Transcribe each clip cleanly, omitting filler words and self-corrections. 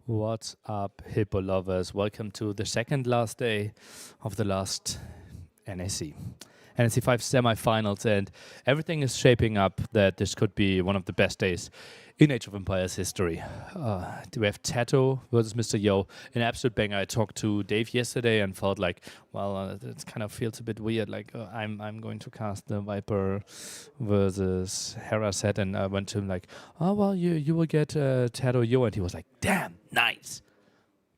What's up, Hippo lovers? Welcome to the second last day of the last NAC. NAC 5 semifinals, and everything is shaping up that this could be one of the best days in Age of Empires history. We have TaToH versus Mr. Yo, an absolute banger. I talked to Dave yesterday and felt like, well, it kind of feels a bit weird. Like I'm going to cast the Viper versus Hera set, and I went to him like, oh well, you will get TaToH Yo, and he was like, damn, nice.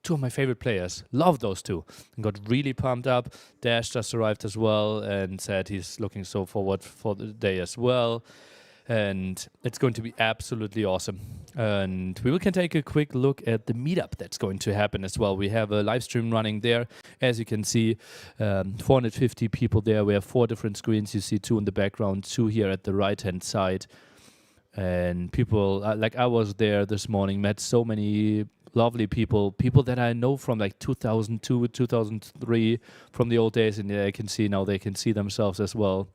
Two of my favorite players. Love those two. And got really pumped up. Dash just arrived as well and said he's looking so forward for the day as well. And it's going to be absolutely awesome. And we can take a quick look at the meetup that's going to happen as well. We have a live stream running there. As you can see, 450 people there. We have 4 different screens. You see 2 in the background, 2 here at the right-hand side. And people, like I was there this morning, met so many lovely people that I know from like 2002, 2003, from the old days, and I can see now they can see themselves as well.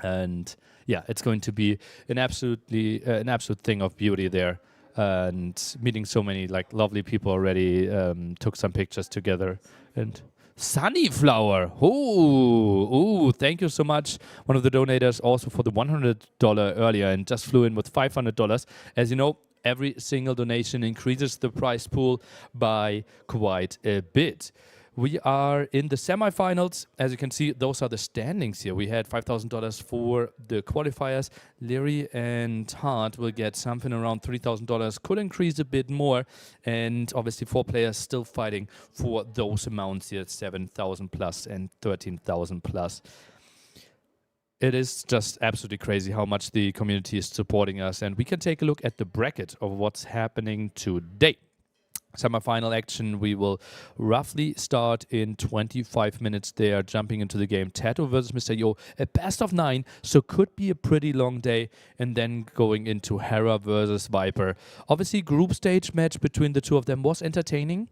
And yeah, it's going to be an absolute thing of beauty there, and meeting so many like lovely people already. Took some pictures together. And Sunnyflower, ooh, thank you so much. One of the donators also for the $100 earlier, and just flew in with $500. As you know, every single donation increases the prize pool by quite a bit. We are in the semifinals. As you can see, those are the standings here. We had $5,000 for the qualifiers. Leary and Hart will get something around $3,000. Could increase a bit more. And obviously 4 players still fighting for those amounts here, 7,000 plus and 13,000 plus. It is just absolutely crazy how much the community is supporting us. And we can take a look at the bracket of what's happening today. Semi-final action, we will roughly start in 25 minutes there, jumping into the game. TaToH versus Mr. Yo, a best of 9, so could be a pretty long day. And then going into Hera versus Viper. Obviously, group stage match between the two of them was entertaining,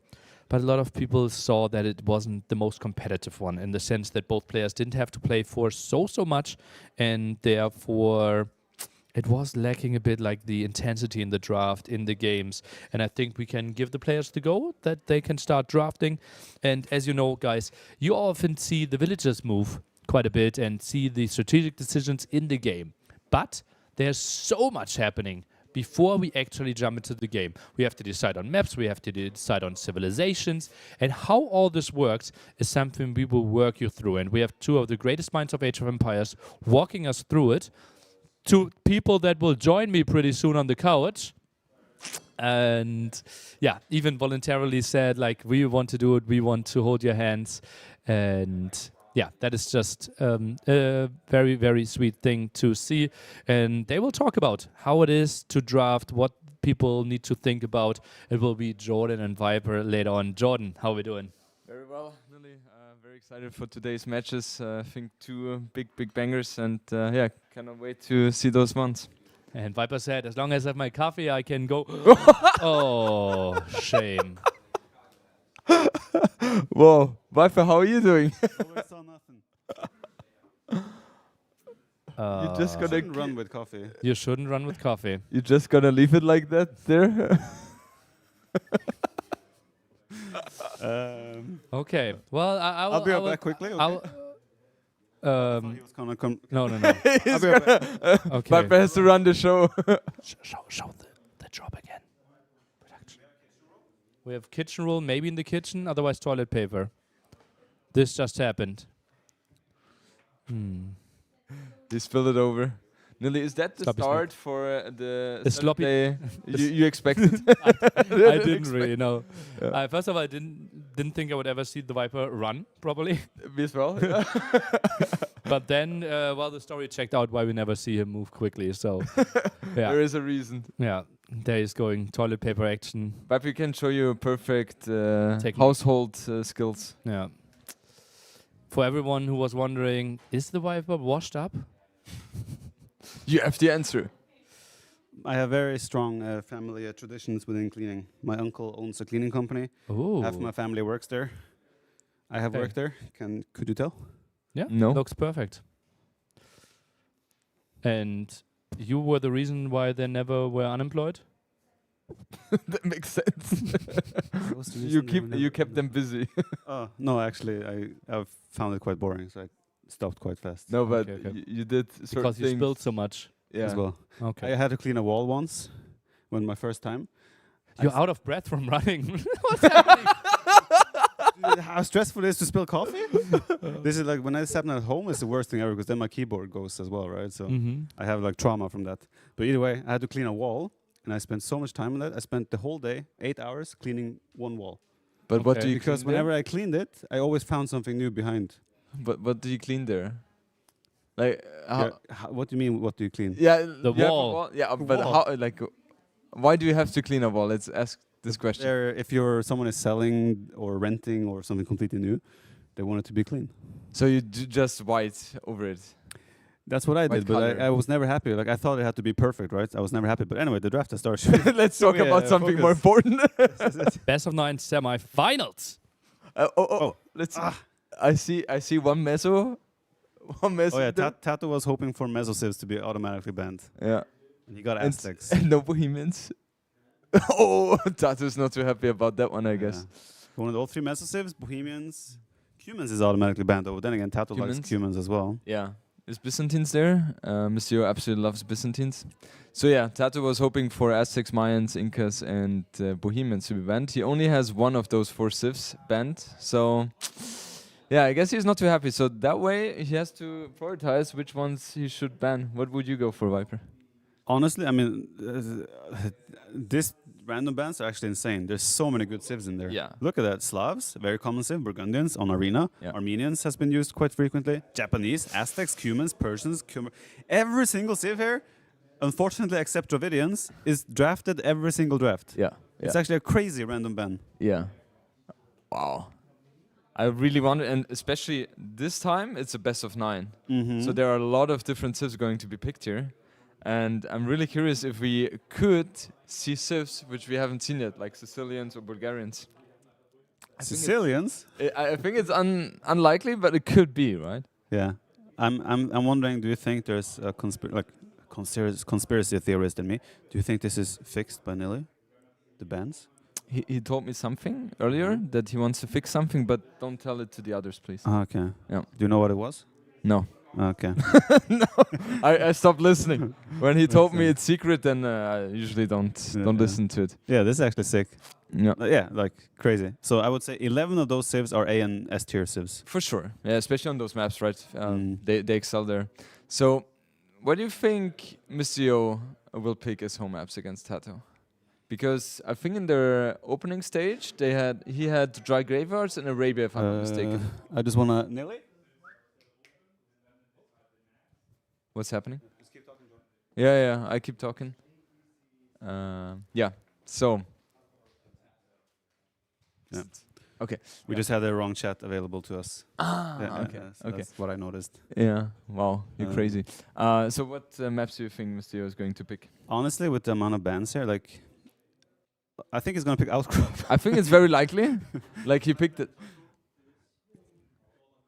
but a lot of people saw that it wasn't the most competitive one, in the sense that both players didn't have to play for so much, and therefore it was lacking a bit like the intensity in the draft, in the games. And I think we can give the players the go that they can start drafting. And as you know, guys, you often see the villagers move quite a bit and see the strategic decisions in the game. But there's so much happening before we actually jump into the game. We have to decide on maps, we have to decide on civilizations, and how all this works is something we will work you through. And we have 2 of the greatest minds of Age of Empires walking us through it. 2 people that will join me pretty soon on the couch. And yeah, even voluntarily said, like, we want to do it, we want to hold your hands. And yeah, that is just a very, very sweet thing to see. And they will talk about how it is to draft, what people need to think about. It will be Jordan and Viper later on. Jordan, how are we doing? Very well, Lily. Very excited for today's matches. I think 2 big bangers, and yeah, cannot wait to see those ones. And Viper said, as long as I have my coffee, I can go. Oh, shame. Whoa, Viper, how are you doing? Always saw nothing. You're just gonna Shouldn't run with coffee. You shouldn't run with coffee. You're just gonna leave it like that there? Okay. Well, I'll be right back quickly. Okay. He was gonna come. No. I'll be right back. Okay. Viper has to run the show. Show the job again. Production. We have kitchen roll, maybe in the kitchen, otherwise toilet paper. This just happened. He spilled it over. Nilly, is that the Sloppy start for the sloppy- Saturday you expected? I didn't really know. Yeah. First of all, I didn't think I would ever see the Viper run properly. Me as well. Yeah. But then, well, the story checked out why we never see him move quickly. So, yeah. There is a reason. Yeah, there is going toilet paper action. Viper can show you perfect Technique. household skills. Yeah. For everyone who was wondering, is the Viper washed up? You have the answer. I have very strong family traditions within cleaning. My uncle owns a cleaning company. Ooh. Half my family works there. I have Okay. worked there. Could you tell? Yeah, No. looks perfect. And you were the reason why they never were unemployed? That makes sense. What's the you reason they you kept them busy. Oh no, actually, I found it quite boring, so I stopped quite fast No, but Okay, okay. you did certain Because you things. spilled so much. Yeah. as well. Okay. I had to clean a wall once, when my first time. You're I out of breath from running. What's happening? How stressful it is to spill coffee? This is like when I step at home, it's the worst thing ever because then my keyboard goes as well, right? So I have like trauma from that. But either way, I had to clean a wall, and I spent so much time on that. I spent the whole day, 8 hours, cleaning one wall. But what Okay. do you Because clean whenever I cleaned it, I always found something new behind. there? But what do you clean there? Like What do you mean? What do you clean? yeah, The you have a wall. Yeah, The but wall. how? Like, why do you have to clean a wall? Let's ask this question. If someone is selling or renting or something completely new, they want it to be clean. So you do just white over it. That's what I White did, but color. I was never happy. Like I thought it had to be perfect, right? I was never happy. But anyway, the draft has started. Let's talk Yeah, about something more focus. important. Best of 9 semi-finals. Let's. I see one meso. One meso. Oh yeah, TaToH was hoping for Mesosivs to be automatically banned. Yeah. And he got And Aztecs. and no Bohemians. Oh, TaToH's not too happy about that one, I guess. He wanted all 3 Mesosivs, Bohemians. Cumans is automatically banned, though. Then again, TaToH likes Cumans? Cumans as well. Yeah. Is Byzantines there? Monsieur absolutely loves Byzantines. So yeah, TaToH was hoping for Aztecs, Mayans, Incas, and Bohemians to be banned. He only has one of those 4 civs banned. So yeah, I guess he's not too happy. So that way he has to prioritize which ones he should ban. What would you go for, Viper? Honestly, I mean, this random bans are actually insane. There's so many good civs in there. Yeah. Look at that. Slavs, very common civ. Burgundians on Arena. Yeah. Armenians has been used quite frequently. Japanese, Aztecs, Cumans, Persians. Every single civ here, unfortunately except Dravidians, is drafted every single draft. Yeah. It's actually a crazy random ban. Yeah. Wow. I really want it, and especially this time, it's a best of 9. So there are a lot of different civs going to be picked here. And I'm really curious if we could see civs which we haven't seen yet, like Sicilians or Bulgarians. Sicilians? I think it's unlikely, but it could be, right? Yeah. I'm wondering, do you think there's a conspiracy theorist in me? Do you think this is fixed by Nili? The bans? He told me something earlier that he wants to fix something, but don't tell it to the others, please. Okay. Yeah. Do you know what it was? No. Okay. No, I stopped listening. When he told me it's secret, then I usually don't listen to it. Yeah, this is actually sick. Yeah. Yeah, like crazy. So I would say 11 of those civs are A and S tier civs. For sure. Yeah, especially on those maps, right? They excel there. So, what do you think Missio will pick as home maps against TaToH? Because I think in their opening stage he had Dry Graveyards and Arabia, if I'm not mistaken. I just wanna Nili? What's happening? Just keep talking, John. Yeah, I keep talking. Yeah. So. Yeah. Okay. We just had the wrong chat available to us. Okay. So Okay. that's what I noticed. Yeah. Wow. You're Uh, crazy. So what maps do you think Mistio is going to pick? Honestly, with the amount of bans here, like, I think he's gonna pick Outcrop. I think it's very likely. Like he picked it.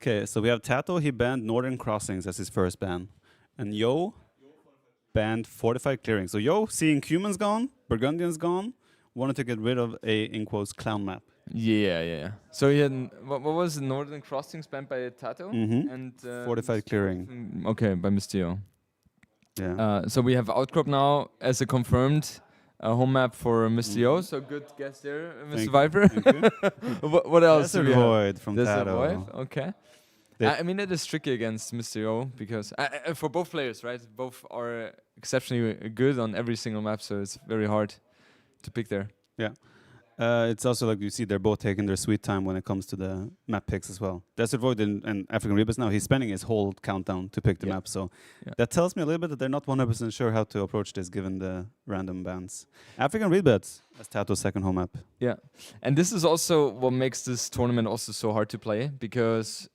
Okay, so we have TaToH. He banned Northern Crossings as his first ban, and Yo banned Fortified Clearing. So Yo, seeing Cumans gone, Burgundians gone, wanted to get rid of a in quotes clown map. Yeah. So he had what was the Northern Crossings banned by TaToH and Fortified Clearing. Okay, by Mistio. Yeah. So we have Outcrop now as a confirmed home map for Mistio. So good guess there, Mr. Viper. What else? Desert do we have? Void from Desert TaToH. Void. Okay. They- I mean, it is tricky against Mistio because for both players, right? Both are exceptionally good on every single map, so it's very hard to pick there. Yeah. It's also like you see they're both taking their sweet time when it comes to the map picks as well. Desert Void and African Rebus now, he's spending his whole countdown to pick the map. So that tells me a little bit that they're not 100% sure how to approach this given the random bans. African Rebus as TaToH's second home map. Yeah. And this is also what makes this tournament also so hard to play because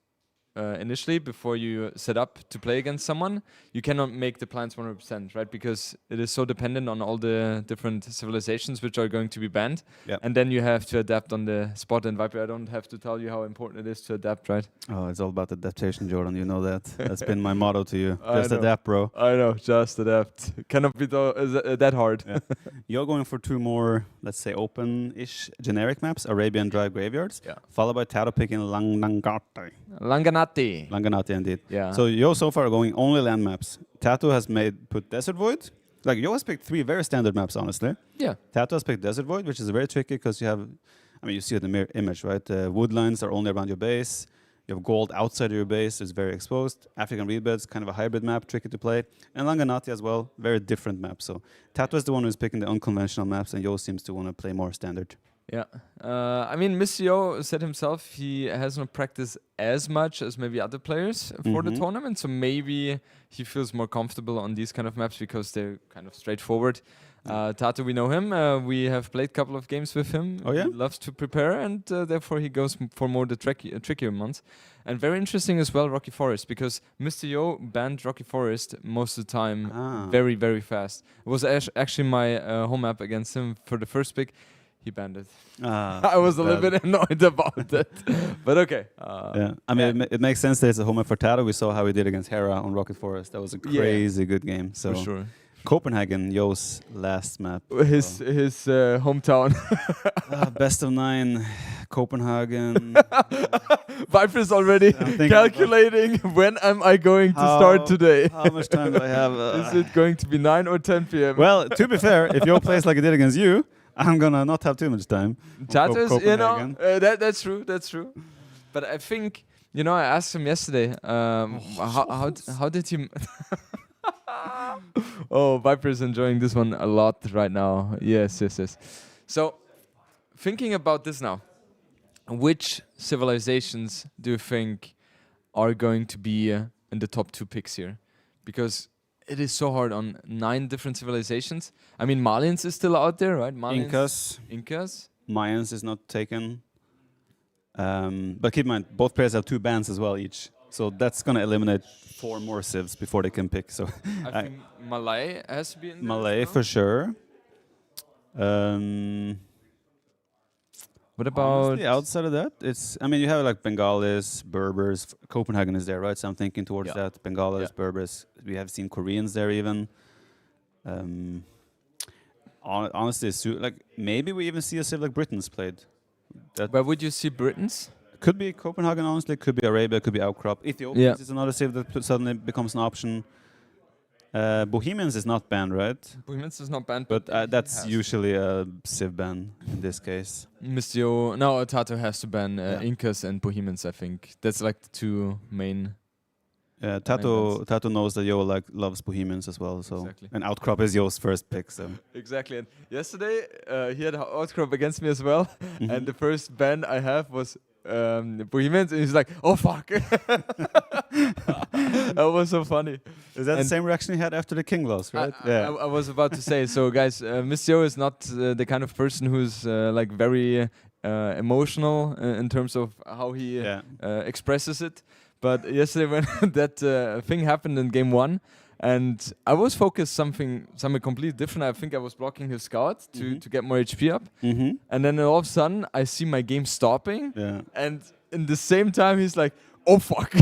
initially before you set up to play against someone, you cannot make the plans 100%, right? Because it is so dependent on all the different civilizations which are going to be banned. Yep. And then you have to adapt on the spot. And Viper, I don't have to tell you how important it is to adapt, right? Oh, it's all about adaptation, Jordan. You know that. That's been my motto to you. I Just know. adapt, bro. I know, just adapt. Cannot be that hard. Yeah. You're going for 2 more, let's say, open-ish generic maps, Arabian Drive Graveyards, Yeah. followed by TaToH picking Langanati. Langanati. Langanati, indeed. Yeah. So Yo so far are going only land maps. TaToH has put Desert Void. Like Yo has picked 3 very standard maps, honestly. Yeah. TaToH has picked Desert Void, which is very tricky because you have, I mean, you see it in the image, right? Wood lines are only around your base. You have gold outside of your base, it's very exposed. African Reedbeds, kind of a hybrid map, tricky to play. And Langanati as well, very different map. So TaToH is the one who's picking the unconventional maps, and Yo seems to want to play more standard. Yeah. I mean, Mr. said himself he has not practiced as much as maybe other players for the tournament, so maybe he feels more comfortable on these kind of maps because they're kind of straightforward. TaToH, we know him. We have played a couple of games with him. Oh, yeah? He loves to prepare, and therefore he goes for more the trickier ones. And very interesting as well, Rocky Forest, because Mr. Yo banned Rocky Forest most of the time very, very fast. It was actually my home map against him for the first pick. He banned it. I was a little bit annoyed about that. But okay. Yeah, I mean, it makes sense that it's a home map for TaToH. We saw how he did against Hera on Rocket Forest. That was a crazy good game. So for sure. Copenhagen, Yo's last map. His hometown. Best of 9, Copenhagen. Viper is already calculating when am I going to start today. How much time do I have? Is it going to be 9 or 10 p.m.? Well, to be fair, if Yo plays like he did against you, I'm gonna not have too much time. TaToH, you know, that's true. That's true. But I think, you know, I asked him yesterday, how did he? Oh, Viper is enjoying this one a lot right now. Yes. So, thinking about this now, which civilizations do you think are going to be in the top 2 picks here? Because it is so hard on 9 different civilizations. I mean, Malians is still out there, right? Malians, Incas. Mayans is not taken. But keep in mind, both players have 2 bans as well each. So that's going to eliminate 4 more civs before they can pick. So I think Malay has to be in there. Malay for sure. What about honestly, outside of that? It's, I mean, you have like Bengalis, Berbers. Copenhagen is there, right? So I'm thinking towards that. Bengalis, Berbers. We have seen Koreans there even. Honestly, like maybe we even see a civ like Britain's played. Where would you see Britons? Could be Copenhagen, honestly. Could be Arabia. Could be Outcrop. Ethiopians is another civ that suddenly becomes an option. Bohemians is not banned, right? Bohemians is not banned, but that's usually a civ ban in this case. No, TaToH has to ban Incas and Bohemians. I think that's like the 2 main. TaToH knows that Yo loves Bohemians as well, so and Outcrop is Yo's first pick. So exactly. And yesterday he had Outcrop against me as well, and the first ban I have was Bohemians, and he's like, "Oh fuck!" That was so funny. Is that the same reaction he had after the King loss, right? I was about to say. So, guys, Mr. is not the kind of person who's like very emotional in terms of how he expresses it. But yesterday, when that thing happened in game 1, and I was focused something completely different. I think I was blocking his scout to get more HP up, and then all of a sudden I see my game stopping, and in the same time he's like, "Oh fuck!"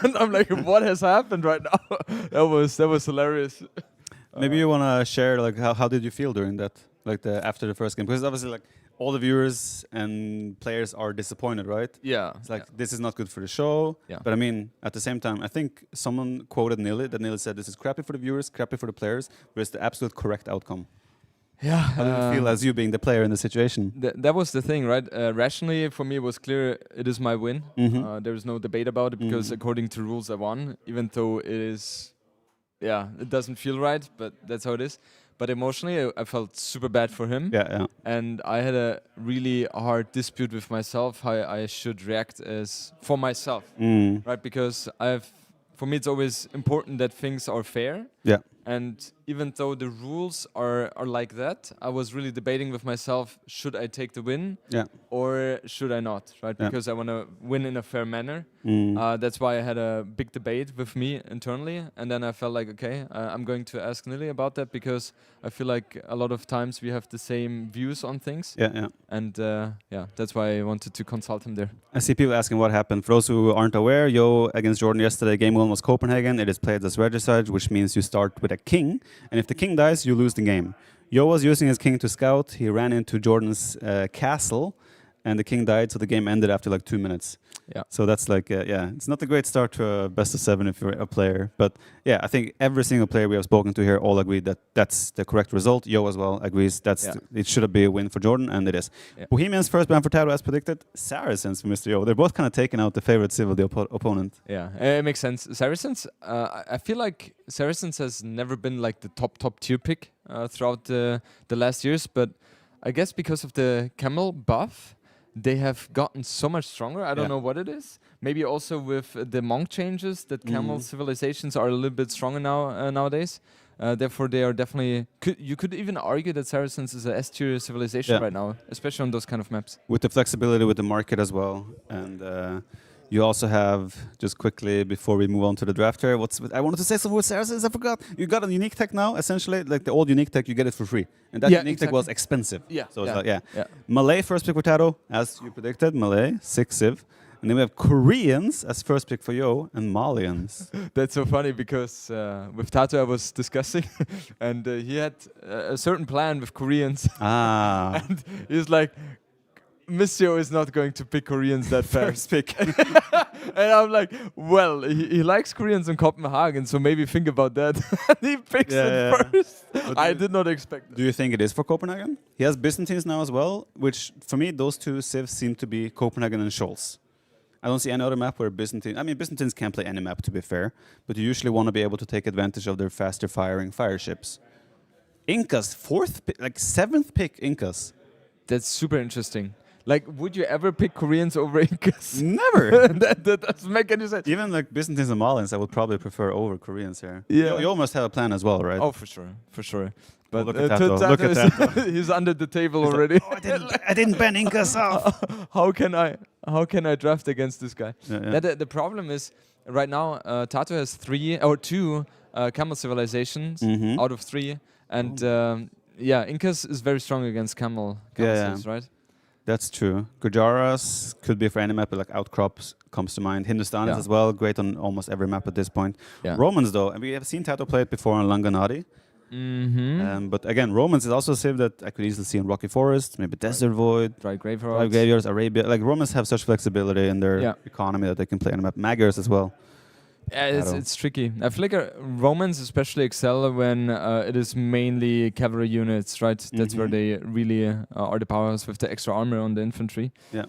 And I'm like, "What has happened right now?" That was hilarious. Maybe you wanna share like how did you feel during that, like after the first game? Because obviously like all the viewers and players are disappointed, right? Yeah. It's like this is not good for the show. Yeah. But I mean, at the same time, I think someone quoted Nili that Nili said this is crappy for the viewers, crappy for the players, but it's the absolute correct outcome. Yeah. How do you feel as you being the player in the situation? That was the thing, right? Rationally, for me, it was clear it is my win. There is no debate about it because according to rules, I won, even though it is, it doesn't feel right, but that's how it is. But emotionally, I felt super bad for him. And I had a really hard dispute with myself how I should react as for myself, right? Because for me, it's always important that things are fair. And even though the rules are like that, I was really debating with myself, should I take the win Yeah. or should I not, right? Yeah. Because I want to win in a fair manner. Mm. That's why I had a big debate with me internally. And then I felt like, okay, I'm going to ask Nili about that because I feel like a lot of times we have the same views on things. Yeah, yeah. And yeah, that's why I wanted to consult him there. I see people asking what happened. For those who aren't aware, Yo against Jordan yesterday, game 1 was Copenhagen. It is played as regicide, which means you start with a king. And if the king dies, you lose the game. Yo was using his king to scout. He ran into Jordan's castle, and the king died, so the game ended after like 2 minutes. Yeah. So that's like, yeah, it's not a great start to a best of 7 if you're a player. But yeah, I think every single player we have spoken to here all agree that that's the correct result. Yo as well agrees it should be a win for Jordan, and it is. Yeah. Bohemians first ban for TaToH as predicted. Saracens for Mr. Yo. They're both kind of taking out the favorite civil, the opponent. Yeah, it makes sense. Saracens, I feel like Saracens has never been like the top tier pick throughout the last years, but I guess because of the camel buff, they have gotten so much stronger. I don't know what it is. Maybe also with the monk changes, that camel civilizations are a little bit stronger now nowadays. Therefore, they are definitely. You could even argue that Saracens is a S tier civilization right now, especially on those kind of maps. With the flexibility with the market as well, and you also have, just quickly before we move on to the draft here, I wanted to say something with Saracens, I forgot. You got a unique tech now, essentially, like the old unique tech, you get it for free. And that unique tech was expensive. Yeah. So it's like, Malay first pick for TaToH, as you predicted, Malay, 6 civ. And then we have Koreans as first pick for Yo, and Malians. That's so funny because with TaToH I was discussing, and he had a certain plan with Koreans. And he's like, Monsieur is not going to pick Koreans that fast. pick. And I'm like, well, he likes Koreans in Copenhagen, so maybe think about that. He picks it first. I did not expect that. Do you think it is for Copenhagen? He has Byzantines now as well, which for me, those two civs seem to be Copenhagen and Scholz. I don't see any other map where Byzantines can't play any map, to be fair, but you usually want to be able to take advantage of their faster firing fire ships. Incas, 7th pick Incas. That's super interesting. Like, would you ever pick Koreans over Incas? Never. that doesn't make any sense. Even like Byzantines and Malians, I would probably prefer over Koreans here. Yeah. You almost have a plan as well, right? Oh, for sure. But look at TaToH. Look at TaToH. He's under the table already. Like, I didn't ban Incas off. How can I draft against this guy? Yeah. The problem is right now TaToH has 2 camel civilizations out of 3, and Incas is very strong against camel civs, right? That's true. Gujaras could be for any map, but like Outcrops comes to mind. Hindustanis as well, great on almost every map at this point. Yeah. Romans though, and we have seen TaToH play it before on Langanadi. But again, Romans is also a civ that I could easily see in Rocky Forest, maybe Desert Void, Dry Graveyards, Arabia. Like Romans have such flexibility in their economy that they can play on a map. Magyars as well. Yeah, it's tricky. I feel like Romans especially excel when it is mainly cavalry units, right? That's where they really are the powerhouse with the extra armor on the infantry. Yeah.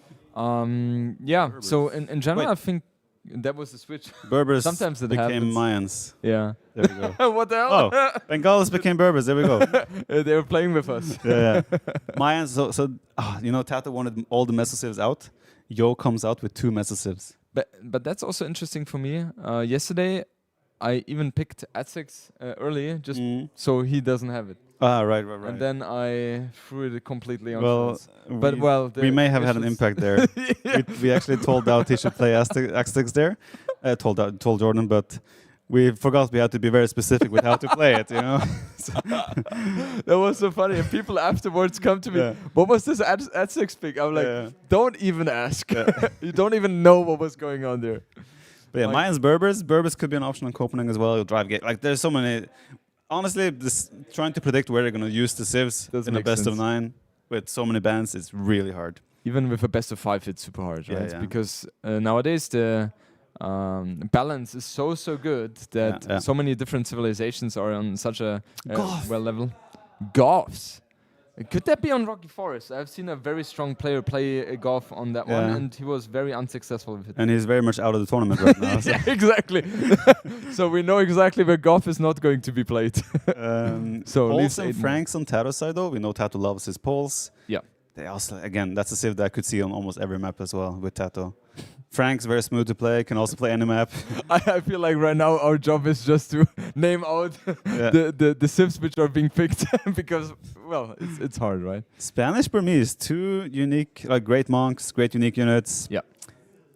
So in general, I think that was the switch. Berbers sometimes it became happens. Mayans. Yeah. There we go. What the hell? Oh, Bengalis became Berbers. There we go. They were playing with us. Yeah. Mayans. So TaToH wanted all the Mesocivs out. Yo comes out with 2 Mesocivs. But that's also interesting for me. Yesterday, I even picked Atsix early, just so he doesn't have it. Right. And then I threw it completely on. We may have had an impact there. we actually told out he should play Atsix there. Told Jordan, but we forgot we had to be very specific with how to play it, you know. That was so funny. And people afterwards come to me, what was this Atsix pick? I'm like, don't even ask. You don't even know what was going on there. But yeah, Mayans Berbers. Berbers could be an option on Copenhagen as well. You'll drive gate. Like there's so many. Honestly, trying to predict where they're going to use the civs in a best of 9 with so many bans is really hard. Even with a best of 5, it's super hard, right? Yeah. Because nowadays the balance is so good that so many different civilizations are on such a well level. Goths. Could that be on Rocky Forest? I've seen a very strong player play a Goth on that one, and he was very unsuccessful with it. And he's very much out of the tournament right now. Yeah, exactly. So we know exactly where Goth is not going to be played. So Poles and Franks on TaToH side though, we know TaToH loves his Poles. Yeah. they also, again, that's a civ that I could see on almost every map as well with TaToH. Frank's very smooth to play, can also play any map. I feel like right now our job is just to name out the civs which are being picked because, well, it's hard, right? Spanish Burmese, two unique, like great monks, great unique units. Yeah.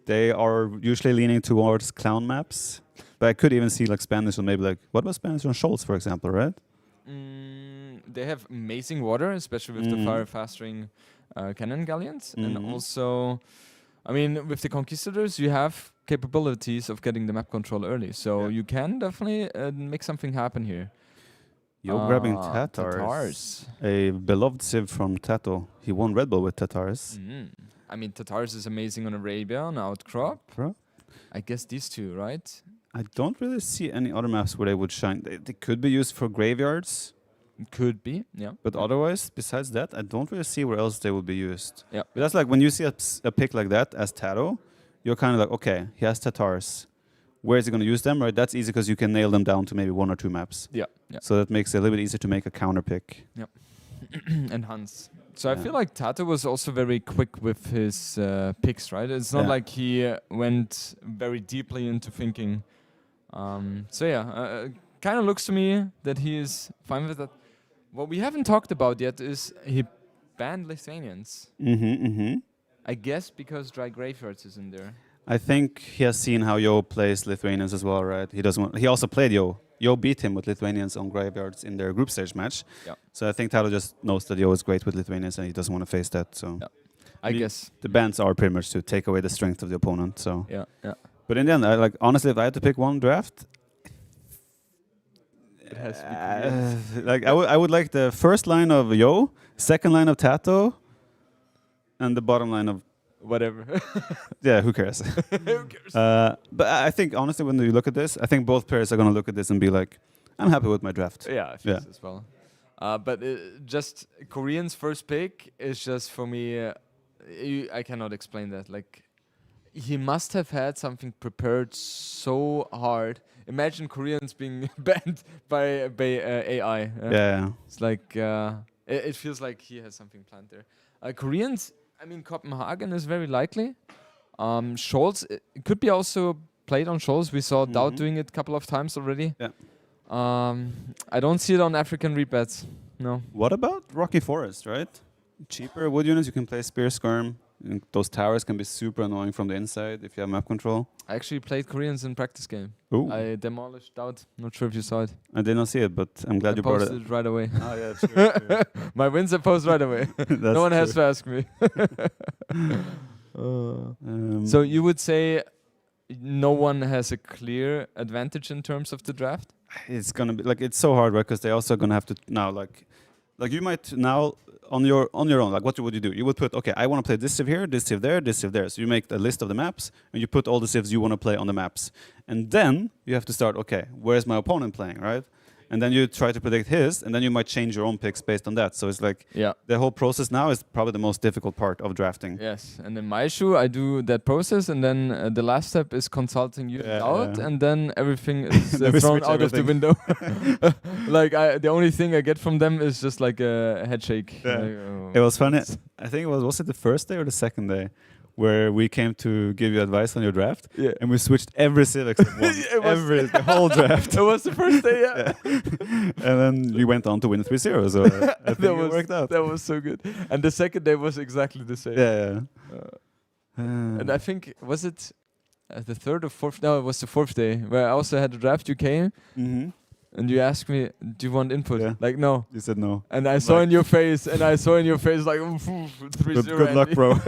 They are usually leaning towards clown maps. But I could even see like Spanish on maybe like, what about Spanish on Scholz, for example, right? They have amazing water, especially with the fire fastering cannon galleons. And also, I mean, with the Conquistadors, you have capabilities of getting the map control early. So you can definitely make something happen here. You're grabbing TaToH, a beloved civ from TaToH. He won Red Bull with TaToH. I mean, TaToH is amazing on Arabia, on Outcrop. Bro? I guess these two, right? I don't really see any other maps where they would shine. They could be used for graveyards. Could be, yeah. But otherwise, besides that, I don't really see where else they would be used. Yeah. But that's like when you see a pick like that as TaToH, you're kind of like, okay, he has TaToHs. Where is he going to use them? Right, that's easy because you can nail them down to maybe 1 or 2 maps. Yeah. So that makes it a little bit easier to make a counter pick. Yeah. And Hans. So I feel like TaToH was also very quick with his picks, right? It's not like he went very deeply into thinking. So yeah, kind of looks to me that he is fine with that. What we haven't talked about yet is he banned Lithuanians. I guess because Dry Graveyards is in there. I think he has seen how Yo plays Lithuanians as well, right? He doesn't want. He also played Yo. Yo beat him with Lithuanians on Graveyards in their group stage match. Yeah. So I think TaToH just knows that Yo is great with Lithuanians and he doesn't want to face that. So I guess the bans are pretty much to take away the strength of the opponent. So yeah. But in the end, honestly, if I had to pick one draft, it has to be I would like the first line of Yo, second line of TaToH, and the bottom line of whatever. Yeah, who cares? Who cares? But I think honestly, when you look at this, I think both players are gonna look at this and be like, "I'm happy with my draft." Yeah, I feel so as well. But just Korean's first pick is just for me. I cannot explain that. Like, he must have had something prepared so hard. Imagine Koreans being banned by AI. Yeah. It's like it feels like he has something planned there. Koreans. I mean, Copenhagen is very likely. Scholz, it could be also played on Scholz. We saw TaToH doing it a couple of times already. Yeah. I don't see it on African rebats. No. What about Rocky Forest, right? Cheaper wood units, you can play Spear Skirm. And those towers can be super annoying from the inside if you have map control. I actually played Koreans in practice game. Ooh. I demolished TaToH. Not sure if you saw it. I did not see it, but I'm glad you brought it. I posted it right away. Oh, yeah, true. My wins are posted right away. No one has to ask me. So you would say no one has a clear advantage in terms of the draft? It's gonna be like, it's so hard, right? Because they're also gonna have to now like you might now on your own, like what would you do? You would put, okay, I want to play this civ here, this civ there, this civ there. So you make a list of the maps and you put all the civs you want to play on the maps. And then you have to start, okay, where's my opponent playing, right? And then you try to predict his, and then you might change your own picks based on that. So it's like the whole process now is probably the most difficult part of drafting. Yes, and in my shoe, I do that process, and then the last step is consulting you out, and then everything is thrown out of the window. Like the only thing I get from them is just like a head shake. Yeah. Like, oh. It was funny. I think was it the first day or the second day? Where we came to give you advice on your draft, and we switched every civ except one. The whole draft. It was the first day, And then we went on to win 3-0, so I think it worked out. That was so good. And the second day was exactly the same. And I think, was it the third or fourth? No, it was the fourth day, where I also had a draft. You came, and you asked me, do you want input? Yeah. Like, no. You said no. And I saw in your face, like, 3-0. Good luck, bro.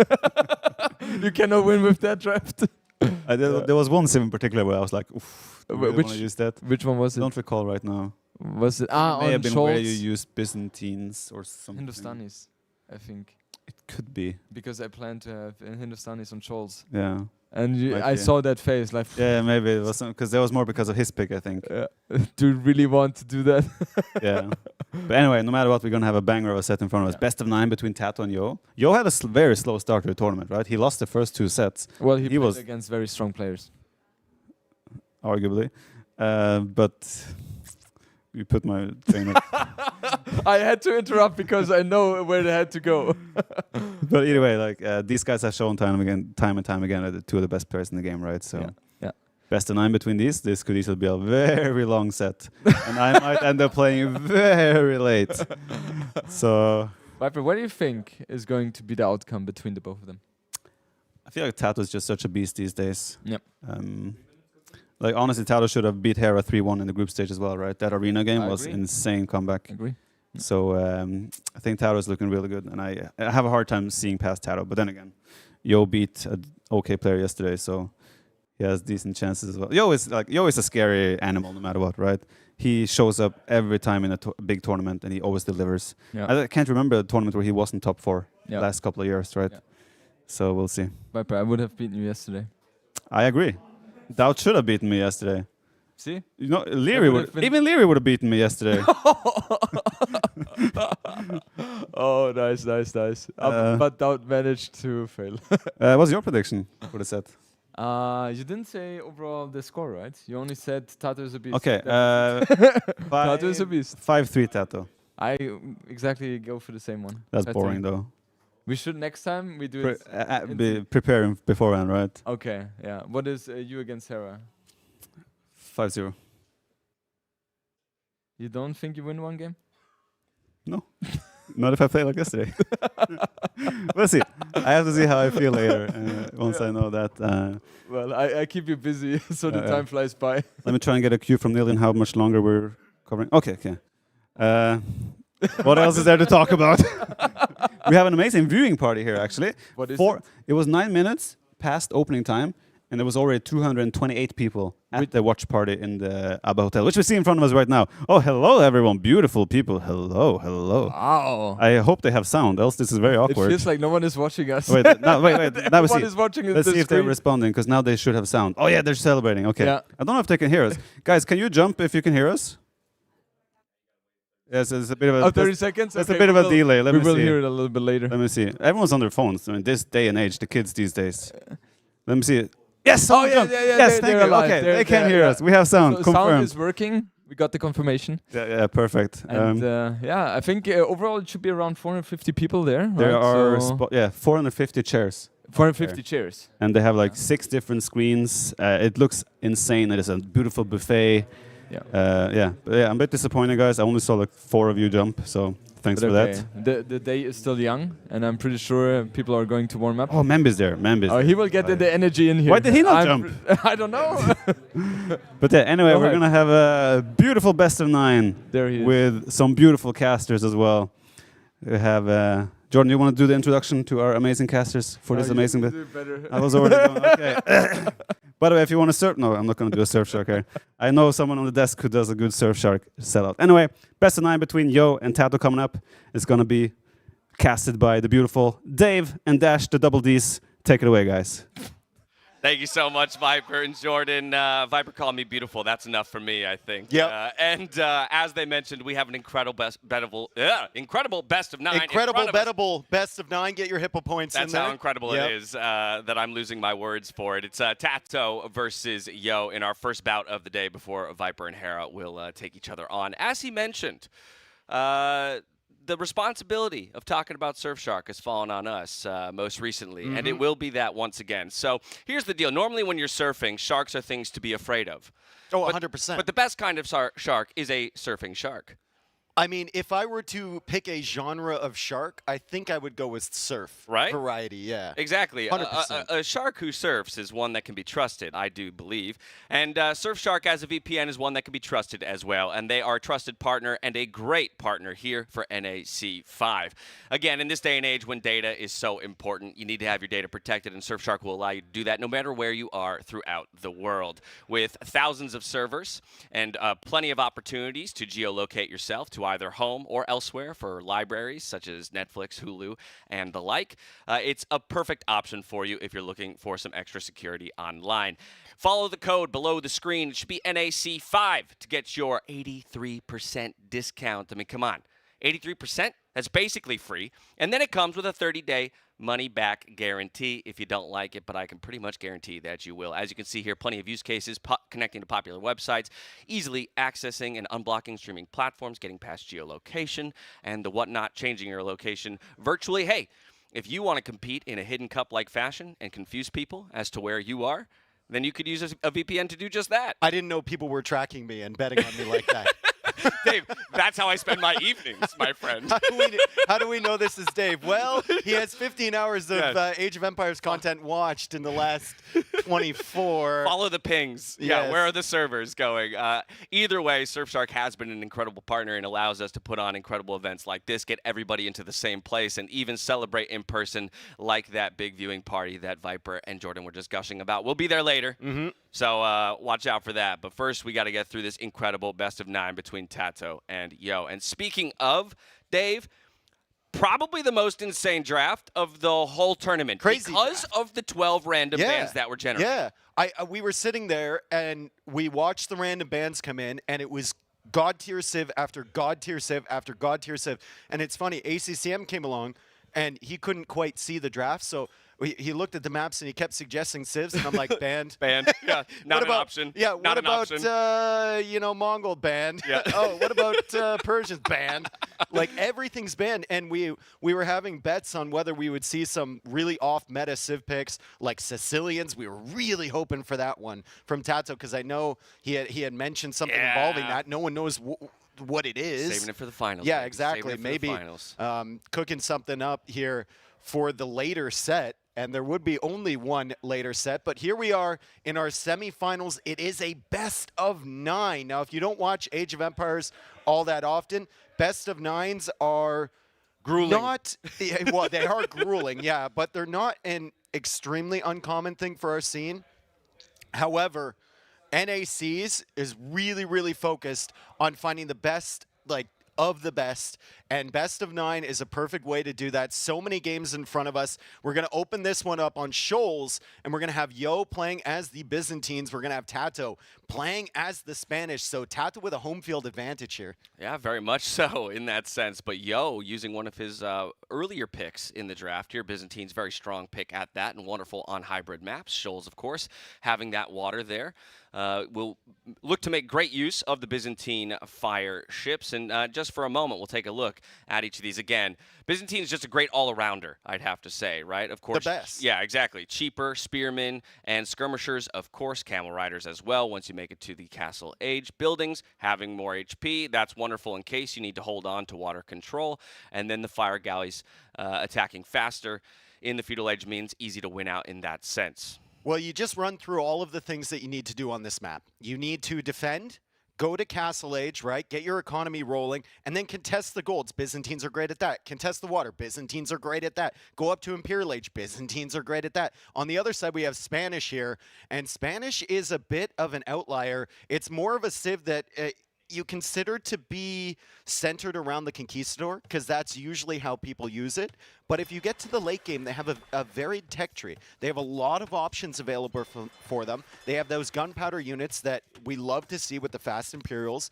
You cannot win with that draft. There was one civ in particular where I was like, oof, do I really wanna use that? Which one was it? I don't recall right now. Was it? It may have been Scholz. where you used Byzantines or something. Hindustanis, I think. It could be. Because I plan to have Hindustanis on Scholz. Yeah. And I saw that face, like. Yeah, maybe it was because there was more because of his pick, I think. Do you really want to do that? Yeah. But anyway, no matter what, we're gonna have a banger of a set in front of us. Best of 9 between TaToH and Yo. Yo had a very slow start to the tournament, right? He lost the first 2 sets. Well, he was against very strong players, arguably, but You put my train of I had to interrupt because I know where they had to go. But either way, like these guys have shown time and time again are the two of the best players in the game, right? So Yeah. best of 9 between these. This could easily be a very long set, and I might end up playing very late. So Viper, what do you think is going to be the outcome between the both of them? I feel like TaToH is just such a beast these days. Yep. Like honestly, TaToH should have beat Hera 3-1 in the group stage as well, right? That arena game I was agree. insane comeback. Agree. So I think TaToH is looking really good, and I have a hard time seeing past TaToH. But then again, Yo beat an okay player yesterday, so he has decent chances as well. Yo is a scary animal no matter what, right? He shows up every time in a big tournament, and he always delivers. Yeah. I can't remember a tournament where he wasn't top 4 last couple of years, right? Yeah. So we'll see. Viper, I would have beaten you yesterday. I agree. Doubt should have beaten me yesterday. See? You know, Even Leary would have beaten me yesterday. Oh, nice. But Doubt managed to fail. What's your prediction for the set? You didn't say overall the score, right? You only said TaToH is a beast. Okay, TaToH is a beast. 5-3 TaToH. I exactly go for the same one. That's 5-3. boring though. We should next time we do it. Be preparing beforehand, right? Okay, yeah. What is you against Hera? 5-0. You don't think you win one game? No. Not if I play like yesterday. We'll see. I have to see how I feel later. Once I know that. Well, I keep you busy so the time flies by. Let me try and get a cue from Nilin how much longer we're covering. Okay. What else is there to talk about? We have an amazing viewing party here, actually. What is it? It was 9 minutes past opening time, and there was already 228 people at the watch party in the ABBA Hotel, which we see in front of us right now. Oh, hello, everyone. Beautiful people. Hello. Wow. I hope they have sound, else this is very awkward. It feels like no one is watching us. Wait. Now we Everyone see. is watching Let's the see if they're screen. responding, because now they should have sound. Oh, yeah, they're celebrating. Okay. Yeah. I don't know if they can hear us. Guys, can you jump if you can hear us? Yes, it's a bit of a... 30 seconds? That's Okay, a bit of we a will- delay. Let we me will see. hear it a little bit later. Let me see. Everyone's on their phones. I mean, this day and age, the kids these days. Let me see. Yes! Oh, yeah, jump. yeah, Yes, thank they're you. alive. Okay, They're they can there, hear yeah. us. We have sound. So Confirmed. sound is working. We got the confirmation. Yeah, perfect. And I think overall it should be around 450 people there. There right? are So 450 chairs. 450 chairs. And they have like 6 different screens. It looks insane. It is a beautiful buffet. Yeah. But yeah, I'm a bit disappointed, guys. I only saw like 4 of you jump, so thanks But for okay. that. The day is still young, and I'm pretty sure people are going to warm up. Oh, Membi's there. Oh, he will get the energy in here. Why did he not jump? I don't know. But yeah, anyway, Go we're ahead. going to have a beautiful best of 9 There he is. with some beautiful casters as well. We have... Jordan, you want to do the introduction to our amazing casters for this amazing bit? I was already going, okay. By the way, if you want to surf... No, I'm not going to do a surf shark here. I know someone on the desk who does a good surf shark sellout. Anyway, best of 9 between Yo and TaToH coming up. It's going to be casted by the beautiful Dave and Dash, the double Ds. Take it away, guys. Thank you so much, Viper and Jordan. Viper called me beautiful. That's enough for me, I think. Yep. And as they mentioned, we have an incredible best of 9. Incredible bettable best of 9. Get your hippo points in That's there. how incredible it is that I'm losing my words for it. It's TaToH versus Yo in our first bout of the day before Viper and Hera will take each other on. As he mentioned, the responsibility of talking about Surfshark has fallen on us most recently, and it will be that once again. So here's the deal. Normally when you're surfing, sharks are things to be afraid of. Oh, But- 100%. But the best kind of shark is a surfing shark. I mean, if I were to pick a genre of shark, I think I would go with surf. Right? Variety, yeah. Exactly. 100%. A shark who surfs is one that can be trusted, I do believe. And Surfshark as a VPN is one that can be trusted as well. And they are a trusted partner and a great partner here for NAC 5. Again, in this day and age when data is so important, you need to have your data protected, and Surfshark will allow you to do that no matter where you are throughout the world. With thousands of servers and plenty of opportunities to geolocate yourself to either home or elsewhere for libraries such as Netflix, Hulu, and the like. It's a perfect option for you if you're looking for some extra security online. Follow the code below the screen. It should be NAC5 to get your 83% discount. I mean, come on. 83%? That's basically free. And then it comes with a 30-day money-back guarantee if you don't like it, but I can pretty much guarantee that you will. As you can see here, plenty of use cases, connecting to popular websites, easily accessing and unblocking streaming platforms, getting past geolocation, and the whatnot, changing your location virtually. Hey, if you want to compete in a hidden cup-like fashion and confuse people as to where you are, then you could use a VPN to do just that. I didn't know people were tracking me and betting on me like that. Dave, that's how I spend my evenings, my friend. How do we know this is Dave? Well, he has 15 hours of Age of Empires content watched in the last 24. Follow the pings. Yes. Yeah, where are the servers going? Either way, Surfshark has been an incredible partner and allows us to put on incredible events like this, get everybody into the same place, and even celebrate in person like that big viewing party that Viper and Jordan were just gushing about. We'll be there later. Mm-hmm. So watch out for that. But first, we got to get through this incredible best of 9 between TaToH and Yo. And speaking of, Dave, probably the most insane draft of the whole tournament. Crazy because draft. of the 12 random bans that were generated. Yeah. We were sitting there, and we watched the random bans come in, and it was God tier Civ after God tier Civ after God tier Civ. And it's funny, ACCM came along, and he couldn't quite see the draft, so he looked at the maps and he kept suggesting civs, and I'm like, banned. Banned. Yeah, not What an about, option. Yeah, not what an about, option. Mongol banned? Yeah. Oh, what about Persians banned? Like, everything's banned, and we were having bets on whether we would see some really off-meta civ picks, like Sicilians. We were really hoping for that one from TaToH, because I know he had mentioned something involving that. No one knows what it is. Saving it for the finals. Yeah, baby. exactly. Saving it for Maybe the finals. cooking something up here for the later set, and there would be only one later set. But here we are in our semifinals. It is a best of 9. Now, if you don't watch Age of Empires all that often, best of 9s are Grueling. not well, they are grueling, yeah, but they're not an extremely uncommon thing for our scene. However, NACs is really, really focused on finding the best, of the best, and best of 9 is a perfect way to do that. So many games in front of us. We're going to open this one up on Shoals, and we're going to have Yo playing as the Byzantines. We're going to have TaToH playing as the Spanish, so TaToH with a home field advantage here. Yeah, very much so in that sense. But Yo, using one of his earlier picks in the draft here, Byzantine's very strong pick at that, and wonderful on hybrid maps. Shoals, of course, having that water there. We'll look to make great use of the Byzantine fire ships. And just for a moment, we'll take a look at each of these again. Byzantine is just a great all-arounder, I'd have to say, right? Of course. The best. Yeah, exactly. Cheaper, spearmen, and skirmishers, of course, camel riders as well once you make it to the castle age. Buildings, having more HP, that's wonderful in case you need to hold on to water control. And then the fire galleys attacking faster in the feudal age means easy to win out in that sense. Well, you just run through all of the things that you need to do on this map. You need to defend, go to Castle Age, right? Get your economy rolling, and then contest the golds. Byzantines are great at that. Contest the water. Byzantines are great at that. Go up to Imperial Age. Byzantines are great at that. On the other side, we have Spanish here, and Spanish is a bit of an outlier. It's more of a civ that you consider to be centered around the Conquistador, because that's usually how people use it. But if you get to the late game, they have a varied tech tree. They have a lot of options available for them. They have those gunpowder units that we love to see with the fast Imperials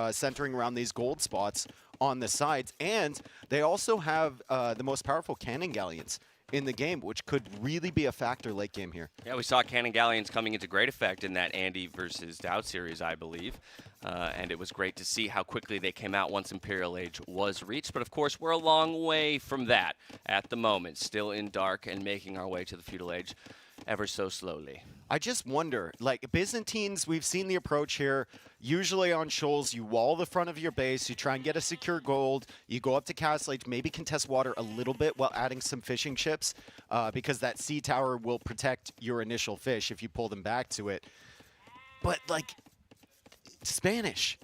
centering around these gold spots on the sides. And they also have the most powerful cannon galleons in the game, which could really be a factor late game here. Yeah, we saw cannon galleons coming into great effect in that Andy versus Dowd series, I believe. And it was great to see how quickly they came out once Imperial Age was reached. But of course, we're a long way from that at the moment. Still in dark and making our way to the feudal age ever so slowly. I just wonder, like Byzantines, we've seen the approach here. Usually on Shoals, you wall the front of your base, you try and get a secure gold, you go up to Castle Age, maybe contest water a little bit while adding some fishing ships, because that sea tower will protect your initial fish if you pull them back to it. But like, Spanish,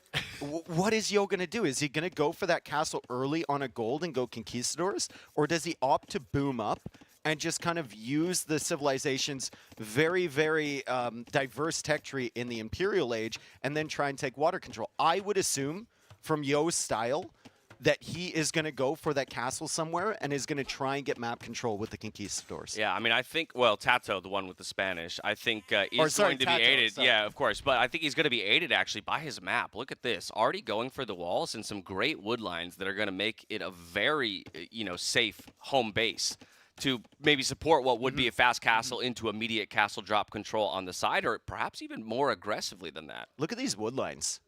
what is Yo going to do? Is he going to go for that castle early on a gold and go Conquistadors? Or does he opt to boom up and just kind of use the civilization's very, very diverse tech tree in the Imperial Age and then try and take water control? I would assume, from Yo's style, that he is going to go for that castle somewhere and is going to try and get map control with the Conquistadors. Yeah, I mean, I think, well, TaToH, the one with the Spanish, I think is sorry, going to be TaToH, aided. sorry. Yeah, of course. But I think he's going to be aided, actually, by his map. Look at this. Already going for the walls and some great wood lines that are going to make it a very, safe home base to maybe support what would be a fast castle into immediate castle drop control on the side, or perhaps even more aggressively than that. Look at these wood lines.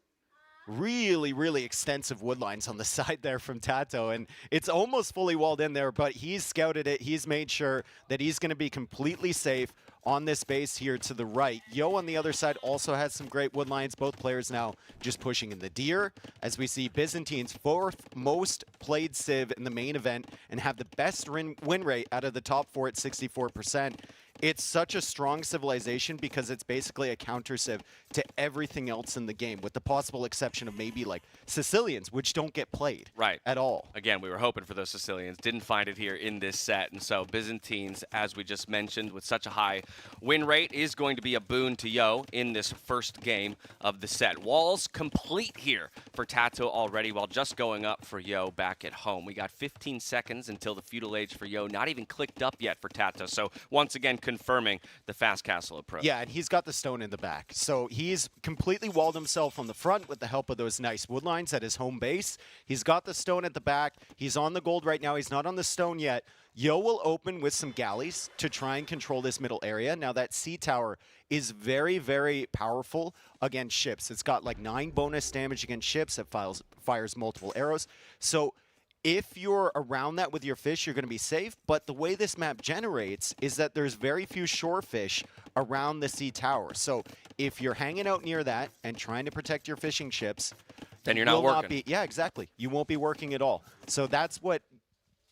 Really, really extensive wood lines on the side there from TaToH, and it's almost fully walled in there, but he's scouted it. He's made sure that he's going to be completely safe on this base here to the right. Yo on the other side also has some great wood lines. Both players now just pushing in the deer, as we see Byzantine's 4th most played Civ in the main event and have the best win rate out of the top 4 at 64%. It's such a strong civilization because it's basically a counter civ to everything else in the game, with the possible exception of maybe like Sicilians, which don't get played at all. Again, we were hoping for those Sicilians. Didn't find it here in this set. And so Byzantines, as we just mentioned, with such a high win rate, is going to be a boon to Yo in this first game of the set. Walls complete here for TaToH already, while just going up for Yo back at home. We got 15 seconds until the feudal age for Yo. Not even clicked up yet for TaToH. So once again, confirming the fast castle approach. Yeah, and he's got the stone in the back. So he's completely walled himself on the front with the help of those nice wood lines at his home base. He's got the stone at the back. He's on the gold right now. He's not on the stone yet. Yo will open with some galleys to try and control this middle area. Now that sea tower is very, very powerful against ships. It's got like 9 bonus damage against ships. It fires multiple arrows. So if you're around that with your fish, you're going to be safe. But the way this map generates is that there's very few shore fish around the sea tower. So if you're hanging out near that and trying to protect your fishing ships, then you're not working. Yeah, exactly. You won't be working at all. So that's what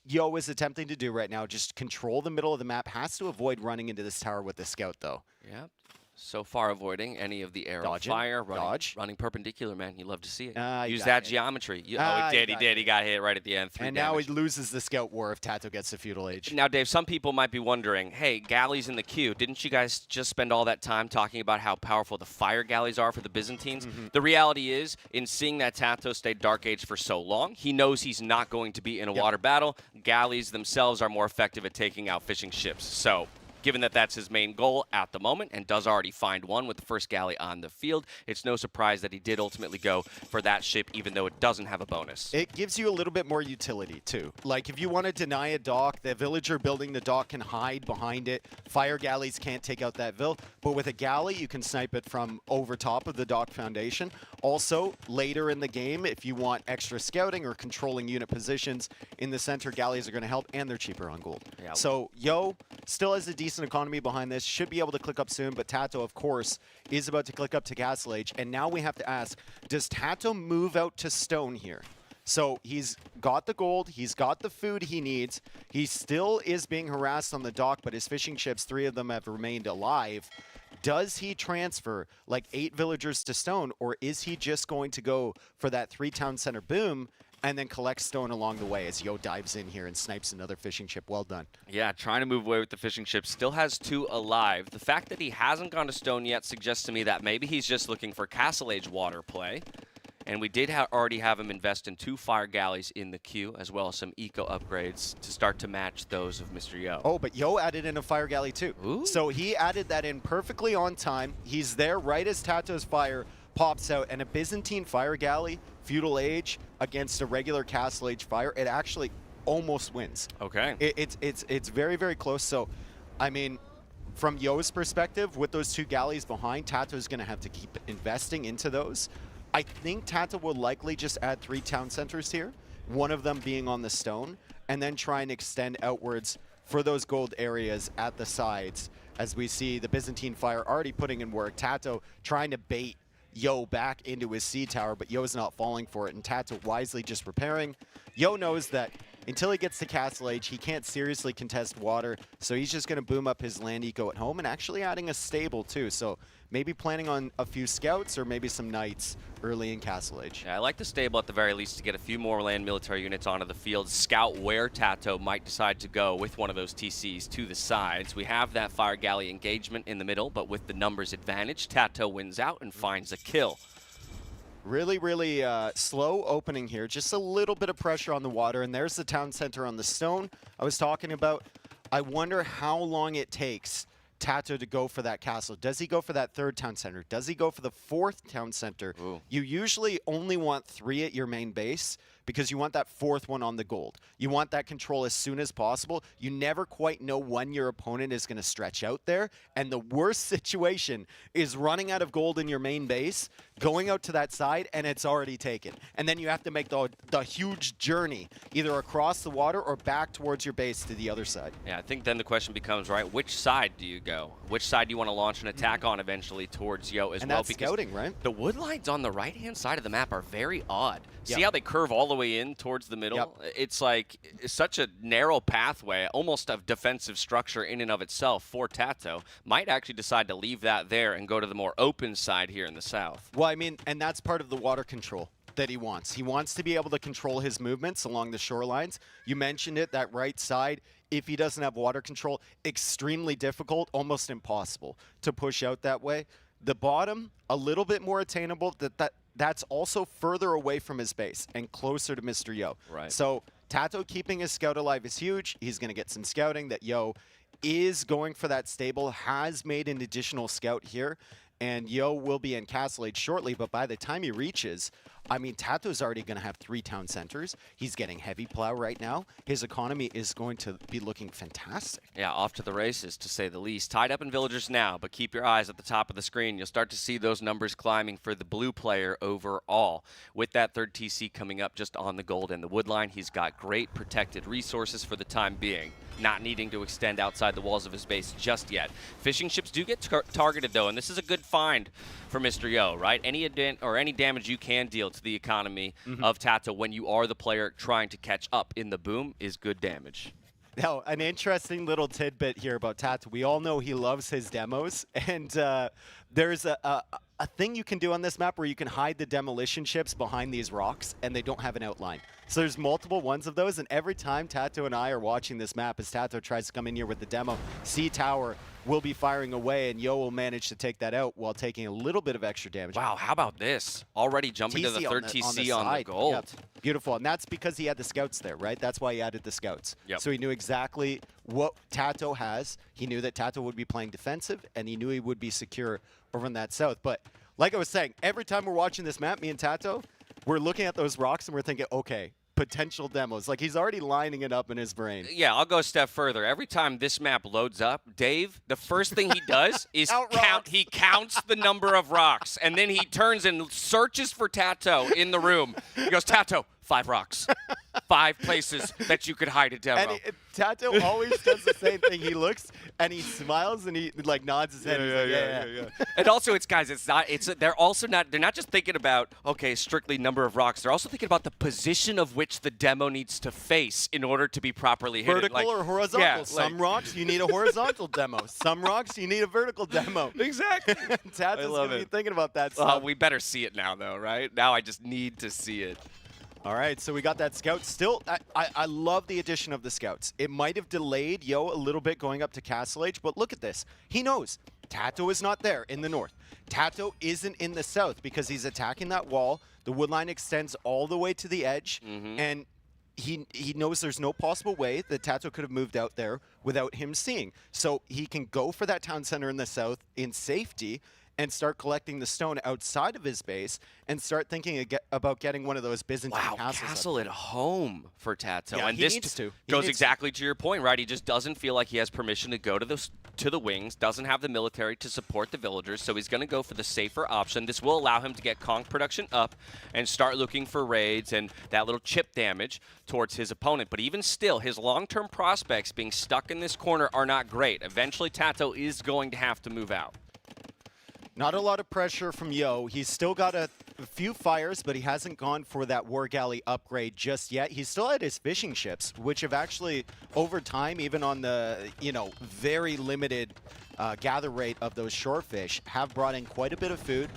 Yo is attempting to do right now. Just control the middle of the map. Has to avoid running into this tower with the scout, though. Yep. So far avoiding any of the arrow fire. Running perpendicular, man. You love to see it. Use that geometry. He did. He got hit right at the end. And now he loses the scout war if TaToH gets the feudal age. Now, Dave, some people might be wondering, hey, galleys in the queue. Didn't you guys just spend all that time talking about how powerful the fire galleys are for the Byzantines? The reality is, in seeing that TaToH stayed Dark Age for so long, he knows he's not going to be in a water battle. Galleys themselves are more effective at taking out fishing ships. So given that that's his main goal at the moment, and does already find one with the first galley on the field, it's no surprise that he did ultimately go for that ship, even though it doesn't have a bonus. It gives you a little bit more utility, too. Like, if you want to deny a dock, the villager building the dock can hide behind it. Fire galleys can't take out that vill, but with a galley, you can snipe it from over top of the dock foundation. Also, later in the game, if you want extra scouting or controlling unit positions in the center, galleys are going to help, and they're cheaper on gold. Yeah. So, Yo still has a decent economy behind this, should be able to click up soon, but TaToH, of course, is about to click up to Castle Age, and now we have to ask, does TaToH move out to stone here? So he's got the gold, he's got the food he needs, he still is being harassed on the dock, but his fishing ships, 3 of them have remained alive. Does he transfer like 8 villagers to stone, or is he just going to go for that 3 town center boom and then collect stone along the way as Yo dives in here and snipes another fishing ship? Well done. Yeah, trying to move away with the fishing ship. Still has 2 alive. The fact that he hasn't gone to stone yet suggests to me that maybe he's just looking for Castle Age water play. And we did already have him invest in 2 fire galleys in the queue, as well as some eco upgrades to start to match those of Mr. Yo. Oh, but Yo added in a fire galley too. Ooh. So he added that in perfectly on time. He's there right as TaToH's fire pops out, and a Byzantine fire galley, feudal age, against a regular Castle Age fire, it actually almost wins. Okay. It's very, very close. So, I mean, from Yo's perspective, with those 2 galleys behind, TaToH's going to have to keep investing into those. I think TaToH will likely just add 3 town centers here, one of them being on the stone, and then try and extend outwards for those gold areas at the sides, as we see the Byzantine fire already putting in work. TaToH trying to bait Yo back into his sea tower, but Yo's not falling for it, and TaToH wisely just repairing. Yo knows that until he gets to Castle Age, he can't seriously contest water, so he's just going to boom up his land eco at home and actually adding a stable too. So maybe planning on a few scouts or maybe some knights early in Castle Age. Yeah, I like the stable at the very least to get a few more land military units onto the field, scout where TaToH might decide to go with one of those TCs to the sides. We have that fire galley engagement in the middle, but with the numbers advantage, TaToH wins out and finds a kill. Really, really slow opening here. Just a little bit of pressure on the water. And there's the town center on the stone I was talking about. I wonder how long it takes TaToH to go for that castle. Does he go for that third town center? Does he go for the fourth town center? Ooh. You usually only want 3 at your main base because you want that fourth one on the gold. You want that control as soon as possible. You never quite know when your opponent is going to stretch out there. And the worst situation is running out of gold in your main base, going out to that side, and it's already taken. And then you have to make the huge journey either across the water or back towards your base to the other side. Yeah, I think then the question becomes, right, which side do you go? Which side do you want to launch an attack on eventually towards Yo as And well? that's scouting, right? The wood lines on the right-hand side of the map are very odd. Yep. See how they curve all the way in towards the middle? Yep. It's like such a narrow pathway, almost a defensive structure in and of itself for TaToH. Might actually decide to leave that there and go to the more open side here in the south. Well, I mean, and that's part of the water control that he wants. He wants to be able to control his movements along the shorelines. You mentioned it, that right side, if he doesn't have water control, extremely difficult, almost impossible to push out that way. The bottom, a little bit more attainable, that's also further away from his base and closer to Mr. Yo. Right. So TaToH keeping his scout alive is huge. He's going to get some scouting. That Yo is going for that stable, has made an additional scout here, and Yo will be in Castle Age shortly, but by the time he reaches, I mean, TaToH's already going to have 3 town centers. He's getting heavy plow right now. His economy is going to be looking fantastic. Yeah, off to the races, to say the least. Tied up in villagers now, but keep your eyes at the top of the screen. You'll start to see those numbers climbing for the blue player overall. With that third TC coming up just on the gold and the wood line, he's got great protected resources for the time being, not needing to extend outside the walls of his base just yet. Fishing ships do get targeted, though, and this is a good find for Mr. Yo, right? Any damage you can deal to the economy of TaToH when you are the player trying to catch up in the boom is good damage. Now, an interesting little tidbit here about TaToH. We all know he loves his demos, and there's a thing you can do on this map where you can hide the demolition ships behind these rocks, and they don't have an outline. So there's multiple ones of those, and every time TaToH and I are watching this map, as TaToH tries to come in here with the demo, C Tower will be firing away, and Yo will manage to take that out while taking a little bit of extra damage. Wow, how about this? Already jumping to the third TC on the gold. Yep. Beautiful, and that's because he had the scouts there, right? That's why he added the scouts. Yep. So he knew exactly what TaToH has. He knew that TaToH would be playing defensive, and he knew he would be secure over in that south. But like I was saying, every time we're watching this map, me and TaToH, we're looking at those rocks and we're thinking, okay, potential demos. Like, he's already lining it up in his brain. Yeah, I'll go a step further. Every time this map loads up, Dave, the first thing he does is he counts the number of rocks, and then he turns and searches for TaToH in the room. He goes, TaToH, 5 rocks. 5 places that you could hide a demo. And TaToH always does the same thing. He looks and he smiles and he like nods his head. Yeah. And also, they're not just thinking about, okay, strictly number of rocks. They're also thinking about the position of which the demo needs to face in order to be properly hidden. Vertical or horizontal. Yeah, Some rocks you need a horizontal demo. Some rocks you need a vertical demo. Exactly. TaToH's going to be thinking about that stuff. We better see it now, though, right? Now I just need to see it. All right, so we got that scout. Still, I love the addition of the scouts. It might have delayed Yo a little bit going up to Castle Age, but look at this. He knows TaToH is not there in the north. TaToH isn't in the south because he's attacking that wall. The wood line extends all the way to the edge, and he knows there's no possible way that TaToH could have moved out there without him seeing. So he can go for that town center in the south in safety and start collecting the stone outside of his base and start thinking about getting one of those Byzantine castles. Castle at home for TaToH. Yeah, and he this needs to. goes exactly to your point, right? He just doesn't feel like he has permission to go to the wings, doesn't have the military to support the villagers, so he's going to go for the safer option. This will allow him to get conch production up and start looking for raids and that little chip damage towards his opponent. But even still, his long-term prospects being stuck in this corner are not great. Eventually, TaToH is going to have to move out. Not a lot of pressure from Yo. He's still got a few fires, but he hasn't gone for that war galley upgrade just yet. He's still at his fishing ships, which have actually, over time, even on the very limited gather rate of those shore fish, have brought in quite a bit of food.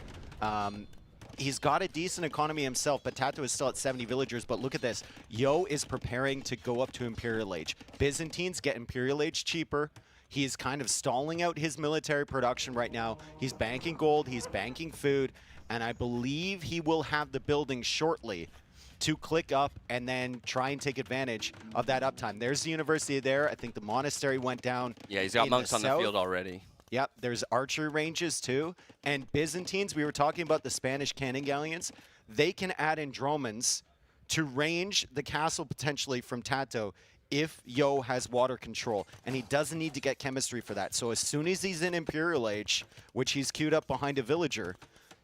He's got a decent economy himself, but TaToH is still at 70 villagers. But look at this. Yo is preparing to go up to Imperial Age. Byzantines get Imperial Age cheaper. He's kind of stalling out his military production right now. He's banking gold, he's banking food, and I believe he will have the building shortly to click up and then try and take advantage of that uptime. There's the university there. I think the monastery went down. Yeah, he's got monks on the field already. Yep, there's archery ranges too. And Byzantines, we were talking about the Spanish cannon galleons. They can add Andromans to range the castle potentially from TaToH if Yo has water control. And he doesn't need to get chemistry for that. So as soon as he's in Imperial Age, which he's queued up behind a villager,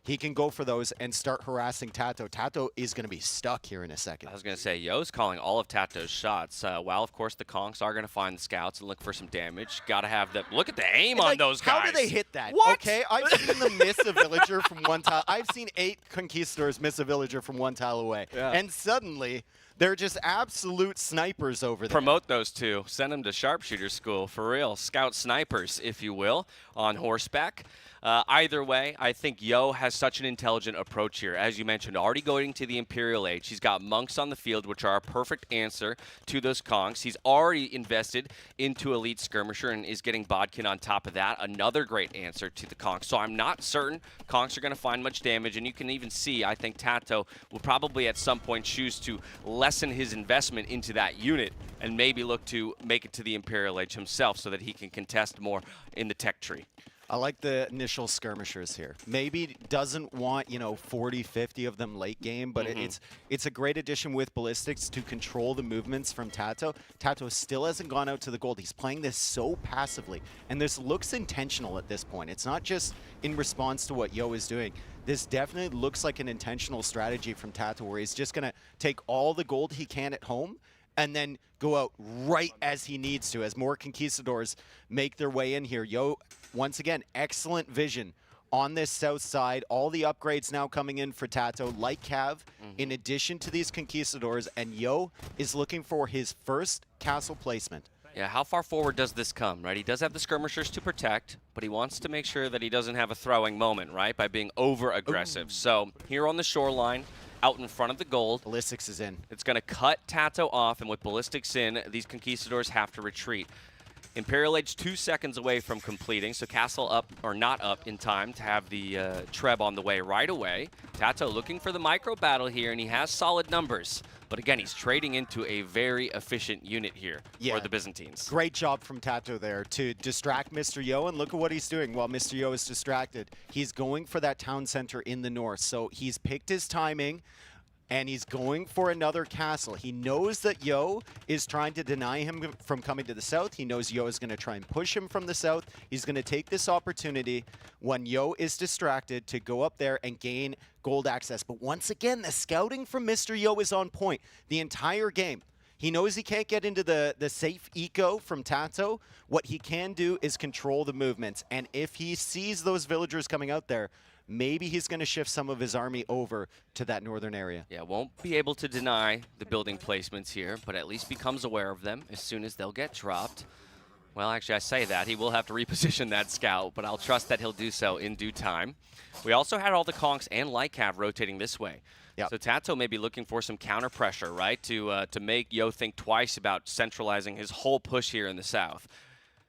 he can go for those and start harassing TaToH. TaToH is going to be stuck here in a second. I was going to say, Yo's calling all of TaToH's shots. While, of course, the Conks are going to find the scouts and look for some damage. Got to have them. Look at the aim on those guys. How do they hit that? What? Okay, I've seen them miss a villager from one tile. I've seen 8 conquistadors miss a villager from one tile away. Yeah. And suddenly, they're just absolute snipers over there. Promote those two. Send them to sharpshooter school, for real. Scout snipers, if you will, on horseback. Either way, I think Yo has such an intelligent approach here. As you mentioned, already going to the Imperial Age. He's got monks on the field, which are a perfect answer to those Kongs. He's already invested into Elite Skirmisher and is getting Bodkin on top of that. Another great answer to the Kongs. So I'm not certain Kongs are going to find much damage. And you can even see, I think TaToH will probably at some point choose to lessen his investment into that unit and maybe look to make it to the Imperial Age himself so that he can contest more in the tech tree. I like the initial skirmishers here. Maybe doesn't want, 40, 50 of them late game, but it's a great addition with ballistics to control the movements from TaToH. TaToH still hasn't gone out to the gold. He's playing this so passively, and this looks intentional at this point. It's not just in response to what Yo is doing. This definitely looks like an intentional strategy from TaToH, where he's just going to take all the gold he can at home and then go out right as he needs to, as more conquistadors make their way in here. Yo, once again, excellent vision on this south side. All the upgrades now coming in for TaToH, like Cav, in addition to these conquistadors, and Yo is looking for his first castle placement. Yeah, how far forward does this come, right? He does have the skirmishers to protect, but he wants to make sure that he doesn't have a throwing moment, right, by being over-aggressive. So here on the shoreline, out in front of the gold. Ballistics is in. It's going to cut TaToH off, and with ballistics in, these conquistadors have to retreat. Imperial Age 2 seconds away from completing, so castle up, or not up in time to have the Treb on the way right away. TaToH looking for the micro battle here, and he has solid numbers. But again, he's trading into a very efficient unit here for the Byzantines. Great job from TaToH there to distract Mr. Yo, and look at what he's doing while Mr. Yo is distracted. He's going for that town center in the north, so he's picked his timing, and he's going for another castle. He knows that Yo is trying to deny him from coming to the south. He knows Yo is going to try and push him from the south. He's going to take this opportunity when Yo is distracted to go up there and gain gold access. But once again, the scouting from Mr. Yo is on point the entire game. He knows he can't get into the safe eco from TaToH. What he can do is control the movements. And if he sees those villagers coming out there, maybe he's going to shift some of his army over to that northern area. Yeah, won't be able to deny the building placements here, but at least becomes aware of them as soon as they'll get dropped. Well, actually, I say that. He will have to reposition that scout, but I'll trust that he'll do so in due time. We also had all the Konks and Lycav rotating this way. Yep. So TaToH may be looking for some counter pressure, right, to make Yo think twice about centralizing his whole push here in the south.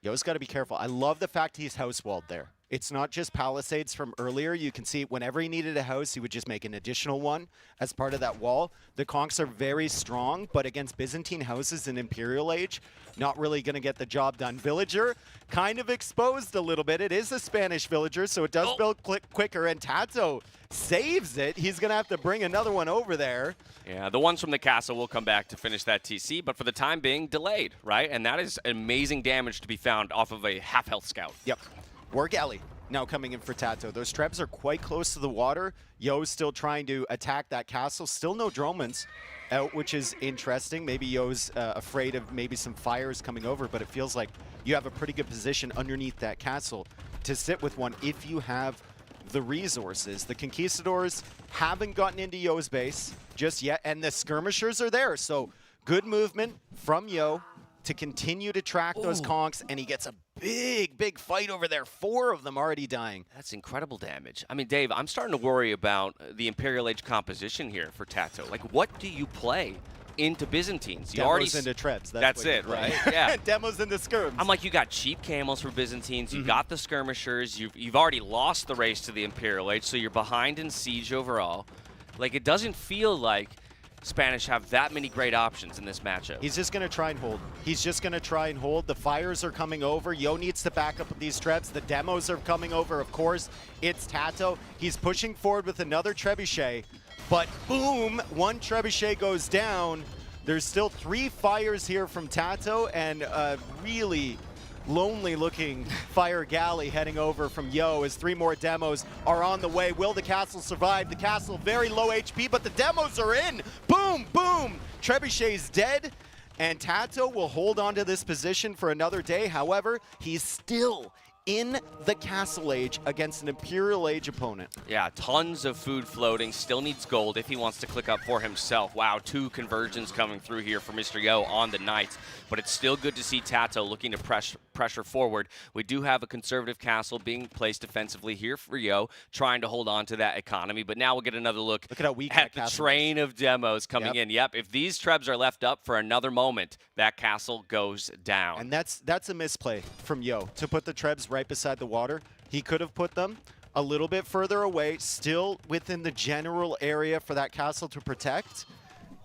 Yo's got to be careful. I love the fact he's house-walled there. It's not just palisades from earlier. You can see whenever he needed a house, he would just make an additional one as part of that wall. The Konks are very strong, but against Byzantine houses in Imperial Age, not really going to get the job done. Villager kind of exposed a little bit. It is a Spanish villager, so it does build quicker, and TaToH saves it. He's going to have to bring another one over there. Yeah, the ones from the castle will come back to finish that TC, but for the time being, delayed, right? And that is amazing damage to be found off of a half-health scout. Yep. War Galley now coming in for TaToH. Those Trebs are quite close to the water. Yo's still trying to attack that castle. Still no Dromans out, which is interesting. Maybe Yo's afraid of maybe some fires coming over, but it feels like you have a pretty good position underneath that castle to sit with one if you have the resources. The Conquistadors haven't gotten into Yo's base just yet, and the Skirmishers are there. So good movement from Yo to continue to track those Konks, and he gets a big fight over there. 4 of them already dying. That's incredible damage. I mean, Dave, I'm starting to worry about the Imperial Age composition here for TaToH. Like, what do you play into Byzantines. You Demos already into Trebs. That's what it, you're right? playing. Yeah. Demos into skirms. I'm like, you got cheap camels for Byzantines, you got the skirmishers, you've already lost the race to the Imperial Age, so you're behind in siege overall. Like, it doesn't feel like Spanish have that many great options in this matchup. He's just going to try and hold. He's just going to try and hold. The fires are coming over. Yo needs to back up with these Trebs. The demos are coming over, of course. It's TaToH. He's pushing forward with another Trebuchet, but boom, one Trebuchet goes down. There's still 3 fires here from TaToH and a really lonely looking fire galley heading over from Yo as 3 more demos are on the way. Will the castle survive? The castle very low HP, but the demos are in. Boom, boom. Trebuchet's dead, and TaToH will hold on to this position for another day. However, he's still in the Castle Age against an Imperial Age opponent. Yeah, tons of food floating. Still needs gold if he wants to click up for himself. Wow, 2 conversions coming through here for Mr. Yo on the Knights. But it's still good to see TaToH looking to pressure forward. We do have a conservative castle being placed defensively here for Yo, trying to hold on to that economy. But now we'll get another look at how weak at that the castle train of demos coming in. Yep, if these Trebs are left up for another moment, that castle goes down. And that's a misplay from Yo to put the Trebs right beside the water. He could have put them a little bit further away, still within the general area for that castle to protect,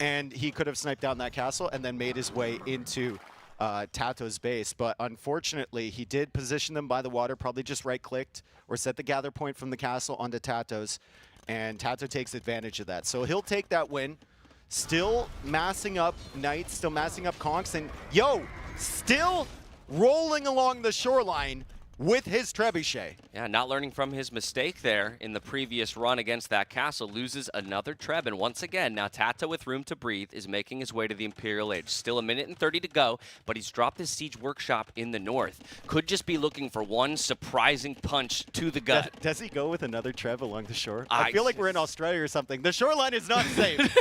and he could have sniped down that castle and then made his way into TaToH's base. But unfortunately, he did position them by the water, probably just right-clicked or set the gather point from the castle onto TaToH's, and TaToH takes advantage of that. So he'll take that win. Still massing up Knights, still massing up Conks, and Yo still rolling along the shoreline with his Trebuchet. Yeah, not learning from his mistake there in the previous run against that castle, loses another Treb. And once again, now TaToH with room to breathe is making his way to the Imperial Age. Still a minute and 30 to go, but he's dropped his siege workshop in the north. Could just be looking for one surprising punch to the gut. Does he go with another Treb along the shore? I feel like we're in Australia or something. The shoreline is not safe.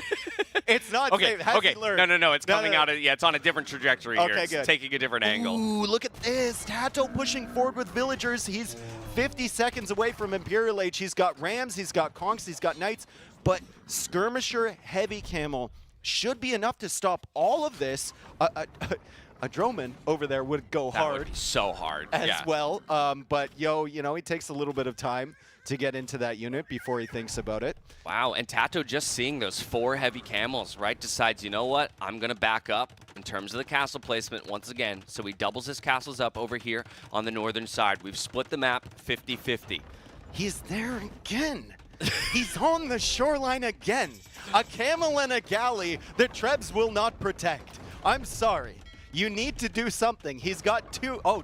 It's not safe. Has he learned? No. It's coming out of, it's on a different trajectory here. It's good. taking a different angle. Ooh, look at this. TaToH pushing forward with villagers. He's 50 seconds away from Imperial Age. He's got Rams, he's got Conks, he's got Knights, but Skirmisher Heavy Camel should be enough to stop all of this. A Droman over there would go That hard. would be so hard. As yeah. well. But Yo, he takes a little bit of time to get into that unit before he thinks about it. Wow, and TaToH just seeing those 4 heavy camels, right, decides, you know what, I'm going to back up in terms of the castle placement once again. So he doubles his castles up over here on the northern side. We've split the map 50-50. He's there again. He's on the shoreline again. A camel and a galley the Trebs will not protect. I'm sorry. You need to do something. He's got 2. Oh,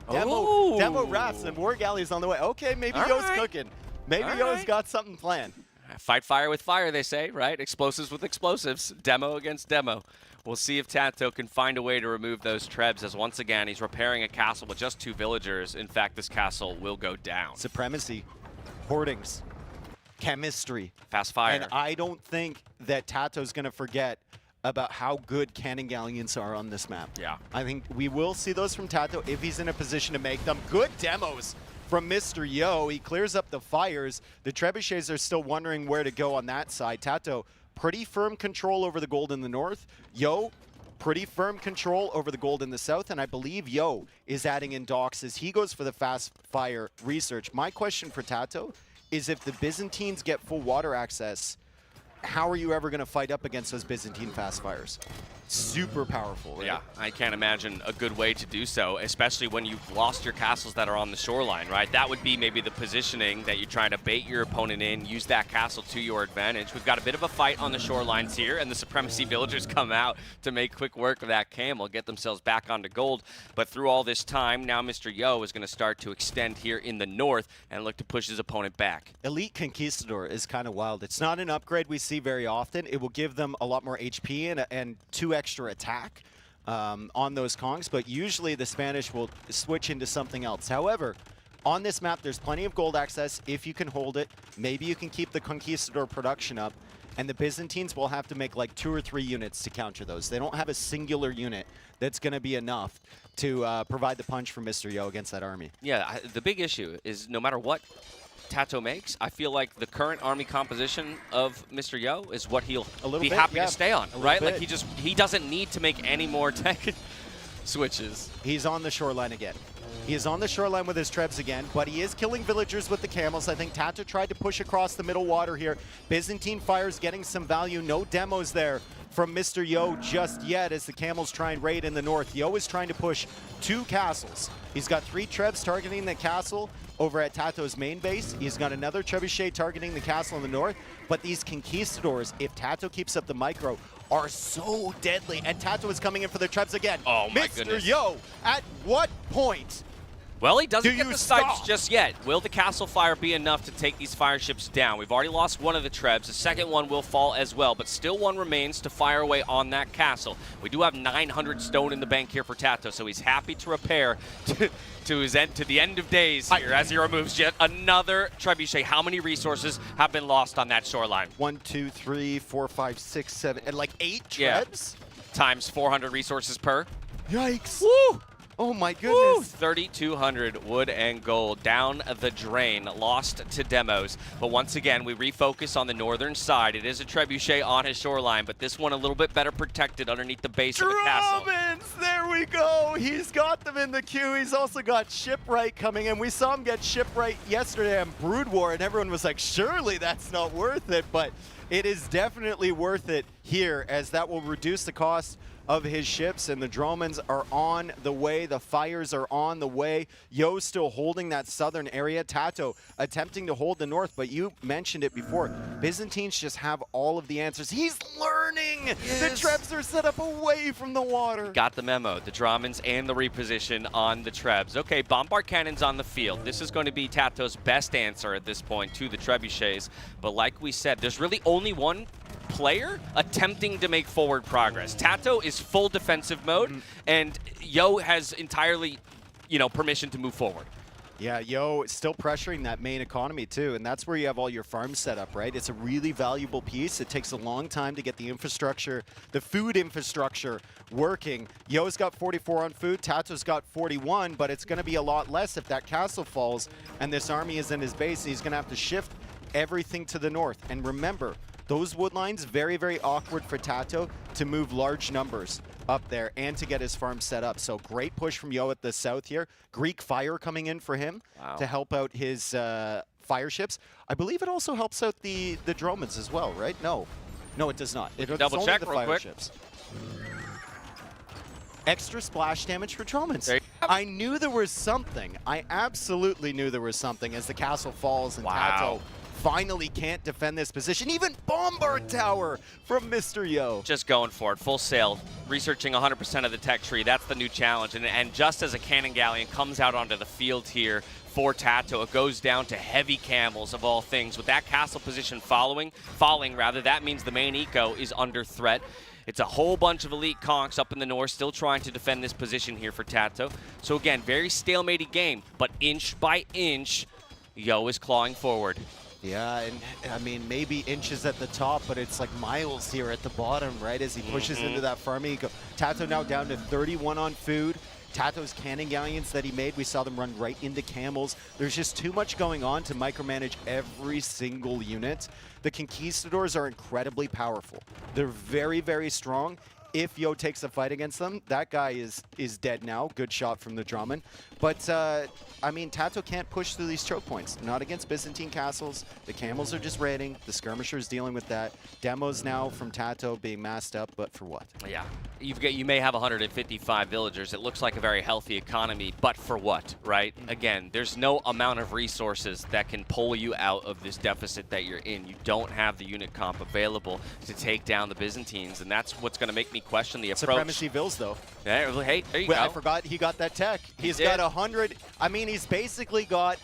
demo rafts and war galleys on the way. Okay, maybe Yo's cooking. Maybe Yo's got something planned. Fight fire with fire, they say, right? Explosives with explosives. Demo against demo. We'll see if TaToH can find a way to remove those Trebs, as once again, he's repairing a castle with just 2 villagers. In fact, this castle will go down. Supremacy, hoardings, chemistry. Fast fire. And I don't think that TaToH's going to forget about how good cannon galleons are on this map. Yeah. I think we will see those from TaToH if he's in a position to make them. Good demos from Mr. Yo. He clears up the fires. The Trebuchets are still wondering where to go on that side. TaToH, pretty firm control over the gold in the north. Yo, pretty firm control over the gold in the south. And I believe Yo is adding in docks as he goes for the fast fire research. My question for TaToH is, if the Byzantines get full water access, how are you ever going to fight up against those Byzantine fast fires? Super powerful, right? Yeah, I can't imagine a good way to do so, especially when you've lost your castles that are on the shoreline, right? That would be maybe the positioning that you're trying to bait your opponent in, use that castle to your advantage. We've got a bit of a fight on the shorelines here, and the Supremacy villagers come out to make quick work of that camel, get themselves back onto gold. But through all this time, now Mr. Yo is going to start to extend here in the north and look to push his opponent back. Elite Conquistador is kind of wild. It's not an upgrade we see very often. It will give them a lot more HP and 2 extra attack on those Kongs, but usually the Spanish will switch into something else. However, on this map, there's plenty of gold access if you can hold it. Maybe you can keep the Conquistador production up, and the Byzantines will have to make like 2 or 3 units to counter those. They don't have a singular unit that's going to be enough to provide the punch for Mr. Yo against that army. Yeah, the big issue is no matter what TaToH makes, I feel like the current army composition of Mr. Yo is what he'll be bit, happy yeah. to stay on, A right? little Like bit. he doesn't need to make any more tech switches. He's on the shoreline again. He is on the shoreline with his trebs again, but he is killing villagers with the camels. I think TaToH tried to push across the middle water here. Byzantine Fire's getting some value. No demos there from Mr. Yo just yet as the camels try and raid in the north. Yo is trying to push 2 castles. He's got 3 trebs targeting the castle over at TaToH's main base. He's got another trebuchet targeting the castle in the north. But these conquistadors, if TaToH keeps up the micro, are so deadly. And TaToH is coming in for the trebs again. Oh my Mr. goodness. Yo, at what point? Well, he doesn't Do get you the sights stop? just yet. Will the castle fire be enough to take these fire ships down? We've already lost one of the trebs. The second one will fall as well, but still one remains to fire away on that castle. We do have 900 stone in the bank here for TaToH, so he's happy to repair to the end of days here as he removes yet another trebuchet. How many resources have been lost on that shoreline? 1, 2, 3, 4, 5, 6, 7, and like 8 Yeah. trebs? Times 400 resources per. Yikes. Woo! Oh my Woo! goodness. 3,200 wood and gold down the drain, lost to demos. But once again, we refocus on the northern side. It is a trebuchet on his shoreline, but this one a little bit better protected underneath the base of the castle. Drummins, there we go. He's got them in the queue. He's also got Shipwright coming in. We saw him get Shipwright yesterday on Brood War, and everyone was like, surely that's not worth it. But it is definitely worth it here, as that will reduce the cost of his ships, and the Dromans are on the way. The fires are on the way. Yo's still holding that southern area. TaToH attempting to hold the north, but you mentioned it before. Byzantines just have all of the answers. He's learning! The trebs are set up away from the water. Got the memo. The Dromans and the reposition on the trebs. Okay, bombard cannons on the field. This is going to be TaToH's best answer at this point to the trebuchets. But like we said, there's really only one player attempting to make forward progress. TaToH is full defensive mode, and Yo has entirely, permission to move forward. Yeah, Yo is still pressuring that main economy too, and that's where you have all your farms set up, right? It's a really valuable piece. It takes a long time to get the infrastructure, the food infrastructure working. Yo's got 44 on food, TaToH's got 41, but it's going to be a lot less if that castle falls and this army is in his base. He's going to have to shift everything to the north. And remember, those wood lines, very, very awkward for TaToH to move large numbers up there and to get his farm set up. So great push from Yo at the south here. Greek Fire coming in for him to help out his fire ships. I believe it also helps out the Dromans as well, right? No, it does not. It's double only check the real fire quick. ships. Extra splash damage for Dromans. There you go. I knew there was something. I absolutely knew there was something as the castle falls and TaToH finally can't defend this position. Even Bombard Tower from Mr. Yo. Just going for it, full sail, researching 100% of the tech tree. That's the new challenge. And just as a cannon galleon comes out onto the field here for TaToH, it goes down to heavy camels of all things. With that castle position falling, that means the main eco is under threat. It's a whole bunch of elite conks up in the north still trying to defend this position here for TaToH. So again, very stalemated game, but inch by inch, Yo is clawing forward. Yeah, and I mean, maybe inches at the top, but it's like miles here at the bottom, right? As he pushes into that farming eco. TaToH now down to 31 on food. TaToH's cannon galleons that he made, we saw them run right into camels. There's just too much going on to micromanage every single unit. The Conquistadors are incredibly powerful. They're very, very strong. If Yo takes a fight against them, that guy is dead now. Good shot from the Drummond. But, I mean, TaToH can't push through these choke points. Not against Byzantine castles. The camels are just raiding. The skirmishers dealing with that. Demos now from TaToH being masked up, but for what? Yeah, you may have 155 villagers. It looks like a very healthy economy, but for what, right? Again, there's no amount of resources that can pull you out of this deficit that you're in. You don't have the unit comp available to take down the Byzantines, and that's what's going to make me question the approach. Supremacy Vills, though. Yeah, well, hey, there you Well, go. I forgot he got that tech. He's did. got 100. I mean, he's basically got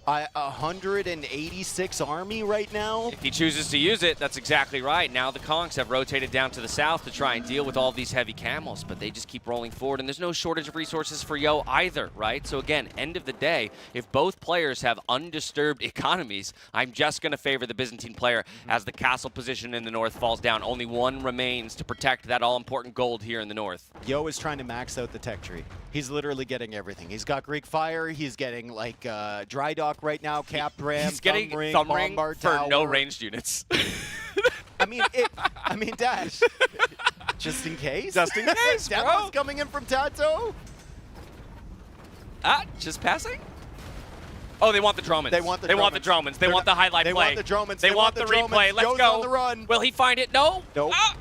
186 army right now. If he chooses to use it, that's exactly right. Now the Kongs have rotated down to the south to try and deal with all these heavy camels, but they just keep rolling forward, and there's no shortage of resources for Yo either, right? So again, end of the day, if both players have undisturbed economies, I'm just going to favor the Byzantine player as the castle position in the north falls down. Only one remains to protect that all-important gold here in the north. Yo is trying to max out the tech tree. He's literally getting everything. He's got Greek Fire. He's getting like dry dock block right now, Cap Ram, He's getting Thumb Ring, for Tower. no ranged units. I mean, Dash, just in case. Just in case, That bro. was coming in from TaToH. Just passing? Oh, they want the Dromans. They want the They want the Dromans. Dromans. They want the highlight They play. want the Dromans. They want the Dromans. replay. Let's Yo's go. on the run. Will he find it? No. Nope. Ah!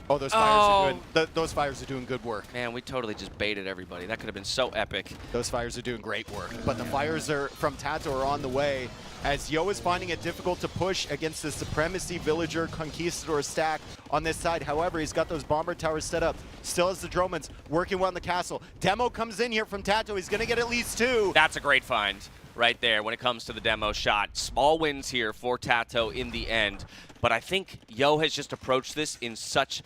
Oh, those fires are doing. Those fires are doing good work. Man, we totally just baited everybody. That could have been so epic. Those fires are doing great work. But the fires are from TaToH are on the way, as Yo is finding it difficult to push against the Supremacy Villager Conquistador stack on this side. However, he's got those bomber towers set up. Still has the Dromans working well on the castle. Demo comes in here from TaToH. He's going to get at least 2. That's a great find right there when it comes to the demo shot. Small wins here for TaToH in the end. But I think Yo has just approached this in such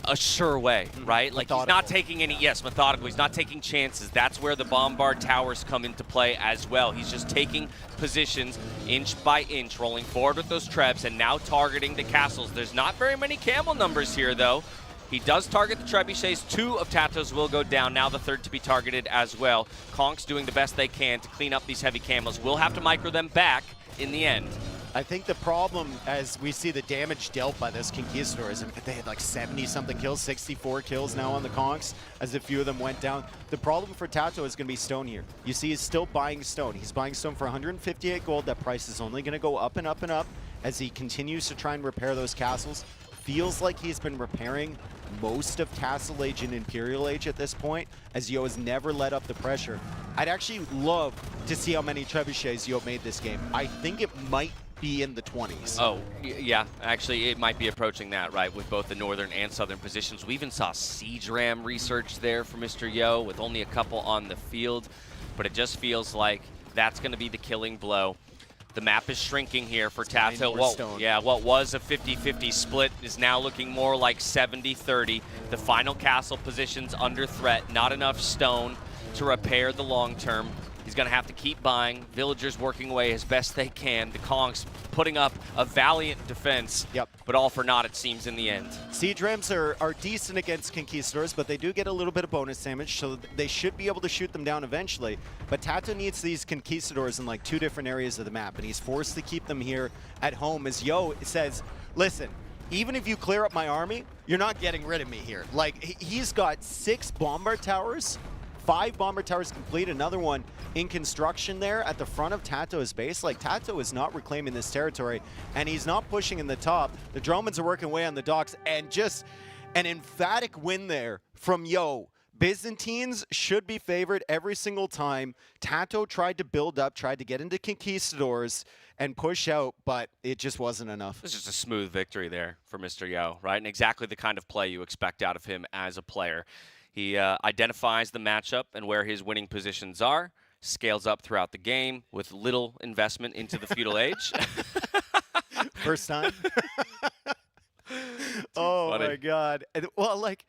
a sure way, right? Like he's not taking any, methodical. He's not taking chances. That's where the bombard towers come into play as well. He's just taking positions inch by inch, rolling forward with those trebs and now targeting the castles. There's not very many camel numbers here though. He does target the trebuchets. 2 of TaToH's will go down. Now the 3rd to be targeted as well. Conks doing the best they can to clean up these heavy camels. We'll have to micro them back in the end. I think the problem, as we see the damage dealt by this Conquistadors, and they had like 70-something kills, 64 kills now on the Conks, as a few of them went down. The problem for TaToH is going to be stone here. You see he's still buying stone. He's buying stone for 158 gold. That price is only going to go up and up and up as he continues to try and repair those castles. Feels like he's been repairing most of Castle Age and Imperial Age at this point, as Yo has never let up the pressure. I'd actually love to see how many trebuchets Yo made this game. I think it might be in the 20s. Oh, yeah. Actually, it might be approaching that, right, with both the northern and southern positions. We even saw siege ram research there for Mr. Yo with only a couple on the field, but it just feels like that's going to be the killing blow. The map is shrinking here for TaToH. What was a 50-50 split is now looking more like 70-30. The final castle position's under threat. Not enough stone to repair the long term. He's going to have to keep buying. Villagers working away as best they can. The Kongs putting up a valiant defense, but all for naught, it seems, in the end. Siege Rams are decent against Conquistadors, but they do get a little bit of bonus damage, so they should be able to shoot them down eventually. But TaToH needs these Conquistadors in like 2 different areas of the map, and he's forced to keep them here at home, as Yo says, listen, even if you clear up my army, you're not getting rid of me here. Like, he's got 6 bombard towers, 5 bomber towers complete, another one in construction there at the front of TaToH's base. Like, TaToH is not reclaiming this territory, and he's not pushing in the top. The Dromans are working away on the docks, and just an emphatic win there from Yo. Byzantines should be favored every single time. TaToH tried to build up, tried to get into Conquistadors and push out, but it just wasn't enough. It's just a smooth victory there for Mr. Yo, right? And exactly the kind of play you expect out of him as a player. He identifies the matchup and where his winning positions are, scales up throughout the game with little investment into the feudal age. First time? Oh, funny. my God. Well, like,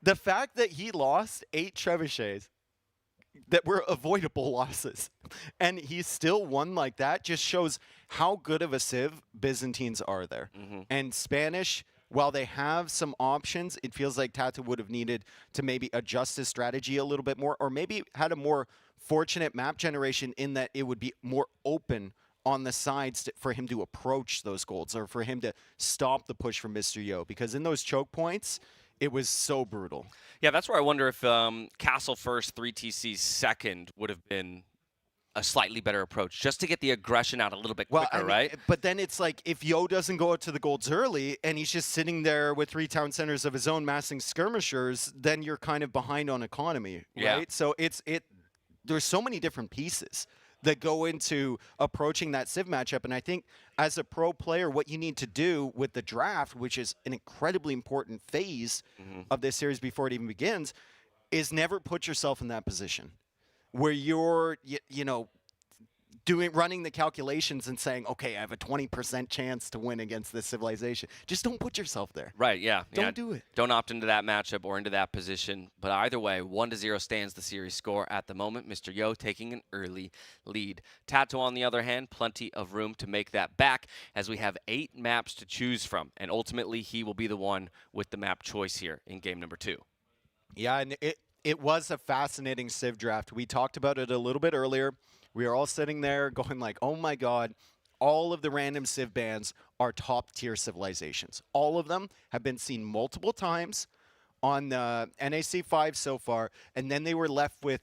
the fact that he lost 8 trebuchets that were avoidable losses, and he still won like that, just shows how good of a civ Byzantines are there. And Spanish, while they have some options, it feels like TaToH would have needed to maybe adjust his strategy a little bit more, or maybe had a more fortunate map generation in that it would be more open on the sides for him to approach those golds, or for him to stop the push from Mr. Yo, because in those choke points, it was so brutal. Yeah, that's where I wonder if Castle first, 3TC second would have been a slightly better approach, just to get the aggression out a little bit quicker, right? But then it's like, if Yo doesn't go out to the golds early and he's just sitting there with 3 town centers of his own massing skirmishers, then you're kind of behind on economy, right? So there's so many different pieces that go into approaching that civ matchup. And I think as a pro player, what you need to do with the draft, which is an incredibly important phase of this series before it even begins, is never put yourself in that position where you're, you know, running the calculations and saying, okay, I have a 20% chance to win against this civilization. Just don't put yourself there. Right, yeah. Don't do it. Don't opt into that matchup or into that position. But either way, 1-0 stands the series score at the moment. Mr. Yo taking an early lead. TaToH, on the other hand, plenty of room to make that back, as we have 8 maps to choose from. And ultimately, he will be the one with the map choice here in game number 2. Yeah, and it was a fascinating civ draft. We talked about it a little bit earlier. We are all sitting there going like, oh my God, all of the random Civ bands are top tier civilizations. All of them have been seen multiple times on NAC 5 so far, and then they were left with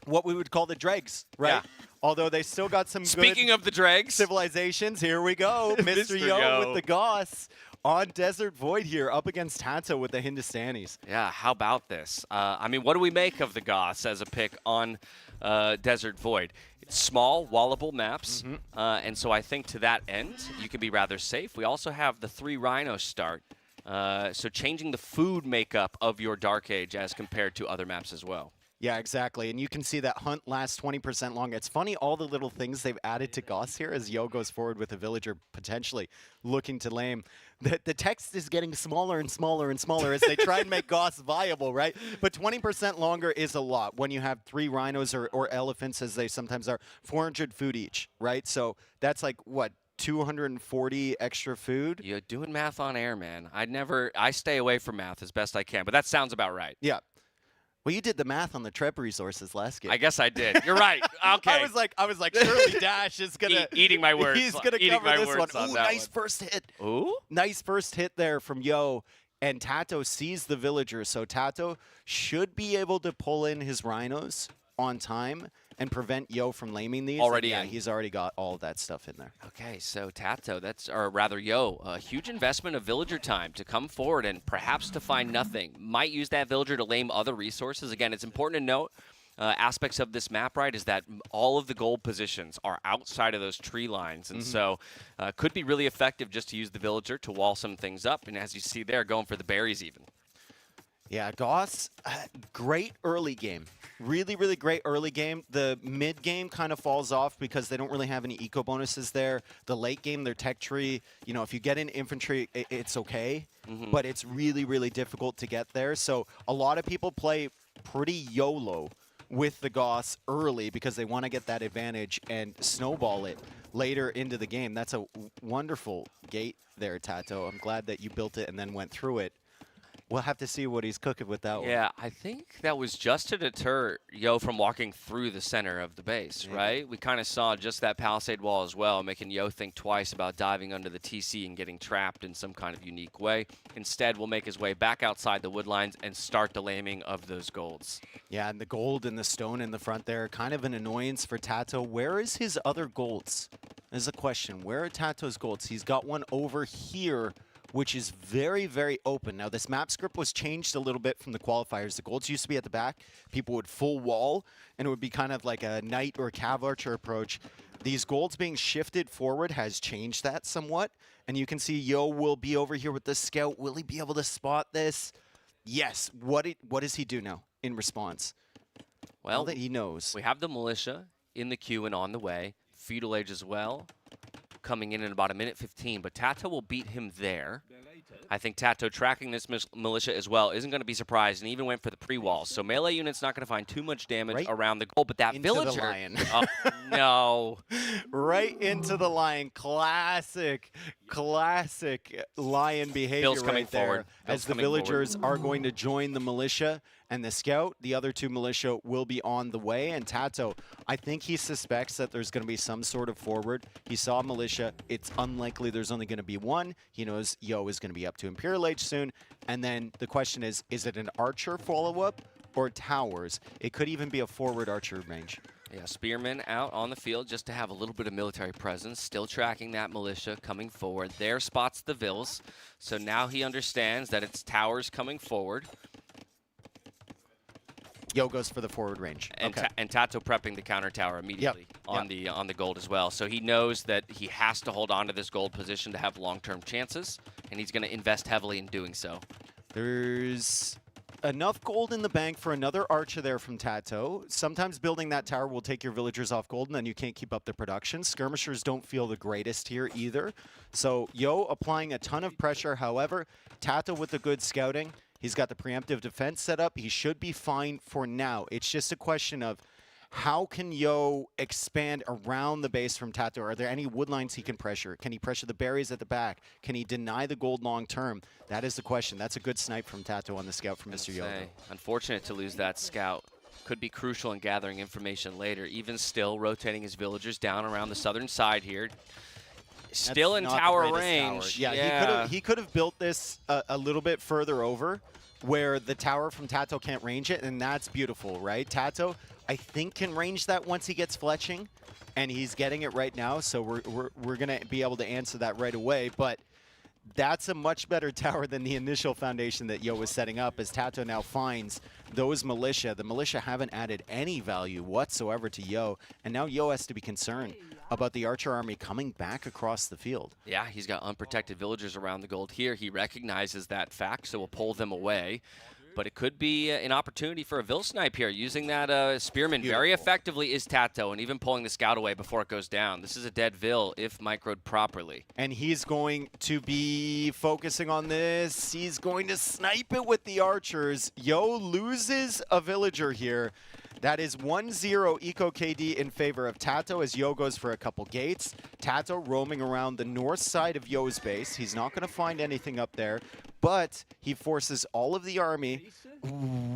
what we would call the dregs, right? Yeah. Although they still got some Speaking good of the dregs, civilizations, here we go. Mr. Yo with the Goss on Desert Void here up against TaToH with the Hindustanis. yeah, how about this? I mean, what do we make of the Goths as a pick on Desert Void? It's small, wallable maps, and so I think to that end, you can be rather safe. We also have the 3 Rhinos start, so changing the food makeup of your Dark Age as compared to other maps as well. Yeah, exactly. And you can see that hunt lasts 20% longer. It's funny, all the little things they've added to Goss here as Yo goes forward with a villager potentially looking to lame. The text is getting smaller and smaller and smaller as they try and make Goss viable, right? But 20% longer is a lot when you have 3 rhinos or elephants, as they sometimes are, 400 food each, right? So that's like, what, 240 extra food? You're doing math on air, man. I stay away from math as best I can, but that sounds about right. Yeah. Well, you did the math on the Trep resources last game. I guess I did. You're right. Okay. I was like, surely Dash is gonna eating my words. He's gonna Eating cover my this one. words on Ooh, that nice one. first hit. Ooh. Nice first hit there from Yo, and TaToH sees the villager, so TaToH should be able to pull in his rhinos on time and prevent Yo from laming these. Already yeah, in. he's already got all of that stuff in there. Okay, so TaToH, or rather Yo, a huge investment of villager time to come forward and perhaps to find nothing. Might use that villager to lame other resources. Again, it's important to note aspects of this map, right, is that all of the gold positions are outside of those tree lines. And so could be really effective just to use the villager to wall some things up. And as you see there, going for the berries even. Yeah, Goss, great early game. Really, really great early game. The mid game kind of falls off because they don't really have any eco bonuses there. The late game, their tech tree, you know, if you get in infantry, it's okay. But it's really, really difficult to get there. So a lot of people play pretty YOLO with the Goss early because they want to get that advantage and snowball it later into the game. That's a wonderful gate there, TaToH. I'm glad that you built it and then went through it. We'll have to see what he's cooking with that one. Yeah, I think that was just to deter Yo from walking through the center of the base, right? We kind of saw just that palisade wall as well, making Yo think twice about diving under the TC and getting trapped in some kind of unique way. Instead, we'll make his way back outside the wood lines and start the laming of those golds. Yeah, and the gold and the stone in the front there, kind of an annoyance for TaToH. Where is his other golds? There's a question. Where are TaToH's golds? He's got one over here, which is very, very open. Now, this map script was changed a little bit from the qualifiers. The golds used to be at the back. People would full wall, and it would be kind of like a knight or a cav archer approach. These golds being shifted forward has changed that somewhat. And you can see Yo will be over here with the scout. Will he be able to spot this? Yes. What does he do now in response? Well, Now that he knows. we have the militia in the queue and on the way. Feudal Age as well, coming in about 1:15, but TaToH will beat him there. I think TaToH tracking this militia as well isn't going to be surprised, and even went for the pre-walls. So melee unit's not going to find too much damage Right around the goal, but that into the villager, lion. oh, no. Right into the lion. Classic lion behavior Bill's coming right there. forward. Bill's As the coming villagers are going to join the militia and the scout, the other 2 militia will be on the way. And TaToH, I think he suspects that there's going to be some sort of forward. He saw militia. It's unlikely there's only going to be one. He knows Yo is going to be up to Imperial Age soon. And then the question is it an archer follow-up or towers? It could even be a forward archer range. Yeah, Spearman out on the field just to have a little bit of military presence, still tracking that militia coming forward. There spots the Vills, so now he understands that it's towers coming forward. Yo goes for the forward range. And, Okay. and TaToH prepping the counter tower immediately on the gold as well. So he knows that he has to hold on to this gold position to have long-term chances, and he's going to invest heavily in doing so. There's enough gold in the bank for another archer there from TaToH. Sometimes building that tower will take your villagers off gold, and then you can't keep up the production. Skirmishers don't feel the greatest here either. So Yo applying a ton of pressure. However, TaToH with the good scouting. He's got the preemptive defense set up. He should be fine for now. It's just a question of how can Yo expand around the base from TaToH? Are there any wood lines he can pressure? Can he pressure the berries at the back? Can he deny the gold long term? That is the question. That's a good snipe from TaToH on the scout from Mr. Yo. Unfortunate to lose that scout could be crucial in gathering information later. Even still, rotating his villagers down around the southern side here. Still in That's not the tower greatest range. tower. Yeah, he could have built this a little bit further over, where the tower from TaToH can't range it, and that's beautiful, right? TaToH, I think, can range that once he gets fletching, and he's getting it right now, so we're gonna be able to answer that right away. But that's a much better tower than the initial foundation that Yo was setting up, as TaToH now finds those militia. The militia haven't added any value whatsoever to Yo, and now Yo has to be concerned about the Archer army coming back across the field. Yeah, he's got unprotected villagers around the gold here. He recognizes that fact, so will pull them away. But it could be an opportunity for a Vil snipe here. Using that Spearman very effectively is TaToH, and even pulling the scout away before it goes down. This is a dead Vil if microed properly. And he's going to be focusing on this. He's going to snipe it with the archers. Yo loses a villager here. That is 1-0 Eco KD in favor of TaToH as Yo goes for a couple gates. TaToH roaming around the north side of Yo's base. He's not going to find anything up there, but he forces all of the army.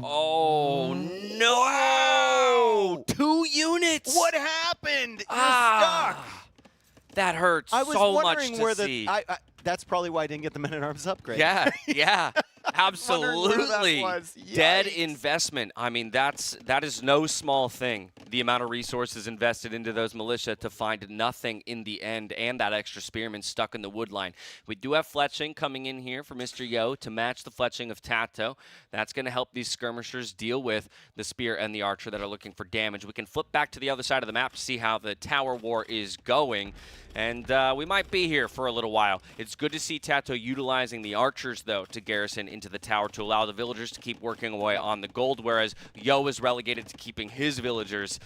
Oh, no! 2 units! What happened? You're stuck. That hurts I was so much wondering to where see. that's probably why I didn't get the Men at Arms upgrade. Yeah, yeah. Wondering where that Absolutely. was. Dead Yikes. investment. I mean, that is no small thing. The amount of resources invested into those militia to find nothing in the end, and that extra spearman stuck in the wood line. We do have fletching coming in here for Mr. Yo to match the fletching of TaToH. That's going to help these skirmishers deal with the spear and the archer that are looking for damage. We can flip back to the other side of the map to see how the tower war is going. And we might be here for a little while. It's good to see TaToH utilizing the archers, though, to garrison into the tower to allow the villagers to keep working away on the gold, whereas Yo is relegated to keeping his villagers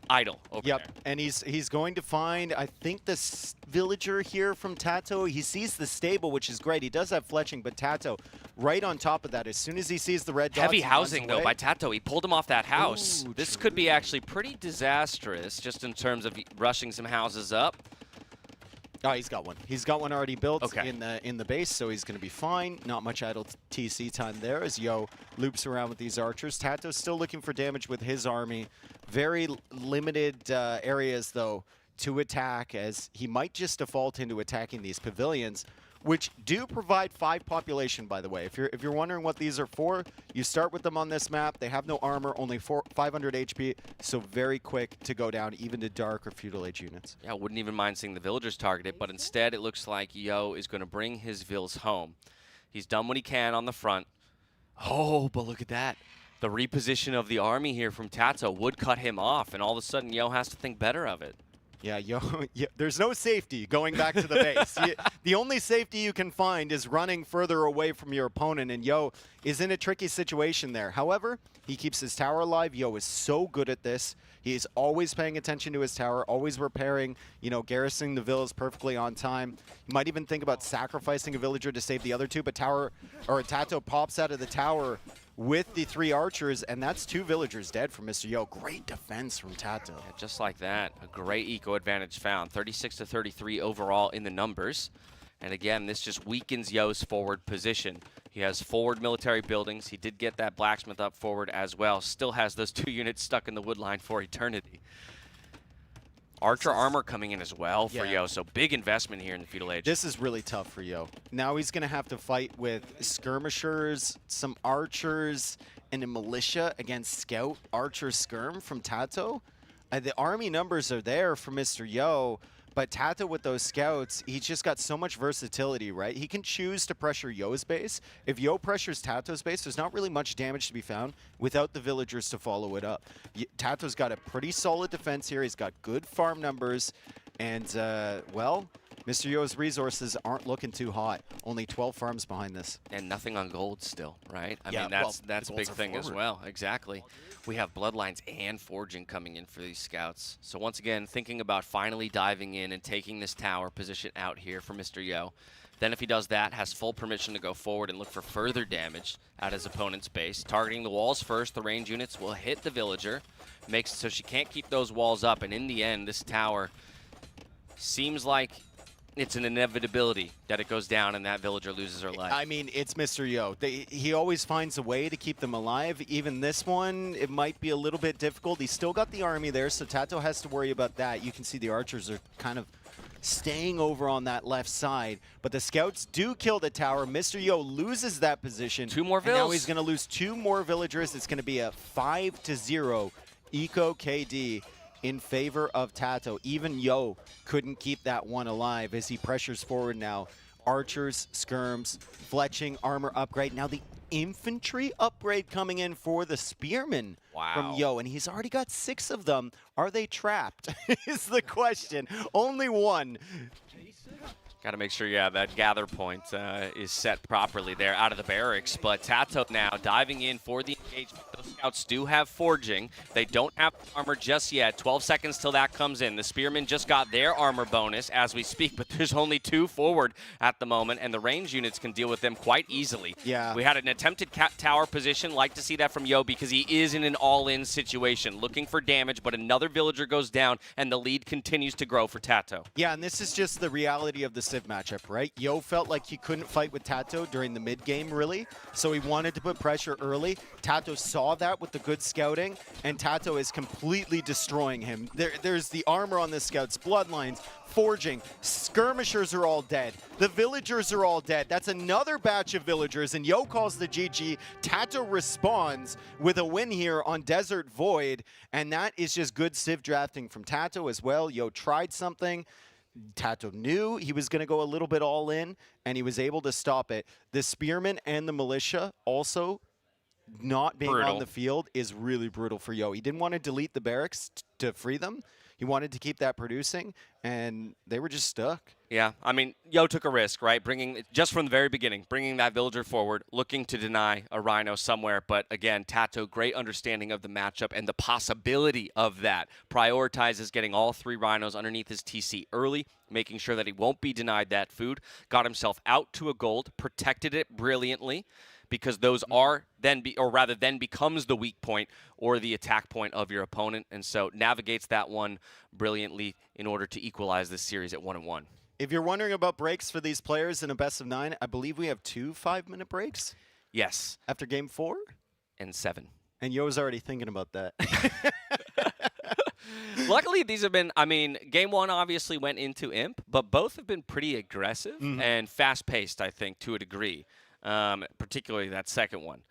idle over there. And he's going to find, I think, this villager here from TaToH. He sees the stable, which is great. He does have fletching, but TaToH right on top of that. As soon as he sees the red dots, Heavy he runs housing, though, away. by TaToH. He pulled him off that house. Ooh, This could be actually pretty disastrous, just in terms of rushing some houses up. Oh, he's got one. He's got one already built Okay. in the base, so he's going to be fine. Not much idle TC time there as Yo loops around with these archers. TaToH's still looking for damage with his army. Very limited areas, though, to attack, as he might just default into attacking these pavilions, which do provide 5 population, by the way. If you're wondering what these are for, you start with them on this map. They have no armor, only 500 HP, so very quick to go down, even to Dark or Feudal Age units. Yeah, I wouldn't even mind seeing the villagers targeted, but instead it looks like Yo is going to bring his Vils home. He's done what he can on the front. Oh, but look at that. The reposition of the army here from TaToH would cut him off, and all of a sudden Yo has to think better of it. Yeah, there's no safety going back to the base. The only safety you can find is running further away from your opponent, and Yo is in a tricky situation there. However, he keeps his tower alive. Yo is so good at this. He is always paying attention to his tower, always repairing, garrisoning the villas perfectly on time. You might even think about sacrificing a villager to save the other 2, but TaToH pops out of the tower with the 3 archers, and that's 2 villagers dead from Mr. Yo. Great defense from TaToH. Yeah, just like that, a great eco advantage found. 36 to 33 overall in the numbers. And again, this just weakens Yo's forward position. He has forward military buildings. He did get that blacksmith up forward as well. Still has those 2 units stuck in the wood line for eternity. Archer armor coming in as well for Yo, so big investment here in the Feudal Age. This is really tough for Yo. Now he's going to have to fight with skirmishers, some archers, and a militia against scout archer skirm from TaToH. The army numbers are there for Mr. Yo, but TaToH with those scouts, he's just got so much versatility, right? He can choose to pressure Yo's base. If Yo pressures TaToH's base, there's not really much damage to be found without the villagers to follow it up. TaToH's got a pretty solid defense here. He's got good farm numbers. And, well, Mr. Yo's resources aren't looking too hot. Only 12 farms behind this. And nothing on gold still, right? I Yeah, mean, that's a big thing as well. Exactly. We have bloodlines and forging coming in for these scouts. So once again, thinking about finally diving in and taking this tower position out here for Mr. Yo. Then if he does that, has full permission to go forward and look for further damage at his opponent's base. Targeting the walls first, the range units will hit the villager. Makes it so she can't keep those walls up. And in the end, this tower seems like it's an inevitability that it goes down and that villager loses her life. I mean, it's Mr. Yo. He always finds a way to keep them alive. Even this one, it might be a little bit difficult. He's still got the army there, so TaToH has to worry about that. You can see the archers are kind of staying over on that left side, but the scouts do kill the tower. Mr. Yo loses that position. 2 more and now vills. he's going to lose 2 more villagers. It's going to be a 5-0 eco KD in favor of TaToH. Even Yo couldn't keep that one alive as he pressures forward now. Archers, skirms, fletching, armor upgrade. Now the infantry upgrade coming in for the spearmen from Yo, and he's already got 6 of them. Are they trapped is the question. Only 1. Got to make sure, yeah, that gather point is set properly there out of the barracks. But TaToH now diving in for the engagement. Those scouts do have forging. They don't have armor just yet. 12 seconds till that comes in. The spearmen just got their armor bonus as we speak, but there's only 2 forward at the moment, and the range units can deal with them quite easily. Yeah. We had an attempted tower position. Like to see that from Yo because he is in an all-in situation, looking for damage, but another villager goes down, and the lead continues to grow for TaToH. Yeah, and this is just the reality of the Civ matchup, right? Yo felt like he couldn't fight with TaToH during the mid-game, really, so he wanted to put pressure early. TaToH saw that with the good scouting, and TaToH is completely destroying him. There's the armor on the scouts, bloodlines, forging, skirmishers are all dead. The villagers are all dead. That's another batch of villagers, and Yo calls the GG. TaToH responds with a win here on Desert Void, and that is just good Civ drafting from TaToH as well. Yo tried something. TaToH knew he was going to go a little bit all in, and he was able to stop it. The spearmen and the militia also not being on the field is really brutal for Yo. He didn't want to delete the barracks to free them. He wanted to keep that producing, and they were just stuck. Yeah, I mean, Yo took a risk, right? Just from the very beginning, bringing that villager forward, looking to deny a rhino somewhere. But again, TaToH, great understanding of the matchup and the possibility of that. Prioritizes getting all 3 rhinos underneath his TC early, making sure that he won't be denied that food. Got himself out to a gold, protected it brilliantly, because those are then becomes the weak point or the attack point of your opponent, and so navigates that one brilliantly in order to equalize this series at 1-1. If you're wondering about breaks for these players in a best of 9, I believe we have 2 5-minute breaks. Yes. After game 4? And 7. And Yo's already thinking about that. Luckily, these have been, I mean, game 1 obviously went into Imp, but both have been pretty aggressive and fast-paced, I think, to a degree. Particularly that second one.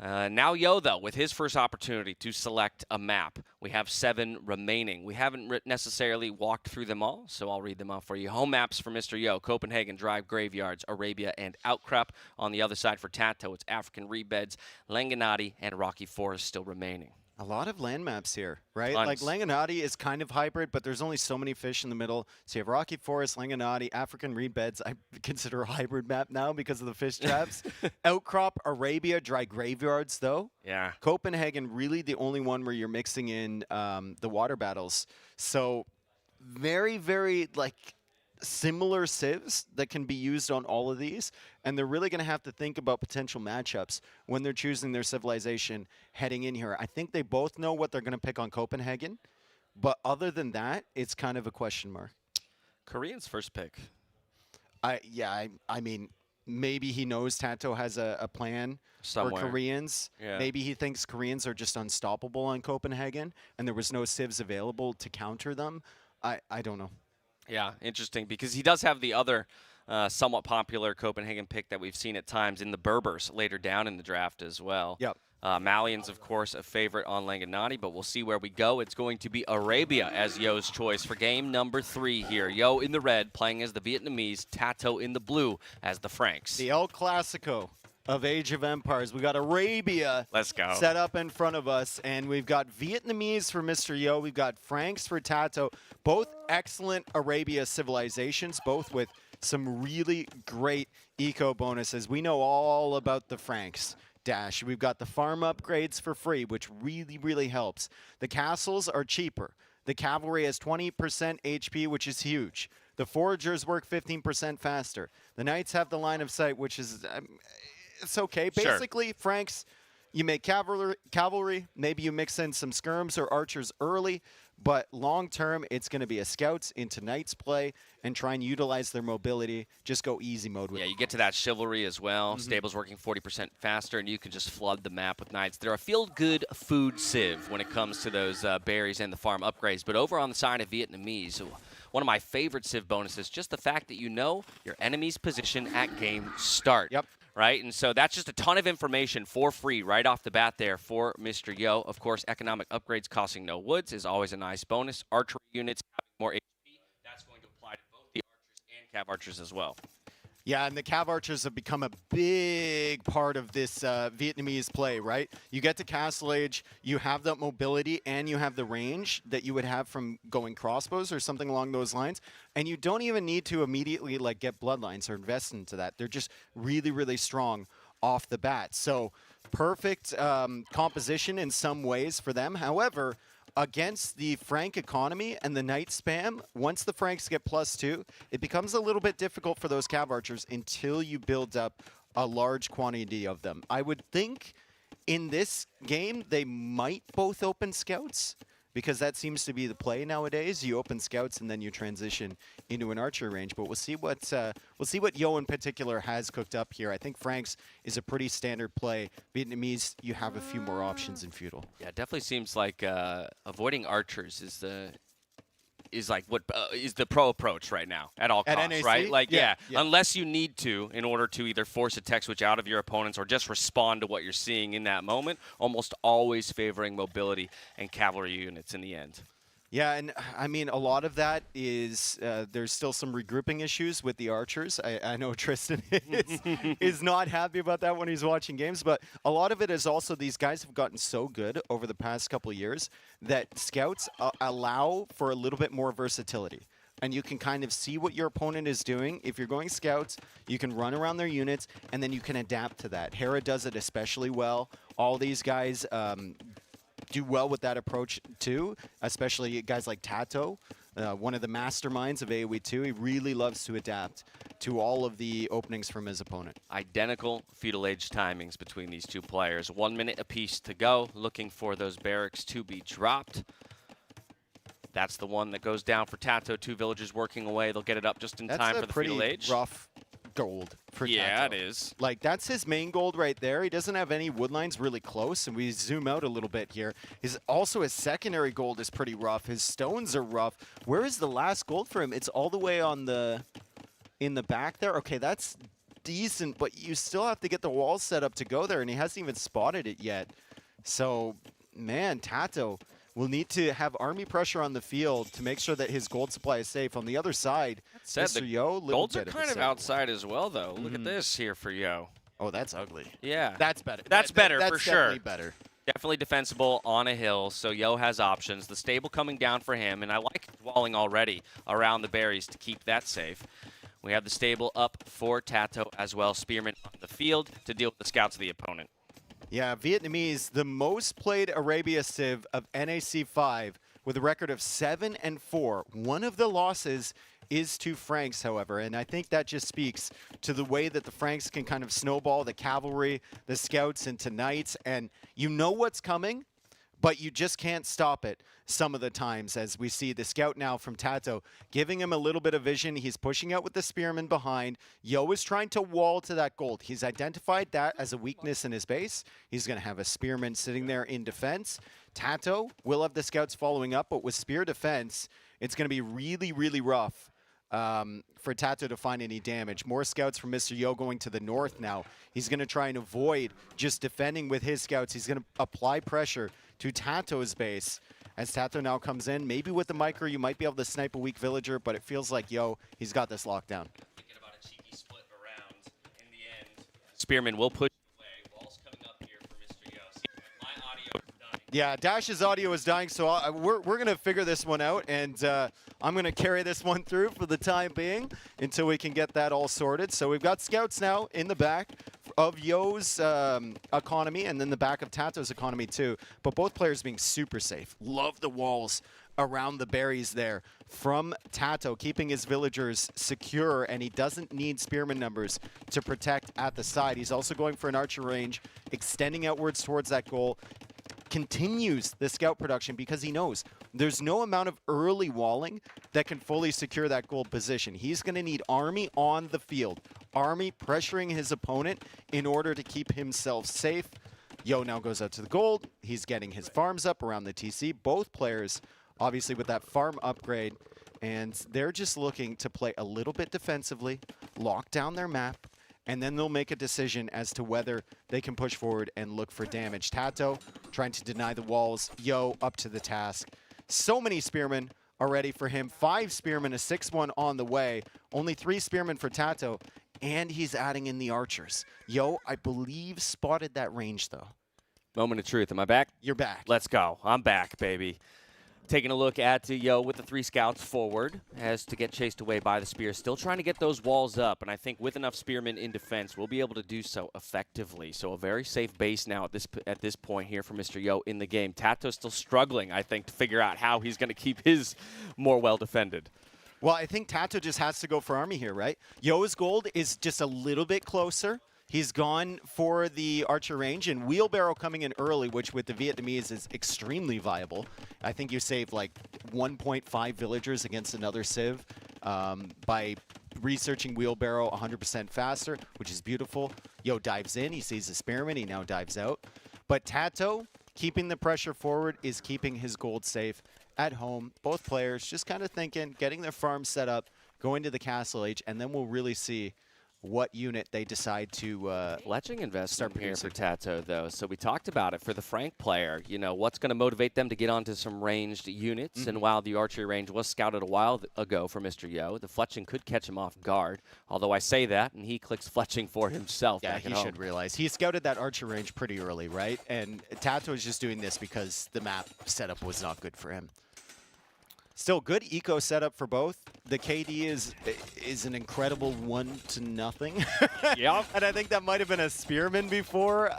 Now Yo, though, with his first opportunity to select a map. We have 7 remaining. We haven't necessarily walked through them all, so I'll read them off for you. Home maps for Mr. Yo: Copenhagen, Drive, Graveyards, Arabia, and Outcrop. On the other side for TaToH, it's African Reedbeds, Langanati, and Rocky Forest still remaining. A lot of land maps here, right? Tons. Like Langanati is kind of hybrid, but there's only so many fish in the middle. So you have Rocky Forest, Langanati, African Reed Beds. I consider a hybrid map now because of the fish traps. Outcrop, Arabia, dry graveyards, though. Yeah. Copenhagen, really the only one where you're mixing in the water battles. So very, very similar civs that can be used on all of these, and they're really going to have to think about potential matchups when they're choosing their civilization heading in here. I think they both know what they're going to pick on Copenhagen, but other than that, it's kind of a question mark. Korean's first pick. I mean, maybe he knows TaToH has a plan Somewhere. for Koreans. Yeah. Maybe he thinks Koreans are just unstoppable on Copenhagen, and there was no civs available to counter them. I don't know. Yeah, interesting, because he does have the other somewhat popular Copenhagen pick that we've seen at times in the Berbers later down in the draft as well. Yep. Malian's, of course, a favorite on Langanati, but we'll see where we go. It's going to be Arabia as Yo's choice for game number 3 here. Yo in the red, playing as the Vietnamese, TaToH in the blue as the Franks. The El Clasico of Age of Empires. We got Arabia Let's go. set up in front of us, and we've got Vietnamese for Mr. Yo. We've got Franks for TaToH. Both excellent Arabia civilizations, both with some really great eco bonuses. We know all about the Franks. Dash. We've got the farm upgrades for free, which really, really helps. The castles are cheaper. The cavalry has 20% HP, which is huge. The foragers work 15% faster. The knights have the line of sight, which is it's okay. Sure. Basically, Franks, You make cavalry, maybe you mix in some skirms or archers early, but long term, it's going to be a scouts into knights play and try and utilize their mobility. Just go easy mode with Yeah, you get to that chivalry as well. Stable's working 40% faster, and you can just flood the map with knights. They're a feel-good food sieve when it comes to those berries and the farm upgrades. But over on the side of Vietnamese, one of my favorite civ bonuses, just the fact that you know your enemy's position at game start. Yep. Right? And so that's just a ton of information for free right off the bat there for Mr. Yo. Of course, economic upgrades costing no woods is always a nice bonus. Archery units having more HP, that's going to apply to both the archers and cav archers as well. Yeah, and the Cav Archers have become a big part of this Vietnamese play, right? You get to Castle Age, you have that mobility, and you have the range that you would have from going crossbows or something along those lines. And you don't even need to immediately like get bloodlines or invest into that. They're just really, really strong off the bat. So perfect composition in some ways for them. However, against the Frank economy and the Knight spam, once the Franks get +2, it becomes a little bit difficult for those Cav Archers until you build up a large quantity of them. I would think in this game, they might both open scouts, because that seems to be the play nowadays. You open scouts and then you transition into an archer range. But we'll see what Yo in particular has cooked up here. I think Frank's is a pretty standard play. Vietnamese, you have a few more options in feudal. Yeah, it definitely seems like avoiding archers is the pro approach right now at all costs, NAC? right? Like, Yeah. unless you need to in order to either force a tech switch out of your opponents or just respond to what you're seeing in that moment, almost always favoring mobility and cavalry units in the end. Yeah, and I mean, a lot of that is there's still some regrouping issues with the archers. I know Tristan is not happy about that when he's watching games, but a lot of it is also these guys have gotten so good over the past couple of years that scouts allow for a little bit more versatility. And you can kind of see what your opponent is doing. If you're going scouts, you can run around their units, and then you can adapt to that. Hera does it especially well. All these guys do well with that approach too, especially guys like TaToH, one of the masterminds of AoE 2. He really loves to adapt to all of the openings from his opponent. Identical feudal age timings between these two players. 1 minute apiece to go, looking for those barracks to be dropped. That's the one that goes down for TaToH. 2 villagers working away. They'll get it up just in time for the feudal age. That's a pretty rough gold for Yeah, TaToH. it is. Like, that's his main gold right there. He doesn't have any wood lines really close, and we zoom out a little bit here. Also, his secondary gold is pretty rough. His stones are rough. Where is the last gold for him? It's all the way on in the back there. Okay, that's decent, but you still have to get the walls set up to go there, and he hasn't even spotted it yet. So, man, TaToH will need to have army pressure on the field to make sure that his gold supply is safe. On the other side, Mr. Yo, golds are kind of outside as well, though. Look at this here for Yo. Oh, that's ugly. Yeah. That's better. That's better for that's sure. Definitely better. Definitely defensible on a hill, so Yo has options. The stable coming down for him, and I like walling already around the berries to keep that safe. We have the stable up for TaToH as well. Spearman on the field to deal with the scouts of the opponent. Yeah, Vietnamese, the most played Arabia Civ of NAC 5 with a record of 7-4. One of the losses is to Franks, however, and I think that just speaks to the way that the Franks can kind of snowball the cavalry, the scouts into knights, and you know what's coming, but you just can't stop it some of the times, as we see the scout now from TaToH giving him a little bit of vision. He's pushing out with the spearman behind. Yo is trying to wall to that gold. He's identified that as a weakness in his base. He's going to have a spearman sitting there in defense. TaToH will have the scouts following up, but with spear defense, it's going to be really, really rough for TaToH to find any damage. More scouts from Mr. Yo going to the north now. He's going to try and avoid just defending with his scouts. He's going to apply pressure to TaToH's base. As TaToH now comes in, maybe with the micro, you might be able to snipe a weak villager, but it feels like, Yo, he's got this locked down. Thinking about a cheeky split around in the end. Spearman will push away. Walls coming up here for Mr. Yo. My audio is dying. Yeah, Dash's audio is dying, so we're going to figure this one out, and I'm going to carry this one through for the time being until we can get that all sorted. So we've got scouts now in the back of Yo's economy and then the back of TaToH's economy too, but both players being super safe. Love the walls around the berries there from TaToH, keeping his villagers secure, and he doesn't need spearman numbers to protect at the side. He's also going for an archer range, extending outwards towards that goal. Continues the scout production because he knows there's no amount of early walling that can fully secure that gold position. He's going to need Army on the field. Army pressuring his opponent in order to keep himself safe. Yo now goes out to the gold. He's getting his farms up around the TC. Both players, obviously, with that farm upgrade, and they're just looking to play a little bit defensively, lock down their map, and then they'll make a decision as to whether they can push forward and look for damage. TaToH trying to deny the walls. Yo up to the task. So many spearmen are ready for him. 5 spearmen, a 6-1 on the way. Only 3 spearmen for TaToH, and he's adding in the archers. Yo, I believe, spotted that range, though. Moment of truth. Am I back? You're back. Let's go. I'm back, baby. Taking a look at Yo with the 3 scouts forward, has to get chased away by the spear. Still trying to get those walls up, and I think with enough spearmen in defense, we'll be able to do so effectively. So a very safe base now at this point here for Mr. Yo in the game. TaToH still struggling, I think, to figure out how he's going to keep his more well defended. Well, I think TaToH just has to go for Army here, right? Yo's gold is just a little bit closer. He's gone for the archer range, and wheelbarrow coming in early, which with the Vietnamese is extremely viable. I think you save like 1.5 villagers against another civ by researching wheelbarrow 100% faster, which is beautiful. Yo dives in, he sees the spearman, he now dives out. But TaToH, keeping the pressure forward, is keeping his gold safe at home. Both players just kind of thinking, getting their farm set up, going to the Castle Age, and then we'll really see what unit they decide to Fletching investment here for producing. TaToH, though. So we talked about it for the Frank player. You know, what's going to motivate them to get onto some ranged units? And while the archery range was scouted a while ago for Mr. Yo, the fletching could catch him off guard. Although I say that, and he clicks fletching for himself. Yeah, back he at home. should realize. He scouted that archer range pretty early, right? And TaToH is just doing this because the map setup was not good for him. Still good eco setup for both. The KD is an incredible 1-0. Yep. And I think that might have been a spearman before.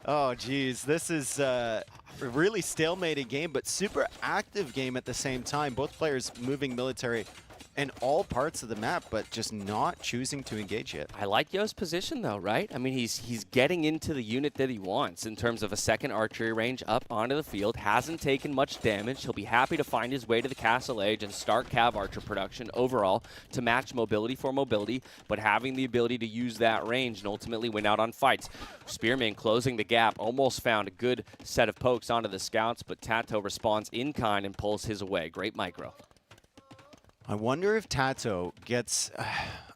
Oh, geez. This is a really stalemated game, but super active game at the same time. Both players moving military in all parts of the map, but just not choosing to engage yet. I like Yo's position, though, right? I mean, he's getting into the unit that he wants in terms of a second archery range up onto the field. Hasn't taken much damage. He'll be happy to find his way to the Castle Age and start Cav Archer production overall to match mobility for mobility, but having the ability to use that range and ultimately win out on fights. Spearman closing the gap, almost found a good set of pokes onto the scouts, but TaToH responds in kind and pulls his away. Great micro. I wonder if TaToH gets...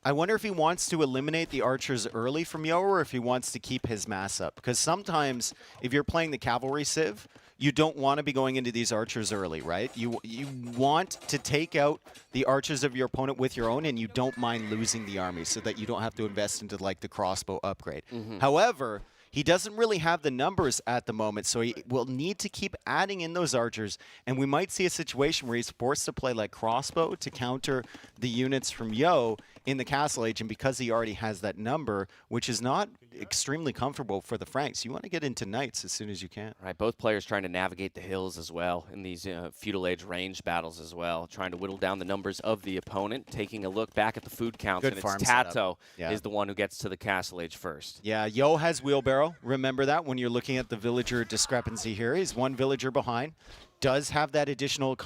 I wonder if he wants to eliminate the archers early from Yo or if he wants to keep his mass up. Because sometimes, if you're playing the cavalry civ, you don't want to be going into these archers early, right? You want to take out the archers of your opponent with your own, and you don't mind losing the army so that you don't have to invest into like the crossbow upgrade. However, he doesn't really have the numbers at the moment, so he will need to keep adding in those archers, and we might see a situation where he's forced to play like crossbow to counter the units from Yo in the Castle Age, and because he already has that number, which is not extremely comfortable for the Franks, you want to get into knights as soon as you can. Right, both players trying to navigate the hills as well in these feudal age range battles as well, trying to whittle down the numbers of the opponent, taking a look back at the food counts, Good and farm it's setup. TaToH Yeah. is the one who gets to the Castle Age first. Yeah, Yo has wheelbarrow. Remember that when you're looking at the villager discrepancy here. He's one villager behind. Does have that additional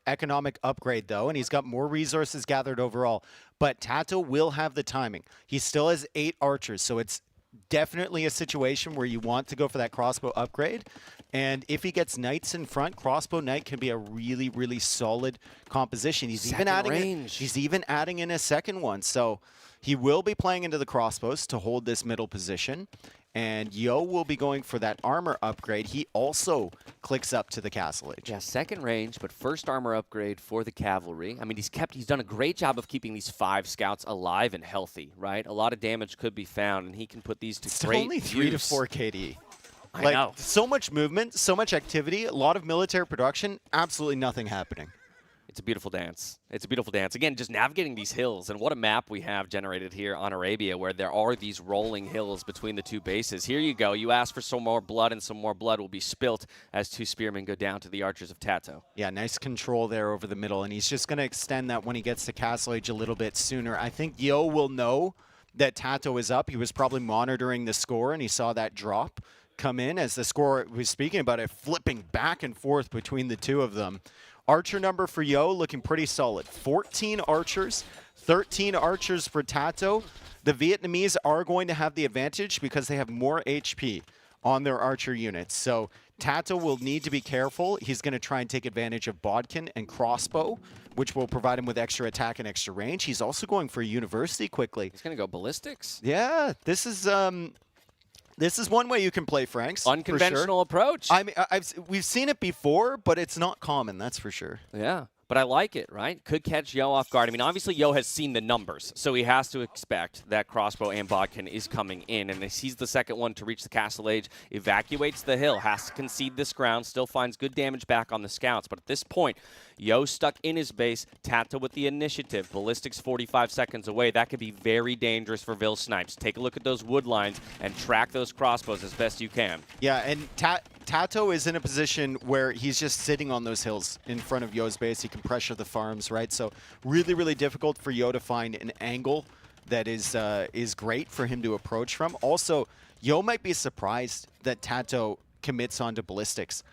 economic upgrade, though, and he's got more resources gathered overall. But TaToH will have the timing. He still has 8 archers, so it's definitely a situation where you want to go for that crossbow upgrade. And if he gets knights in front, crossbow knight can be a really, really solid composition. He's even adding in a second one. So he will be playing into the crossbows to hold this middle position. And Yo will be going for that armor upgrade. He also clicks up to the Castle Age. Yeah, second range, but first armor upgrade for the cavalry. I mean, he's done a great job of keeping these 5 scouts alive and healthy, right? A lot of damage could be found, and he can put these to It's great only 3 to use. 4 KD. I know. So much movement, so much activity, a lot of military production, absolutely nothing happening. It's a beautiful dance. It's a beautiful dance. Again, just navigating these hills, and what a map we have generated here on Arabia where there are these rolling hills between the two bases. Here you go. You ask for some more blood, and some more blood will be spilt as two spearmen go down to the archers of TaToH. Yeah, nice control there over the middle, and he's just going to extend that when he gets to Castle Age a little bit sooner. I think Yo will know that TaToH is up. He was probably monitoring the score, and he saw that drop come in as the score was speaking about it, flipping back and forth between the two of them. Archer number for Yo looking pretty solid. 14 archers, 13 archers for TaToH. The Vietnamese are going to have the advantage because they have more HP on their archer units. So TaToH will need to be careful. He's going to try and take advantage of bodkin and crossbow, which will provide him with extra attack and extra range. He's also going for university quickly. He's going to go ballistics. Yeah, this is one way you can play Franks. Unconventional approach. I mean, we've seen it before, but it's not common, that's for sure. Yeah, but I like it, right? Could catch Yo off guard. I mean, obviously Yo has seen the numbers, so he has to expect that crossbow and bodkin is coming in, and he's the second one to reach the castle age, evacuates the hill, has to concede this ground, still finds good damage back on the scouts, but at this point, Yo stuck in his base, TaToH with the initiative, ballistics 45 seconds away. That could be very dangerous for Vil Snipes. Take a look at those wood lines and track those crossbows as best you can. Yeah, and TaToH is in a position where he's just sitting on those hills in front of Yo's base. He can pressure the farms, right? So really, really difficult for Yo to find an angle that is great for him to approach from. Also, Yo might be surprised that TaToH commits onto ballistics.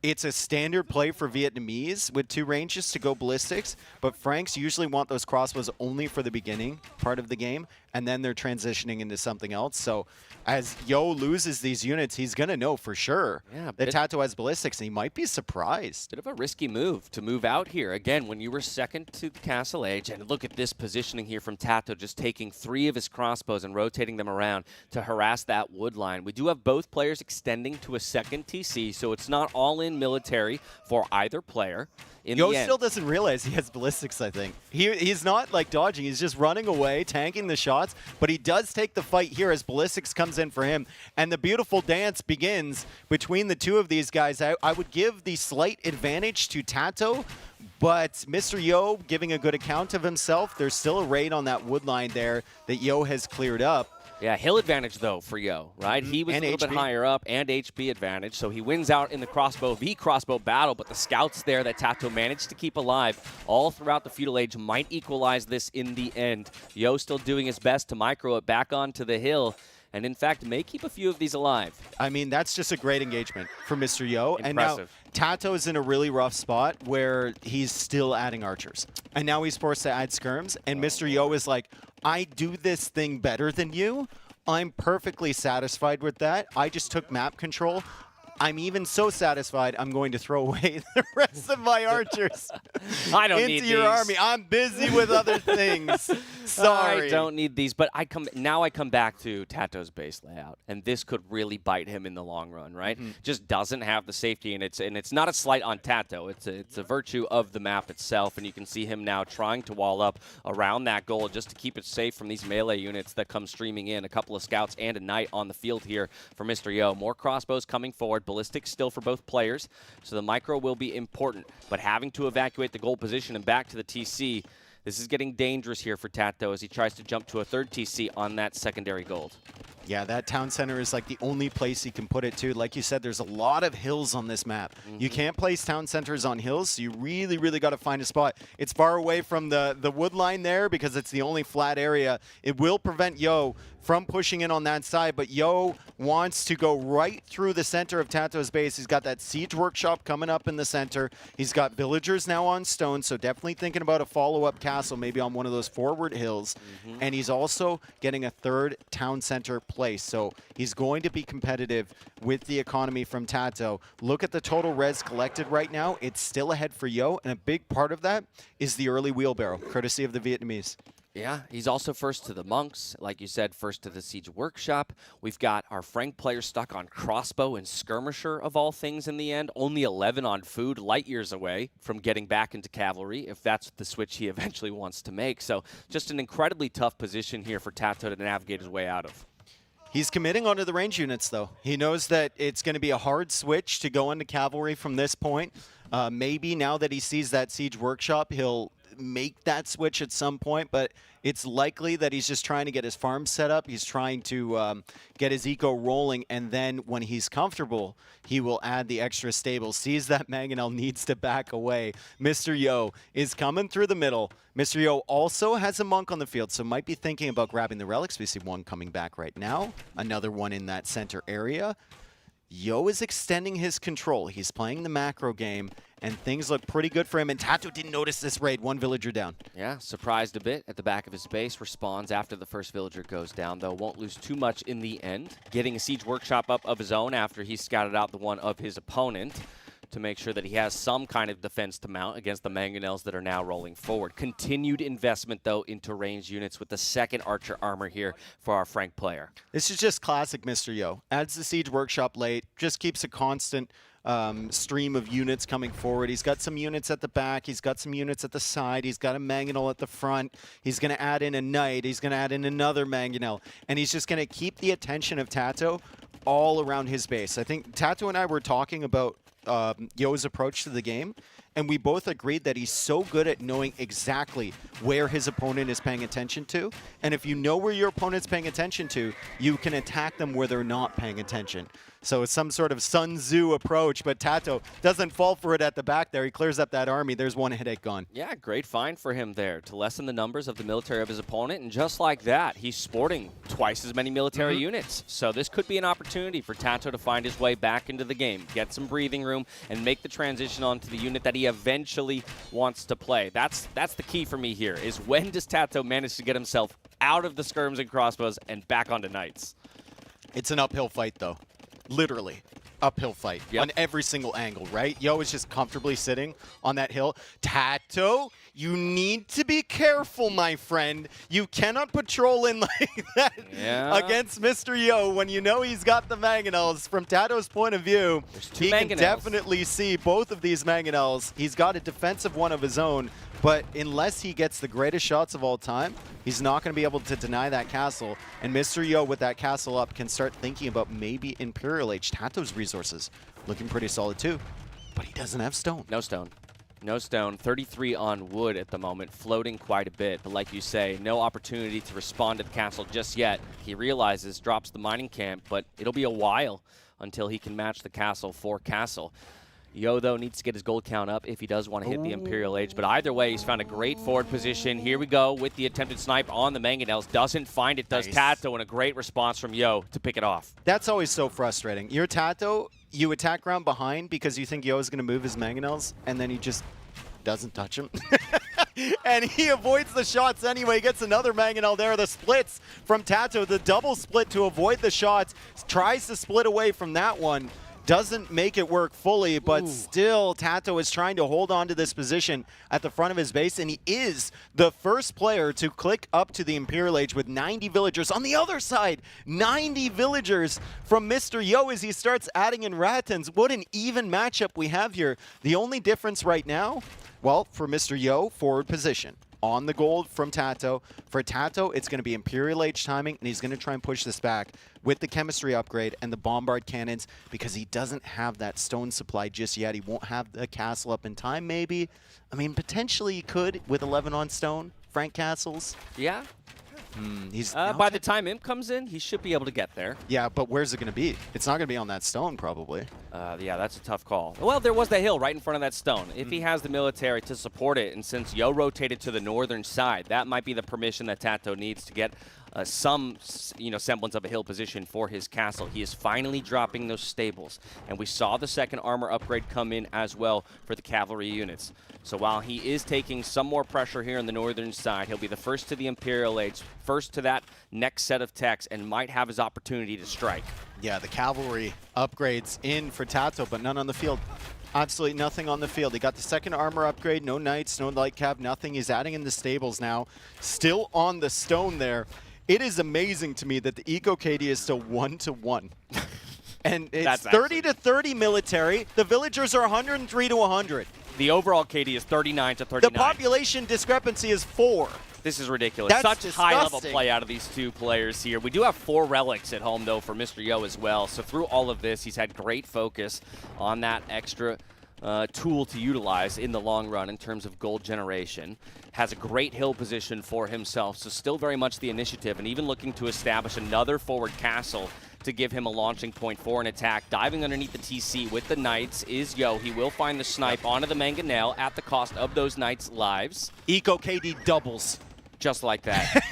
It's a standard play for Vietnamese with two ranges to go ballistics, but Franks usually want those crossbows only for the beginning part of the game, and then they're transitioning into something else. So as Yo loses these units, he's going to know for sure that TaToH has ballistics, and he might be surprised. Bit of a risky move to move out here. Again, when you were second to the castle age, and look at this positioning here from TaToH, just taking 3 of his crossbows and rotating them around to harass that wood line. We do have both players extending to a second TC, so it's not all in military for either player. Yo still doesn't realize he has ballistics, I think. He's not like dodging, he's just running away, tanking the shots, but he does take the fight here as ballistics comes in for him. And the beautiful dance begins between the two of these guys. I would give the slight advantage to TaToH, but Mr. Yo giving a good account of himself. There's still a raid on that wood line there that Yo has cleared up. Yeah, hill advantage, though, for Yo, right? He was a little bit higher up, and HP advantage, so he wins out in the crossbow battle, but the scouts there that TaToH managed to keep alive all throughout the feudal age might equalize this in the end. Yo still doing his best to micro it back onto the hill, and in fact may keep a few of these alive. I mean, that's just a great engagement for Mr. Yo. Impressive. And now TaToH is in a really rough spot where he's still adding archers. And now he's forced to add skirms, and Mr. Yo is like, I do this thing better than you. I'm perfectly satisfied with that. I just took map control. I'm even so satisfied, I'm going to throw away the rest of my archers I don't need into your army. I'm busy with other things. Sorry. I don't need these, but I come back to TaToH's base layout, and this could really bite him in the long run, right? Just doesn't have the safety, and it's not a slight on TaToH. It's a virtue of the map itself, and you can see him now trying to wall up around that goal just to keep it safe from these melee units that come streaming in. A couple of scouts and a knight on the field here for Mr. Yo. More crossbows coming forward. Ballistics still for both players, so the micro will be important, but having to evacuate the goal position and back to the TC, this is getting dangerous here for TaToH as he tries to jump to a third TC on that secondary gold. Yeah, that town center is like the only place he can put it to. Like you said, there's a lot of hills on this map. You can't place town centers on hills, so you really, really got to find a spot. It's far away from the wood line there because it's the only flat area. It will prevent Yo from pushing in on that side, but Yo wants to go right through the center of TaToH's base. He's got that siege workshop coming up in the center. He's got villagers now on stone, so definitely thinking about a follow-up castle, maybe on one of those forward hills. And he's also getting a third town center place, so he's going to be competitive with the economy from TaToH. Look at the total res collected right now. It's still ahead for Yo, and a big part of that is the early wheelbarrow, courtesy of the Vietnamese. Yeah, he's also first to the monks, like you said, first to the siege workshop. We've got our Frank player stuck on crossbow and skirmisher of all things in the end. Only 11 on food, light years away from getting back into cavalry, if that's the switch he eventually wants to make. So just an incredibly tough position here for TaToH to navigate his way out of. He's committing onto the range units, though. He knows that it's going to be a hard switch to go into cavalry from this point. Maybe now that he sees that Siege Workshop, he'll make that switch at some point, but it's likely that he's just trying to get his farm set up. He's trying to get his eco rolling, and then when he's comfortable, he will add the extra stable. Sees that Mangonel needs to back away. Mr. Yo is coming through the middle. Mr. Yo also has a Monk on the field, so might be thinking about grabbing the relics. We see one coming back right now, another one in that center area. Yo is extending his control. He's playing the macro game, and things look pretty good for him. And TaToH didn't notice this raid. One villager down. Yeah, surprised a bit at the back of his base. Responds after the first villager goes down, though. Won't lose too much in the end. Getting a Siege Workshop up of his own after he scouted out the one of his opponent to make sure that he has some kind of defense to mount against the Mangonels that are now rolling forward. Continued investment, though, into ranged units with the second Archer armor here for our Frank player. This is just classic Mr. Yo. Adds the Siege Workshop late, just keeps a constant stream of units coming forward. He's got some units at the back. He's got some units at the side. He's got a Mangonel at the front. He's going to add in a Knight. He's going to add in another Mangonel. And he's just going to keep the attention of TaToH all around his base. I think TaToH and I were talking about Yo's approach to the game, and we both agreed that he's so good at knowing exactly where his opponent is paying attention to. And if you know where your opponent's paying attention to, you can attack them where they're not paying attention. So it's some sort of Sun Tzu approach, but TaToH doesn't fall for it at the back there. He clears up that army. There's one headache gone. Yeah, great find for him there to lessen the numbers of the military of his opponent. And just like that, he's sporting twice as many military units. So this could be an opportunity for TaToH to find his way back into the game, get some breathing room, and make the transition onto the unit that he eventually wants to play. That's the key for me here, is when does TaToH manage to get himself out of the skirms and crossbows and back onto Knights? It's an uphill fight, though. Literally. Uphill fight on every single angle, right? Yo is just comfortably sitting on that hill. TaToH, you need to be careful, my friend. You cannot patrol in like that against Mr. Yo when you know he's got the Mangonels. From TaToH's point of view, he can definitely see both of these Mangonels. He's got a defensive one of his own, but unless he gets the greatest shots of all time, he's not going to be able to deny that castle. And Mr. Yo, with that castle up, can start thinking about maybe Imperial Age. TaToH's resources looking pretty solid too, but he doesn't have stone. No stone. No stone. 33 on wood at the moment, floating quite a bit. But like you say, no opportunity to respond to the castle just yet. He realizes, drops the mining camp, but it'll be a while until he can match the castle for castle. Yo, though, needs to get his gold count up if he does want to hit the Imperial Age. But either way, he's found a great forward position. Here we go with the attempted snipe on the Mangonels. Doesn't find it, does TaToH, and a great response from Yo to pick it off. That's always so frustrating. You're TaToH, you attack ground behind because you think Yo is going to move his Mangonels, and then he just doesn't touch him. And he avoids the shots anyway. Gets another Mangonel there. The splits from TaToH, the double split to avoid the shots. Tries to split away from that one. Doesn't make it work fully, but still TaToH is trying to hold on to this position at the front of his base, and he is the first player to click up to the Imperial Age with 90 villagers. On the other side, 90 villagers from Mr. Yo as he starts adding in Ratans. What an even matchup we have here. The only difference right now, well, for Mr. Yo, forward position. On the gold from TaToH. For TaToH, it's going to be Imperial Age timing, and he's going to try and push this back with the chemistry upgrade and the bombard cannons because he doesn't have that stone supply just yet. He won't have the castle up in time, maybe. I mean, potentially he could with 11 on stone. Frank Castles. Yeah. He's by the time Imp comes in, he should be able to get there. Yeah, but where's it going to be? It's not going to be on that stone, probably. Yeah, that's a tough call. Well, there was the hill right in front of that stone. If he has the military to support it, and since Yo rotated to the northern side, that might be the permission that TaToH needs to get some semblance of a hill position for his castle. He is finally dropping those stables, and we saw the second armor upgrade come in as well for the cavalry units. So while he is taking some more pressure here on the northern side, he'll be the first to the Imperial Age, first to that next set of techs, and might have his opportunity to strike. Yeah, the cavalry upgrades in for TaToH, but none on the field. Absolutely nothing on the field. He got the second armor upgrade, no knights, no light cab, nothing. He's adding in the stables now. Still on the stone there. It is amazing to me that the Eco KD is still 1-to-1. And it's 30 to 30 military. The villagers are 103 to 100. The overall KD is 39 to 39. The population discrepancy is 4. This is ridiculous. That's Such high-level play out of these two players here. We do have 4 relics at home, though, for Mr. Yo as well. So through all of this, he's had great focus on that extra tool to utilize in the long run in terms of gold generation. Has a great hill position for himself, so still very much the initiative, and even looking to establish another forward castle to give him a launching point for an attack. Diving underneath the TC with the Knights is Yo. He will find the snipe onto the Mangonel at the cost of those Knights' lives. Eco KD doubles. Just like that.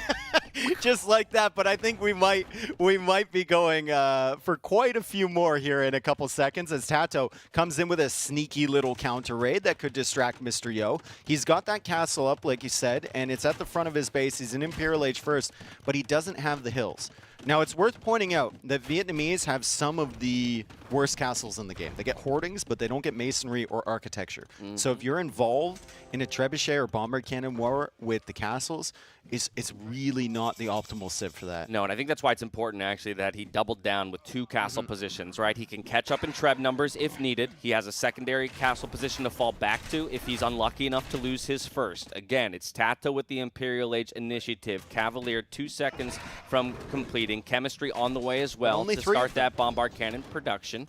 Just like that, but I think we might be going for quite a few more here in a couple seconds as TaToH comes in with a sneaky little counter raid that could distract Mr. Yo. He's got that castle up, like you said, and it's at the front of his base. He's an Imperial Age first, but he doesn't have the hills. Now, it's worth pointing out that Vietnamese have some of the worst castles in the game. They get hoardings, but they don't get masonry or architecture. So if you're involved in a trebuchet or bombard cannon war with the castles, it's really not the optimal civ for that. No, and I think that's why it's important, actually, that he doubled down with 2 castle positions, right? He can catch up in treb numbers if needed. He has a secondary castle position to fall back to if he's unlucky enough to lose his first. Again, it's TaToH with the Imperial Age initiative. Cavalier 2 seconds from completing. Chemistry on the way as well to start that bombard cannon production.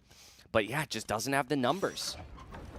But yeah, it just doesn't have the numbers.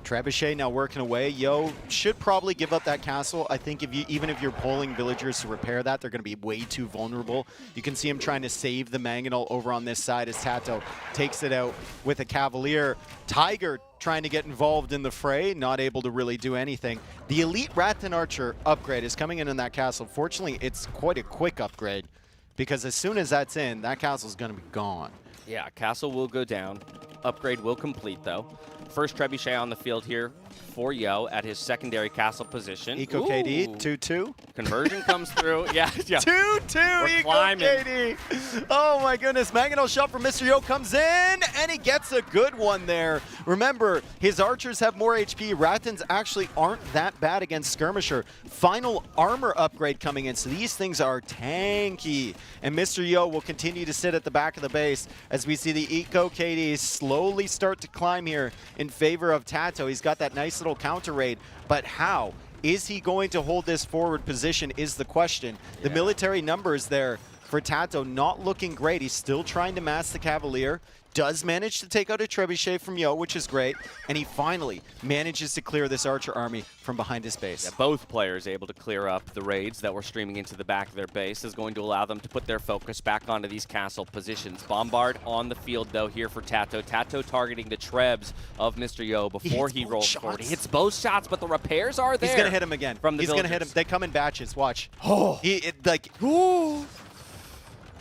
Trebuchet now working away. Yo should probably give up that castle. I think even if you're pulling villagers to repair that, they're going to be way too vulnerable. You can see him trying to save the Mangonel over on this side as TaToH takes it out with a Cavalier. Tiger trying to get involved in the fray, not able to really do anything. The Elite Rattan Archer upgrade is coming in that castle. Fortunately, it's quite a quick upgrade because as soon as that's in, that castle's going to be gone. Yeah, castle will go down. Upgrade will complete, though. First trebuchet on the field here for Yo at his secondary castle position. Eco KD, 2-2. Conversion comes through. Yeah. 2-2, Eco KD. Oh my goodness, Mangonel shot from Mr. Yo comes in, and he gets a good one there. Remember, his archers have more HP. Rattans actually aren't that bad against Skirmisher. Final armor upgrade coming in, so these things are tanky. And Mr. Yo will continue to sit at the back of the base as we see the Eco KD slowly start to climb here in favor of TaToH. He's got that nice little counter raid, but how is he going to hold this forward position is the question. The military numbers there for TaToH not looking great. He's still trying to mass the Cavalier. Does manage to take out a trebuchet from Yo, which is great, and he finally manages to clear this archer army from behind his base. Yeah, both players able to clear up the raids that were streaming into the back of their base is going to allow them to put their focus back onto these castle positions. Bombard on the field, though, here for TaToH. TaToH targeting the trebs of Mr. Yo before he rolls forward. He hits both shots, but the repairs are there. He's going to hit him again. He's going to hit him. They come in batches. Watch. Oh.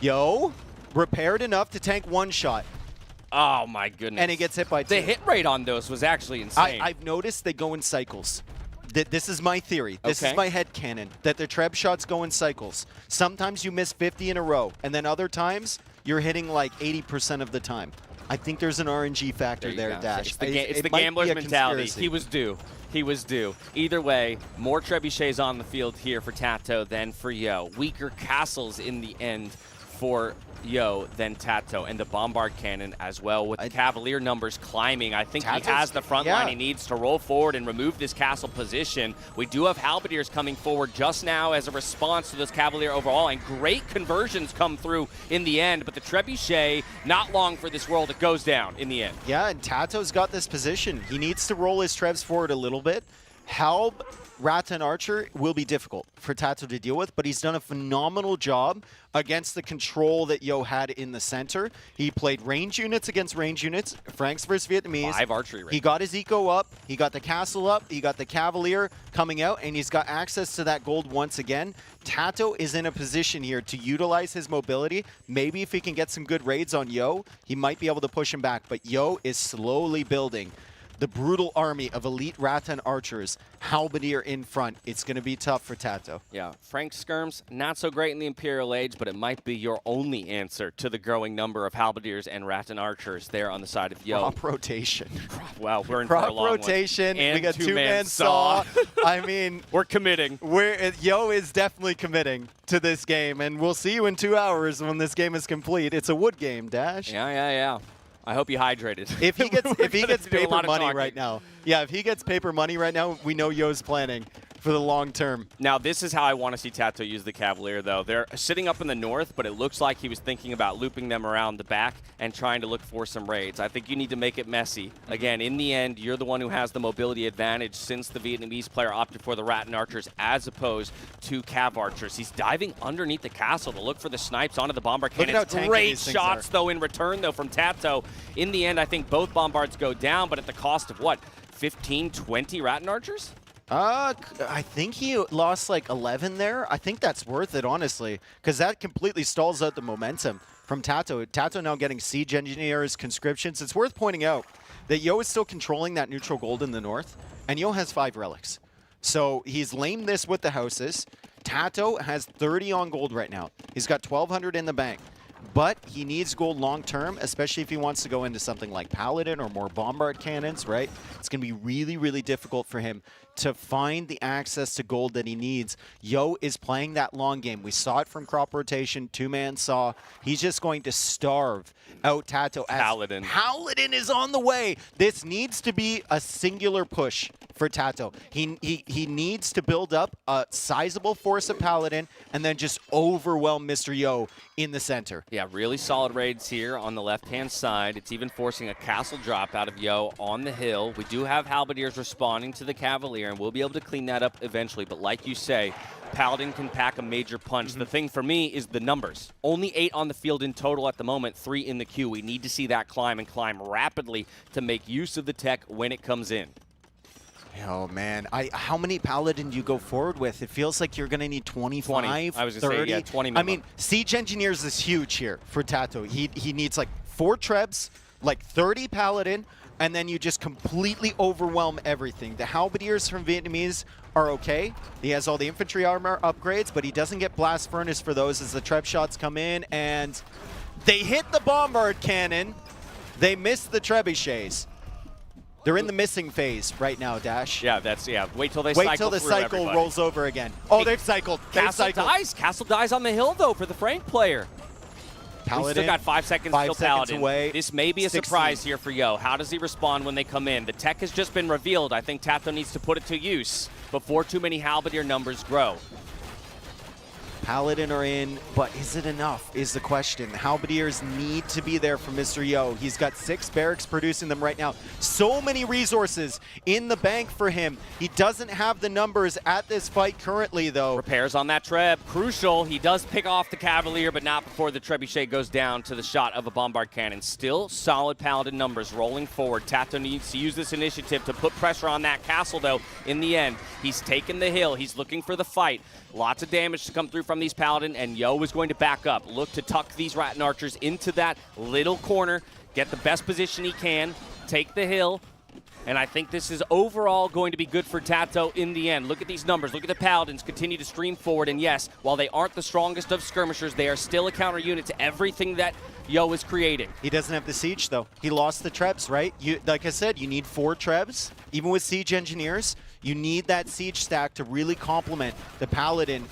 Yo, repaired enough to tank one shot. Oh, my goodness. And he gets hit by 2. The hit rate on those was actually insane. I've noticed they go in cycles. This is my theory. This is my headcanon, that the treb shots go in cycles. Sometimes you miss 50 in a row, and then other times you're hitting like 80% of the time. I think there's an RNG factor there, Dash. It's the gambler's mentality. He was due. He was due. Either way, more trebuchets on the field here for TaToH than for Yo. Weaker castles in the end for Yo than TaToH, and the bombard cannon as well with the Cavalier numbers climbing. I think he has the front line he needs to roll forward and remove this castle position. We do have Halberdiers coming forward just now as a response to this Cavalier overall, and great conversions come through in the end, but the trebuchet, not long for this world, it goes down in the end. Yeah, and TaToH's got this position. He needs to roll his trebs forward a little bit. Halb, Rattan Archer will be difficult for TaToH to deal with, but he's done a phenomenal job against the control that Yo had in the center. He played range units against range units, Franks versus Vietnamese. 5 archery range. He got his eco up, he got the castle up, he got the Cavalier coming out, and he's got access to that gold once again. TaToH is in a position here to utilize his mobility. Maybe if he can get some good raids on Yo, he might be able to push him back, but Yo is slowly building the brutal army of elite Rattan archers. Halberdier in front. It's going to be tough for TaToH. Yeah, Frank Skirms, not so great in the Imperial Age, but it might be your only answer to the growing number of Halberdiers and Rattan archers there on the side of Yo. Prop rotation. Wow, we're in for a long rotation. one. We got two-man saw. I mean, we're committing. Yo is definitely committing to this game, and we'll see you in 2 hours when this game is complete. It's a wood game, Dash. Yeah. I hope you hydrated. If he gets paper money right now, we know Yo's planning for the long term. Now, this is how I want to see TaToH use the Cavalier, though. They're sitting up in the north, but it looks like he was thinking about looping them around the back and trying to look for some raids. I think you need to make it messy. Again, in the end, you're the one who has the mobility advantage since the Vietnamese player opted for the Rattan Archers as opposed to Cav Archers. He's diving underneath the castle to look for the snipes onto the Bombard cannons. Great shots, though, in return, though, from TaToH. In the end, I think both Bombards go down, but at the cost of what? 15, 20 Rattan Archers? I think he lost like 11 there. I think that's worth it, honestly, because that completely stalls out the momentum from TaToH. TaToH now getting Siege Engineers, conscriptions. It's worth pointing out that Yo is still controlling that neutral gold in the north, and Yo has 5 relics. So he's lamed this with the houses. TaToH has 30 on gold right now. He's got 1,200 in the bank. But he needs gold long-term, especially if he wants to go into something like Paladin or more Bombard cannons, right? It's going to be really, really difficult for him to find the access to gold that he needs. Yo is playing that long game. We saw it from crop rotation, two-man saw. He's just going to starve out TaToH. Paladin. Paladin is on the way. This needs to be a singular push for TaToH. He needs to build up a sizable force of Paladin and then just overwhelm Mr. Yo in the center. Yeah, really solid raids here on the left-hand side. It's even forcing a castle drop out of Yo on the hill. We do have Halberdiers responding to the Cavalier, and we'll be able to clean that up eventually. But like you say, Paladin can pack a major punch. The thing for me is the numbers. Only 8 on the field in total at the moment, 3 in the queue. We need to see that climb and climb rapidly to make use of the tech when it comes in. Oh, man. How many Paladin do you go forward with? It feels like you're going to need 25, 20. I was going to 30. say, yeah, 20 minimum. I mean, Siege Engineers is huge here for TaToH. He needs like 4 Trebs, like 30 Paladin, and then you just completely overwhelm everything. The Halberdiers from Vietnamese are okay. He has all the infantry armor upgrades, but he doesn't get Blast Furnace for those as the Treb shots come in, and they hit the Bombard cannon. They miss the Trebuchets. They're in the missing phase right now, Dash. Yeah, wait till they cycle. Wait till the cycle everybody. rolls over again. Oh, they've cycled. Castle dies. Castle dies on the hill, though, for the Frank player. Paladin, we still got 5 seconds 5 till seconds Paladin. away. This may be a 16. surprise here for Yo. How does he respond when they come in? The tech has just been revealed. I think TaToH needs to put it to use before too many Halberdier numbers grow. Paladin are in, but is it enough is the question. Halberdiers need to be there for Mr. Yo. He's got 6 barracks producing them right now. So many resources in the bank for him. He doesn't have the numbers at this fight currently, though. Repairs on that Treb. Crucial. He does pick off the Cavalier, but not before the Trebuchet goes down to the shot of a Bombard cannon. Still solid Paladin numbers rolling forward. TaToH needs to use this initiative to put pressure on that castle, though. In the end, he's taken the hill. He's looking for the fight. Lots of damage to come through from these Paladin, and Yo is going to back up. Look to tuck these Rattan Archers into that little corner, get the best position he can, take the hill, and I think this is overall going to be good for TaToH in the end. Look at these numbers. Look at the Paladins continue to stream forward, and yes, while they aren't the strongest of skirmishers, they are still a counter unit to everything that Yo is creating. He doesn't have the Siege, though. He lost the Trebs, right? Like I said, you need 4 Trebs. Even with Siege Engineers, you need that Siege stack to really complement the Paladin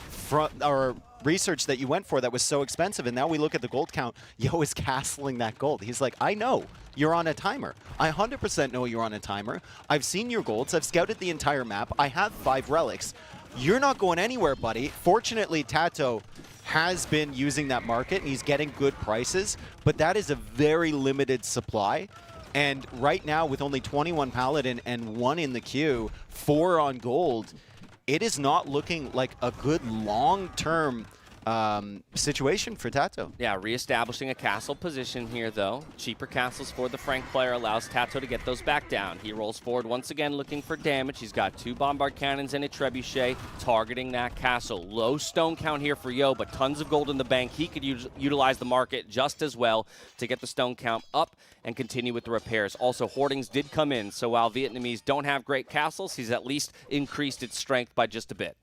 or research that you went for that was so expensive. And now we look at the gold count. Yo is castling that gold. He's like, I know you're on a timer. I 100% know you're on a timer. I've seen your golds. I've scouted the entire map. I have 5 relics. You're not going anywhere, buddy. Fortunately, TaToH has been using that market, and he's getting good prices, but that is a very limited supply. And right now, with only 21 Paladin and 1 in the queue, 4 on gold, it is not looking like a good long-term situation for TaToH. Yeah, reestablishing a castle position here, though. Cheaper castles for the Frank player allows TaToH to get those back down. He rolls forward once again looking for damage. He's got 2 Bombard cannons and a Trebuchet targeting that castle. Low stone count here for Yo, but tons of gold in the bank. He could utilize the market just as well to get the stone count up and continue with the repairs. Also, hoardings did come in, so while Vietnamese don't have great castles, he's at least increased its strength by just a bit.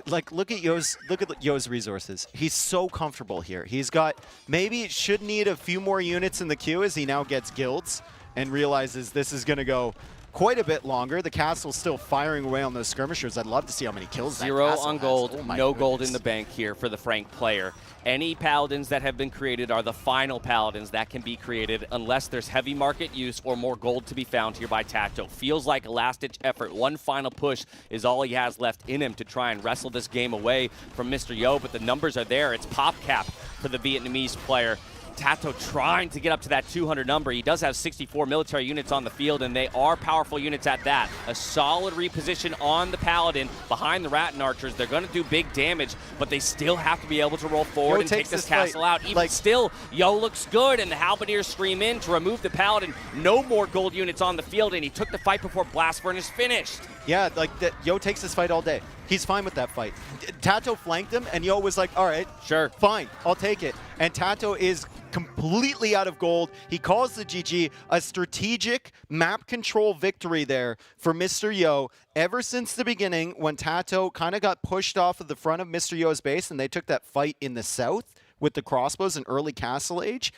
Like, look at Yo's resources. He's so comfortable here. He's got, maybe it should need a few more units in the queue as he now gets guilds and realizes this is going to go quite a bit longer. The castle's still firing away on those skirmishers. I'd love to see how many kills that 0 castle on has. gold, Oh my no gold goodness. in the bank here for the Frank player. Any paladins that have been created are the final paladins that can be created unless there's heavy market use or more gold to be found here by TaToH. Feels like a last-ditch effort. One final push is all he has left in him to try and wrestle this game away from Mr. Yo, but the numbers are there. It's pop cap for the Vietnamese player. TaToH trying to get up to that 200 number. He does have 64 military units on the field, and they are powerful units at that. A solid reposition on the Paladin behind the Rattan Archers. They're going to do big damage, but they still have to be able to roll forward and take this castle out. Even still, Yo looks good, and the Halberdiers stream in to remove the Paladin. No more gold units on the field, and he took the fight before Blast Furnace finished. Yeah, like Yo takes this fight all day. He's fine with that fight. TaToH flanked him, and Yo was like, all right, sure, fine, I'll take it. And TaToH is completely out of gold. He calls the GG, a strategic map control victory there for Mr. Yo. Ever since the beginning, when TaToH kind of got pushed off of the front of Mr. Yo's base, and they took that fight in the south with the crossbows in early Castle Age,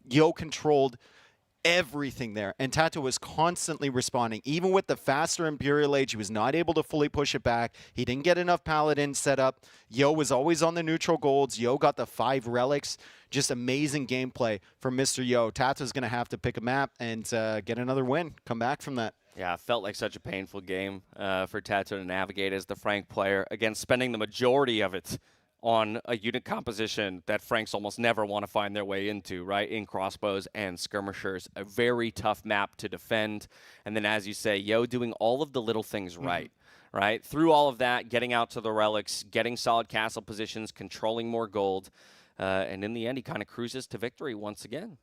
Yo controlled everything there, and TaToH was constantly responding. Even with the faster Imperial Age, he was not able to fully push it back. He didn't get enough Paladins set up. Yo was always on the neutral golds. Yo got the 5 relics. Just amazing gameplay from Mr. Yo. TaToH's going to have to pick a map and get another win. Come back from that. Yeah, it felt like such a painful game for TaToH to navigate as the Frank player. Again, spending the majority of it on a unit composition that Franks almost never want to find their way into, right? In crossbows and skirmishers. A very tough map to defend. And then, as you say, Yo doing all of the little things right. Right? Through all of that, getting out to the relics, getting solid castle positions, controlling more gold. And in the end, he kind of cruises to victory once again.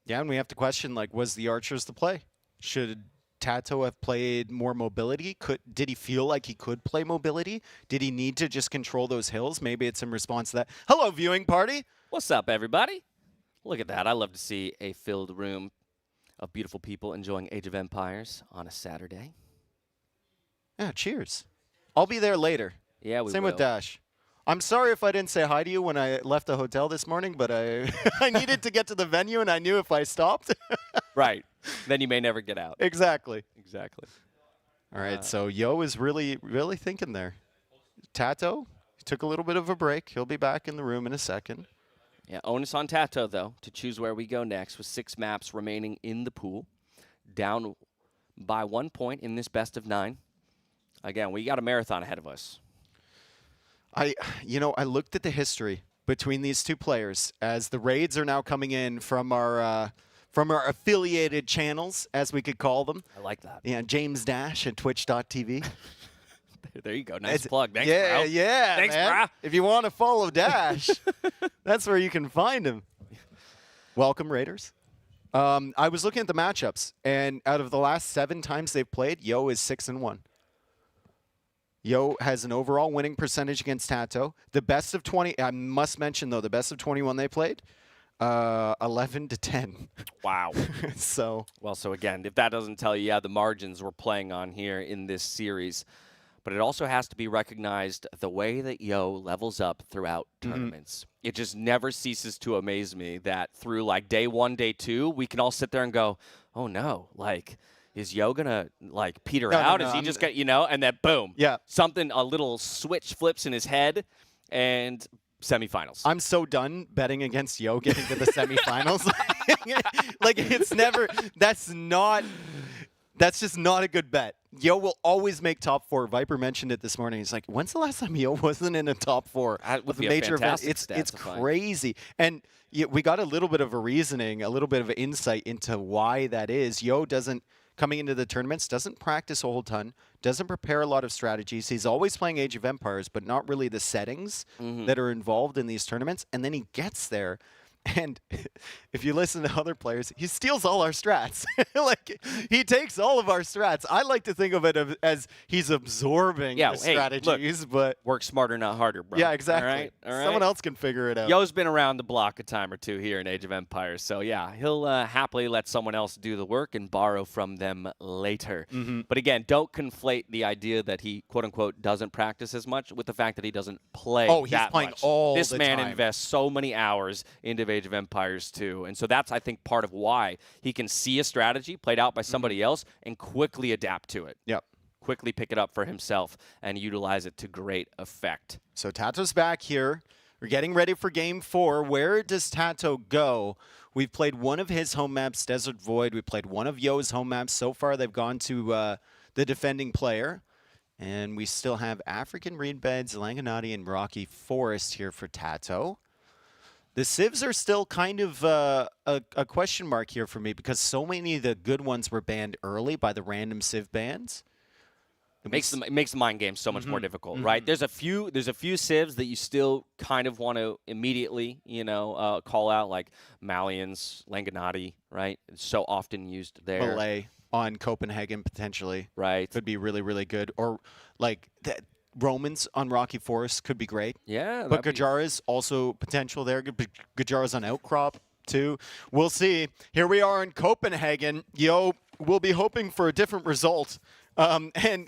Yeah, and we have to question, like, was the Archers the play? Should TaToH have played more mobility? Did he feel like he could play mobility? Did he need to just control those hills? Maybe it's in response to that. Hello, viewing party. What's up, everybody? Look at that. I love to see a filled room of beautiful people enjoying Age of Empires on a Saturday. Yeah, cheers. I'll be there later. Yeah, we Same will. with Dash. I'm sorry if I didn't say hi to you when I left the hotel this morning, but I I needed to get to the venue, and I knew if I stopped. Right. Then you may never get out. Exactly. Exactly. All right, so Yo is really, really thinking there. TaToH took a little bit of a break. He'll be back in the room in a second. Yeah, onus on TaToH, though, to choose where we go next with 6 maps remaining in the pool. Down by 1 point in this best of 9. Again, we got a marathon ahead of us. I looked at the history between these two players as the raids are now coming in from our affiliated channels, as we could call them. I like that. Yeah, James Dash and Twitch.tv. There you go. Nice plug. Thanks, yeah, bro. Yeah, Thanks, man. bro. If you want to follow Dash, that's where you can find him. Welcome, Raiders. I was looking at the matchups, and out of the last 7 times they've played, Yo is 6-1. Yo has an overall winning percentage against TaToH. The best of 20, I must mention, though, the best of 21 they played, 11-10. Wow. So again, if that doesn't tell you, yeah, the margins we're playing on here in this series. But it also has to be recognized the way that Yo levels up throughout tournaments. It just never ceases to amaze me that through like day 1, day 2, we can all sit there and go, oh no, like, is Yo gonna like peter out? No, Is he just gonna, and then boom, yeah, a little switch flips in his head, and semifinals. I'm so done betting against Yo getting to the semifinals. Like it's never. That's just not a good bet. Yo will always make top 4. Viper mentioned it this morning. He's like, when's the last time Yo wasn't in a top 4 with a major event? It's crazy. And we got a little bit of a reasoning, a little bit of an insight into why that is. Yo coming into the tournaments, doesn't practice a whole ton, doesn't prepare a lot of strategies. He's always playing Age of Empires, but not really the settings that are involved in these tournaments. And then he gets there. And if you listen to other players, he steals all our strats. Like, he takes all of our strats. I like to think of it as he's absorbing the strategies, but work smarter, not harder, bro. Yeah, exactly. All right? Someone else can figure it out. Yo's been around the block a time or two here in Age of Empires, so yeah, he'll happily let someone else do the work and borrow from them later. But again, don't conflate the idea that he, quote-unquote, doesn't practice as much with the fact that he doesn't play he's that playing much. all this the man time. invests so many hours into Age of Empires 2. And so that's, I think, part of why he can see a strategy played out by somebody else and quickly adapt to it. Yep. Quickly pick it up for himself and utilize it to great effect. So TaToH's back here. We're getting ready for Game 4. Where does TaToH go? We've played one of his home maps, Desert Void. We played one of Yo's home maps. So far, they've gone to the defending player. And we still have African Reed Beds, Langanati, and Rocky Forest here for TaToH. The civs are still kind of a question mark here for me because so many of the good ones were banned early by the random civ bans. It makes the mind game so much more difficult, right? There's a few civs that you still kind of want to immediately, call out, like Malians, Langanati, right? It's so often used there. Malay on Copenhagen potentially, right? Could be really, really good. Or like Romans on Rocky Forest could be great. Yeah, but Gajara's also potential there. Gajara's on Outcrop too. We'll see. Here we are in Copenhagen. Yo, we'll be hoping for a different result. And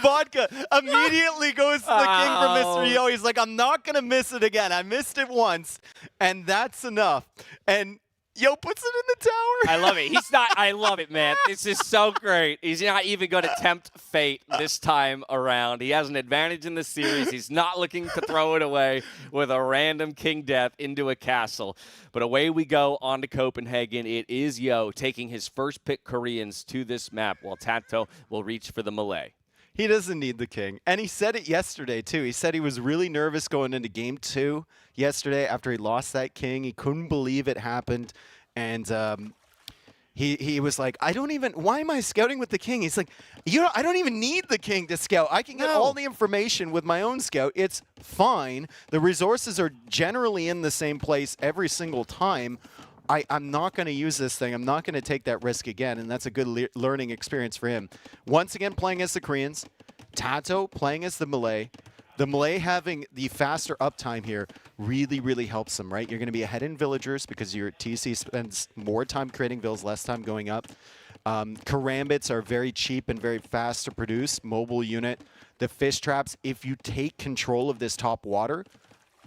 Vodka immediately goes to the king from Mr. Yo. He's like, I'm not going to miss it again. I missed it once, and that's enough. And Yo puts it in the tower. I love it. I love it, man. This is so great. He's not even going to tempt fate this time around. He has an advantage in the series. He's not looking to throw it away with a random king death into a castle. But away we go on to Copenhagen. It is Yo taking his first pick Koreans to this map, while TaToH will reach for the Malay. He doesn't need the king. And he said it yesterday, too. He said he was really nervous going into Game 2 yesterday after he lost that king. He couldn't believe it happened. And he was like, why am I scouting with the king? He's like, I don't even need the king to scout. I can get all the information with my own scout. It's fine. The resources are generally in the same place every single time. I'm not going to use this thing. I'm not going to take that risk again, and that's a good learning experience for him. Once again, playing as the Koreans. TaToH playing as the Malay. The Malay having the faster uptime here really, really helps them, right? You're going to be ahead in villagers because your TC spends more time creating vills, less time going up. Karambits are very cheap and very fast to produce. Mobile unit. The fish traps, if you take control of this top water,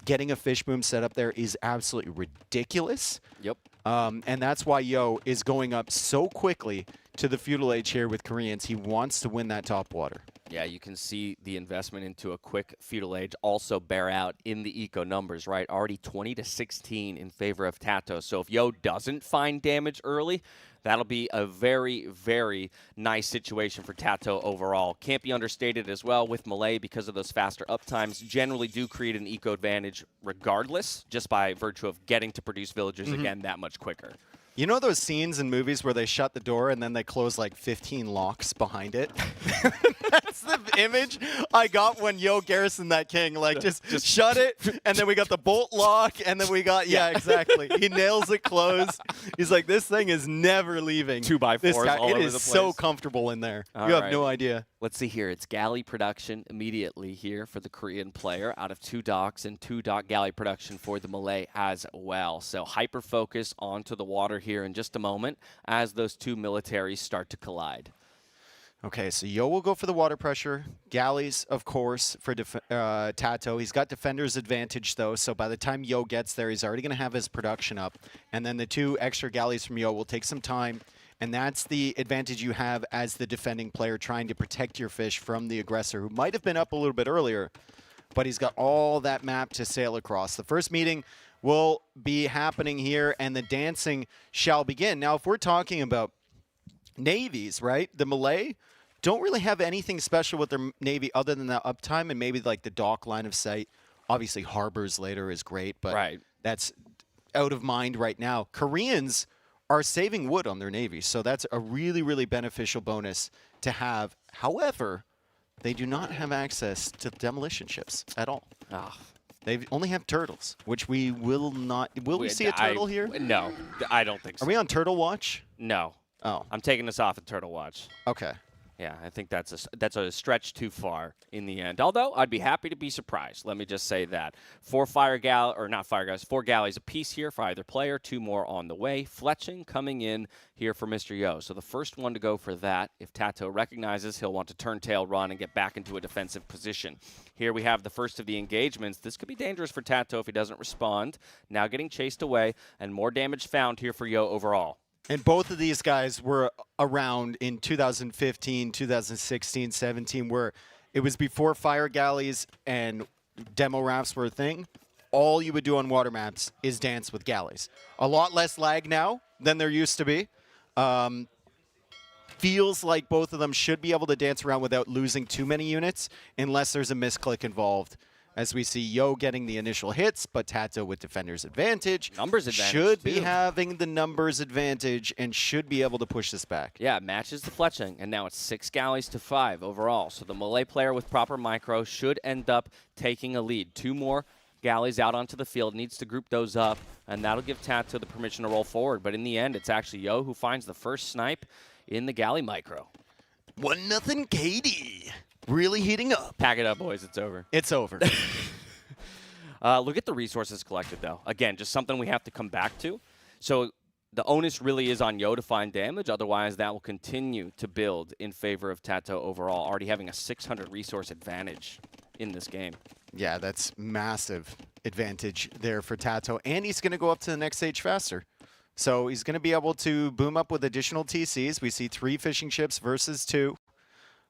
getting a fish boom set up there is absolutely ridiculous. Yep. And that's why Yo is going up so quickly to the feudal age here with Koreans. He wants to win that top water. Yeah, you can see the investment into a quick feudal age also bear out in the eco numbers, right? Already 20-16 in favor of TaToH. So if Yo doesn't find damage early, that'll be a very, very nice situation for TaToH overall. Can't be understated as well with Malay because of those faster uptimes. Generally do create an eco advantage regardless, just by virtue of getting to produce villagers again that much quicker. You know those scenes in movies where they shut the door and then they close like 15 locks behind it? That's the image I got when Yo garrisoned that king. Like, just shut it, and then we got the bolt lock, and then we got, yeah, exactly. He nails it closed. He's like, this thing is never leaving. 2x4s all over the place. It is so comfortable in there. You have no idea. Let's see here. It's galley production immediately here for the Korean player out of 2 docks, and 2 dock galley production for the Malay as well. So hyper-focus onto the water here in just a moment as those 2 militaries start to collide. Okay, so Yo will go for the water pressure. Galleys, of course, for TaToH. He's got defender's advantage, though, so by the time Yo gets there, he's already going to have his production up. And then the 2 extra galleys from Yo will take some time. And that's the advantage you have as the defending player trying to protect your fish from the aggressor, who might have been up a little bit earlier, but he's got all that map to sail across. The first meeting will be happening here, and the dancing shall begin. Now, if we're talking about navies, right, the Malay don't really have anything special with their navy other than that uptime and maybe like the dock line of sight. Obviously, harbors later is great, but that's out of mind right now. Koreans are saving wood on their navy, so that's a really, really beneficial bonus to have. However, they do not have access to demolition ships at all. They only have turtles, which we will not. Will we see a turtle here? No, I don't think so. Are we on turtle watch? No. Oh. I'm taking this off at Turtle Watch. Okay. Yeah, I think that's a stretch too far in the end. Although I'd be happy to be surprised. Let me just say that. 4 galleys apiece here for either player. 2 more on the way. Fletching coming in here for Mr. Yo. So the first one to go for that. If TaToH recognizes, he'll want to turn tail run and get back into a defensive position. Here we have the first of the engagements. This could be dangerous for TaToH if he doesn't respond. Now getting chased away and more damage found here for Yo overall. And both of these guys were around in 2015, 2016, 17, where it was before fire galleys and demo rafts were a thing. All you would do on water maps is dance with galleys. A lot less lag now than there used to be. Feels like both of them should be able to dance around without losing too many units, unless there's a misclick involved. As we see Yo getting the initial hits, but TaToH with defender's advantage. Numbers advantage, should be too. having the numbers advantage and should be able to push this back. Yeah, matches the fletching, and now it's 6 galleys to 5 overall. So the Malay player with proper micro should end up taking a lead. 2 more galleys out onto the field, needs to group those up, and that'll give TaToH the permission to roll forward. But in the end, it's actually Yo who finds the first snipe in the galley micro. 1-0 KD. Really heating up. Pack it up, boys. It's over. It's over. Look at the resources collected, though. Again, just something we have to come back to. So the onus really is on Yo to find damage. Otherwise, that will continue to build in favor of TaToH overall, already having a 600 resource advantage in this game. Yeah, that's massive advantage there for TaToH. And he's going to go up to the next stage faster. So he's going to be able to boom up with additional TCs. We see 3 fishing ships versus 2.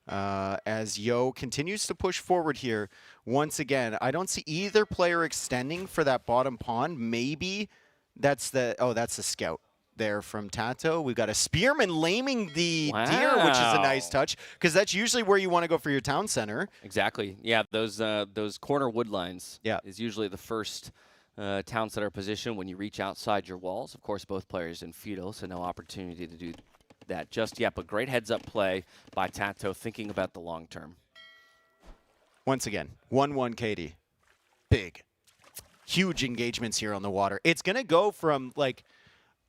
As Yo continues to push forward here. Once again, I don't see either player extending for that bottom pond. Maybe that's the scout there from TaToH. We've got a spearman laming the deer, which is a nice touch, because that's usually where you want to go for your town center. Exactly. Yeah, those corner wood lines Yeah. is usually the first town center position when you reach outside your walls. Of course, both players in fetal, so no opportunity to do that just yet, but great heads-up play by TaToH, thinking about the long term. Once again, 1-1 KD. Big. Huge engagements here on the water. It's going to go from, like,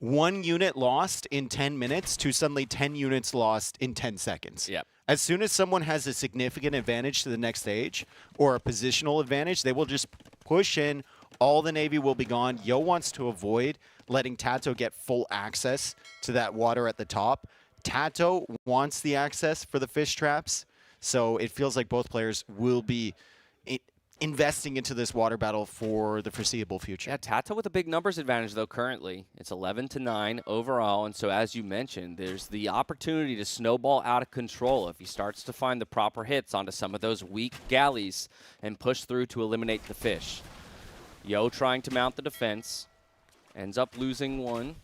1 unit lost in 10 minutes to suddenly 10 units lost in 10 seconds. Yep. As soon as someone has a significant advantage to the next stage or a positional advantage, they will just push in. All the Navy will be gone. Yo wants to avoid letting TaToH get full access to that water at the top. TaToH wants the access for the fish traps, so it feels like both players will be investing into this water battle for the foreseeable future. Yeah, TaToH with a big numbers advantage, though, currently. It's 11-9 overall, and so as you mentioned, there's the opportunity to snowball out of control if he starts to find the proper hits onto some of those weak galleys and push through to eliminate the fish. Yo trying to mount the defense, ends up losing one.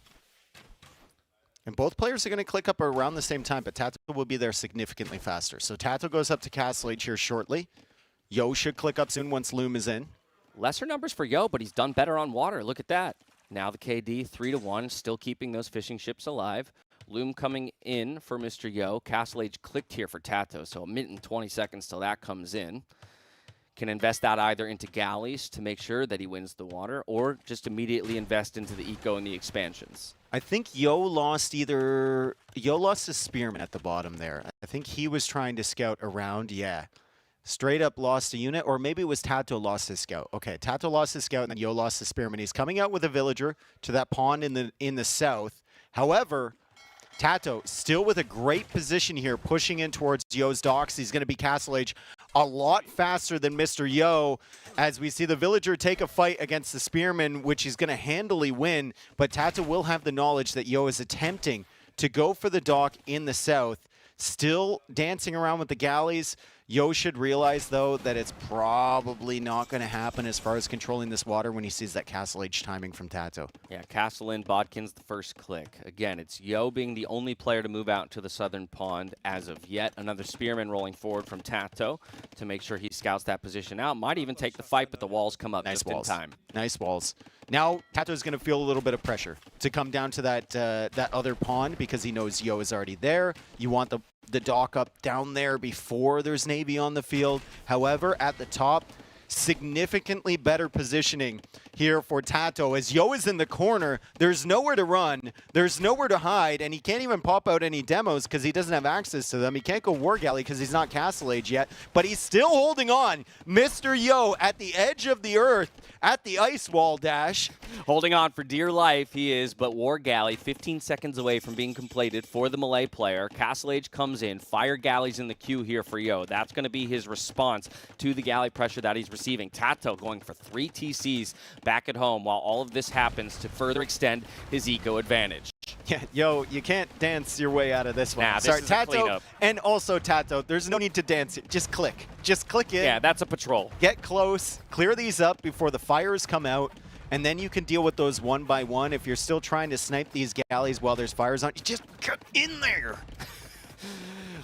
And both players are going to click up around the same time, but TaToH will be there significantly faster. So TaToH goes up to Castle Age here shortly. Yo should click up soon once Loom is in. Lesser numbers for Yo, but he's done better on water. Look at that. Now the KD 3-1, still keeping those fishing ships alive. Loom coming in for Mr. Yo. Castle Age clicked here for TaToH, so 1 minute and 20 seconds till that comes in. Can invest that either into galleys to make sure that he wins the water, or just immediately invest into the eco and the expansions. I think Yo lost a spearman at the bottom there. I think he was trying to scout around. Yeah. Straight up lost a unit, or maybe it was TaToH lost his scout. Okay, TaToH lost his scout, and then Yo lost the spearman. He's coming out with a villager to that pond in the south. However, TaToH still with a great position here, pushing in towards Yo's docks. He's going to be Castle Age a lot faster than Mr. Yo, as we see the villager take a fight against the spearman, which he's going to handily win. But TaToH will have the knowledge that Yo is attempting to go for the dock in the south, still dancing around with the galleys. Yo should realize, though, that it's probably not going to happen as far as controlling this water when he sees that Castle Age timing from TaToH. Yeah, Castle in, Bodkin's the first click. Again, it's Yo being the only player to move out to the southern pond as of yet. Another spearman rolling forward from TaToH to make sure he scouts that position out. Might even take the fight, but the walls come up Nice just walls. in time. Nice walls. Now TaToH is going to feel a little bit of pressure to come down to that other pond because he knows Yo is already there. You want the dock up down there before there's Navy on the field. However, at the top, significantly better positioning here for TaToH. As Yo is in the corner, there's nowhere to run, there's nowhere to hide, and he can't even pop out any demos because he doesn't have access to them. He can't go War Galley because he's not Castle Age yet, but he's still holding on. Mr. Yo at the edge of the earth, at the ice wall dash. Holding on for dear life, he is, but War Galley 15 seconds away from being completed for the Malay player. Castle Age comes in, Fire Galley's in the queue here for Yo. That's going to be his response to the galley pressure that he's receiving. TaToH going for 3 TCs back at home while all of this happens to further extend his eco advantage. Yeah, Yo, you can't dance your way out of this one. Nah, this Sorry, is a TaToH cleanup. and also TaToH. There's no need to dance. Just click. Just click in. Yeah, that's a patrol. Get close, clear these up before the fires come out, and then you can deal with those one by one. If you're still trying to snipe these galleys while there's fires on, you just get in there.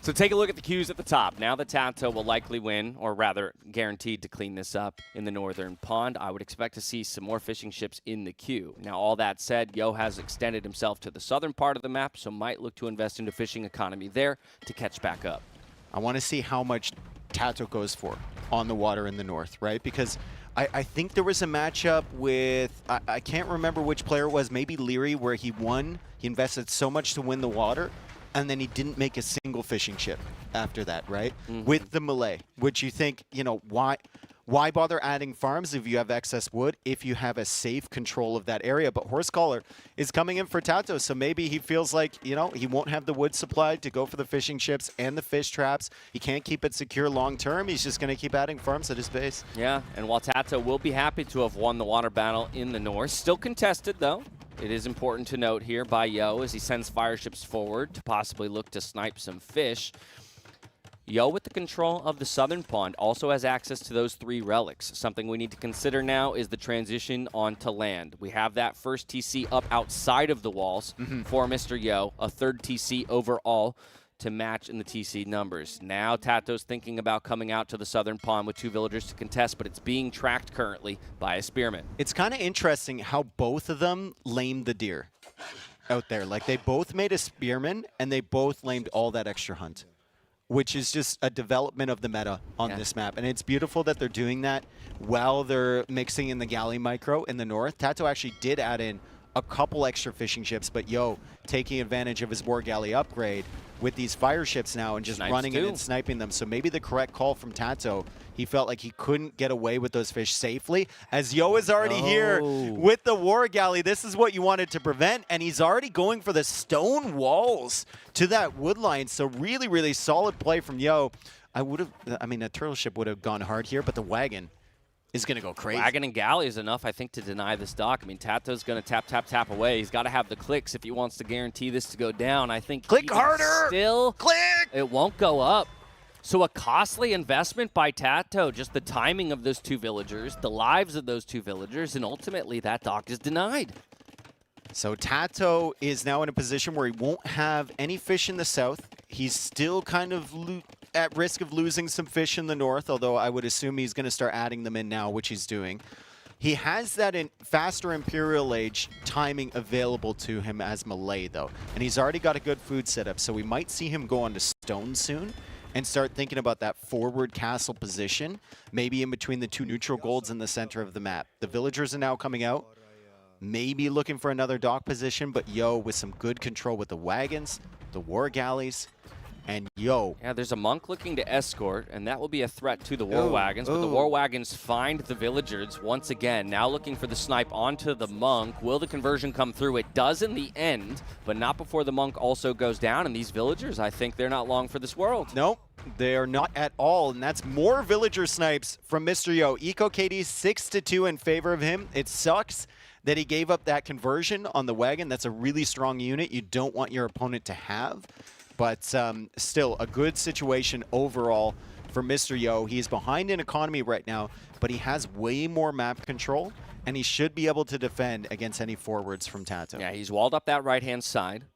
So take a look at the queues at the top. Now that TaToH will likely win, or rather guaranteed to clean this up in the northern pond, I would expect to see some more fishing ships in the queue. Now all that said, Yo has extended himself to the southern part of the map, so might look to invest into fishing economy there to catch back up. I want to see how much TaToH goes for on the water in the north, right? Because I think there was a matchup with, I can't remember which player it was, maybe Leary, where he won. He invested so much to win the water, and then he didn't make a single fishing ship after that, right? With the Malay, which you think, you know, why bother adding farms if you have excess wood, if you have a safe control of that area? But Horsecaller is coming in for TaToH, so maybe he feels like, you know, he won't have the wood supplied to go for the fishing ships and the fish traps. He can't keep it secure long term. He's just going to keep adding farms at his base. Yeah, and while TaToH will be happy to have won the water battle in the north, still contested though. It is important to note here by Yo as he sends fire ships forward to possibly look to snipe some fish. Yo, with the control of the southern pond, also has access to those 3 relics. Something we need to consider now is the transition onto land. We have that first TC up outside of the walls for Mr. Yo, a 3rd TC overall to match in the TC numbers. Now TaToH's thinking about coming out to the southern pond with 2 villagers to contest, but it's being tracked currently by a spearman. It's kind of interesting how both of them lamed the deer out there. Like, they both made a spearman, and they both lamed all that extra hunt, which is just a development of the meta on this map. And it's beautiful that they're doing that while they're mixing in the galley micro in the north. TaToH actually did add in a couple extra fishing ships, but Yo taking advantage of his War Galley upgrade with these fire ships now and just running in and sniping them. So maybe the correct call from TaToH. He felt like he couldn't get away with those fish safely. As Yo is already here with the War Galley, this is what you wanted to prevent, and he's already going for the stone walls to that wood line. So really, really solid play from Yo. I mean, a turtle ship would have gone hard here, but the wagon is going to go crazy. Wagon and galley is enough, I think, to deny this dock. I mean, TaToH's going to tap, tap, tap away. He's got to have the clicks if he wants to guarantee this to go down. I think click harder. Still, click. It won't go up. So a costly investment by TaToH, just the timing of those 2 villagers, the lives of those 2 villagers, and ultimately that dock is denied. So TaToH is now in a position where he won't have any fish in the south. He's still kind of at risk of losing some fish in the north, although I would assume he's going to start adding them in now, which he's doing. He has that faster Imperial Age timing available to him as Malay, though. And he's already got a good food setup, so we might see him go on to stone soon and start thinking about that forward castle position, maybe in between the 2 neutral golds in the center of the map. The villagers are now coming out, maybe looking for another dock position, but Yo with some good control with the wagons, the War Galleys, and Yo. Yeah, there's a monk looking to escort, and that will be a threat to the war wagons, but the war wagons find the villagers once again, now looking for the snipe onto the monk. Will the conversion come through? It does in the end, but not before the monk also goes down, and these villagers, I think they're not long for this world. Nope, they are not at all, and that's more villager snipes from Mr. Yo. Eco KD 6-2 in favor of him. It sucks that he gave up that conversion on the wagon. That's a really strong unit you don't want your opponent to have. But still, a good situation overall for Mr. Yo. He's behind in economy right now, but he has way more map control, and he should be able to defend against any forwards from TaToH. Yeah, he's walled up that right-hand side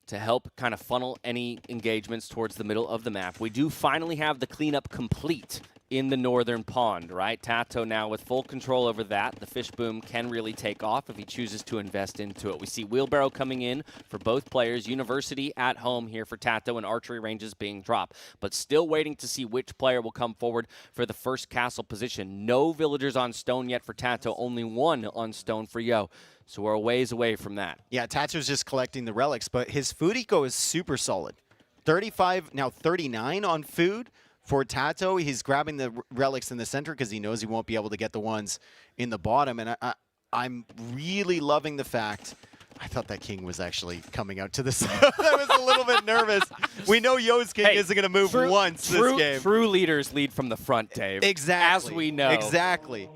to help kind of funnel any engagements towards the middle of the map. We do finally have the cleanup complete in the northern pond, right? TaToH now with full control over that. The fish boom can really take off if he chooses to invest into it. We see wheelbarrow coming in for both players. University at home here for TaToH, and archery ranges being dropped. But still waiting to see which player will come forward for the first castle position. No villagers on stone yet for TaToH, only one on stone for Yo. So we're a ways away from that. Yeah, TaToH's just collecting the relics, but his food eco is super solid. 35, now 39 on food. For TaToH, he's grabbing the relics in the center because he knows he won't be able to get the ones in the bottom. And I'm really loving the fact, I thought that king was actually coming out to the side. I was a little bit nervous. We know Yo's king isn't going to move once this game. True leaders lead from the front, Dave. Exactly. As we know. Exactly.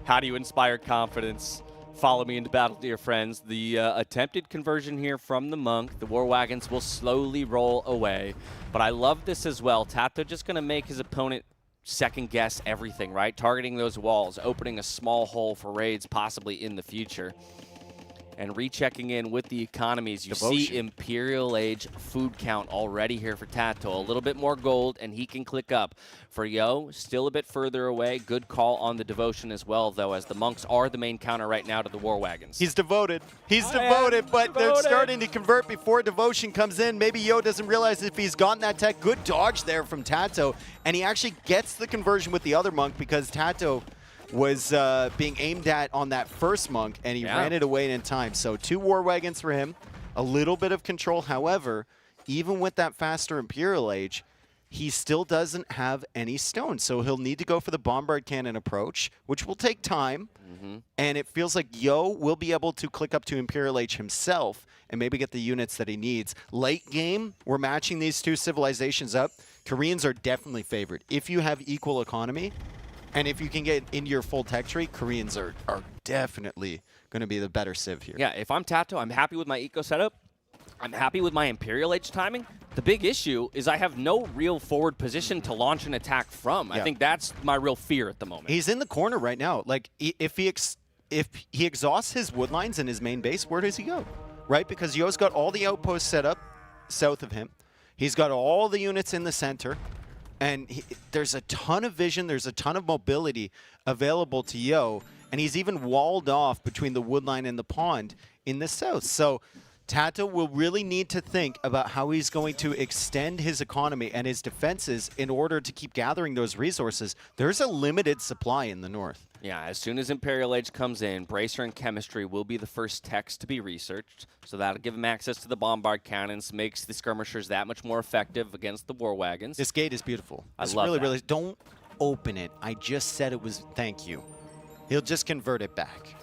How do you inspire confidence? Follow me into battle, dear friends. The attempted conversion here from the monk. The war wagons will slowly roll away. But I love this as well. TaToH just going to make his opponent second guess everything, right? Targeting those walls, opening a small hole for raids possibly in the future. And rechecking in with the economies. You see Imperial Age food count already here for TaToH. A little bit more gold, and he can click up. For Yo, still a bit further away. Good call on the devotion as well, though, as the monks are the main counter right now to the war wagons. He's devoted. He's devoted, but they're starting to convert before devotion comes in. Maybe Yo doesn't realize if he's gotten that tech. Good dodge there from TaToH, and he actually gets the conversion with the other monk because TaToH was being aimed at on that first monk, and he ran it away in time. So 2 war wagons for him, a little bit of control. However, even with that faster Imperial Age, he still doesn't have any stone. So he'll need to go for the bombard cannon approach, which will take time. And it feels like Yo will be able to click up to Imperial Age himself and maybe get the units that he needs. Late game, we're matching these 2 civilizations up. Koreans are definitely favored. If you have equal economy, and if you can get into your full tech tree, Koreans are definitely going to be the better civ here. Yeah, if I'm TaToH, I'm happy with my eco setup. I'm happy with my Imperial Age timing. The big issue is I have no real forward position to launch an attack from. I think that's my real fear at the moment. He's in the corner right now. Like, if he exhausts his wood lines in his main base, where does he go? Right? Because Yo's got all the outposts set up south of him. He's got all the units in the center. And there's a ton of vision, there's a ton of mobility available to Yo, and he's even walled off between the wood line and the pond in the south. So TaToH will really need to think about how he's going to extend his economy and his defenses in order to keep gathering those resources. There's a limited supply in the north. Yeah, as soon as Imperial Age comes in, Bracer and Chemistry will be the first techs to be researched. So that'll give him access to the bombard cannons, makes the skirmishers that much more effective against the war wagons. This gate is beautiful. I love that. Really, don't open it. I just said it was, thank you. He'll just convert it back.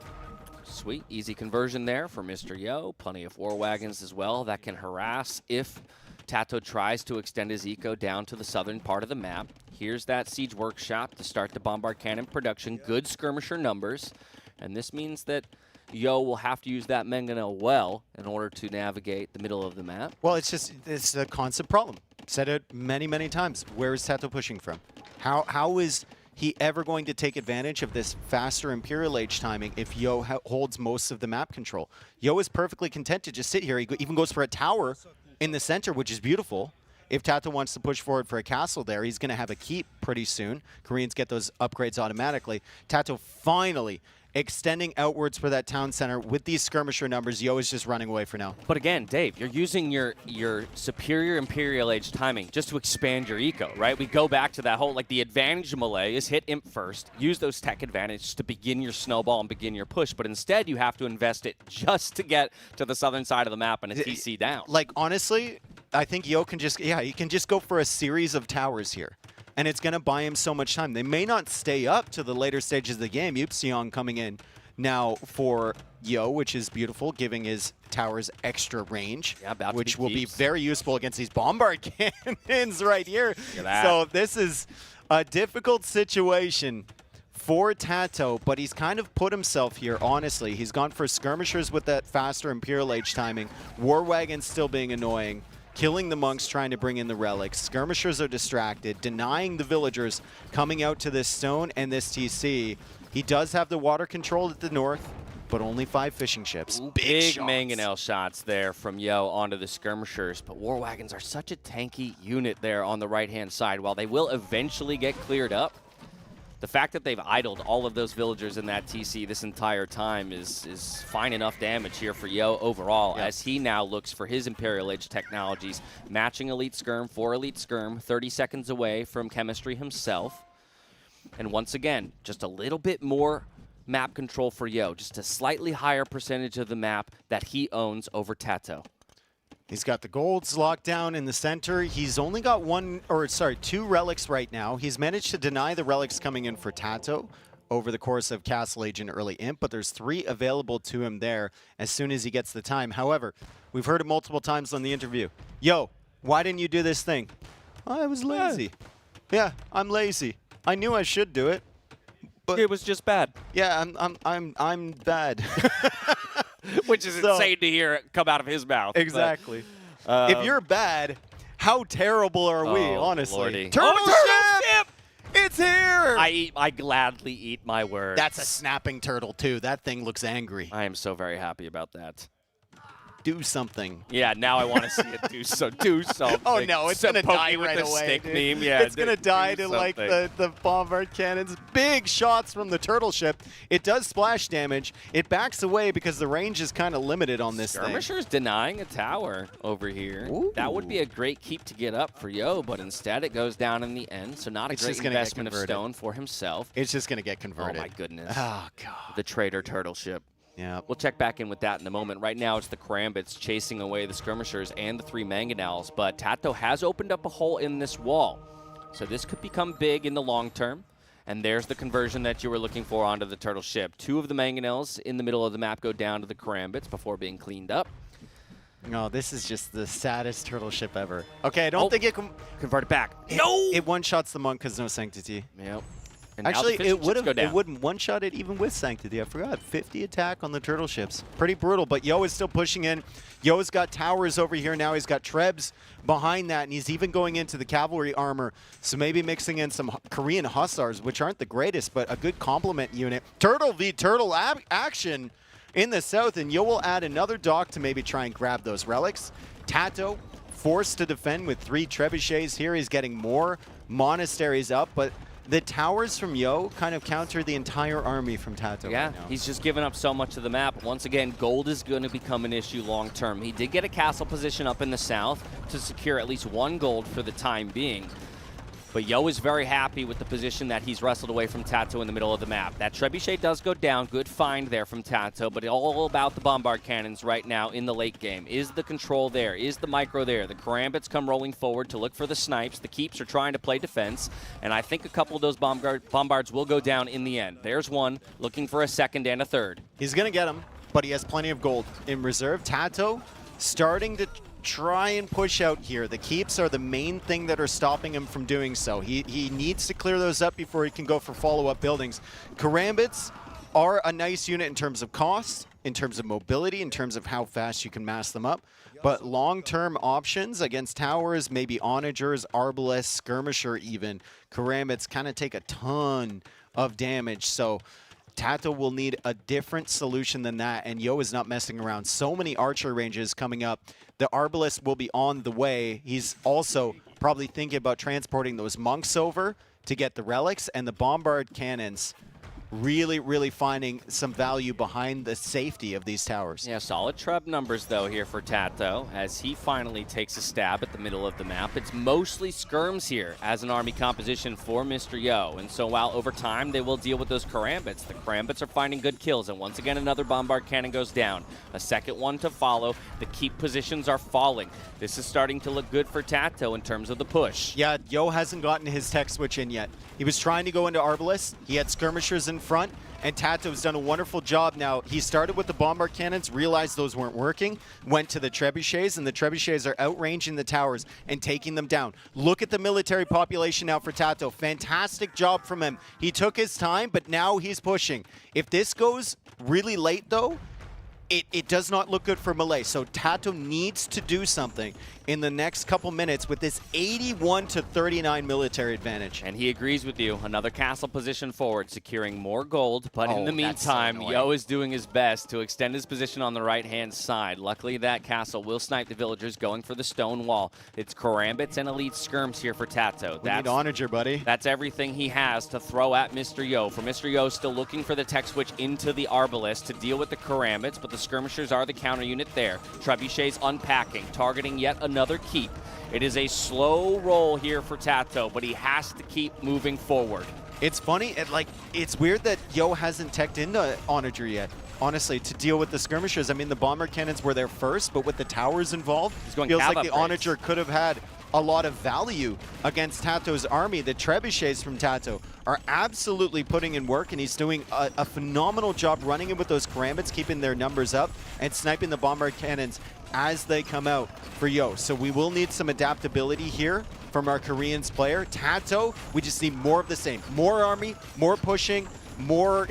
Sweet, easy conversion there for Mr. Yo. Plenty of war wagons as well that can harass if TaToH tries to extend his eco down to the southern part of the map. Here's that siege workshop to start the bombard cannon production. Good skirmisher numbers. And this means that Yo will have to use that mangonel well in order to navigate the middle of the map. Well, it's a constant problem. Said it many, many times. Where is TaToH pushing from? How is he ever going to take advantage of this faster Imperial Age timing if Yo holds most of the map control? Yo is perfectly content to just sit here. He even goes for a tower in the center, which is beautiful. If TaToH wants to push forward for a castle there, he's going to have a keep pretty soon. Koreans get those upgrades automatically. TaToH finally extending outwards for that town center. With these skirmisher numbers, Yo is just running away for now. But again, Dave, you're using your superior Imperial Age timing just to expand your eco, right? We go back to that whole, like, the advantage of melee is hit imp first, use those tech advantage to begin your snowball and begin your push, but instead you have to invest it just to get to the southern side of the map and a TC down. Like, honestly, I think Yo can just, he can just go for a series of towers here. And it's going to buy him so much time. They may not stay up to the later stages of the game. Yupseong coming in now for Yo, which is beautiful, giving his towers extra range, which will be very useful against these bombard cannons right here. So this is a difficult situation for TaToH, but he's kind of put himself here, honestly. He's gone for skirmishers with that faster Imperial Age timing. War wagons still being annoying. Killing the monks, trying to bring in the relics. Skirmishers are distracted, denying the villagers coming out to this stone and this TC. He does have the water control at the north. but only 5 fishing ships. Ooh, Big big shots. mangonel shots there from Yo onto the skirmishers, but War Wagons are such a tanky unit there on the right-hand side. While they will eventually get cleared up, the fact that they've idled all of those villagers in that TC this entire time is fine enough damage here for Yo overall, as he now looks for his Imperial Age technologies, matching Elite Skirm for Elite Skirm, 30 seconds away from Chemistry himself. And once again, just a little bit more map control for Yo, just a slightly higher percentage of the map that he owns over TaToH. He's got the golds locked down in the center. He's only got 2 relics right now. He's managed to deny the relics coming in for TaToH over the course of Castle Age and early Imp, but there's 3 available to him there as soon as he gets the time. However, we've heard it multiple times on the interview. Yo, why didn't you do this thing? I was lazy. Yeah, I'm lazy. I knew I should do it, but It was just bad. yeah, I'm bad. Which is So- insane to hear come out of his mouth. but, Exactly. If you're bad, how terrible are we, Oh, honestly? lordy. Turtle Oh, ship! It's here! I gladly eat my words. That's a snapping turtle, too. That thing looks angry. I am so very happy about that. Do something. Yeah, now I want to see it do something. Oh, no, it's going to Poke die me with right the away, stick dude. meme. Yeah, it's going to do die to, like, something. the bombard cannons. Big shots from the turtle ship. It does splash damage. It backs away because the range is kind of limited on this thing. Skirmishers denying a tower over here. Ooh. That would be a great keep to get up for Yo, but instead it goes down in the end, so not a It's great just gonna get investment of converted. stone for himself. It's just going to get Oh converted. my goodness. Oh, God. The traitor turtle ship. Yeah. We'll check back in with that in a moment. Right now, it's the Karambits chasing away the Skirmishers and the 3 Mangonels, but TaToH has opened up a hole in this wall. So this could become big in the long term. And there's the conversion that you were looking for onto the turtle ship. 2 of the Mangonels in the middle of the map go down to the Karambits before being cleaned up. No, this is just the saddest turtle ship ever. Okay, I don't think it can... Convert it back. No! It one-shots the monk because no sanctity. Yep. And now the Actually, fishing it would ships go down. it wouldn't one-shot it even with sanctity. I forgot. 50 attack on the turtle ships. Pretty brutal, but Yo is still pushing in. Yo's got towers over here now. He's got Trebs behind that, and he's even going into the cavalry armor. So maybe mixing in some Korean Hussars, which aren't the greatest, but a good complement unit. Turtle v Turtle action in the south, and Yo will add another dock to maybe try and grab those relics. TaToH forced to defend with 3 trebuchets here. He's getting more monasteries up, but the towers from Yo kind of counter the entire army from TaToH Yeah, right now. he's just given up so much of the map. Once again, gold is going to become an issue long term. He did get a castle position up in the south to secure at least 1 gold for the time being. But Yo is very happy with the position that he's wrestled away from TaToH in the middle of the map. That trebuchet does go down. Good find there from TaToH, but all about the bombard cannons right now in the late game. Is the control there? Is the micro there? The Karambits come rolling forward to look for the snipes. The keeps are trying to play defense, and I think a couple of those bombards will go down in the end. There's one, looking for a second and a third. He's going to get him, but he has plenty of gold in reserve. TaToH starting to try and push out here. The keeps are the main thing that are stopping him from doing so. He needs to clear those up before he can go for follow-up buildings. Karambits are a nice unit in terms of cost, in terms of mobility, in terms of how fast you can mass them up. But long-term options against towers, maybe onagers, arbalists, skirmisher even, Karambits kind of take a ton of damage. So TaToH will need a different solution than that, and Yo is not messing around. So many archer ranges coming up. The Arbalist will be on the way. He's also probably thinking about transporting those monks over to get the relics, and the bombard cannons really finding some value behind the safety of these towers. Yeah, solid treb numbers, though, here for TaToH, as he finally takes a stab at the middle of the map. It's mostly skirms here as an army composition for Mr. Yo, and so while over time they will deal with those Karambits, the Karambits are finding good kills, and once again another bombard cannon goes down. A second one to follow. The keep positions are falling. This is starting to look good for TaToH in terms of the push. Yeah, Yo hasn't gotten his tech switch in yet. He was trying to go into Arbalist. He had skirmishers in front, and TaToH's done a wonderful job now. He started with the bombard cannons, realized those weren't working, went to the trebuchets, and the trebuchets are outranging the towers and taking them down. Look at the military population now for TaToH. Fantastic job from him. He took his time, but now he's pushing. If this goes really late, though, it does not look good for Malay. So TaToH needs to do something in the next couple minutes with this 81-39 military advantage. And he agrees with you. Another castle position forward, securing more gold. But in the that's so meantime, annoying. Yo is doing his best to extend his position on the right-hand side. Luckily, that castle will snipe the villagers going for the stone wall. It's Karambits and Elite Skirms here for TaToH. We need Onager, buddy. That's everything he has to throw at Mr. Yo. For Mr. Yo, still looking for the tech switch into the Arbalest to deal with the Karambits, but the Skirmishers are the counter unit there. Trebuchet's unpacking, targeting yet another keep. It is a slow roll here for TaToH, but he has to keep moving forward. It's funny, it's weird that Yo hasn't teched into Onager yet. Honestly, to deal with the skirmishers. I mean, the bomber cannons were there first, but with the towers involved, going feels cab like the upgrades. Onager could have had a lot of value against TaToH's army. The trebuchets from TaToH are absolutely putting in work, and he's doing a phenomenal job running in with those Karambits, keeping their numbers up, and sniping the bomber cannons as they come out for Yo. So we will need some adaptability here from our Koreans player. TaToH, we just need more of the same. More army, more pushing, more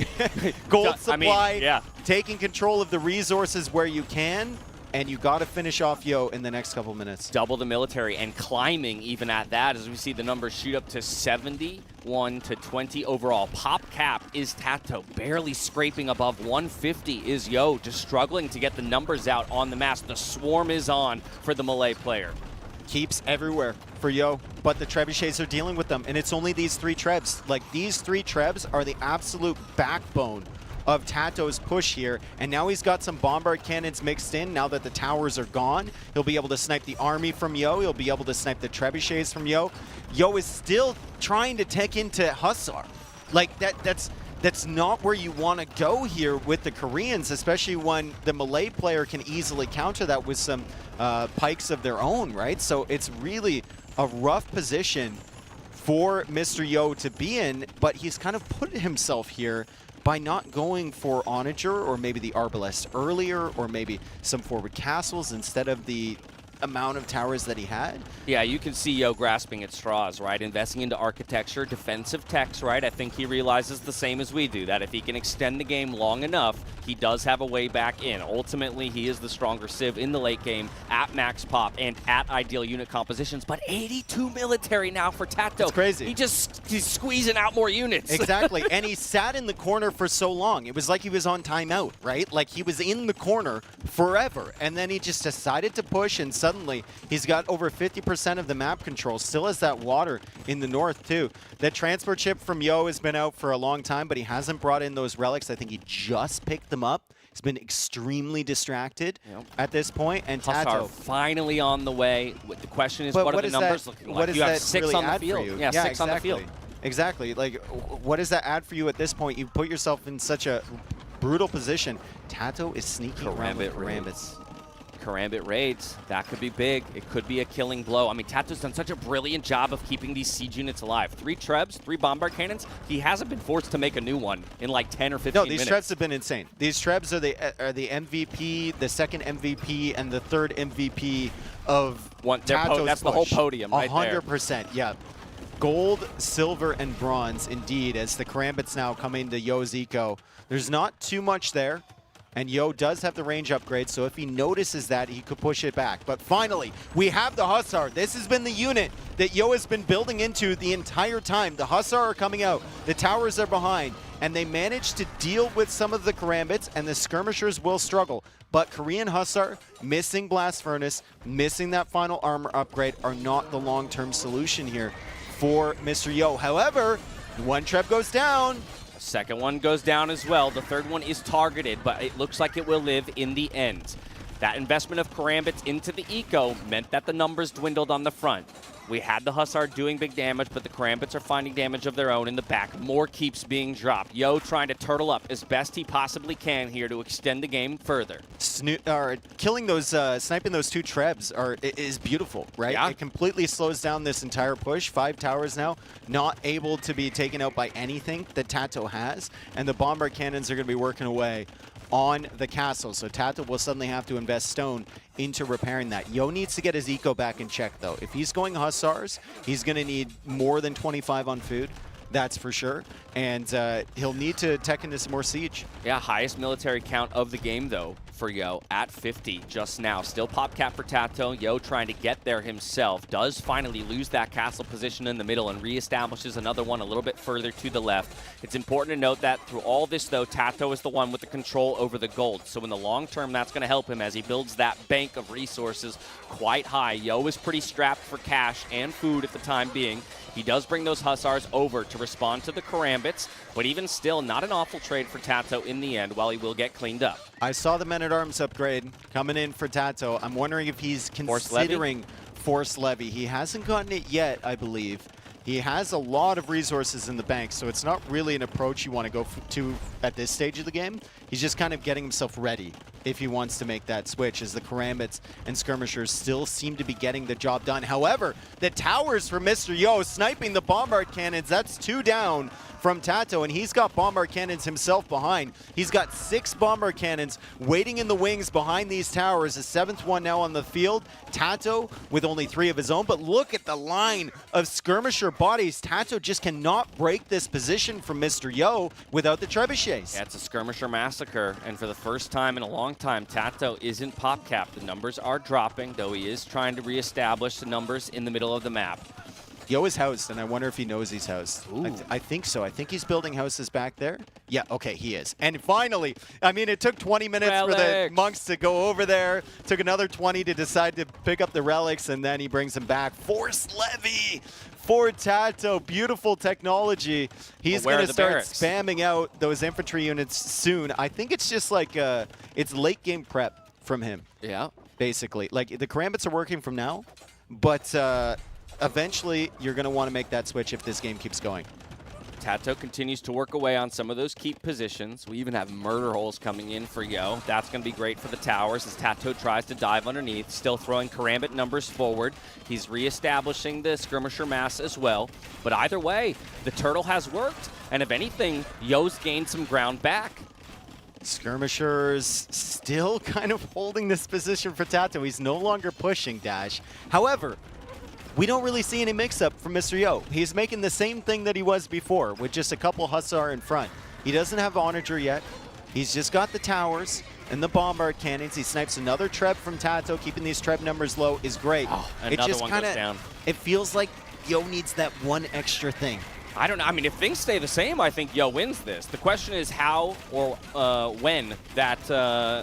gold supply, taking control of the resources where you can, and you got to finish off Yo in the next couple minutes. Double the military and climbing even at that as we see the numbers shoot up to 71-20 overall. Pop cap is TaToH, barely scraping above 150 is Yo, just struggling to get the numbers out on the mass. The swarm is on for the Malay player. Keeps everywhere for Yo, but the trebuchets are dealing with them, and it's only these 3 trebs. Like, these 3 trebs are the absolute backbone of TaToH's push here, and now he's got some bombard cannons mixed in. Now that the towers are gone, he'll be able to snipe the army from Yo. He'll be able to snipe the trebuchets from Yo. Yo is still trying to tech into Hussar. Like, that's not where you want to go here with the Koreans, especially when the Malay player can easily counter that with some pikes of their own, right? So it's really a rough position for Mr. Yo to be in, but he's kind of put himself here by not going for Onager or maybe the Arbalest earlier, or maybe some forward castles instead of the amount of towers that he had. Yeah, you can see Yo grasping at straws, right? Investing into architecture, defensive techs, right? I think he realizes the same as we do, that if he can extend the game long enough, he does have a way back in. Ultimately, he is the stronger Civ in the late game at max pop and at ideal unit compositions, but 82 military now for TaToH. It's crazy. He's squeezing out more units. Exactly, and he sat in the corner for so long. It was like he was on timeout, right? Like, he was in the corner forever, and then he just decided to push, and suddenly he's got over 50% of the map control. Still has that water in the north, too. That transport ship from Yo has been out for a long time, but he hasn't brought in those relics. I think he just picked them up. He's been extremely distracted at this point, and TaToH TaToH finally on the way. The question is, what are the numbers looking like? What does you have that 6 really on the add field. for you? Yeah, 6 on the field. Exactly. Like, what does that add for you at this point? You put yourself in such a brutal position. TaToH is sneaking around with Karambits. Karambit raids, that could be big. It could be a killing blow. I mean, TaToH's done such a brilliant job of keeping these siege units alive. 3 trebs, 3 bombard cannons. He hasn't been forced to make a new one in like 10 or 15 minutes. No, these trebs have been insane. These trebs are the MVP, the second MVP, and the third MVP of TaToH's That's the whole podium right there. 100%, yeah. Gold, silver, and bronze, indeed, as the Karambits now come into Yo's eco. There's not too much there. And Yo does have the range upgrade, so if he notices that, he could push it back. But finally, we have the Hussar. This has been the unit that Yo has been building into the entire time. The Hussar are coming out. The towers are behind. And they managed to deal with some of the Karambits, and the skirmishers will struggle. But Korean Hussar, missing Blast Furnace, missing that final armor upgrade, are not the long-term solution here for Mr. Yo. However, 1 treb goes down. Second one goes down as well. The third one is targeted, but it looks like it will live in the end. That investment of Karambits into the eco meant that the numbers dwindled on the front. We had the Hussar doing big damage, but the Karambits are finding damage of their own in the back. More keeps being dropped. Yo trying to turtle up as best he possibly can here to extend the game further. Killing those, sniping those 2 trebs is beautiful, right? Yeah. It completely slows down this entire push. 5 towers now, not able to be taken out by anything that TaToH has, and the bombard cannons are going to be working away on the castle. So TaToH will suddenly have to invest stone into repairing that. Yo needs to get his eco back in check, though. If he's going Hussars, he's going to need more than 25 on food. that's for sure. And he'll need to tech into some more siege. Yeah, highest military count of the game, though, for Yo at 50 just now. Still pop cap for TaToH. Yo trying to get there himself. Does finally lose that castle position in the middle and reestablishes another one a little bit further to the left. It's important to note that through all this, though, TaToH is the one with the control over the gold. So in the long term, that's going to help him as he builds that bank of resources quite high. Yo is pretty strapped for cash and food at the time being. He does bring those Hussars over to respond to the Karambits, but even still, not an awful trade for TaToH in the end, while he will get cleaned up. I saw the Men-at-Arms upgrade coming in for TaToH. I'm wondering if he's considering Force Levy. He hasn't gotten it yet, I believe. He has a lot of resources in the bank, so it's not really an approach you want to go to at this stage of the game. He's just kind of getting himself ready if he wants to make that switch, as the Karambits and Skirmishers still seem to be getting the job done. However, the towers for Mr. Yo sniping the bombard cannons, that's 2 down from TaToH, and he's got bombard cannons himself behind. He's got 6 bombard cannons waiting in the wings behind these towers. The 7th one now on the field. TaToH with only 3 of his own, but look at the line of skirmisher bodies. TaToH just cannot break this position from Mr. Yo without the trebuchets. Yeah, it's a skirmisher massacre, and for the first time in a long time, TaToH isn't pop capped. The numbers are dropping, though he is trying to reestablish the numbers in the middle of the map. Yo is housed, and I wonder if he knows he's housed. I think so. I think he's building houses back there. Yeah, okay, he is. And finally, I mean, it took 20 minutes for the monks to go over there. Took another 20 to decide to pick up the relics, and then he brings them back. Force Levy for TaToH. Beautiful technology. He's going to start spamming out those infantry units soon. I think it's just like it's late game prep from him. Yeah. Basically. Like, the Karambits are working from now, but eventually, you're going to want to make that switch if this game keeps going. TaToH continues to work away on some of those keep positions. We even have murder holes coming in for Yo. That's going to be great for the towers as TaToH tries to dive underneath, still throwing Karambit numbers forward. He's reestablishing the skirmisher mass as well. But either way, the turtle has worked, and if anything, Yo's gained some ground back. Skirmishers still kind of holding this position for TaToH. He's no longer pushing Dash. However, we don't really see any mix-up from Mr. Yo. He's making the same thing that he was before, with just a couple Hussar in front. He doesn't have Onager yet. He's just got the towers and the bombard cannons. He snipes another Treb from TaToH. Keeping these Treb numbers low is great. Oh, another one goes down. It feels like Yo needs that one extra thing. I don't know. I mean, if things stay the same, I think Yo wins this. The question is how or when that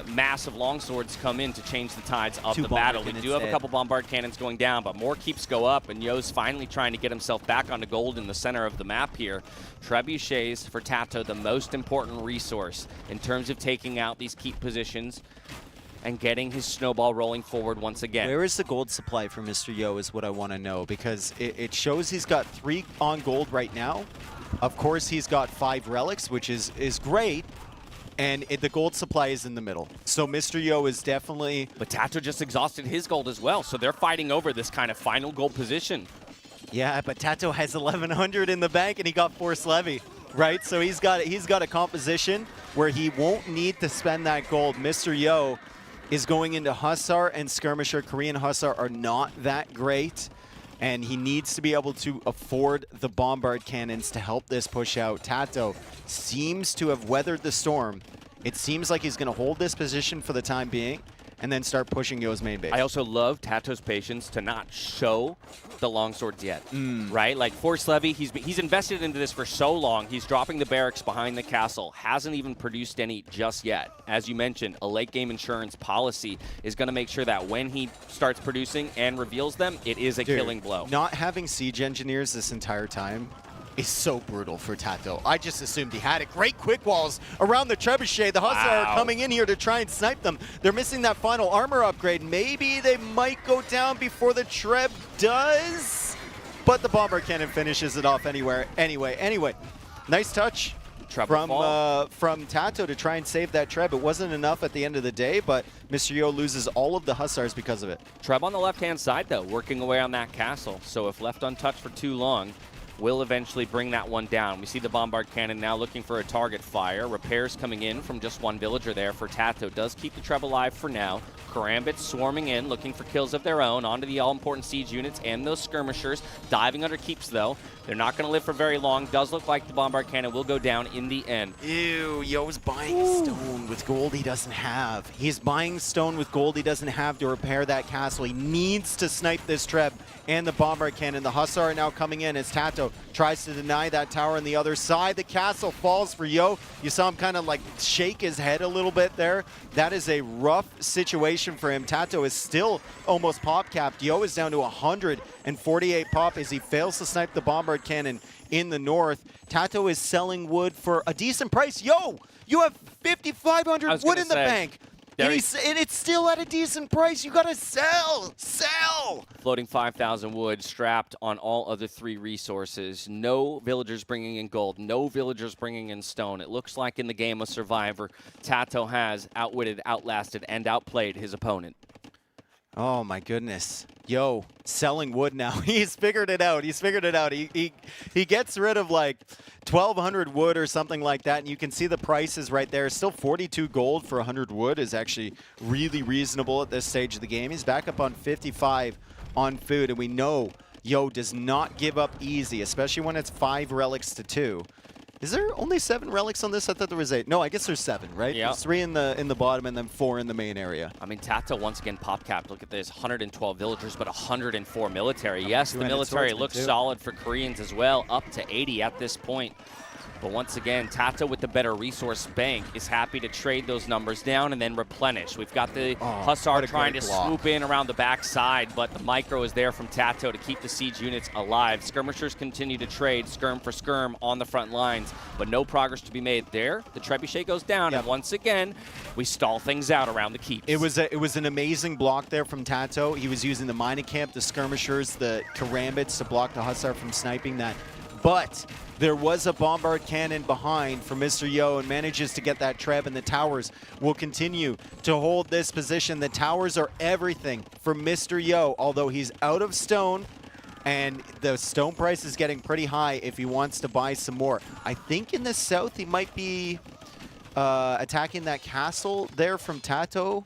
massive longswords come in to change the tides of the battle. We do have a couple bombard cannons going down, but more keeps go up, and Yo's finally trying to get himself back onto gold in the center of the map here. Trebuchets for TaToH, the most important resource in terms of taking out these keep positions and getting his snowball rolling forward once again. Where is the gold supply for Mr. Yo is what I want to know, because it shows he's got 3 on gold right now. Of course, he's got 5 relics, which is great, and the gold supply is in the middle. So Mr. Yo is definitely... But TaToH just exhausted his gold as well, so they're fighting over this kind of final gold position. Yeah, but TaToH has 1,100 in the bank, and he got Force Levy, right? So he's got a composition where he won't need to spend that gold. Mr. Yo is going into Hussar and Skirmisher. Korean Hussar are not that great, and he needs to be able to afford the bombard cannons to help this push out. TaToH seems to have weathered the storm. It seems like he's going to hold this position for the time being and then start pushing Yo's main base. I also love TaToH's patience to not show the longswords yet, right? Like Force Levy, he's invested into this for so long. He's dropping the barracks behind the castle, hasn't even produced any just yet. As you mentioned, a late game insurance policy is going to make sure that when he starts producing and reveals them, it is a killing blow. Not having siege engineers this entire time is so brutal for TaToH. I just assumed he had it. Great quick walls around the trebuchet. The Hussar are coming in here to try and snipe them. They're missing that final armor upgrade. Maybe they might go down before the Treb does, but the bomber cannon finishes it off anyway. Nice touch from TaToH to try and save that Treb. It wasn't enough at the end of the day, but Mr. Yo loses all of the Hussars because of it. Treb on the left-hand side, though, working away on that castle. So if left untouched for too long, will eventually bring that one down. We see the Bombard Cannon now looking for a target fire. Repairs coming in from just one villager there for TaToH. Does keep the Treb alive for now. Karambits swarming in, looking for kills of their own onto the all-important siege units and those skirmishers. Diving under keeps, though. They're not going to live for very long. Does look like the Bombard Cannon will go down in the end. Ew, Yo's buying stone with gold he doesn't have. He's buying stone with gold he doesn't have to repair that castle. He needs to snipe this Treb and the Bombard Cannon. The Hussar are now coming in as TaToH tries to deny that tower on the other side. The castle falls for Yo. You saw him kind of like shake his head a little bit there. That is a rough situation for him. TaToH is still almost pop capped. Yo is down to 148 pop as he fails to snipe the Bombard Cannon in the north. TaToH is selling wood for a decent price. Yo, you have 5,500 wood in the bank. And it's still at a decent price. You gotta sell! Sell! Floating 5,000 wood strapped on all other 3 resources. No villagers bringing in gold. No villagers bringing in stone. It looks like in the game of Survivor, TaToH has outwitted, outlasted, and outplayed his opponent. Oh my goodness. Yo, selling wood now. He's figured it out. He's figured it out. He gets rid of like 1,200 wood or something like that, and you can see the prices right there. Still 42 gold for 100 wood is actually really reasonable at this stage of the game. He's back up on 55 on food, and we know Yo does not give up easy, especially when it's 5 relics to 2. Is there only 7 relics on this? I thought there was 8. No, I guess there's 7, right? Yeah. There's 3 in the bottom and then 4 in the main area. I mean, TaToH once again pop capped. Look at this, 112 villagers, but 104 military. Yes, the military looks solid for Koreans as well, up to 80 at this point. But once again, TaToH with the better resource bank is happy to trade those numbers down and then replenish. We've got the Hussar trying to swoop in around the backside, but the micro is there from TaToH to keep the siege units alive. Skirmishers continue to trade skirm for skirm on the front lines, but no progress to be made there. The trebuchet goes down, and once again, we stall things out around the keeps. It was an amazing block there from TaToH. He was using the mining camp, the skirmishers, the karambits to block the Hussar from sniping that. But there was a Bombard Cannon behind for Mr. Yo and manages to get that Treb, and the towers will continue to hold this position. The towers are everything for Mr. Yo, although he's out of stone, and the stone price is getting pretty high if he wants to buy some more. I think in the south he might be attacking that castle there from TaToH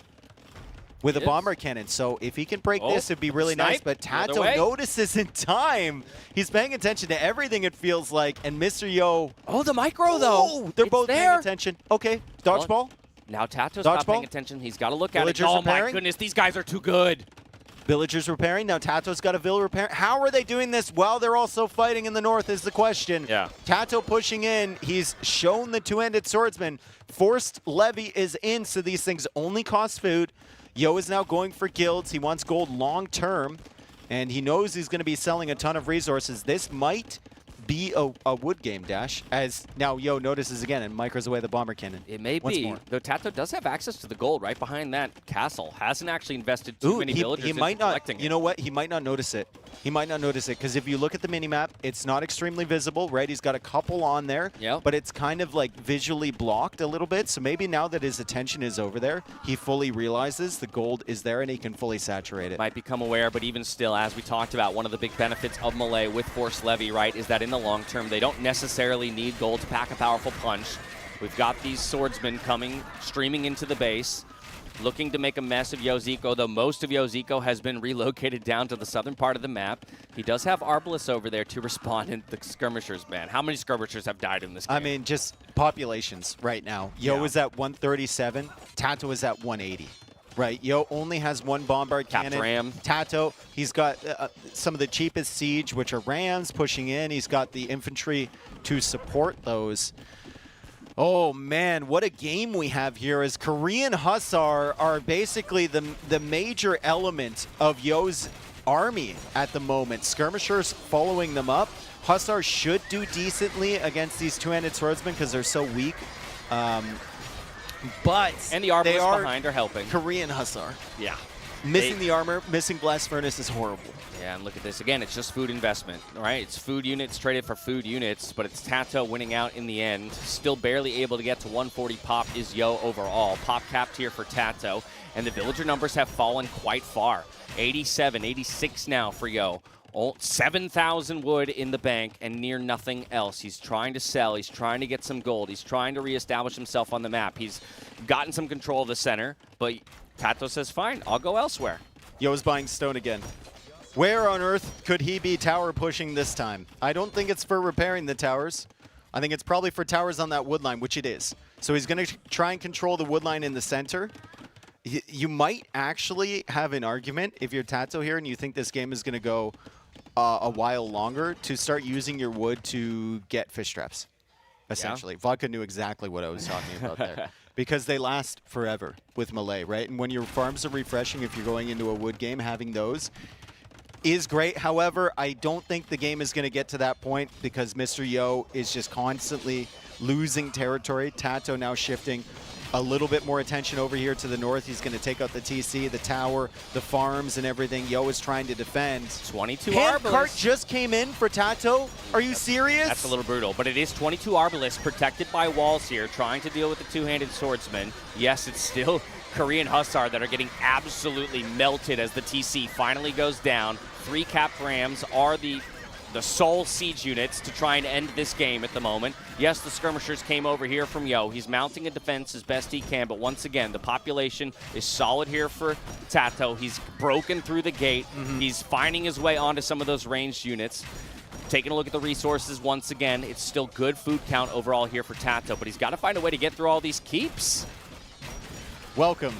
with a Bombard Cannon. So if he can break this, it'd be really nice. But TaToH notices in time. He's paying attention to everything, it feels like. And Mr. Yo. Oh, the micro, though. They're both paying attention. Okay, dodgeball. Well, now TaToH's not paying attention. He's got to look at it. Oh, my goodness, these guys are too good. Villagers repairing. Now TaToH's got a vill repair. How are they doing this while they're also fighting in the north is the question. Yeah. TaToH pushing in. He's shown the two-handed swordsman. Forced levy is in, so these things only cost food. Yo is now going for guilds. He wants gold long term, and he knows he's going to be selling a ton of resources. This might be a wood game, Dash, as now Yo notices again and micros away the Bomber Cannon. It may be, though TaToH does have access to the gold right behind that castle. Hasn't actually invested too many villagers he might not, collecting it. You know what? He might not notice it. He might not notice it, because if you look at the minimap, it's not extremely visible, right? He's got a couple on there, but it's kind of like visually blocked a little bit. So maybe now that his attention is over there, he fully realizes the gold is there and he can fully saturate it. Might become aware, but even still, as we talked about, one of the big benefits of Melee with Force Levy, right, is that in the long term, they don't necessarily need gold to pack a powerful punch. We've got these swordsmen coming, streaming into the base, looking to make a mess of Yozico, though most of Yozico has been relocated down to the southern part of the map. He does have Arbalest over there to respond in the skirmishers, man. How many skirmishers have died in this game? I mean, just populations right now. Yo is at 137. TaToH is at 180. Right, Yo only has one Bombard Cannon. Ram. TaToH, he's got some of the cheapest siege, which are rams pushing in. He's got the infantry to support those. Oh man, what a game we have here, as Korean Hussar are basically the major element of Yo's army at the moment. Skirmishers following them up. Hussar should do decently against these two-handed swordsmen because they're so weak. But and the Arbalists behind are helping. Korean Hussar. Yeah. Missing the armor, missing Blast Furnace is horrible. Yeah, and look at this. Again, it's just food investment, right? It's food units traded for food units, but it's TaToH winning out in the end. Still barely able to get to 140 pop is Yo overall. Pop capped here for TaToH, and the villager numbers have fallen quite far. 87, 86 now for Yo. 7,000 wood in the bank and near nothing else. He's trying to sell. He's trying to get some gold. He's trying to reestablish himself on the map. He's gotten some control of the center, but TaToH says, fine, I'll go elsewhere. Yo's buying stone again. Where on earth could he be tower pushing this time? I don't think it's for repairing the towers. I think it's probably for towers on that wood line, which it is. So he's going to try and control the wood line in the center. You might actually have an argument if you're TaToH here and you think this game is going to go a while longer to start using your wood to get fish traps, essentially. Yeah. Vodka knew exactly what I was talking about there. Because they last forever with Melee, right? And when your farms are refreshing, if you're going into a wood game, having those is great. However, I don't think the game is going to get to that point because Mr. Yo is just constantly losing territory. TaToH now shifting a little bit more attention over here to the north. He's going to take out the TC, the tower, the farms, and everything. Yo is trying to defend. 22 Handcart Arbalest just came in for TaToH. Are you serious? That's a little brutal, but it is 22 Arbalest protected by walls here, trying to deal with the two-handed swordsman. Yes, it's still Korean Hussar that are getting absolutely melted as the TC finally goes down. 3 capped rams are the sole siege units to try and end this game at the moment. Yes, the skirmishers came over here from Yo. He's mounting a defense as best he can, but once again, the population is solid here for TaToH. He's broken through the gate. He's finding his way onto some of those ranged units. Taking a look at the resources once again, it's still good food count overall here for TaToH, but he's got to find a way to get through all these keeps. Welcome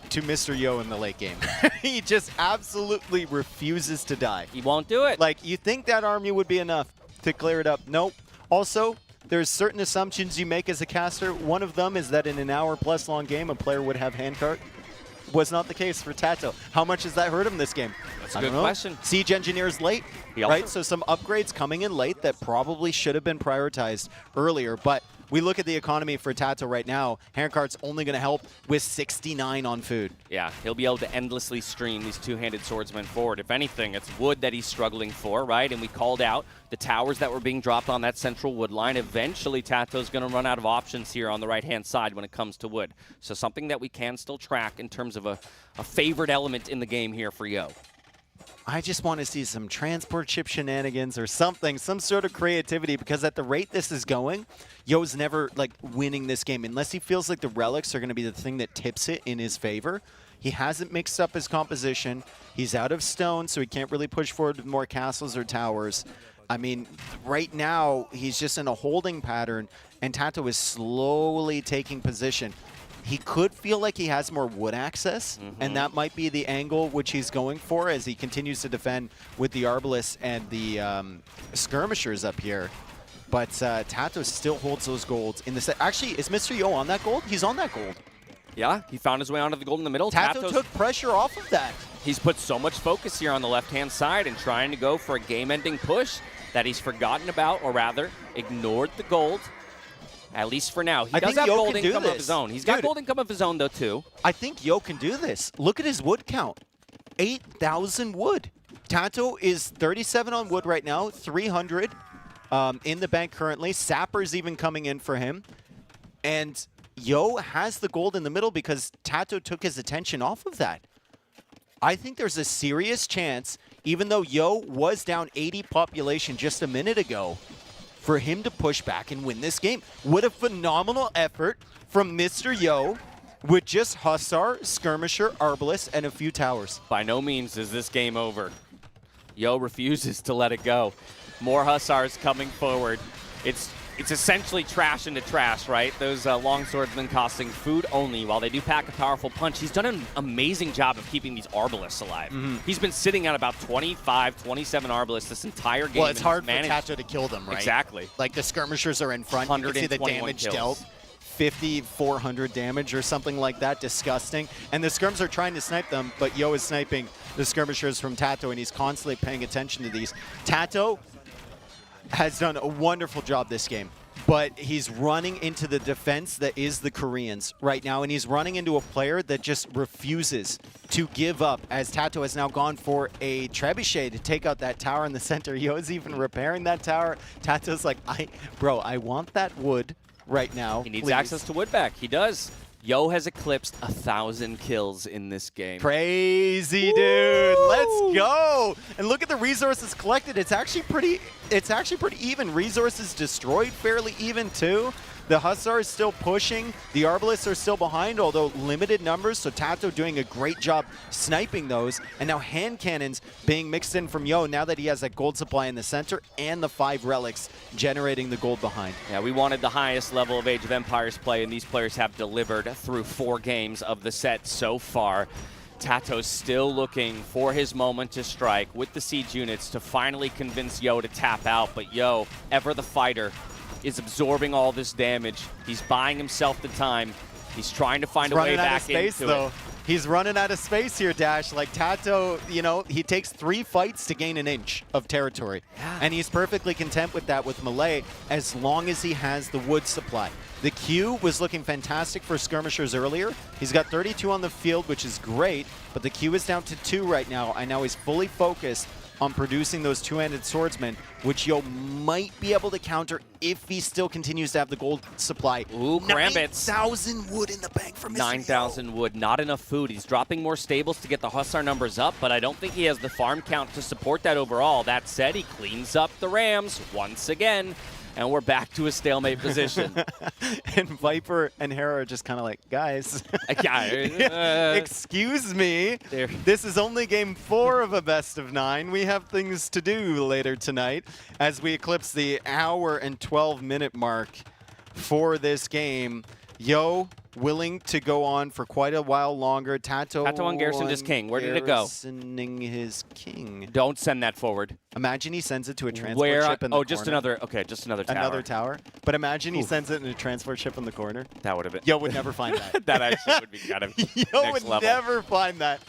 to Mr. Yo in the late game. He just absolutely refuses to die. He won't do it. Like, you think that army would be enough to clear it up. Nope. Also, there's certain assumptions you make as a caster. One of them is that in an hour-plus long game, a player would have handcart. Was not the case for TaToH. How much has that hurt him this game? That's a good question. Siege Engineer's late, right? So some upgrades coming in late that probably should have been prioritized earlier. But we look at the economy for TaToH right now. Handcart's only going to help with 69 on food. Yeah, he'll be able to endlessly stream these two-handed swordsmen forward. If anything, it's wood that he's struggling for, right? And we called out the towers that were being dropped on that central wood line. Eventually, TaToH's going to run out of options here on the right-hand side when it comes to wood. So something that we can still track in terms of a favored element in the game here for Yo. I just want to see some transport ship shenanigans or something, some sort of creativity, because at the rate this is going, Yo's never like winning this game unless he feels like the relics are going to be the thing that tips it in his favor. He hasn't mixed up his composition. He's out of stone, so he can't really push forward with more castles or towers. I mean, right now, he's just in a holding pattern, and TaToH is slowly taking position. He could feel like he has more wood access, and that might be the angle which he's going for as he continues to defend with the Arbalest and the skirmishers up here. But TaToH still holds those golds in the set. Actually, is Mr. Yo on that gold? He's on that gold. Yeah, he found his way onto the gold in the middle. TaToH took pressure off of that. He's put so much focus here on the left-hand side and trying to go for a game-ending push that he's forgotten about, or rather, ignored the gold. At least for now. He does have gold income of his own. He's got gold income of his own, though, too. I think Yo can do this. Look at his wood count. 8,000 wood. TaToH is 37 on wood right now, 300 in the bank currently. Sapper's even coming in for him. And Yo has the gold in the middle because TaToH took his attention off of that. I think there's a serious chance, even though Yo was down 80 population just a minute ago, for him to push back and win this game. What a phenomenal effort from Mr. Yo with just Hussar, Skirmisher, Arbalest, and a few towers. By no means is this game over. Yo refuses to let it go. More Hussars coming forward. It's essentially trash into trash, right? Those long swordsmen costing food only. While they do pack a powerful punch, he's done an amazing job of keeping these Arbalests alive. He's been sitting at about 25, 27 Arbalests this entire game. Well, it's hard for TaToH to kill them, right? Exactly. Like the skirmishers are in front. You can see the damage dealt. 5,400 damage or something like that. Disgusting. And the skirms are trying to snipe them, but Yo is sniping the skirmishers from TaToH, and he's constantly paying attention to these. TaToH has done a wonderful job this game, but he's running into the defense that is the Koreans right now, and he's running into a player that just refuses to give up, as TaToH has now gone for a trebuchet to take out that tower in the center. Yo's even repairing that tower. TaToH's like, bro, I want that wood right now. He needs access to wood back. He does. Yo has eclipsed 1,000 kills in this game. Crazy, dude. Let's go. And look at the resources collected. It's actually pretty even. Resources destroyed fairly even too. The Hussar is still pushing. The Arbalists are still behind, although limited numbers. So TaToH doing a great job sniping those. And now hand cannons being mixed in from Yo now that he has that gold supply in the center and the 5 relics generating the gold behind. Yeah, we wanted the highest level of Age of Empires play, and these players have delivered through 4 games of the set so far. TaToH still looking for his moment to strike with the siege units to finally convince Yo to tap out. But Yo, ever the fighter, is absorbing all this damage. He's buying himself the time. He's trying to find a way back into it. He's running out of space here, Dash. Like TaToH, you know, he takes 3 fights to gain an inch of territory. Yeah. And he's perfectly content with that with melee as long as he has the wood supply. The Q was looking fantastic for skirmishers earlier. He's got 32 on the field, which is great, but the Q is down to 2 right now, and now he's fully focused on producing those 2-handed swordsmen, which Yo might be able to counter if he still continues to have the gold supply. Ooh, Karambits. 9,000 wood in the bank for Mr. 9,000 wood, not enough food. He's dropping more stables to get the Hussar numbers up, but I don't think he has the farm count to support that overall. That said, he cleans up the Rams once again, and we're back to a stalemate position. And Viper and Hera are just kind of like, guys, Yeah, excuse me. This is only game 4 of a best of 9. We have things to do later tonight as we eclipse the hour and 12-minute mark for this game. Yo willing to go on for quite a while longer. TaToH on Garrison just king. Where did it go? Garrisoning his king. Don't send that forward. Imagine he sends it to a transport ship in the corner. Just another tower. Another tower. But imagine he sends it in a transport ship in the corner. That would have been. Yo would never find that. That actually would be kind of Yo next would level. never find that.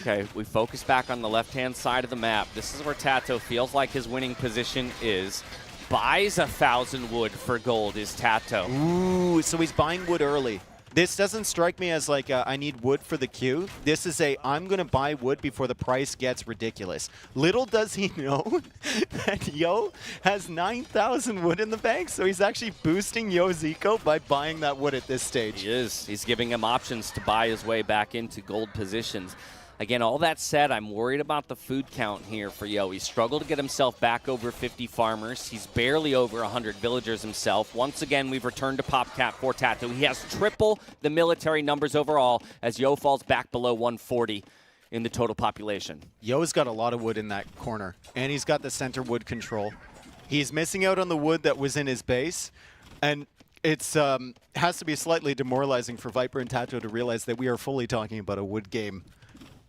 Okay, we focus back on the left-hand side of the map. This is where TaToH feels like his winning position is. Buys 1,000 wood for gold is TaToH. Ooh, so he's buying wood early. This doesn't strike me as like I need wood for the queue. This is I'm going to buy wood before the price gets ridiculous. Little does he know that Yo has 9,000 wood in the bank, so he's actually boosting Yo's eco by buying that wood at this stage. He is. He's giving him options to buy his way back into gold positions. Again, all that said, I'm worried about the food count here for Yo. He struggled to get himself back over 50 farmers. He's barely over 100 villagers himself. Once again, we've returned to PopCap for TaToH. He has triple the military numbers overall as Yo falls back below 140 in the total population. Yo's got a lot of wood in that corner, and he's got the center wood control. He's missing out on the wood that was in his base, and it's has to be slightly demoralizing for Viper and TaToH to realize that we are fully talking about a wood game.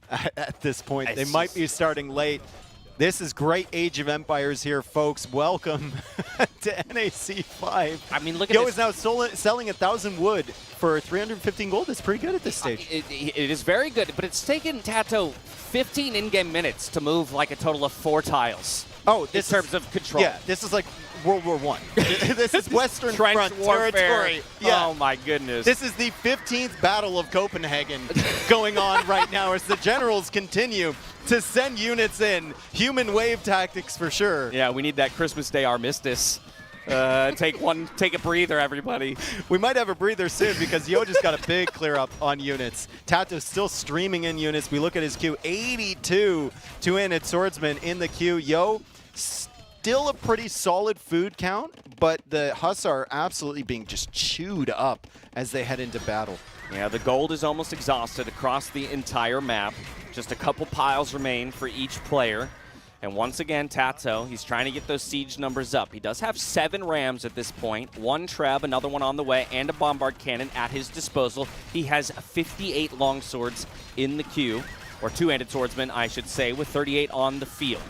At this point, they might be starting late. This is great Age of Empires here, folks. Welcome to NAC 5. I mean, look at Yo this. is now selling 1,000 wood for 315 gold. That's pretty good at this stage. It is very good, but it's taken TaToH 15 in-game minutes to move like a total of 4 tiles. Oh, in terms of control. Yeah, this is like World War I. This is Western Trench Front warfare. territory. Yeah. Oh my goodness. This is the 15th Battle of Copenhagen going on right now as the generals continue to send units in. Human wave tactics for sure. Yeah, we need that Christmas Day armistice. Take a breather, everybody. We might have a breather soon because Yo just got a big clear up on units. TaToH still streaming in units. We look at his queue, 82 two-handed swordsmen in the queue. Yo, still a pretty solid food count, but the Hussar are absolutely being just chewed up as they head into battle. Yeah, the gold is almost exhausted across the entire map. Just a couple piles remain for each player. And once again, TaToH, he's trying to get those siege numbers up. He does have 7 Rams at this point, 1 Treb, another one on the way, and a Bombard Cannon at his disposal. He has 58 longswords in the queue, or two-handed swordsmen, I should say, with 38 on the field.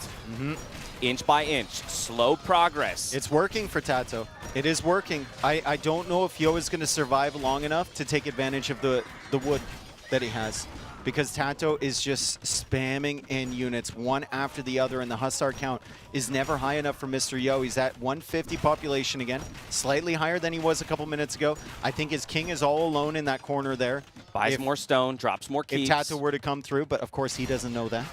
Inch by inch, slow progress. It's working for TaToH. It is working. I don't know if Yo is going to survive long enough to take advantage of the wood that he has, because TaToH is just spamming in units one after the other, and the Hussar count is never high enough for Mr. Yo. He's at 150 population again, slightly higher than he was a couple minutes ago. I think his king is all alone in that corner there. Buys more stone, drops more keeps. If TaToH were to come through, but of course he doesn't know that.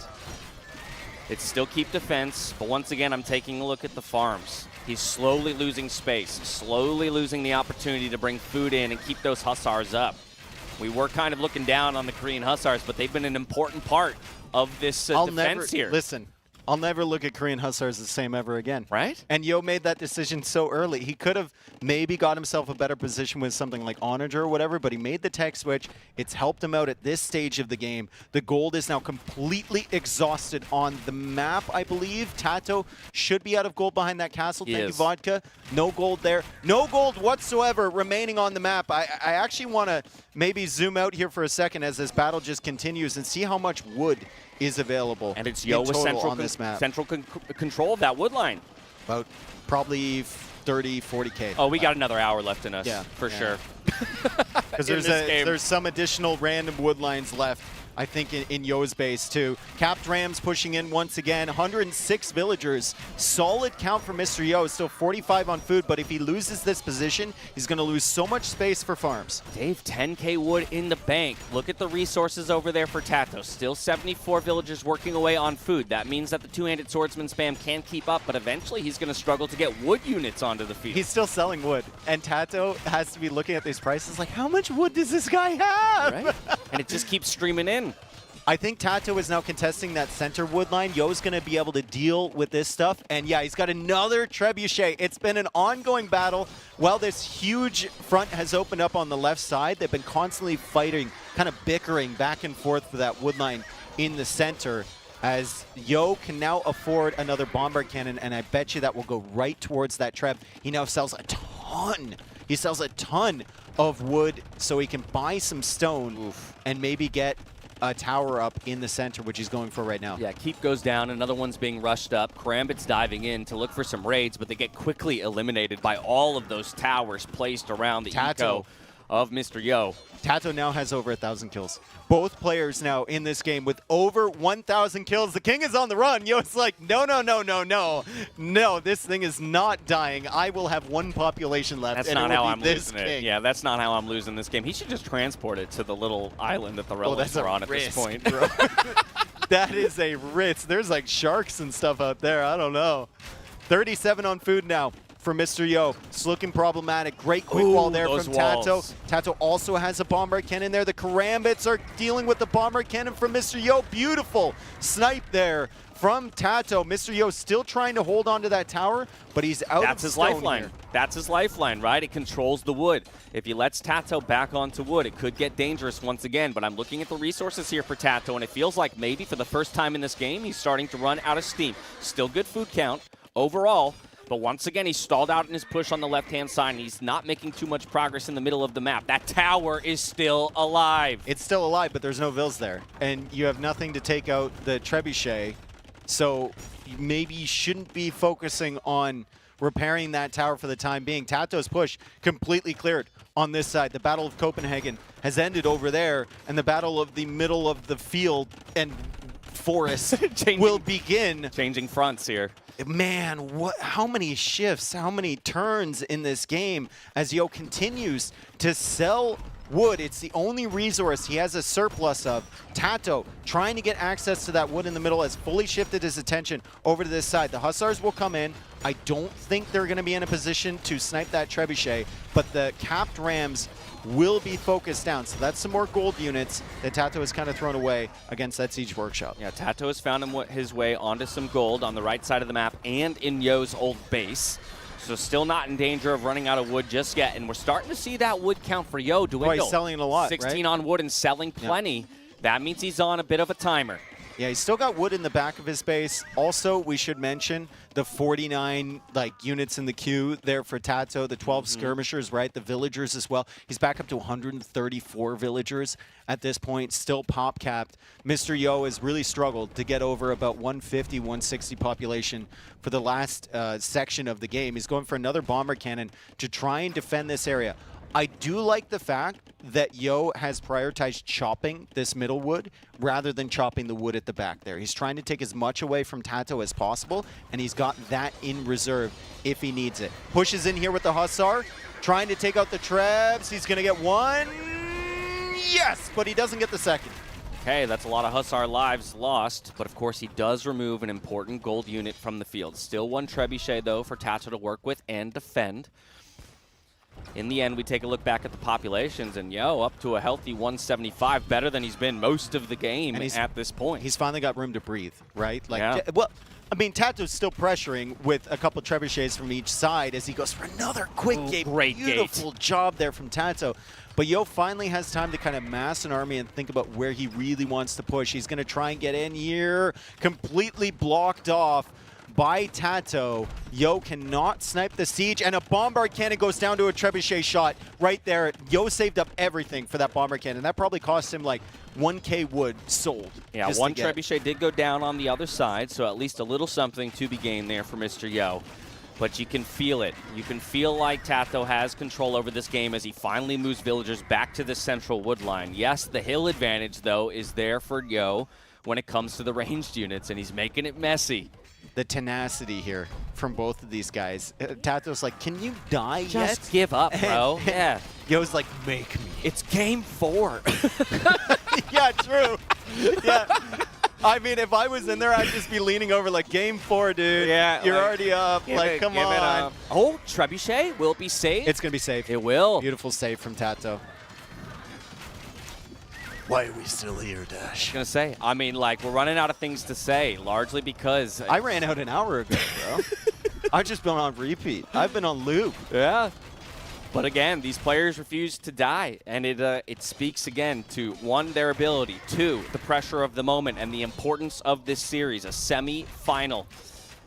It's still keep defense, but once again, I'm taking a look at the farms. He's slowly losing space, slowly losing the opportunity to bring food in and keep those Hussars up. We were kind of looking down on the Korean Hussars, but they've been an important part of this defense here. Listen, I'll never look at Korean Hussars the same ever again. Right? And Yo made that decision so early. He could have maybe got himself a better position with something like Onager or whatever, but he made the tech switch. It's helped him out at this stage of the game. The gold is now completely exhausted on the map, I believe. TaToH should be out of gold behind that castle. Thank you, Vodka. No gold there. No gold whatsoever remaining on the map. I actually want to maybe zoom out here for a second as this battle just continues and see how much wood is available. And it's Yo with central control of that wood line. About probably 30, 40K. Oh, we got another hour left in us, for sure. Because there's some additional random wood lines left, I think, in Yo's base too. Capped Rams pushing in once again. 106 villagers. Solid count for Mr. Yo. Still 45 on food, but if he loses this position, he's going to lose so much space for farms. Dave, 10K wood in the bank. Look at the resources over there for TaToH. Still 74 villagers working away on food. That means that the two-handed swordsman spam can keep up, but eventually he's going to struggle to get wood units onto the field. He's still selling wood, and TaToH has to be looking at these prices like, how much wood does this guy have? Right? And it just keeps streaming in. I think TaToH is now contesting that center wood line. Yo's going to be able to deal with this stuff. And yeah, he's got another trebuchet. It's been an ongoing battle. While this huge front has opened up on the left side, they've been constantly fighting, kind of bickering back and forth for that wood line in the center, as Yo can now afford another bombard cannon, and I bet you that will go right towards that treb. He now sells a ton. He sells a ton of wood so he can buy some stone and maybe get a tower up in the center, which he's going for right now. Yeah, Keep goes down. Another one's being rushed up. Karambit's diving in to look for some raids, but they get quickly eliminated by all of those towers placed around the eco of Mr. Yo. TaToH now has over 1,000 kills. Both players now in this game with over 1,000 kills. The king is on the run. Yo's like, no, no, no, no, no. No, this thing is not dying. I will have one population left. That's not how I'm losing it. Yeah, that's not how I'm losing this game. He should just transport it to the little island that the relics are on at this point. Bro. That is a risk. There's like sharks and stuff out there. I don't know. 37 on food now for Mr. Yo. It's looking problematic. Great quick wall there from TaToH. TaToH also has a bombard cannon there. The Karambits are dealing with the bombard cannon from Mr. Yo. Beautiful snipe there from TaToH. Mr. Yo still trying to hold on to that tower, but he's out That's of his stone lifeline. here. That's his lifeline, right? It controls the wood. If he lets TaToH back onto wood, it could get dangerous once again. But I'm looking at the resources here for TaToH, and it feels like maybe for the first time in this game, he's starting to run out of steam. Still good food count overall. But once again, he's stalled out in his push on the left-hand side, and he's not making too much progress in the middle of the map. That tower is still alive. It's still alive, but there's no vills there. And you have nothing to take out the trebuchet. So maybe you shouldn't be focusing on repairing that tower for the time being. TaToH's push completely cleared on this side. The Battle of Copenhagen has ended over there, and the battle of the middle of the field and forest will begin. Changing fronts here. Man, how many shifts, how many turns in this game as Yo continues to sell wood. It's the only resource he has a surplus of. TaToH trying to get access to that wood in the middle has fully shifted his attention over to this side. The Hussars will come in. I don't think they're going to be in a position to snipe that trebuchet, but the capped Rams will be focused down. So that's some more gold units that TaToH has kind of thrown away against that Siege Workshop. Yeah, TaToH has found his way onto some gold on the right side of the map and in Yo's old base. So still not in danger of running out of wood just yet. And we're starting to see that wood count for Yo dwindle. Oh, he's selling a lot, 16 right? on wood and selling plenty. Yeah. That means he's on a bit of a timer. Yeah, he's still got wood in the back of his base. Also, we should mention the 49 units in the queue there for TaToH, the 12 skirmishers, right? The villagers as well. He's back up to 134 villagers at this point, still pop capped. Mr. Yo has really struggled to get over about 150, 160 population for the last section of the game. He's going for another bomber cannon to try and defend this area. I do like the fact that Yo has prioritized chopping this middle wood rather than chopping the wood at the back there. He's trying to take as much away from TaToH as possible, and he's got that in reserve if he needs it. Pushes in here with the Hussar, trying to take out the Trebs. He's going to get one. Yes, but he doesn't get the second. Okay, that's a lot of Hussar lives lost, but of course he does remove an important gold unit from the field. Still one trebuchet, though, for TaToH to work with and defend. in the end, we take a look back at the populations, and Yo up to a healthy 175, better than he's been most of the game at this point. He's finally got room to breathe, right? Like, Yeah. well, I mean, TaToH's still pressuring with a couple trebuchets from each side as he goes for another quick gate. Great Beautiful job there from TaToH. But Yo finally has time to kind of mass an army and think about where he really wants to push. He's going to try and get in here, completely blocked off by TaToH. Yo cannot snipe the siege, and a bombard cannon goes down to a trebuchet shot right there. Yo saved up everything for that bombard cannon. That probably cost him like 1K wood sold. Yeah, one trebuchet did go down on the other side, so at least a little something to be gained there for Mr. Yo. But you can feel it. You can feel like TaToH has control over this game as he finally moves villagers back to the central wood line. Yes, the hill advantage, though, is there for Yo when it comes to the ranged units, and he's making it messy. The tenacity here from both of these guys. TaToH's like, can you die yet? Just give up, bro. Yeah. Yo's like, make me. It's game 4. Yeah, true. Yeah. I mean, if I was in there, I'd just be leaning over like, game 4, dude. Yeah. You're already up. Like, come on. Oh, trebuchet will it be saved? It's going to be safe. It will. Beautiful save from TaToH. Why are we still here, Dash? I was going to say, I mean, like, we're running out of things to say, largely because... I ran out an hour ago, bro. I've just been on repeat. I've been on loop. Yeah. But again, these players refuse to die, and it speaks again to, 1, their ability, 2, the pressure of the moment and the importance of this series, a semi-final.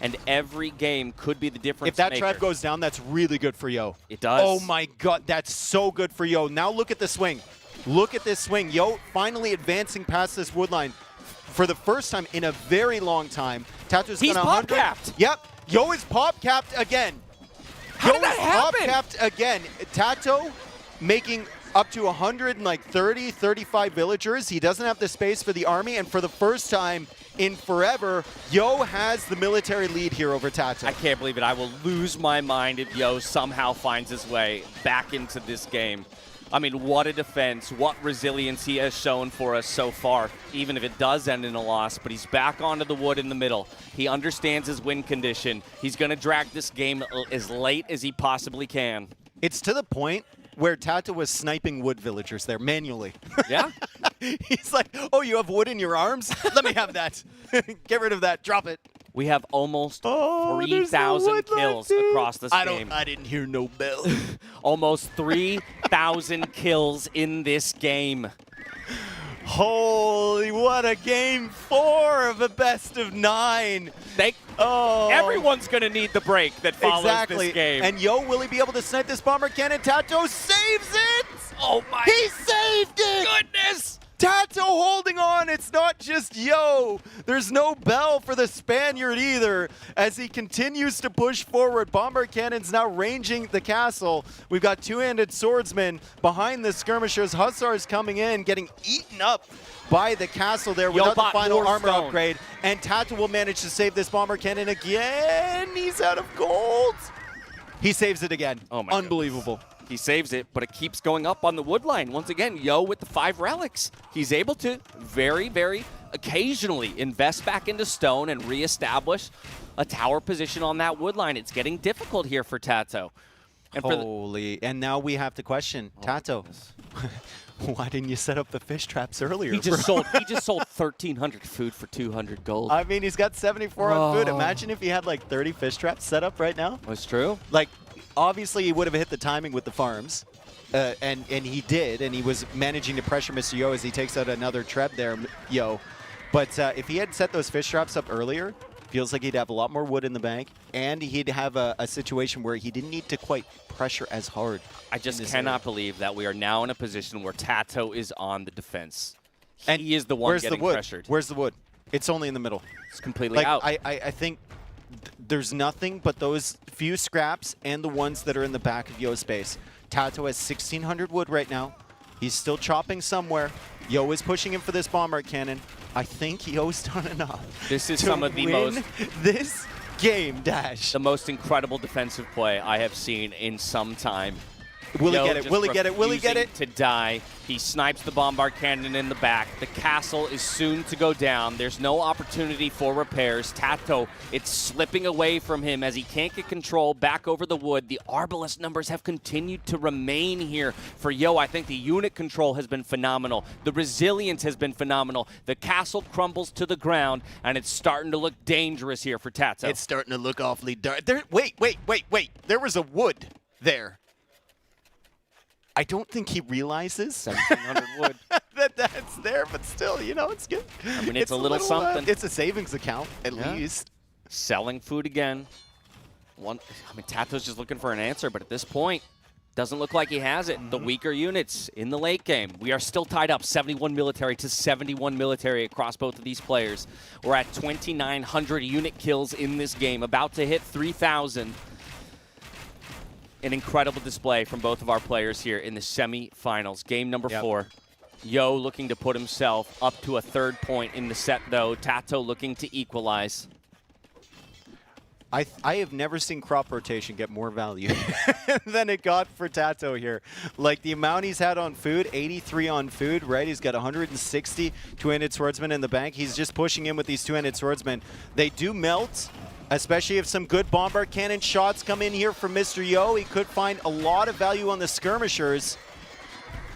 And every game could be the difference If that maker. trap goes down, that's really good for Yo. It does. Oh my god, that's so good for Yo. Now look at the swing. Look at this swing. Yo finally advancing past this wood line for the first time in a very long time. TaToH's He's gonna pop capped. Yep. Yo is pop capped again. How did that happen? Pop capped again. TaToH making up to 130, 35 villagers. He doesn't have the space for the army, and for the first time in forever, Yo has the military lead here over TaToH. I can't believe it. I will lose my mind if Yo somehow finds his way back into this game. I mean, what a defense, what resilience he has shown for us so far, even if it does end in a loss. But he's back onto the wood in the middle. He understands his win condition. He's going to drag this game as late as he possibly can. It's to the point where TaToH was sniping wood villagers there manually. Yeah? He's like, oh, you have wood in your arms? Let me have that. Get rid of that. Drop it. We have almost there's 3,000 no kills wood, across this game. I didn't hear no bell. Almost 3,000 kills in this game. Holy, what a game 4 of a best of 9. Everyone's going to need the break that follows Exactly. this game. And Yo, will he be able to snipe this bomber cannon? TaToH saves it! Oh my He saved it! goodness! TaToH holding on. It's not just Yo. There's no bell for the Spaniard either as he continues to push forward. Bombard cannons now ranging the castle. We've got two-handed swordsmen behind the skirmishers. Hussars coming in, getting eaten up by the castle there without the bought final more armor stone. upgrade. And TaToH will manage to save this bomber cannon again. He's out of gold. He saves it again. Oh my Unbelievable. He saves it, but it keeps going up on the wood line. Once again, Yo with the 5 relics. He's able to very, very occasionally invest back into stone and reestablish a tower position on that wood line. It's getting difficult here for TaToH. And Holy. And now we have to question, TaToH, why didn't you set up the fish traps earlier, he just bro? sold 1,300 food for 200 gold. I mean, he's got 74 on food. Imagine if he had like 30 fish traps set up right now. That's true. Like, obviously, he would have hit the timing with the farms. And he did, and he was managing to pressure Mr. Yo as he takes out another trap there, Yo. But if he had set those fish traps up earlier, feels like he'd have a lot more wood in the bank, and he'd have a situation where he didn't need to quite pressure as hard. I just cannot believe that we are now in a position where TaToH is on the defense. And he is the one where's getting the wood? pressured. Where's the wood? It's only in the middle. It's completely Like, out. I think there's nothing but those few scraps and the ones that are in the back of Yo's base. TaToH has 1,600 wood right now. He's still chopping somewhere. Yo is pushing him for this bombard cannon. I think Yo's done enough. This is to some of the win most this game, Dash. the most incredible defensive play I have seen in some time. Will he Yo get it? just Will he get it? Will he get it? refusing to die. He snipes the bombard cannon in the back. The castle is soon to go down. There's no opportunity for repairs. TaToH, it's slipping away from him as he can't get control back over the wood. The Arbalest numbers have continued to remain here for Yo. I think the unit control has been phenomenal. The resilience has been phenomenal. The castle crumbles to the ground, and it's starting to look dangerous here for TaToH. It's starting to look awfully dark. Wait. There was a wood there. I don't think he realizes 1,700 wood. that that's there, but still, you know, it's good. I mean, it's a little something. It's a savings account, at least. Selling food again. TaToH's just looking for an answer, but at this point, doesn't look like he has it. The weaker units in the late game. We are still tied up 71 military to 71 military across both of these players. We're at 2,900 unit kills in this game, about to hit 3,000. An incredible display from both of our players here in the semifinals. Game number 4. Yo looking to put himself up to a 3rd point in the set, though. TaToH looking to equalize. I have never seen crop rotation get more value than it got for TaToH here. Like the amount he's had on food, 83 on food, right? He's got 160 two-handed swordsmen in the bank. He's just pushing in with these two-handed swordsmen. They do melt, especially if some good bombard cannon shots come in here from Mr. Yo. He could find a lot of value on the skirmishers.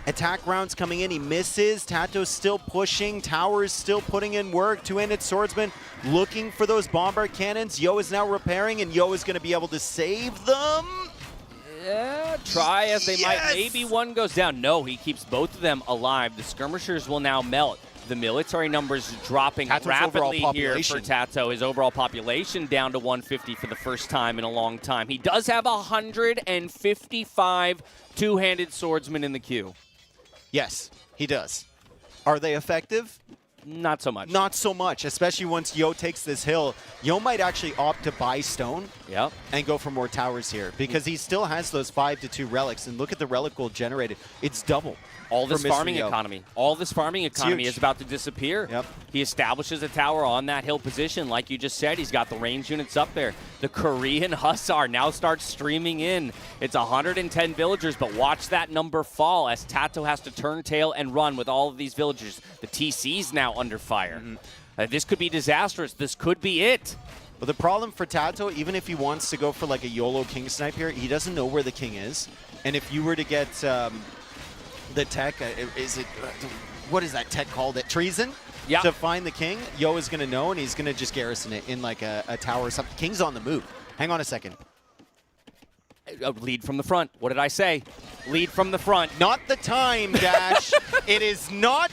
Attack rounds coming in, he misses. TaToH's still pushing. Tower's still putting in work. Two-handed swordsman looking for those bombard cannons. Yo is now repairing, and Yo is going to be able to save them. Yeah, try as they might. Maybe one goes down. No, he keeps both of them alive. The skirmishers will now melt. The military numbers dropping TaToH's rapidly here population. for TaToH. His overall population down to 150 for the first time in a long time. He does have 155 two-handed swordsmen in the queue. Yes, he does. Are they effective? Not so much. Not so much, especially once Yo takes this hill. Yo might actually opt to buy stone and go for more towers here because he still has those 5-2 relics. And look at the relic gold generated. It's double. All this farming economy. All this farming economy is about to disappear. Yep. He establishes a tower on that hill position. Like you just said, he's got the range units up there. The Korean Hussar now starts streaming in. It's 110 villagers, but watch that number fall as TaToH has to turn tail and run with all of these villagers. The TC's now under fire. This could be disastrous. This could be it. But the problem for TaToH, even if he wants to go for like a YOLO king snipe here, he doesn't know where the king is. And if you were to get the tech, what is that tech called? Treason? Yeah. To find the king, Yo is going to know, and he's going to just garrison it in like a tower or something. King's on the move. Hang on a second. Lead from the front. What did I say? Lead from the front. Not the time, Dash. It is not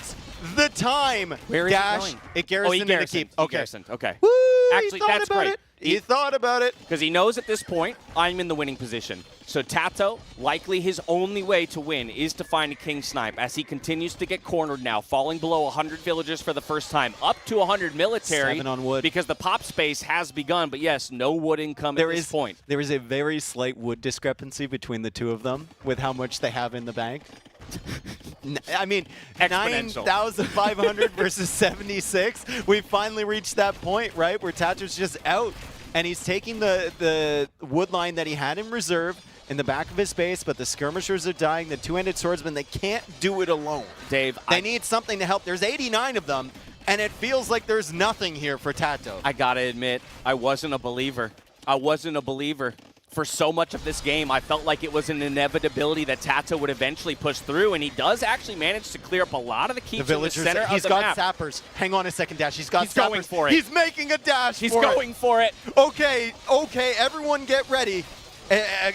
the time. Where is Dash, it going? It garrisoned in the keep. Okay. Okay. Woo, Actually, that's great. He thought about it. Because he knows at this point, I'm in the winning position. So TaToH, likely his only way to win is to find a king snipe as he continues to get cornered now, falling below 100 villagers for the first time, up to 100 military. 7 on wood. Because the pop space has begun, but yes, no wood income at this point. There is a very slight wood discrepancy between the two of them with how much they have in the bank. I mean, 9,500 versus 76. We finally reached that point, right, where TaToH's just out, and he's taking the wood line that he had in reserve in the back of his base, but the skirmishers are dying. The two-handed swordsmen, they can't do it alone. Dave, they need something to help. There's 89 of them, and it feels like there's nothing here for TaToH. I gotta admit, I wasn't a believer. For so much of this game, I felt like it was an inevitability that TaToH would eventually push through, and he does actually manage to clear up a lot of the keeps in the center of the map. He's got sappers. Hang on a second, Dash. He's sappers. Going for it. He's making a dash. He's going for it. Okay, everyone get ready.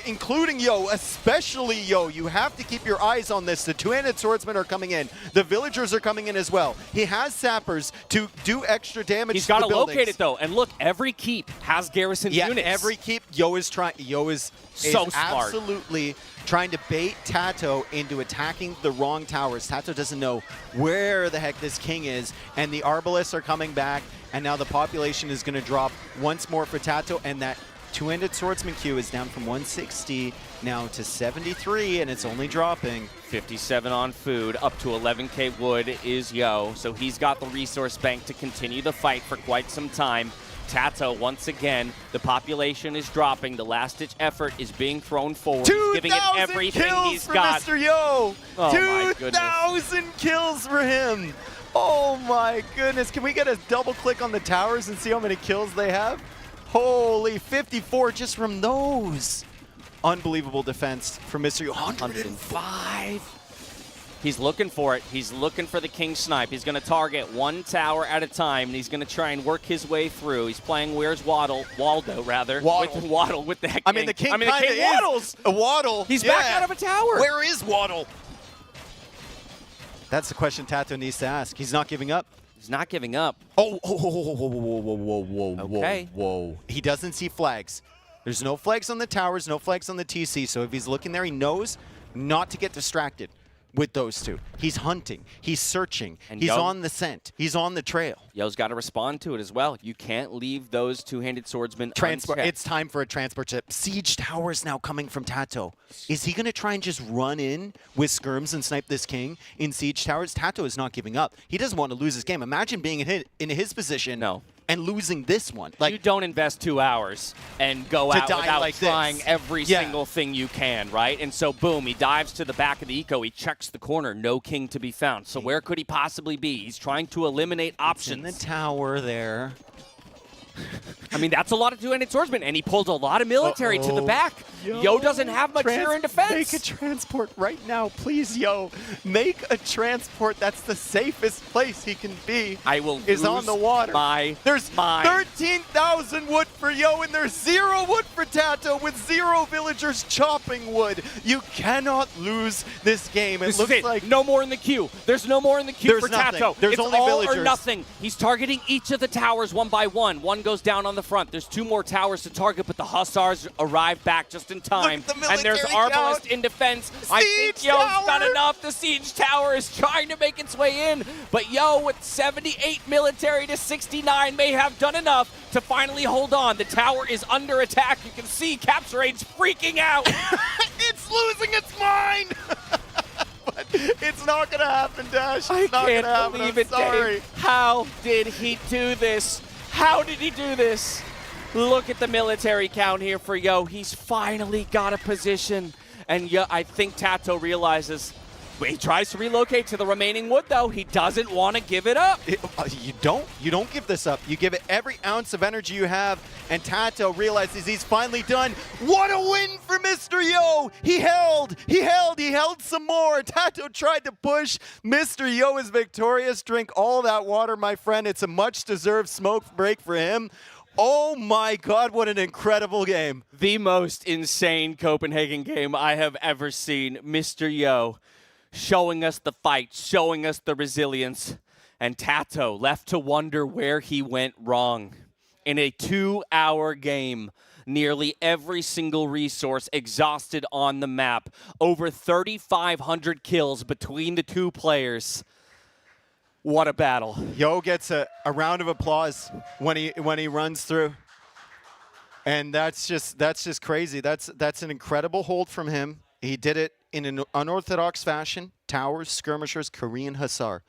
Including Yo, especially Yo. You have to keep your eyes on this. The two-handed swordsmen are coming in. The villagers are coming in as well. He has sappers to do extra damage He's to the got to buildings. locate it, though. And look, every keep has garrison units. Every keep, Yo is trying. Yo is so smart. Absolutely trying to bait TaToH into attacking the wrong towers. TaToH doesn't know where the heck this king is, and the Arbalists are coming back, and now the population is going to drop once more for TaToH, and that two-handed swordsman queue is down from 160 now to 73, and it's only dropping. 57 on food, up to 11k wood is Yo, so he's got the resource bank to continue the fight for quite some time. TaToH, once again, the population is dropping. The last-ditch effort is being thrown forward. He's giving it everything he's got. Mr. Yo! Oh, my goodness. 2,000 kills for him! Oh my goodness. Can we get a double click on the towers and see how many kills they have? Holy, 54 just from those. Unbelievable defense from Mr. Yo. 105. He's looking for it. He's looking for the King Snipe. He's going to target one tower at a time, and he's going to try and work his way through. He's playing Where's Waldo, rather. Waddle. With the King. I mean, the King the King waddles. A Waddle. He's back out of a tower. Where is Waddle? That's the question TaToH needs to ask. He's not giving up. He's not giving up. Whoa. He doesn't see flags. There's no flags on the towers, no flags on the TC. So if he's looking there, he knows not to get distracted with those two. He's hunting. He's searching. And he's on the scent. He's on the trail. Yo's got to respond to it as well. You can't leave those two-handed swordsmen Transport. unchecked. It's time for a transport ship. Siege towers now coming from TaToH. Is he going to try and just run in with skirms and snipe this king in siege towers? TaToH is not giving up. He doesn't want to lose this game. Imagine being in his position and losing this one. Like, you don't invest 2 hours and go out without like trying every single thing you can, right? And so, boom, he dives to the back of the eco. He checks the corner. No king to be found. So where could he possibly be? He's trying to eliminate options. In the tower there. I mean, that's a lot of two-handed swordsmen, and he pulled a lot of military to the back. Yo doesn't have much here in defense. Make a transport right now, please, Yo. Make a transport. That's the safest place he can be. I will is on the water. There's 13,000 wood for Yo, and there's 0 wood for TaToH with 0 villagers chopping wood. You cannot lose this game. It looks like no more in the queue. There's no more in the queue for TaToH. There's it's only all villagers. or nothing. He's targeting each of the towers one by one. One goes down on the front. There's 2 more towers to target, but the Hussars arrive back just in time. The and there's Arbalest in defense. I think Yo's got enough. The siege tower is trying to make its way in, but Yo with 78 military to 69 may have done enough to finally hold on. The tower is under attack. You can see Capture Raid's freaking out. It's losing its mind. But it's not going to happen, Dash. I can't believe it, Dave. How did he do this? How did he do this? Look at the military count here for Yo. He's finally got a position. And Yo, I think TaToH realizes, he tries to relocate to the remaining wood, though. He doesn't want to give it up. You don't give this up. You give it every ounce of energy you have. And TaToH realizes he's finally done. What a win for Mr. Yo. He held some more. TaToH tried to push. Mr. Yo is victorious. Drink all that water, my friend. It's a much-deserved smoke break for him. Oh my God, what an incredible game. The most insane Copenhagen game I have ever seen. Mr. Yo showing us the fight, showing us the resilience, and TaToH left to wonder where he went wrong. In a 2-hour game, nearly every single resource exhausted on the map, over 3,500 kills between the 2 players. What a battle. Yo gets a round of applause when he runs through. And that's just crazy. That's an incredible hold from him. He did it in an unorthodox fashion. Towers, skirmishers, Korean Hussar,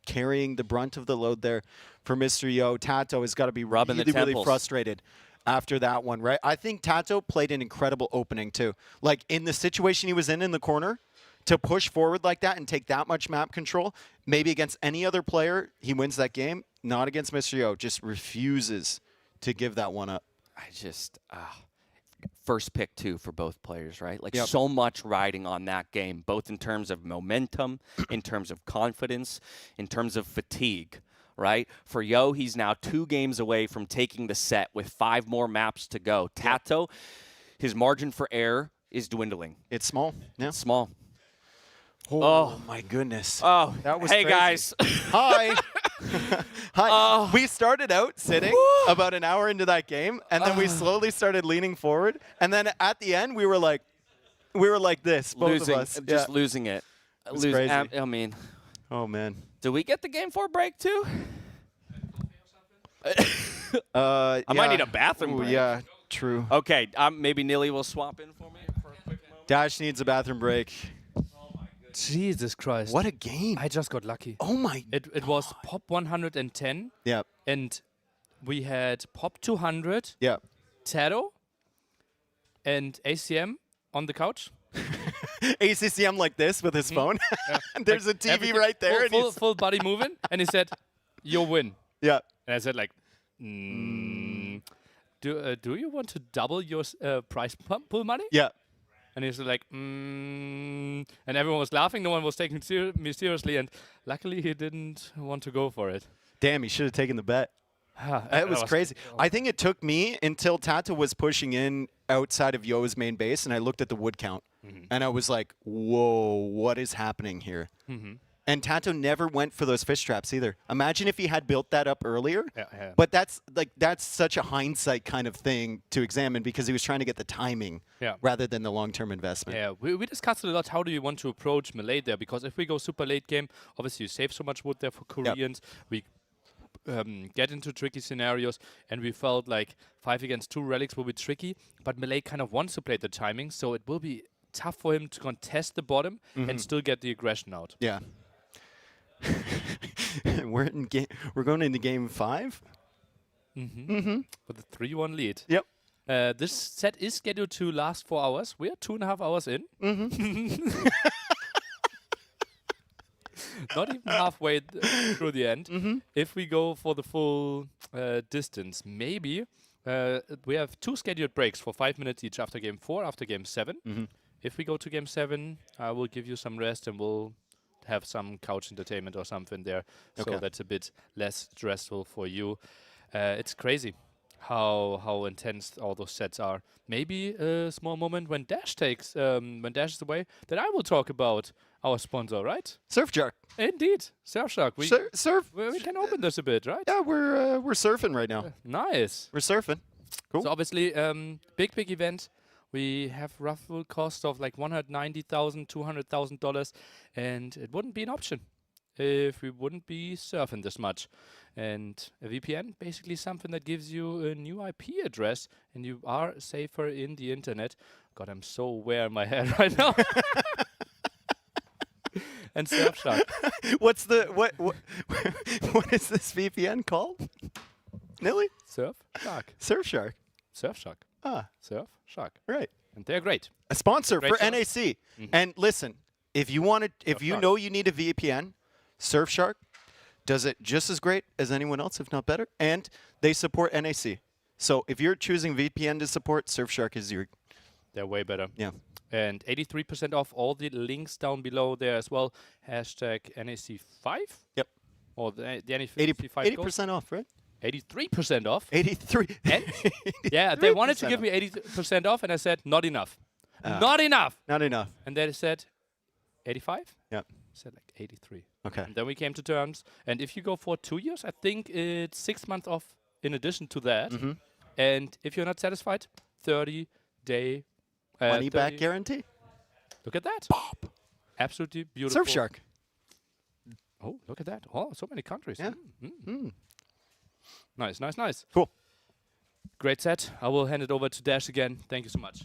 carrying the brunt of the load there for Mr. Yo. TaToH has got to be really frustrated after that one, right? I think TaToH played an incredible opening too. Like in the situation he was in the corner, to push forward like that and take that much map control, maybe against any other player, he wins that game. Not against Mr. Yo. Just refuses to give that one up. First pick, too, for both players, right? Like, so much riding on that game, both in terms of momentum, in terms of confidence, in terms of fatigue, right? For Yo, he's now 2 games away from taking the set with 5 more maps to go. TaToH, his margin for error is dwindling. It's small. Yeah. It's small. Oh, my goodness. Oh, that was hey, crazy. guys. Hi. Hi. We started out sitting about an hour into that game, and then we slowly started leaning forward. And then at the end, we were like this, both of us. Just losing it. Crazy. I mean. Oh, man. Do we get the Game 4 break, too? I might need a bathroom break. Yeah, true. Okay, maybe Nilly will swap in for me for a quick moment. Dash needs a bathroom break. Jesus Christ. What a game. I just got lucky. Oh, my It was pop 110. Yeah. And we had Pop 200, Yeah. TaToH, and ACM on the couch. ACCM like this with his phone. And there's Like a TV everything- right there. and he's- Full body moving. And he said, you'll win. yeah. And I said like, do you want to double your prize pool money? Yeah. And he's like, and everyone was laughing. No one was taking me seriously. And luckily, he didn't want to go for it. Damn, he should have taken the bet. That That was crazy. I think it took me until TaToH was pushing in outside of Yo's main base, and I looked at the wood count, and I was like, whoa, what is happening here? And TaToH never went for those fish traps either. Imagine if he had built that up earlier. Yeah. But that's such a hindsight kind of thing to examine because he was trying to get the timing rather than the long-term investment. Yeah, we discussed it a lot. How do you want to approach Malay there? Because if we go super late game, obviously you save so much wood there for Koreans. We get into tricky scenarios, and we felt like 5 against 2 relics will be tricky. But Malay kind of wants to play the timing, so it will be tough for him to contest the bottom and still get the aggression out. Yeah. We're going into game 5. With a 3-1 lead. Yep. This set is scheduled to last 4 hours. We are 2.5 hours in. Not even halfway through the end. If we go for the full distance, maybe we have 2 scheduled breaks for 5 minutes each after game 4, after game 7. If we go to game 7, I will give you some rest and we'll have some couch entertainment or something there. Okay. So that's a bit less stressful for you. It's crazy how intense all those sets are. Maybe a small moment when Dash takes when Dash is away, then I will talk about our sponsor, right? Surfshark. Indeed, Surfshark. We Surf. we can open this a bit, right? Yeah, we're surfing right now. Nice. We're surfing. Cool. So obviously, big event. We have raffle cost of like $190,000, $200,000, and it wouldn't be an option if we wouldn't be surfing this much. And a VPN, basically something that gives you a new IP address, and you are safer in the internet. God, I'm so aware in my head right now. And Surfshark. what is this VPN called? Nilly? Surfshark. Surfshark. Surfshark. Ah, Surfshark. right. And they're great. A sponsor Great for show. NAC. And listen, if you know you need a VPN, Surfshark does it just as great as anyone else, if not better. And they support NAC. So if you're choosing VPN to support, Surfshark is your They're way better. yeah. And 83% off, all the links down below there as well. Hashtag NAC5. Yep. Or the NAC5 80% off, right? 83% off. 83. And yeah, they wanted to give me 80% off, and I said, not enough. Not enough. Not enough. And they said, 85? Yep. I said like 83. Okay. And then we came to terms. And if you go for 2 years, I think it's 6 months off in addition to that. And if you're not satisfied, 30-day Money back guarantee. Look at that. Bob. Absolutely beautiful. Surfshark. Oh, look at that. Oh, so many countries. Yeah. Nice, nice, nice. Cool. Great set. I will hand it over to Dash again. Thank you so much.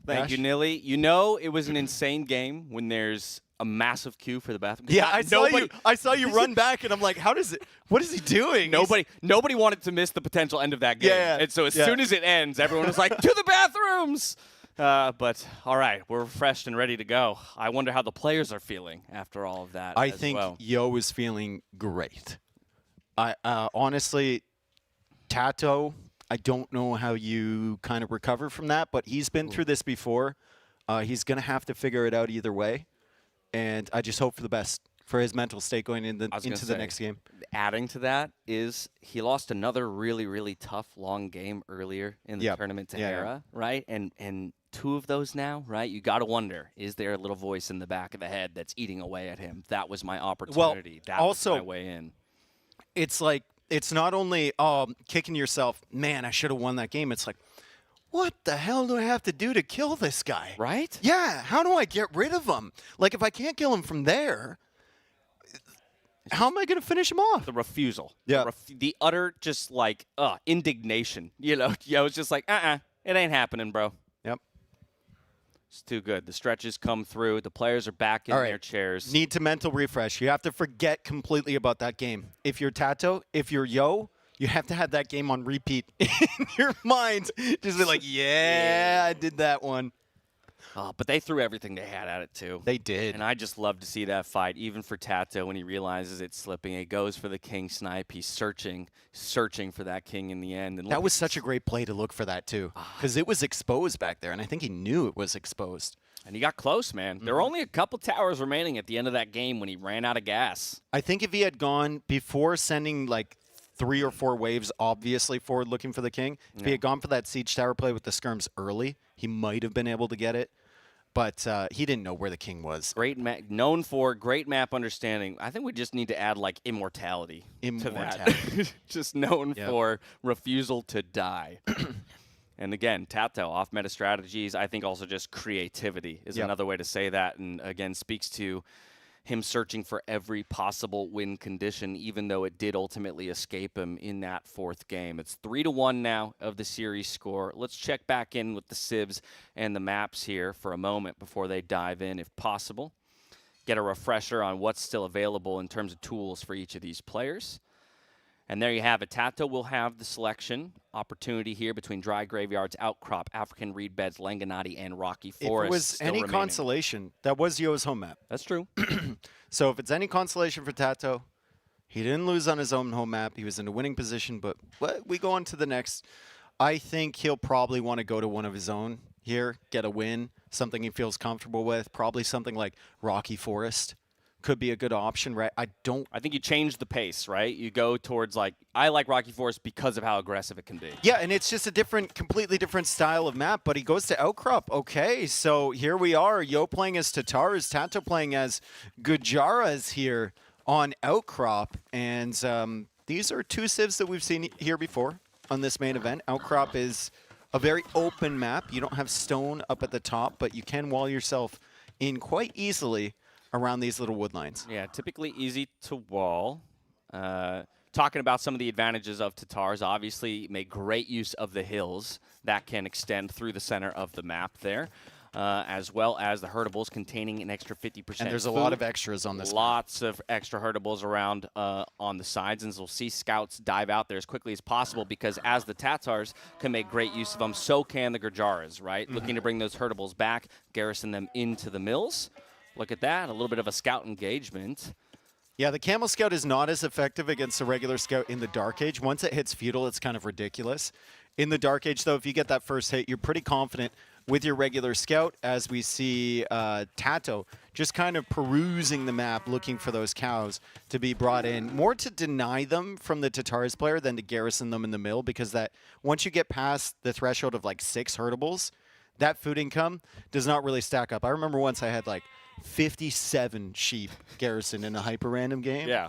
Thank Dash? you, Nilly. You know it was an insane game when there's a massive queue for the bathroom. Yeah, I saw you run back, and I'm like, what is he doing? Nobody wanted to miss the potential end of that game. Yeah, And so as soon as it ends, everyone was like, to the bathrooms! But all right, we're refreshed and ready to go. I wonder how the players are feeling after all of that. I as think well. Yo is feeling great. I honestly, TaToH, I don't know how you kind of recover from that, but he's been through this before. He's going to have to figure it out either way. And I just hope for the best for his mental state going into the next game. Adding to that is he lost another really, really tough long game earlier in the tournament to Hera, right? And 2 of those now, right? You got to wonder, is there a little voice in the back of the head that's eating away at him? That was my opportunity. That also, was my way in. It's like, it's not only kicking yourself, man, I should have won that game. It's like, what the hell do I have to do to kill this guy? Right? Yeah, how do I get rid of him? Like, if I can't kill him from there, how am I going to finish him off? The refusal. Yeah. The utter just like indignation. You know, I was just like, it ain't happening, bro. Yep. It's too good. The stretches come through. The players are back in their chairs. Need to mental refresh. You have to forget completely about that game. If you're TaToH, if you're Yo, you have to have that game on repeat in your mind. Just be like, yeah, I did that one. Oh, but they threw everything they had at it, too. They did. And I just love to see that fight, even for TaToH when he realizes it's slipping. He goes for the king snipe. He's searching for that king in the end. And that was such a great play to look for that, too, because it was exposed back there, and I think he knew it was exposed. And he got close, man. There were only a couple towers remaining at the end of that game when he ran out of gas. I think if he had gone before sending, like, 3 or 4 waves, obviously, forward looking for the king, if he had gone for that siege tower play with the skirms early, he might have been able to get it. But he didn't know where the king was. Known for great map understanding. I think we just need to add like immortality. To that. Just known for refusal to die. And again, TaToH, off meta strategies. I think also just creativity is another way to say that. And again, speaks to him searching for every possible win condition, even though it did ultimately escape him in that 4th game. It's 3-1 now of the series score. Let's check back in with the civs and the maps here for a moment before they dive in, if possible. Get a refresher on what's still available in terms of tools for each of these players. And there you have it. TaToH will have the selection opportunity here between Dry Graveyards, Outcrop, African Reed Beds, Langanati, and Rocky Forest. If it was any consolation, that was Yo's home map. That's true. So if it's any consolation for TaToH, he didn't lose on his own home map. He was in a winning position, but we go on to the next. I think he'll probably want to go to one of his own here, get a win, something he feels comfortable with, probably something like Rocky Forest. Could be a good option, right? I think you change the pace, right? You go towards I like Rocky Forest because of how aggressive it can be. Yeah, and it's just a completely different style of map, but he goes to Outcrop. Okay, so here we are. Yo playing as TaToH, TaToH playing as Gujaras here on Outcrop. And these are 2 civs that we've seen here before on this main event. Outcrop is a very open map. You don't have stone up at the top, but you can wall yourself in quite easily around these little wood lines. Yeah, typically easy to wall. Talking about some of the advantages of TaToH, obviously make great use of the hills that can extend through the center of the map there, as well as the herdables containing an extra 50%. And there's a lot of extras on this Lots of extra herdables around on the sides, and we'll see scouts dive out there as quickly as possible because as the TaToHs can make great use of them, so can the Gujaras, right? Looking to bring those herdables back, garrison them into the mills. Look at that, a little bit of a scout engagement. Yeah, the Camel Scout is not as effective against the regular Scout in the Dark Age. Once it hits Feudal, it's kind of ridiculous. In the Dark Age, though, if you get that first hit, you're pretty confident with your regular Scout, as we see TaToH just kind of perusing the map, looking for those cows to be brought in. More to deny them from the TaToH player than to garrison them in the mill, because that once you get past the threshold of like 6 herdables, that food income does not really stack up. I remember once I had like 57 sheep garrison in a hyper random game. Yeah.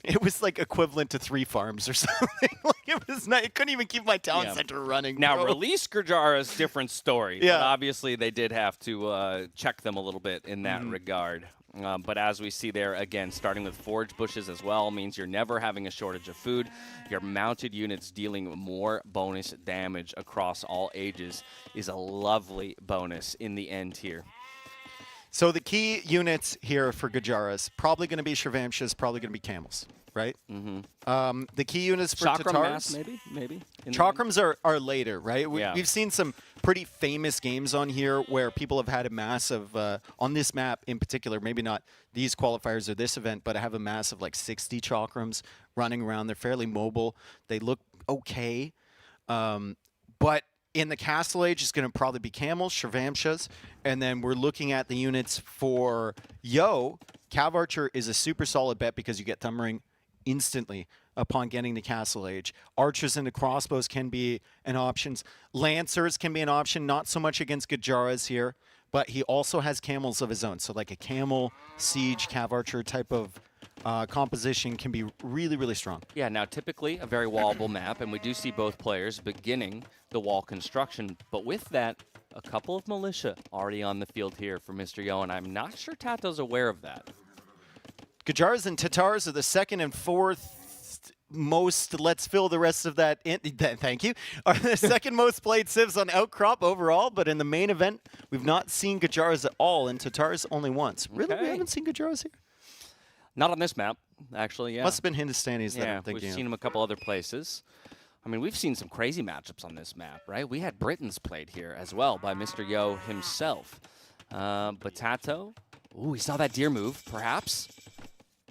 It was like equivalent to 3 farms or something. Like it was not, it couldn't even keep my town center running. Now, bro. release Gurjara's different story. Yeah. But obviously, they did have to check them a little bit in that regard. But as we see there, again, starting with forage bushes as well means you're never having a shortage of food. Your mounted units dealing more bonus damage across all ages is a lovely bonus in the end here. So the key units here for Gujaras, probably going to be Shirvamshas, probably going to be camels, right? The key units for TaToHs, maybe. Chakrams are later, right? We've seen some pretty famous games on here where people have had a massive, on this map in particular, maybe not these qualifiers or this event, but have a massive like 60 Chakrams running around. They're fairly mobile. They look okay. But in the Castle Age, it's going to probably be camels, Shirvamshas, and then we're looking at the units for Yo. Cav Archer is a super solid bet because you get Thumbering instantly upon getting the Castle Age. Archers into crossbows can be an option. Lancers can be an option, not so much against Gujaras here, but he also has camels of his own. So like a camel, siege, Cav Archer type of composition can be really, really strong. Yeah, now typically a very wallable map, and we do see both players beginning the wall construction. But with that, a couple of militia already on the field here for Mr. Yo, and I'm not sure TaToH's aware of that. Gujaras and TaToHs are the 2nd and 4th most, let's fill the rest of that in, thank you, are the second most played civs on Outcrop overall, but in the main event, we've not seen Gajaras at all, and TaToH only once. Really? We haven't seen Gajaras here? Not on this map, actually, yeah. Must have been Hindustanis that Yeah, I'm thinking we've of. seen them a couple other places. I mean, we've seen some crazy matchups on this map, right? We had Britons played here as well by Mr. Yo himself. But TaToH, ooh, we saw that deer move, perhaps.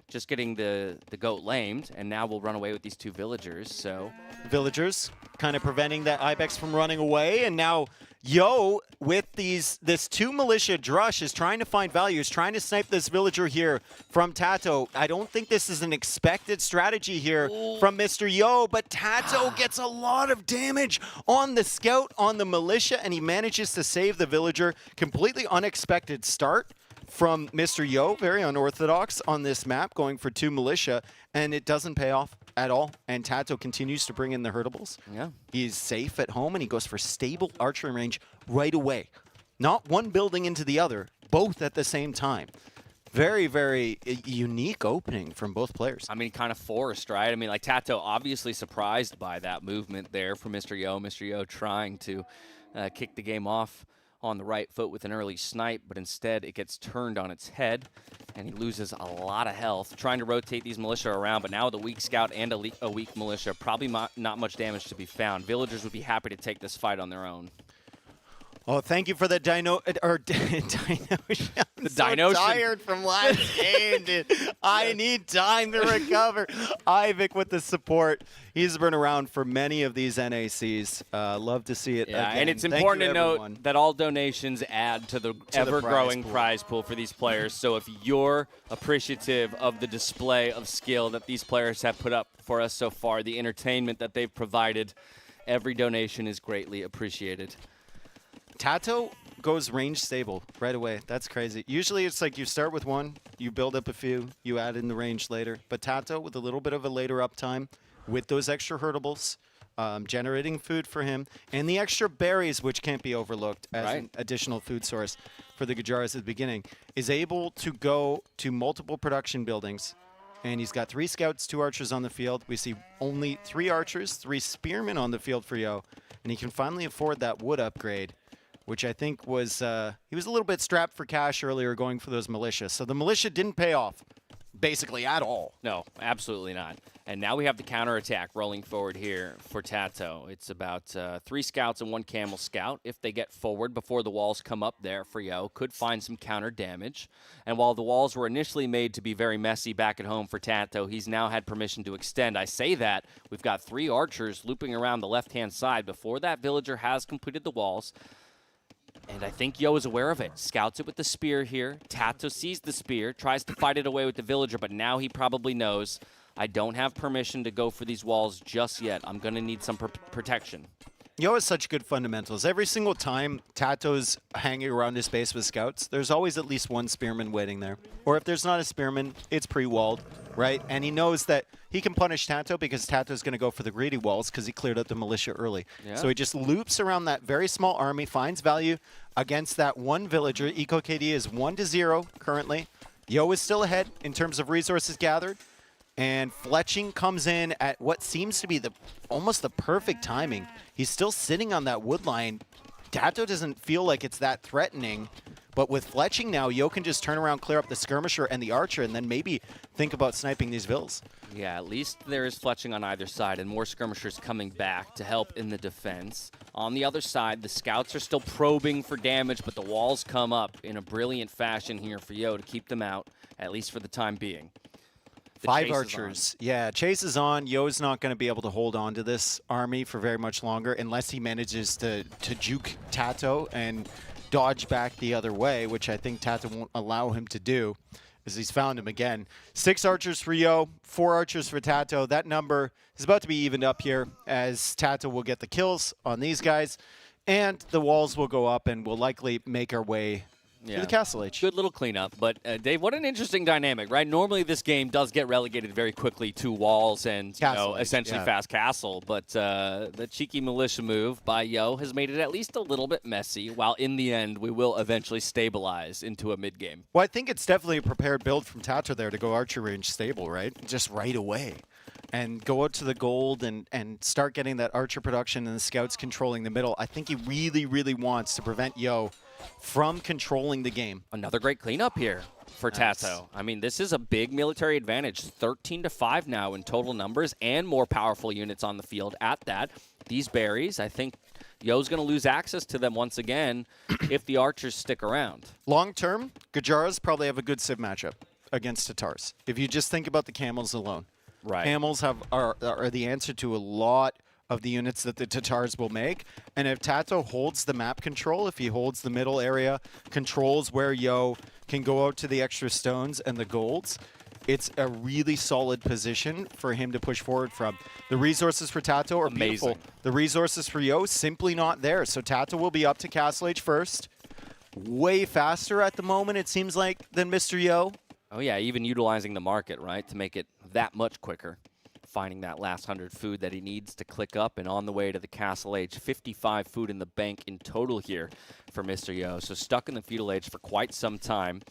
Just getting the goat lamed, and now we'll run away with these 2 villagers, so. Villagers kind of preventing that Ibex from running away, and now Yo with this 2 militia drush is trying to find value, is trying to snipe this villager here from TaToH. I don't think this is an expected strategy here from Mr. Yo, but TaToH gets a lot of damage on the scout, on the militia, and he manages to save the villager. Completely unexpected start from Mr. Yo, very unorthodox on this map, going for 2 militia, and it doesn't pay off at all. And TaToH continues to bring in the herdables. Yeah. He's safe at home, and he goes for stable archery range right away. Not one building into the other, both at the same time. Very, very unique opening from both players. I mean, kind of forced, right? I mean, like, TaToH obviously surprised by that movement there from Mr. Yo. Mr. Yo trying to kick the game off on the right foot with an early snipe, but instead it gets turned on its head, and he loses a lot of health. Trying to rotate these militia around, but now with a weak scout and a weak militia, probably not much damage to be found. Villagers would be happy to take this fight on their own. Oh, thank you for the dino, or dino. I'm dino. Tired from last game, dude. I need time to recover. Ivik with the support. He's been around for many of these NACs. Love to see it. Yeah, again. and it's Thank important you, to note everyone. that all donations add to the ever-growing prize pool for these players. So if you're appreciative of the display of skill that these players have put up for us so far, the entertainment that they've provided, every donation is greatly appreciated. TaToH goes range stable right away. That's crazy. Usually it's like you start with 1, you build up a few, you add in the range later. But TaToH with a little bit of a later uptime with those extra herdables, generating food for him, and the extra berries, which can't be overlooked as an additional food source for the Gajaras at the beginning, is able to go to multiple production buildings. And he's got 3 scouts, 2 archers on the field. We see only 3 archers, 3 spearmen on the field for Yo. And he can finally afford that wood upgrade, which I think was, he was a little bit strapped for cash earlier going for those militia. So the militia didn't pay off, basically at all. No, absolutely not. And now we have the counterattack rolling forward here for TaToH. It's about 3 scouts and 1 camel scout. If they get forward before the walls come up there for Yo, could find some counter damage. And while the walls were initially made to be very messy back at home for TaToH, he's now had permission to extend. I say that, we've got 3 archers looping around the left-hand side before that villager has completed the walls. And I think Yo is aware of it. Scouts it with the spear here. TaToH sees the spear, tries to fight it away with the villager, but now he probably knows, I don't have permission to go for these walls just yet. I'm going to need some protection. Yo has such good fundamentals. Every single time TaToH's hanging around his base with scouts, there's always at least 1 spearman waiting there. Or if there's not a spearman, it's pre-walled, right? And he knows that he can punish TaToH because TaToH's going to go for the greedy walls because he cleared out the militia early. Yeah. So he just loops around that very small army, finds value against that 1 villager. Eco KD is 1-0 currently. Yo is still ahead in terms of resources gathered. And fletching comes in at what seems to be almost the perfect timing. He's still sitting on that wood line. TaToH doesn't feel like it's that threatening. But with fletching now, Yo can just turn around, clear up the skirmisher and the archer, and then maybe think about sniping these vills. Yeah, at least there is fletching on either side and more skirmishers coming back to help in the defense. On the other side, the scouts are still probing for damage, but the walls come up in a brilliant fashion here for Yo to keep them out, at least for the time being. 5 archers. Yeah, chase is on. Yo's not going to be able to hold on to this army for very much longer unless he manages to juke TaToH and dodge back the other way, which I think TaToH won't allow him to do, as he's found him again. 6 archers for Yo, 4 archers for TaToH. That number is about to be evened up here as TaToH will get the kills on these guys, and the walls will go up and we'll likely make our way to the Castle Age. Good little cleanup. But, Dave, what an interesting dynamic, right? Normally this game does get relegated very quickly to walls and, essentially fast castle. But the cheeky militia move by Yo has made it at least a little bit messy, while in the end we will eventually stabilize into a mid-game. Well, I think it's definitely a prepared build from TaToH there to go archer range stable, right? Just right away. and go out to the gold and start getting that archer production and the scouts controlling the middle. I think he really, really wants to prevent Yo from controlling the game. Another great cleanup here for TaToH. I mean, this is a big military advantage. 13-5 now in total numbers and more powerful units on the field at that. These berries, I think Yo's going to lose access to them once again if the archers stick around. Long term, Gajaras probably have a good Civ matchup against TaToHs. If you just think about the camels alone. Right. Camels are the answer to a lot of the units that the TaToHs will make. And if TaToH holds the map control, if he holds the middle area, controls where Yo can go out to the extra stones and the golds, it's a really solid position for him to push forward from. The resources for TaToH are beautiful. The resources for Yo, simply not there. So TaToH will be up to Castle Age first. Way faster at the moment, it seems like, than Mr. Yo. Oh, yeah, even utilizing the market, right, to make it that much quicker. Finding that last 100 food that he needs to click up and on the way to the Castle Age. 55 food in the bank in total here for Mr. Yo. So stuck in the feudal age for quite some time.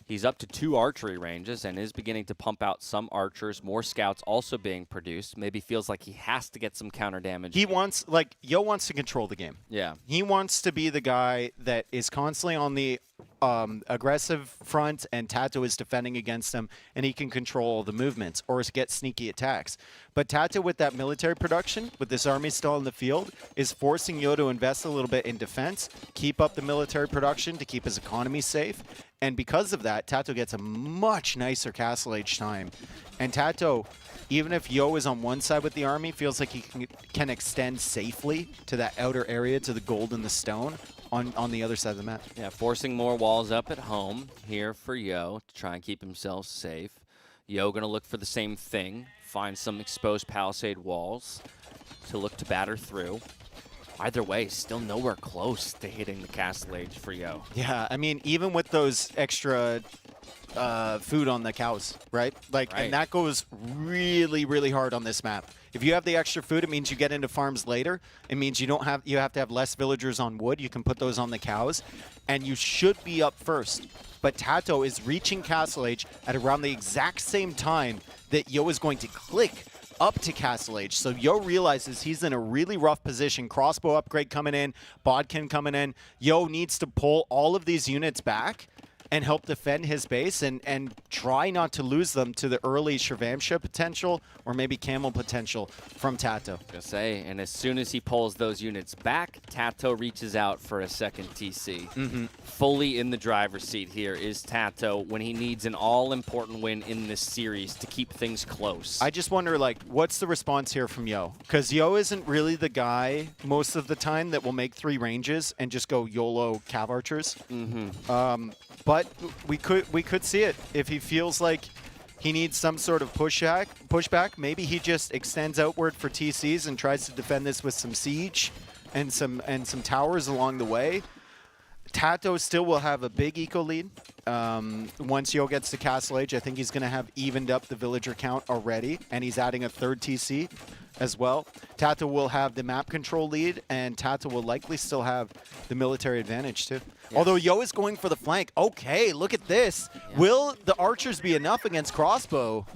He's up to 2 archery ranges and is beginning to pump out some archers, more scouts also being produced. Maybe feels like he has to get some counter damage. He wants, like, Yo wants to control the game. Yeah. He wants to be the guy that is constantly on the aggressive front, and TaToH is defending against him, and he can control all the movements or get sneaky attacks. But TaToH, with that military production, with this army still in the field, is forcing Yo to invest a little bit in defense, keep up the military production to keep his economy safe. And because of that, TaToH gets a much nicer Castle Age time. And TaToH, even if Yo is on one side with the army, feels like he can extend safely to that outer area, to the gold and the stone on the other side of the map. Yeah, forcing more walls up at home here for Yo to try and keep himself safe. Yo going to look for the same thing, find some exposed palisade walls to look to batter through. Either way, still nowhere close to hitting the Castle Age for Yo. Yeah, I mean, even with those extra food on the cows, right? Like, Right. And that goes really, really hard on this map. If you have the extra food, it means you get into farms later. It means you have to have less villagers on wood. You can put those on the cows, and you should be up first. But TaToH is reaching Castle Age at around the exact same time that Yo is going to click up to Castle Age. So Yo realizes he's in a really rough position. Crossbow upgrade coming in, Bodkin coming in. Yo needs to pull all of these units back and help defend his base and try not to lose them to the early Shirvamsha potential or maybe Camel potential from TaToH. Gonna say, and as soon as he pulls those units back, TaToH reaches out for a second TC. Fully in the driver's seat here is TaToH when he needs an all-important win in this series to keep things close. I just wonder, like, what's the response here from Yo? Because Yo isn't really the guy most of the time that will make 3 ranges and just go YOLO cav archers. But we could see it if he feels like he needs some sort of pushback. Maybe he just extends outward for TCs and tries to defend this with some siege and some towers along the way. TaToH still will have a big eco lead. Once Yo gets to Castle Age, I think he's going to have evened up the villager count already, and he's adding a 3rd TC as well. TaToH will have the map control lead, and TaToH will likely still have the military advantage too. Yes. Although Yo is going for the flank. Okay, look at this. Yeah. Will the archers be enough against crossbow?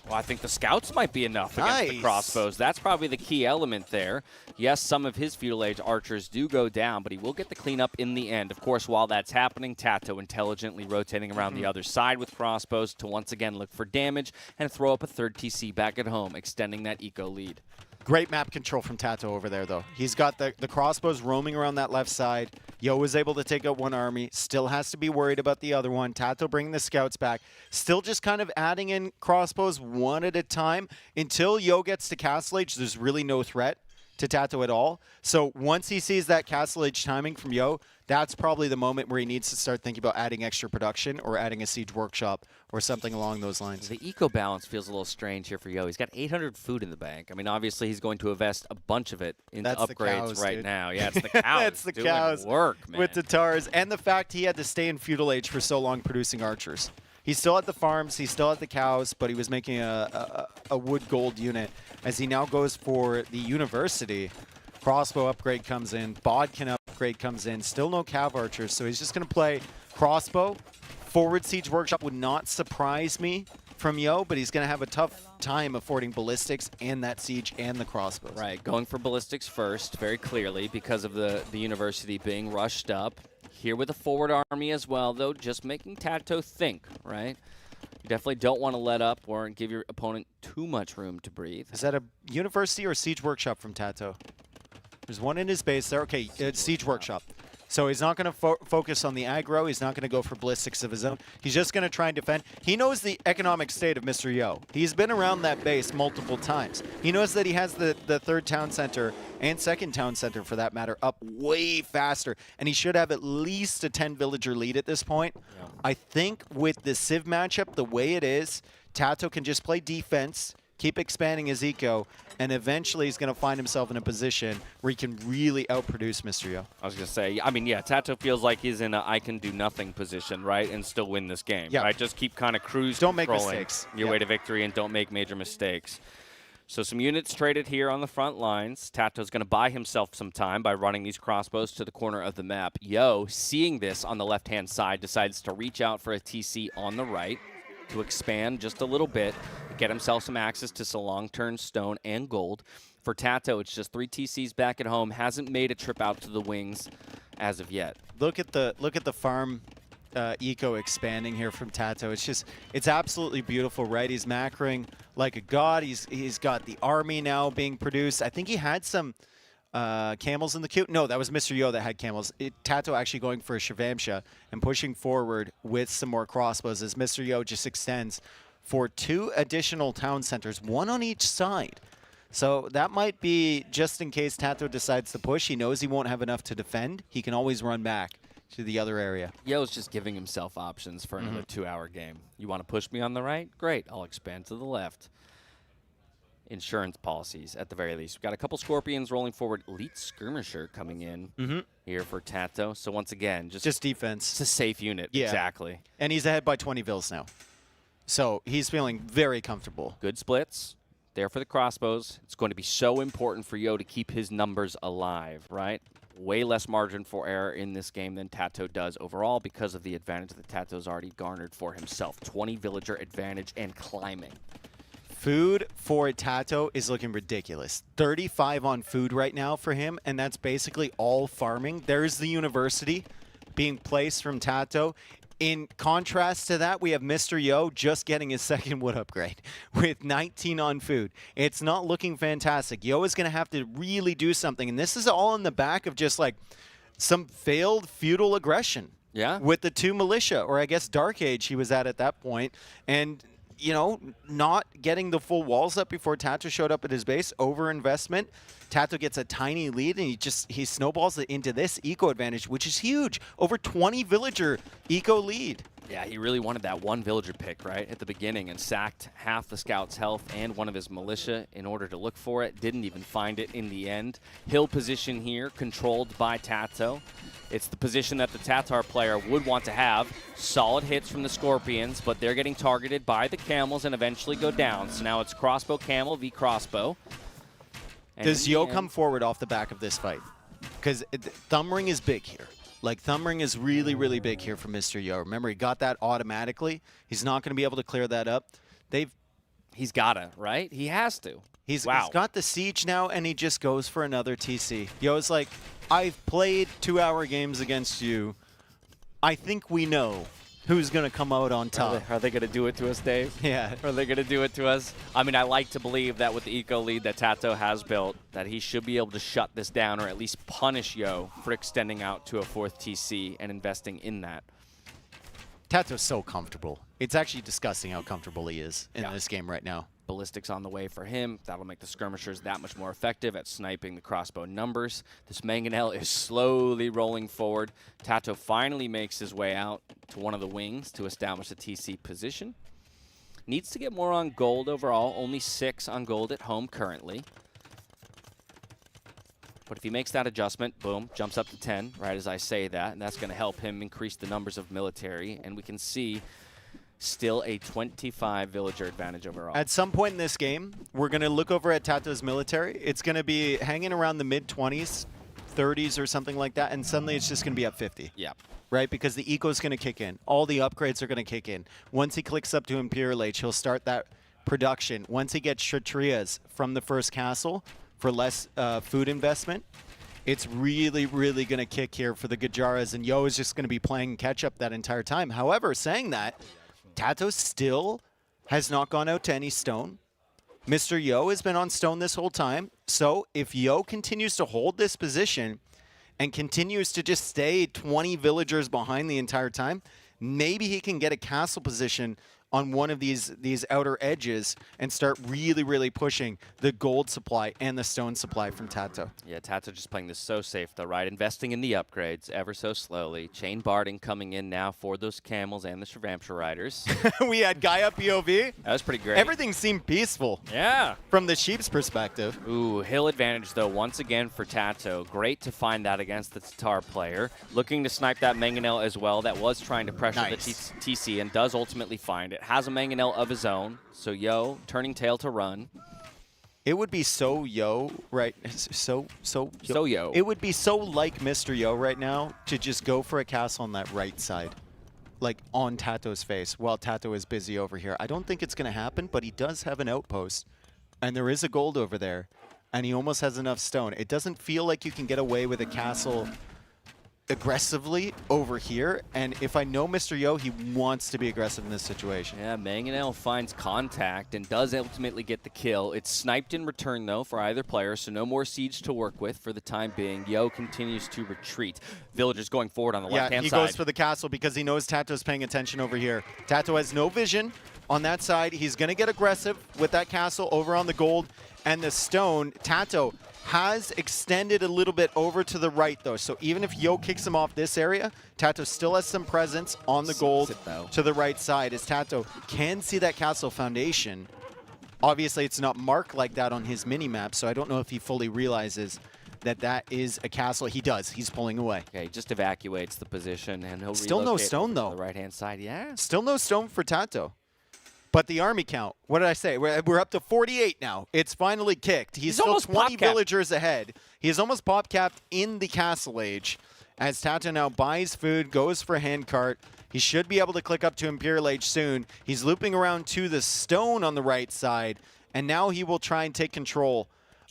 Well, I think the scouts might be enough against the Nice. crossbows. That's probably the key element there. Yes, some of his feudal age archers do go down, but he will get the cleanup in the end. Of course, while that's happening, TaToH intelligently rotating around the other side with crossbows to once again look for damage and throw up a 3rd TC back at home, extending that eco lead. Great map control from TaToH over there, though. He's got the crossbows roaming around that left side. Yo was able to take out one army. Still has to be worried about the other one. TaToH bringing the scouts back. Still just kind of adding in crossbows one at a time. Until Yo gets to Castle Age, there's really no threat to TaToH at all. So once he sees that Castle Age timing from Yo, that's probably the moment where he needs to start thinking about adding extra production or adding a siege workshop or something along those lines. The eco balance feels a little strange here for Yo. He's got 800 food in the bank. I mean, obviously, he's going to invest a bunch of it into That's the upgrades cows, right dude. now. Yeah, it's the cows. That's the doing cows work, man. with the TARs, and the fact he had to stay in feudal age for so long producing archers. He's still at the farms, he's still at the cows, but he was making a wood gold unit. As he now goes for the university, crossbow upgrade comes in, Bodkin upgrade comes in, still no cav archers, so he's just going to play crossbow. Forward siege workshop would not surprise me from Yo, but he's going to have a tough time affording ballistics and that siege and the crossbows. Right, going for ballistics first, very clearly, because of the university being rushed up. Here with a forward army as well, though, just making TaToH think, right? You definitely don't want to let up or give your opponent too much room to breathe. Is that a university or siege workshop from TaToH? There's one in his base there. Okay, it's siege workshop. So he's not going to focus on the aggro. He's not going to go for ballistics of his own. He's just going to try and defend. He knows the economic state of Mr. Yo. He's been around that base multiple times. He knows that he has the third town center and second town center, for that matter, up way faster. And he should have at least a 10-villager lead at this point. Yeah. I think with the Civ matchup, the way it is, TaToH can just play defense, keep expanding his eco, and eventually he's going to find himself in a position where he can really outproduce Mr. Yo. I was going to say, I mean, yeah, TaToH feels like he's in a I can do nothing position, right, and still win this game, right? Just keep kind of cruise Don't make mistakes. Your way to victory and don't make major mistakes. So some units traded here on the front lines. TaToH's going to buy himself some time by running these crossbows to the corner of the map. Yo, seeing this on the left-hand side, decides to reach out for a TC on the right to expand just a little bit, get himself some access to some long-term stone and gold. For TaToH, it's just 3 TCs back at home. Hasn't made a trip out to the wings as of yet. Look at the farm eco expanding here from TaToH. It's absolutely beautiful, right? He's macroing like a god. He's got the army now being produced. I think he had some camels in the queue. No, that was Mr. Yo that had camels. TaToH actually going for a Shivamsha and pushing forward with some more crossbows as Mr. Yo just extends for 2 additional town centers, 1 on each side. So that might be just in case TaToH decides to push. He knows he won't have enough to defend. He can always run back to the other area. Yo's just giving himself options for another 2-hour game. You want to push me on the right? Great, I'll expand to the left. Insurance policies, at the very least. We've got a couple Scorpions rolling forward. Elite Skirmisher coming in here for TaToH. So once again, just defense. It's a safe unit, exactly. And he's ahead by 20 vills now. So he's feeling very comfortable. Good splits. There for the crossbows. It's going to be so important for Yo to keep his numbers alive, right? Way less margin for error in this game than TaToH does overall because of the advantage that TaToH's already garnered for himself. 20 villager advantage and climbing. Food for TaToH is looking ridiculous. 35 on food right now for him, and that's basically all farming. There's the university being placed from TaToH. In contrast to that, we have Mr. Yo just getting his second wood upgrade with 19 on food. It's not looking fantastic. Yo is going to have to really do something, and this is all in the back of just like some failed feudal aggression. Yeah. With the 2 militia, or I guess Dark Age he was at that point, and you know, not getting the full walls up before TaToH showed up at his base, overinvestment. TaToH gets a tiny lead, and he snowballs it into this eco advantage, which is huge. Over 20 villager eco lead. Yeah, he really wanted that 1 villager pick, right, at the beginning, and sacked half the scout's health and one of his militia in order to look for it. Didn't even find it in the end. Hill position here, controlled by TaToH. It's the position that the TaToH player would want to have. Solid hits from the Scorpions, but they're getting targeted by the camels and eventually go down. So now it's crossbow camel v crossbow. And does Yo come forward off the back of this fight? Because thumb ring is big here. Like, thumb ring is really, really big here for Mr. Yo. Remember, he got that automatically. He's not going to be able to clear that up. He's got to, right? He has to. He's got the siege now, and he just goes for another TC. Yo's like, I've played 2-hour games against you. I think we know who's going to come out on top. Are they going to do it to us, Dave? Yeah. Are they going to do it to us? I mean, I like to believe that with the eco lead that TaToH has built, that he should be able to shut this down or at least punish Yo for extending out to a 4th TC and investing in that. TaToH's so comfortable. It's actually disgusting how comfortable he is in this game right now. Ballistics on the way for him. That'll make the skirmishers that much more effective at sniping the crossbow numbers. This mangonel is slowly rolling forward. TaToH finally makes his way out to one of the wings to establish a TC position. Needs to get more on gold overall. Only 6 on gold at home currently. But if he makes that adjustment, boom, jumps up to 10, right as I say that, and that's going to help him increase the numbers of military. And we can see still a 25 villager advantage overall. At some point in this game, we're going to look over at TaToH's military. It's going to be hanging around the mid-20s, 30s or something like that, and suddenly it's just going to be up 50. Yeah. Right? Because the eco is going to kick in. All the upgrades are going to kick in. Once he clicks up to Imperial Age, he'll start that production. Once he gets Kshatriyas from the first castle for less food investment, it's really, really going to kick here for the Gujaras, and Yo is just going to be playing catch-up that entire time. However, saying that, TaToH still has not gone out to any stone. Mr. Yo has been on stone this whole time, so if Yo continues to hold this position and continues to just stay 20 villagers behind the entire time, maybe he can get a castle position on one of these outer edges and start really, really pushing the gold supply and the stone supply from TaToH. Yeah, TaToH just playing this so safe, though, right? Investing in the upgrades ever so slowly. Chain Barding coming in now for those camels and the Shrivampsha riders. We had Gaia POV. That was pretty great. Everything seemed peaceful Yeah. from the sheep's perspective. Ooh, hill advantage, though, once again for TaToH. Great to find that against the Tatar player. Looking to snipe that Mangonel as well. That was trying to pressure Nice. the TC and does ultimately find it. Has a Mangonel of his own, so Yo turning tail to run. It would be so Yo, right? So Yo. It would be so like Mr. Yo right now to just go for a castle on that right side, like on TaToH's face, while TaToH is busy over here. I don't think it's going to happen, but he does have an outpost, and there is a gold over there, and he almost has enough stone. It doesn't feel like you can get away with a castle aggressively over here, and if I know Mr. Yo, he wants to be aggressive in this situation. Yeah, Mangonel finds contact and does ultimately get the kill. It's sniped in return, though, for either player, so no more siege to work with for the time being. Yo continues to retreat. Villagers going forward on the left-hand he side. goes for the castle because he knows TaToH's paying attention over here. TaToH has no vision on that side. He's going to get aggressive with that castle over on the gold and the stone. TaToH has extended a little bit over to the right, though. So even if Yo kicks him off this area, TaToH still has some presence on the gold to the right side, as TaToH can see that castle foundation. Obviously, it's not marked like that on his mini-map, so I don't know if he fully realizes that that is a castle. He does. He's pulling away. Okay, he just evacuates the position, and he'll Still no relocate stone, to though. the right-hand side. Yeah. Still no stone for TaToH. But the army count, what did I say? We're up to 48 now. It's finally kicked. He's still almost 20 pop-capped. villagers ahead. He is almost pop-capped in the castle age. As TaToH now buys food, goes for handcart. He should be able to click up to Imperial Age soon. He's looping around to the stone on the right side. And now he will try and take control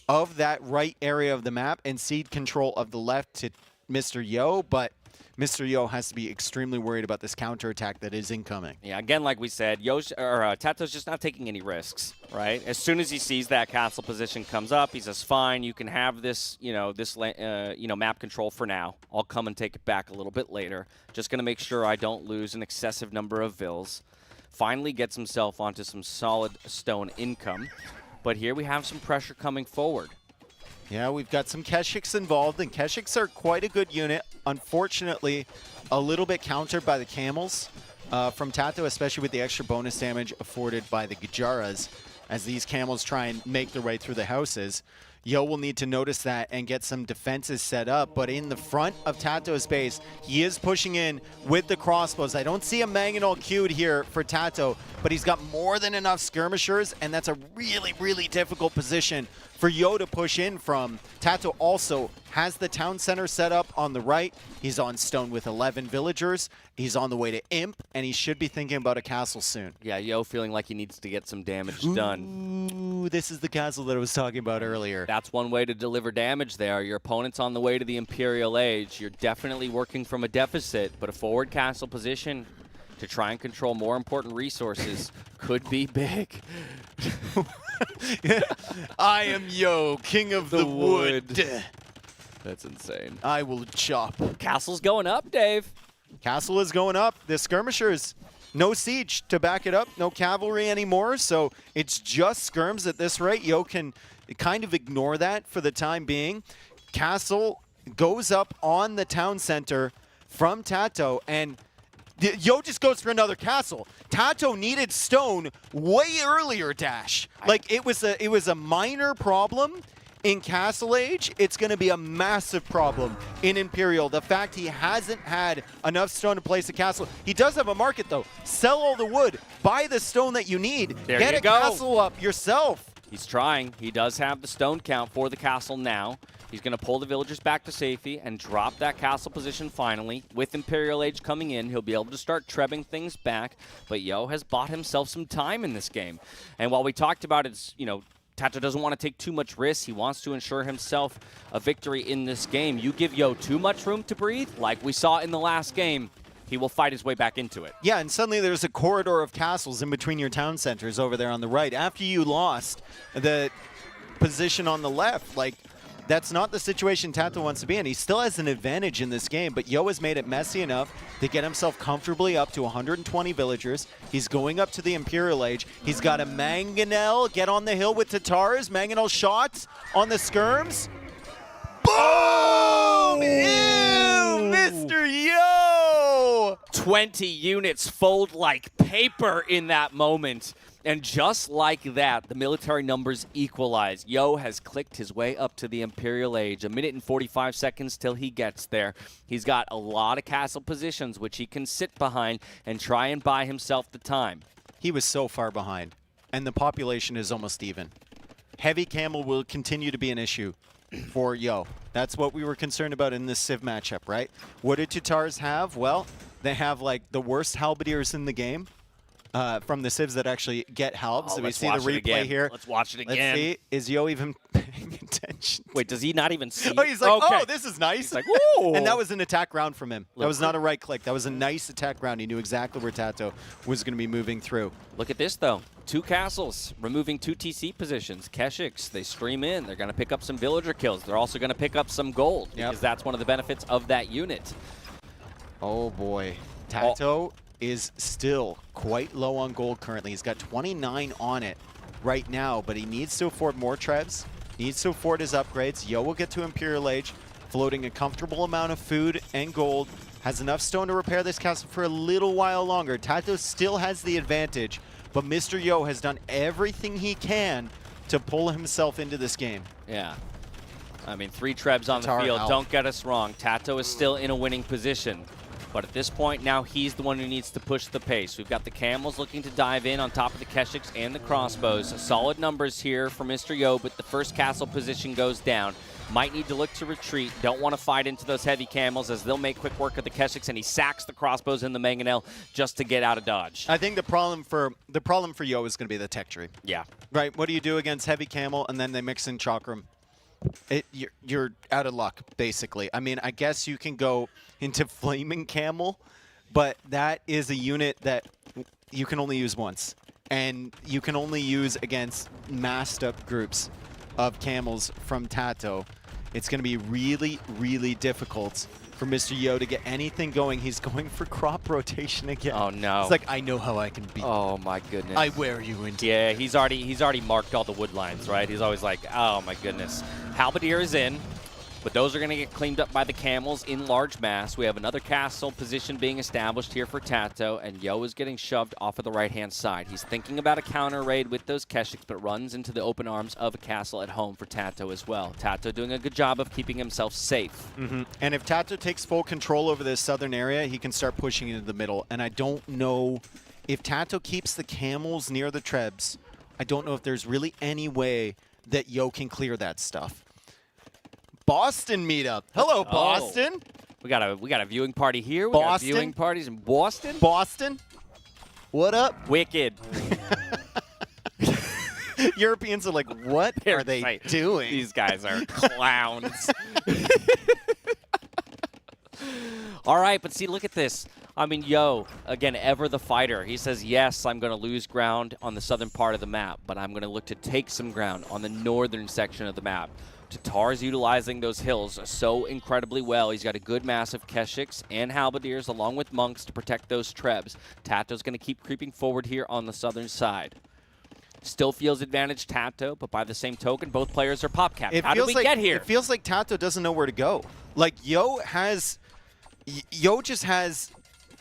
of that right area of the map and cede control of the left to Mr. Yo. But Mr. Yo has to be extremely worried about this counterattack that is incoming. Yeah, again, like we said, TaToH's just not taking any risks, right? As soon as he sees that castle position comes up, he says, "Fine, you can have this, map control for now. I'll come and take it back a little bit later. Just gonna make sure I don't lose an excessive number of vills." Finally gets himself onto some solid stone income, but here we have some pressure coming forward. Yeah, we've got some Keshiks involved, and Keshiks are quite a good unit. Unfortunately, a little bit countered by the camels from TaToH, especially with the extra bonus damage afforded by the Gujaras, as these camels try and make their way through the houses. Yo will need to notice that and get some defenses set up, but in the front of TaToH's base, he is pushing in with the crossbows. I don't see a Mangonel queued here for TaToH, but he's got more than enough skirmishers, and that's a really, really difficult position for Yo to push in from. TaToH also has the town center set up on the right. He's on stone with 11 villagers. He's on the way to Imp, and he should be thinking about a castle soon. Yeah, Yo feeling like he needs to get some damage done. Ooh, this is the castle that I was talking about earlier. That's one way to deliver damage there. Your opponent's on the way to the Imperial Age. You're definitely working from a deficit, but a forward castle position to try and control more important resources could be big. I am Yo, king of the wood. That's insane. I will chop. Castle's going up, Dave. Castle is going up. The skirmishers, no siege to back it up, no cavalry anymore, so it's just skirms at this rate. Yo can kind of ignore that for the time being. Castle goes up on the town center from TaToH, and Yo just goes for another castle. TaToH needed stone way earlier, Dash. Like, it was a minor problem in Castle Age. It's going to be a massive problem in Imperial. The fact he hasn't had enough stone to place a castle. He does have a market, though. Sell all the wood. Buy the stone that you need. There Get you a go. castle up yourself. He's trying. He does have the stone count for the castle now. He's going to pull the villagers back to safety and drop that castle position finally. With Imperial Age coming in, he'll be able to start trebbing things back. But Yo has bought himself some time in this game. And while we talked about it's, you know, TaToH doesn't want to take too much risk. He wants to ensure himself a victory in this game. You give Yo too much room to breathe, like we saw in the last game, he will fight his way back into it. Yeah, and suddenly there's a corridor of castles in between your town centers over there on the right. After you lost the position on the left, like, that's not the situation TaToH wants to be in. He still has an advantage in this game, but Yo has made it messy enough to get himself comfortably up to 120 villagers. He's going up to the Imperial Age. He's got a Mangonel get on the hill with TaToH. Mangonel shots on the skirms. Boom! Ew, Mr. Yo! 20 units fold like paper in that moment. And just like that, the military numbers equalize. Yo has clicked his way up to the Imperial Age. 1 minute and 45 seconds till he gets there. He's got a lot of castle positions which he can sit behind and try and buy himself the time. He was so far behind, and the population is almost even. Heavy camel will continue to be an issue for Yo. That's what we were concerned about in this Civ matchup, right? What did TaToH have? Well, they have like the worst halberdiers in the game. From the Civs that actually get halbs. Oh, we see the replay here. Let's watch it again. Let's see. Is Yo even paying attention? Wait, does he not even see? Oh, he's like, okay. oh, this is nice. He's like, ooh. And that was an attack round from him. That was not a right click. That was a nice attack round. He knew exactly where TaToH was going to be moving through. Look at this, though. 2 castles, removing 2 TC positions. Keshiks, they stream in. They're going to pick up some villager kills. They're also going to pick up some gold because that's one of the benefits of that unit. Oh, boy. TaToH is still quite low on gold currently. He's got 29 on it right now, but he needs to afford more trebs, needs to afford his upgrades. Yo will get to Imperial Age, floating a comfortable amount of food and gold, has enough stone to repair this castle for a little while longer. TaToH still has the advantage, but Mr. Yo has done everything he can to pull himself into this game. Yeah. I mean, 3 trebs on the field. Out. Don't get us wrong. TaToH is still in a winning position. But at this point now, he's the one who needs to push the pace. We've got the Camels looking to dive in on top of the Keshiks and the crossbows. Solid numbers here for Mr. Yo, but the first castle position goes down. Might need to look to retreat. Don't want to fight into those heavy Camels as they'll make quick work of the Keshiks, and he sacks the crossbows in the Mangonel just to get out of dodge. I think the problem for Yo is going to be the tech tree. Yeah. Right. What do you do against heavy camel and then they mix in chakram? You're out of luck, basically. I mean, I guess you can go into flaming camel, but that is a unit that you can only use once, and you can only use against massed up groups of camels from TaToH. It's going to be really, really difficult for Mr. Yo to get anything going. He's going for crop rotation again. Oh no! It's like, I know how I can beat. Oh my goodness! I wear you into. Yeah, he's already marked all the wood lines, right? He's always like, oh my goodness. Halberdier is in, but those are going to get cleaned up by the Camels in large mass. We have another castle position being established here for TaToH, and Yo is getting shoved off of the right-hand side. He's thinking about a counter raid with those Keshiks, but runs into the open arms of a castle at home for TaToH as well. TaToH doing a good job of keeping himself safe. And if TaToH takes full control over this southern area, he can start pushing into the middle. And I don't know if TaToH keeps the Camels near the trebs. I don't know if there's really any way that Yo can clear that stuff. Boston meetup. Hello, Boston. We got a viewing party here. We got Boston. viewing parties in Boston. Boston. What up? Wicked. Europeans are like, what are they doing? These guys are clowns. All right, but see, look at this. I mean, Yo, again, ever the fighter. He says, yes, I'm going to lose ground on the southern part of the map, but I'm going to look to take some ground on the northern section of the map. TaToH's utilizing those hills so incredibly well. He's got a good mass of Keshiks and Halberdiers along with monks to protect those trebs. TaToH's going to keep creeping forward here on the southern side. Still feels advantage TaToH, but by the same token, both players are pop capped. How did we get here? It feels like TaToH doesn't know where to go. Like, Yo just has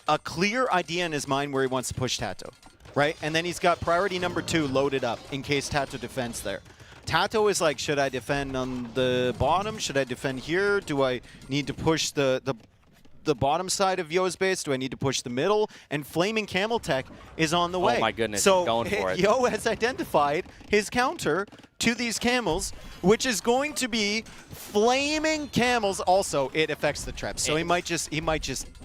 a clear idea in his mind where he wants to push TaToH, right? And then he's got priority number 2 loaded up in case TaToH defends there. TaToH is like, should I defend on the bottom? Should I defend here? Do I need to push the the bottom side of Yo's base? Do I need to push the middle? And Flaming Camel Tech is on the way. Oh my goodness, so he's going for it. Yo has identified his counter to these camels, which is going to be Flaming Camels. Also, it affects the Trebs, so he might just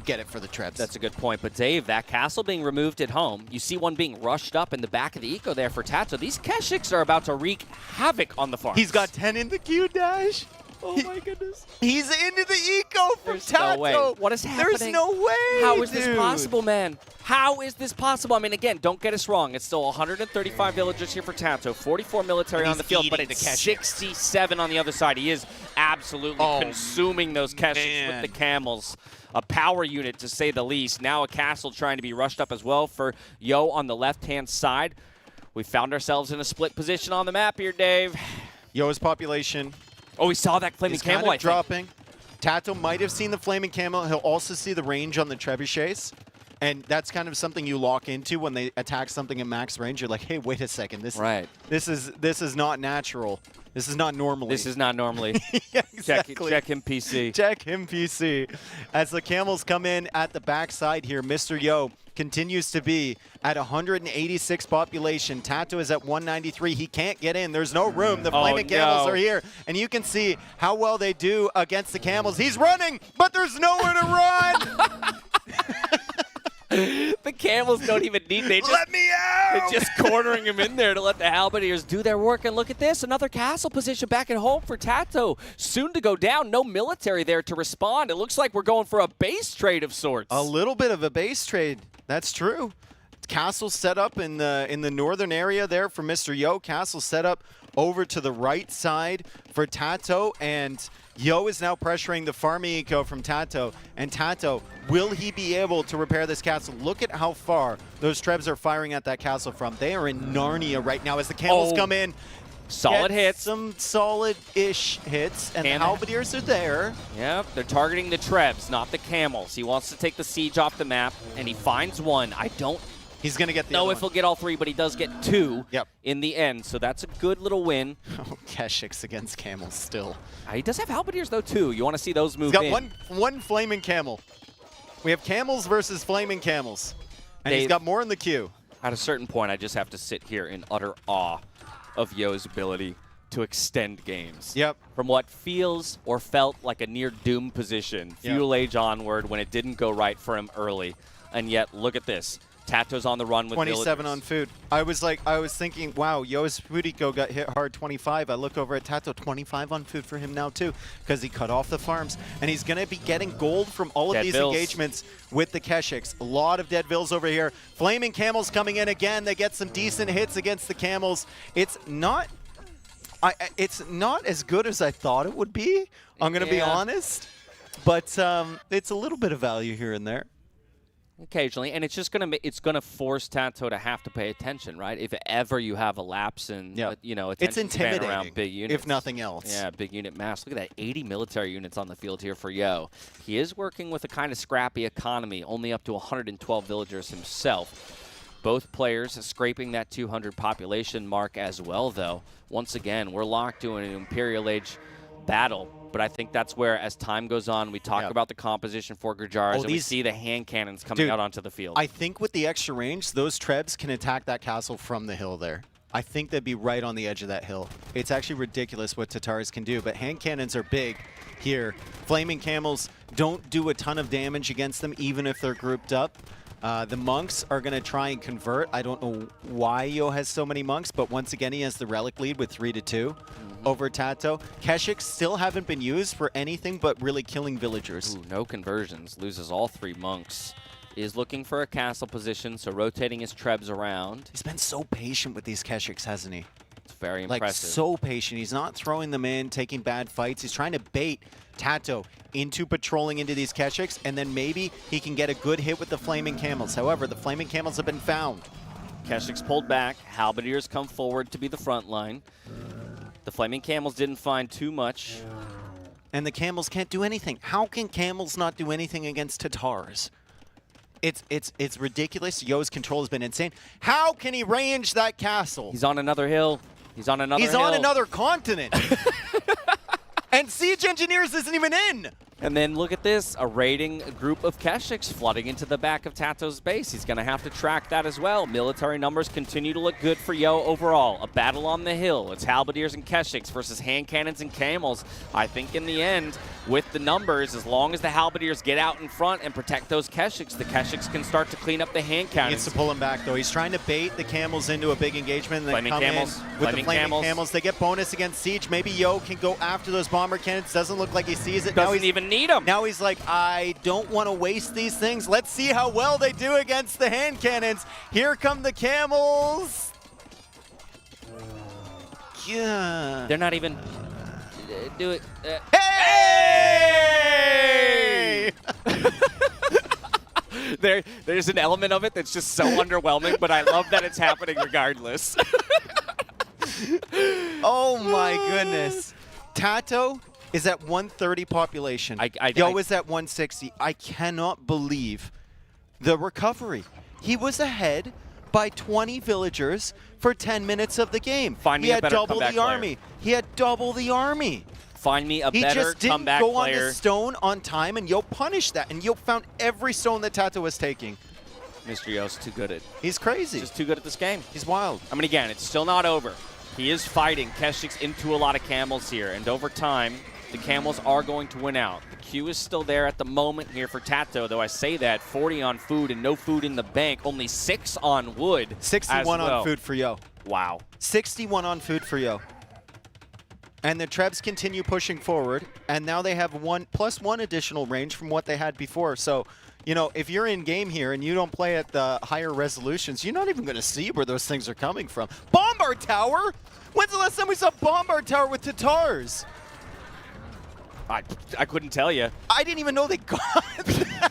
get it for the Trebs. That's a good point. But Dave, that castle being removed at home, you see one being rushed up in the back of the eco there for TaToH. These Keshiks are about to wreak havoc on the farm. He's got 10 in the queue dash. Oh my goodness. He's into the eco from There's TaToH. no way. What is happening? There's no way, How is this dude. possible, man? How is this possible? I mean, again, don't get us wrong. It's still 135 villagers here for TaToH, 44 military on the field, but it's 67 on the other side. He is absolutely consuming those Keshiks with the camels. A power unit, to say the least. Now a castle trying to be rushed up as well for Yo on the left-hand side. We found ourselves in a split position on the map here, Dave. Yo's population. Oh, we saw that Flaming He's Camel, kind I of dropping. TaToH might have seen the Flaming Camel. He'll also see the range on the trebuchets. And that's kind of something you lock into when they attack something in max range. You're like, hey, wait a second. This is not natural. This is not normally. This is not normally. Yeah, exactly. Check him, PC. Check him, PC. As the camels come in at the backside here, Mr. Yo continues to be at 186 population. TaToH is at 193. He can't get in. There's no room. The Flaming Camels are here. And you can see how well they do against the camels. He's running, but there's nowhere to run. The camels don't even need. They just, Let me out! They're just cornering him in there to let the halberdiers do their work. And look at this, another castle position back at home for TaToH. Soon to go down. No military there to respond. It looks like we're going for a base trade of sorts. A little bit of a base trade. That's true. Castle set up in the northern area there for Mr. Yo. Castle set up over to the right side for TaToH, and Yo is now pressuring the farming eco from TaToH. And TaToH, will he be able to repair this castle? Look at how far those Trebs are firing at that castle from. They are in Narnia right now as the camels come in. Solid hits. Some solid-ish hits, and the halberdiers are there. Yep, they're targeting the Trebs, not the camels. He wants to take the siege off the map, and he finds one. I don't He's going to get the know other if he'll get all three, but he does get two in the end, so that's a good little win. Oh, Keshiks against camels still. He does have halberdiers, though, too. You want to see those move He's got one flaming camel. We have camels versus flaming camels. And he's got more in the queue. At a certain point, I just have to sit here in utter awe of Yo's ability to extend games. Yep. From what feels or felt like a near doom position, Fuel Age onward, when it didn't go right for him early. And yet, look at this. TaToH's on the run with 27 villagers. on food. I was thinking, wow, Yo's food eco got hit hard, 25. I look over at TaToH, 25 on food for him now too, because he cut off the farms. And he's going to be getting gold from all of these engagements with the Keshiks. A lot of dead vills over here. Flaming Camels coming in again. They get some decent hits against the camels. It's not as good as I thought it would be. I'm going to be honest. But it's a little bit of value here and there. Occasionally, and it's just gonna force TaToH to have to pay attention, right? If ever you have a lapse in, attention it's intimidating around big units, if nothing else. Yeah, big unit mass. Look at that, 80 military units on the field here for Yo. He is working with a kind of scrappy economy, only up to 112 villagers himself. Both players scraping that 200 population mark as well, though. Once again, we're locked to an Imperial Age battle. But I think that's where, as time goes on, we talk about the composition for Gurjars, and we see the hand cannons coming out onto the field. I think with the extra range, those Trebs can attack that castle from the hill there. I think they'd be right on the edge of that hill. It's actually ridiculous what Tatars can do, but hand cannons are big here. Flaming Camels don't do a ton of damage against them, even if they're grouped up. The monks are going to try and convert. I don't know why Yo has so many monks, but once again, he has the relic lead with 3-2 over TaToH. Keshiks still haven't been used for anything but really killing villagers. Ooh, no conversions. Loses all 3 monks. Is looking for a castle position, so rotating his Trebs around. He's been so patient with these Keshiks, hasn't he? It's very impressive. Like, so patient. He's not throwing them in, taking bad fights. He's trying to bait TaToH into patrolling into these Keshiks, and then maybe he can get a good hit with the Flaming Camels. However, the Flaming Camels have been found. Keshiks pulled back. Halberdiers come forward to be the front line. The Flaming Camels didn't find too much. And the Camels can't do anything. How can Camels not do anything against Tatars? It's ridiculous. Yo's control has been insane. How can he range that castle? He's on another hill. He's on another hill. He's on another continent. And Siege Engineers isn't even in. And then look at this, a raiding group of Keshiks flooding into the back of TaToH's base. He's going to have to track that as well. Military numbers continue to look good for Yo overall. A battle on the hill. It's Halberdiers and Keshiks versus hand cannons and camels. I think in the end, with the numbers, as long as the Halberdiers get out in front and protect those Keshiks, the Keshiks can start to clean up the hand cannons. He needs to pull him back, though. He's trying to bait the camels into a big engagement. And Flaming come camels. in with the flaming camels. They get bonus against Siege. Maybe Yo can go after those bomber cannons. Doesn't look like he sees it. Doesn't even need them. Now he's like, I don't want to waste these things. Let's see how well they do against the hand cannons. Here come the camels. Yeah. They're not even... do it. Hey! There's an element of it that's just so underwhelming, but I love that it's happening regardless. Oh my goodness. TaToH is at 130 population. Yo is at 160. I cannot believe the recovery. He was ahead by 20 villagers for 10 minutes of the game. Find me he a had better double comeback the army. He had double the army. Find me a He better just didn't comeback go on player. the stone on time, and Yo punished that. And Yo found every stone that TaToH was taking. Mr. Yo's too good at... He's crazy. Just too good at this game. He's wild. I mean, again, it's still not over. He is fighting Keshiks into a lot of camels here, and over time, the camels are going to win out. The queue is still there at the moment here for TaToH, though I say that, 40 on food and no food in the bank, only 6 on wood 61 as well. on food for Yo. Wow. 61 on food for Yo. And the Trebs continue pushing forward, and now they have +1 additional range from what they had before. So, you know, if you're in game here and you don't play at the higher resolutions, you're not even going to see where those things are coming from. Bombard Tower? When's the last time we saw Bombard Tower with Tatars? I couldn't tell you. I didn't even know they got that.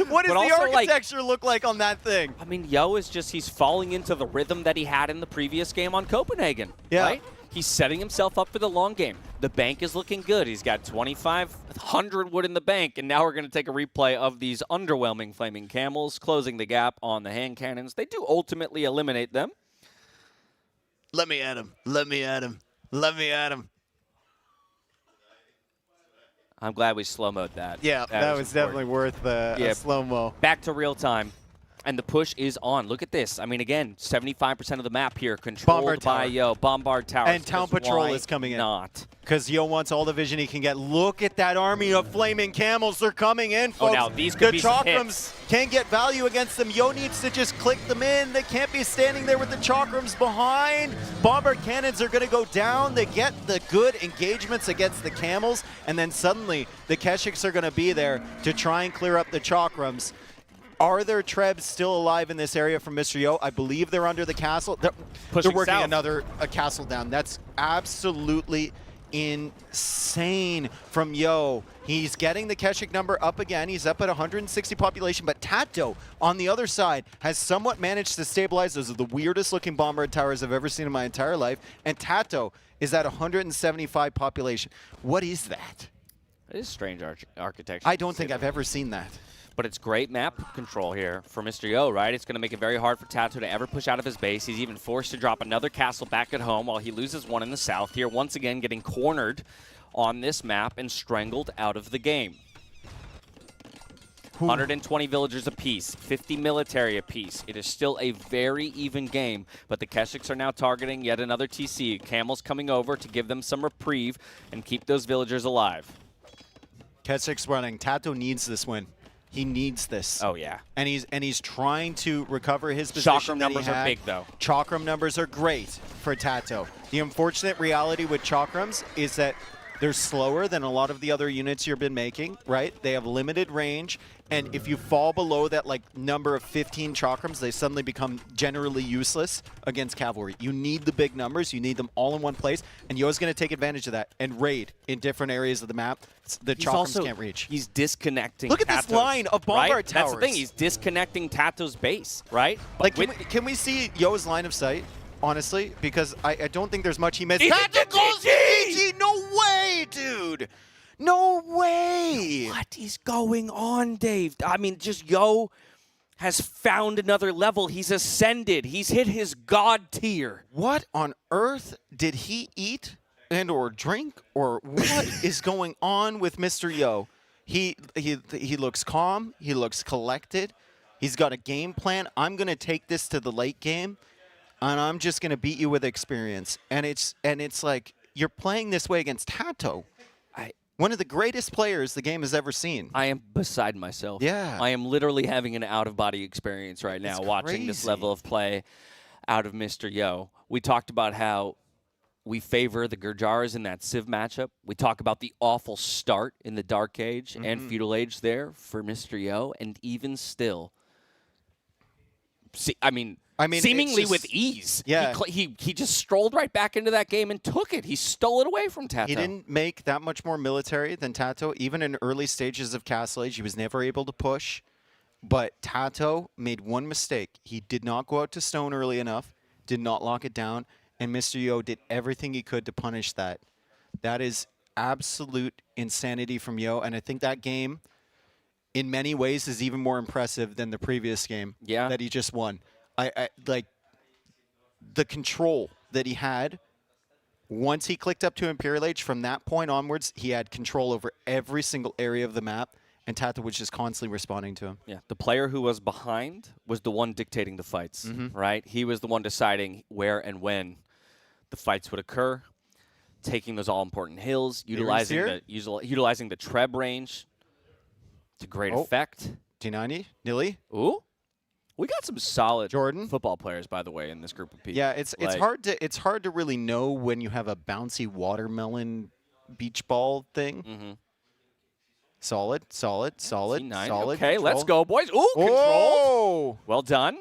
What does But the also, architecture look like on that thing? I mean, Yo is just, he's falling into the rhythm that he had in the previous game on Copenhagen, right? He's setting himself up for the long game. The bank is looking good. He's got 2,500 wood in the bank, and now we're going to take a replay of these underwhelming flaming camels, closing the gap on the hand cannons. They do ultimately eliminate them. Let me at him. Let me at him. Let me at him. I'm glad we slow-mode that. Yeah, that was definitely worth a slow-mo. Back to real time. And the push is on. Look at this. I mean, again, 75% of the map here controlled by Yo. Bombard Tower. And Town Patrol is coming in. Not. Because Yo wants all the vision he can get. Look at that army of flaming camels. They're coming in, folks. Oh, now these could be some hits. Can't get value against them. Yo needs to just click them in. They can't be standing there with the chakrams behind. Bombard cannons are going to go down. They get the good engagements against the camels. And then suddenly, the Keshiks are going to be there to try and clear up the chakrams. Are there Trebs still alive in this area from Mr. Yo? I believe they're under the castle. They're working south. a castle down. That's absolutely insane from Yo. He's getting the Keshik number up again. He's up at 160 population, but TaToH on the other side has somewhat managed to stabilize. Those are the weirdest looking bombard towers I've ever seen in my entire life. And TaToH is at 175 population. What is that? It is strange architecture. I don't think I've ever seen that. But it's great map control here for Mr. Yo, right? It's going to make it very hard for TaToH to ever push out of his base. He's even forced to drop another castle back at home while he loses one in the south here, once again getting cornered on this map and strangled out of the game. 120 villagers apiece, 50 military apiece. It is still a very even game, but the Keshiks are now targeting yet another TC. Camels coming over to give them some reprieve and keep those villagers alive. Keshik's running. TaToH needs this win. He needs this. Oh, yeah. And he's trying to recover his position. Chakram numbers are big, though. Chakram numbers are great for TaToH. The unfortunate reality with chakrams is that they're slower than a lot of the other units you've been making, right? They have limited range, and if you fall below that number of 15 chakrams, they suddenly become generally useless against cavalry. You need the big numbers. You need them all in one place, and Yo's going to take advantage of that and raid in different areas of the map. The chakrams can't reach. He's disconnecting. Look at this line of bombard towers. That's the thing. He's disconnecting TaToH's base, right? Like, can we see Yo's line of sight? Honestly, because I don't think there's much he missed. TaToH goes GG! No way, dude! No way! What is going on, Dave? I mean, just Yo has found another level. He's ascended. He's hit his god tier. What on earth did he eat and or drink? Or what is going on with Mr. Yo? He looks calm. He looks collected. He's got a game plan. I'm going to take this to the late game, and I'm just going to beat you with experience. And it's like you're playing this way against TaToH, one of the greatest players the game has ever seen. I am beside myself. Yeah. I am literally having an out-of-body experience right now watching this level of play out of Mr. Yo. We talked about how we favor the Gurjaras in that Civ matchup. We talk about the awful start in the Dark Age and Feudal Age there for Mr. Yo, and even still, seemingly with ease. Yeah. He just strolled right back into that game and took it. He stole it away from TaToH. He didn't make that much more military than TaToH. Even in early stages of Castle Age, he was never able to push. But TaToH made one mistake. He did not go out to stone early enough, did not lock it down, and Mr. Yo did everything he could to punish that. That is absolute insanity from Yo, and I think that game, in many ways, is even more impressive than the previous game that he just won. I like the control that he had once he clicked up to Imperial Age. From that point onwards, he had control over every single area of the map, and TaToH was just constantly responding to him. Yeah, the player who was behind was the one dictating the fights, right? He was the one deciding where and when the fights would occur, taking those all-important hills, utilizing the Treb range to great effect. T90, Nilly. Ooh. We got some solid Jordan football players, by the way, in this group of people. Yeah, it's hard to really know when you have a bouncy watermelon beach ball thing. Solid. C9. Solid. Okay, control. let's go, boys. Ooh, control. Well done.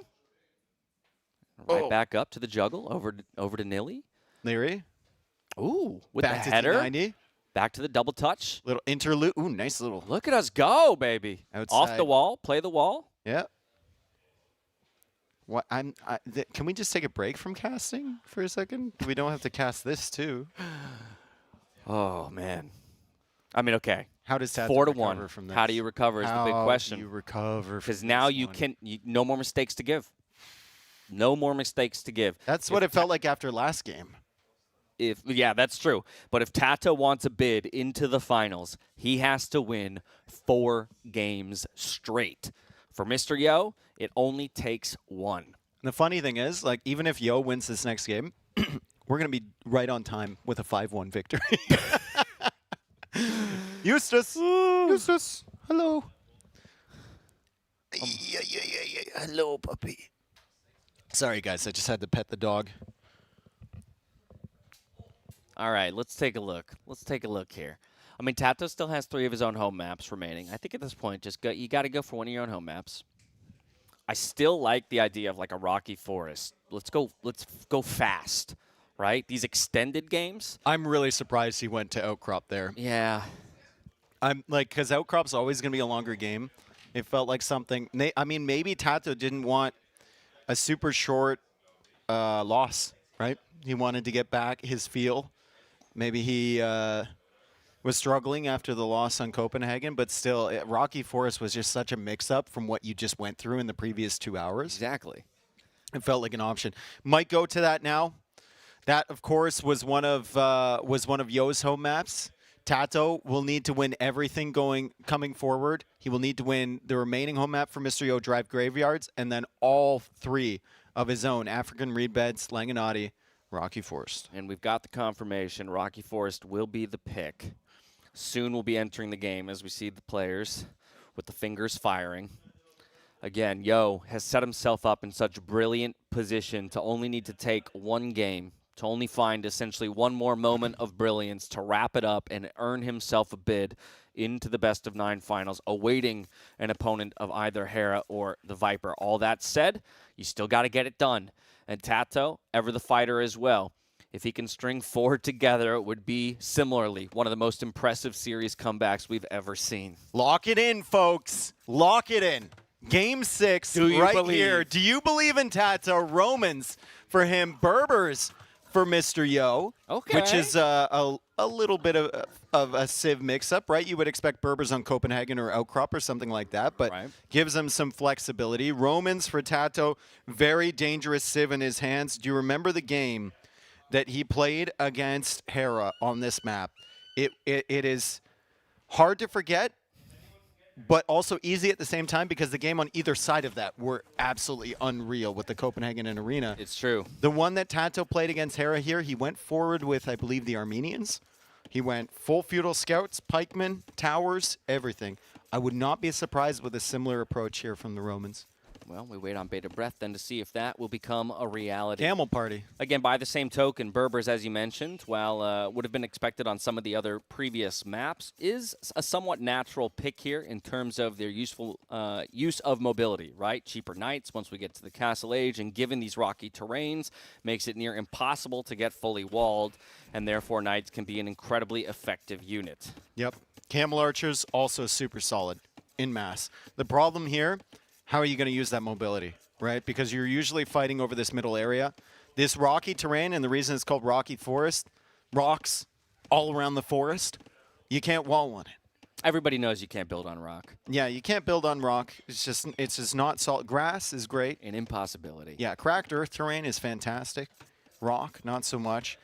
Right back up to the juggle, over to Nilly. Leary. Ooh, with Back the to header. T90. Back to the double touch. Little interlude. Ooh, nice little. Look at us go, baby. Outside. Off the wall. Play the wall. Yeah. What can we just take a break from casting for a second? We don't have to cast this too. Oh man. I mean, okay. How does TaToH 4-1 from this? How do you recover is the big question. How do you recover? Because now no more mistakes to give. No more mistakes to give. That's what it felt like after last game. Yeah, that's true. But if TaToH wants a bid into the finals, he has to win 4 games straight. For Mr. Yo, it only takes 1. And the funny thing is, like, even if Yo wins this next game, we're going to be right on time with a 5-1 victory. Eustace. Eustace. Hello. Yeah. Hello, puppy. Sorry, guys. I just had to pet the dog. All right, let's take a look. Let's take a look here. I mean, TaToH still has 3 of his own home maps remaining. I think at this point, you got to go for one of your own home maps. I still like the idea of like a rocky forest. Let's go fast, right? These extended games. I'm really surprised he went to Outcrop there. Yeah. I'm like, because Outcrop's always going to be a longer game. It felt like something. I mean, maybe TaToH didn't want a super short loss, right? He wanted to get back his feel. Maybe he was struggling after the loss on Copenhagen, but still, Rocky Forest was just such a mix-up from what you just went through in the previous 2 hours. Exactly. It felt like an option. Might go to that now. That, of course, was one of Yo's home maps. TaToH will need to win everything coming forward. He will need to win the remaining home map for Mr. Yo, Drive Graveyards, and then all 3 of his own, African Reed Beds, Langanati, Rocky Forest. And we've got the confirmation. Rocky Forest will be the pick. Soon we'll be entering the game as we see the players with the fingers firing. Again, Yo has set himself up in such brilliant position to only need to take 1 game, to only find essentially 1 more moment of brilliance to wrap it up and earn himself a bid into the best of 9 finals, awaiting an opponent of either Hera or TheViper. All that said, you still got to get it done. And TaToH, ever the fighter as well, if he can string 4 together, it would be similarly one of the most impressive series comebacks we've ever seen. Lock it in, folks. Lock it in. Game 6 here. Do you believe in TaToH? Romans for him. Berbers for Mr. Yo. Okay. Which is a little bit of a Civ mix-up, right? You would expect Berbers on Copenhagen or Outcrop or something like that, but gives him some flexibility. Romans for TaToH. Very dangerous Civ in his hands. Do you remember the game that he played against Hera on this map? It is hard to forget, but also easy at the same time because the game on either side of that were absolutely unreal with the Copenhagen and Arena. It's true. The one that TaToH played against Hera here, he went forward with, I believe, the Armenians. He went full feudal scouts, pikemen, towers, everything. I would not be surprised with a similar approach here from the Romans. Well, we wait on bated breath then to see if that will become a reality. Camel party. Again, by the same token, Berbers, as you mentioned, while would have been expected on some of the other previous maps, is a somewhat natural pick here in terms of their useful use of mobility, right? Cheaper knights once we get to the Castle Age, and given these rocky terrains, makes it near impossible to get fully walled, and therefore knights can be an incredibly effective unit. Yep. Camel archers also super solid in mass. The problem here, how are you going to use that mobility, right? Because you're usually fighting over this middle area. This rocky terrain, and the reason it's called rocky forest, rocks all around the forest, you can't wall on it. Everybody knows you can't build on rock. Yeah, you can't build on rock. It's just not solid. Grass is great. An impossibility. Yeah, cracked earth terrain is fantastic. Rock, not so much.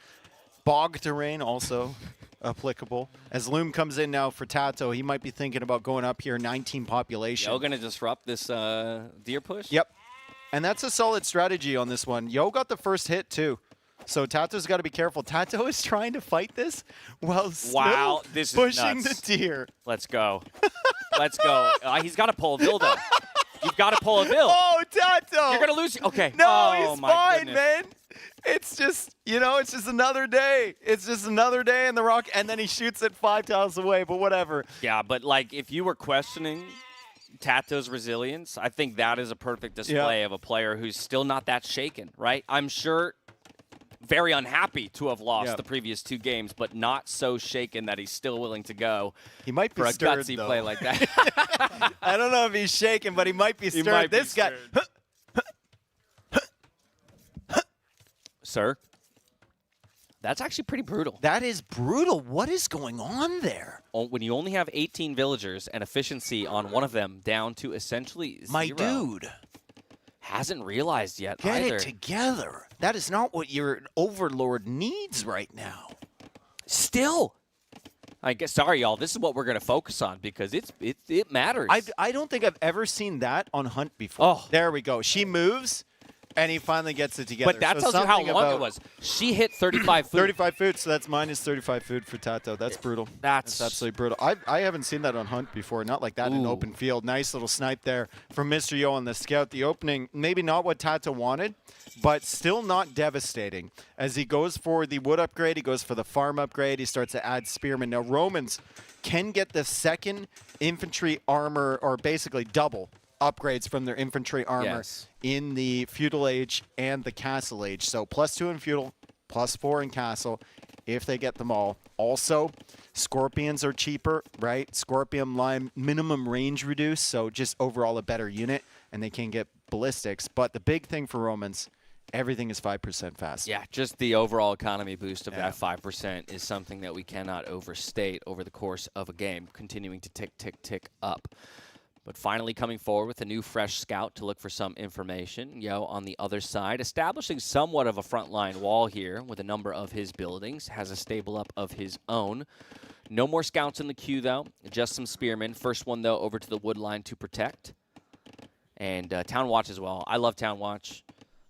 Bog terrain also applicable. As Loom comes in now for TaToH, he might be thinking about going up here, 19 population. Yo going to disrupt this deer push? Yep. And that's a solid strategy on this one. Yo got the first hit too. So TaToH's got to be careful. TaToH is trying to fight this while still this is pushing nuts. the deer. Let's go. Let's go. He's got to pull a Vilda. You've got to pull a Vil. Oh, TaToH! You're going to lose. Okay. No, oh, he's my fine, goodness. man. It's just, it's just another day. It's just another day in the rock, and then he shoots it 5 tiles away, but whatever. Yeah, but like if you were questioning TaToH's resilience, I think that is a perfect display of a player who's still not that shaken, right? I'm sure very unhappy to have lost the previous 2 games, but not so shaken that he's still willing to go He might be for a stirred, gutsy though. play like that. I don't know if he's shaking, but he might be stirred. might be This guy. stirred. Sir, that's actually pretty brutal. That is brutal. What is going on there? When you only have 18 villagers and efficiency on one of them down to essentially 0. My dude. Hasn't realized yet Get either. it together. That is not what your overlord needs right now. Still. I guess, sorry, y'all. This is what we're going to focus on because it matters. I don't think I've ever seen that on Hunt before. Oh. There we go. She moves, and he finally gets it together. But that So tells you how something long about it was. She hit 35 food. 35 food, so that's minus 35 food for TaToH. That's brutal. That's absolutely brutal. I haven't seen that on Hunt before, not like that in Ooh. open field. Nice little snipe there from Mr. Yo on the scout. The opening, maybe not what TaToH wanted, but still not devastating. As he goes for the wood upgrade, he goes for the farm upgrade, he starts to add spearmen. Now Romans can get the second infantry armor, or basically double upgrades from their infantry armor in the feudal age and the castle age. So +2 in feudal, +4 in castle if they get them all. Also, scorpions are cheaper, right? Scorpion line minimum range reduced, so just overall a better unit, and they can get ballistics. But the big thing for Romans, everything is 5% faster. Yeah, just the overall economy boost of that 5% is something that we cannot overstate over the course of a game, continuing to tick, tick, tick up. But finally coming forward with a new fresh scout to look for some information. Yo on the other side, establishing somewhat of a frontline wall here with a number of his buildings, has a stable up of his own. No more scouts in the queue, though, just some spearmen. First one, though, over to the wood line to protect. And Town Watch as well. I love Town Watch.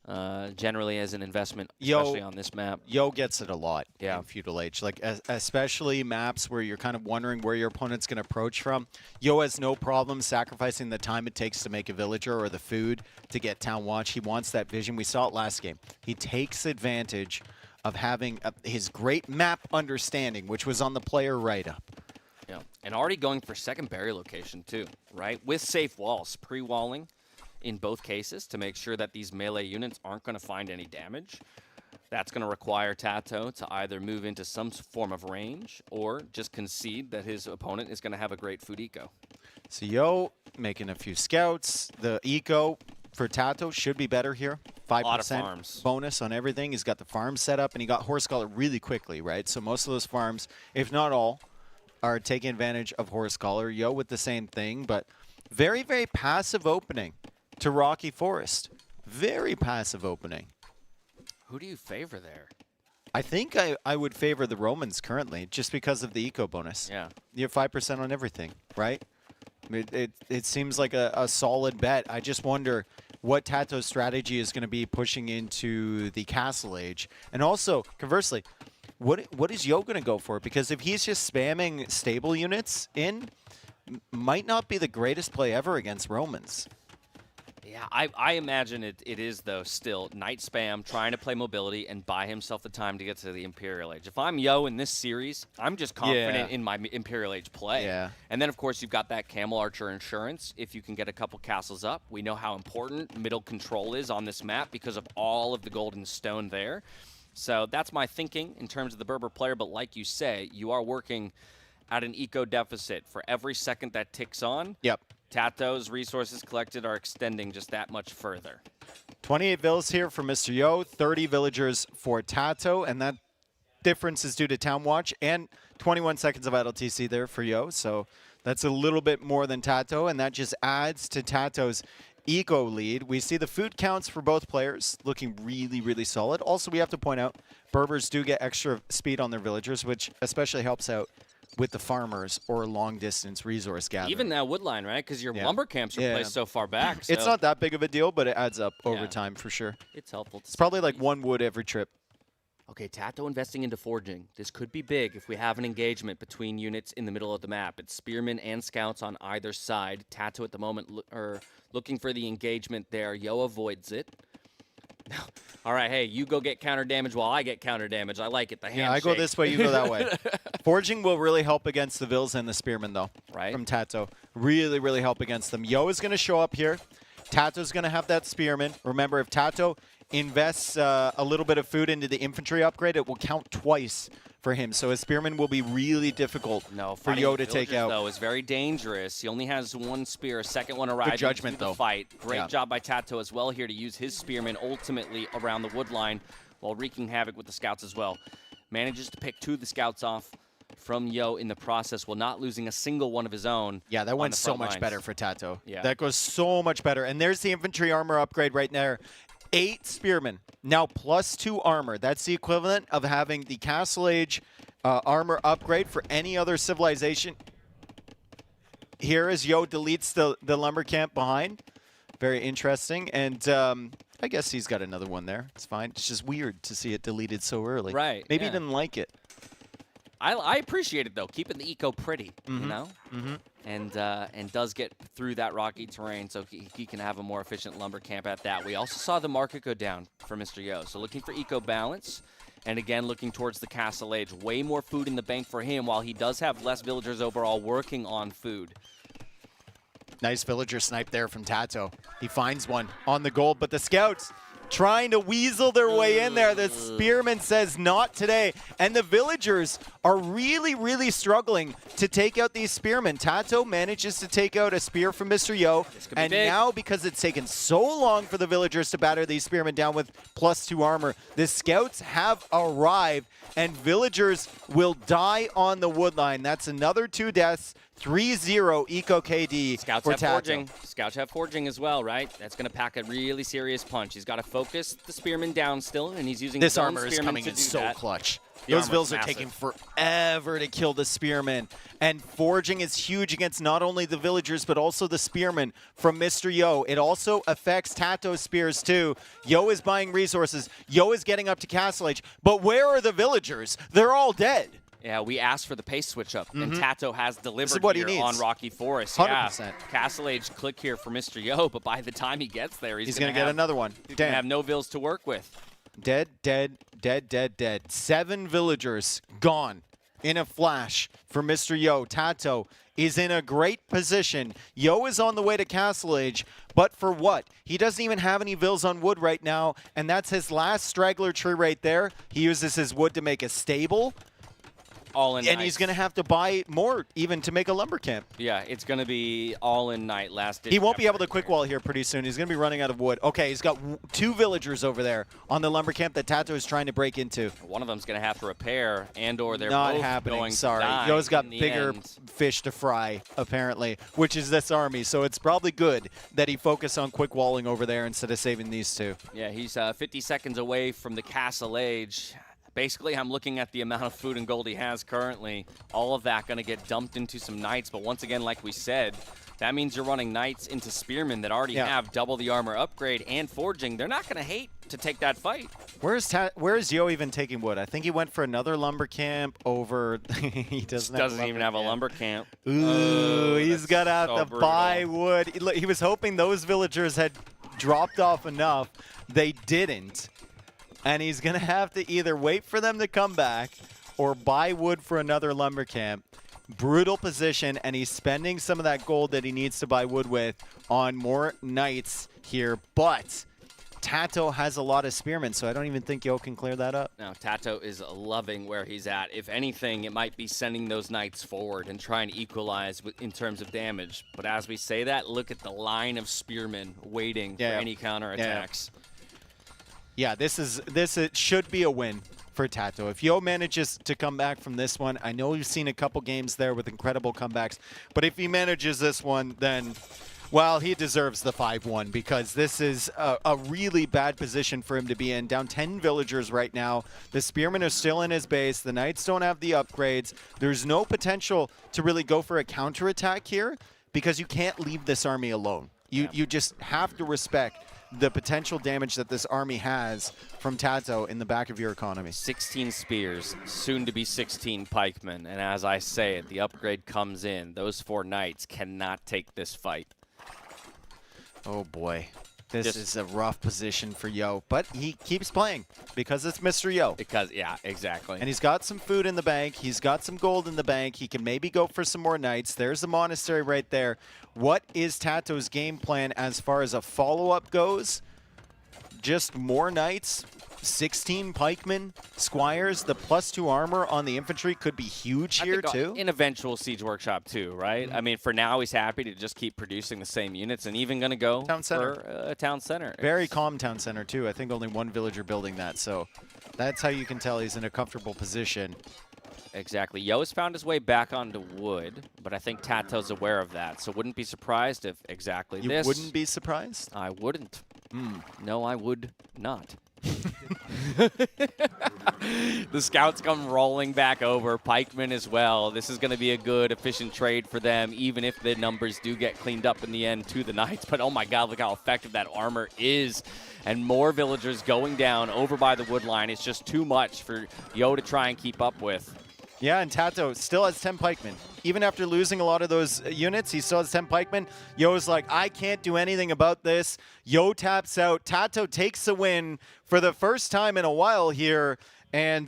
Generally as an investment, especially on this map. Yo gets it a lot in Feudal Age, like especially maps where you're kind of wondering where your opponent's going to approach from. Yo has no problem sacrificing the time it takes to make a villager or the food to get Town Watch. He wants that vision. We saw it last game. He takes advantage of having his great map understanding, which was on the player write-up. Yeah, and already going for second barrier location too, right? With safe walls, pre-walling in both cases to make sure that these melee units aren't going to find any damage. That's going to require TaToH to either move into some form of range or just concede that his opponent is going to have a great food eco. So Yo making a few scouts. The eco for TaToH should be better here. 5% bonus on everything. He's got the farm set up, and he got Horse Collar really quickly, right? So most of those farms, if not all, are taking advantage of Horse Collar. Yo with the same thing, but very, very passive opening to Rocky Forest. Very passive opening. Who do you favor there? I think I would favor the Romans currently, just because of the eco bonus. Yeah. You have 5% on everything, right? It seems like a solid bet. I just wonder what TaToH's strategy is going to be pushing into the Castle Age. And also, conversely, what is Yo going to go for? Because if he's just spamming stable units in, might not be the greatest play ever against Romans. Yeah, I imagine it is, though, still Knight spam, trying to play mobility and buy himself the time to get to the Imperial Age. If I'm Yo in this series, I'm just confident in my Imperial Age play. Yeah. And then, of course, you've got that Camel Archer insurance. If you can get a couple castles up, we know how important middle control is on this map because of all of the golden stone there. So that's my thinking in terms of the Berber player. But like you say, you are working at an eco deficit. For every second that ticks on, Yep. TaToH's resources collected are extending just that much further. 28 villas here for Mr. Yo, 30 villagers for TaToH, and that difference is due to Town Watch, and 21 seconds of idle TC there for Yo, so that's a little bit more than TaToH, and that just adds to TaToH's eco lead. We see the food counts for both players looking really, really solid. Also, we have to point out, Berbers do get extra speed on their villagers, which especially helps out with the farmers or long-distance resource gathering. Even that wood line, right? Because your lumber camps are placed so far back. So it's not that big of a deal, but it adds up over time for sure. it's helpful. It's probably like 1 wood every trip. Okay, TaToH investing into forging. This could be big if we have an engagement between units in the middle of the map. It's spearmen and scouts on either side. TaToH at the moment looking for the engagement there. Yo avoids it. All right, hey, you go get counter damage while I get counter damage. I like it. The handshake. Yeah, I go this way, you go that way. Forging will really help against the Vils and the Spearmen, though, from TaToH. Really, really help against them. Yo is going to show up here. TaToH's going to have that Spearman. Remember, if TaToH invests a little bit of food into the infantry upgrade, it will count twice for him. So his Spearman will be really difficult for Yo to take out. Though, is very dangerous. He only has one spear, a second one arriving. Good judgment, though. Fight. Great job by TaToH as well here to use his Spearman ultimately around the wood line while wreaking havoc with the scouts as well. Manages to pick 2 of the scouts off from Yo in the process while not losing a single one of his own. Yeah, that went so much better for TaToH. Yeah. That goes so much better. And there's the infantry armor upgrade right there. 8 Spearmen, now +2 armor. That's the equivalent of having the Castle Age armor upgrade for any other civilization. Here as Yo deletes the lumber camp behind. Very interesting. And I guess he's got another one there. It's fine. It's just weird to see it deleted so early. Right. Maybe he didn't like it. I appreciate it, though, keeping the eco pretty, you know? And does get through that rocky terrain so he can have a more efficient lumber camp at that. We also saw the market go down for Mr. Yo. So looking for eco balance. And again, looking towards the Castle Age. Way more food in the bank for him, while he does have less villagers overall working on food. Nice villager snipe there from TaToH. He finds one on the gold, but the scouts trying to weasel their way in there. The Spearman says not today. And the villagers are really, really struggling to take out these Spearmen. TaToH manages to take out a spear from Mr. Yo. And now, because it's taken so long for the villagers to batter these Spearmen down with +2 armor, the scouts have arrived, and villagers will die on the wood line. That's another 2 deaths. 3-0 Eco KD Scouts for have TaToH. forging. Scouts have forging as well, right? That's going to pack a really serious punch. He's got to focus the Spearman down still, and he's using This his own armor is Spearman coming to in do so that. clutch. The Those armor's bills are massive. taking forever to kill the Spearman. And forging is huge against not only the villagers, but also the Spearmen from Mr. Yo. It also affects TaToH's spears too. Yo is buying resources. Yo is getting up to Castle Age. But where are the villagers? They're all dead. Yeah, we asked for the pace switch up, and TaToH has delivered what here he needs. on Rocky Forest. 100%. Yeah, Castle Age click here for Mr. Yo, but by the time he gets there, he's going to get another one. He's going to have no vills to work with. Dead, dead, dead, dead, dead. 7 villagers gone in a flash for Mr. Yo. TaToH is in a great position. Yo is on the way to Castle Age, but for what? He doesn't even have any vills on wood right now, and that's his last straggler tree right there. He uses his wood to make a stable. All in And night. he's going to have to buy more even to make a lumber camp. Yeah, it's going to be all in night last. He won't be able to quick wall here pretty soon. He's going to be running out of wood. Okay, he's got 2 villagers over there on the lumber camp that TaToH is trying to break into. One of them's going to have to repair, and/or they're Not both happening. going Sorry. to die Yo's got in the bigger end. fish to fry, apparently, which is this army. So it's probably good that he focused on quick walling over there instead of saving these 2. Yeah, he's 50 seconds away from the Castle Age. Basically, I'm looking at the amount of food and gold he has currently. All of that going to get dumped into some knights. But once again, like we said, That means you're running Knights into Spearmen that already have double the armor upgrade and forging. They're not going to hate to take that fight. Where's Yo even taking wood? I think he went for another lumber camp over. He doesn't even have a lumber camp. Ooh, he's got to have so to buy wood. He was hoping those villagers had dropped off enough. They didn't. And he's going to have to either wait for them to come back or buy wood for another lumber camp. Brutal position, and he's spending some of that gold that he needs to buy wood with on more Knights here. But TaToH has a lot of Spearmen, so I don't even think Yo can clear that up. Now, TaToH is loving where he's at. If anything, it might be sending those Knights forward and trying to equalize in terms of damage. But as we say that, look at the line of Spearmen waiting for any counterattacks. Yeah, it should be a win for TaToH. If Yo manages to come back from this one, I know you've seen a couple games there with incredible comebacks, but if he manages this one, then, well, he deserves the 5-1 because this is a really bad position for him to be in. Down 10 villagers right now. The Spearmen are still in his base. The Knights don't have the upgrades. There's no potential to really go for a counterattack here because you can't leave this army alone. You just have to respect the potential damage that this army has from TaToH in the back of your economy. 16 spears, soon to be 16 pikemen. And as I say it, the upgrade comes in. Those 4 Knights cannot take this fight. Oh boy. This is a rough position for Yo, but he keeps playing because it's Mr. Yo. Because, yeah, exactly. And he's got some food in the bank. He's got some gold in the bank. He can maybe go for some more Knights. There's the monastery right there. What is TaToH's game plan as far as a follow-up goes? Just more Knights, 16 pikemen, squires. The +2 armor on the infantry could be huge here too. In eventual Siege Workshop too, right? I mean, for now, he's happy to just keep producing the same units and even going to go for a town center. Very calm town center too. I think only one villager building that, so that's how you can tell he's in a comfortable position. Exactly. Yo has found his way back onto wood, but I think TaToH's aware of that, so wouldn't be surprised if this. You wouldn't be surprised? I wouldn't. No, I would not. The scouts come rolling back over. Pikemen as well. This is going to be a good, efficient trade for them, even if the numbers do get cleaned up in the end to the Knights. But oh my god, look how effective that armor is. And more villagers going down over by the wood line. It's just too much for Yo to try and keep up with. Yeah, and TaToH still has 10 pikemen. Even after losing a lot of those units, he still has 10 pikemen. Yo's like, I can't do anything about this. Yo taps out. TaToH takes the win for the first time in a while here. And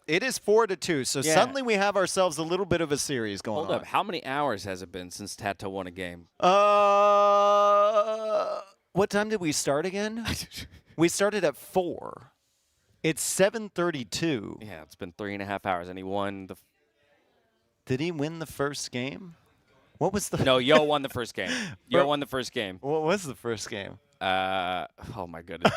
it is 4-2. So suddenly we have ourselves a little bit of a series going on. Hold up. How many hours has it been since TaToH won a game? What time did we start again? We started at 4. It's 7:32. Yeah, it's been 3.5 hours, and he won the... Did he win the first game? What was the... No, Yo won the first game. Yo won the first game. What was the first game? Oh, my goodness.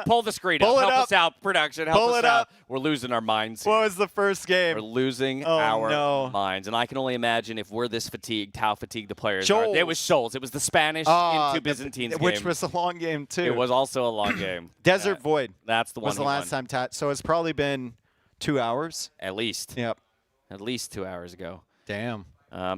Pull the screen Pull up. it Help up. us out, production. Help Pull us it out. up. We're losing our minds here. What was the first game? We're losing our minds. And I can only imagine if we're this fatigued, how fatigued the players are. It was Shoals. It was the Spanish into Byzantines game. Which was a long game, too. It was also a long game. Desert Void. That's the one was the last time. So it's probably been 2 hours. At least. Yep. At least 2 hours ago. Damn.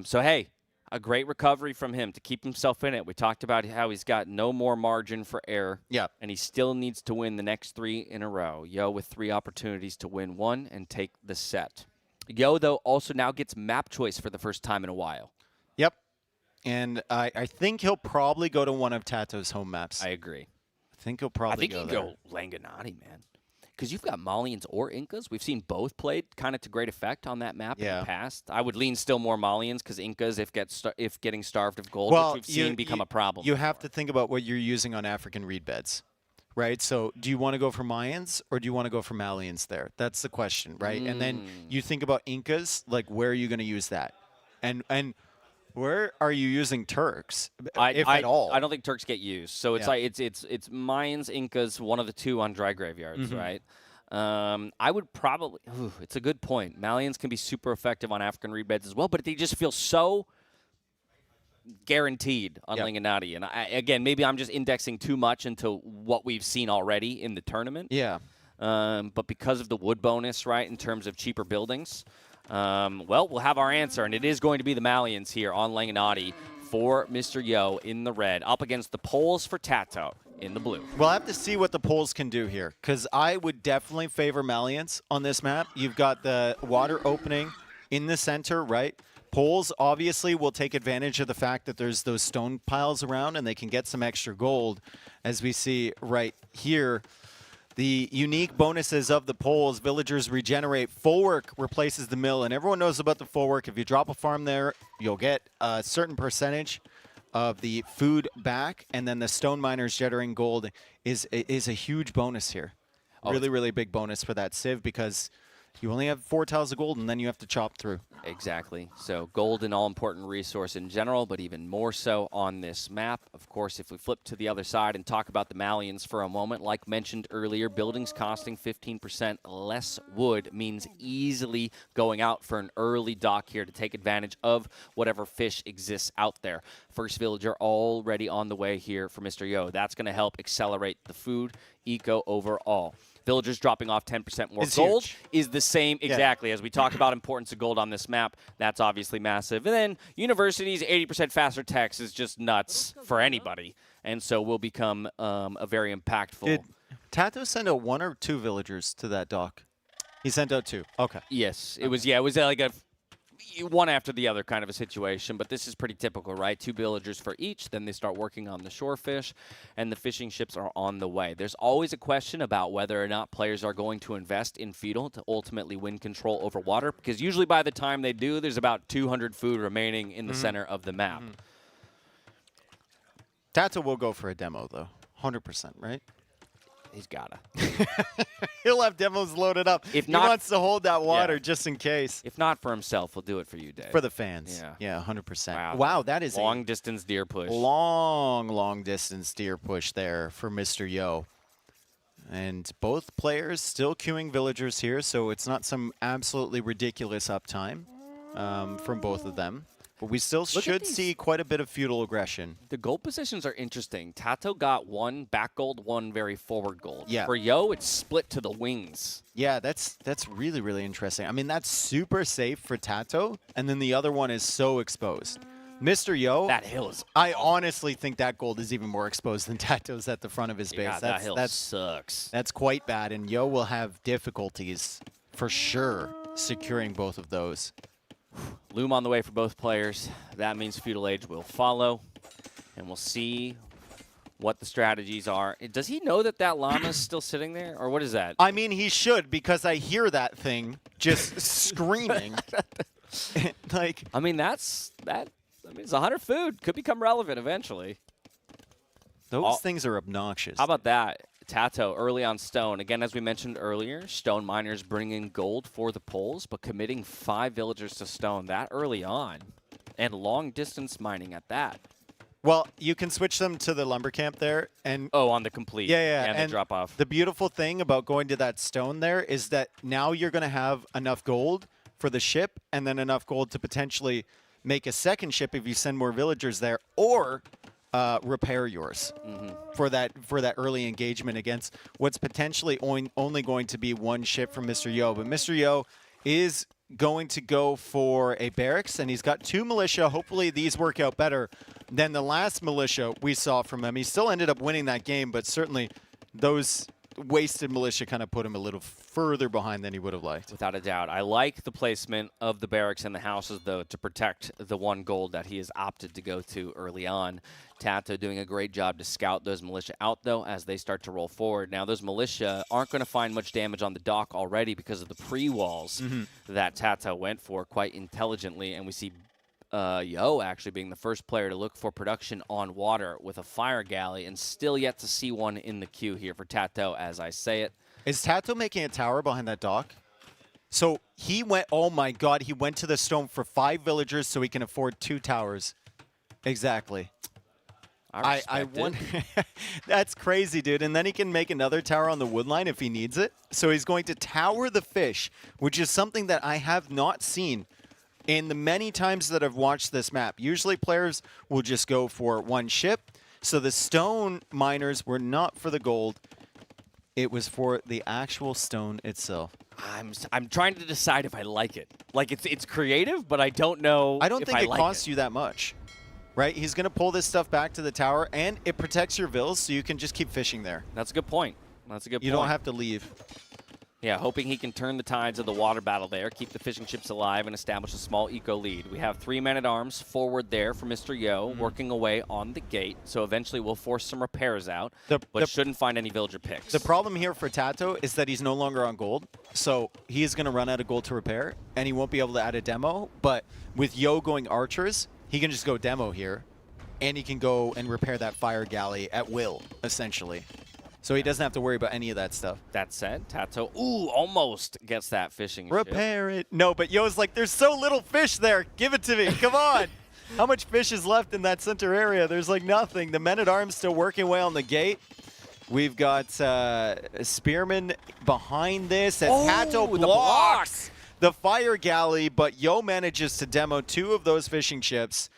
So, hey, a great recovery from him to keep himself in it. We talked about how he's got no more margin for error. Yeah. And he still needs to win the next 3 in a row. Yo with 3 opportunities to win 1 and take the set. Yo, though, also now gets map choice for the first time in a while. Yep. And I think he'll probably go to one of TaToH's home maps. I agree. I think he'll probably go there. I think he'll go Langanati, man. Because you've got Malians or Incas. We've seen both played kind of to great effect on that map in the past. I would lean still more Malians because Incas, if getting starved of gold, which we've seen become a problem. You have to think about what you're using on African reed beds, right? So do you want to go for Mayans or do you want to go for Malians there? That's the question, right? And then you think about Incas, like where are you going to use that? And where are you using Turks, if at all? I don't think Turks get used. So it's like it's Mayans, Incas, one of the 2 on dry graveyards, right? I would probably. It's a good point. Malians can be super effective on African reed beds as well, but they just feel so guaranteed on Langanati. And again, maybe I'm just indexing too much into what we've seen already in the tournament. Yeah. But because of the wood bonus, right, in terms of cheaper buildings. Well, we'll have our answer, and it is going to be the Malians here on Langanati for Mr. Yo in the red, up against the poles for TaToH in the blue. We'll have to see what the poles can do here, because I would definitely favor Maliance on this map. You've got the water opening in the center, right? Poles obviously will take advantage of the fact that there's those stone piles around and they can get some extra gold, as we see right here. The unique bonuses of the poles, villagers regenerate, full work replaces the mill, and everyone knows about the full work. If you drop a farm there, you'll get a certain percentage of the food back, and then the stone miners generating gold is a huge bonus here. Really, really big bonus for that Civ, because you only have 4 tiles of gold, and then you have to chop through. Exactly. So gold, an all-important resource in general, but even more so on this map. Of course, if we flip to the other side and talk about the Malians for a moment, like mentioned earlier, buildings costing 15% less wood means easily going out for an early dock here to take advantage of whatever fish exists out there. First villager already on the way here for Mr. Yo. That's going to help accelerate the food eco overall. Villagers dropping off 10% more gold is the same exactly as we talk about importance of gold on this map. That's obviously massive. And then universities, 80% faster techs is just nuts for anybody. And so will become a very impactful. Did TaToH send out 1 or 2 villagers to that dock? He sent out 2. Okay. Yes, it was. Yeah, it was like a one after the other kind of a situation, but this is pretty typical, right? 2 villagers for each, then they start working on the shore fish, and the fishing ships are on the way. There's always a question about whether or not players are going to invest in feudal to ultimately win control over water, because usually by the time they do, there's about 200 food remaining in the center of the map. TaToH will go for a demo, though. 100%, right? He's gotta. He'll have demos loaded up. If he not, wants to hold that water just in case. If not for himself, he'll do it for you, Dave. For the fans. Yeah, 100%. Wow, that is long distance deer push. Long distance deer push there for Mr. Yo. And both players still queuing villagers here, so it's not some absolutely ridiculous uptime from both of them. But we still should see quite a bit of feudal aggression. The gold positions are interesting. TaToH got 1 back gold, 1 very forward gold. Yeah. For Yo, it's split to the wings. Yeah, that's really, really interesting. I mean, that's super safe for TaToH, and then the other one is so exposed. Mr. Yo, that hill is. I honestly think that gold is even more exposed than TaToH's at the front of his base. Yeah, that hill sucks. That's quite bad, and Yo will have difficulties for sure securing both of those. Loom on the way for both players. That means Feudal Age will follow, and we'll see what the strategies are. Does he know that that llama is still sitting there, or what is that? I mean, he should, because I hear that thing just screaming. Like, I mean, it's 100 food. Could become relevant eventually. Those things are obnoxious. How about that? TaToH early on stone. Again, as we mentioned earlier, stone miners bringing gold for the poles, but committing 5 villagers to stone that early on. And long distance mining at that. Well, you can switch them to the lumber camp there. And on the complete. Yeah. And the drop off. The beautiful thing about going to that stone there is that now you're going to have enough gold for the ship, and then enough gold to potentially make a second ship if you send more villagers there, or repair yours for that early engagement against what's potentially only going to be 1 ship from Mr. Yo. But Mr. Yo is going to go for a barracks, and he's got 2 militia. Hopefully these work out better than the last militia we saw from him. He still ended up winning that game, but certainly those wasted militia kind of put him a little further behind than he would have liked. Without a doubt. I like the placement of the barracks and the houses, though, to protect the 1 gold that he has opted to go to early on. TaToH doing a great job to scout those militia out, though, as they start to roll forward. Now, those militia aren't going to find much damage on the dock already because of the pre-walls that TaToH went for quite intelligently, and we see Yo actually being the first player to look for production on water with a fire galley, and still yet to see one in the queue here for TaToH as I say it. Is TaToH making a tower behind that dock? So he went, oh my god, he went to the stone for 5 villagers so he can afford 2 towers. Exactly. I wonder. That's crazy, dude. And then he can make another tower on the wood line if he needs it. So he's going to tower the fish, which is something that I have not seen in the many times that I've watched this map. Usually players will just go for 1 ship. So the stone miners were not for the gold. It was for the actual stone itself. I'm trying to decide if I like it. Like, it's creative, but I don't know. I don't think it like costs you that much. right? He's going to pull this stuff back to the tower, and it protects your vills, so you can just keep fishing there. That's a good point. That's a good point. You don't have to leave. Yeah, hoping he can turn the tides of the water battle there, keep the fishing ships alive, and establish a small eco lead. We have 3 men-at-arms forward there for Mr. Yo, working away on the gate. So eventually we'll force some repairs out, but shouldn't find any villager picks. The problem here for TaToH is that he's no longer on gold. So he is going to run out of gold to repair, and he won't be able to add a demo. But with Yo going archers, he can just go demo here, and he can go and repair that fire galley at will, essentially. So he doesn't have to worry about any of that stuff. That said, TaToH, ooh, almost gets that fishing ship. Repair it. No, but Yo's like, there's so little fish there. Give it to me. Come on. How much fish is left in that center area? There's like nothing. The men-at-arms still working away on the gate. We've got Spearman behind this. And TaToH blocks the fire galley, but Yo manages to demo 2 of those fishing ships.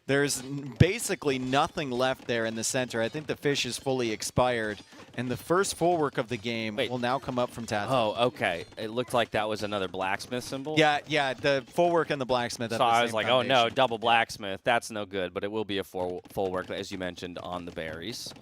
There's basically nothing left there in the center. I think the fish is fully expired. And the first full work of the game will now come up from TaToH. Oh, okay. It looked like that was another blacksmith symbol. Yeah, the full work and the blacksmith. So I was like, oh no, double blacksmith. That's no good, but it will be a full work, as you mentioned, on the berries.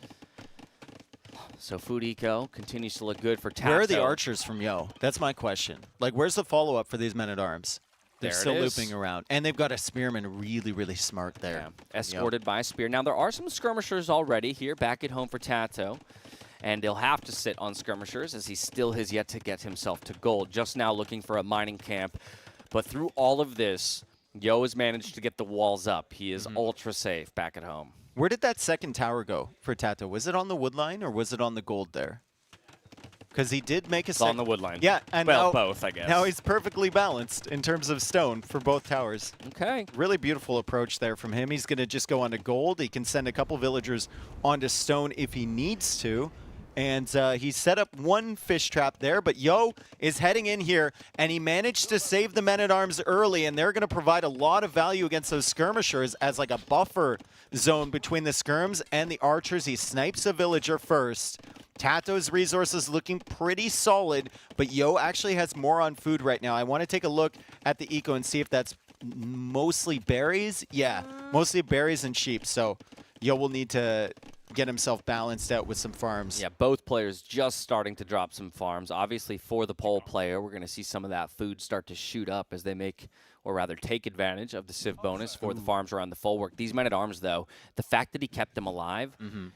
So food eco continues to look good for TaToH. Where are the archers from Yo? That's my question. Like, where's the follow-up for these men-at-arms? They're still looping around. And they've got a spearman really, really smart there. Yeah. Escorted by a spear. Now, there are some skirmishers already here back at home for TaToH. And he'll have to sit on skirmishers as he still has yet to get himself to gold. Just now looking for a mining camp. But through all of this, Yo has managed to get the walls up. He is ultra safe back at home. Where did that second tower go for TaToH? Was it on the wood line or was it on the gold there? Because he did make on the wood line. Yeah, and well, now, both, I guess. Now he's perfectly balanced in terms of stone for both towers. Okay. Really beautiful approach there from him. He's going to just go onto gold. He can send a couple villagers onto stone if he needs to. And he set up 1 fish trap there, but Yo is heading in here, and he managed to save the men-at-arms early, and they're going to provide a lot of value against those skirmishers as like a buffer zone between the skirms and the archers. He snipes a villager first. TaToH's resources looking pretty solid, but Yo actually has more on food right now. I want to take a look at the eco and see if that's mostly berries. Yeah, mostly berries and sheep, so Yo will need to get himself balanced out with some farms. Yeah, both players just starting to drop some farms. Obviously, for the pole player, we're going to see some of that food start to shoot up as they make, or rather take advantage of the Civ bonus for the farms around the full work. These men-at-arms, though, the fact that he kept them alive,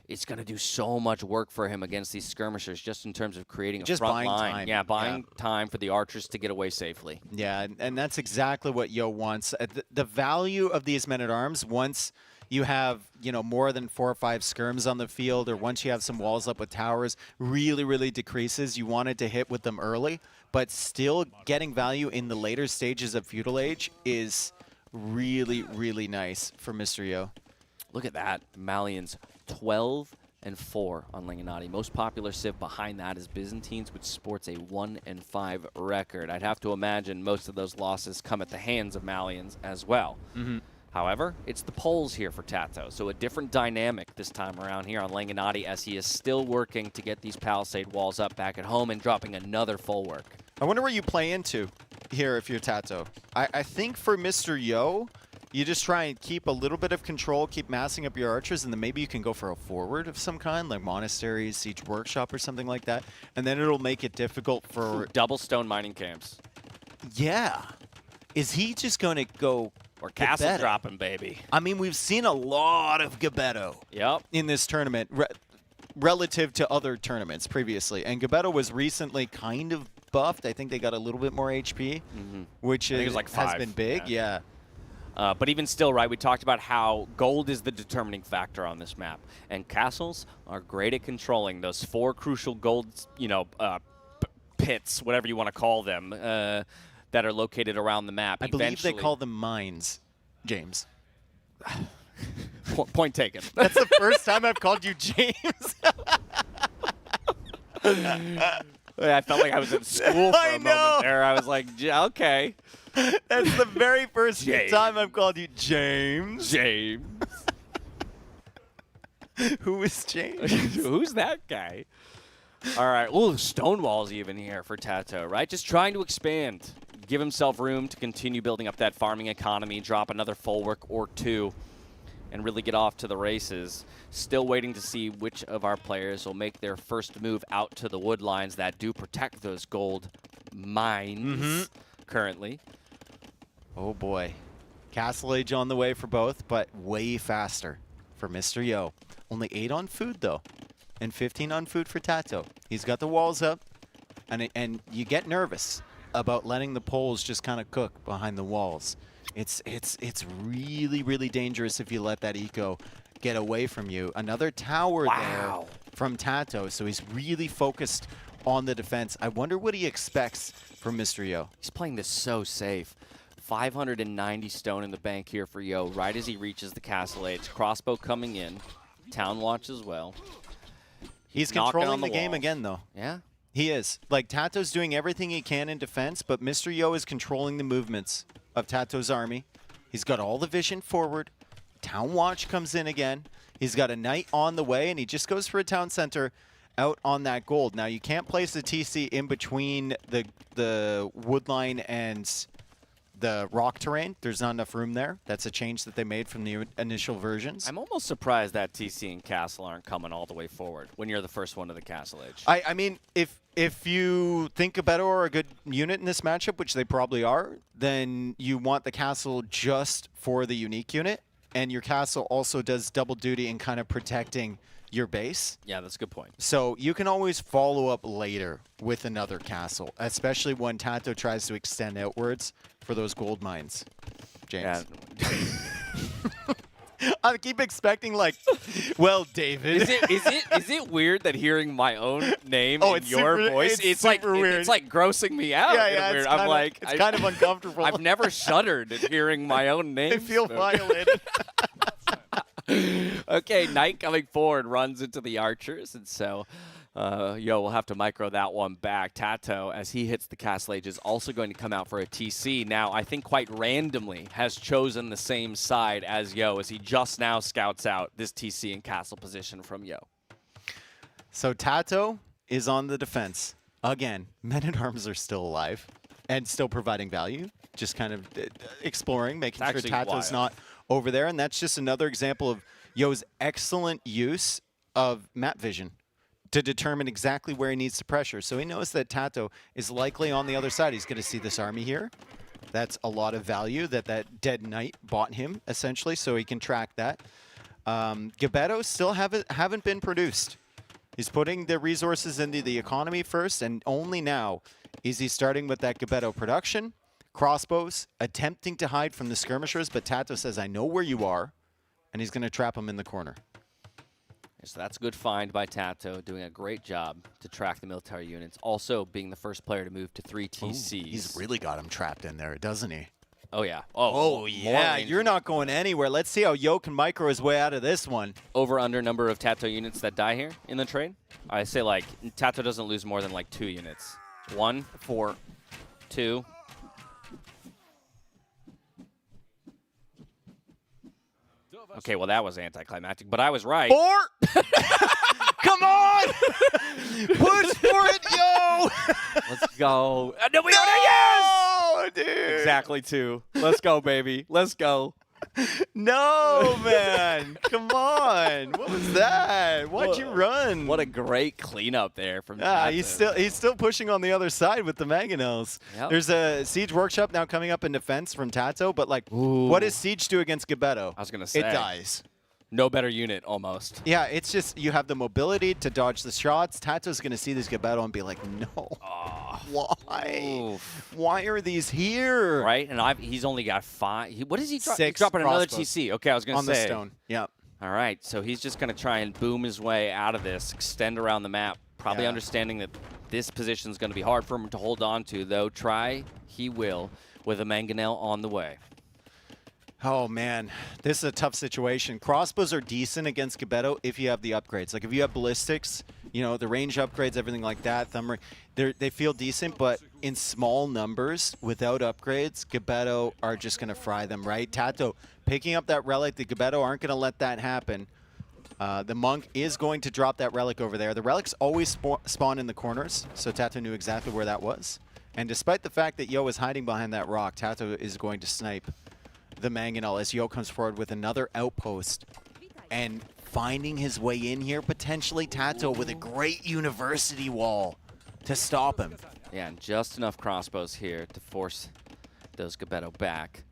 it's going to do so much work for him against these skirmishers just in terms of creating a front line. Time. Yeah, buying time for the archers to get away safely. Yeah, and that's exactly what Yo wants. The value of these men-at-arms, once you have, more than 4 or 5 skirms on the field, or once you have some walls up with towers, really, really decreases. You wanted to hit with them early, but still getting value in the later stages of Feudal Age is really, really nice for Mr. Yo. Look at that. Malians 12-4 on Linganati. Most popular civ behind that is Byzantines, which sports a 1-5 record. I'd have to imagine most of those losses come at the hands of Malians as well. However, it's the Poles here for TaToH, so a different dynamic this time around here on Linganati as he is still working to get these palisade walls up back at home and dropping another full work. I wonder where you play into here if you're TaToH. I think for Mr. Yo, you just try and keep a little bit of control, keep massing up your archers, and then maybe you can go for a forward of some kind, like Monasteries, Siege Workshop, or something like that, and then it'll make it difficult for... Double stone mining camps. Yeah. Is he just going to go... Or castle dropping, baby. I mean, we've seen a lot of Gebetto in this tournament relative to other tournaments previously. And Gebetto was recently kind of buffed. I think they got a little bit more HP, which is, like has been big. Yeah. But even still, right, we talked about how gold is the determining factor on this map. And castles are great at controlling those 4 crucial gold, pits, whatever you want to call them, that are located around the map. I believe they call them mines, James. Point taken. That's the first time I've called you James. I felt like I was in school for a moment there. I was like, okay. That's the very first time I've called you James. James. Who is James? Who's that guy? All right. Ooh, Stonewall's even here for TaToH, right? Just trying to expand. Give himself room to continue building up that farming economy, drop another full work or 2. and really get off to the races. Still waiting to see which of our players will make their first move out to the wood lines that do protect those gold mines currently. Oh boy. Castle Age on the way for both, but way faster for Mr. Yo. Only 8 on food though, and 15 on food for TaToH. He's got the walls up, and you get nervous about letting the poles just kind of cook behind the walls. It's really, really dangerous if you let that eco get away from you. Another tower there from TaToH, so he's really focused on the defense. I wonder what he expects from Mr. Yo. He's playing this so safe. 590 stone in the bank here for Yo right as he reaches the Castle Age. Crossbow coming in. Town Watch as well. He's knocking controlling on the the game walls. again, though. Yeah. He is. Like, TaToH's doing everything he can in defense, but Mr. Yo is controlling the movements of TaToH's army. He's got all the vision forward. Town Watch comes in again. He's got a knight on the way, and he just goes for a town center out on that gold. Now, you can't place the TC in between the wood line and the rock terrain. There's not enough room there. That's a change that they made from the initial versions. I'm almost surprised that TC and Castle aren't coming all the way forward when you're the first one to the Castle Age. I mean, if you think Geppetto are a good unit in this matchup, which they probably are, then you want the castle just for the unique unit, and your castle also does double duty in kind of protecting your base. Yeah, that's a good point. So you can always follow up later with another castle, especially when TaToH tries to extend outwards for those gold mines. James. Yeah. I keep expecting, like, well, David. Is it weird that hearing my own name in it's your super- voice, it's like super weird. It's like grossing me out. Yeah, in a yeah. weird, It's I'm like, it's kind of uncomfortable. I've never shuddered at hearing my own name. I feel violated. Okay, Knight coming forward runs into the archers, and so we'll have to micro that one back. TaToH, as he hits the Castle Age, is also going to come out for a TC. Now, I think quite randomly has chosen the same side as Yo, as he just now scouts out this TC and Castle position from Yo. So TaToH is on the defense. Again, Men-at-Arms are still alive and still providing value. Just kind of exploring, making sure actually TaToH's wild. not over there. And that's just another example of Yo's excellent use of map vision to determine exactly where he needs to pressure. So he knows that TaToH is likely on the other side. He's going to see this army here. That's a lot of value that dead knight bought him, essentially, so he can track that. Geppetto still haven't been produced. He's putting the resources into the economy first, and only now is he starting with that Geppetto production. Crossbows, attempting to hide from the skirmishers, but TaToH says, I know where you are, and he's going to trap him in the corner. So that's a good find by TaToH, doing a great job to track the military units. Also being the first player to move to 3 TCs. Ooh, he's really got him trapped in there, doesn't he? Oh, yeah. Oh, yeah, you're not going anywhere. Let's see how Yo can micro his way out of this one. Over-under number of TaToH units that die here in the trade? I say, like, TaToH doesn't lose more than, like, 2 units. 1, 4, 2. Okay, well, that was anticlimactic, but I was right. 4! Come on! Push for it, Yo! Let's go. No, we No, dude! Exactly 2. Let's go, baby. Let's go. No, man! Come on! What was that? Why'd you run? What a great cleanup there from Ah, TaToH. he's still pushing on the other side with the mangonels. Yep. There's a Siege Workshop now coming up in defense from TaToH, but like, what does Siege do against Geppetto? I was gonna say. It dies. No better unit, almost. Yeah, it's just you have the mobility to dodge the shots. TaToH's going to see this Geppetto and be like, no. Why? Oof. Why are these here? Right? And he's only got 5. What does he drop? He's 6 dropping another crossbows TC. Okay, I was going to on say. the stone. Yep. All right, so he's just going to try and boom his way out of this, extend around the map, probably Yeah. understanding that this position is going to be hard for him to hold on to, though try he will with a mangonel on the way. Oh, man. This is a tough situation. Crossbows are decent against Geppetto if you have the upgrades. Like, if you have ballistics, you know, the range upgrades, everything like that, thumb ring, they feel decent, but in small numbers, without upgrades, Geppetto are just going to fry them, right? TaToH picking up that relic. The Geppetto aren't going to let that happen. The monk is going to drop that relic over there. The relics always spawn in the corners, so TaToH knew exactly where that was. And despite the fact that Yo is hiding behind that rock, TaToH is going to snipe the Mangonel as Yo comes forward with another outpost and finding his way in here, potentially TaToH with a great university wall to stop him. Yeah, and just enough crossbows here to force those Gebetto back.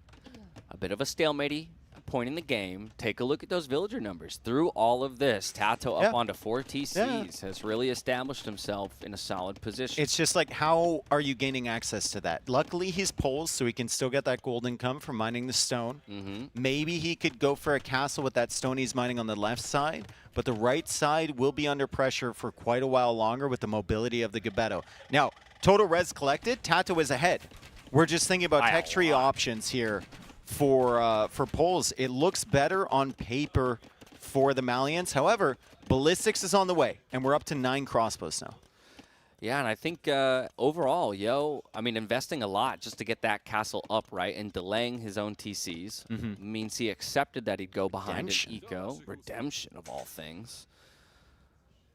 A bit of a stalemate point in the game. Take a look at those villager numbers. Through all of this, TaToH up onto 4 TCs has really established himself in a solid position. It's just like, how are you gaining access to that? Luckily, he's poles, so he can still get that gold income from mining the stone. Maybe he could go for a castle with that stone he's mining on the left side, but the right side will be under pressure for quite a while longer with the mobility of the Gebetto. Now, total res collected, TaToH is ahead. We're just thinking about tech tree options here for poles. It looks better on paper for the Malians. However, ballistics is on the way, and we're up to 9 crossbows now. Yeah, and I think overall, Yo, I mean, investing a lot just to get that castle up, right, and delaying his own TCs means he accepted that he'd go behind an eco. Redemption, of all things.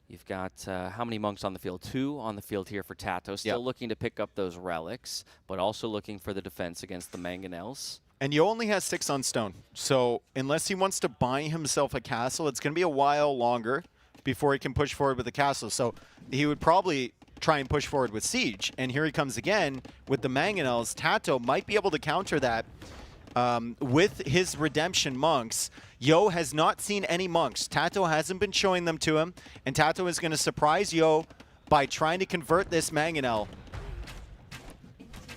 You've got how many monks on the field? 2 on the field here for TaToH. Still looking to pick up those relics, but also looking for the defense against the Mangonels. And Yo only has 6 on stone, so unless he wants to buy himself a castle, it's going to be a while longer before he can push forward with the castle. So he would probably try and push forward with Siege. And here he comes again with the Mangonels. TaToH might be able to counter that with his redemption monks. Yo has not seen any monks. TaToH hasn't been showing them to him, and TaToH is going to surprise Yo by trying to convert this Mangonel.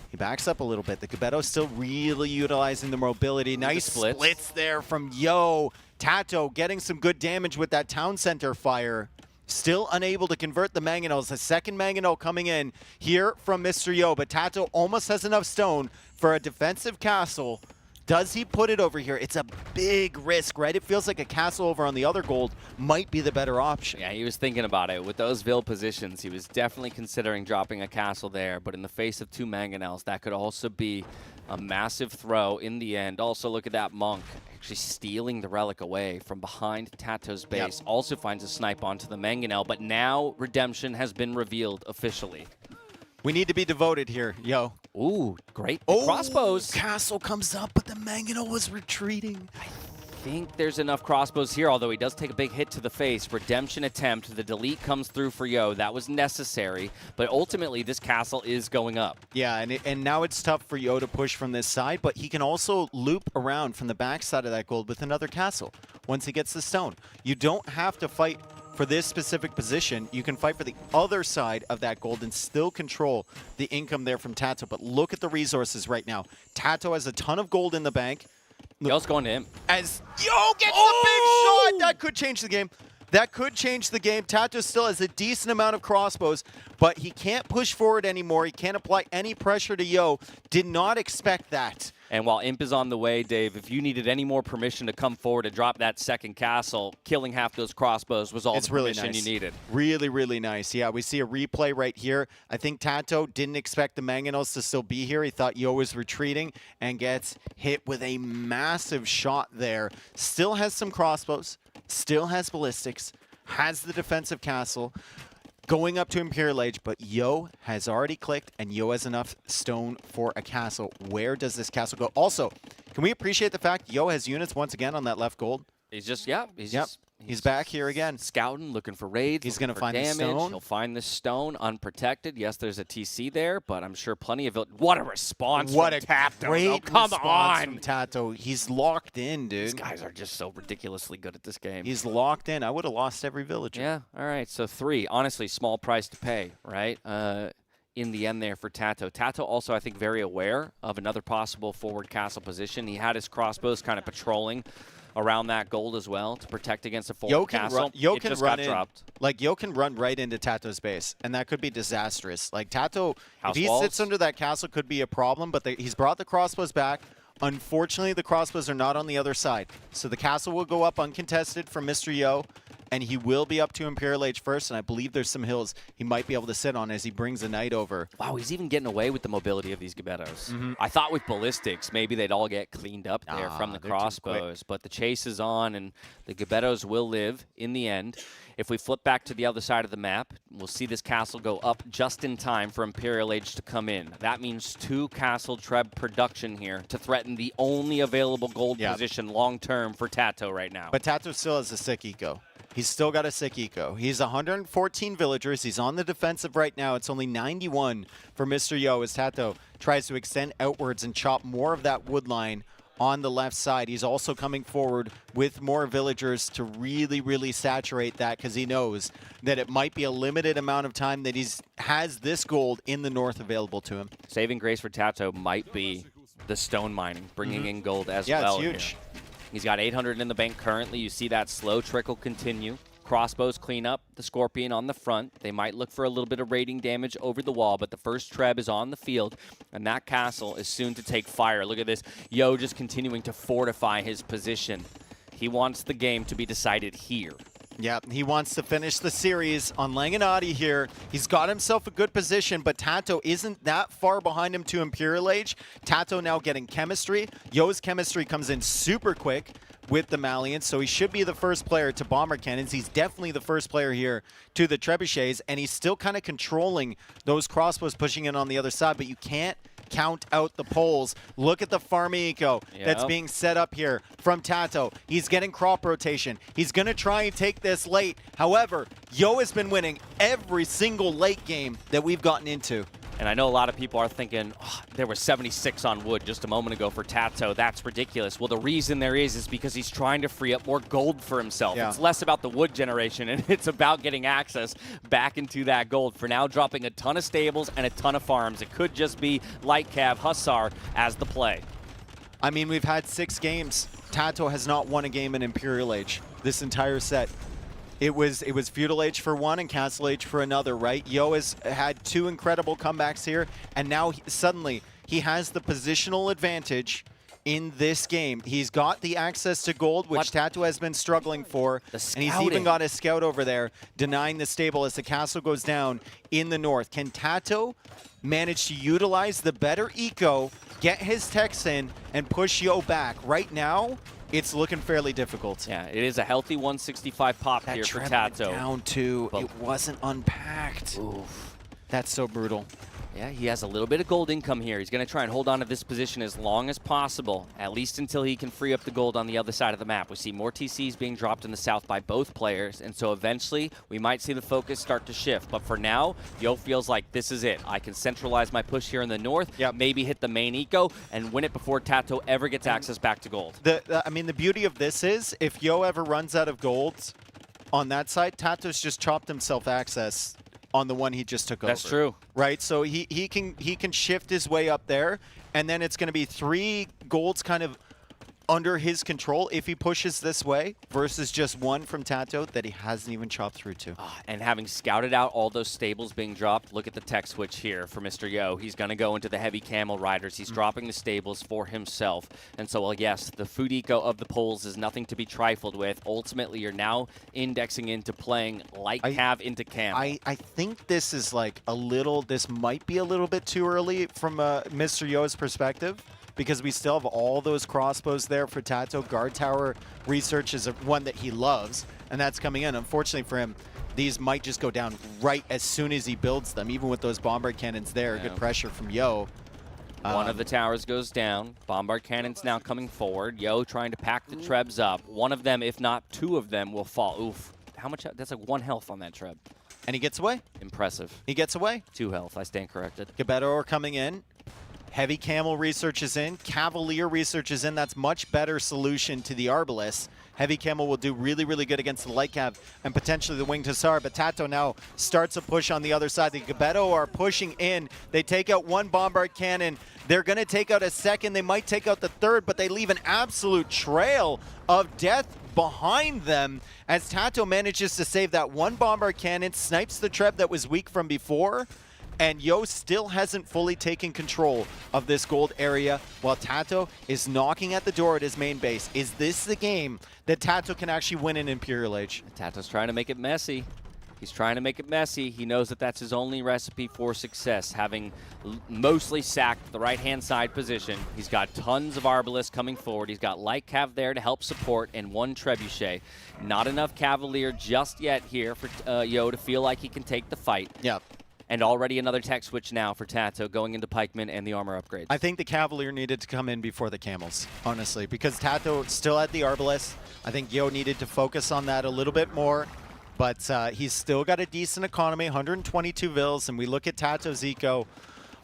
He backs up a little bit. The Gebetto still really utilizing the mobility. Nice splits there from Yo. TaToH getting some good damage with that town center fire. Still unable to convert the Mangonels. A second Mangonel coming in here from Mr. Yo, but TaToH almost has enough stone for a defensive castle. Does he put it over here? It's a big risk, right? It feels like a castle over on the other gold might be the better option. Yeah, he was thinking about it. With those Vil positions, he was definitely considering dropping a castle there, but in the face of 2 Mangonels, that could also be a massive throw in the end. Also, look at that monk actually stealing the relic away from behind TaToH's base. Also finds a snipe onto the Mangonel, but now redemption has been revealed officially. We need to be devoted here, Yo. Ooh, great crossbows. Castle comes up, but the Mangonel was retreating. I think there's enough crossbows here, although he does take a big hit to the face. Redemption attempt. The delete comes through for Yo. That was necessary, but ultimately this castle is going up. Yeah, and now it's tough for Yo to push from this side, but he can also loop around from the back side of that gold with another castle once he gets the stone. You don't have to fight for this specific position. You can fight for the other side of that gold and still control the income there from TaToH. But look at the resources right now. TaToH has a ton of gold in the bank. Yo's going to him. As Yo gets the big shot, that could change the game. That could change the game. TaToH still has a decent amount of crossbows, but he can't push forward anymore. He can't apply any pressure to Yo. Did not expect that. And while Imp is on the way, Dave, if you needed any more permission to come forward and drop that second castle, killing half those crossbows was all the permission you needed. Really, really nice. Yeah, we see a replay right here. I think TaToH didn't expect the Mangonels to still be here. He thought Yo was retreating and gets hit with a massive shot there. Still has some crossbows, still has ballistics, has the defensive castle. Going up to Imperial Age, but Yo has already clicked, and Yo has enough stone for a castle. Where does this castle go? Also, can we appreciate the fact Yo has units once again on that left gold? He's just, he's back here again. Scouting, looking for raids. He's going to find damage. the stone. He'll find the stone unprotected. Yes, there's a TC there, but I'm sure plenty of it. What a response What from a TaToH. great Come response on. from TaToH. He's locked in, dude. These guys are just so ridiculously good at this game. He's locked in. I would have lost every villager. Yeah, all right. So 3. Honestly, small price to pay, right? In the end there for TaToH. TaToH also, I think, very aware of another possible forward castle position. He had his crossbows kind of patrolling around that gold as well to protect against a forward castle. Yo it can just run got in. dropped. Like, Yo can run right into TaToH's base, and that could be disastrous. Like, TaToH, House if he walls. sits under that castle, could be a problem, but he's brought the crossbows back. Unfortunately, the crossbows are not on the other side. So the castle will go up uncontested from Mr. Yo, and he will be up to Imperial Age first, and I believe there's some hills he might be able to sit on as he brings a knight over. Wow, he's even getting away with the mobility of these Gebettos. I thought with ballistics, maybe they'd all get cleaned up there from the they're too crossbows, but the chase is on, and the Gebettos will live in the end. If we flip back to the other side of the map, we'll see this castle go up just in time for Imperial Age to come in. That means 2 castle Treb production here to threaten the only available gold position long-term for TaToH right now. But TaToH still has a sick eco. He's still got a sick eco. He's 114 villagers. He's on the defensive right now. It's only 91 for Mr. Yo as TaToH tries to extend outwards and chop more of that wood line on the left side. He's also coming forward with more villagers to really, really saturate that because he knows that it might be a limited amount of time that has this gold in the north available to him. Saving grace for TaToH might be the stone mining, bringing in gold as well. Yeah, it's huge. Here. He's got 800 in the bank currently. You see that slow trickle continue. Crossbows clean up the Scorpion on the front. They might look for a little bit of raiding damage over the wall, but the first Treb is on the field, and that castle is soon to take fire. Look at this. Yo just continuing to fortify his position. He wants the game to be decided here. Yeah, he wants to finish the series on Langanati here. He's got himself a good position, but TaToH isn't that far behind him to Imperial Age. TaToH now getting chemistry. Yo's chemistry comes in super quick with the Malians, so he should be the first player to bomber cannons. He's definitely the first player here to the trebuchets, and he's still kind of controlling those crossbows pushing in on the other side, but you can't count out the poles. Look at the farm eco that's being set up here from TaToH. He's getting crop rotation. He's going to try and take this late. However, Yo has been winning every single late game that we've gotten into. And I know a lot of people are thinking, oh, there was 76 on wood just a moment ago for TaToH. That's ridiculous. Well, the reason there is because he's trying to free up more gold for himself. Yeah. It's less about the wood generation, and it's about getting access back into that gold. For now, dropping a ton of stables and a ton of farms. It could just be Light Cav, Hussar as the play. I mean, we've had 6 games. TaToH has not won a game in Imperial Age this entire set. It was Feudal Age for one and Castle Age for another, right? Yo has had 2 incredible comebacks here, and now suddenly he has the positional advantage in this game. He's got the access to gold, which TaToH has been struggling for, and he's even got a scout over there denying the stable as the castle goes down in the north. Can TaToH manage to utilize the better eco, get his techs in, and push Yo back? Right now, it's looking fairly difficult. Yeah, it is a healthy 165 pop here for TaToH. Down to, it wasn't unpacked. Oof. That's so brutal. Yeah, he has a little bit of gold income here. He's going to try and hold on to this position as long as possible, at least until he can free up the gold on the other side of the map. We see more TCs being dropped in the south by both players, and so eventually we might see the focus start to shift. But for now, Yo feels like this is it. I can centralize my push here in the north, maybe hit the main eco, and win it before TaToH ever gets access back to gold. I mean, the beauty of this is, if Yo ever runs out of gold on that side, TaToH's just chopped himself access on the one he just took over. That's true. Right? So he can shift his way up there, and then it's going to be 3 golds kind of under his control if he pushes this way versus just 1 from TaToH that he hasn't even chopped through to. And having scouted out all those stables being dropped, look at the tech switch here for Mr. Yo. He's going to go into the heavy camel riders. He's dropping the stables for himself. And so, well, yes, the food eco of the poles is nothing to be trifled with. Ultimately, you're now indexing into playing light cav into camel. I think this is like this might be a little bit too early from Mr. Yo's perspective, because we still have all those crossbows there for TaToH. Guard tower research is one that he loves, and that's coming in. Unfortunately for him, these might just go down right as soon as he builds them, even with those bombard cannons there. Good pressure from Yo. One of the towers goes down. Bombard cannons now coming forward. Yo trying to pack the trebs up. One of them, if not 2 of them, will fall. Oof. How much? That's like 1 health on that treb. And he gets away. Impressive. He gets away. 2 health. I stand corrected. Gebetto are coming in. Heavy Camel research is in. Cavalier research is in. That's much better solution to the Arbalest. Heavy Camel will do really, really good against the Light Cav and potentially the Winged Hussar. But TaToH now starts a push on the other side. The Gebetto are pushing in. They take out 1 bombard cannon. They're going to take out a second. They might take out the third, but they leave an absolute trail of death behind them as TaToH manages to save that 1 bombard cannon, snipes the Treb that was weak from before, And Yo still hasn't fully taken control of this gold area while TaToH is knocking at the door at his main base. Is this the game that TaToH can actually win in Imperial Age? TaToH's trying to make it messy. He's trying to make it messy. He knows that that's his only recipe for success, having mostly sacked the right-hand side position. He's got tons of Arbalest coming forward. He's got Light Cav there to help support and one Trebuchet. Not enough Cavalier just yet here for Yo to feel like he can take the fight. Yep. And already another tech switch now for TaToH going into Pikeman and the armor upgrades. I think the Cavalier needed to come in before the Camels, honestly, because TaToH still had the Arbalest. I think Yo needed to focus on that a little bit more, but he's still got a decent economy, 122 Vils, and we look at TaToH's eco,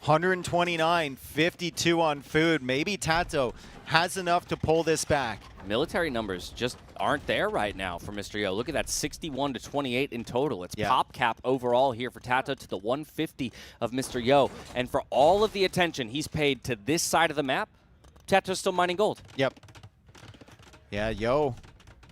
129, 52 on food. Maybe TaToH has enough to pull this back. Military numbers just aren't there right now for Mr. Yo. Look at that, 61 to 28 in total. It's pop cap overall here for TaToH to the 150 of Mr. Yo. And for all of the attention he's paid to this side of the map, TaToH's still mining gold. Yep. Yeah, Yo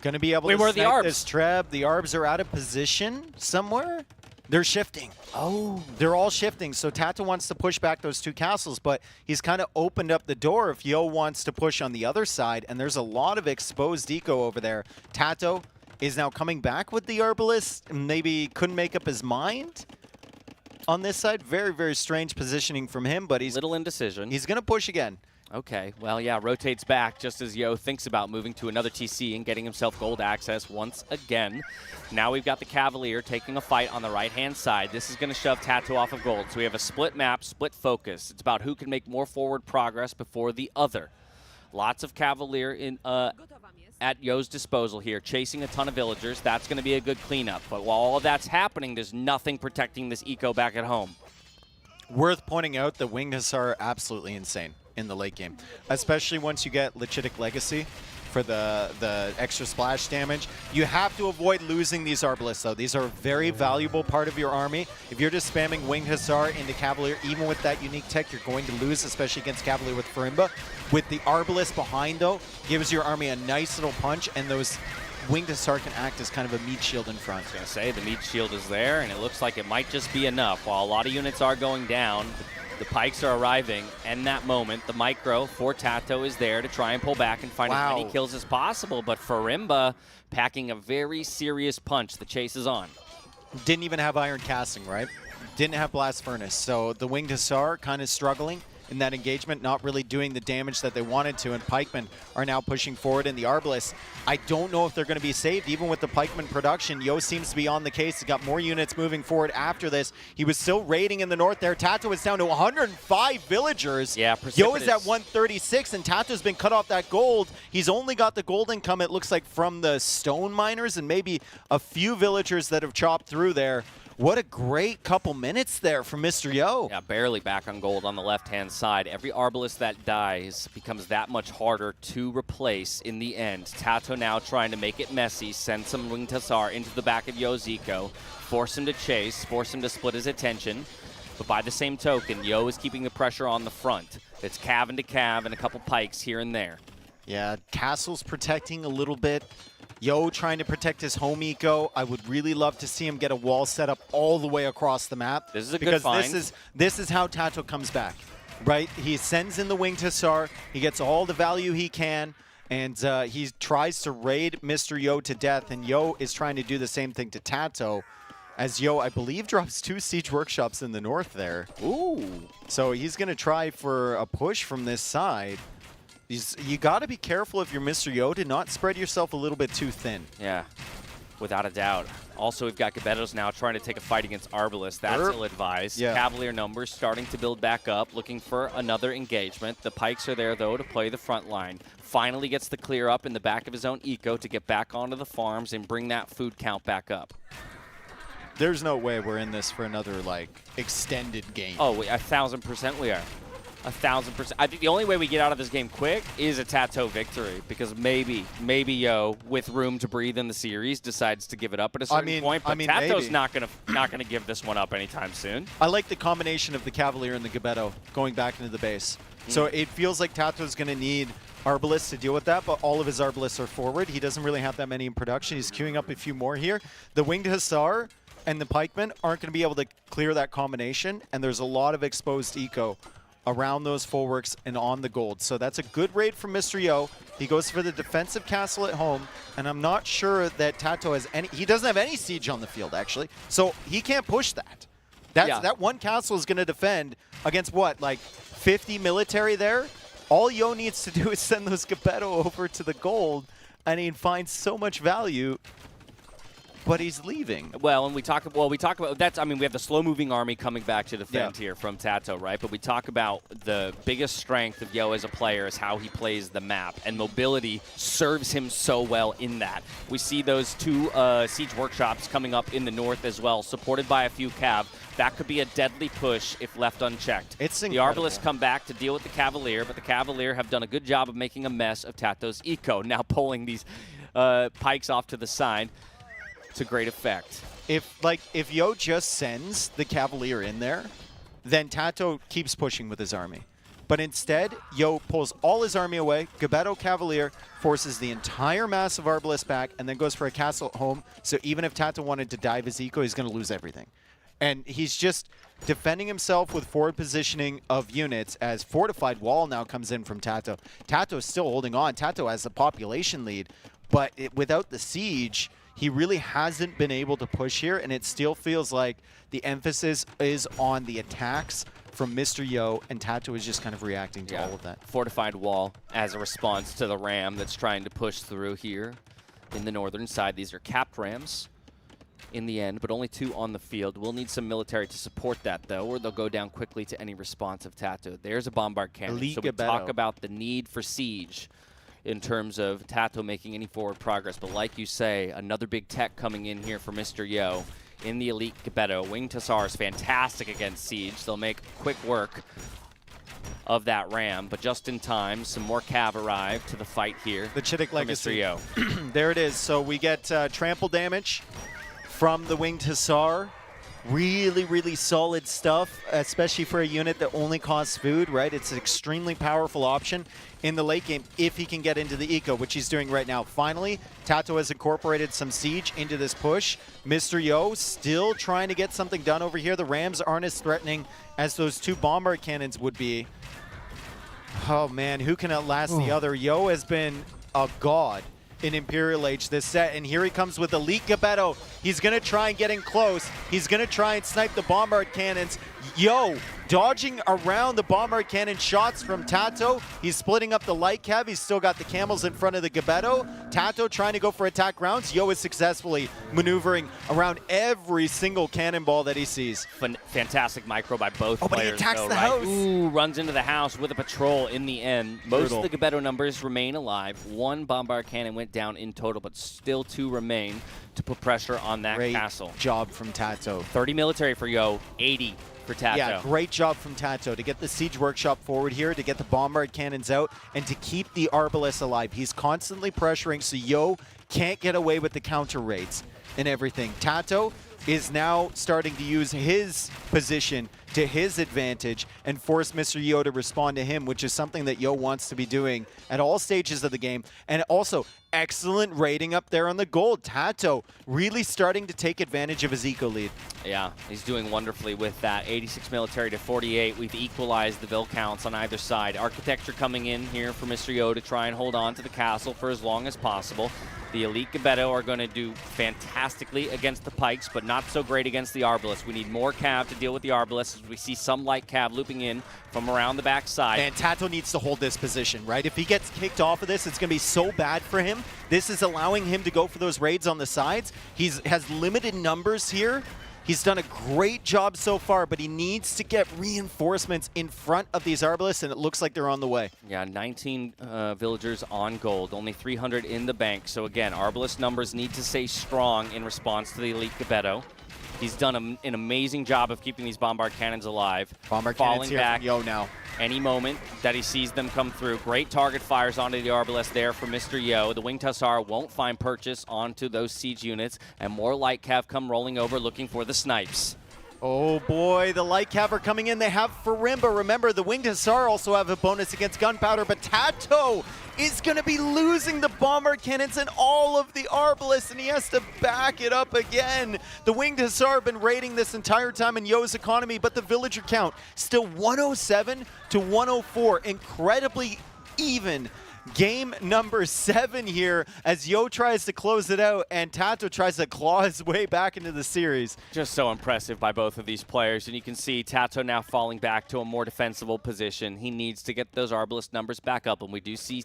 gonna be able Wait, to where are the snipe Arbs? this Treb. The Arbs are out of position somewhere. They're shifting. Oh. They're all shifting, so TaToH wants to push back those two castles, but he's kind of opened up the door if Yo wants to push on the other side, and there's a lot of exposed eco over there. TaToH is now coming back with the Arbalest, and maybe couldn't make up his mind on this side. Very, very strange positioning from him, but he's Little indecision. He's going to push again. Okay, well, yeah, rotates back just as Yo thinks about moving to another TC and getting himself gold access once again. Now we've got the Cavalier taking a fight on the right-hand side. This is going to shove TaToH off of gold. So we have a split map, split focus. It's about who can make more forward progress before the other. Lots of Cavalier in at Yo's disposal here, chasing a ton of villagers. That's going to be a good cleanup. But while all of that's happening, there's nothing protecting this eco back at home. Worth pointing out that Winged Hussar are absolutely insane in the late game, especially once you get Lechitic Legacy for the extra splash damage. You have to avoid losing these Arbalists, though. These are a very valuable part of your army. If you're just spamming Winged Hussar into Cavalier, even with that unique tech, you're going to lose, especially against Cavalier with Farimba. With the Arbalest behind, though, gives your army a nice little punch, and those Winged Hussar can act as kind of a meat shield in front. I was going to say, the meat shield is there, and it looks like it might just be enough. While a lot of units are going down, the Pikes are arriving, and that moment, the micro for TaToH is there to try and pull back and find as many kills as possible, but Farimba packing a very serious punch. The chase is on. Didn't even have Iron Casting, right? Didn't have Blast Furnace, so the Winged Hussar kind of struggling in that engagement, not really doing the damage that they wanted to, and Pikemen are now pushing forward in the Arbalest. I don't know if they're going to be saved, even with the Pikeman production. Yo seems to be on the case. He's got more units moving forward after this. He was still raiding in the north there. TaToH is down to 105 villagers. Yeah, Yo is at 136, and TaToH's been cut off that gold. He's only got the gold income, it looks like, from the stone miners and maybe a few villagers that have chopped through there. What a great couple minutes there from Mr. Yo. Yeah, barely back on gold on the left-hand side. Every Arbalest that dies becomes that much harder to replace in the end. TaToH now trying to make it messy, send some Winged Hussar into the back of Yo's eco, force him to chase, force him to split his attention. But by the same token, Yo is keeping the pressure on the front. It's cav into cav and a couple pikes here and there. Yeah, Castle's protecting a little bit. Yo trying to protect his home eco. I would really love to see him get a wall set up all the way across the map. This is a good find. Because this is how TaToH comes back, right? He sends in the Winged Hussar. He gets all the value he can, and he tries to raid Mr. Yo to death, and Yo is trying to do the same thing to TaToH, as Yo, I believe, drops 2 Siege Workshops in the north there. Ooh. So he's going to try for a push from this side. You got to be careful if you're Mr. Yo to not spread yourself a little bit too thin. Yeah, without a doubt. Also, we've got Gabetos now trying to take a fight against Arbalest. That's ill-advised. Yeah. Cavalier numbers starting to build back up, looking for another engagement. The Pikes are there, though, to play the front line. Finally gets the clear up in the back of his own eco to get back onto the farms and bring that food count back up. There's no way we're in this for another, like, extended game. Oh, 1,000% we are. 1,000%. I think the only way we get out of this game quick is a TaToH victory, because maybe Yo, with room to breathe in the series, decides to give it up at a certain point. But TaToH's not gonna give this one up anytime soon. I like the combination of the Cavalier and the Gabeto going back into the base. So it feels like TaToH's going to need Arbalest to deal with that, but all of his Arbalists are forward. He doesn't really have that many in production. He's queuing up a few more here. The Winged Hussar and the pikemen aren't going to be able to clear that combination, and there's a lot of exposed eco around those fullworks and on the gold. So that's a good raid from Mr. Yo. He goes for the defensive castle at home, and I'm not sure that TaToH has any. He doesn't have any siege on the field, actually, so he can't push that. That one castle is going to defend against what, like 50 military there? All Yo needs to do is send those Geppetto over to the gold, and he finds so much value. But he's leaving. Well, and we talk about that's. I mean, we have the slow-moving army coming back to defend here from TaToH, right? But we talk about the biggest strength of Yo as a player is how he plays the map, and mobility serves him so well in that. We see those 2 siege workshops coming up in the north as well, supported by a few cav. That could be a deadly push if left unchecked. It's incredible. The Arbalists come back to deal with the Cavalier, but the Cavalier have done a good job of making a mess of TaToH's eco. Now pulling these pikes off to the side. To great effect. If Yo just sends the Cavalier in there, then TaToH keeps pushing with his army. But instead, Yo pulls all his army away, Geppetto Cavalier forces the entire mass of Arbalists back, and then goes for a castle at home. So even if TaToH wanted to dive his eco, he's going to lose everything. And he's just defending himself with forward positioning of units as Fortified Wall now comes in from TaToH. TaToH is still holding on. TaToH has the population lead, but without the siege, he really hasn't been able to push here, and it still feels like the emphasis is on the attacks from Mr. Yo, and TaToH is just kind of reacting to all of that. Fortified wall as a response to the ram that's trying to push through here in the northern side. These are capped rams in the end, but only 2 on the field. We'll need some military to support that, though, or they'll go down quickly to any response of TaToH. There's a bombard cannon. So we talk about the need for siege in terms of TaToH making any forward progress. But like you say, another big tech coming in here for Mr. Yo in the elite Geppetto. Winged Hussar is fantastic against siege. They'll make quick work of that ram, but just in time, some more cav arrive to the fight here. The Chittick Legacy. Mr. Yo. There it is. So we get trample damage from the Winged Hussar. Really, really solid stuff, especially for a unit that only costs food, right? It's an extremely powerful option in the late game if he can get into the eco, which he's doing right now. Finally, TaToH has incorporated some siege into this push. Mr. Yo still trying to get something done over here. The Rams aren't as threatening as those 2 bombard cannons would be. Oh, man, who can outlast the other? Yo has been a god in Imperial Age this set, and here he comes with Elite Geppetto. He's going to try and get in close. He's going to try and snipe the bombard cannons. Yo dodging around the bombard cannon shots from TaToH. He's splitting up the light cav. He's still got the camels in front of the Geppetto. TaToH trying to go for attack rounds. Yo is successfully maneuvering around every single cannonball that he sees. Fantastic micro by both players. But he attacks though, the right? house. Ooh, runs into the house with a patrol in the end. Most of the Geppetto numbers remain alive. 1 bombard cannon went down in total, but still 2 remain to put pressure on that castle. Great job from TaToH. 30 military for Yo, 80 for TaToH. Yeah, great job from TaToH to get the siege workshop forward here, to get the bombard cannons out, and to keep the Arbalists alive. He's constantly pressuring, so Yo can't get away with the counter raids and everything. TaToH is now starting to use his position to his advantage and force Mr. Yo to respond to him, which is something that Yo wants to be doing at all stages of the game. And also, excellent rating up there on the gold. TaToH really starting to take advantage of his eco lead. Yeah, he's doing wonderfully with that. 86 military to 48. We've equalized the bill counts on either side. Architecture coming in here for Mr. Yo to try and hold on to the castle for as long as possible. The elite Geppetto are going to do fantastically against the pikes, but not so great against the Arbalists. We need more cav to deal with the Arbalists. We see some light cav looping in from around the backside. And TaToH needs to hold this position, right? If he gets kicked off of this, it's going to be so bad for him. This is allowing him to go for those raids on the sides. He has limited numbers here. He's done a great job so far, but he needs to get reinforcements in front of these Arbalists, and it looks like they're on the way. Yeah, 19 villagers on gold, only 300 in the bank. So again, Arbalist numbers need to stay strong in response to the elite Geppetto. He's done an amazing job of keeping these bombard cannons alive. Bombard falling cannons here back from Yo now. Any moment that he sees them come through. Great target fires onto the Arbalest there for Mr. Yo. The Winged Hussar won't find purchase onto those siege units, and more light cav come rolling over looking for the snipes. Oh boy, the light cav are coming in. They have Farimba. Remember, the Winged Hussar also have a bonus against gunpowder, but TaToH is going to be losing the bombard cannons and all of the arbalists, and he has to back it up again. The Winged Hussar have been raiding this entire time in Yo's economy, but the villager count still 107 to 104. Incredibly even. Game number 7 here as Yo tries to close it out and TaToH tries to claw his way back into the series. Just so impressive by both of these players. And you can see TaToH now falling back to a more defensible position. He needs to get those Arbalist numbers back up. And we do see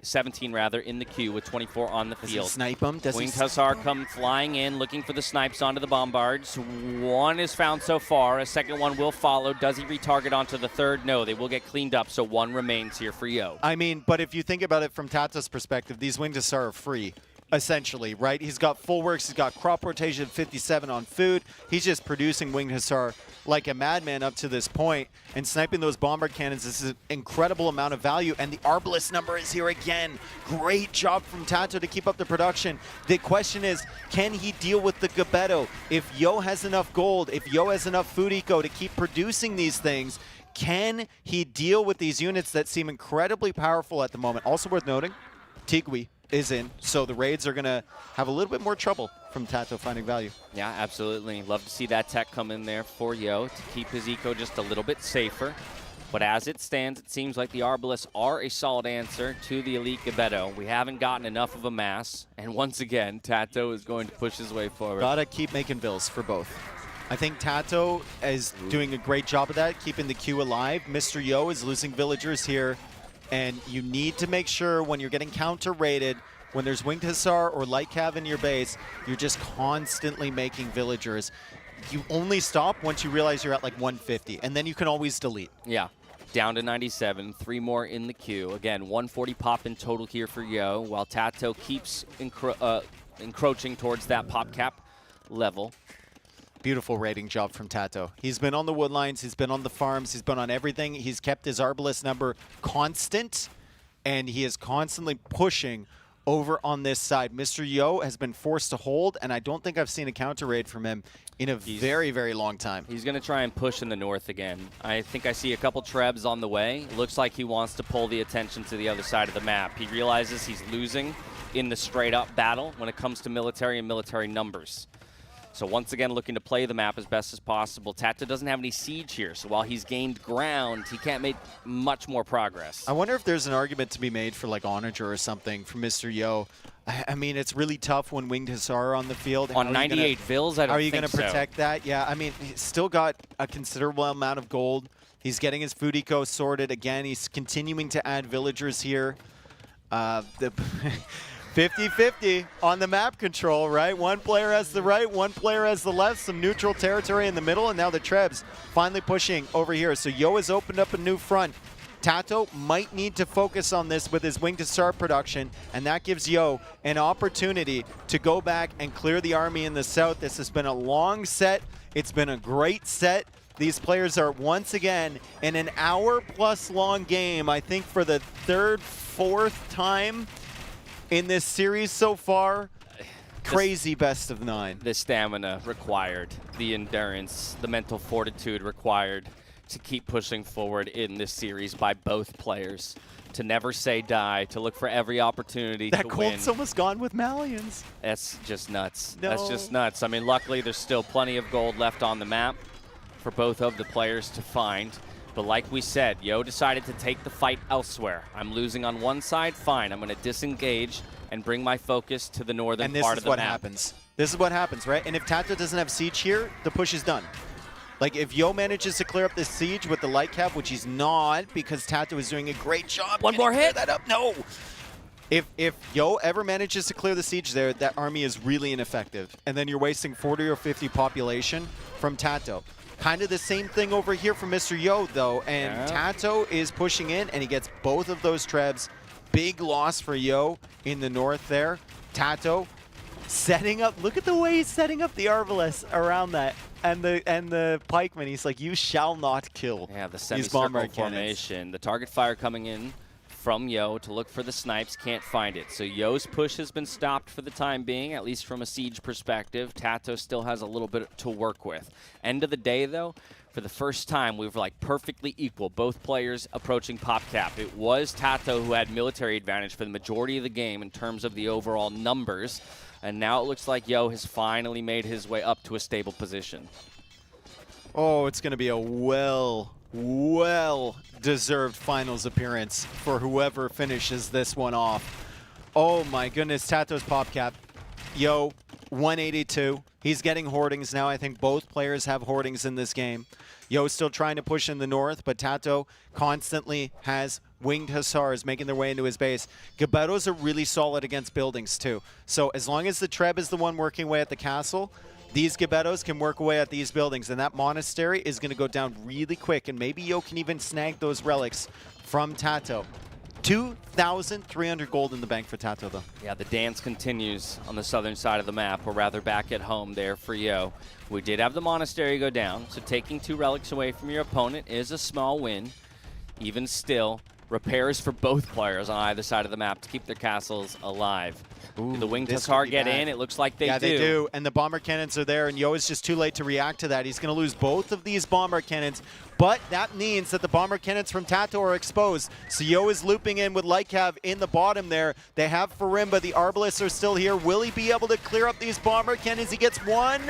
17 rather, in the queue with 24 on the field. Does he snipe him? Winged Hussar come flying in, looking for the snipes onto the bombards. One is found so far. A second one will follow. Does he retarget onto the third? No, they will get cleaned up. So one remains here for Yo. I mean, but if you think about it from TaToH's perspective, these Winged Hussar are free, essentially, right? He's got full works, he's got crop rotation 57 on food. He's just producing Winged Hussar like a madman up to this point, and sniping those bombard cannons is an incredible amount of value, and the Arbalist number is here again. Great job from TaToH to keep up the production. The question is, can he deal with the Gebetto? If Yo has enough gold, if Yo has enough food eco to keep producing these things, can he deal with these units that seem incredibly powerful at the moment? Also worth noting, Tigui is in, so the raids are going to have a little bit more trouble from TaToH finding value. Yeah, absolutely. Love to see that tech come in there for Yo to keep his eco just a little bit safer. But as it stands, it seems like the Arbalists are a solid answer to the Elite Gebetto. We haven't gotten enough of a mass, and once again, TaToH is going to push his way forward. Gotta keep making bills for both. I think TaToH is doing a great job of that, keeping the queue alive. Mr. Yo is losing villagers here, and you need to make sure when you're getting counter-raided, when there's Winged Hussar or Light Cav in your base, you're just constantly making villagers. You only stop once you realize you're at like 150, and then you can always delete. Yeah, down to 97, 3 more in the queue. Again, 140 pop in total here for Yo, while TaToH keeps encroaching towards that pop cap level. Beautiful raiding job from TaToH. He's been on the woodlines, he's been on the farms, he's been on everything. He's kept his Arbalist number constant, and he is constantly pushing over on this side. Mr. Yo has been forced to hold, and I don't think I've seen a counter raid from him in a very, very long time. He's going to try and push in the north again. I think I see a couple trebs on the way. Looks like he wants to pull the attention to the other side of the map. He realizes he's losing in the straight-up battle when it comes to military and military numbers. So once again, looking to play the map as best as possible. TaToH doesn't have any siege here, so while he's gained ground, he can't make much more progress. I wonder if there's an argument to be made for like Onager or something from Mr. Yo. I mean, it's really tough when Winged Hussar are on the field. On 98 vills, I don't think so. How are you going to protect that? Yeah, I mean, he's still got a considerable amount of gold. He's getting his food eco sorted. Again, he's continuing to add villagers here. The 50-50 on the map control, right? One player has the right, one player has the left, some neutral territory in the middle, and now the Trebs finally pushing over here. So Yo has opened up a new front. TaToH might need to focus on this with his Winged Hussar production, and that gives Yo an opportunity to go back and clear the army in the south. This has been a long set. It's been a great set. These players are once again in an hour-plus long game, I think for the third, fourth time in this series so far. Crazy best of 9. The stamina required, the endurance, the mental fortitude required to keep pushing forward in this series by both players. To never say die, to look for every opportunity to win. That Colt's almost gone with Malians. That's just nuts. No. That's just nuts. I mean, luckily there's still plenty of gold left on the map for both of the players to find. But like we said, Yo decided to take the fight elsewhere. I'm losing on one side, fine. I'm going to disengage and bring my focus to the northern part of the map. And this is what happens. This is what happens, right? And if TaToH doesn't have siege here, the push is done. Like, if Yo manages to clear up this siege with the light cap, which he's not, because TaToH is doing a great job. One more hit. That up? No. If Yo ever manages to clear the siege there, that army is really ineffective. And then you're wasting 40 or 50 population from TaToH. Kind of the same thing over here from Mr. Yo, though. And TaToH is pushing in, and he gets both of those Trebs. Big loss for Yo in the north there. TaToH setting up. Look at the way he's setting up the Arbalest around that. And the pikeman, he's like, you shall not kill. Yeah, the these semicircle bombard formation. The target fire coming in from Yo to look for the snipes, can't find it. So Yo's push has been stopped for the time being, at least from a siege perspective. TaToH still has a little bit to work with. End of the day, though, for the first time, we were like perfectly equal, both players approaching pop cap. It was TaToH who had military advantage for the majority of the game in terms of the overall numbers, and now it looks like Yo has finally made his way up to a stable position. Oh, it's going to be a well-deserved finals appearance for whoever finishes this one off. Oh my goodness, TaToH's pop cap. Yo, 182. He's getting hoardings now. I think both players have hoardings in this game. Yo's still trying to push in the north, but TaToH constantly has winged hussars making their way into his base. Gebettos are really solid against buildings too. So as long as the Treb is the one working away at the castle, these Gebettos can work away at these buildings, and that monastery is going to go down really quick, and maybe Yo can even snag those relics from TaToH. 2,300 gold in the bank for TaToH, though. Yeah, the dance continues on the southern side of the map, or rather back at home there for Yo. We did have the monastery go down, so taking 2 relics away from your opponent is a small win. Even still, repairs for both players on either side of the map to keep their castles alive. Ooh, do the winged this hussar could be get bad. in? It looks like they do. Yeah, they do. And the bomber cannons are there, and Yo is just too late to react to that. He's going to lose both of these bomber cannons, but that means that the bomber cannons from TaToH are exposed. So Yo is looping in with Lycav in the bottom there. They have Farimba. The Arbalists are still here. Will he be able to clear up these bomber cannons? He gets one.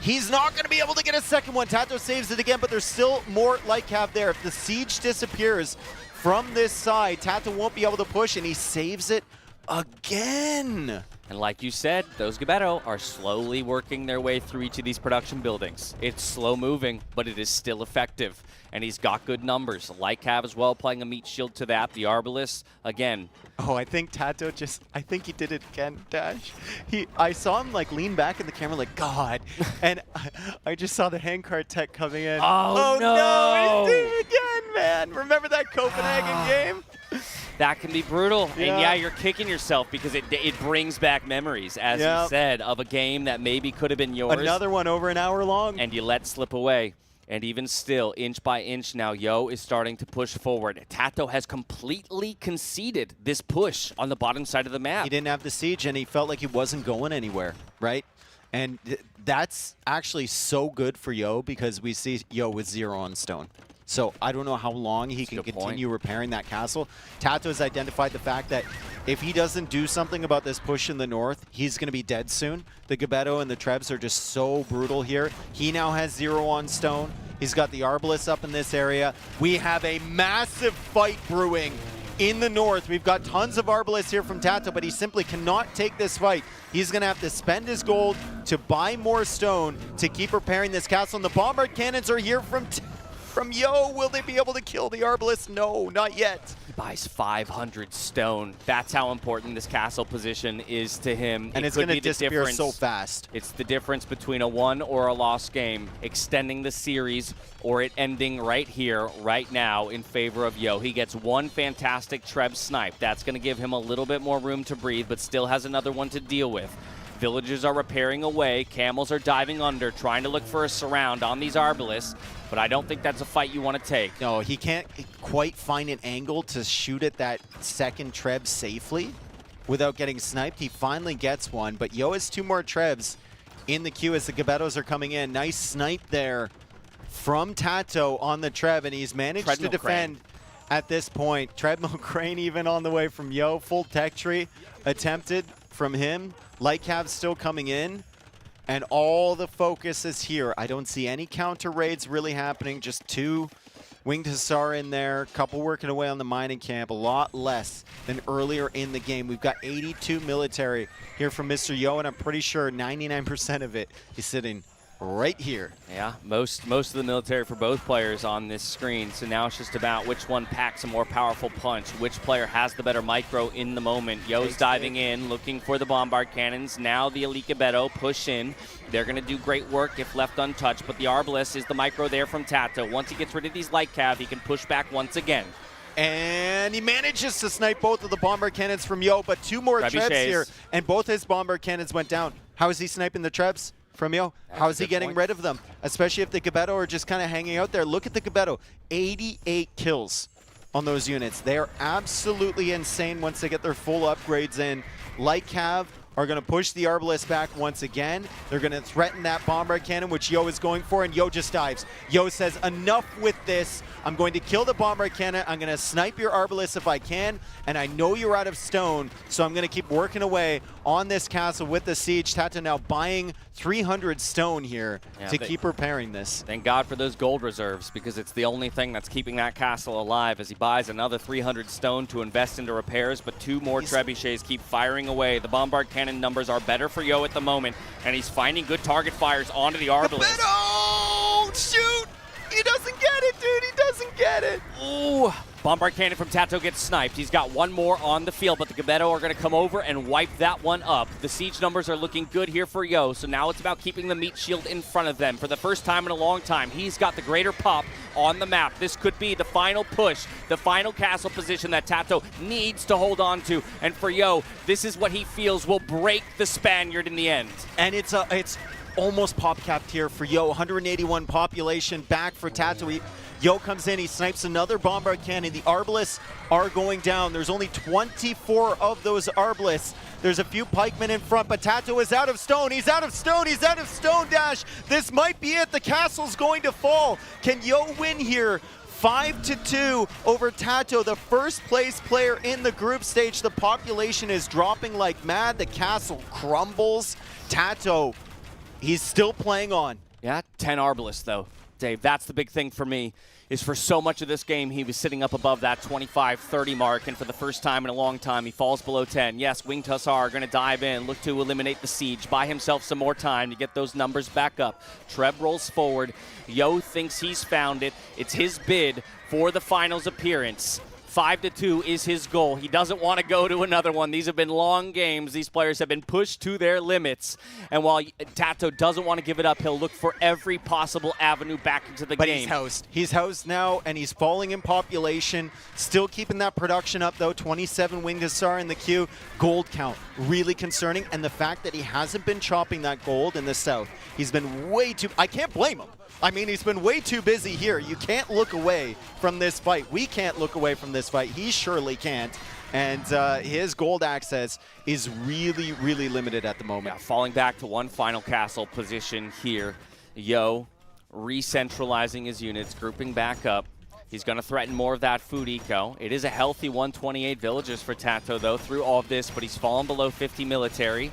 He's not going to be able to get a second one. TaToH saves it again, but there's still more Lycav there. If the siege disappears from this side, TaToH won't be able to push, and he saves it again. And like you said, those Gebetto are slowly working their way through each of these production buildings. It's slow moving, but it is still effective. And he's got good numbers. Lycav as well, playing a meat shield to that. The Arbalists, again. Oh, I think TaToH I think he did it again, Dash. I saw him like lean back in the camera like, God. And I just saw the handcart tech coming in. Oh no! He's doing it again, man. Remember that Copenhagen game? That can be brutal. Yeah. And yeah, you're kicking yourself because it brings back memories, as you said, of a game that maybe could have been yours. Another one over an hour long. And you let slip away. And even still, inch by inch now, Yo is starting to push forward. TaToH has completely conceded this push on the bottom side of the map. He didn't have the siege, and he felt like he wasn't going anywhere, right? And that's actually so good for Yo because we see Yo with 0 on stone. So I don't know how long he can continue repairing that castle. TaToH has identified the fact that if he doesn't do something about this push in the north, he's going to be dead soon. The Gebetto and the Trebs are just so brutal here. He now has 0 on stone. He's got the Arbalists up in this area. We have a massive fight brewing in the north. We've got tons of Arbalists here from TaToH, but he simply cannot take this fight. He's going to have to spend his gold to buy more stone to keep repairing this castle. And the bombard cannons are here from Yo. Will they be able to kill the Arbalists? No, not yet. He buys 500 stone. That's how important this castle position is to him. And it's going to disappear so fast. It's the difference between a won or a lost game, extending the series or it ending right here, right now, in favor of Yo. He gets one fantastic Treb snipe. That's going to give him a little bit more room to breathe, but still has another one to deal with. Villagers are repairing away. Camels are diving under, trying to look for a surround on these Arbalists. But I don't think that's a fight you want to take. No, he can't quite find an angle to shoot at that second Treb safely without getting sniped. He finally gets one, but Yo has 2 more Trebs in the queue as the Gebettos are coming in. Nice snipe there from TaToH on the Treb, and he's managed to defend at this point. Treadmill Crane even on the way from Yo. Full tech tree attempted from him. Lycav's still coming in, and all the focus is here. I don't see any counter raids really happening, just 2 winged hussar in there, couple working away on the mining camp, a lot less than earlier in the game. We've got 82 military here from Mr. Yo, and I'm pretty sure 99% of it is sitting right here. Yeah, most of the military for both players on this screen. So now it's just about which one packs a more powerful punch, which player has the better micro in the moment. Yo's diving in, looking for the bombard cannons. Now the Elite Gebetto push in. They're going to do great work if left untouched, but the Arbalest is the micro there from TaToH. Once he gets rid of these Lycav, he can push back once again. And he manages to snipe both of the bomber cannons from Yo, but 2 more Trebs here, and both his bomber cannons went down. How is he sniping the Trebs from Yo? How is he getting rid of them? Especially if the Gebetto are just kind of hanging out there. Look at the Gebetto, 88 kills on those units. They are absolutely insane once they get their full upgrades in. Like Cav are going to push the Arbalest back once again. They're going to threaten that Bombard Cannon, which Yo is going for, and Yo just dives. Yo says, enough with this. I'm going to kill the Bombard Cannon. I'm going to snipe your Arbalest if I can, and I know you're out of stone, so I'm going to keep working away on this castle with the siege. TaToH now buying 300 stone here to keep repairing this. Thank God for those gold reserves, because it's the only thing that's keeping that castle alive as he buys another 300 stone to invest into repairs, but 2 more trebuchets keep firing away. The Bombard Cannon numbers are better for Yo at the moment, and he's finding good target fires onto the Arbalest. Oh, shoot! He doesn't get it, dude. He doesn't get it. Ooh. Bombard Cannon from TaToH gets sniped. He's got 1 more on the field, but the Gebetto are going to come over and wipe that one up. The siege numbers are looking good here for Yo, so now it's about keeping the meat shield in front of them. For the first time in a long time, he's got the greater pop on the map. This could be the final push, the final castle position that TaToH needs to hold on to. And for Yo, this is what he feels will break the Spaniard in the end. And it's almost pop capped here for Yo. 181 population back for TaToH. Yo comes in, he snipes another Bombard Cannon. The Arbalists are going down. There's only 24 of those Arbalists. There's a few pikemen in front, but TaToH is out of stone. He's out of stone. He's out of stone, Dash. This might be it. The castle's going to fall. Can Yo win here? 5-2 over TaToH, the first place player in the group stage. The population is dropping like mad. The castle crumbles. TaToH, he's still playing on. Yeah, 10 Arbalists though. Dave, that's the big thing for me, is for so much of this game, he was sitting up above that 25-30 mark, and for the first time in a long time, he falls below 10. Yes, Winged Hussar are going to dive in, look to eliminate the siege, buy himself some more time to get those numbers back up. Treb rolls forward. Yo thinks he's found it. It's his bid for the finals appearance. 5-2 is his goal. He doesn't want to go to another one. These have been long games. These players have been pushed to their limits. And while TaToH doesn't want to give it up, he'll look for every possible avenue back into the game. But he's housed. He's housed now, and he's falling in population. Still keeping that production up, though. 27 Winged Hussar in the queue. Gold count, really concerning. And the fact that he hasn't been chopping that gold in the south. He's been way too... I can't blame him. I mean, he's been way too busy here. You can't look away from this fight. We can't look away from this fight. He surely can't. And his gold access is really, really limited at the moment. Yeah, falling back to one final castle position here. Yo re-centralizing his units, grouping back up. He's going to threaten more of that food eco. It is a healthy 128 villagers for TaToH, though, through all of this, but he's fallen below 50 military.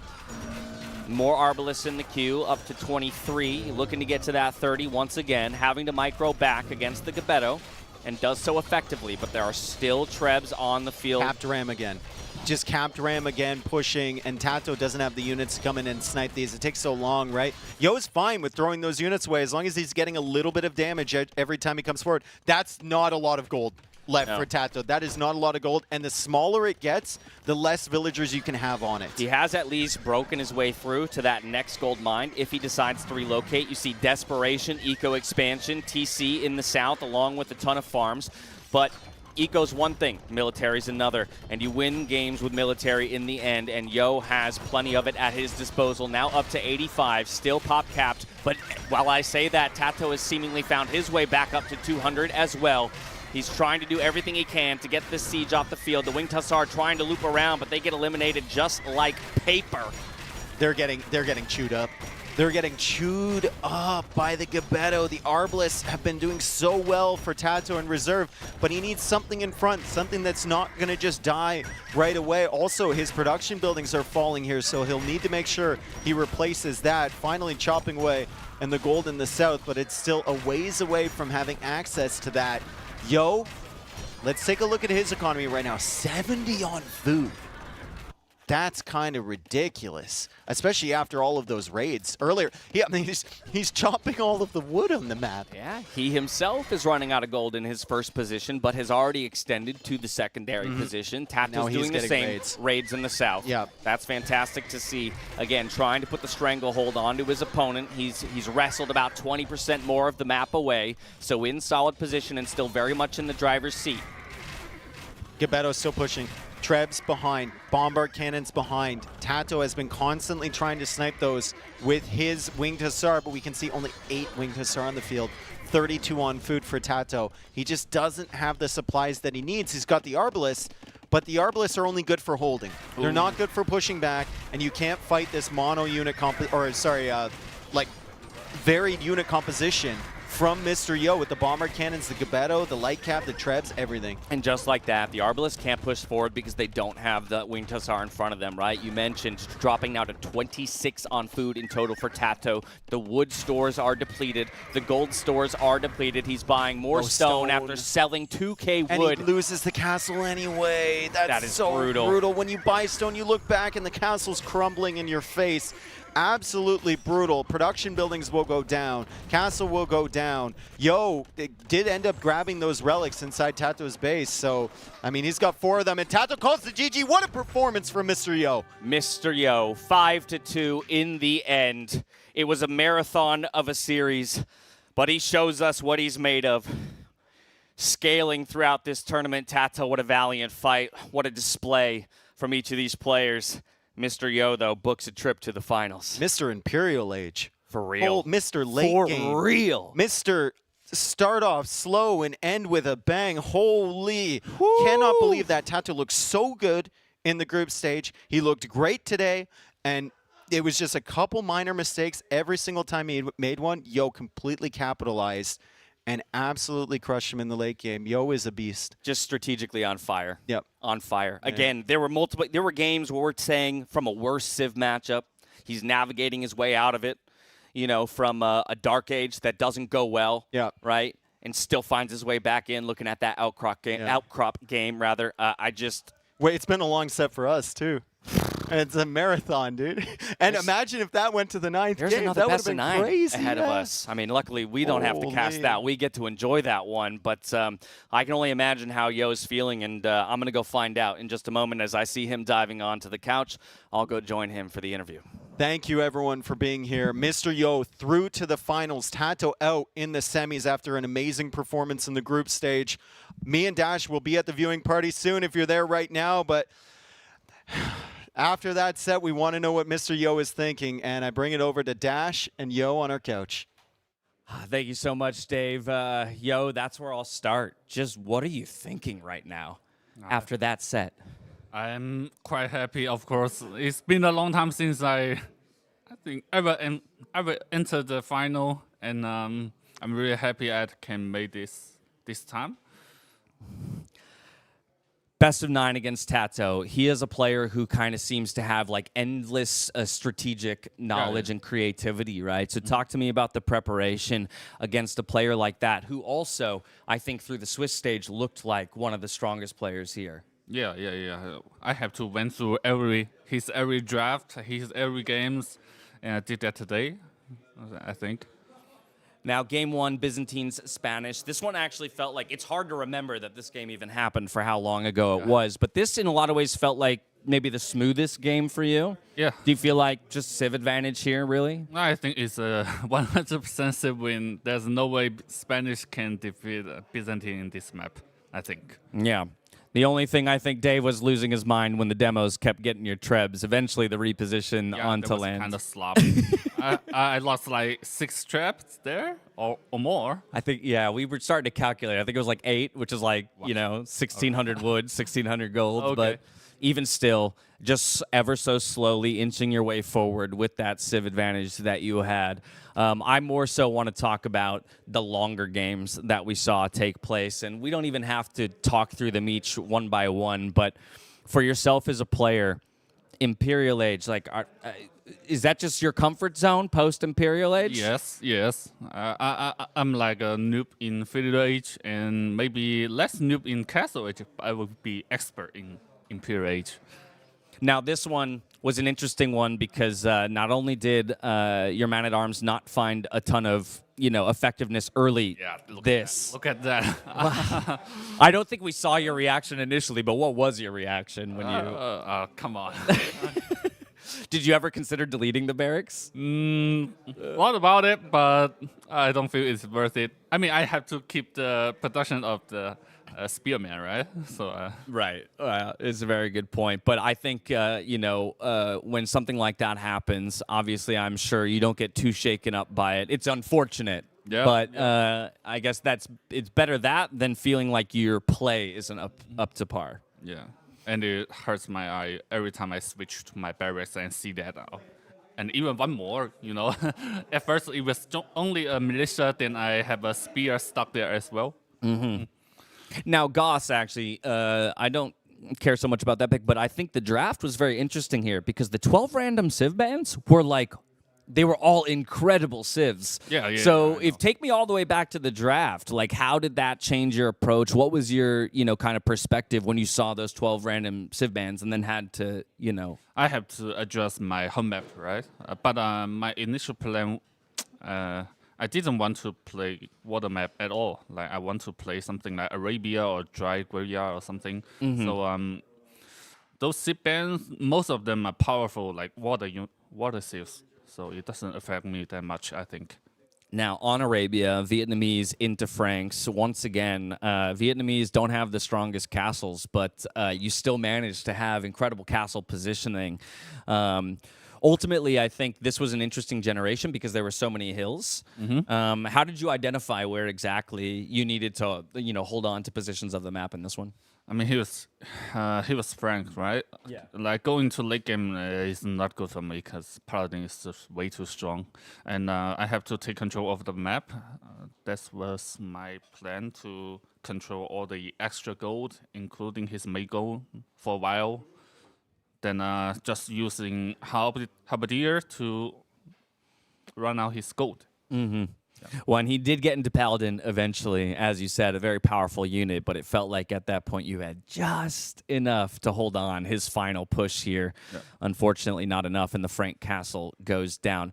More Arbalists in the queue, up to 23, looking to get to that 30 once again, having to micro back against the Gebetto, and does so effectively, but there are still Trebs on the field. Capped Ram again. Just capped Ram again, pushing, and TaToH doesn't have the units to come in and snipe these. It takes so long, right? Yo's fine with throwing those units away as long as he's getting a little bit of damage every time he comes forward. That's not a lot of gold left for TaToH. That is not a lot of gold, and the smaller it gets, the less villagers you can have on it. He has at least broken his way through to that next gold mine. If he decides to relocate, you see Desperation, Eco Expansion, TC in the south, along with a ton of farms. But Eco's one thing, military's another, and you win games with military in the end, and Yo has plenty of it at his disposal, now up to 85, still pop capped, but while I say that, TaToH has seemingly found his way back up to 200 as well. He's trying to do everything he can to get this siege off the field. The Winged Hussar trying to loop around, but they get eliminated just like paper. They're getting chewed up. They're getting chewed up by the Gebetto. The Arbalists have been doing so well for TaToH in reserve, but he needs something in front, something that's not going to just die right away. Also, his production buildings are falling here, so he'll need to make sure he replaces that. Finally chopping away and the gold in the south, but it's still a ways away from having access to that. Yo, let's take a look at his economy right now. 70 on food. That's kind of ridiculous, especially after all of those raids earlier. I mean, he's chopping all of the wood on the map. Yeah, he himself is running out of gold in his first position, but has already extended to the secondary position. TaToH's doing the same raids in the south. Yeah, that's fantastic to see. Again, trying to put the stranglehold onto his opponent. He's wrestled about 20% more of the map away, so in solid position and still very much in the driver's seat. Gebetto's still pushing. Trebs behind, Bombard Cannons behind. TaToH has been constantly trying to snipe those with his Winged Hussar, but we can see only 8 Winged Hussar on the field. 32 on food for TaToH. He just doesn't have the supplies that he needs. He's got the Arbalists, but the Arbalists are only good for holding. They're not good for pushing back, and you can't fight this mono unit like varied unit composition from Mr. Yo with the bomber cannons, the Gebetto, the light cap, the Trebs, everything. And just like that, the Arbalists can't push forward because they don't have the Winged Hussar in front of them, right? You mentioned dropping now to 26 on food in total for TaToH. The wood stores are depleted. The gold stores are depleted. He's buying more stone after selling 2K wood. And he loses the castle anyway. That is so brutal. When you buy stone, you look back and the castle's crumbling in your face. Absolutely brutal. Production buildings will go down. Castle will go down. Yo did end up grabbing those relics inside TaToH's base. So, I mean, he's got 4 of them. And TaToH calls the GG. What a performance from Mr. Yo. Mr. Yo, 5-2 in the end. It was a marathon of a series, but he shows us what he's made of. Scaling throughout this tournament, TaToH, what a valiant fight. What a display from each of these players. Mr. Yo, though, books a trip to the finals. Mr. Imperial Age. For real. Oh, Mr. Late Game. For real. Mr. Start off slow and end with a bang. Holy. Woo. Cannot believe that TaToH looked so good in the group stage. He looked great today, and it was just a couple minor mistakes. Every single time he made one, Yo completely capitalized and absolutely crushed him in the late game. Yo is a beast. Just strategically on fire. Yep. On fire. Again, there were games where we're saying from a worse Civ matchup, he's navigating his way out of it, you know, from a Dark Age that doesn't go well, right? And still finds his way back in, looking at that outcrop game, rather. Wait, it's been a long set for us, too. And it's a marathon, dude. And imagine if that went to the 9th There's game. another That would best have of been 9 crazy ahead of us. I mean, luckily, we don't have to cast that. We get to enjoy that one. But I can only imagine how Yo's feeling, and I'm going to go find out in just a moment. As I see him diving onto the couch, I'll go join him for the interview. Thank you, everyone, for being here. Mr. Yo through to the finals. TaToH out in the semis after an amazing performance in the group stage. Me and Dash will be at the viewing party soon if you're there right now, but after that set, we want to know what Mr. Yo is thinking, and I bring it over to Dash and Yo on our couch. Thank you so much, Dave. Yo, that's where I'll start. Just what are you thinking right now after that set? I'm quite happy, of course. It's been a long time since I think ever entered the final, and I'm really happy I can make this time. Best of 9 against TaToH. He is a player who kind of seems to have like endless strategic knowledge and creativity, right? So talk to me about the preparation against a player like that, who also, I think through the Swiss stage, looked like one of the strongest players here. Yeah. I have to went through his every draft, his every games, and I did that today, I think. Now, game 1, Byzantines Spanish. This one actually felt like, it's hard to remember that this game even happened for how long ago it was, but this in a lot of ways felt like maybe the smoothest game for you. Yeah. Do you feel like just Civ advantage here, really? I think it's a 100% Civ win. There's no way Spanish can defeat Byzantine in this map, I think. Yeah. The only thing I think Dave was losing his mind when the demos kept getting your trebs. Eventually, the reposition onto land. Kind of sloppy. I lost like 6 traps there or more. I think, we were starting to calculate. I think it was like 8, which is like, 1,600 wood, 1,600 gold. Okay. But even still, just ever so slowly inching your way forward with that Civ advantage that you had. I more so want to talk about the longer games that we saw take place. And we don't even have to talk through them each one by one. But for yourself as a player, Imperial Age, like, is that just your comfort zone post-Imperial Age? Yes. I'm like a noob in Feudal Age and maybe less noob in Castle Age. I would be expert in Imperial Age. Now, this one was an interesting one because not only did your man-at-arms not find a ton of, effectiveness early. Yeah, look at that. I don't think we saw your reaction initially, but what was your reaction when you... Come on. Did you ever consider deleting the barracks? What about it? But I don't feel it's worth it. I mean, I have to keep the production of the spearman, right? So right. It's a very good point. But I think, when something like that happens, obviously I'm sure you don't get too shaken up by it. It's unfortunate Yeah. But I guess it's better that than feeling like your play isn't up to par. Yeah, and it hurts my eye every time I switch to my barracks and see that. And even one more, At first it was only a militia, then I have a spear stuck there as well. Now, Goss, actually, I don't care so much about that pick, but I think the draft was very interesting here because the 12 random Civ bands were they were all incredible civs. Yeah. So take me all the way back to the draft. Like, how did that change your approach? What was your, kind of perspective when you saw those 12 random civ bands and then had to, I have to adjust my home map, right? But my initial plan, I didn't want to play water map at all. Like, I want to play something like Arabia or Dry Graveyard or something. So those civ bands, most of them are powerful, like water civs. So it doesn't affect me that much, I think. Now, on Arabia, Vietnamese into Franks. Once again, Vietnamese don't have the strongest castles, but you still manage to have incredible castle positioning. Ultimately, I think this was an interesting generation because there were so many hills. How did you identify where exactly you needed to, hold on to positions of the map in this one? I mean, he was Frank, right? Yeah. Like, going to late game is not good for me because Paladin is just way too strong, and I have to take control of the map. That was my plan, to control all the extra gold, including his main gold, for a while. Then just using Halberdier to run out his gold. Well, and he did get into Paladin eventually, as you said, a very powerful unit, but it felt like at that point you had just enough to hold on. His final push here, unfortunately not enough, and the Frank Castle goes down.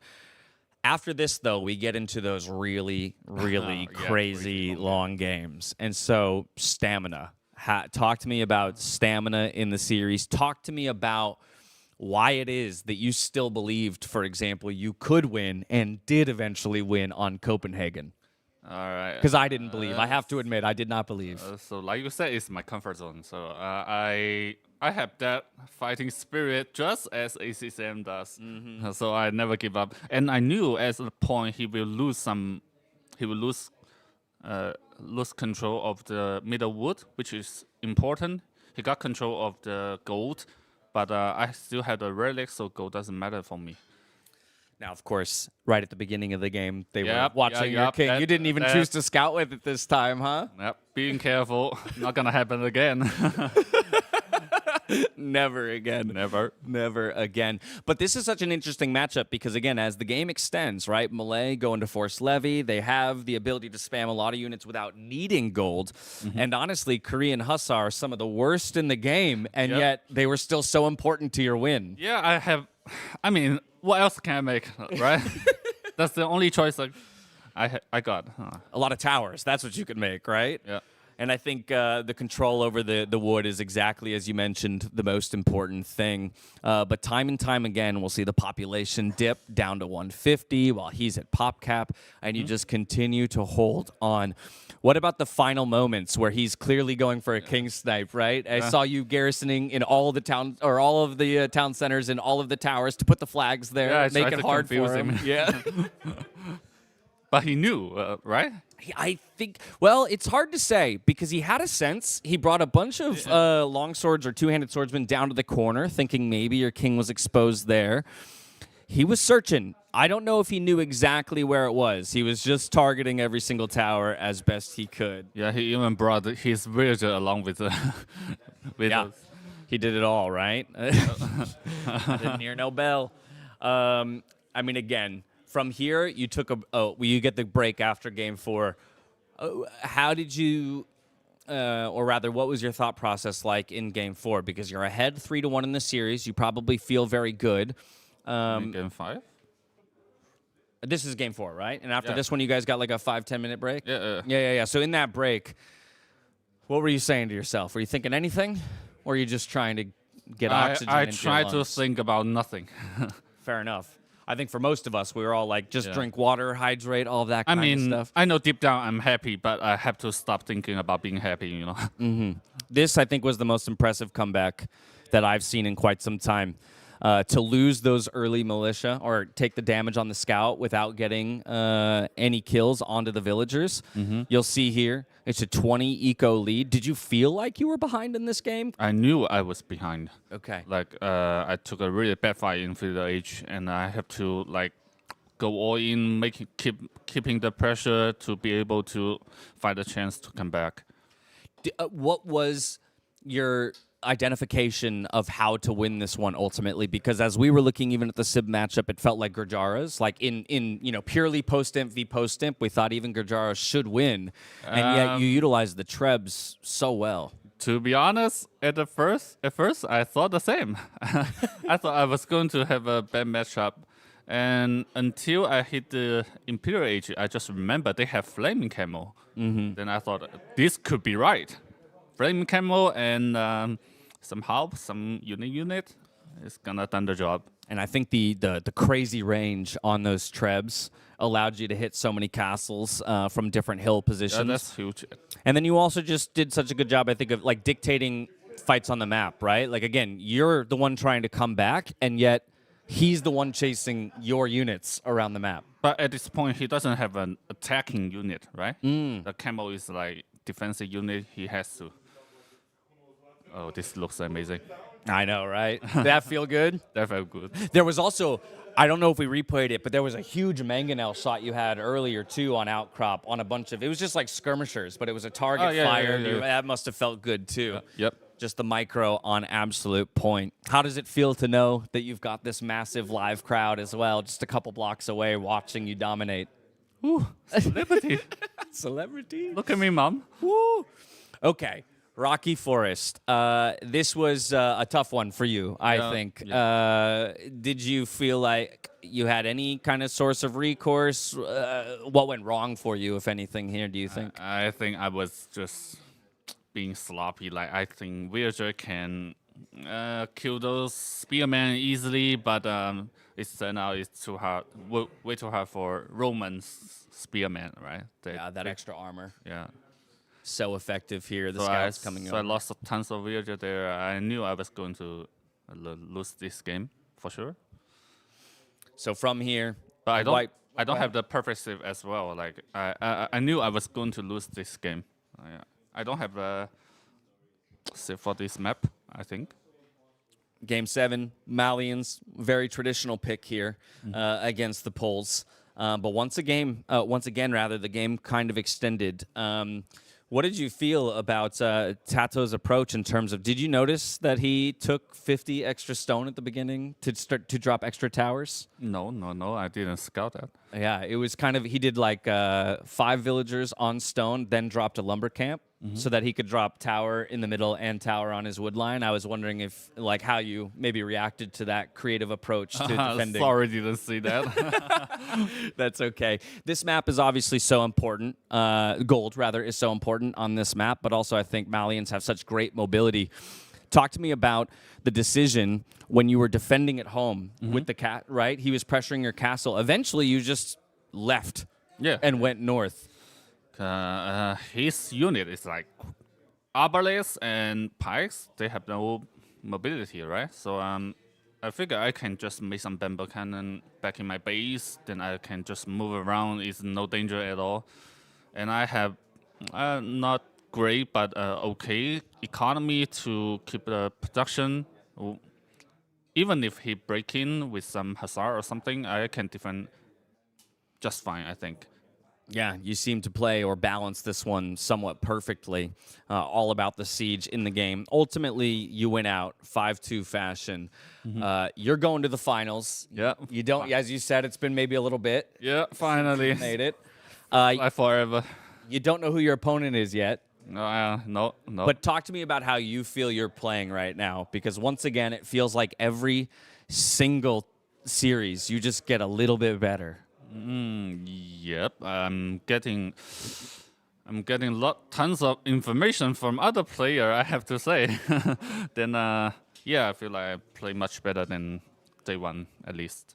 After this, though, we get into those really, really crazy long games. And so, stamina. Talk to me about stamina in the series. Talk to me about why it is that you still believed, for example, you could win and did eventually win on Copenhagen. All right. Because I didn't believe. I have to admit, I did not believe. So, like you said, it's my comfort zone. So I have that fighting spirit just as ACCM does. So I never give up. And I knew at a point he will lose control of the middle wood, which is important. He got control of the gold. But I still have the relic, so gold doesn't matter for me. Now, of course, right at the beginning of the game, they were Yep, watching your king. You didn't even choose to scout with it this time, huh? Yep, being careful. Not going to happen again. Never again. Never again. But this is such an interesting matchup because, again, as the game extends, right, Malay go into Force Levy. They have the ability to spam a lot of units without needing gold. And honestly, Korean Hussar are some of the worst in the game, and yet they were still so important to your win. Yeah, I mean, what else can I make, right? That's the only choice I got. A lot of towers. That's what you could make, right? Yeah. And I think the control over the wood is exactly, as you mentioned, the most important thing. But time and time again, we'll see the population dip down to 150 while he's at pop cap, and you just continue to hold on. What about the final moments where he's clearly going for a king snipe, right? I saw you garrisoning in all of the town, or all of the town centers and all of the towers to put the flags there, make it hard for him. Yeah. But he knew, right? I think, well, it's hard to say because he had a sense. He brought a bunch of long swords or two-handed swordsmen down to the corner, thinking maybe your king was exposed there. He was searching. I don't know if he knew exactly where it was. He was just targeting every single tower as best he could. Yeah, he even brought his villager along with us. He did it all, right? I didn't hear no bell. I mean, again, from here, you took you get the break after game 4. How did you, or rather, what was your thought process like in game 4? Because you're ahead 3-1 in the series. You probably feel very good. Game 5? This is game 4, right? And after this one, you guys got like a 5-10 minute break? Yeah. So in that break, what were you saying to yourself? Were you thinking anything? Or were you just trying to get oxygen I into your tried to lungs? think about nothing. Fair enough. I think for most of us, we were all like, just drink water, hydrate, all of that kind of stuff. I know deep down I'm happy, but I have to stop thinking about being happy, you know. This, I think, was the most impressive comeback that I've seen in quite some time. to lose those early militia or take the damage on the scout without getting any kills onto the villagers. You'll see here, it's a 20 eco lead. Did you feel like you were behind in this game? I knew I was behind. Okay. Like I took a really bad fight in TaToH, and I have to like go all in, keeping the pressure to be able to find a chance to come back. What was your identification of how to win this one ultimately? Because as we were looking even at the Sib matchup, it felt like Gurjara's. Like in purely post-imp v post-imp, we thought even Gurjara should win. And yet you utilized the Trebs so well. To be honest, at first I thought the same. I thought I was going to have a bad matchup. And until I hit the Imperial Age, I just remember they have Flaming Camo. Then I thought, this could be right. Flaming Camo and somehow some unique unit is gonna done the job. And I think the crazy range on those Trebs allowed you to hit so many castles from different hill positions. Yeah, that's huge. And then you also just did such a good job, I think, of like dictating fights on the map, right? Like, again, you're the one trying to come back, and yet he's the one chasing your units around the map. But at this point, he doesn't have an attacking unit, right? The Camo is like defensive unit. He has to. Oh, this looks amazing. I know, right? Did that feel good? That felt good. There was also, I don't know if we replayed it, but there was a huge mangonel shot you had earlier, too, on Outcrop on a bunch of, it was just like skirmishers, but it was a target fire. That must have felt good, too. Yep. Just the micro on absolute point. How does it feel to know that you've got this massive live crowd as well, just a couple blocks away watching you dominate? Ooh, celebrity. Celebrity? Look at me, Mom. Woo! Okay. Rocky Forest. This was a tough one for you, I think. Yeah. Did you feel like you had any kind of source of recourse? What went wrong for you, if anything, here, do you think? I think I was just being sloppy. Like, I think Villager can kill those spearmen easily, but it turned out it's too hard, way too hard for Roman's spearmen, right? That extra armor. Yeah. So effective here. The scouts coming So over. I lost tons of Villager there. I knew I was going to lose this game for sure. So from here, but I don't have the perfect save as well. Like I knew I was going to lose this game. I don't have a save for this map, I think. Game 7, Malians, very traditional pick here against the Poles. But once again, the game kind of extended. What did you feel about TaToH's approach in terms of, did you notice that he took 50 extra stone at the beginning to drop extra towers? No, I didn't scout that. Yeah, it was kind of, he did like 5 villagers on stone, then dropped a lumber camp so that he could drop tower in the middle and tower on his wood line. I was wondering if, like, how you maybe reacted to that creative approach to defending. Sorry, didn't see that. That's okay. This map is obviously so important. Gold, rather, is so important on this map, but also I think Malians have such great mobility. Talk to me about the decision when you were defending at home with the cat, right? He was pressuring your castle. Eventually, you just left and went north. His unit is like arbalests and pikes. They have no mobility, right? So I figure I can just make some bamboo cannon back in my base. Then I can just move around. It's no danger at all. And I have not great, but okay economy to keep the production. Even if he break in with some hussar or something, I can defend just fine, I think. Yeah, you seem to play or balance this one somewhat perfectly. All about the siege in the game. Ultimately, you win out 5-2 fashion. You're going to the finals. Yeah. You don't, as you said, it's been maybe a little bit. Yeah, finally. Made it. Like forever. You don't know who your opponent is yet. No. But talk to me about how you feel you're playing right now, because once again, it feels like every single series you just get a little bit better. Yep, I'm getting tons of information from other player, I have to say. Then I feel like I play much better than day one at least.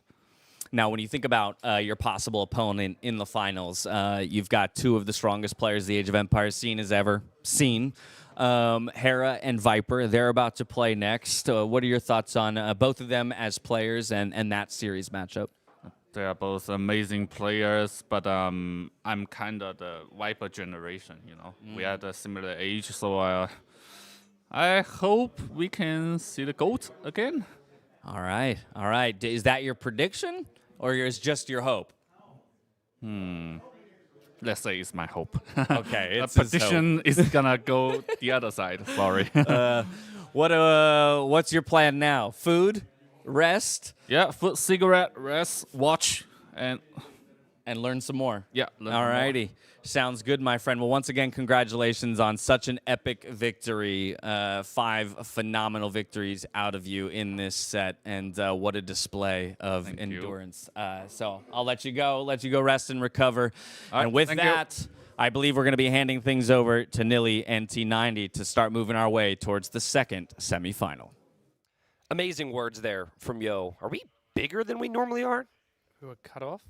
Now, when you think about your possible opponent in the finals, you've got 2 of the strongest players the Age of Empires scene has ever scene. Hera and Viper, they're about to play next. What are your thoughts on both of them as players and that series matchup? They are both amazing players, but I'm kind of the Viper generation, you know. We are the similar age, so I hope we can see the GOAT again. All right, all right. Is that your prediction, or is just your hope? Let's say it's my hope. Okay, The it's his petition is gonna go the other side. Sorry. What's your plan now? Food, rest, Yeah, food, cigarette, rest, watch, and learn some more. yeah. All righty. Sounds good, my friend. Well, once again, congratulations on such an epic victory. 5 phenomenal victories out of you in this set, and what a display of endurance. So I'll let you go rest and recover. All right, and with thank you. that, I believe we're going to be handing things over to Nilly and T90 to start moving our way towards the second semifinal. Amazing words there from Yo. Are we bigger than we normally are? We were cut off.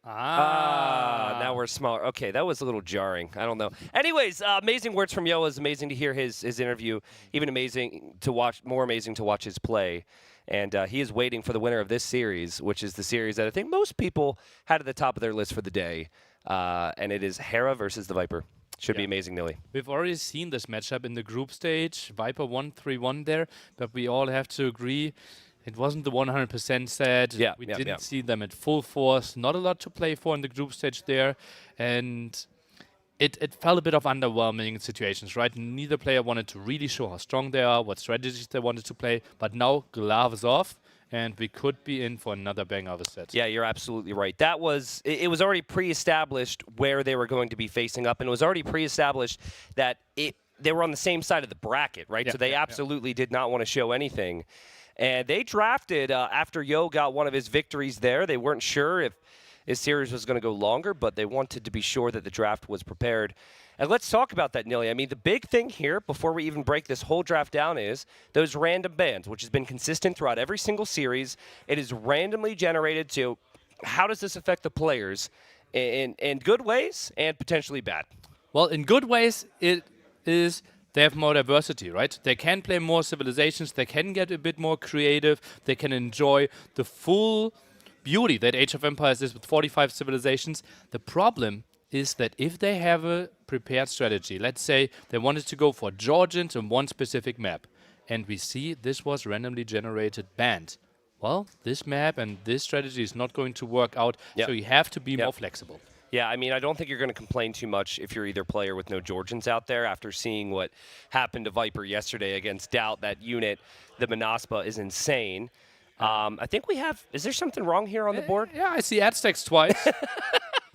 Now we're smaller. Okay, that was a little jarring. I don't know. Anyways, amazing words from Yo. It was amazing to hear his interview. Even amazing to watch. More amazing to watch his play. And he is waiting for the winner of this series, which is the series that I think most people had at the top of their list for the day. And it is Hera versus the Viper. Should be amazing, Nilly. We've already seen this matchup in the group stage. Viper won 3-1 there, but we all have to agree it wasn't the 100% set. Yeah, we yeah, didn't yeah. see them at full force. Not a lot to play for in the group stage there. And it felt a bit of underwhelming situations, right? Neither player wanted to really show how strong they are, what strategies they wanted to play. But now gloves off, and we could be in for another bang of a set. Yeah, you're absolutely right. That was it was already pre-established where they were going to be facing up, and it was already pre-established that they were on the same side of the bracket, right? Yeah, So they absolutely did not want to show anything. And they drafted after Yo got one of his victories there. They weren't sure if his series was going to go longer, but they wanted to be sure that the draft was prepared. And let's talk about that, Nilly. I mean, the big thing here, before we even break this whole draft down, is those random bans, which has been consistent throughout every single series. It is randomly generated to how does this affect the players in good ways and potentially bad? Well, in good ways, it is they have more diversity, right? They can play more civilizations. They can get a bit more creative. They can enjoy the full beauty that Age of Empires is with 45 civilizations. The problem is that if they have a prepared strategy, let's say they wanted to go for Georgians on one specific map, and we see this was randomly generated banned. Well, this map and this strategy is not going to work out, so you have to be more flexible. Yeah, I mean, I don't think you're going to complain too much if you're either player with no Georgians out there after seeing what happened to Viper yesterday against Doubt. That unit, the Manaspa, is insane. I think we have... Is there something wrong here on the board? Yeah, I see Aztecs twice.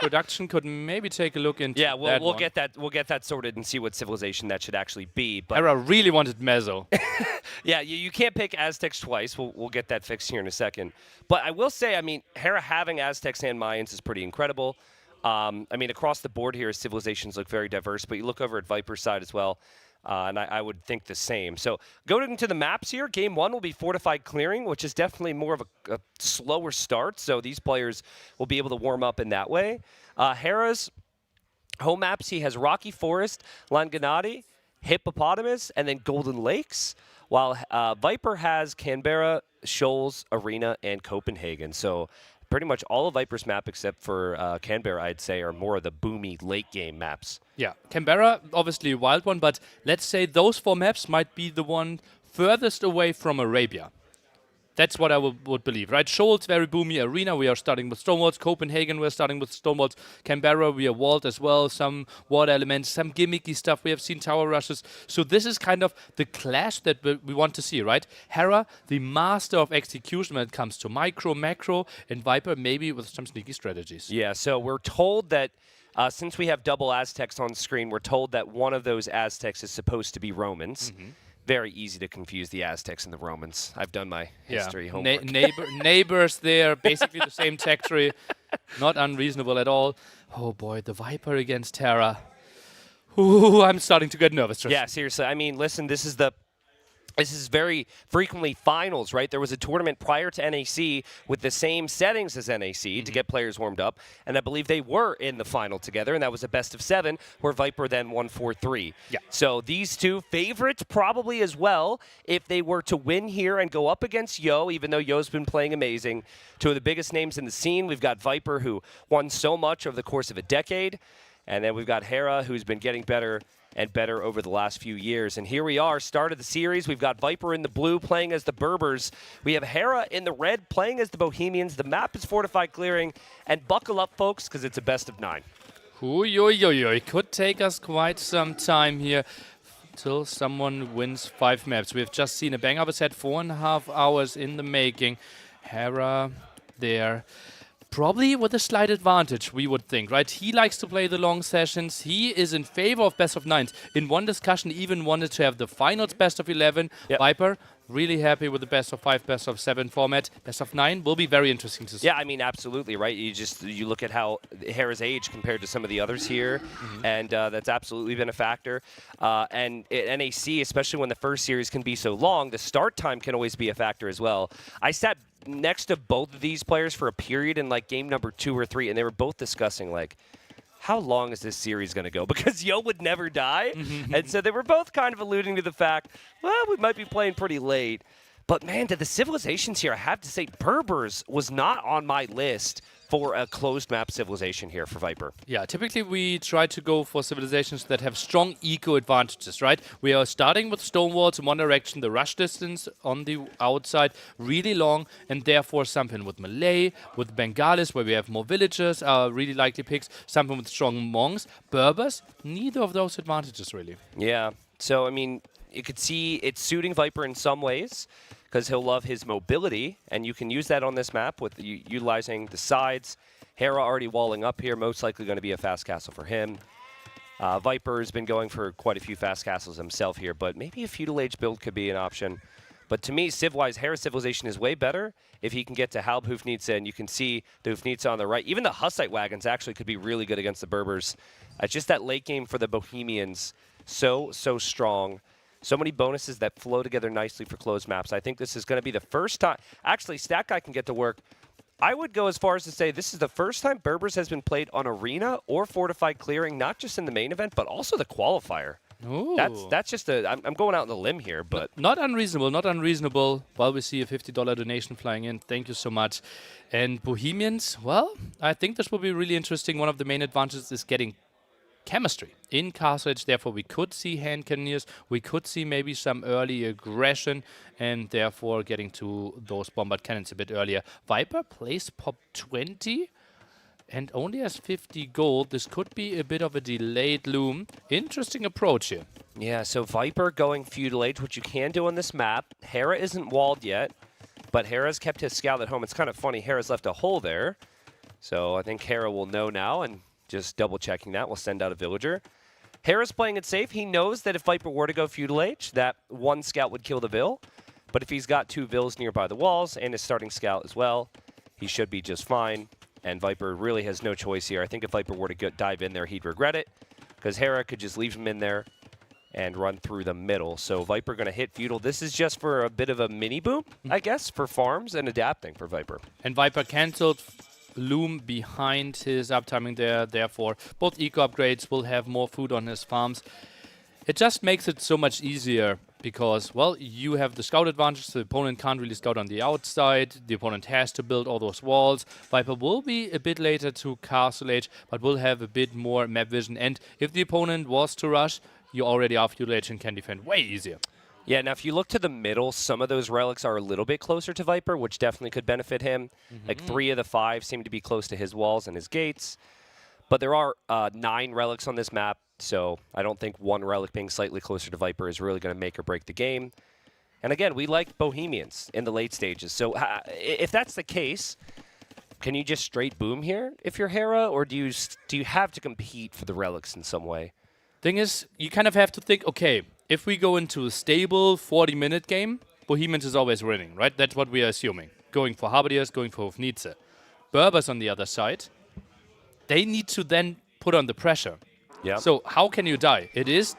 Production could maybe take a look into that we'll one. get that. We'll get that sorted and see what civilization that should actually be. But Hera really wanted Mezzo. yeah, you can't pick Aztecs twice. We'll get that fixed here in a second. But I will say, I mean, Hera having Aztecs and Mayans is pretty incredible. I mean, across the board here, civilizations look very diverse, but you look over at Viper's side as well, and I would think the same. So going into the maps here, Game 1 will be Fortified Clearing, which is definitely more of a slower start, so these players will be able to warm up in that way. Hera's home maps, he has Rocky Forest, Langanati, Hippopotamus, and then Golden Lakes, while Viper has Canberra, Shoals, Arena, and Copenhagen. So pretty much all of Viper's map except for Canberra, I'd say, are more of the boomy late game maps. Yeah, Canberra, obviously a wild one, but let's say those 4 maps might be the one furthest away from Arabia. That's what I would believe, right? Shoals, very boomy. Arena, we are starting with Stonewalls. Copenhagen, we're starting with Stonewalls. Canberra, we are walled as well. Some water elements, some gimmicky stuff. We have seen tower rushes. So this is kind of the clash that we want to see, right? Hera, the master of execution when it comes to micro, macro, and Viper maybe with some sneaky strategies. Yeah, so we're told that since we have double Aztecs on screen, we're told that one of those Aztecs is supposed to be Romans. Mm-hmm. Very easy to confuse the Aztecs and the Romans. I've done my history homework. Neighbors there, basically the same territory. Not unreasonable at all. Oh boy, the Viper against Hera. Ooh, I'm starting to get nervous. Yeah, seriously. I mean, listen, this is the this is very frequently finals, right? There was a tournament prior to NAC with the same settings as NAC to get players warmed up, and I believe they were in the final together, and that was a best of 7 where Viper then won 4-3. Yeah. So these two favorites probably as well if they were to win here and go up against Yo, even though Yo's been playing amazing. Two of the biggest names in the scene. We've got Viper, who won so much over the course of a decade, and then we've got Hera, who's been getting better and better over the last few years. And here we are, start of the series. We've got Viper in the blue playing as the Berbers. We have Hera in the red playing as the Bohemians. The map is fortified clearing. And buckle up, folks, because it's a best of 9. It could take us quite some time here till someone wins 5 maps. We've just seen a bang-up set, 4.5 hours in the making. Hera there. Probably with a slight advantage, we would think, right? He likes to play the long sessions. He is in favor of best of 9s. In one discussion, even wanted to have the finals best of 11. Yep. Viper, really happy with the best of 5, best of 7 format. Best of 9 will be very interesting to see. Yeah, I mean, absolutely, right? You look at how Hera's age compared to some of the others here, and that's absolutely been a factor. And at NAC, especially when the first series can be so long, the start time can always be a factor as well. I sat next to both of these players for a period in like game number 2 or 3, and they were both discussing like, how long is this series going to go? Because Yo would never die. And so they were both kind of alluding to the fact, well, we might be playing pretty late. But man, to the civilizations here, I have to say, Berbers was not on my list for a closed map civilization here for Viper. Yeah, typically we try to go for civilizations that have strong eco advantages, right? We are starting with stone walls in one direction, the rush distance on the outside really long, and therefore something with Malay, with Bengalis, where we have more villagers, are really likely picks, something with strong monks. Berbers, neither of those advantages really. Yeah, so I mean, you could see it's suiting Viper in some ways, because he'll love his mobility, and you can use that on this map with utilizing the sides. Hera already walling up here, most likely going to be a fast castle for him. Viper has been going for quite a few fast castles himself here, but maybe a feudal age build could be an option. But to me, civ-wise, Hera's civilization is way better if he can get to Halb Hufnitsa, and you can see the Hufnitsa on the right. Even the Hussite wagons actually could be really good against the Berbers. It's just that late game for the Bohemians, so strong. So many bonuses that flow together nicely for closed maps. I think this is going to be the first time. Actually, Stat Guy can get to work. I would go as far as to say this is the first time Berbers has been played on Arena or Fortified Clearing, not just in the main event, but also the qualifier. Ooh. That's just a. I'm going out on the limb here, but Not unreasonable, not unreasonable. Well, we see a $50 donation flying in. Thank you so much. And Bohemians, well, I think this will be really interesting. One of the main advantages is getting chemistry in Castle Edge. Therefore, we could see hand cannoneers. We could see maybe some early aggression, and therefore getting to those bombard cannons a bit earlier. Viper plays pop 20 and only has 50 gold. This could be a bit of a delayed loom. Interesting approach here. yeah. So Viper going feudal age, which you can do on this map. Hera isn't walled yet, but Hera's kept his scout at home. It's kind of funny. Hera's left a hole there, so I think Hera will know now, and just double checking that, we'll send out a villager. Hera's playing it safe. He knows that if Viper were to go feudal age, that one scout would kill the Vill. But if he's got 2 Vills nearby the walls and his starting scout as well, he should be just fine. And Viper really has no choice here. I think if Viper were to dive in there, he'd regret it, because Hera could just leave him in there and run through the middle. So Viper going to hit feudal. This is just for a bit of a mini boom, I guess, for farms and adapting for Viper. And Viper cancelled loom behind his uptiming there. Therefore, both eco upgrades will have more food on his farms. It just makes it so much easier because, well, you have the scout advantage. The opponent can't really scout on the outside. The opponent has to build all those walls. Viper will be a bit later to Castle Age, but will have a bit more map vision. And if the opponent was to rush, you already are feudal age and can defend way easier. Yeah, now if you look to the middle, some of those relics are a little bit closer to Viper, which definitely could benefit him. Like 3 of the 5 seem to be close to his walls and his gates. But there are 9 relics on this map, so I don't think one relic being slightly closer to Viper is really going to make or break the game. And again, we like Bohemians in the late stages. So if that's the case, can you just straight boom here if you're Hera, or do you have to compete for the relics in some way? Thing is, you kind of have to think, okay, if we go into a stable 40-minute game, Bohemians is always winning, right? That's what we are assuming. Going for Halberdiers, going for Hofnitze. Berbers on the other side, they need to then put on the pressure. Yeah. So how can you die? It is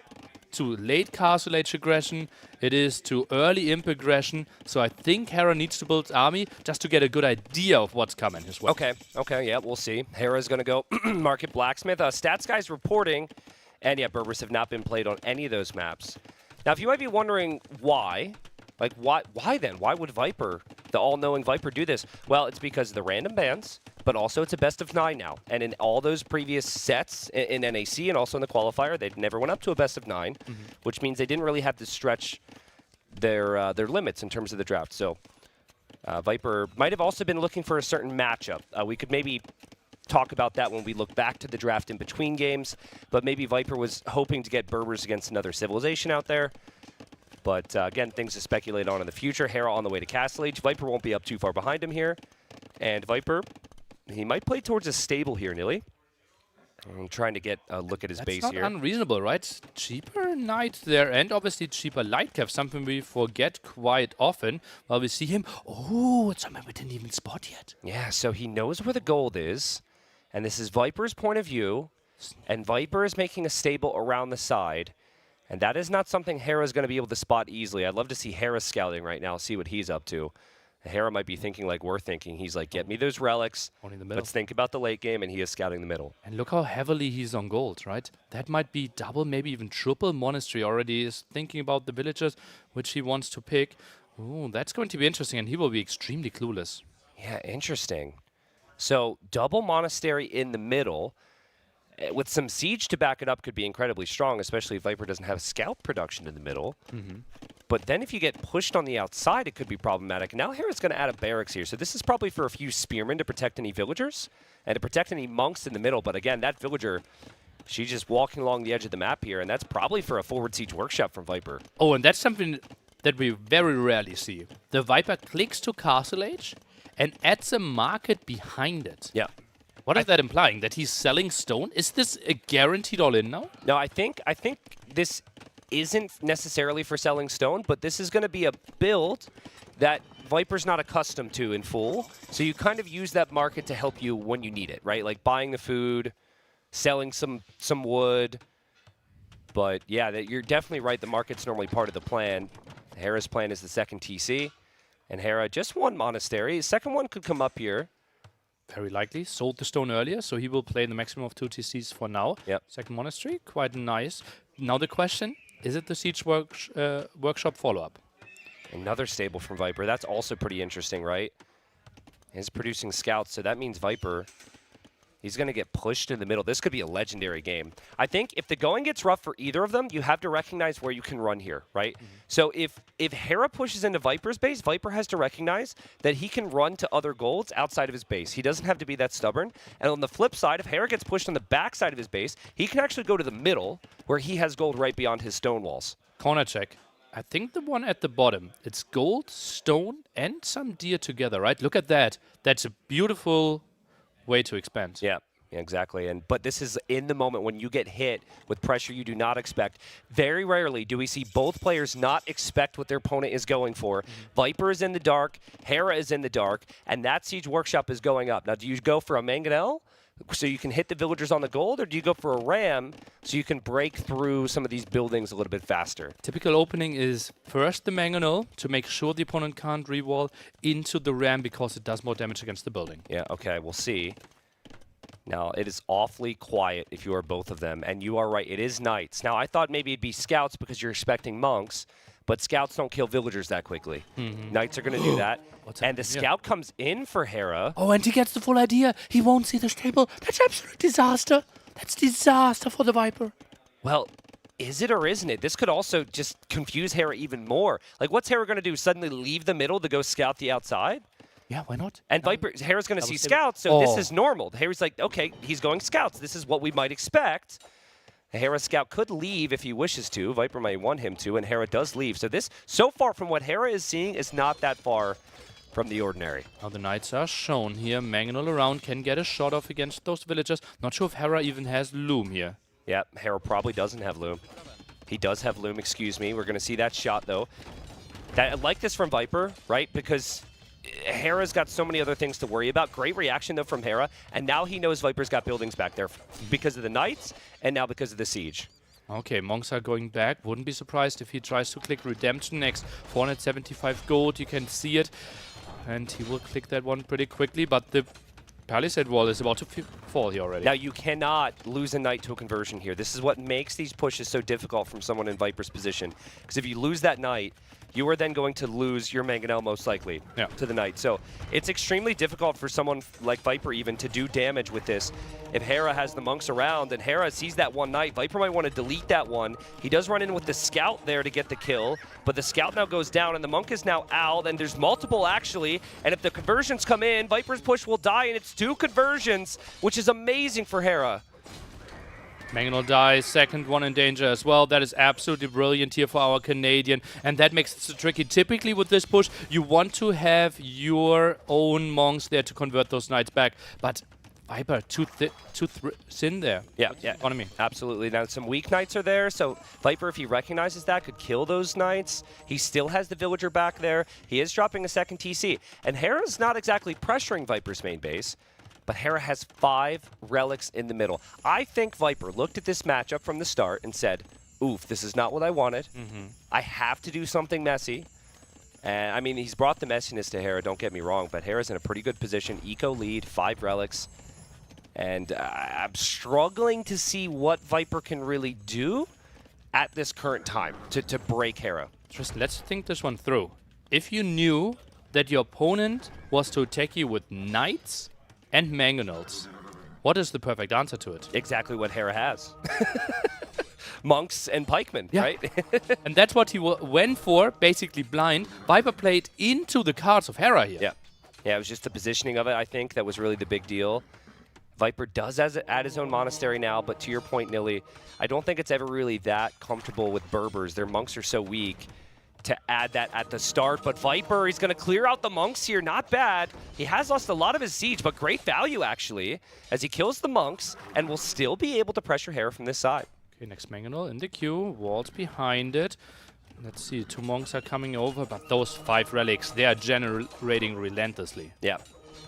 too late castle age aggression. It is too early imp aggression. So I think Hera needs to build army just to get a good idea of what's coming his way. Okay, yeah, we'll see. Hera's going to go Market Blacksmith. Stats Guy's reporting, and yeah, Berbers have not been played on any of those maps. Now, if you might be wondering why, like why then? Why would Viper, the all-knowing Viper, do this? Well, it's because of the random bans, but also it's a best of 9 now. And in all those previous sets in NAC and also in the qualifier, they never went up to a best of 9, which means they didn't really have to stretch their limits in terms of the draft. So Viper might have also been looking for a certain matchup. We could maybe talk about that when we look back to the draft in between games, but maybe Viper was hoping to get Berbers against another Civilization out there. But again, things to speculate on in the future. Hera on the way to Castle Age. Viper won't be up too far behind him here. And Viper, he might play towards a stable here, Nilly. I'm trying to get a look at his base here. That's not unreasonable, right? Cheaper Knight there, and obviously cheaper Light Cap, something we forget quite often while we see him. Oh, it's something we didn't even spot yet. Yeah, so he knows where the gold is, and this is Viper's point of view, and Viper is making a stable around the side, and that is not something Hera's going to be able to spot easily. I'd love to see Hera scouting right now, see what he's up to. Hera might be thinking like we're thinking. He's like, get me those relics. Only the middle. Let's think about the late game, and he is scouting the middle. And look how heavily he's on gold, right? That might be double, maybe even triple. Monastery already is thinking about the villagers, which he wants to pick. Ooh, that's going to be interesting, and he will be extremely clueless. Yeah, interesting. So double Monastery in the middle, with some siege to back it up, could be incredibly strong, especially if Viper doesn't have scout production in the middle. But then if you get pushed on the outside, it could be problematic. Now Hera's going to add a barracks here. So this is probably for a few spearmen to protect any villagers and to protect any monks in the middle. But again, that villager, she's just walking along the edge of the map here, and that's probably for a forward siege workshop from Viper. Oh, and that's something that we very rarely see. The Viper clicks to Castle Age and adds a market behind it. Yeah. What is that implying? That he's selling stone? Is this a guaranteed all-in now? No, I think this isn't necessarily for selling stone, but this is going to be a build that Viper's not accustomed to in full. So you kind of use that market to help you when you need it, right? Like buying the food, selling some wood. But yeah, you're definitely right. The market's normally part of the plan. Hera's plan is the second TC. And Hera just one monastery. His second one could come up here. Very likely. Sold the stone earlier, so he will play the maximum of 2 TCs for now. Yep. Second monastery, quite nice. Now the question, is it the siege workshop follow-up? Another stable from Viper. That's also pretty interesting, right? He's producing scouts, so that means Viper, he's going to get pushed in the middle. This could be a legendary game. I think if the going gets rough for either of them, you have to recognize where you can run here, right? So if Hera pushes into Viper's base, Viper has to recognize that he can run to other golds outside of his base. He doesn't have to be that stubborn. And on the flip side, if Hera gets pushed on the back side of his base, he can actually go to the middle where he has gold right beyond his stone walls. Corner check. I think the one at the bottom, it's gold, stone, and some deer together, right? Look at that. That's a beautiful way to expand. Yeah, exactly. But this is in the moment when you get hit with pressure you do not expect. Very rarely do we see both players not expect what their opponent is going for. Viper is in the dark, Hera is in the dark, and that siege workshop is going up. Now, do you go for a mangonel so you can hit the villagers on the gold, or do you go for a ram so you can break through some of these buildings a little bit faster? Typical opening is first the mangonel to make sure the opponent can't rewall into the ram because it does more damage against the building. Yeah, okay, we'll see. Now, it is awfully quiet if you are both of them, and you are right, it is knights. Now, I thought maybe it'd be scouts because you're expecting monks, but scouts don't kill villagers that quickly. Knights are going to do that. And the scout comes in for Hera. Oh, and he gets the full idea. He won't see the stable. That's absolute disaster. That's disaster for the Viper. Well, is it or isn't it? This could also just confuse Hera even more. Like, what's Hera going to do? Suddenly leave the middle to go scout the outside? Yeah, why not? And Hera's going to see scouts, so this is normal. Hera's like, okay, he's going scouts. This is what we might expect. Hera scout could leave if he wishes to. Viper might want him to, and Hera does leave. So this, so far from what Hera is seeing, is not that far from the ordinary. Now the knights are shown here. Mangonel around can get a shot off against those villagers. Not sure if Hera even has loom here. Yeah, Hera probably doesn't have loom. He does have loom, excuse me. We're going to see that shot, though. I like this from Viper, right? Because Hera's got so many other things to worry about. Great reaction, though, from Hera. And now he knows Viper's got buildings back there because of the Knights and now because of the Siege. Okay, monks are going back. Wouldn't be surprised if he tries to click Redemption next. 475 gold, you can see it. And he will click that one pretty quickly, but the Palisade wall is about to fall here already. Now, you cannot lose a knight to a conversion here. This is what makes these pushes so difficult from someone in Viper's position. Because if you lose that knight, you are then going to lose your Mangonel most likely to the knight. So it's extremely difficult for someone like Viper even to do damage with this. If Hera has the monks around and Hera sees that one knight, Viper might want to delete that one. He does run in with the scout there to get the kill, but the scout now goes down and the monk is now out, and there's multiple actually. And if the conversions come in, Viper's push will die, and it's 2 conversions, which is amazing for Hera. Mangonel dies, second one in danger as well. That is absolutely brilliant here for our Canadian, and that makes it so tricky. Typically with this push, you want to have your own monks there to convert those knights back, but Viper, too thin there. Yeah, Economy. Absolutely. Now, some weak knights are there, so Viper, if he recognizes that, could kill those knights. He still has the villager back there. He is dropping a second TC, and Hera's not exactly pressuring Viper's main base, but Hera has 5 relics in the middle. I think Viper looked at this matchup from the start and said, oof, this is not what I wanted. I have to do something messy. And I mean, he's brought the messiness to Hera, don't get me wrong, but Hera's in a pretty good position. Eco lead, 5 relics. And I'm struggling to see what Viper can really do at this current time to break Hera. Tristan, let's think this one through. If you knew that your opponent was to attack you with knights and mangonels, what is the perfect answer to it? Exactly what Hera has. Monks and pikemen, right? And that's what he went for, basically blind. Viper played into the cards of Hera here. Yeah, it was just the positioning of it, I think, that was really the big deal. Viper does add his own monastery now, but to your point, Nilly, I don't think it's ever really that comfortable with Berbers. Their monks are so weak to add that at the start. But Viper, he's going to clear out the monks here. Not bad. He has lost a lot of his siege, but great value, actually, as he kills the monks and will still be able to pressure Hera from this side. Okay, next Mangonel in the queue. Walls behind it. Let's see, 2 monks are coming over, but those 5 relics, they are generating relentlessly. Yeah.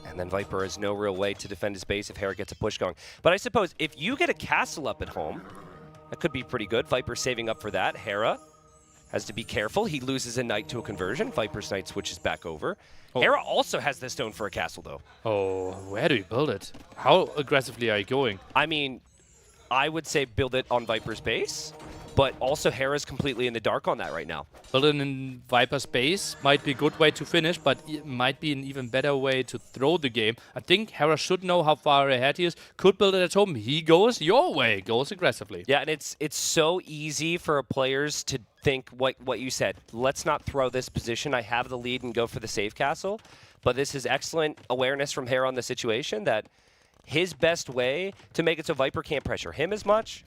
And then Viper has no real way to defend his base if Hera gets a push going. But I suppose if you get a castle up at home, that could be pretty good. Viper saving up for that. Hera has to be careful. He loses a knight to a conversion. Viper's knight switches back over. Hera also has the stone for a castle, though. Oh, where do you build it? How aggressively are you going? I mean, I would say build it on Viper's base, but also Hera's completely in the dark on that right now. Build it in Viper's base might be a good way to finish, but it might be an even better way to throw the game. I think Hera should know how far ahead he is. Could build it at home. He goes your way, goes aggressively. Yeah, and it's so easy for players to think what you said. Let's not throw this position. I have the lead and go for the safe castle. But this is excellent awareness from Hera on the situation that his best way to make it so Viper can't pressure him as much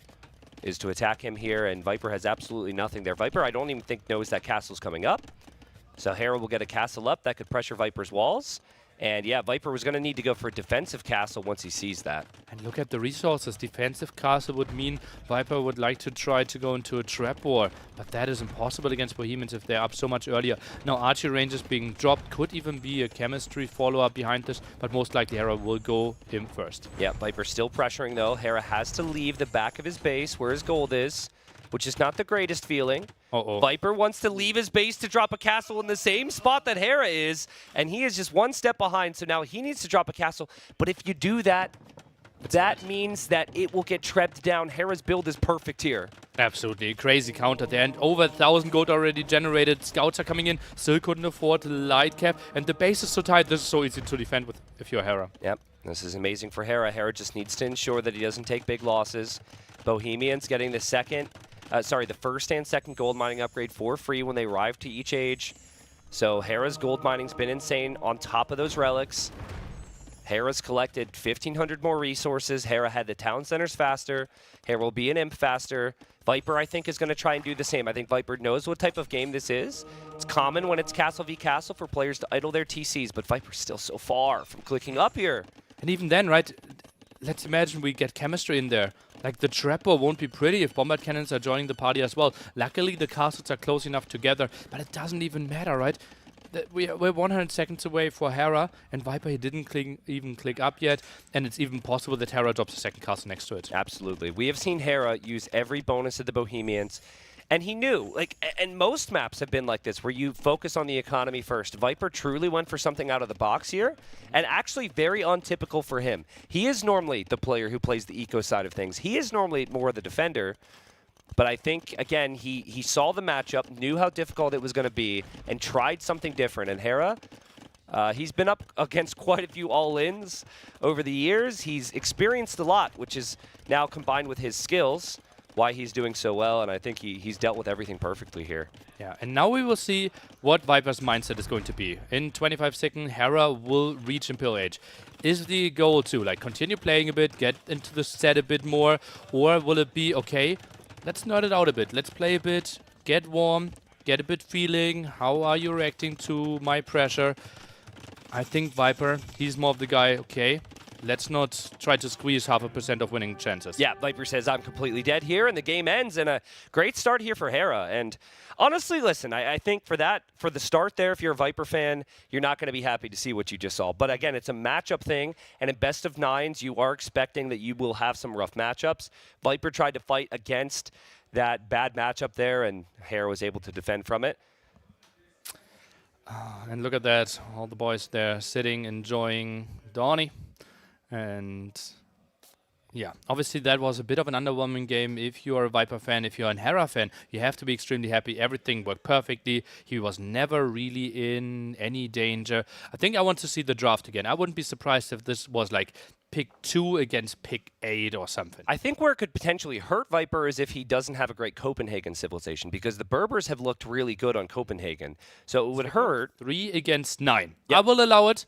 is to attack him here, and Viper has absolutely nothing there. Viper, I don't even think knows that castle's coming up. So Hera will get a castle up that could pressure Viper's walls. And yeah, Viper was going to need to go for a defensive castle once he sees that. And look at the resources. Defensive castle would mean Viper would like to try to go into a trap war, but that is impossible against Bohemians if they're up so much earlier. Now archery ranges being dropped, could even be a chemistry follow-up behind this, but most likely Hera will go him first. Yeah, Viper still pressuring though. Hera has to leave the back of his base where his gold is, which is not the greatest feeling. Viper wants to leave his base to drop a castle in the same spot that Hera is, and he is just one step behind, so now he needs to drop a castle. But if you do that, that means that it will get trepped down. Hera's build is perfect here. Absolutely, crazy counter there, and over 1,000 gold already generated. Scouts are coming in, still couldn't afford the light cap, and the base is so tight, this is so easy to defend with if you're Hera. Yep, this is amazing for Hera. Hera just needs to ensure that he doesn't take big losses. Bohemians getting the the first and second gold mining upgrade for free when they arrive to each age. So Hera's gold mining's been insane on top of those relics. Hera's collected 1,500 more resources. Hera had the town centers faster. Hera will be an imp faster. Viper, I think, is going to try and do the same. I think Viper knows what type of game this is. It's common when it's castle v castle for players to idle their TCs, but Viper's still so far from clicking up here. And even then, right, let's imagine we get chemistry in there. Like, the trapper won't be pretty if bombard cannons are joining the party as well. Luckily, the castles are close enough together, but it doesn't even matter, right? we're 100 seconds away for Hera, and Viper he didn't even click up yet, and it's even possible that Hera drops a second castle next to it. Absolutely. We have seen Hera use every bonus of the Bohemians, and he knew, like, and most maps have been like this, where you focus on the economy first. Viper truly went for something out of the box here, and actually very untypical for him. He is normally the player who plays the eco side of things. He is normally more the defender, but I think, again, he saw the matchup, knew how difficult it was going to be, and tried something different. And Hera, he's been up against quite a few all-ins over the years. He's experienced a lot, which is now combined with his skills, why he's doing so well, and I think he's dealt with everything perfectly here. Yeah, and now we will see what Viper's mindset is going to be. In 25 seconds, Hera will reach Imperial Age. Is the goal to like continue playing a bit, get into the set a bit more, or will it be, okay, let's nerd it out a bit, let's play a bit, get warm, get a bit feeling, how are you reacting to my pressure? I think Viper, he's more of the guy, okay, let's not try to squeeze 0.5% of winning chances. Yeah, Viper says, I'm completely dead here, and the game ends, and a great start here for Hera. And honestly, listen, I think for the start there, if you're a Viper fan, you're not going to be happy to see what you just saw. But again, it's a matchup thing, and in best of nines, you are expecting that you will have some rough matchups. Viper tried to fight against that bad matchup there, and Hera was able to defend from it. And look at that, all the boys there sitting, enjoying Donnie. And yeah, obviously that was a bit of an underwhelming game. If you are a Viper fan, if you're a Hera fan, you have to be extremely happy. Everything worked perfectly. He was never really in any danger. I think I want to see the draft again. I wouldn't be surprised if this was like pick 2 against pick 8 or something. I think where it could potentially hurt Viper is if he doesn't have a great Copenhagen civilization, because the Berbers have looked really good on Copenhagen. So it would hurt. 3 against 9. Yep. I will allow it.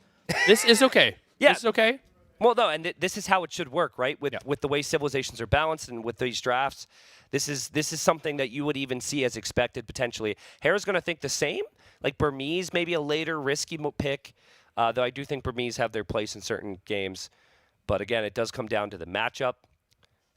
This is okay. Yeah. This is okay. Well, no, and this is how it should work, right? With the way civilizations are balanced and with these drafts, this is something that you would even see as expected potentially. Hera's going to think the same. Like Burmese, maybe a later risky pick, though I do think Burmese have their place in certain games. But again, it does come down to the matchup.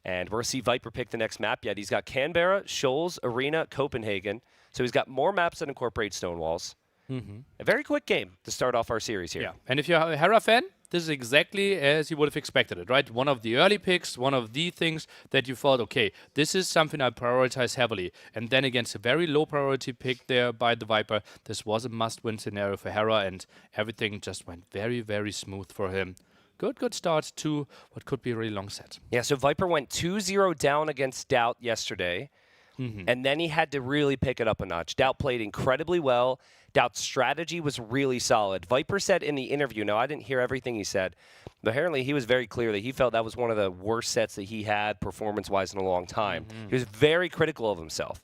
And we're going to see Viper pick the next map yet. He's got Canberra, Shoals, Arena, Copenhagen. So he's got more maps that incorporate stone walls. A very quick game to start off our series here. Yeah, and if you're a Hera fan, this is exactly as you would have expected it, right? One of the early picks, one of the things that you thought, okay, this is something I prioritize heavily. And then against a very low priority pick there by the Viper, this was a must-win scenario for Hera, and everything just went very, very smooth for him. Good start to what could be a really long set. Yeah, so Viper went 2-0 down against TaToH yesterday, and then he had to really pick it up a notch. TaToH played incredibly well. TaToH's strategy was really solid. Viper said in the interview, now I didn't hear everything he said, but apparently he was very clear that he felt that was one of the worst sets that he had performance-wise in a long time. He was very critical of himself.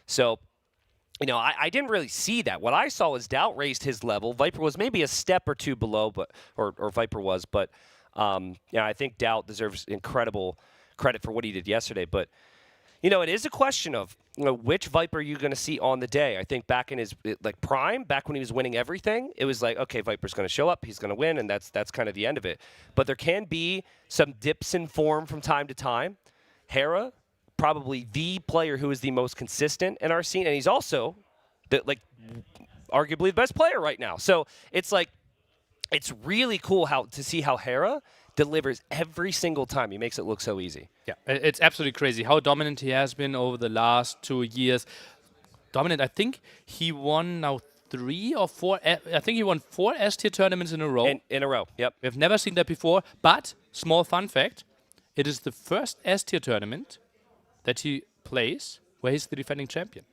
So, you know, I didn't really see that. What I saw was TaToH raised his level. Viper was maybe a step or two below, but or Viper was, but yeah, I think TaToH deserves incredible credit for what he did yesterday. But you know, it is a question of, you know, which Viper you're going to see on the day. I think back in his like prime, back when he was winning everything, it was like, okay, Viper's going to show up, he's going to win, and that's kind of the end of it. But there can be some dips in form from time to time. Hera, probably the player who is the most consistent in our scene, and he's also arguably the best player right now. So it's like, it's really cool to see how Hera delivers every single time. He makes it look so easy. Yeah, it's absolutely crazy how dominant he has been over the last 2 years. Dominant, I think he won now 3 or 4. I think he won 4 S-tier tournaments in a row. In a row, yep. We've never seen that before. But, small fun fact, it is the first S-tier tournament that he plays where he's the defending champion.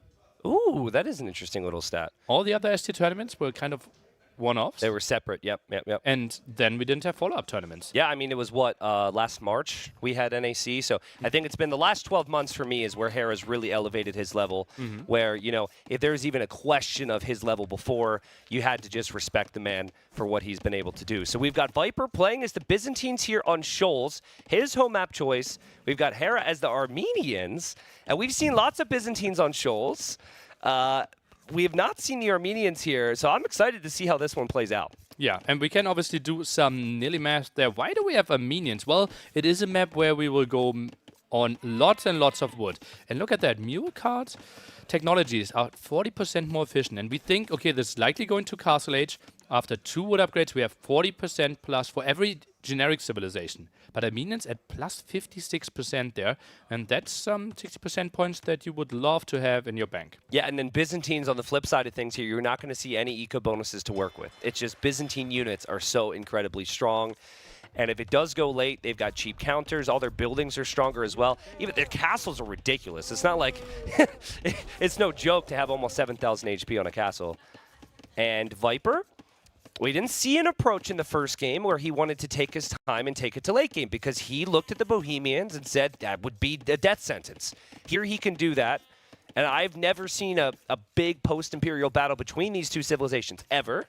Ooh, that is an interesting little stat. All the other S-tier tournaments were kind of one-offs. They were separate, yep. And then we didn't have follow-up tournaments. Yeah, I mean, it was what, last March we had NAC. So I think it's been the last 12 months for me is where Hera's really elevated his level, where, you know, if there's even a question of his level before, you had to just respect the man for what he's been able to do. So we've got Viper playing as the Byzantines here on Shoals, his home map choice. We've got Hera as the Armenians, and we've seen lots of Byzantines on Shoals. We have not seen the Armenians here, so I'm excited to see how this one plays out. Yeah, and we can obviously do some nilly math there. Why do we have Armenians? Well, it is a map where we will go on lots and lots of wood. And look at that, mule card. technologies are 40% more efficient. And we think, okay, this is likely going to Castle Age. After 2 wood upgrades, we have 40% plus for every generic civilization. But Armenians at plus 56% there. And that's some 60% points that you would love to have in your bank. Yeah, and then Byzantines on the flip side of things here, you're not going to see any eco bonuses to work with. It's just Byzantine units are so incredibly strong. And if it does go late, they've got cheap counters. All their buildings are stronger as well. Even their castles are ridiculous. It's not like it's no joke to have almost 7,000 HP on a castle. And Viper, we didn't see an approach in the first game where he wanted to take his time and take it to late game because he looked at the Bohemians and said that would be a death sentence. Here he can do that. And I've never seen a big post-Imperial battle between these two civilizations, ever.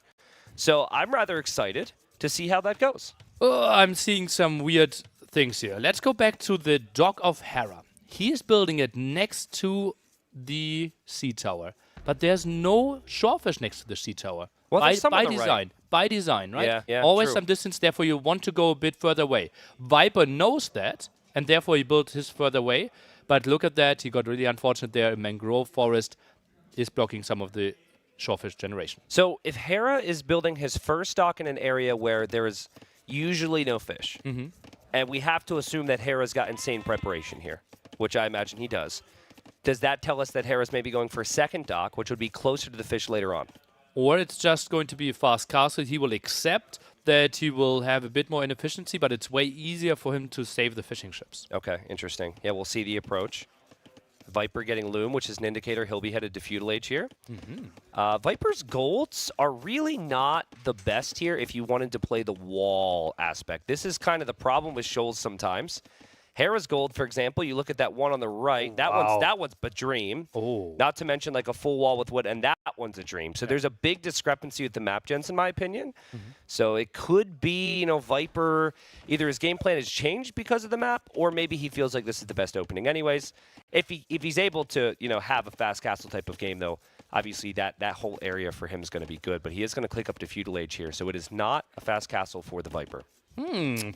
So I'm rather excited to see how that goes. Oh, I'm seeing some weird things here. Let's go back to the Dock of Hera. He is building it next to the sea tower. But there's no shorefish next to the sea tower. Well, there's some by on the design. right. By design, right? Yeah, Always true. some distance, therefore you want to go a bit further away. Viper knows that, and therefore he built his further away. But look at that, he got really unfortunate there. A mangrove forest is blocking some of the shorefish generation. So if Hera is building his first dock in an area where there is usually no fish, and we have to assume that Hera's got insane preparation here, which I imagine he does that tell us that Hera's maybe going for a second dock, which would be closer to the fish later on? Or it's just going to be a fast castle. He will accept that he will have a bit more inefficiency, but it's way easier for him to save the fishing ships. Okay, interesting. Yeah, we'll see the approach. Viper getting Loom, which is an indicator he'll be headed to Feudal Age here. Viper's golds are really not the best here if you wanted to play the wall aspect. This is kind of the problem with shoals sometimes. Hera's gold, for example, you look at that one on the right. That one's a dream. Not to mention like a full wall with wood, and that one's a dream. So there's a big discrepancy with the map gens, in my opinion. So it could be, Viper, either his game plan has changed because of the map, or maybe he feels like this is the best opening anyways. If he's able to, have a fast castle type of game, though, obviously that whole area for him is going to be good. But he is going to click up to Feudal Age here, so it is not a fast castle for the Viper.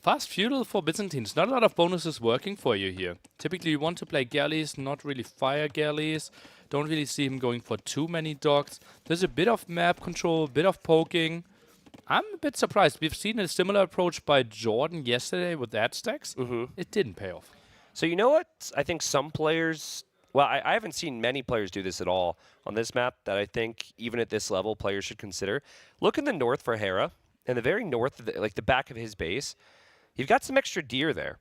Fast feudal for Byzantines. Not a lot of bonuses working for you here. Typically, you want to play galleys, not really fire galleys. Don't really see him going for too many docks. There's a bit of map control, a bit of poking. I'm a bit surprised. We've seen a similar approach by Jordan yesterday with Aztecs. It didn't pay off. So you know what? I think some players... Well, I haven't seen many players do this at all on this map that I think, even at this level, players should consider. Look in the north for Hera. In the very north, like the back of his base, you've got some extra deer there.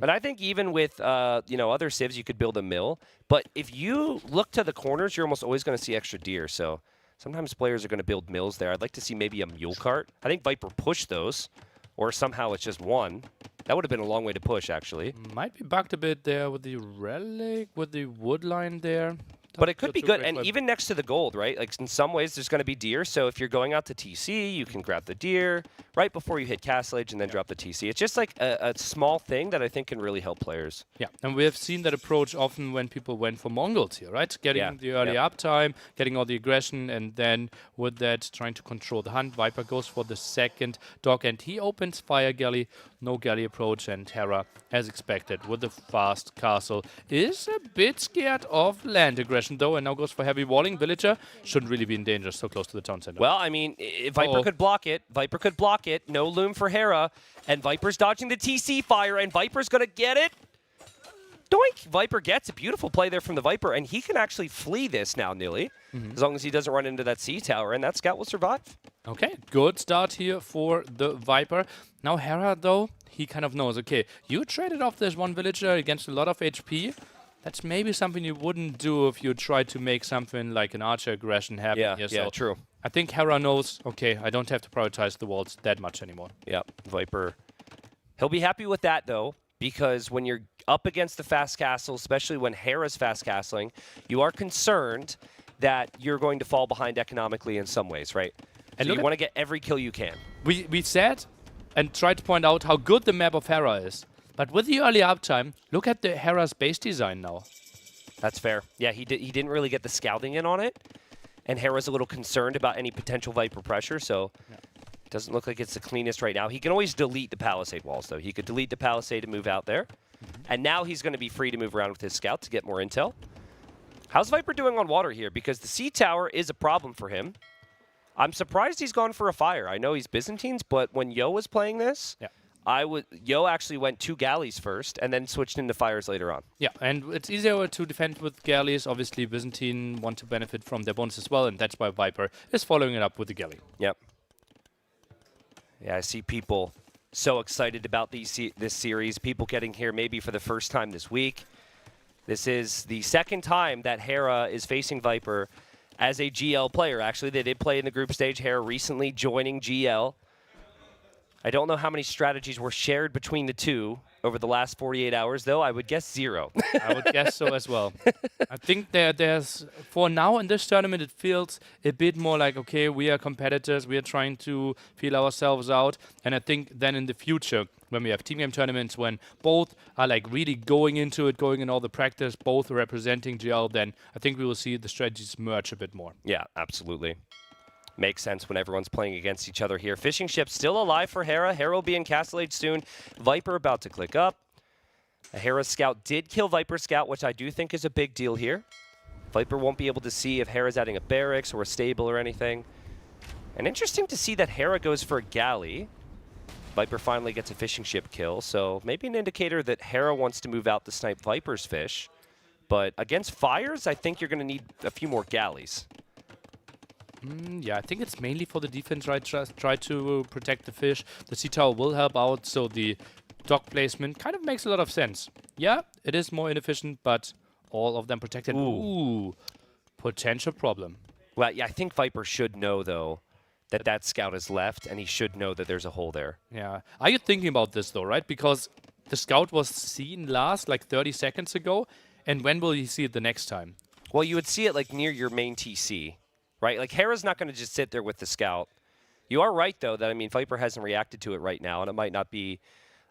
And I think even with other civs, you could build a mill. But if you look to the corners, you're almost always going to see extra deer. So sometimes players are going to build mills there. I'd like to see maybe a mule cart. I think Viper pushed those, or somehow it's just one. That would have been a long way to push, actually. Might be bugged a bit there with the relic, with the wood line there. But it could be good, and even next to the gold, right? Like in some ways, there's going to be deer. So if you're going out to TC, you can grab the deer right before you hit Castle Age and then drop the TC. It's just like a small thing that I think can really help players. Yeah, and we have seen that approach often when people went for Mongols here, right? Getting the early uptime, getting all the aggression, and then with that, trying to control the hunt. Viper goes for the second dock, and he opens Fire Galley. No galley approach, and Hera, as expected, with the fast castle, is a bit scared of land aggression, though, and now goes for heavy walling. Villager shouldn't really be in danger, so close to the town center. Well, I mean, if Viper could block it. Viper could block it. No loom for Hera, and Viper's dodging the TC fire, and Viper's going to get it. Doink! Viper gets a beautiful play there from the Viper, and he can actually flee this now, Nilly, as long as he doesn't run into that sea tower, and that scout will survive. Okay, good start here for the Viper. Now Hera, though, he kind of knows, okay, you traded off this one villager against a lot of HP. That's maybe something you wouldn't do if you tried to make something like an archer aggression happen here. Yeah, so true. I think Hera knows, okay, I don't have to prioritize the walls that much anymore. Yeah, Viper. He'll be happy with that, though, because when you're up against the fast castle, especially when Hera's fast castling, you are concerned that you're going to fall behind economically in some ways, right? And so you want to get every kill you can. We said and tried to point out how good the map of Hera is. But with the early uptime, look at the Hera's base design now. That's fair. Yeah, he didn't really get the scouting in on it. And Hera's a little concerned about any potential Viper pressure, so it doesn't look like it's the cleanest right now. He can always delete the palisade walls, though. He could delete the palisade and move out there. And now he's going to be free to move around with his scout to get more intel. How's Viper doing on water here? Because the sea tower is a problem for him. I'm surprised he's gone for a fire. I know he's Byzantines, but when Yo was playing this, Yo actually went 2 galleys first and then switched into fires later on. Yeah, and it's easier to defend with galleys. Obviously, Byzantine want to benefit from their bonus as well, and that's why Viper is following it up with the galley. Yep. Yeah, I see people so excited about this series. People getting here maybe for the first time this week. This is the second time that Hera is facing Viper as a GL player. Actually, they did play in the group stage. Hera recently joining GL. I don't know how many strategies were shared between the two over the last 48 hours, though. I would guess 0. I would guess so as well. I think there's, for now in this tournament, it feels a bit more like, okay, we are competitors, we are trying to feel ourselves out. And I think then in the future, when we have team game tournaments, when both are like really going into it, going in all the practice, both representing GL, then I think we will see the strategies merge a bit more. Yeah, absolutely. Makes sense when everyone's playing against each other here. Fishing ship still alive for Hera. Hera will be in Castle Age soon. Viper about to click up. A Hera scout did kill Viper scout, which I do think is a big deal here. Viper won't be able to see if Hera's adding a barracks or a stable or anything. And interesting to see that Hera goes for a galley. Viper finally gets a fishing ship kill, so maybe an indicator that Hera wants to move out to snipe Viper's fish. But against fires, I think you're going to need a few more galleys. Yeah, I think it's mainly for the defense, right? Try to protect the fish. The sea tower will help out, so the dock placement kind of makes a lot of sense. Yeah, it is more inefficient, but all of them protected. Ooh, potential problem. Well, yeah, I think Viper should know, though, that that scout is left, and he should know that there's a hole there. Yeah. Are you thinking about this, though, right? Because the scout was seen last, like 30 seconds ago, and when will you see it the next time? Well, you would see it, like, near your main TC. Right? Like, Hera's not going to just sit there with the scout. You are right, though, that, I mean, Viper hasn't reacted to it right now, and it might not be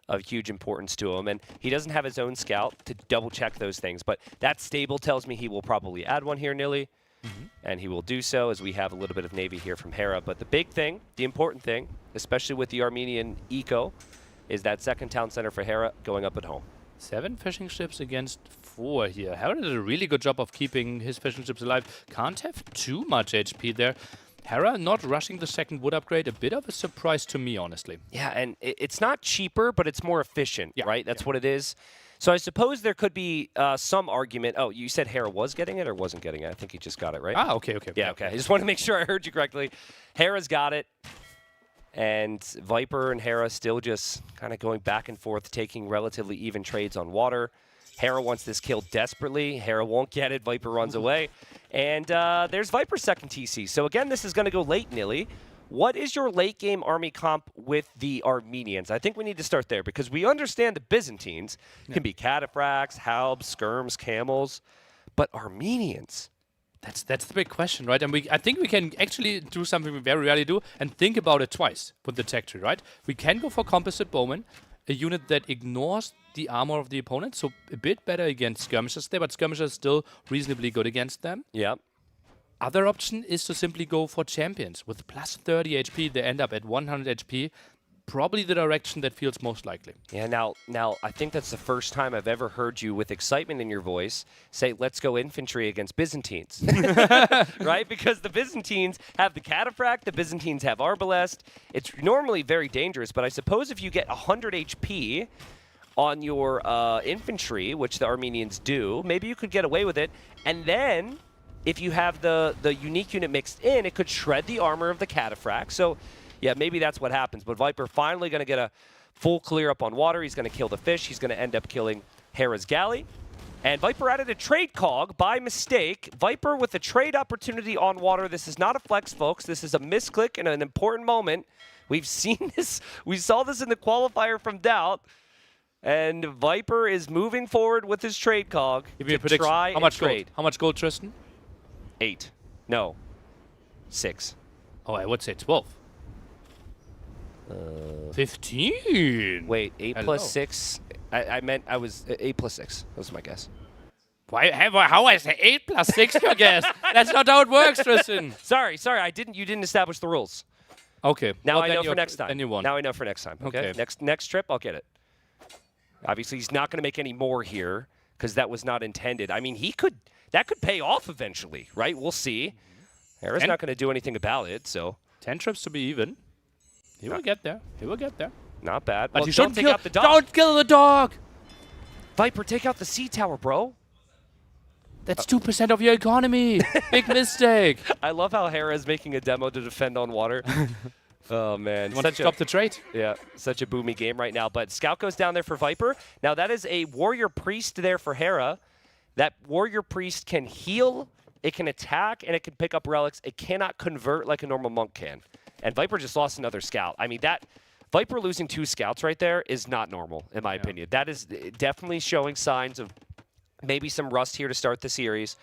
of huge importance to him. And he doesn't have his own scout to double-check those things. But that stable tells me he will probably add one here, Nilly. And he will do so, as we have a little bit of Navy here from Hera. But the big thing, the important thing, especially with the Armenian eco, is that second town center for Hera going up at home. 7 fishing ships against 4 here. Hera did a really good job of keeping his fishing ships alive. Can't have too much HP there. Hera not rushing the second wood upgrade, a bit of a surprise to me, honestly. Yeah, and it's not cheaper, but it's more efficient, right? That's what it is. So I suppose there could be some argument. Oh, you said Hera was getting it or wasn't getting it? I think he just got it, right? Ah, okay. Yeah, okay. I just want to make sure I heard you correctly. Hera's got it. And Viper and Hera still just kind of going back and forth, taking relatively even trades on water. Hera wants this kill desperately. Hera won't get it. Viper runs away. And there's Viper's second TC. So again, this is going to go late, Nilly. What is your late game army comp with the Armenians? I think we need to start there because we understand the Byzantines can be cataphracts, halbs, skirms, camels. But Armenians... That's the big question, right? And I think we can actually do something we very rarely do and think about it twice with the tech tree, right? We can go for composite bowman, a unit that ignores the armor of the opponent, so a bit better against skirmishers there, but skirmishers still reasonably good against them. Yeah. Other option is to simply go for champions. With plus 30 HP, they end up at 100 HP. Probably the direction that feels most likely. Yeah, now I think that's the first time I've ever heard you with excitement in your voice say, let's go infantry against Byzantines. Right? Because the Byzantines have the cataphract, the Byzantines have arbalest. It's normally very dangerous, but I suppose if you get 100 HP on your infantry, which the Armenians do, maybe you could get away with it. And then, if you have the unique unit mixed in, it could shred the armor of the cataphract. So, yeah, maybe that's what happens. But Viper finally going to get a full clear up on water. He's going to kill the fish. He's going to end up killing Hera's galley. And Viper added a trade cog by mistake. Viper with a trade opportunity on water. This is not a flex, folks. This is a misclick in an important moment. We've seen this. We saw this in the qualifier from Doubt. And Viper is moving forward with his trade cog to try and trade. How much gold, Tristan? 8. No. 6. Oh, I would say 12. 15. Wait, 8 plus 6. I meant I was 8 plus 6. That was my guess. How is 8 plus 6 your guess? That's not how it works, Tristan. Sorry. You didn't establish the rules. Okay. Now I know for next time. Then you won. Now I know for next time. Okay. Next trip, I'll get it. Obviously, he's not going to make any more here because that was not intended. I mean, he could. that could pay off eventually, right? We'll see. Hera's not going to do anything about it, so 10 trips to be even. He will get there. He will get there. not bad. But Well, you don't shouldn't take kill. out the dog. Don't kill the dog. Viper, take out the C tower, bro. That's 2% of your economy. Big mistake. I love how Hera is making a demo to defend on water. Oh, man. You want to stop the trade? Yeah, such a boomy game right now. But Scout goes down there for Viper. Now, that is a Warrior Priest there for Hera. That Warrior Priest can heal, it can attack, and it can pick up relics. It cannot convert like a normal monk can. And Viper just lost another Scout. I mean, that Viper losing 2 Scouts right there is not normal, in my opinion. That is definitely showing signs of maybe some rust here to start the series.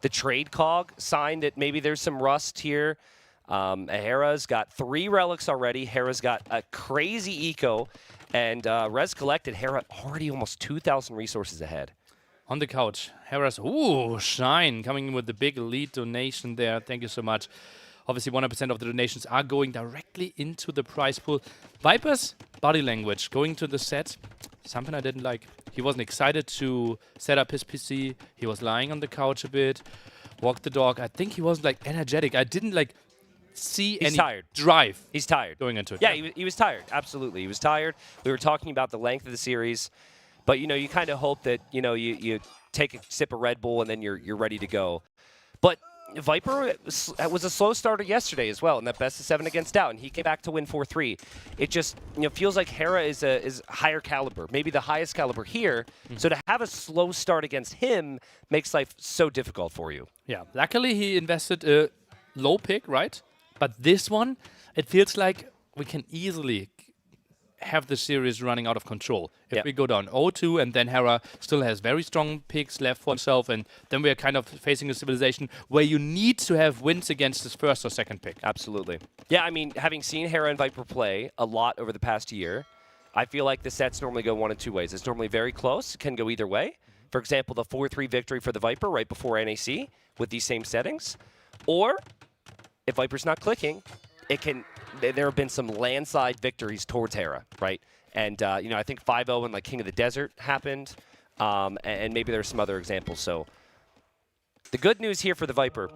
The trade cog sign that maybe there's some rust here. Hera's got 3 relics already. Hera's got a crazy eco. And Res collected. Hera already almost 2,000 resources ahead. On the couch, Hera's, Shine, coming in with the big lead donation there. Thank you so much. Obviously, 100% of the donations are going directly into the prize pool. Viper's body language going to the set, something I didn't like. He wasn't excited to set up his PC. He was lying on the couch a bit, walked the dog. I think he wasn't like energetic. I didn't like see any drive. He's tired. Going into it. Yeah, he was tired. Absolutely. He was tired. We were talking about the length of the series. But, you know, you kind of hope that, you know, you take a sip of Red Bull and then you're ready to go. But Viper was a slow starter yesterday as well in that best of 7 against Doubt, and he came back to win 4-3. It just, you know, feels like Hera is higher caliber, maybe the highest caliber here. So to have a slow start against him makes life so difficult for you. Yeah, luckily he invested a low pick, right? But this one, it feels like we can easily have the series running out of control. If we go down 0-2 and then Hera still has very strong picks left for himself, and then we are kind of facing a civilization where you need to have wins against his first or second pick. Absolutely. Yeah, I mean, having seen Hera and Viper play a lot over the past year, I feel like the sets normally go one of 2 ways. It's normally very close, can go either way. For example, the 4-3 victory for the Viper right before NAC with these same settings. Or, if Viper's not clicking, it can... There have been some landslide victories towards Hera, right? And, you know, I think 5-0 in, like, King of the Desert happened, and maybe there's some other examples. So the good news here for the Viper,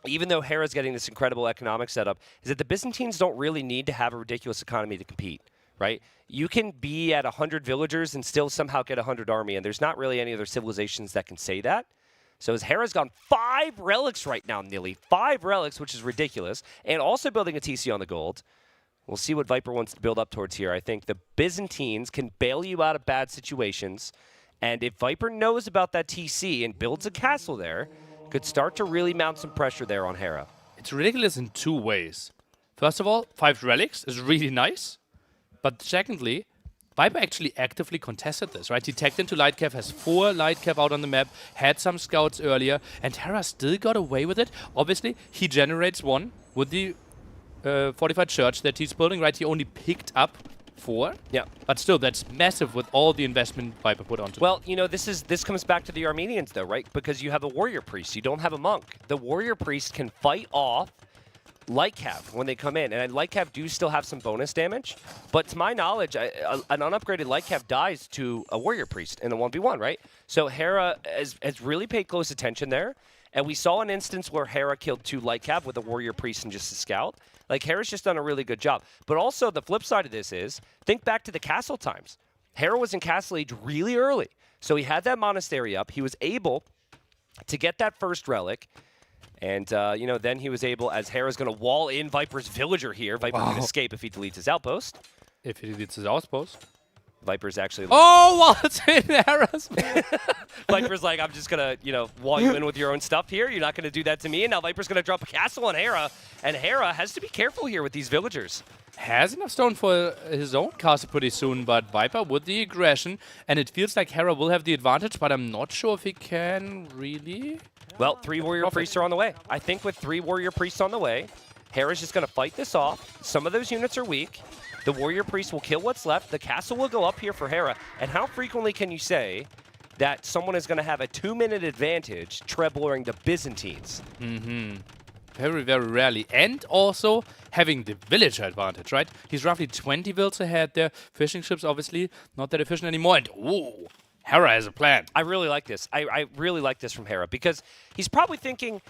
even though Hera's getting this incredible economic setup, is that the Byzantines don't really need to have a ridiculous economy to compete, right? You can be at 100 villagers and still somehow get 100 army, and there's not really any other civilizations that can say that. So as Hera's gone 5 relics right now, nearly 5 relics, which is ridiculous, and also building a TC on the gold. We'll see what Viper wants to build up towards here. I think the Byzantines can bail you out of bad situations, and if Viper knows about that TC and builds a castle there, could start to really mount some pressure there on Hera. It's ridiculous in 2 ways. First of all, 5 relics is really nice, but secondly, Viper actually actively contested this, right? He tagged into Lightcav, has 4 Lightcav out on the map, had some scouts earlier, and Hera still got away with it. Obviously, he generates 1 with the fortified church that he's building, right? He only picked up 4. Yeah. But still, that's massive with all the investment Viper put onto it. Well, you know, this comes back to the Armenians, though, right? Because you have a warrior priest. You don't have a monk. The warrior priest can fight off Lightcav when they come in, and Lightcav do still have some bonus damage, but to my knowledge, an unupgraded Lightcav dies to a Warrior Priest in a 1v1, right? So Hera has really paid close attention there, and we saw an instance where Hera killed 2 Lightcav with a Warrior Priest and just a Scout. Like, Hera's just done a really good job. But also, the flip side of this is, think back to the castle times. Hera was in Castle Age really early, so he had that monastery up. He was able to get that first relic. And, you know, then he was able, as Hera's going to wall in Viper's villager here. Viper can escape if he deletes his outpost. If he deletes his outpost. Viper's actually... Oh, well, it's in Hera's. Viper's like, I'm just going to, you know, wall you in with your own stuff here. You're not going to do that to me. And now Viper's going to drop a castle on Hera. And Hera has to be careful here with these villagers. Has enough stone for his own castle pretty soon, but Viper with the aggression. And it feels like Hera will have the advantage, but I'm not sure if he can really... Well, 3 warrior priests are on the way. I think with 3 warrior priests on the way, Hera's just going to fight this off. Some of those units are weak. The warrior priest will kill what's left. The castle will go up here for Hera. And how frequently can you say that someone is going to have a 2-minute advantage trebling the Byzantines? Very, very rarely. And also having the villager advantage, right? He's roughly 20 vills ahead there. Fishing ships, obviously, not that efficient anymore. And, ooh, Hera has a plan. I really like this. I really like this from Hera because he's probably thinking,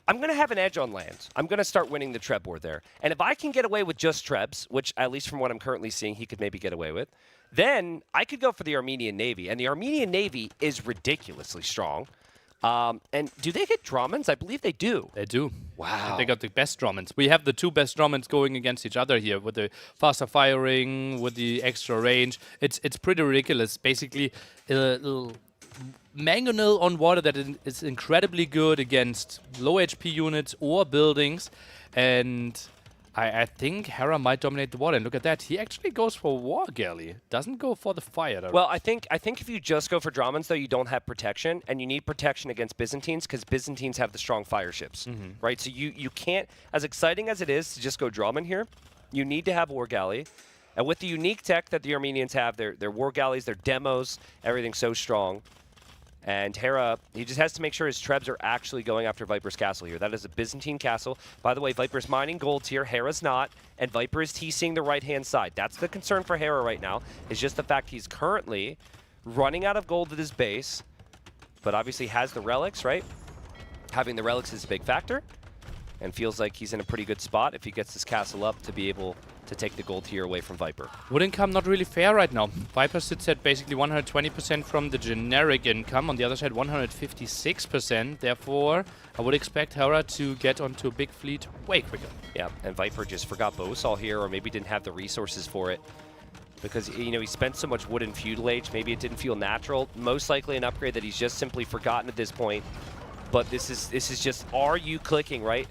I'm going to have an edge on land. I'm going to start winning the Treb board there. And if I can get away with just Trebs, which at least from what I'm currently seeing, he could maybe get away with, then I could go for the Armenian Navy. And the Armenian Navy is ridiculously strong. And do they get Drummons? I believe they do. They do. Wow. They got the best Drummonds. We have the two best Drummonds going against each other here with the faster firing, with the extra range. It's pretty ridiculous. Basically, a little mangonel on water that is incredibly good against low HP units or buildings. And I think Hera might dominate the water. And look at that. He actually goes for War Galley. Doesn't go for the fire. Well, I think if you just go for Drummons, though, you don't have protection. And you need protection against Byzantines because Byzantines have the strong fire ships. Right? So you can't, as exciting as it is to just go Drummond here, you need to have War Galley. And with the unique tech that the Armenians have, their War Galleys, their demos, everything's so strong. And Hera, he just has to make sure his Trebs are actually going after Viper's castle here. That is a Byzantine castle. By the way, Viper's mining golds here. Hera's not. And Viper is TCing the right-hand side. That's the concern for Hera right now, is just the fact he's currently running out of gold at his base, but obviously has the relics, right? Having the relics is a big factor, and feels like he's in a pretty good spot if he gets this castle up to be able to take the gold here away from Viper. Wood income not really fair right now. Viper sits at basically 120% from the generic income. On the other side, 156%. Therefore, I would expect Hera to get onto a big fleet way quicker. Yeah, and Viper just forgot Bosal here, or maybe didn't have the resources for it. Because, you know, he spent so much wood in Feudal Age, maybe it didn't feel natural. Most likely an upgrade that he's just simply forgotten at this point. But this is just, are you clicking, right?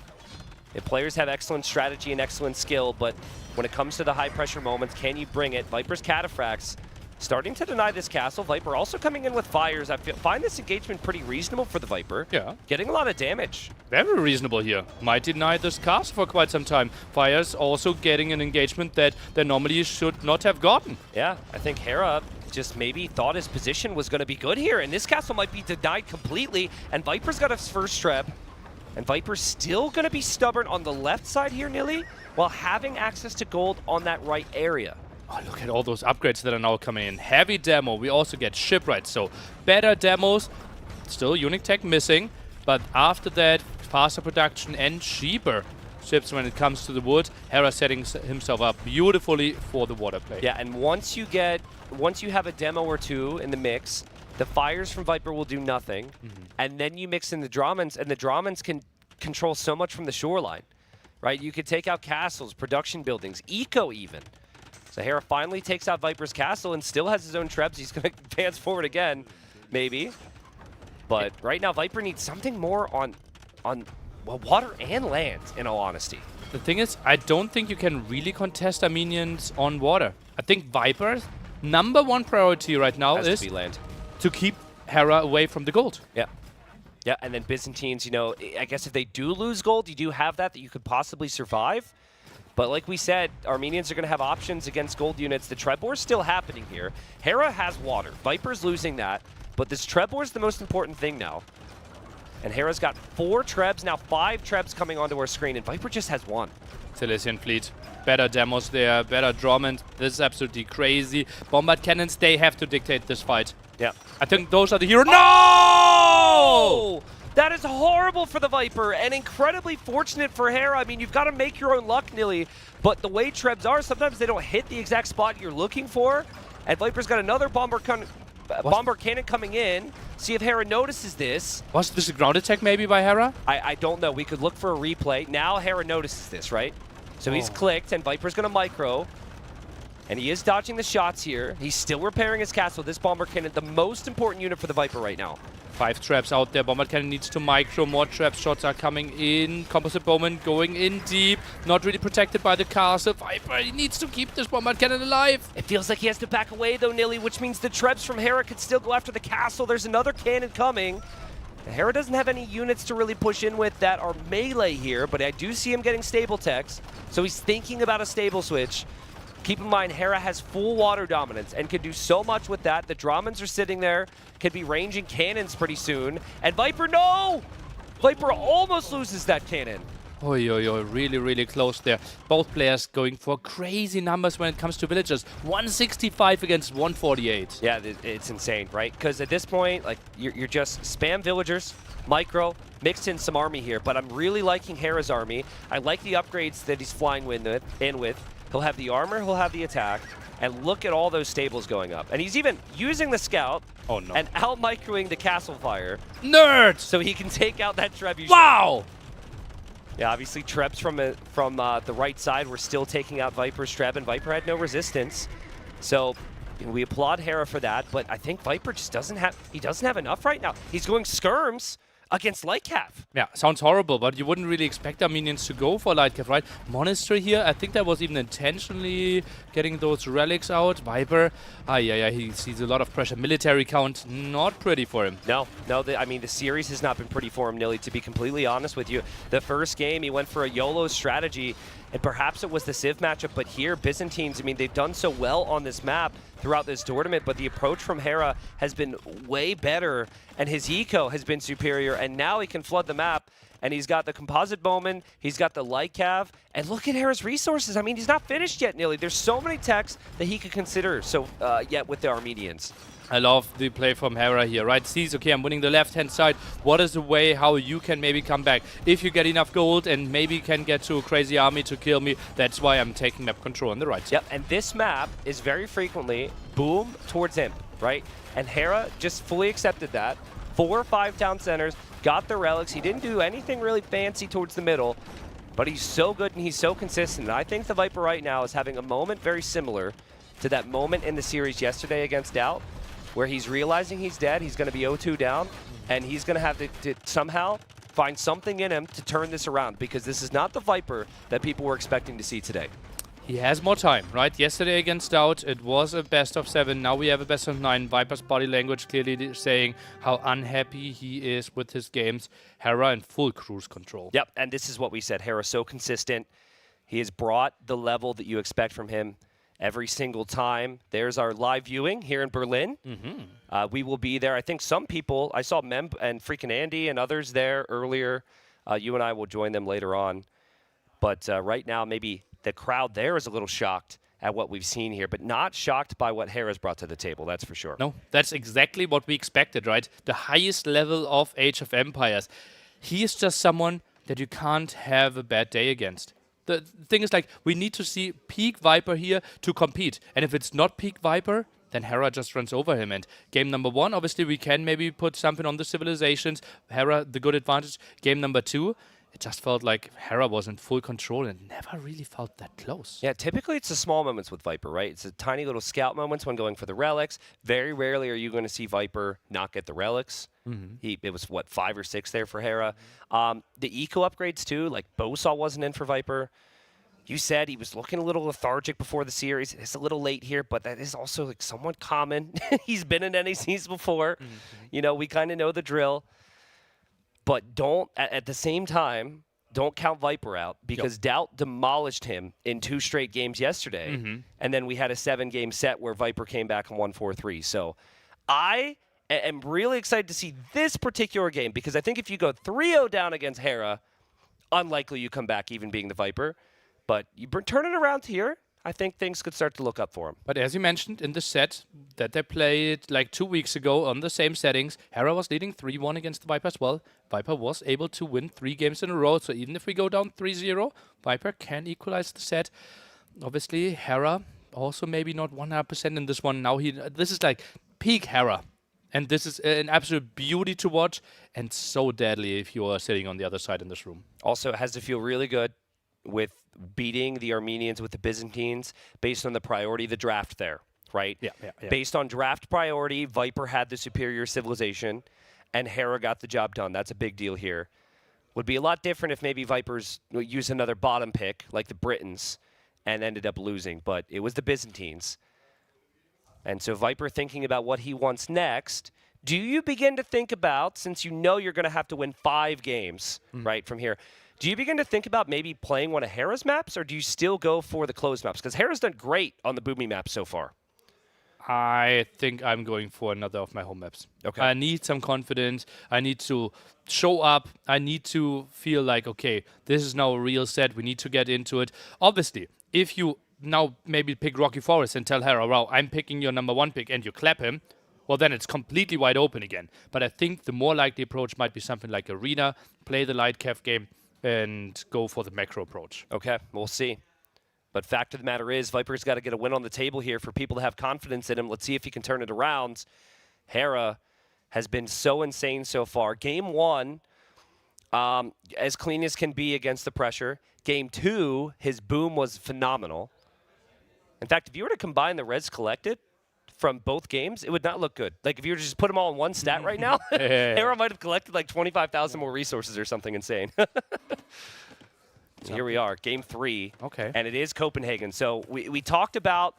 If players have excellent strategy and excellent skill, but when it comes to the high-pressure moments, can you bring it? Viper's Cataphracts starting to deny this castle. Viper also coming in with fires. I find this engagement pretty reasonable for the Viper. Yeah. Getting a lot of damage. Very reasonable here. Might deny this castle for quite some time. Fires also getting an engagement that they normally should not have gotten. Yeah, I think Hera just maybe thought his position was going to be good here, and this castle might be denied completely, and Viper's got his first Treb. And Viper's still going to be stubborn on the left side here, Nilly, while having access to gold on that right area. Oh, look at all those upgrades that are now coming in. Heavy demo. We also get shipwrights, so better demos. Still unique tech missing, but after that, faster production and cheaper ships when it comes to the wood. Hera setting himself up beautifully for the water play. Yeah, and once you have a demo or two in the mix, the fires from Viper will do nothing, and then you mix in the Dromans, and the Dromans can control so much from the shoreline, right? You could take out castles, production buildings, eco even. So Hera finally takes out Viper's castle and still has his own Trebs. He's going to advance forward again, maybe. But right now, Viper needs something more on well, water and land, in all honesty. The thing is, I don't think you can really contest Armenians on water. I think Viper's #1 priority right now Has is to be land. to keep Hera away from the gold. Yeah. Yeah, and then Byzantines, you know, I guess if they do lose gold, you do have that you could possibly survive. But like we said, Armenians are going to have options against gold units. The Treb War is still happening here. Hera has water. Viper's losing that. But this Treb War is the most important thing now. And Hera's got 4 Trebs, now 5 Trebs coming onto our screen, and Viper just has 1. Silesian fleet. Better demos there, better Drummond. This is absolutely crazy. Bombard cannons, they have to dictate this fight. Yeah. I think those are the heroes. No! Oh! That is horrible for the Viper and incredibly fortunate for Hera. I mean, you've got to make your own luck, Nilly. But the way Trebs are, sometimes they don't hit the exact spot you're looking for. And Viper's got another bomber cannon coming in. See if Hera notices this. Was this a ground attack maybe by Hera? I don't know. We could look for a replay. Now Hera notices this, right? So he's clicked, and Viper's going to micro. And he is dodging the shots here. He's still repairing his castle. This bomber cannon, the most important unit for the Viper right now. 5 traps out there. Bombard cannon needs to micro. More trap shots are coming in. Composite bowman going in deep. Not really protected by the castle. Viper, he needs to keep this bombard cannon alive. It feels like he has to back away though, Nilly, which means the Trebs from Hera could still go after the castle. There's another cannon coming. Hera doesn't have any units to really push in with that are melee here, but I do see him getting stable techs. So he's thinking about a stable switch. Keep in mind, Hera has full water dominance and can do so much with that. The Dromans are sitting there, could be ranging cannons pretty soon. And Viper, no! Viper almost loses that cannon. Really, really close there. Both players going for crazy numbers when it comes to villagers. 165 against 148. Yeah, it's insane, right? Because at this point, like, you're just spam villagers, micro, mixed in some army here. But I'm really liking Hera's army. I like the upgrades that he's flying in with. He'll have the armor, he'll have the attack. And look at all those stables going up. And he's even using the scout and out-microing the castle fire. Nerd! So he can take out that trebuchet. Wow! Yeah, obviously Trebs from the right side were still taking out Viper's Treb, and Viper had no resistance. So we applaud Hera for that, but I think Viper just doesn't have enough right now. He's going skirms against Lightcav. Yeah, sounds horrible, but you wouldn't really expect our minions to go for Lightcav, right? Monastery here, I think that was even intentionally getting those relics out. Viper, he sees a lot of pressure. Military count, not pretty for him. No, I mean, the series has not been pretty for him, Nilly, to be completely honest with you. The first game, he went for a YOLO strategy, and perhaps it was the Civ matchup, but here, Byzantines, I mean, they've done so well on this map throughout this tournament, but the approach from Hera has been way better, and his eco has been superior, and now he can flood the map, and he's got the composite bowman, he's got the light cav, and look at Hera's resources. I mean, he's not finished yet, Nilly. There's so many techs that he could consider yet with the Armenians. I love the play from Hera here, right? Sees, okay, I'm winning the left-hand side. What is the way how you can maybe come back? If you get enough gold and maybe can get to a crazy army to kill me, that's why I'm taking map control on the right side. Yep, and this map is very frequently boom towards him, right? And Hera just fully accepted that. 4 or 5 town centers, got the relics. He didn't do anything really fancy towards the middle, but he's so good and he's so consistent. And I think the Viper right now is having a moment very similar to that moment in the series yesterday against TaToH, where he's realizing he's dead, he's going to be 0-2 down, and he's going to have to somehow find something in him to turn this around, because this is not the Viper that people were expecting to see today. He has more time, right? Yesterday against TaToH, it was a best of 7. Now we have a best of 9. Viper's body language clearly saying how unhappy he is with his games. Hera in full cruise control. Yep, and this is what we said. Hera's so consistent. He has brought the level that you expect from him every single time. There's our live viewing here in Berlin. We will be there. I think some people, I saw Mem and freaking Andy and others there earlier. You and I will join them later on. But right now, maybe the crowd there is a little shocked at what we've seen here, but not shocked by what Hera's brought to the table, that's for sure. No, that's exactly what we expected, right? The highest level of Age of Empires. He is just someone that you can't have a bad day against. The thing is, like, we need to see peak Viper here to compete. And if it's not peak Viper, then Hera just runs over him. And game number 1, obviously, we can maybe put something on the civilizations. Hera, the good advantage. Game number 2, it just felt like Hera was in full control and never really felt that close. Yeah, typically it's the small moments with Viper, right? It's the tiny little scout moments when going for the relics. Very rarely are you going to see Viper not get the relics. It was, what, 5 or 6 there for Hera. The eco upgrades, too, like Bosaw wasn't in for Viper. You said he was looking a little lethargic before the series. It's a little late here, but that is also like somewhat common. He's been in NACs before. You know, we kind of know the drill. But don't, at the same time, don't count Viper out, because TaToH demolished him in 2 straight games yesterday. And then we had a 7-game set where Viper came back and won 4-3. So I am really excited to see this particular game, because I think if you go 3-0 down against Hera, unlikely you come back even being the Viper. But you turn it around here, I think things could start to look up for him. But as you mentioned, in the set that they played like 2 weeks ago on the same settings, Hera was leading 3-1 against the Viper as well. Viper was able to win 3 games in a row, so even if we go down 3-0, Viper can equalize the set. Obviously, Hera also maybe not 100% in this one. Now this is like peak Hera. And this is an absolute beauty to watch, and so deadly if you are sitting on the other side in this room. Also, it has to feel really good with beating the Armenians with the Byzantines based on the priority of the draft there, right? Yeah. Based on draft priority, Viper had the superior civilization, and Hera got the job done. That's a big deal here. Would be a lot different if maybe Vipers used another bottom pick, like the Britons, and ended up losing, but it was the Byzantines. And so Viper thinking about what he wants next, do you begin to think about, since you know you're going to have to win 5 games, right, from here, do you begin to think about maybe playing one of Hera's maps, or do you still go for the closed maps? Because Hera's done great on the Boomy map so far. I think I'm going for another of my home maps. Okay. I need some confidence. I need to show up. I need to feel like, okay, this is now a real set. We need to get into it. Obviously, if you now maybe pick Rocky Forest and tell Hera, wow, I'm picking your #1 pick, and you clap him, well, then it's completely wide open again. But I think the more likely approach might be something like Arena, play the light Kev game, and go for the macro approach. Okay, we'll see. But fact of the matter is, Viper's got to get a win on the table here for people to have confidence in him. Let's see if he can turn it around. Hera has been so insane so far. Game 1, as clean as can be against the pressure. Game 2, his boom was phenomenal. In fact, if you were to combine the reds collected from both games, it would not look good. Like, if you were to just put them all in one stat right now, Hera might have collected like 25,000 more resources or something insane. Here we are, game 3. Okay. And it is Copenhagen. So we talked about,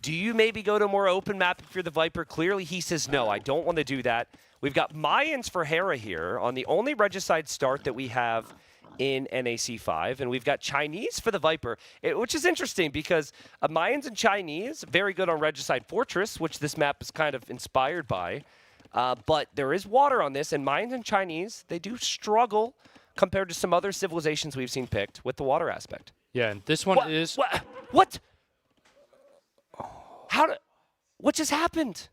do you maybe go to a more open map if you're the Viper? Clearly he says, no, I don't want to do that. We've got Mayans for Hera here on the only regicide start that we have in NAC 5. And we've got Chinese for the Viper, which is interesting because Mayans and Chinese, very good on Regicide Fortress, which this map is kind of inspired by. But there is water on this, and Mayans and Chinese, they do struggle compared to some other civilizations we've seen picked with the water aspect. Yeah, and this one is... What? What just happened?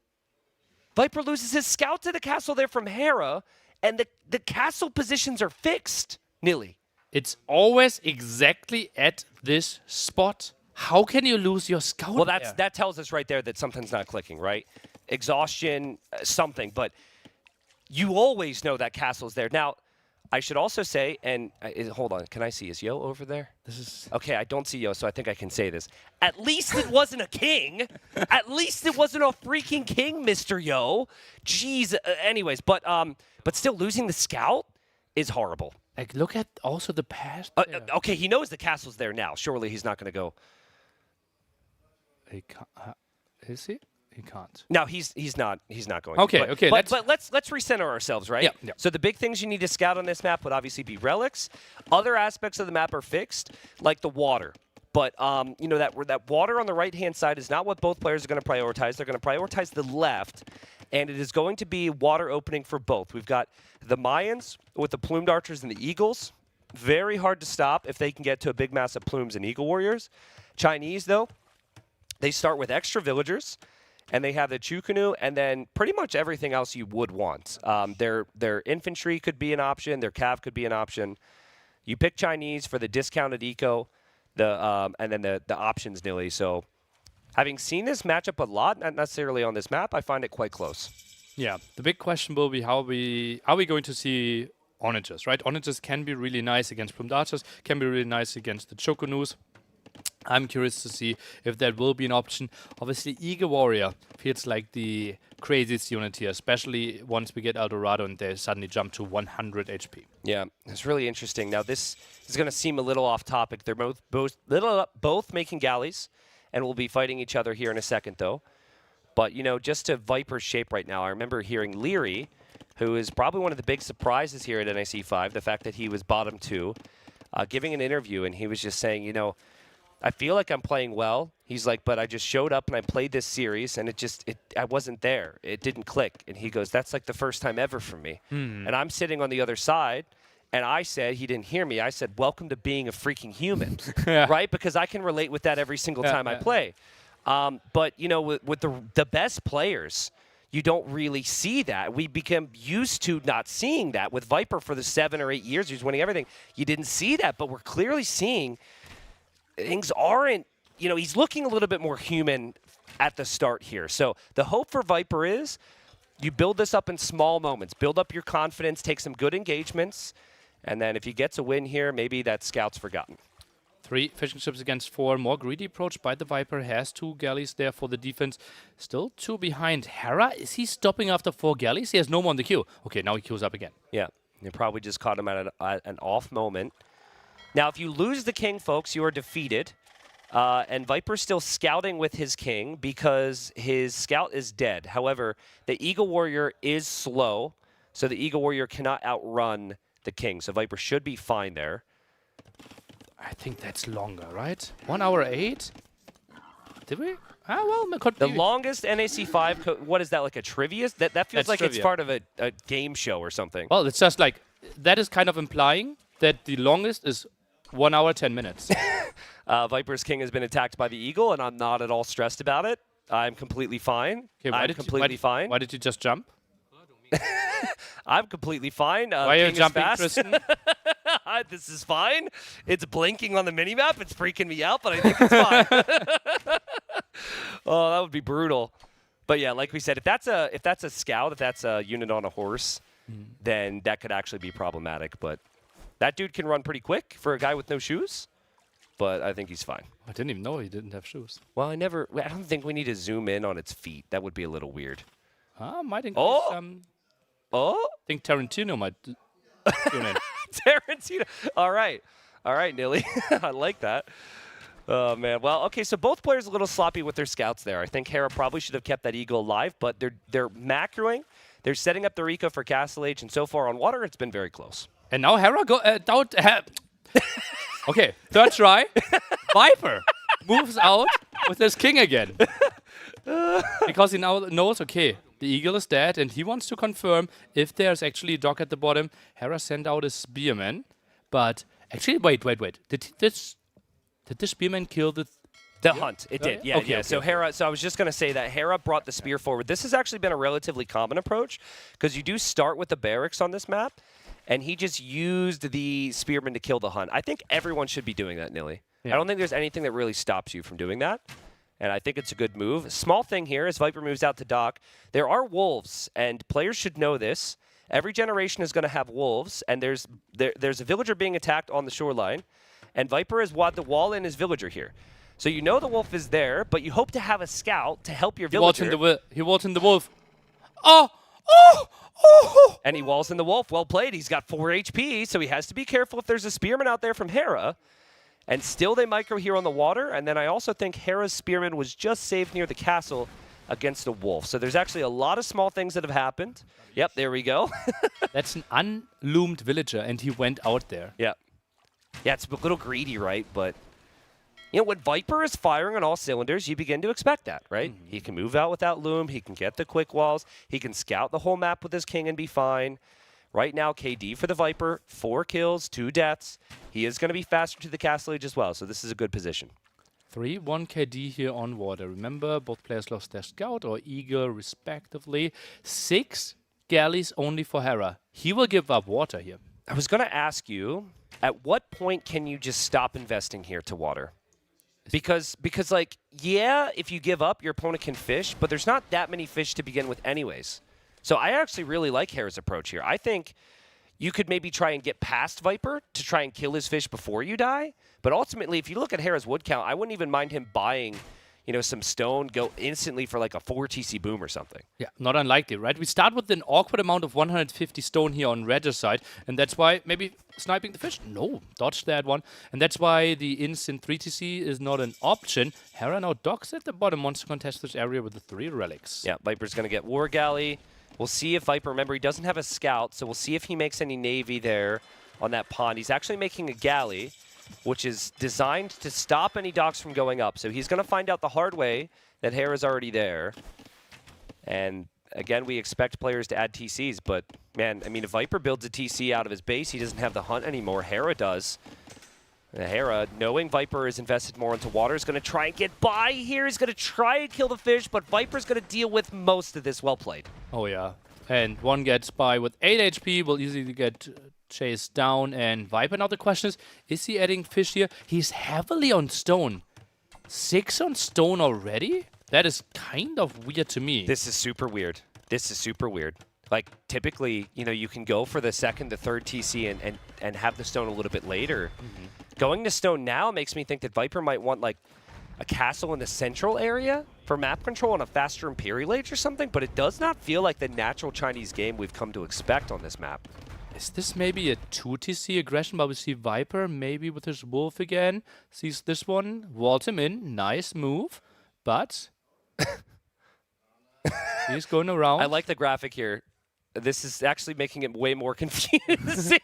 Viper loses his scout to the castle there from Hera, and the castle positions are fixed, Nilly. It's always exactly at this spot. How can you lose your scout? Well, that tells us right there that something's not clicking, right? Exhaustion, something, but you always know that castle's there. Now, I should also say, and hold on, can I see, is Yo over there? This is... Okay, I don't see Yo, so I think I can say this. At least it wasn't a king. At least it wasn't a freaking king, Mr. Yo. Jeez, anyways, but still losing the scout is horrible. Like, look at also the past. Okay, he knows the castle's there now. Surely he's not going to go. He can't, is he? He can't. No, he's not going. Okay, to. okay. But let's recenter ourselves, right? Yeah. So the big things you need to scout on this map would obviously be relics. Other aspects of the map are fixed, like the water. But you know that water on the right-hand side is not what both players are going to prioritize. They're going to prioritize the left, and it is going to be water opening for both. We've got the Mayans with the plumed archers and the eagles. Very hard to stop if they can get to a big mass of plumes and eagle warriors. Chinese, though, they start with extra villagers. And they have the Chukunu, and then pretty much everything else you would want. Their infantry could be an option. Their cav could be an option. You pick Chinese for the discounted eco, and then the options, Nilly. So having seen this matchup a lot, not necessarily on this map, I find it quite close. Yeah, the big question will be are we going to see Onagers, right? Onagers can be really nice against plumed archers, can be really nice against the Chukunus. I'm curious to see if that will be an option. Obviously, Eagle Warrior feels like the craziest unit here, especially once we get Eldorado and they suddenly jump to 100 HP. Yeah, it's really interesting. Now, this is going to seem a little off topic. They're both making galleys, and we'll be fighting each other here in a second, though. But, you know, just to Viper's shape right now, I remember hearing Leary, who is probably one of the big surprises here at NAC 5, the fact that he was bottom 2, giving an interview, and he was just saying, you know, I feel like I'm playing well. He's like, but I just showed up and I played this series and I wasn't there. It didn't click. And he goes, that's like the first time ever for me. And I'm sitting on the other side and I said, he didn't hear me. I said, welcome to being a freaking human, right? Because I can relate with that every single time I play. But, you know, with the best players, you don't really see that. We become used to not seeing that. With Viper for the 7 or 8 years, he's winning everything. You didn't see that, but we're clearly seeing things aren't, you know, he's looking a little bit more human at the start here. So the hope for Viper is you build this up in small moments. Build up your confidence, take some good engagements, and then if he gets a win here, maybe that scout's forgotten. 3 fishing ships against 4. More greedy approach by the Viper. Has 2 galleys there for the defense. Still 2 behind. Hera, is he stopping after 4 galleys? He has no more on the queue. Okay, now he queues up again. Yeah, they probably just caught him at an off moment. Now, if you lose the king, folks, you are defeated. And Viper's still scouting with his king because his scout is dead. However, the Eagle Warrior is slow, so the Eagle Warrior cannot outrun the king. So Viper should be fine there. I think that's longer, right? 1 hour 8? Did we? Well, could The be. longest NAC 5, what is that, like a trivia? That feels That's like it's trivia. part of a game show or something. Well, it's just like, that is kind of implying that the longest is 1 hour, 10 minutes. Viper's King has been attacked by the Eagle, and I'm not at all stressed about it. I'm completely fine. I'm completely fine. Why did you just jump? I'm completely fine. Why are you King is jumping, fast. Tristan? This is fine. It's blinking on the minimap. It's freaking me out, but I think it's fine. Oh, that would be brutal. But yeah, like we said, if that's a scout, if that's a unit on a horse, then that could actually be problematic. But that dude can run pretty quick for a guy with no shoes. But I think he's fine. I didn't even know he didn't have shoes. Well, I don't think we need to zoom in on its feet. That would be a little weird. Might increase Oh, I think Tarantino might tune in. Tarantino. All right, Nilly. I like that. Oh, man. Well, okay, so both players a little sloppy with their scouts there. I think Hera probably should have kept that Eagle alive, but they're macroing. They're setting up their eco for Castle Age, and so far on water, it's been very close. And now Hera okay, third try. Viper moves out with his king again. Because he now knows, okay, the Eagle is dead, and he wants to confirm if there's actually a dock at the bottom. Hera sent out a spearman, but actually, wait. Did this spearman kill the hunt? It did, yeah. Okay. So Hera. So I was just going to say that Hera brought the spear forward. This has actually been a relatively common approach because you do start with the barracks on this map, and he just used the spearman to kill the hunt. I think everyone should be doing that, Nilly. I don't think there's anything that really stops you from doing that. And I think it's a good move. Small thing here as Viper moves out to dock. There are wolves, and players should know this. Every generation is going to have wolves, and there's a villager being attacked on the shoreline, and Viper has wad the wall in his villager here. So you know the wolf is there, but you hope to have a scout to help your villager. He walked in the wolf. And he walls in the wolf. Well played. He's got 4 HP, so he has to be careful if there's a spearman out there from Hera. And still they micro here on the water. And then I also think Hera's spearman was just saved near the castle against a wolf. So there's actually a lot of small things that have happened. Yep, there we go. That's an unloomed villager, and he went out there. Yeah. Yeah, it's a little greedy, right? But, you know, when Viper is firing on all cylinders, you begin to expect that, right? He can move out without loom. He can get the quick walls. He can scout the whole map with his king and be fine. Right now, KD for the Viper, 4 kills, 2 deaths. He is going to be faster to the Castle Age as well, so this is a good position. 3-1 KD here on water. Remember, both players lost their scout or eagle, respectively. 6 galleys only for Hera. He will give up water here. I was going to ask you, at what point can you just stop investing here to water? Because like, yeah, if you give up, your opponent can fish, but there's not that many fish to begin with anyways. So I actually really like Hera's approach here. I think you could maybe try and get past Viper to try and kill his fish before you die. But ultimately, if you look at Hera's wood count, I wouldn't even mind him buying, you know, some stone, go instantly for like a 4 TC boom or something. Yeah, not unlikely, right? We start with an awkward amount of 150 stone here on Red's side, and that's why maybe sniping the fish? No, dodge that one. And that's why the instant 3 TC is not an option. Hera now docks at the bottom, wants to contest this area with the 3 relics. Yeah, Viper's going to get War Galley. We'll see if Viper, remember, he doesn't have a scout, so we'll see if he makes any navy there on that pond. He's actually making a galley, which is designed to stop any docks from going up. So he's going to find out the hard way that Hera's already there. And again, we expect players to add TCs, but man, I mean, if Viper builds a TC out of his base, he doesn't have the hunt anymore. Hera does. And Hera, knowing Viper is invested more into water, is going to try and get by here. He's going to try and kill the fish, but Viper's going to deal with most of this. Well played. Oh, yeah. And one gets by with 8 HP, will easily get chased down. And Viper, now the question is he adding fish here? He's heavily on stone. 6 on stone already? That is kind of weird to me. This is super weird. This is super weird. Like, typically, you know, you can go for the 2nd to 3rd TC and have the stone a little bit later. Going to stone now makes me think that Viper might want, like, a castle in the central area for map control on a faster Imperial Age or something, but it does not feel like the natural Chinese game we've come to expect on this map. Is this maybe a 2 TC aggression, but we see Viper maybe with his wolf again? Sees this one, walls him in, nice move, but he's going around. I like the graphic here. This is actually making it way more confusing.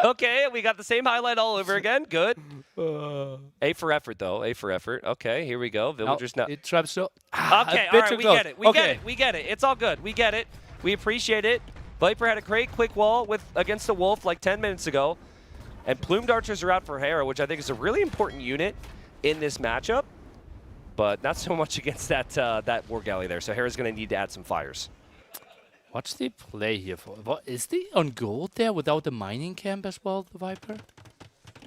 Okay, we got the same highlight all over again. Good. A for effort, though. A for effort. Okay, here we go. Villagers now. It traps so. Okay, all right, we get it. We get it. We get it. It's all good. We get it. We appreciate it. Viper had a great quick wall against the Wolf like 10 minutes ago. And Plumed Archers are out for Hera, which I think is a really important unit in this matchup. But not so much against that War Galley there. So Hera's going to need to add some fires. What's the play here for? What, is the on gold there without the mining camp as well, the Viper?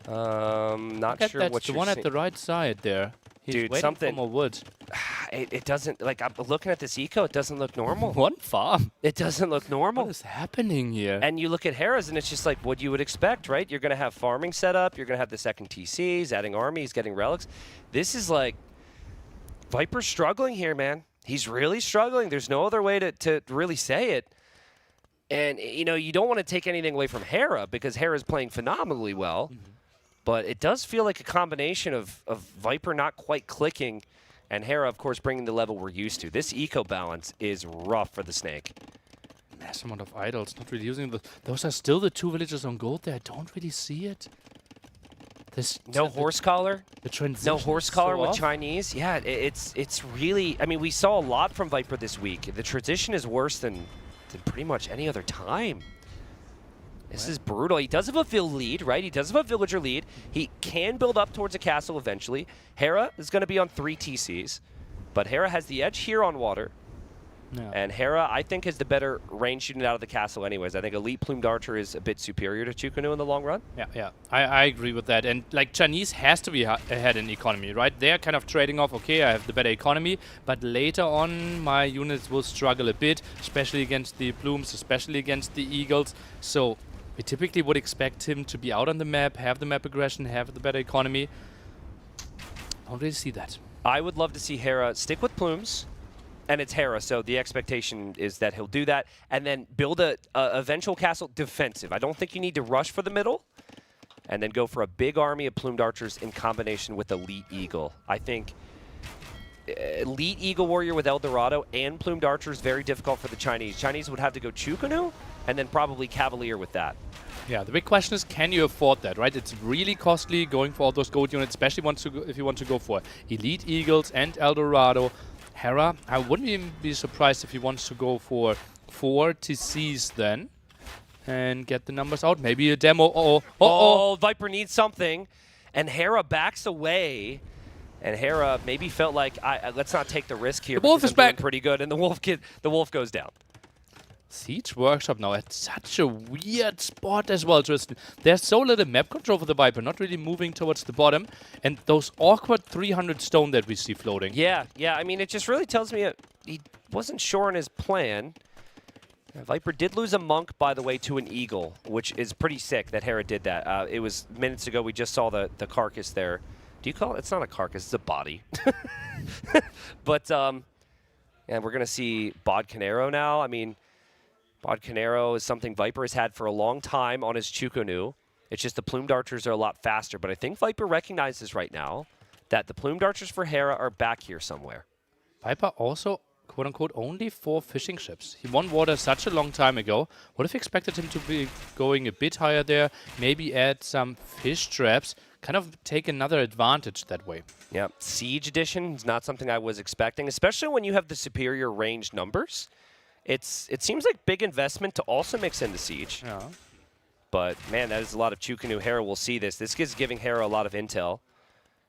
Not sure what the you're one seeing. at the right side there. He's Dude, waiting something. for more wood. It doesn't, like, I'm looking at this eco, it doesn't look normal. One farm. It doesn't look normal. What is happening here? And you look at Hera's, and it's just like what you would expect, right? You're going to have farming set up. You're going to have the second TCs, adding armies, getting relics. This is like Viper's struggling here, man. He's really struggling. There's no other way to really say it. And, you know, you don't want to take anything away from Hera because Hera's playing phenomenally well. But it does feel like a combination of Viper not quite clicking and Hera, of course, bringing the level we're used to. This eco balance is rough for the Snake. Mass amount of idols, not really using the. Those are still the 2 villagers on gold there. I don't really see it. This No horse collar. The transition. No horse is collar so with off. Chinese. Yeah, it's really. I mean, we saw a lot from Viper this week. The transition is worse than pretty much any other time. This is brutal. He does have a vill lead, right? He does have a villager lead. He can build up towards a castle eventually. Hera is going to be on 3 TCs, but Hera has the edge here on water. Yeah. And Hera, I think, is the better range unit out of the castle anyways. I think Elite Plumed Archer is a bit superior to Chukunu in the long run. Yeah. I agree with that. And like Chinese has to be ahead in economy, right? They're kind of trading off, okay, I have the better economy, but later on my units will struggle a bit, especially against the Plumes, especially against the Eagles. So we typically would expect him to be out on the map, have the map aggression, have the better economy. I don't really see that. I would love to see Hera stick with Plumes. And it's Hera, so the expectation is that he'll do that and then build a eventual castle defensive. I don't think you need to rush for the middle and then go for a big army of Plumed Archers in combination with Elite Eagle. I think Elite Eagle Warrior with El Dorado and Plumed Archer is very difficult for the Chinese. Chinese would have to go Chukunu and then probably Cavalier with that. Yeah, the big question is, can you afford that, right? It's really costly going for all those gold units, especially if you want to go for Elite Eagles and El Dorado. Hera, I wouldn't even be surprised if he wants to go for 4 TCs then and get the numbers out. Maybe a demo. Oh, Viper needs something. And Hera backs away. And Hera maybe felt like, let's not take the risk here. The wolf because is I'm doing back. pretty good. And the wolf goes down. Siege Workshop now at such a weird spot as well, Tristan. There's so little map control for the Viper, not really moving towards the bottom. And those awkward 300 stone that we see floating. Yeah. I mean, it just really tells me he wasn't sure in his plan. Viper did lose a monk, by the way, to an eagle, which is pretty sick that Hera did that. It was minutes ago. We just saw the carcass there. Do you call it? It's not a carcass. It's a body. But, and we're going to see Bod Canero now. I mean, Bod Canero is something Viper has had for a long time on his Chukunu. It's just the Plumed Archers are a lot faster. But I think Viper recognizes right now that the Plumed Archers for Hera are back here somewhere. Viper also, quote-unquote, only 4 fishing ships. He won water such a long time ago. What if expected him to be going a bit higher there? Maybe add some fish traps. Kind of take another advantage that way. Yeah, Siege Edition is not something I was expecting, especially when you have the superior range numbers. It seems like big investment to also mix in the Siege. Yeah. But, man, that is a lot of Chukunu. Hera will see this. This is giving Hera a lot of intel.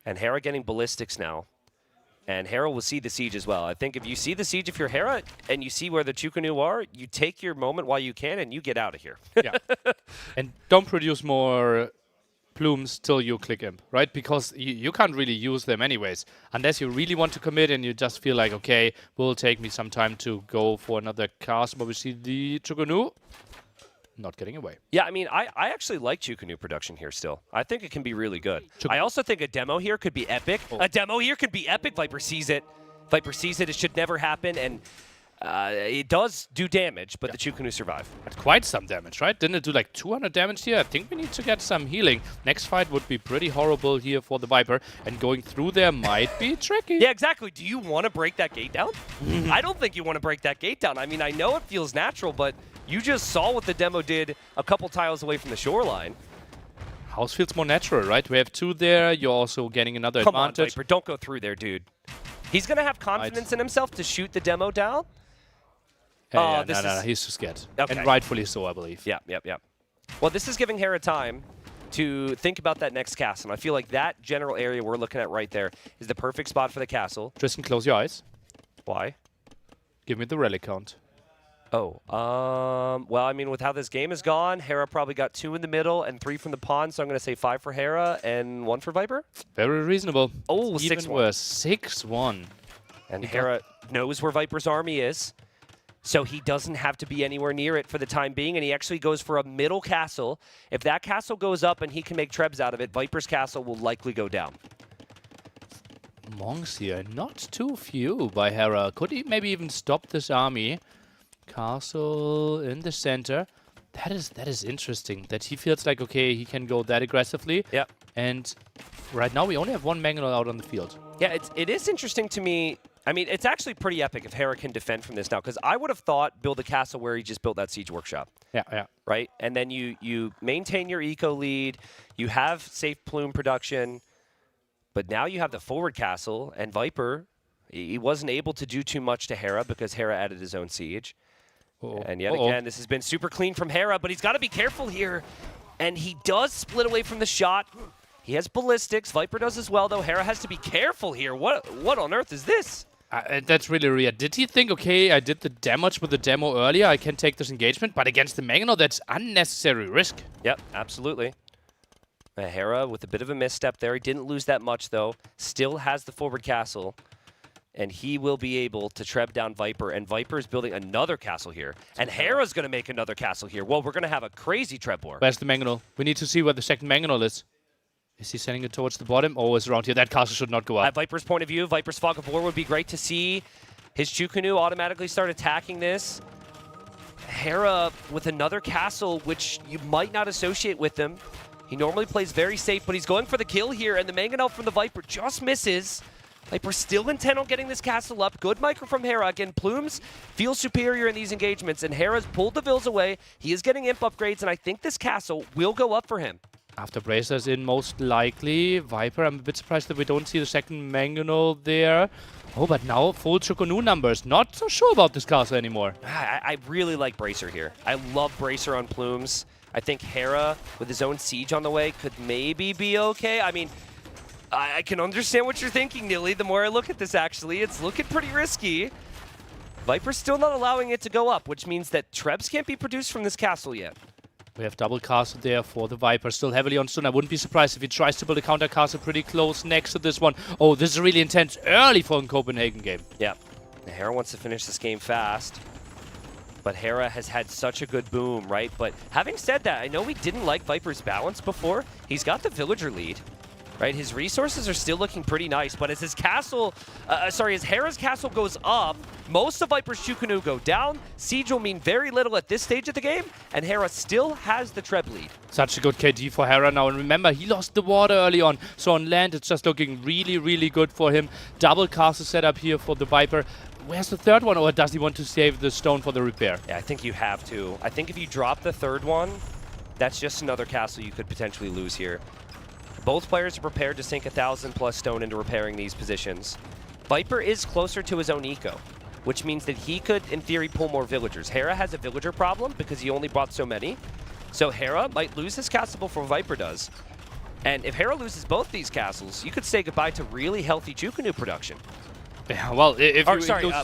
And Hera getting ballistics now. And Hera will see the Siege as well. I think if you see the Siege, if you're Hera and you see where the Chukunu are, you take your moment while you can and you get out of here. Yeah. And don't produce more Plumes till you click Imp, right? Because you can't really use them anyways. Unless you really want to commit and you just feel like, okay, will take me some time to go for another cast. But we see the Chukunu not getting away. Yeah, I mean, I actually like Chukunu production here still. I think it can be really good. I also think a demo here could be epic. Oh. A demo here could be epic. Viper sees it. Viper sees it. It should never happen. And it does do damage, but the Chukunu survive. That's quite some damage, right? Didn't it do like 200 damage here? I think we need to get some healing. Next fight would be pretty horrible here for the Viper. And going through there might be tricky. Yeah, exactly. Do you want to break that gate down? I don't think you want to break that gate down. I mean, I know it feels natural, but You just saw what the demo did a couple tiles away from the shoreline. House feels more natural, right? We have 2 there. You're also getting another Come on, advantage. Viper, don't go through there, dude. He's going to have confidence in himself to shoot the demo down. Yeah, no, he's too scared. Okay. And rightfully so, I believe. Yeah. Well, this is giving Hera time to think about that next castle. And I feel like that general area we're looking at right there is the perfect spot for the castle. Tristan, close your eyes. Why? Give me the relic count. Oh, well, I mean, with how this game has gone, Hera probably got 2 in the middle and 3 from the pawn, so I'm going to say 5 for Hera and 1 for Viper. Very reasonable. Oh, it's 6-1. even worse. 6-1. And Hera knows where Viper's army is, so he doesn't have to be anywhere near it for the time being, and he actually goes for a middle castle. If that castle goes up and he can make trebs out of it, Viper's castle will likely go down. Monks here, not too few by Hera. Could he maybe even stop this army? Castle in the center. That is interesting. That he feels like, okay, he can go that aggressively. Yeah. And right now we only have 1 Mangonel out on the field. Yeah, it is interesting to me. I mean, it's actually pretty epic if Hera can defend from this now, because I would have thought build a castle where he just built that siege workshop. Yeah. Right? And then you maintain your eco lead, you have safe plume production, but now you have the forward castle, and Viper, he wasn't able to do too much to Hera because Hera added his own siege. And yet again, this has been super clean from Hera, but he's got to be careful here. And he does split away from the shot. He has ballistics. Viper does as well, though. Hera has to be careful here. What on earth is this? That's really weird. Did he think, okay, I did the damage with the demo earlier, I can take this engagement, but against the Mangonel, that's unnecessary risk. Yep, absolutely. Hera with a bit of a misstep there. He didn't lose that much, though. Still has the forward castle. And he will be able to treb down Viper, and Viper is building another castle here. And Hera's going to make another castle here. Well, we're going to have a crazy treb war. Where's the Mangonel? We need to see where the second Mangonel is. Is he sending it towards the bottom? Oh, it's around here. That castle should not go up. At Viper's point of view, Viper's Fog of War would be great to see. His Chukunu automatically start attacking this. Hera with another castle, which you might not associate with him. He normally plays very safe, but he's going for the kill here, and the Mangonel from the Viper just misses. Viper still intent on getting this castle up. Good micro from Hera. Again, Plumes feel superior in these engagements, and Hera's pulled the Vills away. He is getting imp upgrades, and I think this castle will go up for him. After Bracer's in, most likely. Viper, I'm a bit surprised that we don't see the second Mangonel there. Oh, but now full Chukunu numbers. Not so sure about this castle anymore. I really like Bracer here. I love Bracer on Plumes. I think Hera, with his own siege on the way, could maybe be okay. I mean, I can understand what you're thinking, Nilly. The more I look at this, actually, it's looking pretty risky. Viper's still not allowing it to go up, which means that trebs can't be produced from this castle yet. We have double castle there for the Viper, still heavily on stun. I wouldn't be surprised if he tries to build a counter castle pretty close next to this one. Oh, this is really intense early for a Copenhagen game. Yeah. Hera wants to finish this game fast. But Hera has had such a good boom, right? But having said that, I know we didn't like Viper's balance before. He's got the villager lead, right? His resources are still looking pretty nice, but as his castle, as Hera's castle goes up, most of Viper's Chukunu go down. Siege will mean very little at this stage of the game, and Hera still has the treb lead. Such a good KD for Hera now, and remember, he lost the water early on, so on land it's just looking really, really good for him. Double castle setup here for the Viper. Where's the third one, or does he want to save the stone for the repair? Yeah, I think you have to. I think if you drop the third one, that's just another castle you could potentially lose here. Both players are prepared to sink 1,000+ stone into repairing these positions. Viper is closer to his own eco, which means that he could, in theory, pull more villagers. Hera has a villager problem because he only brought so many. So Hera might lose his castle before Viper does. And if Hera loses both these castles, you could say goodbye to really healthy Chukunu production. Yeah, well, if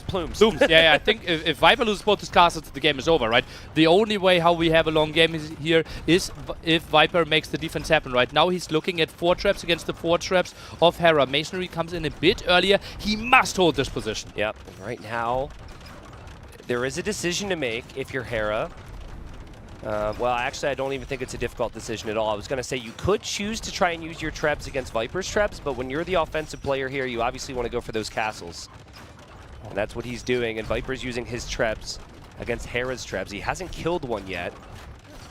Plumes. Plumes. Yeah, I think if Viper loses both his castles, the game is over, right? The only way how we have a long game here is if Viper makes the defense happen, right? Now he's looking at 4 traps against the 4 traps of Hera. Masonry comes in a bit earlier. He must hold this position. Yep, and right now, there is a decision to make if you're Hera. Well, actually, I don't even think it's a difficult decision at all. I was going to say you could choose to try and use your trebs against Viper's trebs, but when you're the offensive player here, you obviously want to go for those castles. And that's what he's doing, and Viper's using his trebs against Hera's trebs. He hasn't killed one yet.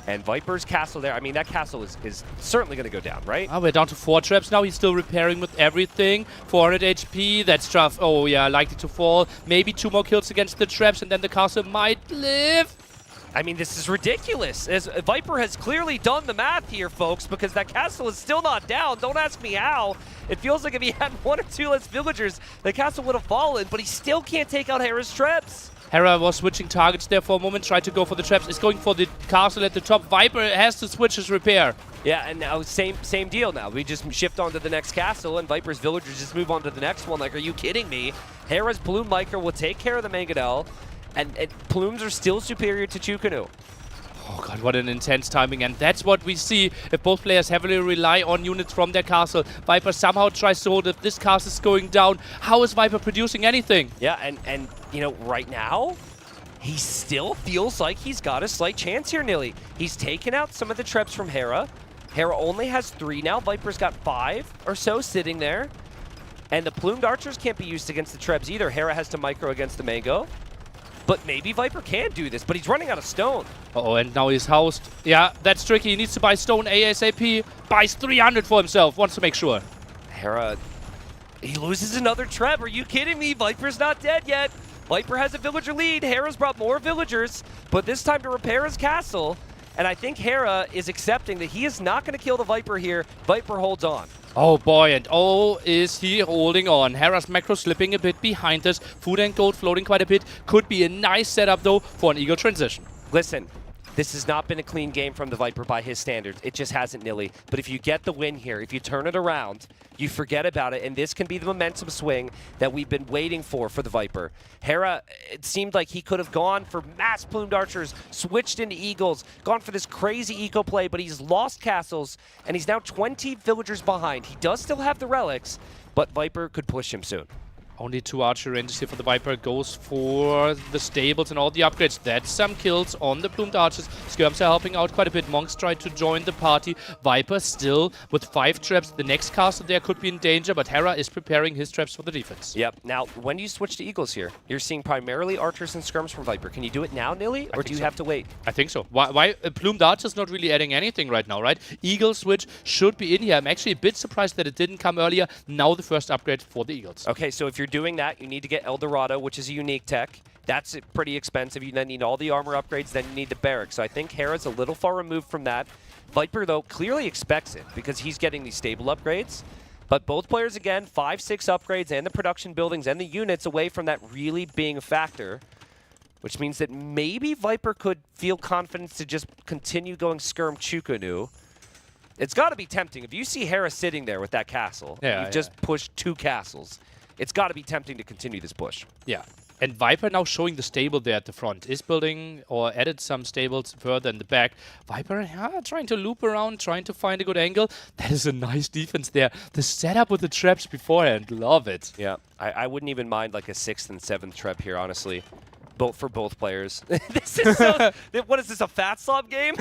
And Viper's castle there, I mean, that castle is certainly going to go down, right? We're down to 4 traps now. He's still repairing with everything. 400 HP, that's tough. Oh, yeah, likely to fall. Maybe 2 more kills against the traps, and then the castle might live. I mean, this is ridiculous. As Viper has clearly done the math here, folks, because that castle is still not down. Don't ask me how. It feels like if he had 1 or 2 less villagers, the castle would have fallen, but he still can't take out Hera's traps. Hera was switching targets there for a moment, tried to go for the traps. Is going for the castle at the top. Viper has to switch his repair. Yeah, and now same deal now. We just shift on to the next castle, and Viper's villagers just move on to the next one. Like, are you kidding me? Hera's Plume Micro will take care of the Mangonel, and Plumes are still superior to Chukunu. Oh god, what an intense timing, and that's what we see if both players heavily rely on units from their castle. Viper somehow tries to hold if this castle is going down. How is Viper producing anything? Yeah, and you know, right now, he still feels like he's got a slight chance here, Nilly. He's taken out some of the traps from Hera. Hera only has 3 now. Viper's got 5 or so sitting there. And the Plumed Archers can't be used against the Trebs either. Hera has to micro against the Mango. But maybe Viper can do this, but he's running out of stone. Uh-oh, and now he's housed. Yeah, that's tricky. He needs to buy stone ASAP. Buys 300 for himself. Wants to make sure. Hera, he loses another Treb. Are you kidding me? Viper's not dead yet. Viper has a villager lead. Hera's brought more villagers, but this time to repair his castle. And I think Hera is accepting that he is not going to kill the Viper here. Viper holds on. Oh boy, and oh, is he holding on. Hera's macro slipping a bit behind us. Food and gold floating quite a bit. Could be a nice setup, though, for an Eagle transition. Listen, this has not been a clean game from the Viper by his standards. It just hasn't, Nilly. But if you get the win here, if you turn it around, you forget about it, and this can be the momentum swing that we've been waiting for the Viper. Hera, it seemed like he could have gone for mass plumed archers, switched into eagles, gone for this crazy eco play, but he's lost castles, and he's now 20 villagers behind. He does still have the relics, but Viper could push him soon. Only 2 archer ranges here for the Viper. Goes for the stables and all the upgrades. That's some kills on the plumed archers. Skirms are helping out quite a bit. Monks tried to join the party. Viper still with 5 traps. The next castle there could be in danger, but Hera is preparing his traps for the defense. Yep. Now, when do you switch to eagles here? You're seeing primarily archers and skirms from Viper. Can you do it now, Nilly, or do you have to wait? I think so. Why plumed archers not really adding anything right now, right? Eagle switch should be in here. I'm actually a bit surprised that it didn't come earlier. Now the first upgrade for the eagles. Okay, so if you're doing that, you need to get Eldorado, which is a unique tech. That's pretty expensive. You then need all the armor upgrades, then you need the barracks. So I think Hera's a little far removed from that. Viper, though, clearly expects it because he's getting these stable upgrades. But both players, again, 5, 6 upgrades and the production buildings and the units away from that really being a factor, which means that maybe Viper could feel confidence to just continue going Skirm Chukunu. It's got to be tempting. If you see Hera sitting there with that castle, you've just pushed 2 castles. It's got to be tempting to continue this push. Yeah. And Viper now showing the stable there at the front. Is building or added some stables further in the back. Viper trying to loop around, trying to find a good angle. That is a nice defense there. The setup with the traps beforehand. Love it. Yeah. I wouldn't even mind like a 6th and 7th trap here, honestly. For both players. This is so... What is this, a fat slob game?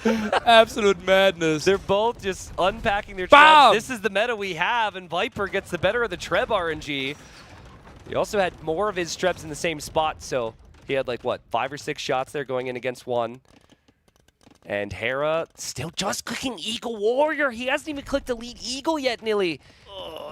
Absolute madness. They're both just unpacking their Bam! trebs. This is the meta we have, and Viper gets the better of the treb RNG. He also had more of his trebs in the same spot, so he had like, what, 5 or 6 shots there going in against 1. And Hera still just clicking Eagle Warrior. He hasn't even clicked Elite Eagle yet, Nilly.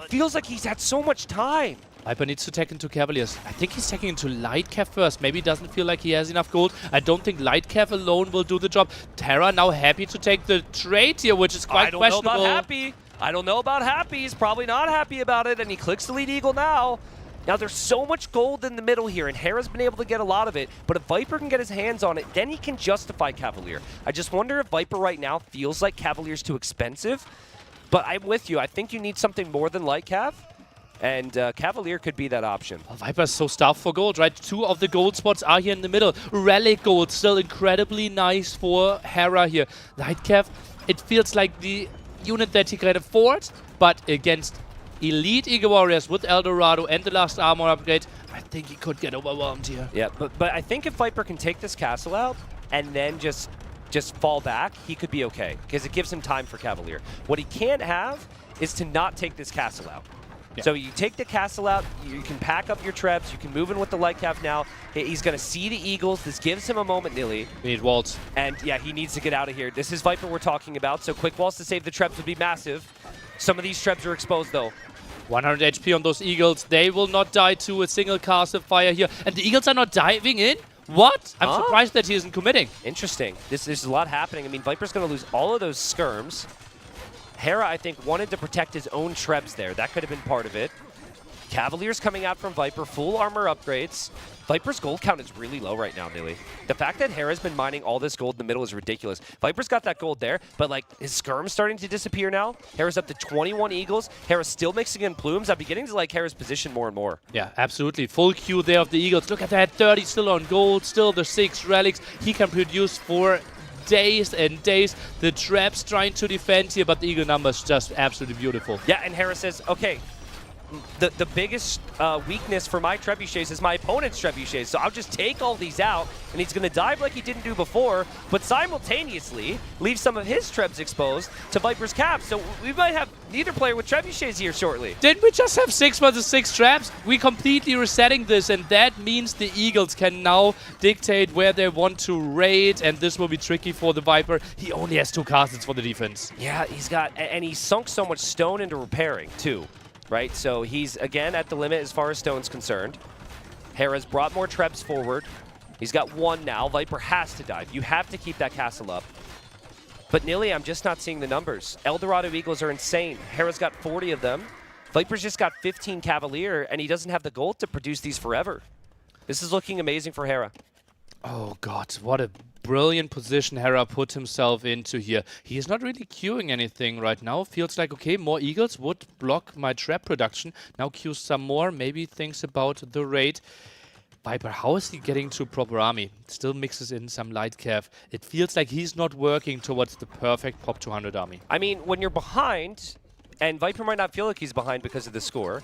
Feels like he's had so much time. Viper needs to tech into Cavaliers. I think he's taking into Lightcav first. Maybe he doesn't feel like he has enough gold. I don't think Lightcav alone will do the job. Terra now happy to take the trade here, which is quite questionable. I don't know about happy. I don't know about happy. He's probably not happy about it, and he clicks the lead eagle now. Now, there's so much gold in the middle here, and Hera's been able to get a lot of it, but if Viper can get his hands on it, then he can justify Cavalier. I just wonder if Viper right now feels like Cavalier's too expensive, but I'm with you. I think you need something more than Lightcav. And Cavalier could be that option. Well, Viper's so starved for gold, right? 2 of the gold spots are here in the middle. Relic gold, still incredibly nice for Hera here. Lightcav, it feels like the unit that he can afford, but against Elite Eagle Warriors with Eldorado and the last armor upgrade, I think he could get overwhelmed here. Yeah, but I think if Viper can take this castle out and then just fall back, he could be okay, because it gives him time for Cavalier. What he can't have is to not take this castle out. Yeah. So you take the castle out, you can pack up your trebs, you can move in with the Lightcav now. He's going to see the Eagles. This gives him a moment, Nilly. We need walls. And yeah, he needs to get out of here. This is Viper we're talking about, so quick walls to save the trebs would be massive. Some of these trebs are exposed, though. 100 HP on those Eagles. They will not die to a single castle fire here. And the Eagles are not diving in? What? I'm Huh? surprised that he isn't committing. Interesting. There's a lot happening. I mean, Viper's going to lose all of those skirms. Hera, I think, wanted to protect his own Trebs there. That could have been part of it. Cavaliers coming out from Viper, full armor upgrades. Viper's gold count is really low right now, Nilly. The fact that Hera's been mining all this gold in the middle is ridiculous. Viper's got that gold there, but like his skirm's starting to disappear now. Hera's up to 21 eagles. Hera's still mixing in plumes. I'm beginning to like Hera's position more and more. Yeah, absolutely. Full queue there of the Eagles. Look at that, 30 still on gold, still the 6 relics. He can produce for days and days. The traps trying to defend here, but the Eagle numbers just absolutely beautiful. Yeah, and Hera says, okay, the biggest weakness for my trebuchets is my opponent's trebuchets, so I'll just take all these out, and he's going to dive like he didn't do before, but simultaneously leave some of his trebs exposed to Viper's caps, so we might have neither player with trebuchets here shortly. Didn't we just have 6 versus 6 traps? We completely resetting this, and that means the Eagles can now dictate where they want to raid, and this will be tricky for the Viper. He only has 2 castles for the defense. Yeah, he's got, and he sunk so much stone into repairing, too. Right, so he's again at the limit as far as stone's concerned. Hera's brought more trebs forward. He's got 1 now. Viper has to dive. You have to keep that castle up. But Nilly, I'm just not seeing the numbers. Eldorado Eagles are insane. Hera's got 40 of them. Viper's just got 15 Cavalier, and he doesn't have the gold to produce these forever. This is looking amazing for Hera. Oh god, what a brilliant position Hera put himself into here. He is not really queuing anything right now. Feels like, okay, more Eagles would block my trap production. Now queues some more, maybe thinks about the raid. Viper, how is he getting to proper army? Still mixes in some light cav. It feels like he's not working towards the perfect Pop 200 army. I mean, when you're behind, and Viper might not feel like he's behind because of the score,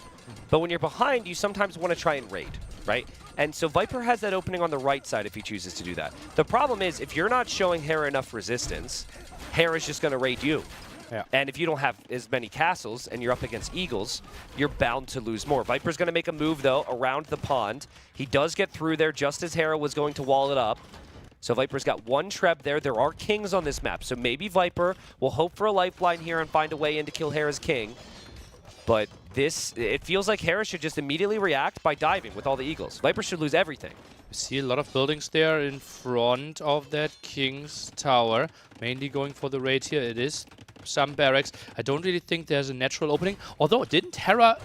but when you're behind, you sometimes want to try and raid, right? And so Viper has that opening on the right side if he chooses to do that. The problem is, if you're not showing Hera enough resistance, Hera's just going to raid you. Yeah. And if you don't have as many castles and you're up against Eagles, you're bound to lose more. Viper's going to make a move, though, around the pond. He does get through there just as Hera was going to wall it up. So Viper's got 1 treb there. There are kings on this map, so maybe Viper will hope for a lifeline here and find a way in to kill Hera's king. But this, it feels like Hera should just immediately react by diving with all the Eagles. Viper should lose everything. We see a lot of buildings there in front of that King's Tower. Mainly going for the raid here. It is some barracks. I don't really think there's a natural opening. Although, didn't Hera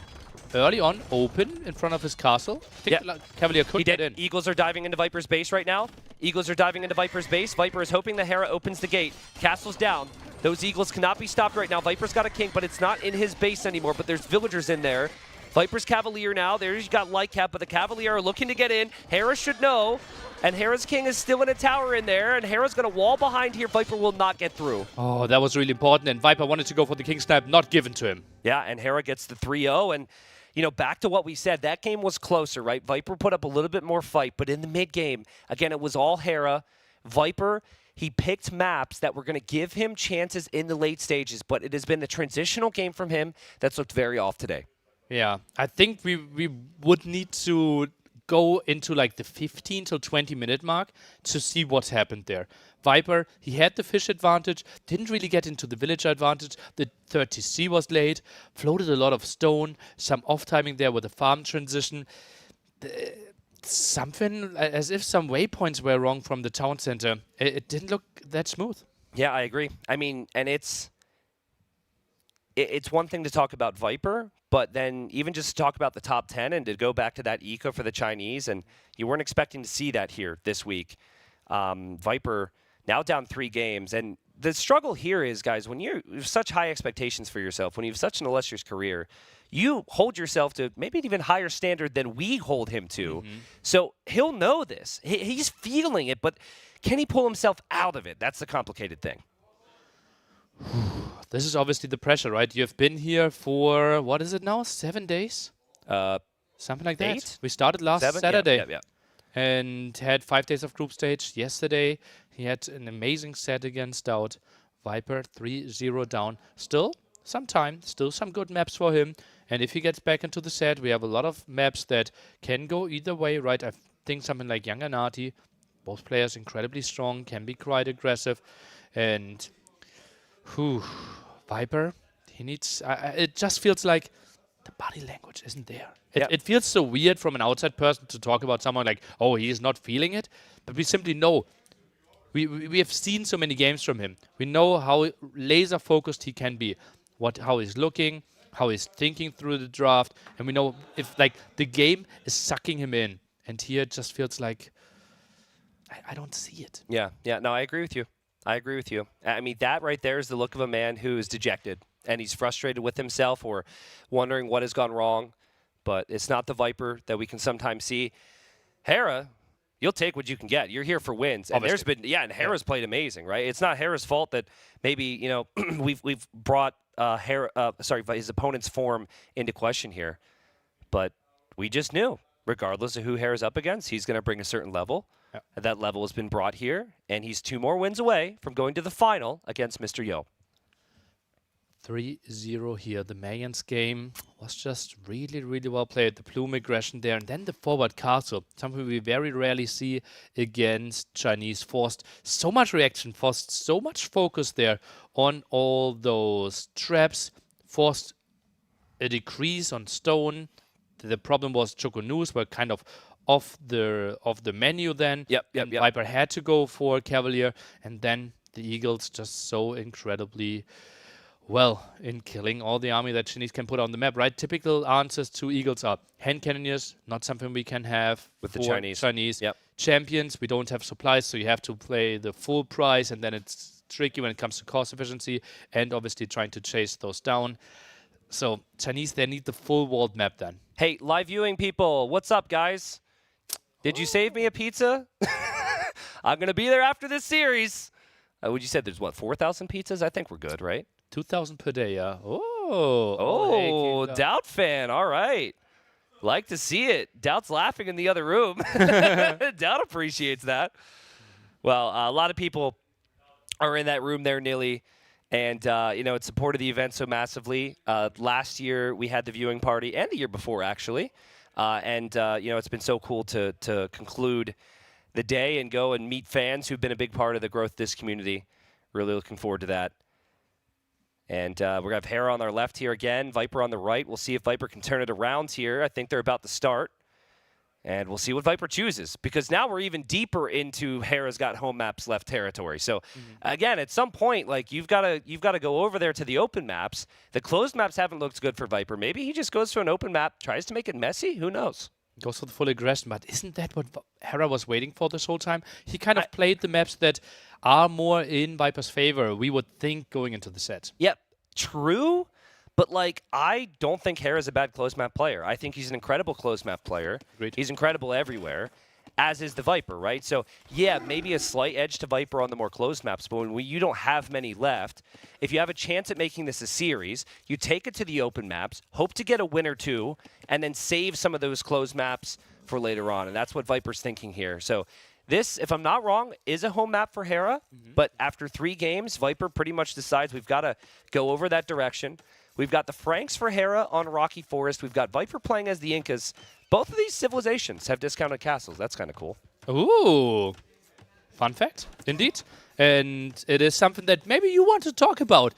early on open in front of his castle? I think Cavalier could get in. Eagles are diving into Viper's base right now. Eagles are diving into Viper's base. Viper is hoping that Hera opens the gate. Castle's down. Those Eagles cannot be stopped right now. Viper's got a king, but it's not in his base anymore, but there's villagers in there. Viper's Cavalier now. There's got light cap, but the Cavalier are looking to get in. Hera should know, and Hera's king is still in a tower in there, and Hera's going to wall behind here. Viper will not get through. Oh, that was really important, and Viper wanted to go for the king snipe, not given to him. Yeah, and Hera gets the 3-0, and you know, back to what we said, that game was closer, right? Viper put up a little bit more fight, but in the mid-game, again, it was all Hera. Viper, he picked maps that were going to give him chances in the late stages, but it has been the transitional game from him that's looked very off today. Yeah, I think we would need to go into like the 15 to 20 minute mark to see what happened there. Viper, he had the fish advantage, didn't really get into the villager advantage. The 30C was late, floated a lot of stone, some off-timing there with the farm transition. Something as if some waypoints were wrong from the town center. It didn't look that smooth. Yeah, I agree. I mean, and it's one thing to talk about Viper, but then even just to talk about the top 10 and to go back to that eco for the Chinese, and you weren't expecting to see that here this week. Viper now down 3 games, and the struggle here is, guys, when you have such high expectations for yourself, when you have such an illustrious career, you hold yourself to maybe an even higher standard than we hold him to. So he'll know this. He's feeling it, but can he pull himself out of it? That's the complicated thing. This is obviously the pressure, right? You've been here for, what is it now, 7 days? Something like that. 8? We started last 7? Saturday. Yeah. And had 5 days of group stage yesterday. He had an amazing set against TaToH. Viper 3-0 down. Still some time, still some good maps for him. And if he gets back into the set, we have a lot of maps that can go either way, right? I think something like Young and Artie, both players incredibly strong, can be quite aggressive. And Viper, he needs... it just feels like the body language isn't there. Yeah. It feels so weird from an outside person to talk about someone like, oh, he's not feeling it. But we simply know. We have seen so many games from him. We know how laser focused he can be, how he's looking, how he's thinking through the draft, and we know if like the game is sucking him in. And here it just feels like I don't see it. Yeah, no, I agree with you. I mean, that right there is the look of a man who is dejected and he's frustrated with himself or wondering what has gone wrong. But it's not the Viper that we can sometimes see. Hera, you'll take what you can get. You're here for wins. And Obviously. there's been, and Hera's played amazing, right? It's not Hera's fault that maybe, we've brought his opponent's form into question here. But we just knew, regardless of who Hera's up against, he's going to bring a certain level. Yeah. That level has been brought here, and he's 2 more wins away from going to the final against Mr. Yo. 3-0 here. The Mayans game was just really, really well played. The plume aggression there. And then the forward castle. Something we very rarely see against Chinese. Forced so much reaction. Forced so much focus there on all those traps. Forced a decrease on stone. The problem was Chokonus were kind of off the menu then. Yep. Viper had to go for Cavalier. And then the Eagles just so incredibly well in killing all the army that Chinese can put on the map, right? Typical answers to Eagles are hand cannoneers, not something we can have with the for Chinese. Yep. Champions, we don't have supplies, so you have to play the full price, and then it's tricky when it comes to cost efficiency and obviously trying to chase those down. So Chinese, they need the full walled map then. Hey, live viewing people, what's up, guys? Did you save me a pizza? I'm going to be there after this series. Would you say there's, 4,000 pizzas? I think we're good, right? 2,000 per day, yeah. Oh, hey, Doubt fan. All right. Like to see it. Doubt's laughing in the other room. Doubt appreciates that. Well, a lot of people are in that room there, Nilly, and, it supported the event so massively. Last year, we had the viewing party, and the year before, actually. It's been so cool to conclude the day and go and meet fans who've been a big part of the growth of this community. Really looking forward to that. And we're going to have Hera on our left here again, Viper on the right. We'll see if Viper can turn it around here. I think they're about to start. And we'll see what Viper chooses. Because now we're even deeper into Hera's got home maps left territory. So, again, at some point, like you've got to go over there to the open maps. The closed maps haven't looked good for Viper. Maybe he just goes to an open map, tries to make it messy. Who knows? Goes for the full aggression, but isn't that what Hera was waiting for this whole time? He kind of played the maps that are more in Viper's favor, we would think, going into the set. Yep, true, but I don't think Hera's a bad closed map player. I think he's an incredible closed map player. Agreed. He's incredible everywhere, as is the Viper, right? So, yeah, maybe a slight edge to Viper on the more closed maps, but when you don't have many left, if you have a chance at making this a series, you take it to the open maps, hope to get a win or two, and then save some of those closed maps for later on, and that's what Viper's thinking here. So this, if I'm not wrong, is a home map for Hera, but after 3 games, Viper pretty much decides we've got to go over that direction. We've got the Franks for Hera on Rocky Forest. We've got Viper playing as the Incas. Both of these civilizations have discounted castles. That's kind of cool. Ooh, fun fact, indeed. And it is something that maybe you want to talk about.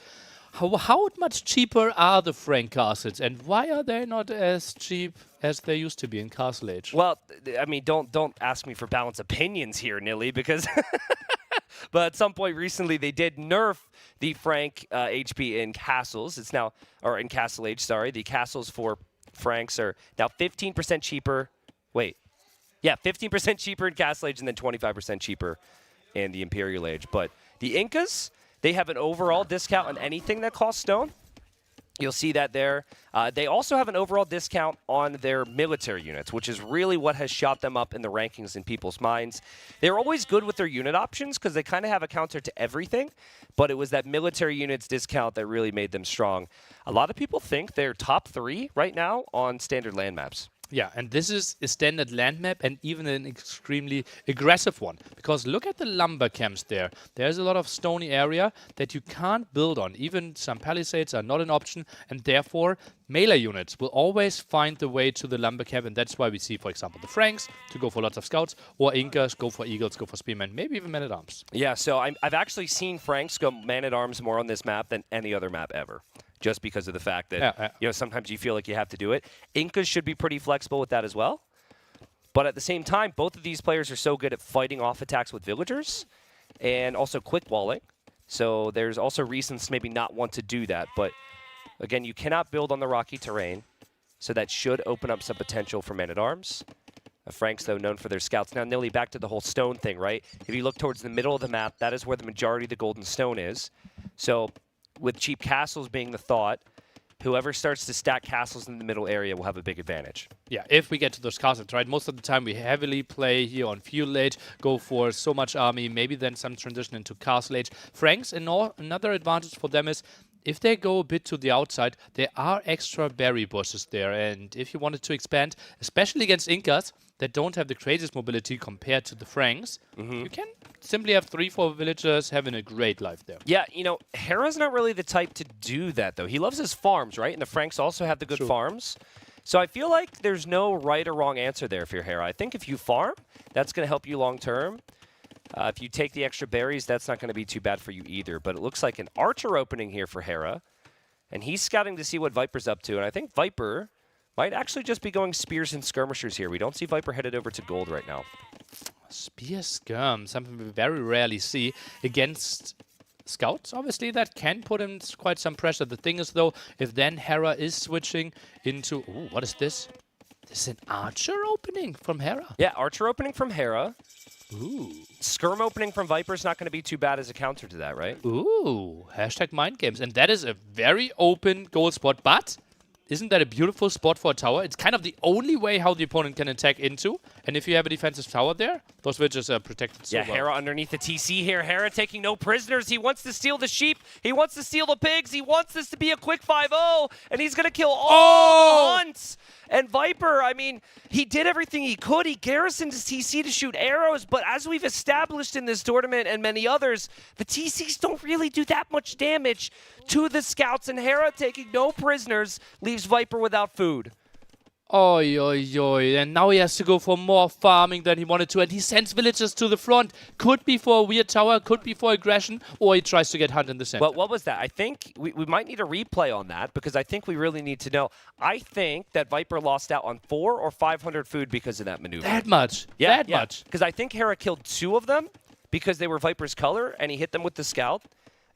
How much cheaper are the Frank castles, and why are they not as cheap as they used to be in Castle Age? Well, I mean, don't ask me for balanced opinions here, Nilly, because but at some point recently they did nerf the Frank HP in castles. It's now, or in Castle Age, sorry. The castles for Franks are now 15% cheaper. Wait. Yeah, 15% cheaper in Castle Age and then 25% cheaper in the Imperial Age. But the Incas, they have an overall discount on anything that costs stone. You'll see that there. They also have an overall discount on their military units, which is really what has shot them up in the rankings in people's minds. They're always good with their unit options because they kind of have a counter to everything, but it was that military units discount that really made them strong. A lot of people think they're top 3 right now on standard land maps. Yeah, and this is a standard land map and even an extremely aggressive one. Because look at the lumber camps there. There's a lot of stony area that you can't build on. Even some palisades are not an option, and therefore melee units will always find the way to the lumber camp, and that's why we see, for example, the Franks to go for lots of scouts, or Incas go for eagles, go for spearmen, maybe even men-at-arms. Yeah, so I've actually seen Franks go man-at-arms more on this map than any other map ever. just because of the fact that sometimes you feel like you have to do it. Incas should be pretty flexible with that as well. But at the same time, both of these players are so good at fighting off attacks with villagers and also quick walling. So there's also reasons to maybe not want to do that. But again, you cannot build on the rocky terrain. So that should open up some potential for men-at-arms. Franks, though, known for their scouts. Now, Nilly, back to the whole stone thing, right? If you look towards the middle of the map, that is where the majority of the golden stone is. So with cheap castles being the thought, whoever starts to stack castles in the middle area will have a big advantage. Yeah, if we get to those castles, right? Most of the time we heavily play here on Feudal Age, go for so much army, maybe then some transition into Castle Age. Franks, another advantage for them is if they go a bit to the outside, there are extra berry bushes there. And if you wanted to expand, especially against Incas that don't have the craziest mobility compared to the Franks, you can simply have 3-4 villagers having a great life there. Yeah, you know, Hera's not really the type to do that, though. He loves his farms, right? And the Franks also have the good farms. So I feel like there's no right or wrong answer there for your Hera. I think if you farm, that's going to help you long term. If you take the extra berries, that's not going to be too bad for you either. But it looks like an archer opening here for Hera. And he's scouting to see what Viper's up to. And I think Viper might actually just be going spears and skirmishers here. We don't see Viper headed over to gold right now. Spear skirm, something we very rarely see against scouts, obviously, that can put in quite some pressure. The thing is, though, if then Hera is switching into... Ooh, what is this? This is an archer opening from Hera. Yeah, archer opening from Hera. Ooh. Skirm opening from Viper's not going to be too bad as a counter to that, right? Ooh, hashtag mind games. And that is a very open goal spot, but isn't that a beautiful spot for a tower? It's kind of the only way how the opponent can attack into. And if you have a defensive tower there, those villages are protected so well. Hera underneath the TC here. Hera taking no prisoners. He wants to steal the sheep. He wants to steal the pigs. He wants this to be a quick 5-0. And he's going to kill all the hunts. And Viper, I mean, he did everything he could. He garrisoned his TC to shoot arrows. But as we've established in this tournament and many others, the TCs don't really do that much damage to the scouts. And Hera taking no prisoners leaves Viper without food. Oi, oi, oi. And now he has to go for more farming than he wanted to. And he sends villagers to the front. Could be for a weird tower, could be for aggression, or he tries to get Hunt in the center. Well, what was that? I think we might need a replay on that because I think we really need to know. I think that Viper lost out on 400 or 500 food because of that maneuver. That much? Yeah, that much? Because I think Hera killed 2 of them because they were Viper's color, and he hit them with the scout.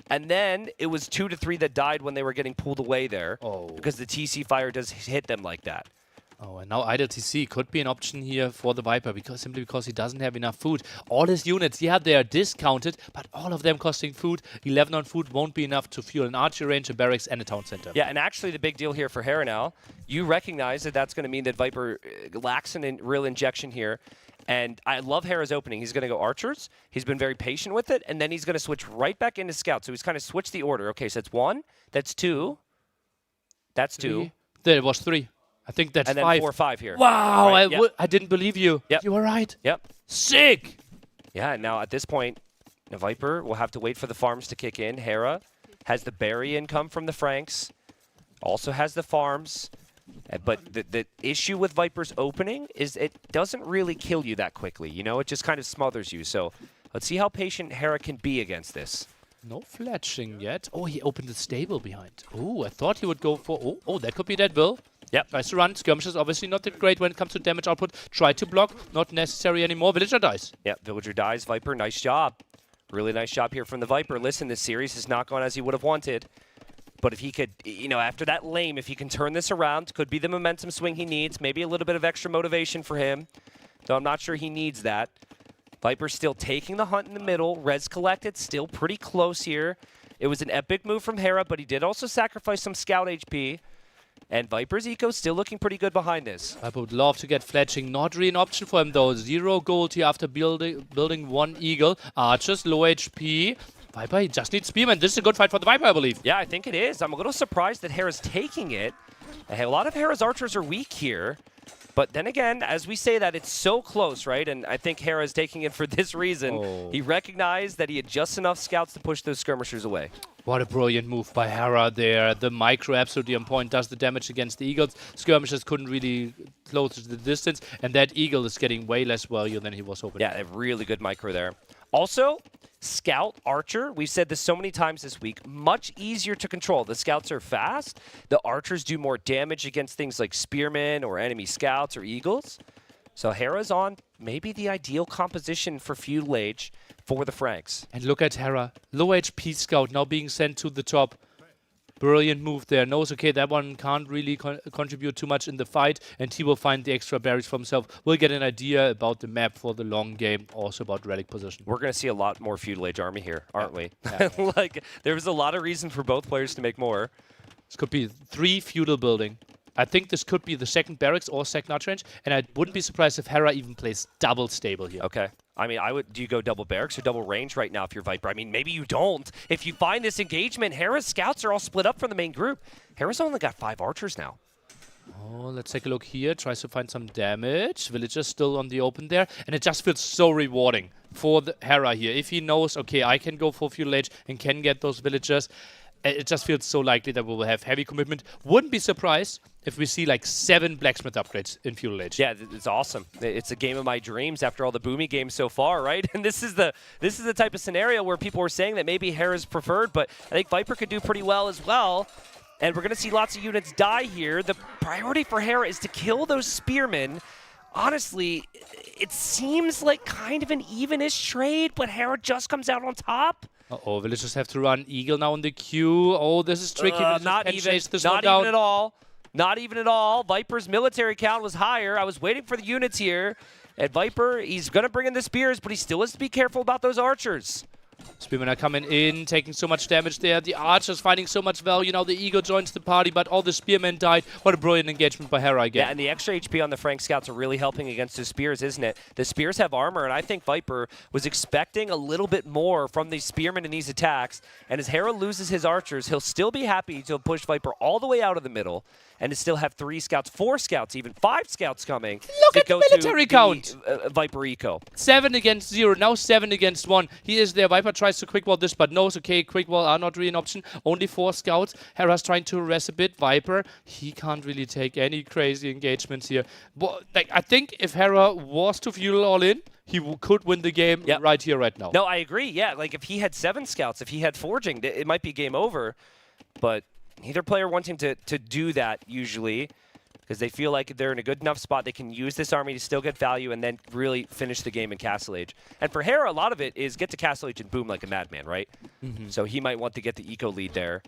And then it was 2 to 3 that died when they were getting pulled away there because the TC fire does hit them like that. Oh, and now idle TC could be an option here for the Viper simply because he doesn't have enough food. All his units, yeah, they are discounted, but all of them costing food. 11 on food won't be enough to fuel an archer range, a barracks, and a town center. Yeah, and actually the big deal here for Hera now, you recognize that that's going to mean that Viper lacks a real injection here. And I love Hera's opening. He's going to go archers. He's been very patient with it, and then he's going to switch right back into scout. So he's kind of switched the order. Okay, so that's 1, that's 2, that's 2. There was 3. I think that's 5. And then 4 or 5 here. Wow, Right, I didn't believe you. Yep. You were right. Yep. Sick. Yeah, now at this point, the Viper will have to wait for the farms to kick in. Hera has the berry income from the Franks, also has the farms. But the issue with Viper's opening is it doesn't really kill you that quickly. You know, it just kind of smothers you. So let's see how patient Hera can be against this. No fletching yet. Oh, he opened the stable behind. Oh, I thought he would go for... Oh, that could be that Will. Yep. Tries to run. Skirmishes obviously not that great when it comes to damage output. Try to block. Not necessary anymore. Villager dies. Yep, Villager dies. Viper, nice job. Really nice job here from the Viper. Listen, this series has not gone as he would have wanted. But if he could, you know, after that lame, if he can turn this around, could be the momentum swing he needs. Maybe a little bit of extra motivation for him. Though I'm not sure he needs that. Viper still taking the hunt in the middle. Res collected, still pretty close here. It was an epic move from Hera, but he did also sacrifice some scout HP. And Viper's eco still looking pretty good behind this. Viper would love to get fletching. Not really an option for him, though. 0 gold here after building 1 eagle. Archers, low HP. Viper, he just needs spearmen. This is a good fight for the Viper, I believe. Yeah, I think it is. I'm a little surprised that Hera's taking it. A lot of Hera's archers are weak here. But then again, as we say that, it's so close, right? And I think Hera's taking it for this reason. He recognized that he had just enough scouts to push those skirmishers away. What a brilliant move by Hera there. The micro absolutely on point, does the damage against the eagles. Skirmishers couldn't really close the distance, and that eagle is getting way less value than he was hoping. Yeah, a really good micro there. Also, Scout, Archer, we've said this so many times this week, much easier to control. The Scouts are fast. The Archers do more damage against things like Spearmen or enemy Scouts or Eagles. So Hera's on maybe the ideal composition for Feudal Age for the Franks. And look at Hera. Low HP Scout now being sent to the top. Brilliant move there. Knows, okay, that one can't really contribute too much in the fight, and he will find the extra berries for himself. We'll get an idea about the map for the long game, also about relic position. We're going to see a lot more Feudal Age army here, aren't we? Yeah. Like, there's a lot of reason for both players to make more. This could be 3 feudal building. I think this could be the second barracks or second arch range, and I wouldn't be surprised if Hera even plays double stable here. Okay. I mean, do you go double barracks or double range right now if you're Viper? I mean, maybe you don't. If you find this engagement, Hera's scouts are all split up from the main group. Hera's only got 5 archers now. Oh, let's take a look here. Tries to find some damage. Villagers still on the open there. And it just feels so rewarding for the Hera here. If he knows, okay, I can go for Feudal Age and can get those villagers, it just feels so likely that we will have heavy commitment. Wouldn't be surprised if we see like 7 blacksmith upgrades in Feudal Age. Yeah, it's awesome. It's a game of my dreams after all the Boomy games so far, right? And this is the type of scenario where people were saying that maybe Hera's preferred, but I think Viper could do pretty well as well. And we're going to see lots of units die here. The priority for Hera is to kill those spearmen. Honestly, it seems like kind of an even-ish trade, but Hera just comes out on top. Uh-oh, villagers have to run Eagle now in the queue. Oh, this is tricky. Not even at all. Not even at all. Viper's military count was higher. I was waiting for the units here. And Viper, he's going to bring in the spears, but he still has to be careful about those archers. Spearmen are coming in, taking so much damage there. The archers finding so much value. Now the Eagle joins the party, but all the spearmen died. What a brilliant engagement by Hera again. Yeah, and the extra HP on the Frank Scouts are really helping against the spears, isn't it? The spears have armor, and I think Viper was expecting a little bit more from these spearmen in these attacks. And as Hera loses his archers, he'll still be happy to push Viper all the way out of the middle and to still have 3 scouts, 4 scouts, even 5 scouts coming. Look at the military count. Viper Eco. 7 against 0, now 7 against 1. He is there. Viper tries to quick wall this, but knows, okay, quick wall are not really an option. Only 4 scouts. Hera's trying to harass a bit. Viper, he can't really take any crazy engagements here. But, like, I think if Hera was to fuel all in, he could win the game right here, right now. No, I agree. Yeah, like if he had 7 scouts, if he had forging, it might be game over. But neither player wanting to do that usually because they feel like they're in a good enough spot. They can use this army to still get value and then really finish the game in Castle Age. And for Hera, a lot of it is get to Castle Age and boom like a madman, right? So he might want to get the eco lead there.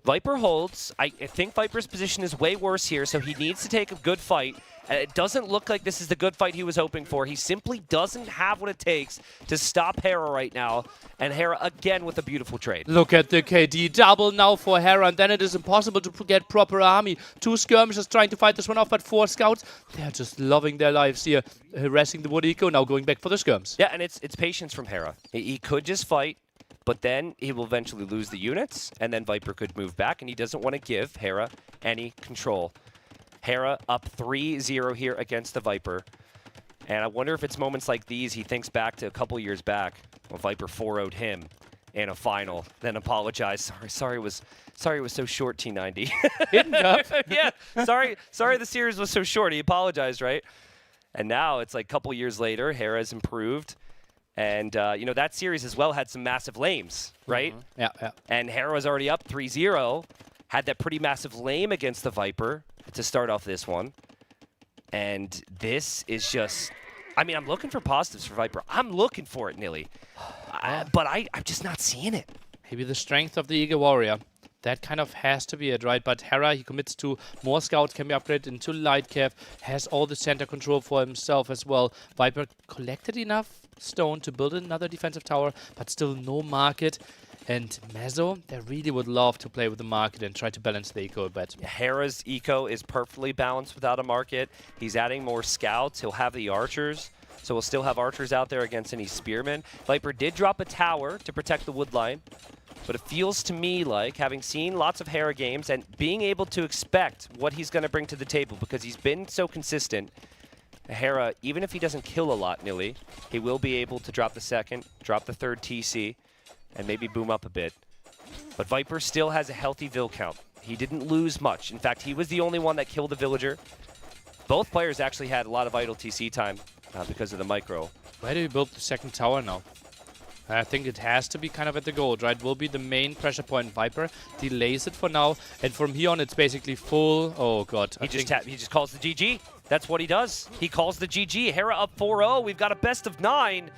Viper holds. I think Viper's position is way worse here, so he needs to take a good fight. And it doesn't look like this is the good fight he was hoping for. He simply doesn't have what it takes to stop Hera right now. And Hera again with a beautiful trade. Look at the KD double now for Hera, and then it is impossible to get proper army. 2 skirmishers trying to fight this one off, but 4 scouts, they're just loving their lives here, harassing the wood eco, now going back for the skirms. Yeah, and it's patience from Hera. He could just fight, but then he will eventually lose the units, and then Viper could move back, and he doesn't want to give Hera any control. Hera up 3-0 here against the Viper. And I wonder if it's moments like these he thinks back to a couple years back when Viper 4-0'd him in a final, then apologized. Sorry it was so short, T90. Yeah, sorry the series was so short. He apologized, right? And now it's like a couple years later, Hera's improved. And, you know, that series as well had some massive lames, right? Yeah. And Hera was already up 3-0, had that pretty massive lame against the Viper to start off this one. And this is just, I mean, I'm looking for positives for Viper. I'm looking for it, Nilly. But I'm just not seeing it. Maybe the strength of the Eagle Warrior. That kind of has to be it, right? But Hera, he commits to more scouts, can be upgraded into Light Cav, has all the center control for himself as well. Viper collected enough stone to build another defensive tower, but still no market. And Mezzo, they really would love to play with the market and try to balance the eco a bit. Hera's eco is perfectly balanced without a market. He's adding more scouts. He'll have the archers. So we'll still have archers out there against any spearmen. Viper did drop a tower to protect the wood line. But it feels to me like, having seen lots of Hera games and being able to expect what he's going to bring to the table because he's been so consistent, Hera, even if he doesn't kill a lot, Nilly, he will be able to drop the second, drop the third TC, and maybe boom up a bit. But Viper still has a healthy vill count. He didn't lose much. In fact, he was the only one that killed a villager. Both players actually had a lot of idle TC time because of the micro. Where do we build the second tower now? I think it has to be kind of at the gold, right? Will be the main pressure point. Viper delays it for now, and from here on, it's basically full. Oh god! He just calls the GG. That's what he does. He calls the GG. Hera up 4-0. We've got a best of 9.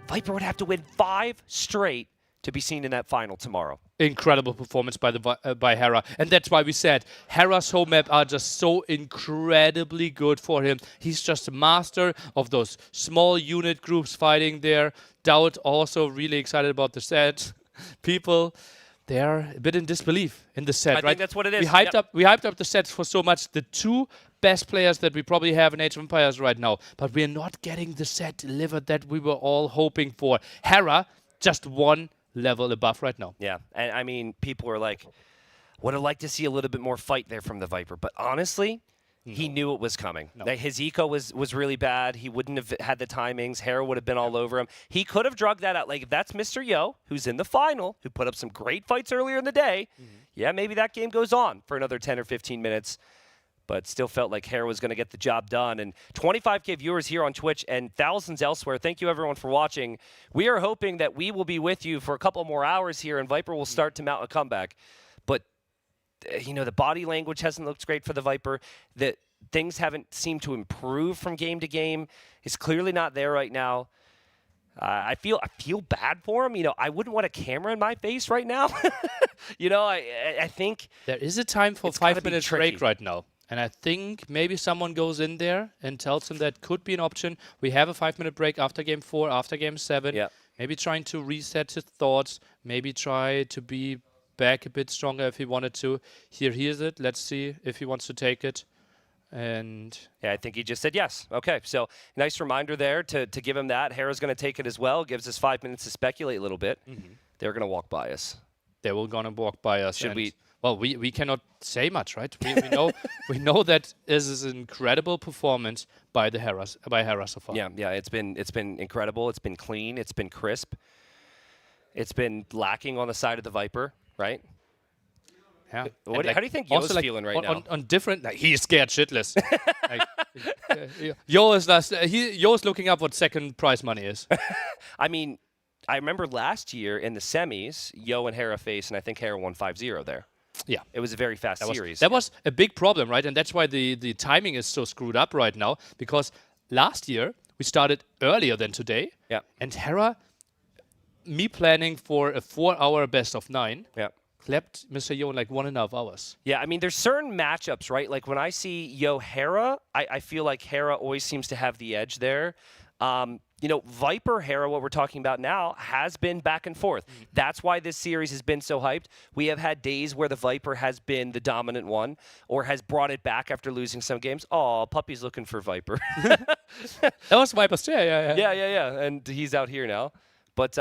Viper would have to win 5 straight to be seen in that final tomorrow. Incredible performance by by Hera, and that's why we said Hera's home map are just so incredibly good for him. He's just a master of those small unit groups fighting there. TaToH also really excited about the set. People, they're a bit in disbelief in the set, I right? think that's what it is. We hyped up the sets for so much. The 2 best players that we probably have in Age of Empires right now, but we're not getting the set delivered that we were all hoping for. Hera just one level above right now. Yeah, and I mean, people are like, would have liked to see a little bit more fight there from the Viper, but honestly, he knew it was coming. His eco was really bad. He wouldn't have had the timings. Hera would have been all over him. He could have drugged that out. Like, if that's Mr. Yo, who's in the final, who put up some great fights earlier in the day, yeah, maybe that game goes on for another 10 or 15 minutes. But still felt like Hera was going to get the job done. And 25K viewers here on Twitch and thousands elsewhere. Thank you, everyone, for watching. We are hoping that we will be with you for a couple more hours here, and Viper will start to mount a comeback. But, you know, the body language hasn't looked great for the Viper. The things haven't seemed to improve from game to game. It's clearly not there right now. I feel bad for him. You know, I wouldn't want a camera in my face right now. You know, I think there is a time for 5 minutes break right now. And I think maybe someone goes in there and tells him that could be an option. We have a 5-minute break after game 4, after game 7. Yeah. Maybe trying to reset his thoughts. Maybe try to be back a bit stronger if he wanted to. Here he is it. Let's see if he wants to take it. And yeah, I think he just said yes. Okay, so nice reminder there to give him that. Hera's going to take it as well. Gives us 5 minutes to speculate a little bit. They're going to walk by us. They will going to walk by us. Should we? Well, we cannot say much, right? We know that this is an incredible performance by Hera so far. Yeah, it's been incredible. It's been clean. It's been crisp. It's been lacking on the side of the Viper, right? Yeah. How do you think Yo's feeling right now? On different, like, he's scared shitless. Yo is looking up what second prize money is. I mean, I remember last year in the semis, Yo and Hera faced, and I think Hera won 5-0 there. Yeah. It was a very fast series. That was a big problem, right? And that's why the timing is so screwed up right now, because last year we started earlier than today. Yeah. And Hera, me planning for a 4-hour best of 9. Yeah. Clapped Mr. Yo in like 1.5 hours. Yeah, I mean, there's certain matchups, right? Like when I see Yo Hera, I feel like Hera always seems to have the edge there. You know, Viper Hera, what we're talking about now, has been back and forth. That's why this series has been so hyped. We have had days where the Viper has been the dominant one or has brought it back after losing some games. Oh, Puppy's looking for Viper. That was Viper's, yeah. Yeah, and he's out here now. But,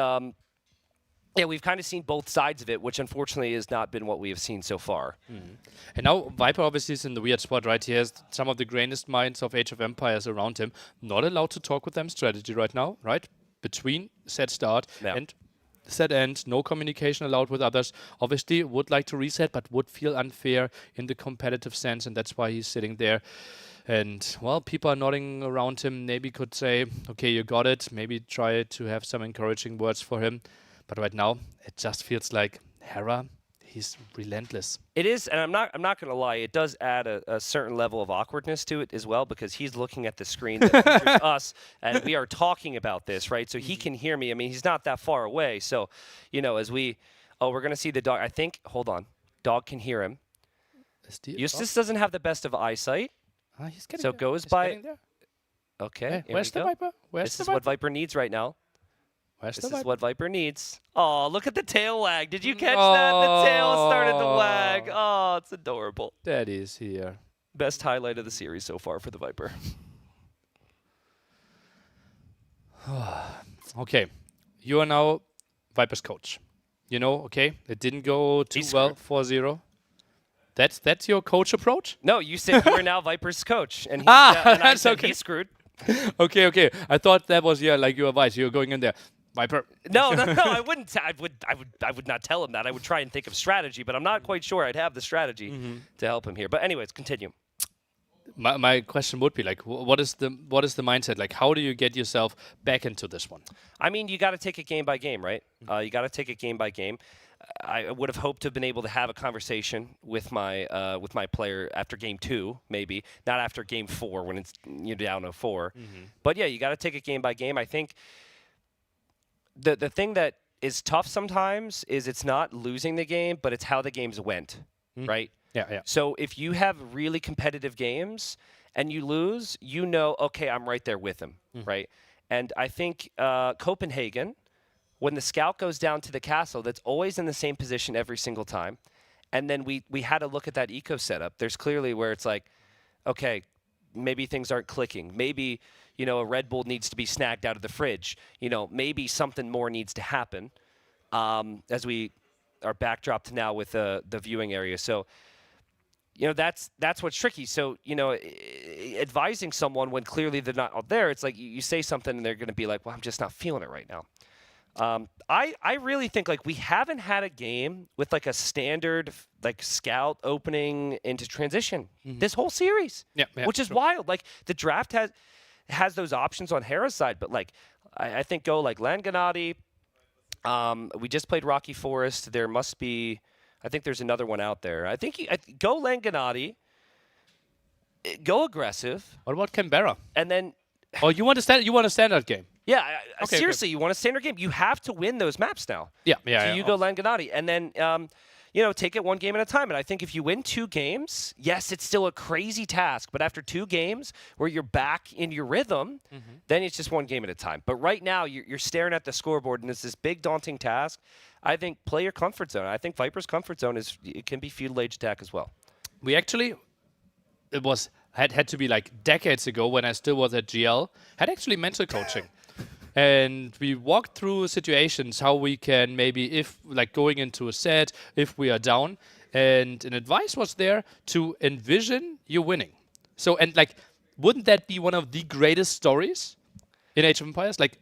yeah, we've kind of seen both sides of it, which unfortunately has not been what we have seen so far. And now Viper obviously is in the weird spot, right? He has some of the greatest minds of Age of Empires around him. Not allowed to talk with them strategy right now, right? Between set start and set end, no communication allowed with others. Obviously would like to reset, but would feel unfair in the competitive sense, and that's why he's sitting there. And, well, people are nodding around him. Maybe could say, okay, you got it. Maybe try to have some encouraging words for him. But right now, it just feels like Hera, he's relentless. It is, and I'm not going to lie, it does add a certain level of awkwardness to it as well, because he's looking at the screen that features us, and we are talking about this, right? So he can hear me. I mean, he's not that far away. So, you know, as we're going to see the dog. I think, hold on, dog can hear him. Eustace doesn't have the best of eyesight. He's getting so there. goes he's by. Okay, Hey, where's the Viper? This is what Viper needs right now. This is what Viper needs. Oh, look at the tail wag. Did you catch that? The tail started to wag. Oh, it's adorable. Daddy's here. Best highlight of the series so far for the Viper. Okay, you are now Viper's coach. You know, okay, it didn't go too well, 4-0. That's your coach approach? No, you said you are now Viper's coach, and that's okay. He's screwed. Okay. I thought that was like your advice. You're going in there, Viper. No. I wouldn't. I would not tell him that. I would try and think of strategy, but I'm not quite sure I'd have the strategy to help him here. But anyways, continue. my question would be like, what is the mindset? Like, how do you get yourself back into this one? I mean, you got to take it game by game, right? You got to take it game by game. I would have hoped to have been able to have a conversation with my player after game 2, maybe not after game 4 when you're down 0-4. But yeah, you got to take it game by game. I think the thing that is tough sometimes is it's not losing the game, but it's how the games went, right? Yeah. So if you have really competitive games and you lose, you know, okay, I'm right there with him, right? And I think Copenhagen, when the scout goes down to the castle, that's always in the same position every single time. And then we had to look at that eco setup. There's clearly where it's like, okay, maybe things aren't clicking. Maybe, you know, a Red Bull needs to be snagged out of the fridge. You know, maybe something more needs to happen as we are backdropped now with the viewing area. So, you know, that's what's tricky. So, you know, advising someone when clearly they're not out there, it's like you say something and they're going to be like, well, I'm just not feeling it right now. I really think like we haven't had a game with like a standard like scout opening into transition this whole series, which is wild. Like the draft has those options on Hera's side, but like I think go like Langanati. We just played Rocky Forest. There must be, I think there's another one out there. I think go Langanati, go aggressive. What about Canberra? And then. Oh, you want a standard game? Yeah, Okay, seriously, you want a standard game? You have to win those maps now. Yeah. So you go Langanati, and then you know, take it one game at a time. And I think if you win 2 games, yes, it's still a crazy task, but after 2 games where you're back in your rhythm, then it's just one game at a time. But right now, you're staring at the scoreboard, and it's this big daunting task. I think play your comfort zone. I think Viper's comfort zone can be feudal age attack as well. We actually, had to be like decades ago when I still was at GL, had actually mental coaching. And we walked through situations, how we can maybe, if like going into a set, if we are down, and an advice was there to envision you winning. So, and like, wouldn't that be one of the greatest stories in Age of Empires? Like,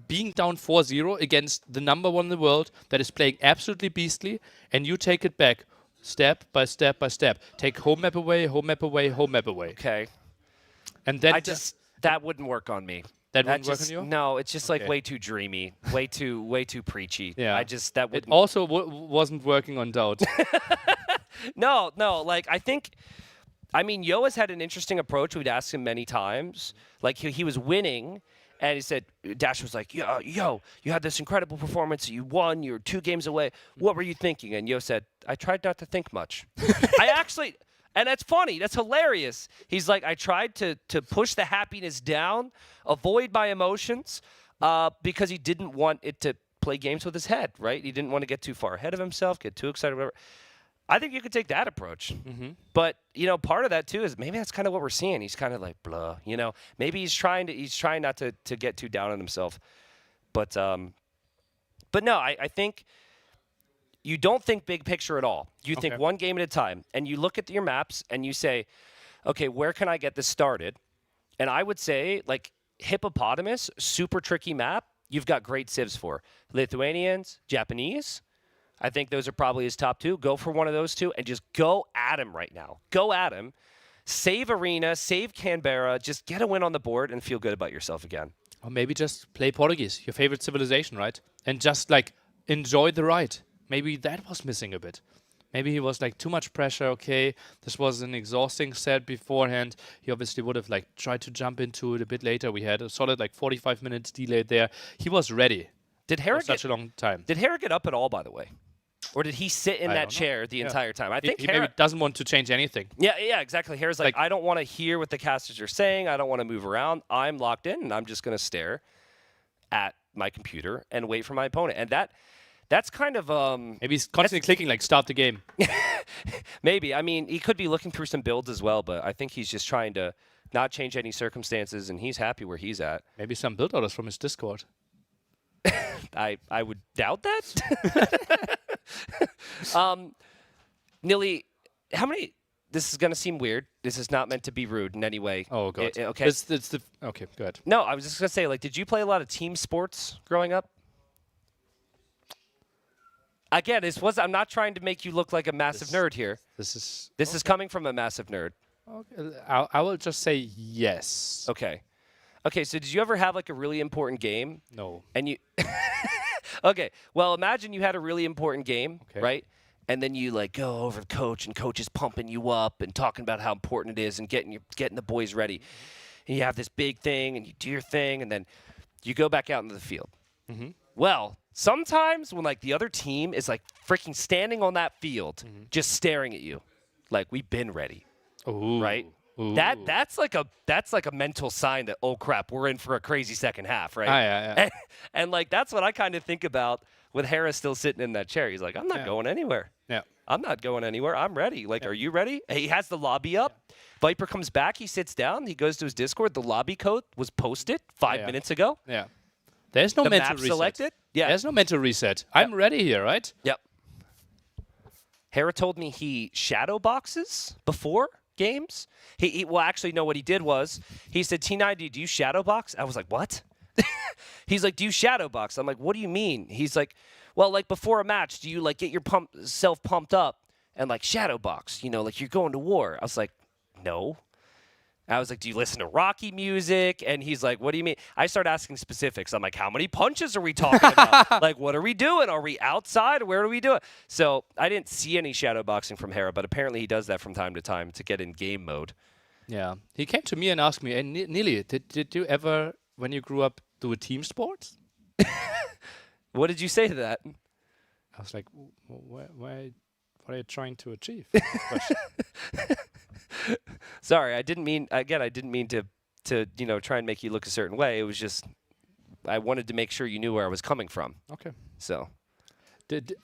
being down 4-0 against the number 1 in the world that is playing absolutely beastly, and you take it back step by step by step. Take home map away, home map away, home map away. Okay. And then that wouldn't work on me. That wouldn't work on you? No, it's just like way too dreamy, way too preachy. Yeah. That would. It also wasn't working on Doubt. No, like I think. I mean, Yo has had an interesting approach. We'd asked him many times. Like he was winning, and he said, Dash was like, yo, you had this incredible performance. You won. You're 2 games away. What were you thinking? And Yo said, I tried not to think much. I actually. And that's funny. That's hilarious. He's like, I tried to push the happiness down, avoid my emotions, because he didn't want it to play games with his head, right? He didn't want to get too far ahead of himself, get too excited, whatever. I think you could take that approach. But, you know, part of that, too, is maybe that's kind of what we're seeing. He's kind of like, blah, you know. Maybe he's trying not to get too down on himself. But no, I think... You don't think big picture at all. You think one game at a time. And you look at your maps and you say, okay, where can I get this started? And I would say, like, Hippopotamus, super tricky map, you've got great civs for. Lithuanians, Japanese, I think those are probably his top 2. Go for one of those 2 and just go at him right now. Go at him. Save Arena, save Canberra, just get a win on the board and feel good about yourself again. Or maybe just play Portuguese, your favorite civilization, right? And just, like, enjoy the ride. Maybe that was missing a bit. Maybe he was like too much pressure. Okay, this was an exhausting set beforehand. He obviously would have like tried to jump into it a bit later. We had a solid like 45 minutes delay there. He was ready. Did Hera such a long time? Did Hera get up at all, by the way? Or did he sit in that chair the entire time? I think he Hera maybe doesn't want to change anything. Yeah, exactly. Hera's like, I don't want to hear what the casters are saying. I don't want to move around. I'm locked in, and I'm just going to stare at my computer and wait for my opponent. And that's kind of maybe he's constantly clicking like start the game. Maybe. I mean, he could be looking through some builds as well, but I think he's just trying to not change any circumstances, and he's happy where he's at. Maybe some build orders from his Discord. I would doubt that. Nilly, how many? This is gonna seem weird. This is not meant to be rude in any way. Oh god. Okay. Okay. Go ahead. No, I was just gonna say, like, did you play a lot of team sports growing up? Again, I'm not trying to make you look like a massive nerd here. This is coming from a massive nerd. Okay, I will just say yes. Okay. Okay, so did you ever have like a really important game No. and you Okay, well imagine you had a really important game, Okay. right? And then you like go over to coach and coach is pumping you up and talking about how important it is and getting the boys ready. And you have this big thing and you do your thing and then you go back out into the field. Well, sometimes when like the other team is like freaking standing on that field just staring at you like we've been ready. Ooh. Right? Ooh. That's like a mental sign that oh crap, we're in for a crazy second half, right? Yeah. And like that's what I kind of think about with Hera still sitting in that chair. He's like, I'm not going anywhere. Yeah. I'm not going anywhere. I'm ready. Like, are you ready? He has the lobby up. Viper comes back. He sits down. He goes to his Discord. The lobby code was posted 5 minutes ago. Yeah. There's no The mental map reset. selected. Yeah. There's no mental reset. I'm ready here, right? Yep. Hera told me he shadow boxes before games. He well, actually, no. What he did was he said, "T90, do you shadow box?" I was like, "What?" He's like, "Do you shadow box?" I'm like, "What do you mean?" He's like, "Well, like before a match, do you like get your self pumped up and like shadow box? You know, like you're going to war." I was like, "No." I was like, "Do you listen to Rocky music?" And he's like, "What do you mean?" I start asking specifics. I'm like, "How many punches are we talking about? Like, what are we doing? Are we outside? Where do we do it?" So I didn't see any shadow boxing from Hera, but apparently he does that from time to time to get in game mode. Yeah. He came to me and asked me, "Hey, Neely, did you ever, when you grew up, do a team sport?" What did you say to that? I was like, what are you trying to achieve?" Sorry, I didn't mean to try and make you look a certain way. It was just I wanted to make sure you knew where I was coming from. Okay. So,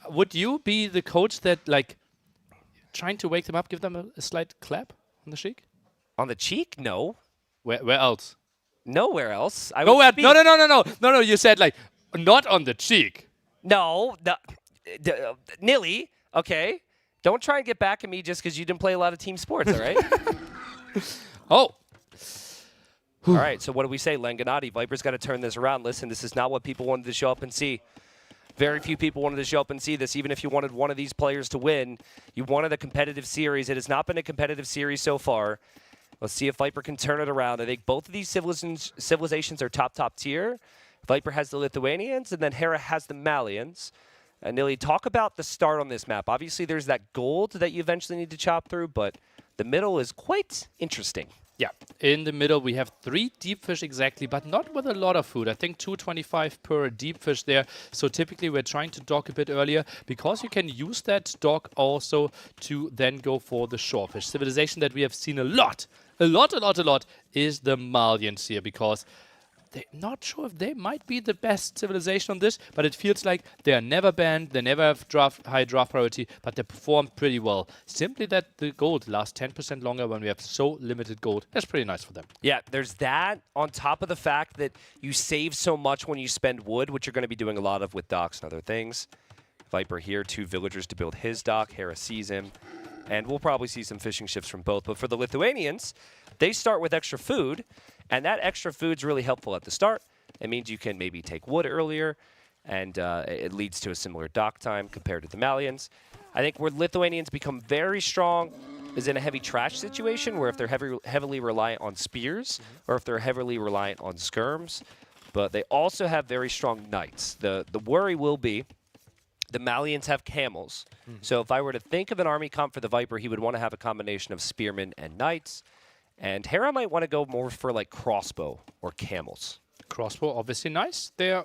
Would you be the coach that, like, trying to wake them up, give them a slight clap on the cheek? on the cheek? No. Where else? Nowhere else. I No, would speak. no. You said, like, not on the cheek. No. Nilly, okay? Don't try and get back at me just because you didn't play a lot of team sports, all right? Oh. All right, so what do we say? Langanati, Viper's got to turn this around. Listen, this is not what people wanted to show up and see. Very few people wanted to show up and see this. Even if you wanted one of these players to win, you wanted a competitive series. It has not been a competitive series so far. Let's see if Viper can turn it around. I think both of these civilizations are top tier. Viper has the Lithuanians, and then Hera has the Malians. And Nilly, talk about the start on this map. Obviously, there's that gold that you eventually need to chop through, but the middle is quite interesting. Yeah, in the middle we have 3 deep fish exactly, but not with a lot of food. I think 225 per deep fish there. So typically we're trying to dock a bit earlier because you can use that dock also to then go for the shorefish. Civilization that we have seen a lot is the Malians here, because they're not sure if they might be the best civilization on this, but it feels like they are never banned, they never have high draft priority, but they perform pretty well. Simply that the gold lasts 10% longer when we have so limited gold. That's pretty nice for them. Yeah, there's that on top of the fact that you save so much when you spend wood, which you're going to be doing a lot of with docks and other things. Viper here, 2 villagers to build his dock. Hera sees him. And we'll probably see some fishing ships from both. But for the Lithuanians, they start with extra food. And that extra food's really helpful at the start. It means you can maybe take wood earlier. And it leads to a similar dock time compared to the Malians. I think where Lithuanians become very strong is in a heavy trash situation, where if they're heavily reliant on spears, or if they're heavily reliant on skirms. But they also have very strong knights. The worry will be the Malians have camels. So if I were to think of an army comp for the Viper, he would want to have a combination of spearmen and knights. And Hera might want to go more for like crossbow or camels. Crossbow, obviously nice there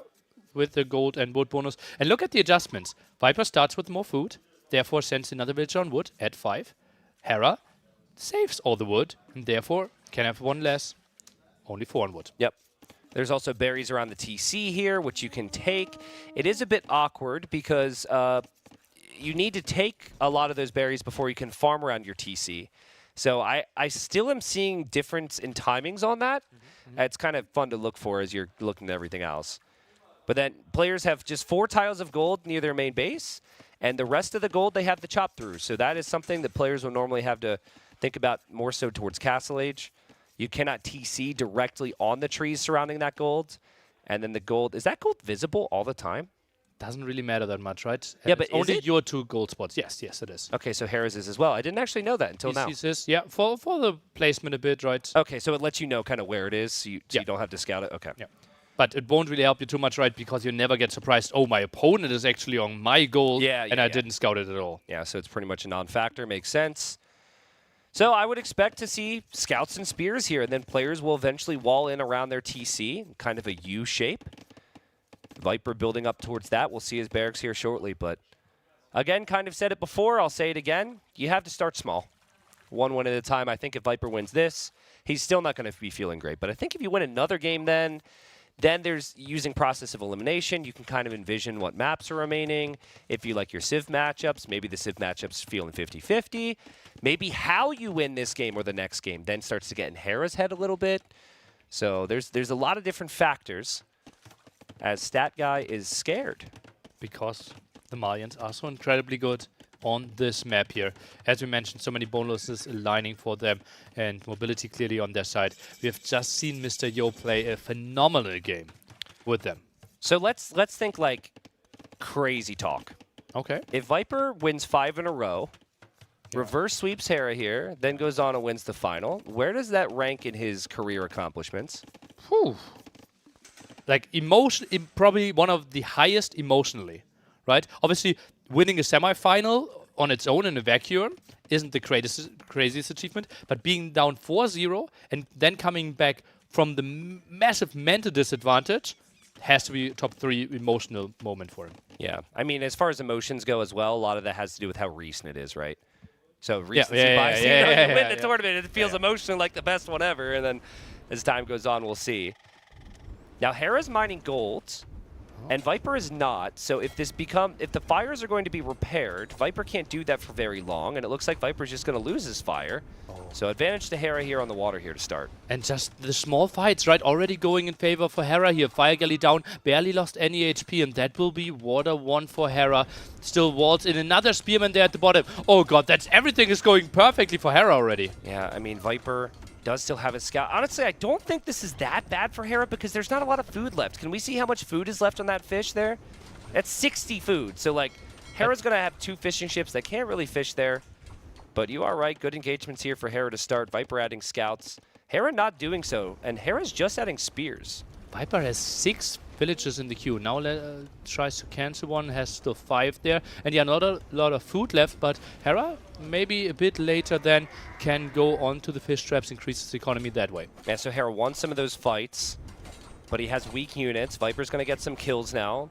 with the gold and wood bonus. And look at the adjustments. Viper starts with more food, therefore sends another villager on wood at 5. Hera saves all the wood, and therefore can have 1 less, only 4 on wood. Yep. There's also berries around the TC here, which you can take. It is a bit awkward because you need to take a lot of those berries before you can farm around your TC. So I still am seeing difference in timings on that. It's kind of fun to look for as you're looking at everything else. But then players have just 4 tiles of gold near their main base, and the rest of the gold they have to chop through. So that is something that players will normally have to think about more so towards Castle Age. You cannot TC directly on the trees surrounding that gold. And then the gold, is that gold visible all the time? doesn't really matter that much, right? Yeah, And but it's only is it? your 2 gold spots. Yes, it is. Okay, so Hera's is as well. I didn't actually know that until now. This is, yeah, for the placement a bit, right? Okay, so it lets you know kind of where it is, so you Yeah. don't have to scout it. Okay. Yeah. But it won't really help you too much, right? Because you never get surprised, oh, my opponent is actually on my gold, and I didn't scout it at all. Yeah, so it's pretty much a non-factor. Makes sense. So I would expect to see scouts and spears here, and then players will eventually wall in around their TC, kind of a U shape. Viper building up towards that. We'll see his barracks here shortly, but again, kind of said it before, I'll say it again. You have to start small. 1 win at a time. I think if Viper wins this, he's still not going to be feeling great. But I think if you win another game then there's using process of elimination. You can kind of envision what maps are remaining. If you like your Civ matchups, maybe the Civ matchups feeling 50-50. Maybe how you win this game or the next game then starts to get in Hera's head a little bit. So there's a lot of different factors as Stat Guy is scared. Because the Malians are so incredibly good on this map here. As we mentioned, so many bonuses aligning for them and mobility clearly on their side. We have just seen Mr. Yo play a phenomenal game with them. So let's think like crazy talk. Okay. If Viper wins 5 in a row, reverse sweeps Hera here, then goes on and wins the final, where does that rank in his career accomplishments? Whew. Like probably one of the highest emotionally, right? Obviously, winning a semifinal on its own in a vacuum isn't the craziest achievement, but being down 4-0 and then coming back from the massive mental disadvantage has to be a top 3 emotional moment for him. Yeah, I mean, as far as emotions go as well, a lot of that has to do with how recent it is, right? So recency bias. You win the tournament, it feels emotionally like the best one ever, and then as time goes on, we'll see. Now, Hera's mining gold, and Viper is not. So if the fires are going to be repaired, Viper can't do that for very long, and it looks like Viper's just going to lose his fire. So advantage to Hera here on the water here to start. And just the small fights, right? Already going in favor for Hera here. Fire Galley down, barely lost any HP, and that will be water 1 for Hera. Still walls in another Spearman there at the bottom. Oh god, everything is going perfectly for Hera already. Yeah, I mean, Viper does still have a scout. Honestly, I don't think this is that bad for Hera because there's not a lot of food left. Can we see how much food is left on that fish there? That's 60 food. So, like, Hera's going to have 2 fishing ships that can't really fish there. But you are right. Good engagements here for Hera to start. Viper adding scouts. Hera not doing so. And Hera's just adding spears. Viper has 6 villages in the queue. Now tries to cancel one, has still 5 there. And yeah, not a lot of food left, but Hera, maybe a bit later then, can go on to the fish traps, increase his economy that way. Yeah, so Hera wants some of those fights, but he has weak units. Viper's going to get some kills now.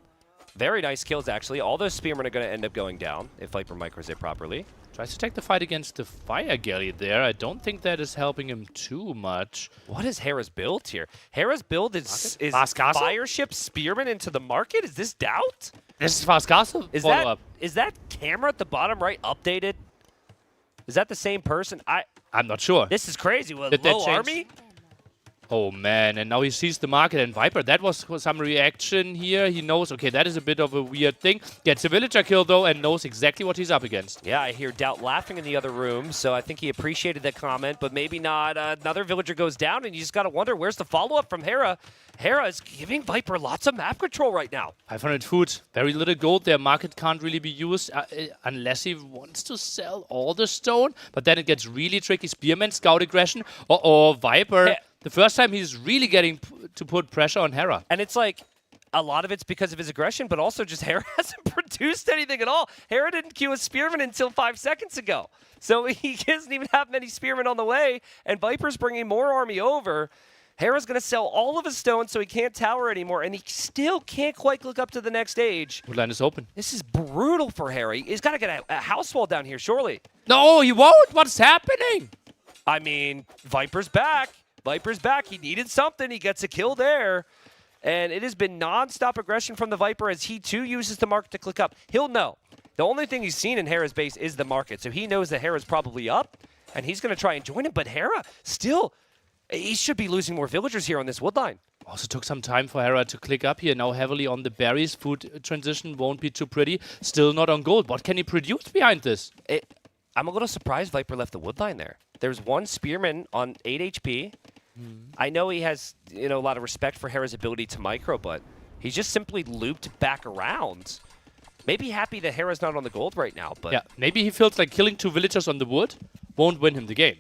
Very nice kills, actually. All those spearmen are going to end up going down if Viper micros it properly. Tries to take the fight against the Fire Galley there. I don't think that is helping him too much. What is Hera's build here? Hera's build is Fast Castle? Fire Ship Spearman into the market? Is this doubt? This is Fast Castle Is follow-up. that camera at the bottom right updated? Is that the same person? I'm not sure. This is crazy. With Did that low change? army? Oh man, and now he sees the market, and Viper, that was some reaction here. He knows, okay, that is a bit of a weird thing. Gets a villager kill though, and knows exactly what he's up against. Yeah, I hear Doubt laughing in the other room, so I think he appreciated that comment, but maybe not. Another villager goes down, and you just got to wonder, where's the follow-up from Hera? Hera is giving Viper lots of map control right now. 500 food, very little gold there. Market can't really be used unless he wants to sell all the stone, but then it gets really tricky. Spearman, scout aggression. Uh-oh, Viper. The first time he's really getting to put pressure on Hera. And it's like, a lot of it's because of his aggression, but also just Hera hasn't produced anything at all. Hera didn't queue a Spearman until 5 seconds ago. So he doesn't even have many Spearmen on the way, and Viper's bringing more army over. Hera's going to sell all of his stones so he can't tower anymore, and he still can't quite look up to the next stage. Woodline is open. This is brutal for Hera. He's got to get a house wall down here, surely. No, he won't. What's happening? I mean, Viper's back. Viper's back. He needed something. He gets a kill there. And it has been non-stop aggression from the Viper as he, too, uses the market to click up. He'll know. The only thing he's seen in Hera's base is the market. So he knows that Hera's probably up, and he's going to try and join him. But Hera, still, he should be losing more villagers here on this wood line. Also took some time for Hera to click up here. Now heavily on the berries. Food transition won't be too pretty. Still not on gold. What can he produce behind this? I'm a little surprised Viper left the wood line there. There's one Spearman on 8 HP. I know he has, a lot of respect for Hera's ability to micro, but He's just simply looped back around. Maybe happy that Hera's not on the gold right now, but... Yeah, maybe he feels like killing 2 villagers on the wood won't win him the game.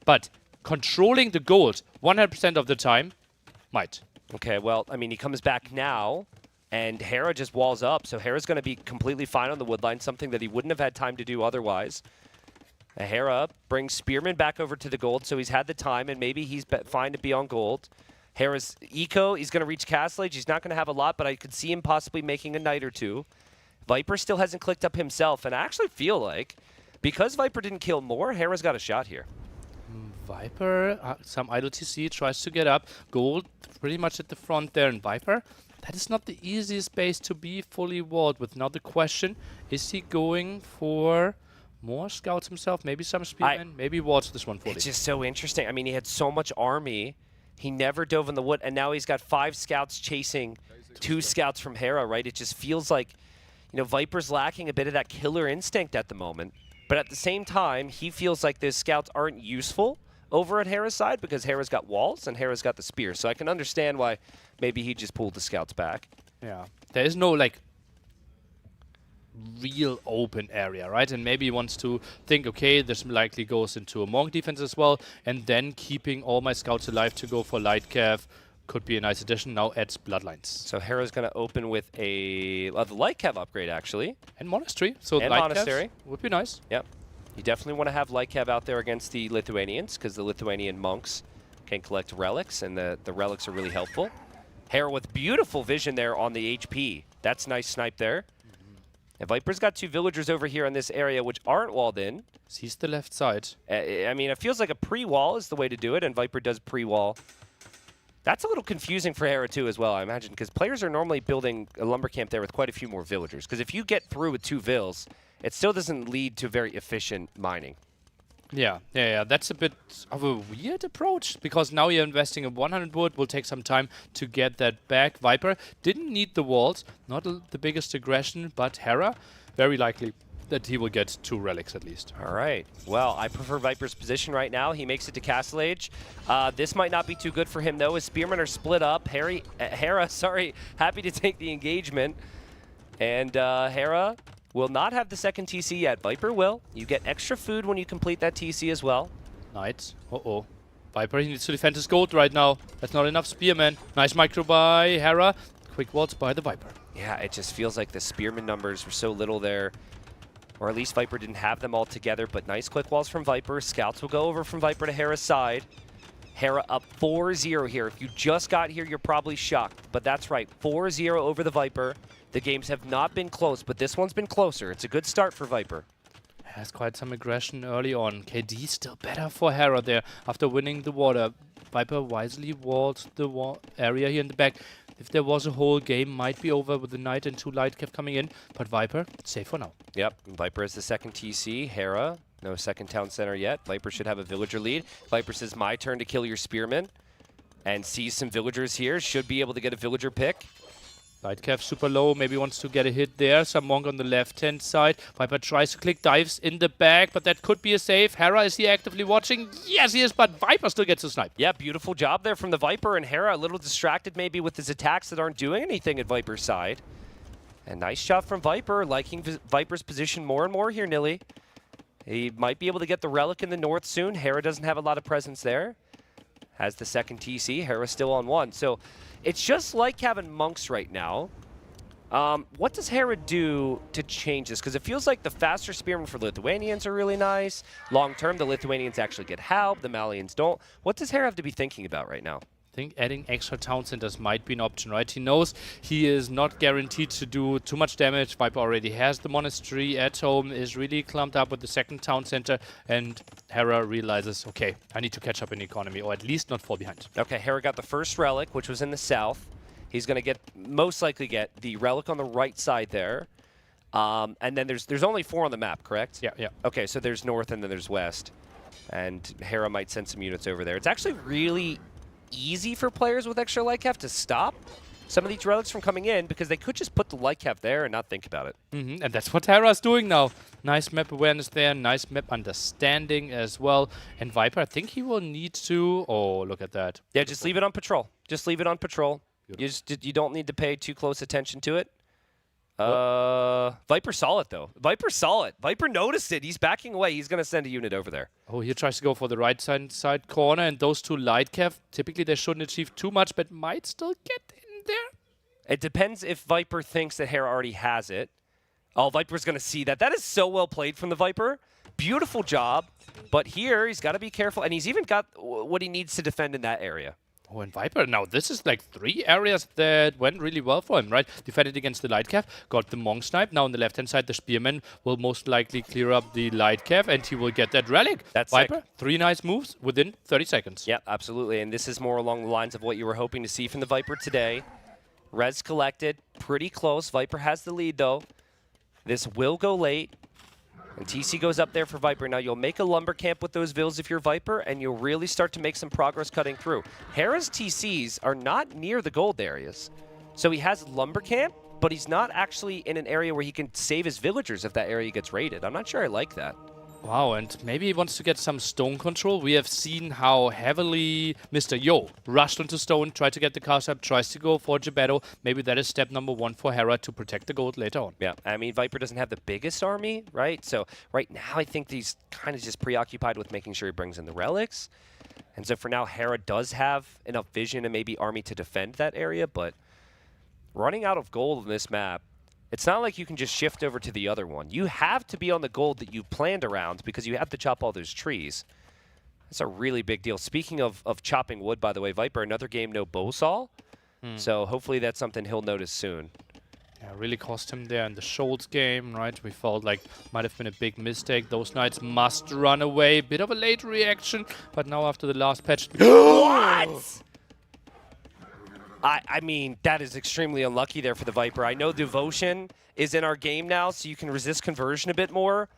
But controlling the gold 100% of the time might. Okay, well, I mean, he comes back now, and Hera just walls up, so Hera's going to be completely fine on the wood line, something that he wouldn't have had time to do otherwise. Hera brings Spearman back over to the gold, so he's had the time, and maybe he's fine to be on gold. Hera's eco, he's going to reach Castle Age. He's not going to have a lot, but I could see him possibly making a knight or two. Viper still hasn't clicked up himself, and I actually feel like, because Viper didn't kill more, Hera's got a shot here. Viper, some idle TC, tries to get up. Gold pretty much at the front there, and Viper, that is not the easiest base to be fully walled with. Now the question, is he going for more scouts himself? Maybe some spearmen, maybe wards this one fully. It's just so interesting. I mean, he had so much army. He never dove in the wood, and now he's got 5 scouts chasing 2 scouts from Hera, right? It just feels like, you know, Viper's lacking a bit of that killer instinct at the moment. But at the same time, he feels like those scouts aren't useful over at Hera's side because Hera's got walls and Hera's got the spear. So I can understand why maybe he just pulled the scouts back. Yeah. There is no, like, real open area, right? And maybe he wants to think, okay, this likely goes into a Monk defense as well, and then keeping all my scouts alive to go for light cav could be a nice addition. Now adds Bloodlines. So Hera's going to open with the light cav upgrade, actually. And Monastery. So and light Monastery. Would be nice. Yep. You definitely want to have light cav out there against the Lithuanians because the Lithuanian monks can collect relics, and the relics are really helpful. Hera with beautiful vision there on the HP. That's nice snipe there. And Viper's got 2 villagers over here in this area which aren't walled in. Sees the left side. I mean, it feels like a pre-wall is the way to do it, and Viper does pre-wall. That's a little confusing for Hera too as well, I imagine, because players are normally building a lumber camp there with quite a few more villagers. Because if you get through with 2 vills, it still doesn't lead to very efficient mining. Yeah. That's a bit of a weird approach because now you're investing in 100 wood. Will take some time to get that back. Viper didn't need the walls. Not the biggest aggression, but Hera, very likely that he will get 2 relics at least. All right. Well, I prefer Viper's position right now. He makes it to Castle Age. This might not be too good for him, though, as Spearmen are split up. Hera, happy to take the engagement. And Hera will not have the second TC yet. Viper will. You get extra food when you complete that TC as well. Knight. Uh-oh. Viper, he needs to defend his gold right now. That's not enough spearmen. Nice micro by Hera. Quick waltz by the Viper. Yeah, it just feels like the spearman numbers were so little there. Or at least Viper didn't have them all together, but nice quick walls from Viper. Scouts will go over from Viper to Hera's side. Hera up 4-0 here. If you just got here, you're probably shocked. But that's right, 4-0 over the Viper. The games have not been close, but this one's been closer. It's a good start for Viper. Has quite some aggression early on. KD still better for Hera there after winning the water. Viper wisely walled the area here in the back. If there was a whole game, might be over with the Knight and 2 light cav coming in. But Viper, safe for now. Yep, Viper has the second TC. Hera, no second town center yet. Viper should have a villager lead. Viper says, my turn to kill your spearmen. And sees some villagers here. Should be able to get a villager pick. Light cav super low, maybe wants to get a hit there. Some Monk on the left-hand side. Viper tries to click, dives in the back, but that could be a save. Hera, is he actively watching? Yes, he is, but Viper still gets a snipe. Yeah, beautiful job there from the Viper, and Hera a little distracted maybe with his attacks that aren't doing anything at Viper's side. And nice shot from Viper, liking Viper's position more and more here, Nilly. He might be able to get the relic in the north soon. Hera doesn't have a lot of presence there. Has the second TC. Hera still on 1. So it's just like having monks right now. What does Hera do to change this? Because it feels like the faster spearmen for Lithuanians are really nice. Long term, the Lithuanians actually get help. The Malians don't. What does Hera have to be thinking about right now? I think adding extra town centers might be an option, right? He knows he is not guaranteed to do too much damage. Viper already has the monastery at home, is really clumped up with the second town center, and Hera realizes, okay, I need to catch up in economy, or at least not fall behind. Okay, Hera got the first relic, which was in the south. He's going to most likely get the relic on the right side there. And then there's only 4 on the map, correct? Yeah. Okay, so there's north and then there's west. And Hera might send some units over there. It's actually really easy for players with extra light cav to stop some of these relics from coming in because they could just put the light cav there and not think about it. And that's what Hera's doing now. Nice map awareness there, nice map understanding as well. And Viper, I think he will need to... Oh, look at that. Yeah, just leave it on patrol. Just leave it on patrol. You don't need to pay too close attention to it. Viper saw it, though. Viper saw it. Viper noticed it. He's backing away. He's going to send a unit over there. Oh, he tries to go for the right side corner, and those two light cav, typically they shouldn't achieve too much, but might still get in there. It depends if Viper thinks that Hera already has it. Oh, Viper's going to see that. That is so well played from the Viper. Beautiful job. But here, he's got to be careful, and he's even got what he needs to defend in that area. Oh, and Viper, now this is like 3 areas that went really well for him, right? Defended against the light cav, got the Monk snipe. Now on the left-hand side, the Spearman will most likely clear up the light cav, and he will get that relic. That's Viper, sick. 3 nice moves within 30 seconds. Yeah, absolutely. And this is more along the lines of what you were hoping to see from the Viper today. Res collected, pretty close. Viper has the lead, though. This will go late. And TC goes up there for Viper. Now, you'll make a lumber camp with those Vills if you're Viper, and you'll really start to make some progress cutting through. Hera's TCs are not near the gold areas. So he has lumber camp, but he's not actually in an area where he can save his villagers if that area gets raided. I'm not sure I like that. Wow, and maybe he wants to get some stone control. We have seen how heavily Mr. Yo rushed into stone, tried to get the cast up, tries to go for Gebetto. Maybe that is step number 1 for Hera to protect the gold later on. Yeah, I mean, Viper doesn't have the biggest army, right? So right now, I think he's kind of just preoccupied with making sure he brings in the relics. And so for now, Hera does have enough vision and maybe army to defend that area, but running out of gold in this map, it's not like you can just shift over to the other one. You have to be on the gold that you planned around because you have to chop all those trees. That's a really big deal. Speaking of chopping wood, by the way, Viper, another game, no bow saw. So hopefully that's something he'll notice soon. Yeah, really cost him there in the Scholz game, right? We felt like might have been a big mistake. Those knights must run away. Bit of a late reaction, but now after the last patch... What? I mean, that is extremely unlucky there for the Viper. I know Devotion is in our game now, so you can resist conversion a bit more.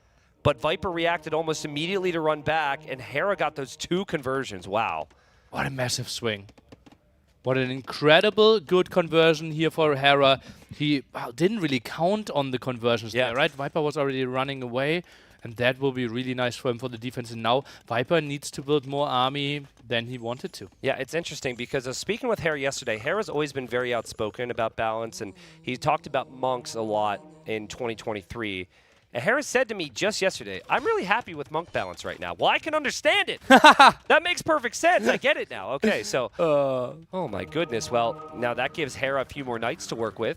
But Viper reacted almost immediately to run back, and Hera got those 2 conversions. Wow. What a massive swing. What an incredible good conversion here for Hera. He didn't really count on the conversions there, right? Viper was already running away, and that will be really nice for him for the defense. And now Viper needs to build more army than he wanted to. Yeah, it's interesting because speaking with Hera yesterday, Hera's always been very outspoken about balance, and he talked about monks a lot in 2023. And Hera said to me just yesterday, I'm really happy with monk balance right now. Well, I can understand it. That makes perfect sense. I get it now. Okay, so, oh my goodness. Well, now that gives Hera a few more knights to work with.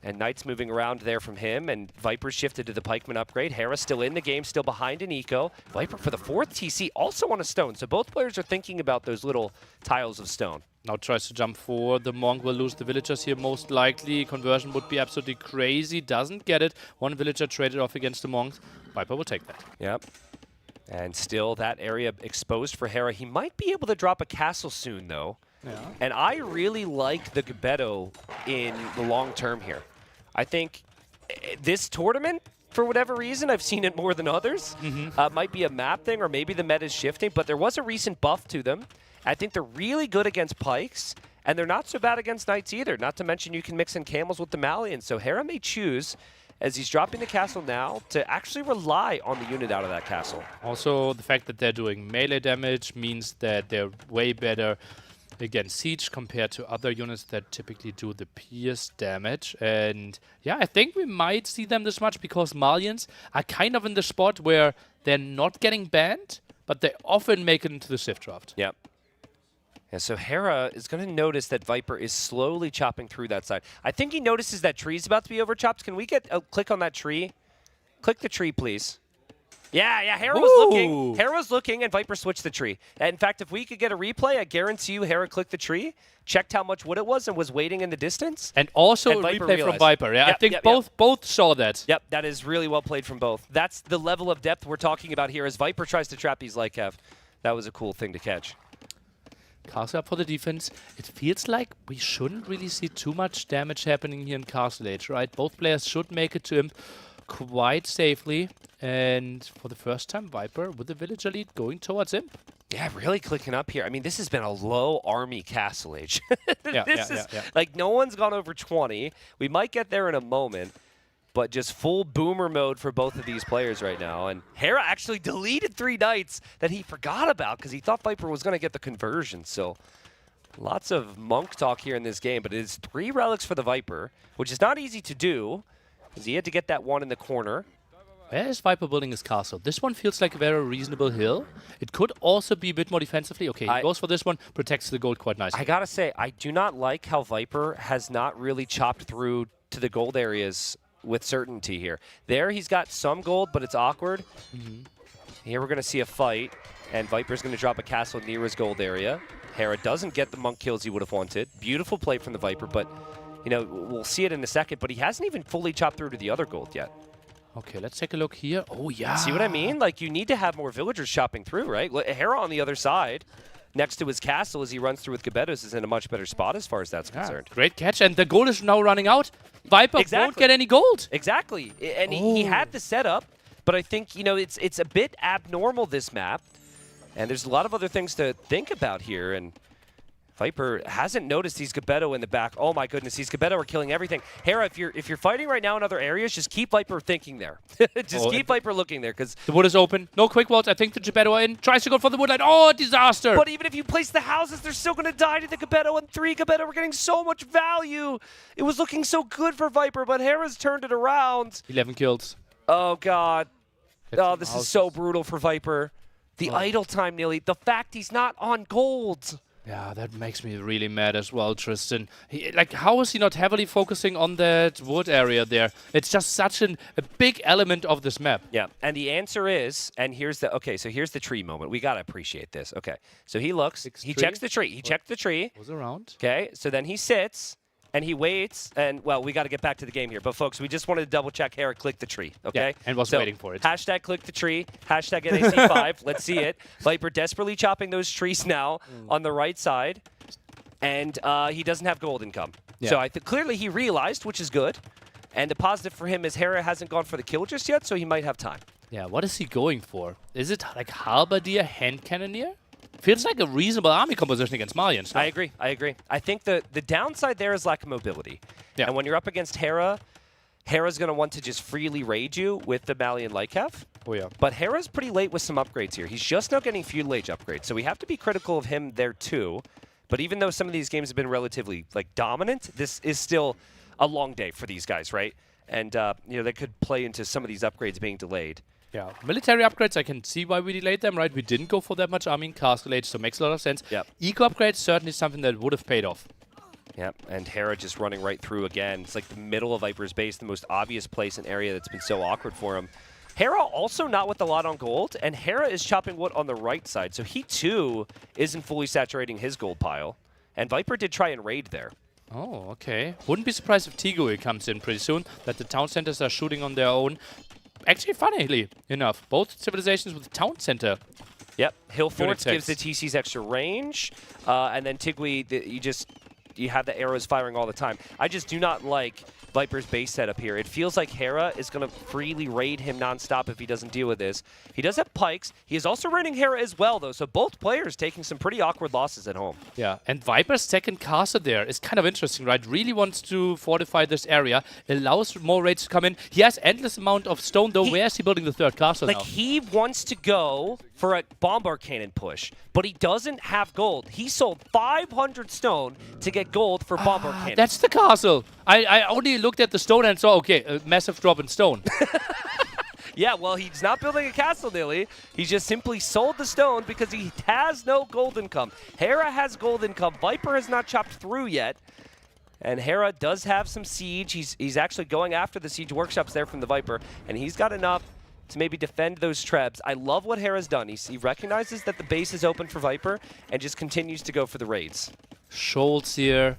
And Knights moving around there from him, and Viper shifted to the Pikeman upgrade. Hera still in the game, still behind an eco. Viper for the 4th TC, also on a stone. So both players are thinking about those little tiles of stone. Now tries to jump forward. The Monk will lose the villagers here most likely. Conversion would be absolutely crazy. Doesn't get it. 1 villager traded off against the Monks. Viper will take that. Yep. And still that area exposed for Hera. He might be able to drop a castle soon, though. Yeah. And I really like the Gebetto in the long term here. I think this tournament, for whatever reason, I've seen it more than others. Might be a map thing, or maybe the meta is shifting, but there was a recent buff to them. I think they're really good against pikes, and they're not so bad against knights either. Not to mention you can mix in camels with the Malians. So Hera may choose, as he's dropping the castle now, to actually rely on the unit out of that castle. Also, the fact that they're doing melee damage means that they're way better against siege compared to other units that typically do the pierce damage. And yeah, I think we might see them this much because Malians are kind of in the spot where they're not getting banned, but they often make it into the Sith draft. Yep. And so Hera is going to notice that Viper is slowly chopping through that side. I think he notices that tree's about to be overchopped. Can we get a click on that tree? Click the tree, please. Yeah, Hera was looking. Hera was looking, and Viper switched the tree. In fact, if we could get a replay, I guarantee you Hera clicked the tree, checked how much wood it was, and was waiting in the distance. And also a replay from Viper. Yeah, I think both saw that. Yep, that is really well played from both. That's the level of depth we're talking about here as Viper tries to trap these light cav. That was a cool thing to catch. Castle up for the defense. It feels like we shouldn't really see too much damage happening here in Castle Age, right? Both players should make it to him quite safely. And for the first time, Viper with the villager lead going towards him. Yeah, really clicking up here. I mean, this has been a low army Castle Age. Like, no one's gone over 20. We might get there in a moment. But just full boomer mode for both of these players right now. And Hera actually deleted 3 knights that he forgot about because he thought Viper was going to get the conversion. So Lots of monk talk here in this game, but it is 3 relics for the Viper, which is not easy to do, because he had to get that one in the corner. Where is Viper building his castle? This one feels like a very reasonable hill. It could also be a bit more defensively. Okay, he goes for this one, protects the gold quite nicely. I gotta say, I do not like how Viper has not really chopped through to the gold areas with certainty here. There, he's got some gold, but it's awkward. Here we're gonna see a fight, and Viper's gonna drop a castle near his gold area. Hera doesn't get the monk kills he would have wanted. Beautiful play from the Viper, but you know, we'll see it in a second, but he hasn't even fully chopped through to the other gold yet. Okay, let's take a look here. Oh, yeah. See what I mean? Like, you need to have more villagers chopping through, right? Hera on the other side, next to his castle as he runs through with Gabetos, is in a much better spot as far as that's concerned. Great catch, and the gold is now running out. Viper won't get any gold. Exactly, and he had the setup, but I think, you know, it's a bit abnormal, this map, and there's a lot of other things to think about here, and Viper hasn't noticed these Gabeto in the back. Oh my goodness, these Gabeto are killing everything. Hera, if you're fighting right now in other areas, just keep Viper thinking there. Just keep Viper looking there, because the wood is open. No quick walls. I think the Gabeto are in. Tries to go for the woodline. Oh, disaster! But even if you place the houses, they're still going to die to the Gabeto, and 3 Gabeto were getting so much value. It was looking so good for Viper, but Hera's turned it around. 11 kills. Oh god. Oh, this is so brutal for Viper. The idle time, nearly. The fact he's not on gold. Yeah, that makes me really mad as well, Tristan. Like, how is he not heavily focusing on that wood area there? It's just such a big element of this map. Yeah, and the answer is, and here's the, okay, so here's the tree moment. We got to appreciate this. Okay, so he looks, he checks the tree. He checked the tree. Goes around. Okay, so then he sits, and he waits, and, well, we got to get back to the game here. But, folks, we just wanted to double-check Hera clicked the tree, okay? Yeah, and was waiting for it. Hashtag click the tree, hashtag NAC5. Let's see it. Viper desperately chopping those trees now on the right side, and he doesn't have gold income. Yeah. So I think clearly he realized, which is good. And the positive for him is Hera hasn't gone for the kill just yet, so he might have time. Yeah, what is he going for? Is it like Halberdier, Hand Cannoneer? Feels like a reasonable army composition against Malians. No? I agree. I think the downside there is lack of mobility. Yeah. And when you're up against Hera, Hera's going to want to just freely raid you with the Malian Lycav. Oh, yeah. But Hera's pretty late with some upgrades here. He's just now getting feudal age upgrades, so we have to be critical of him there too. But even though some of these games have been relatively dominant, this is still a long day for these guys, right? And you know, they could play into some of these upgrades being delayed. Yeah, military upgrades, I can see why we delayed them, right? We didn't go for that much army in Castle Age, so it makes a lot of sense. Yep. Eco upgrades, certainly something that would have paid off. Yep, and Hera just running right through again. It's like the middle of Viper's base, the most obvious place and area that's been so awkward for him. Hera also not with a lot on gold, and Hera is chopping wood on the right side, so he too isn't fully saturating his gold pile. And Viper did try and raid there. Oh, okay. Wouldn't be surprised if Tigui comes in pretty soon, that the town centers are shooting on their own. Actually, funnily enough, both civilizations with town center. Yep, Hill Forts gives the TCs extra range, and then Tigui, you have the arrows firing all the time. I just do not like Viper's base setup here. It feels like Hera is going to freely raid him nonstop if he doesn't deal with this. He does have pikes. He is also raiding Hera as well, though, so both players taking some pretty awkward losses at home. Yeah, and Viper's second castle there is kind of interesting, right? Really wants to fortify this area, allows more raids to come in. He has endless amount of stone, though. Where is he building the third castle now? He wants to go for a bombard cannon push, but he doesn't have gold. He sold 500 stone to get gold for bombard cannon. That's the castle. I only looked at the stone and saw, okay, a massive drop in stone. Yeah, well, he's not building a castle, Nilly. He just simply sold the stone because he has no gold income. Hera has gold income. Viper has not chopped through yet. And Hera does have some siege. He's actually going after the siege workshops there from the Viper, and he's got enough to maybe defend those trebs. I love what Hera's done. He recognizes that the base is open for Viper and just continues to go for the raids. Shoals here.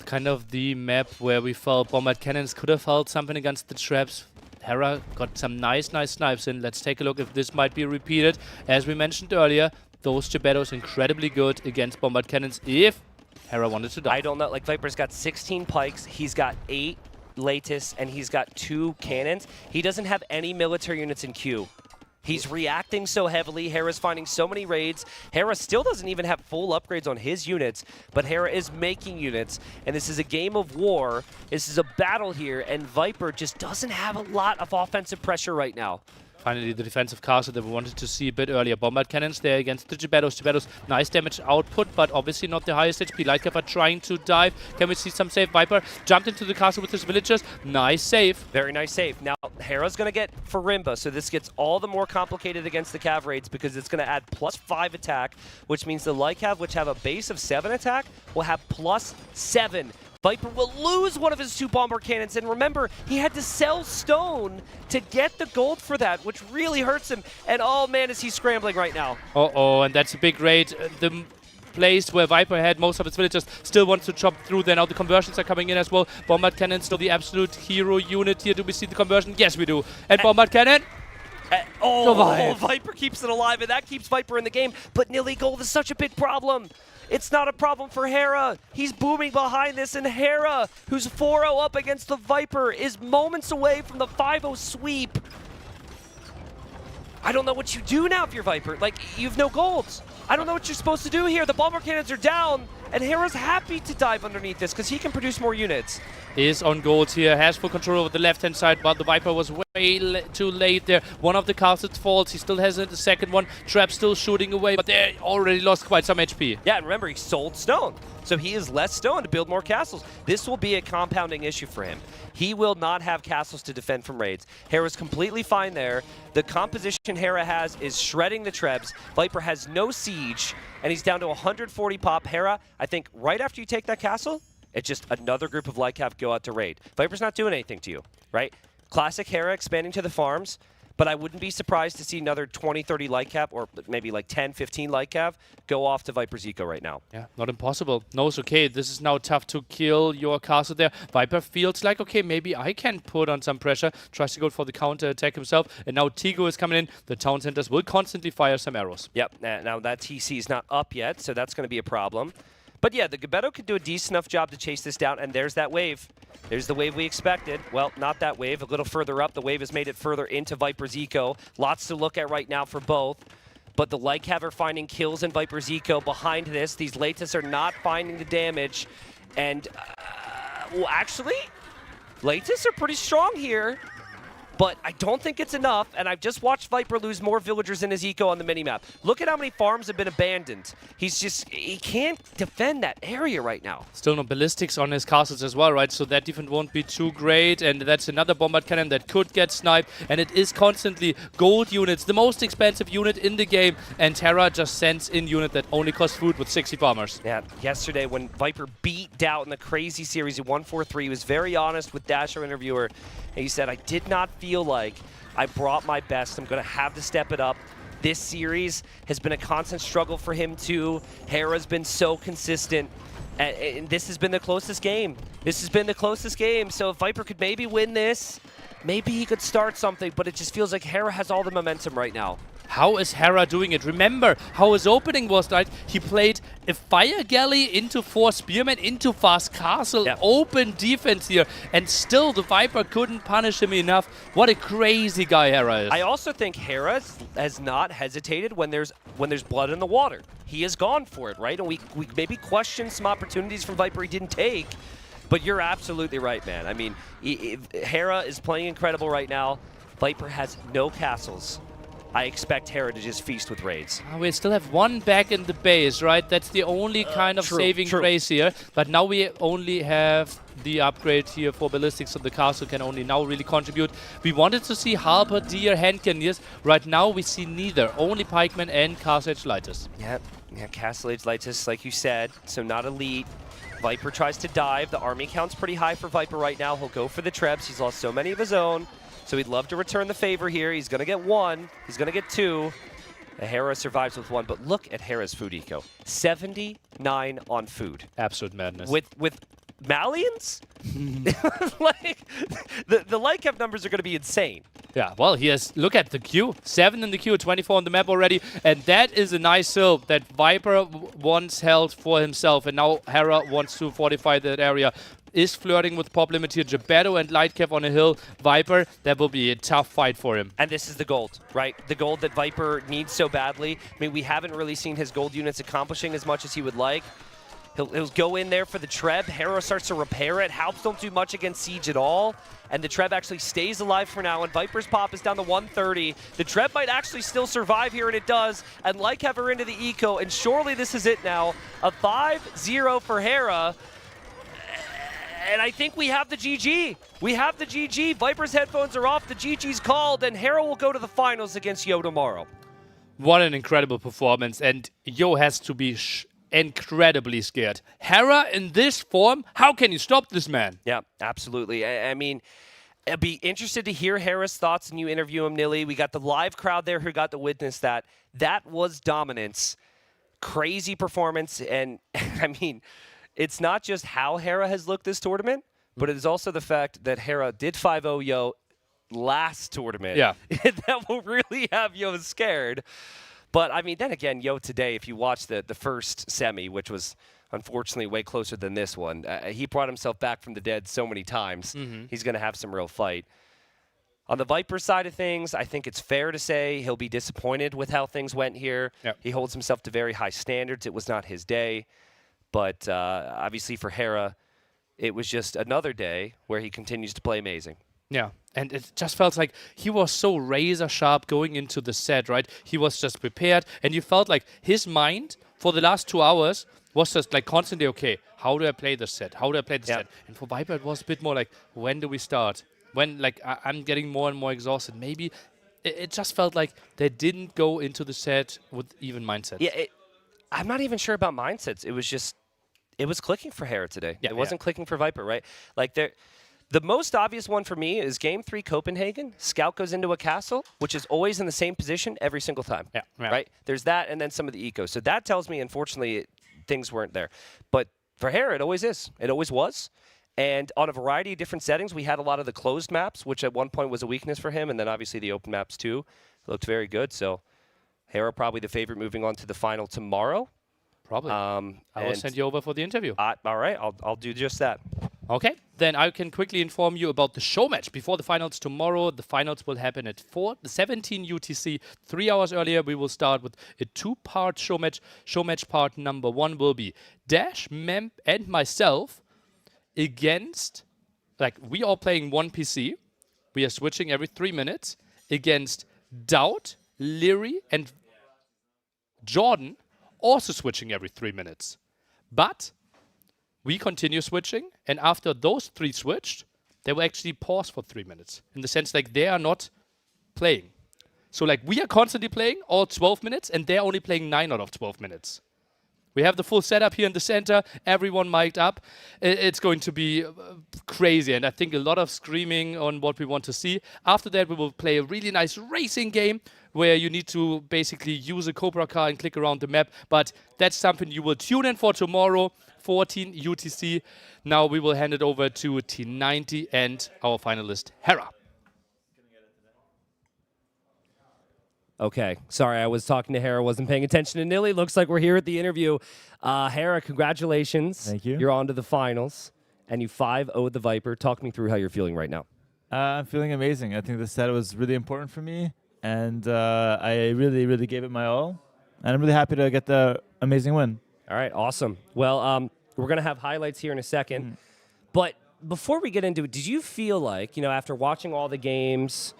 Kind of the map where we felt bombard cannons could have held something against the traps. Hera got some nice snipes in. Let's take a look if this might be repeated. As we mentioned earlier, those Gebetos incredibly good against bombard cannons if Hera wanted to die. I don't know. Like, Viper's got 16 pikes. He's got 8 Latus, and he's got 2 cannons. He doesn't have any military units in queue. He's reacting so heavily. Hera's finding so many raids. Hera still doesn't even have full upgrades on his units, but Hera is making units, and this is a game of war. This is a battle here, and Viper just doesn't have a lot of offensive pressure right now. Finally, the defensive castle that we wanted to see a bit earlier. Bombard cannons there against the TaToH. TaToH, nice damage output, but obviously not the highest HP. Lightcap are trying to dive. Can we see some save? Viper jumped into the castle with his villagers. Nice save. Very nice save. Now, Hera's going to get Farimba, so this gets all the more complicated against the Cav raids because it's going to add +5 attack, which means the Lycav, which have a base of 7 attack, will have +7. Viper will lose one of his 2 bomber cannons, and remember, he had to sell stone to get the gold for that, which really hurts him. And oh man, is he scrambling right now. Uh-oh, and that's a big raid. The place where Viper had most of its villagers still wants to chop through there. Now the conversions are coming in as well. Bombard cannons, still the absolute hero unit here. Do we see the conversion? Yes, we do. And Bombard cannon. Viper keeps it alive, and that keeps Viper in the game. But Nilly Gold is such a big problem. It's not a problem for Hera. He's booming behind this, and Hera, who's 4-0 up against the Viper, is moments away from the 5-0 sweep. I don't know what you do now if you're Viper. Like, you've no golds. I don't know what you're supposed to do here. The bomber cannons are down, and Hera's happy to dive underneath this because he can produce more units. Is on gold here, has full control over the left-hand side, but the Viper was way too late there. One of the castles falls. He still has the second one. Trap still shooting away, but they already lost quite some HP. Yeah, and remember, he sold stone. So he is less stone to build more castles. This will be a compounding issue for him. He will not have castles to defend from raids. Hera's completely fine there. The composition Hera has is shredding the Trebs. Viper has no siege, and he's down to 140 pop. Hera, I think right after you take that castle, it's just another group of Lycav go out to raid. Viper's not doing anything to you, right? Classic Hera expanding to the farms, but I wouldn't be surprised to see another 20, 30 Lycav, or maybe like 10, 15 Lycav go off to Viper's eco right now. Yeah, not impossible. Knows, okay, this is now tough to kill your castle there. Viper feels like, okay, maybe I can put on some pressure. Tries to go for the counter attack himself, and now Tigo is coming in. The town centers will constantly fire some arrows. Yep, now that TC is not up yet, so that's going to be a problem. But yeah, the Gebetto could do a decent enough job to chase this down, and there's that wave. There's the wave we expected. Well, not that wave. A little further up, the wave has made it further into Viper's eco. Lots to look at right now for both. But the Lycav are finding kills in Viper's eco behind this. These Latus are not finding the damage. And, well, actually, Latus are pretty strong here. But I don't think it's enough, and I've just watched Viper lose more villagers in his eco on the minimap. Look at how many farms have been abandoned. He can't defend that area right now. Still no ballistics on his castles as well, right? So that defense won't be too great, and that's another bombard cannon that could get sniped, and it is constantly gold units, the most expensive unit in the game, and Hera just sends in unit that only costs food with 60 farmers. Yeah, yesterday when Viper beat Doubt in the crazy series at 1-4-3, he was very honest with Dasher interviewer. He said, I did not feel like I brought my best. I'm going to have to step it up. This series has been a constant struggle for him too. Hera's been so consistent. And this has been the closest game. This has been the closest game. So if Viper could maybe win this, maybe he could start something, but it just feels like Hera has all the momentum right now. How is Hera doing it? Remember how his opening was like he played a fire galley into 4 spearmen into fast castle, open defense here, and still the Viper couldn't punish him enough. What a crazy guy Hera is. I also think Hera has not hesitated when there's blood in the water. He has gone for it, right? And we maybe question some opportunities from Viper he didn't take. But you're absolutely right, man. I mean, Hera is playing incredible right now. Viper has no castles. I expect Hera to just feast with raids. We still have one back in the base, right? That's the only kind of saving grace here. But now we only have the upgrade here for ballistics, so the castle can only now really contribute. We wanted to see Harper, Deer, Henkin. Yes, right now we see neither. Only Pikeman and Castle Age Lightus. Yeah, Castle Age Lightus, like you said, so not elite. Viper tries to dive. The army count's pretty high for Viper right now. He'll go for the Trebs. He's lost so many of his own. So he'd love to return the favor here. He's going to get 1. He's going to get 2. Hera survives with 1. But look at Hera's food eco. 79 on food. Absolute madness. With Malians? Like, the Lycav numbers are going to be insane. Yeah, well, he has, look at the queue. 7 in the queue, 24 on the map already. And that is a nice hill that Viper once held for himself. And now Hera wants to fortify that area. Is flirting with pop limit here. Gebetto and Lightcap on a hill. Viper, that will be a tough fight for him. And this is the gold, right? The gold that Viper needs so badly. I mean, we haven't really seen his gold units accomplishing as much as he would like. He'll go in there for the Treb. Hera starts to repair it. Halps don't do much against Siege at all. And the Treb actually stays alive for now. And Viper's pop is down to 130. The Treb might actually still survive here, and it does. And Lycav are into the eco. And surely this is it now. A 5-0 for Hera. And I think we have the GG. We have the GG. Viper's headphones are off. The GG's called. And Hera will go to the finals against Yo tomorrow. What an incredible performance. And Yo has to be incredibly scared. Hera in this form, how can you stop this man? Yeah, absolutely. I mean, I'd be interested to hear Hera's thoughts and you interview him, Nilly. We got the live crowd there who got to witness that. That was dominance. Crazy performance. And I mean, it's not just how Hera has looked this tournament, but it is also the fact that Hera did 5-0 Yo last tournament. Yeah. That will really have Yo scared. But, I mean, then again, Yo today, if you watch the first semi, which was unfortunately way closer than this one, he brought himself back from the dead so many times. He's going to have some real fight. On the Viper side of things, I think it's fair to say he'll be disappointed with how things went here. Yep. He holds himself to very high standards. It was not his day. But obviously for Hera, it was just another day where he continues to play amazing. Yeah, and it just felt like he was so razor sharp going into the set, right? He was just prepared, and you felt like his mind for the last 2 hours was just like constantly, okay, how do I play this set? How do I play this set? And for Viper, it was a bit more like, when do we start? When, like, I'm getting more and more exhausted. Maybe it just felt like they didn't go into the set with even mindsets. Yeah, I'm not even sure about mindsets. It was just, it was clicking for Hera today. Yeah, it wasn't clicking for Viper, right? Like, the most obvious one for me is Game 3 Copenhagen. Scout goes into a castle, which is always in the same position every single time. Yeah. Right? There's that and then some of the eco. So that tells me, unfortunately, things weren't there. But for Hera, it always is. It always was. And on a variety of different settings, we had a lot of the closed maps, which at one point was a weakness for him, and then obviously the open maps too. It looked very good. So Hera probably the favorite moving on to the final tomorrow. Probably. I will send you over for the interview. All right, I'll do just that. Okay, then I can quickly inform you about the show match before the finals tomorrow. The finals will happen at 17 UTC. 3 hours earlier, we will start with a 2-part show match. Show match part number 1 will be Dash, Mem, and myself against, like, we are playing one PC. We are switching every 3 minutes against Doubt, Leary, and Jordan, also switching every 3 minutes. But we continue switching, and after those 3 switched, they will actually pause for 3 minutes. In the sense, like, they are not playing. So, like, we are constantly playing all 12 minutes, and they're only playing 9 out of 12 minutes. We have the full setup here in the center, everyone mic'd up. It's going to be crazy, and I think a lot of screaming on what we want to see. After that, we will play a really nice racing game where you need to basically use a Cobra car and click around the map, but that's something you will tune in for tomorrow, 14 UTC. Now we will hand it over to T90 and our finalist, Hera. Okay, sorry, I was talking to Hera, wasn't paying attention to Nilly. Looks like we're here at the interview. Hera, congratulations. Thank you. You're on to the finals, and you 5-0'd the Viper. Talk me through how you're feeling right now. I'm feeling amazing. I think the set was really important for me, and I really, really gave it my all. And I'm really happy to get the amazing win. All right, awesome. Well, we're going to have highlights here in a second. But before we get into it, did you feel like, after watching all the games,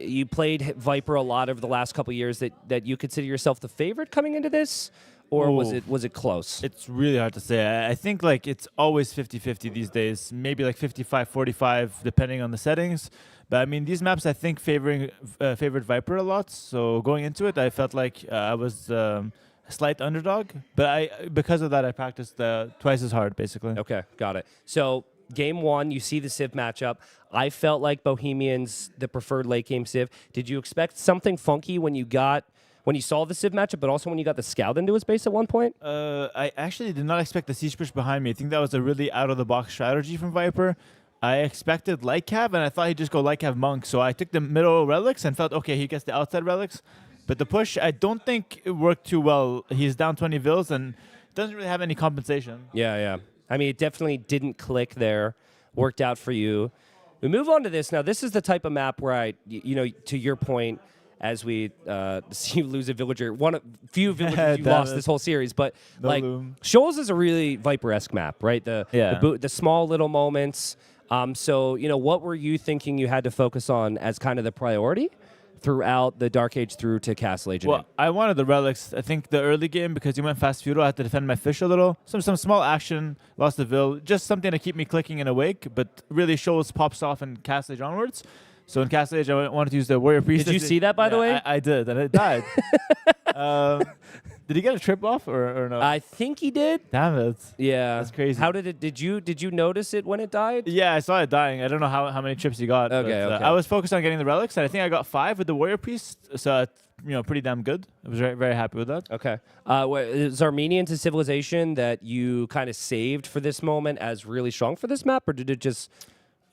you played Viper a lot over the last couple of years, that you consider yourself the favorite coming into this? Or was it close? It's really hard to say. I think like it's always 50-50 these days, maybe like 55-45 depending on the settings. But I mean, these maps I think favored Viper a lot. So going into it, I felt like I was a slight underdog. But because of that, I practiced twice as hard, basically. Okay, got it. So game 1, you see the Civ matchup. I felt like Bohemian's the preferred late game Civ. Did you expect something funky when you saw the Civ matchup, but also when you got the Scout into his base at one point? I actually did not expect the siege push behind me. I think that was a really out-of-the-box strategy from Viper. I expected Lycav, and I thought he'd just go Lycav Monk. So I took the middle relics and felt, okay, he gets the outside relics. But the push, I don't think it worked too well. He's down 20 vils and doesn't really have any compensation. Yeah. I mean, it definitely didn't click there. Worked out for you. We move on to this. Now, this is the type of map where to your point, as we see you lose a villager. Few villagers you lost this whole series, but No like loom. Shoals is a really Viper-esque map, right? The small little moments. So what were you thinking you had to focus on as kind of the priority throughout the Dark Age through to Castle Age? Well, I wanted the relics. I think the early game, because you went fast feudal, I had to defend my fish a little. Some small action, lost the Vil, just something to keep me clicking and awake. But really, Shoals pops off in Castle Age onwards. So in Castle Age, I wanted to use the Warrior Priest. Did you see that, by the way? I did, and it died. Did he get a trip off or no? I think he did. Damn it. Yeah, That's crazy. How did it? Did you notice it when it died? Yeah, I saw it dying. I don't know how many trips he got. Okay, but, okay. I was focused on getting the relics, and I think I got 5 with the Warrior Priest. So, pretty damn good. I was very, very happy with that. Okay. Is Armenians a civilization that you kind of saved for this moment as really strong for this map, or did it just...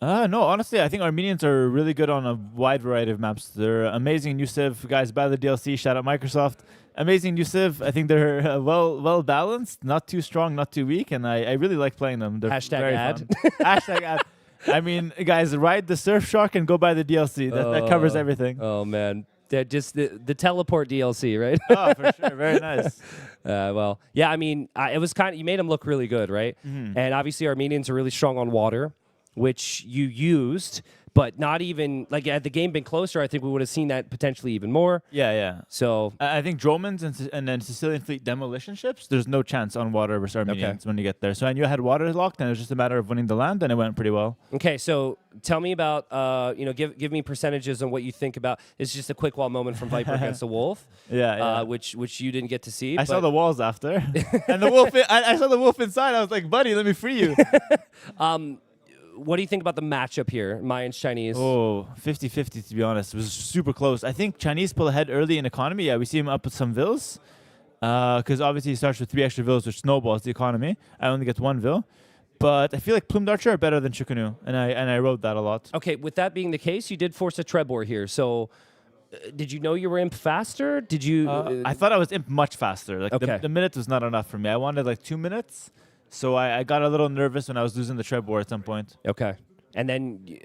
No, honestly, I think Armenians are really good on a wide variety of maps. They're amazing new civ. Guys, buy the DLC. Shout out Microsoft. Amazing new civ. I think they're well balanced, not too strong, not too weak, and I really like playing them. They're Hashtag very ad. fun. Hashtag ad. I mean, guys, ride the Surfshark and go buy the DLC. That covers everything. Oh, man. They're just the teleport DLC, right? Oh, for sure. Very nice. Well, yeah, I mean, it was kind of... You made them look really good, right? Mm-hmm. And obviously Armenians are really strong on water, which you used, but not even... Like, had the game been closer, I think we would have seen that potentially even more. Yeah. So... I think Dromans and then Sicilian Fleet demolition ships, there's no chance on water versus Armenians when you get there. So I knew I had water locked, and it was just a matter of winning the land, and it went pretty well. Okay, so tell me about, give me percentages on what you think about... It's just a quick wall moment from Viper against the Wolf. Yeah. Which you didn't get to see. I saw the walls after. And the wolf, I saw the wolf inside. I was like, buddy, let me free you. What do you think about the matchup here, Mayans, Chinese? Oh, 50-50 to be honest. It was super close. I think Chinese pull ahead early in economy. Yeah, we see him up with some Vils. Because obviously he starts with 3 extra Vils, which snowballs the economy. I only get 1 Vil. But I feel like Plumed Archer are better than Chukunu. And I rode that a lot. Okay, with that being the case, you did force a Trebor here. So did you know you were imp faster? Did you... I thought I was imp much faster. Like Okay. the minute was not enough for me. I wanted like 2 minutes. So I got a little nervous when I was losing the Trebor at some point. Okay. And then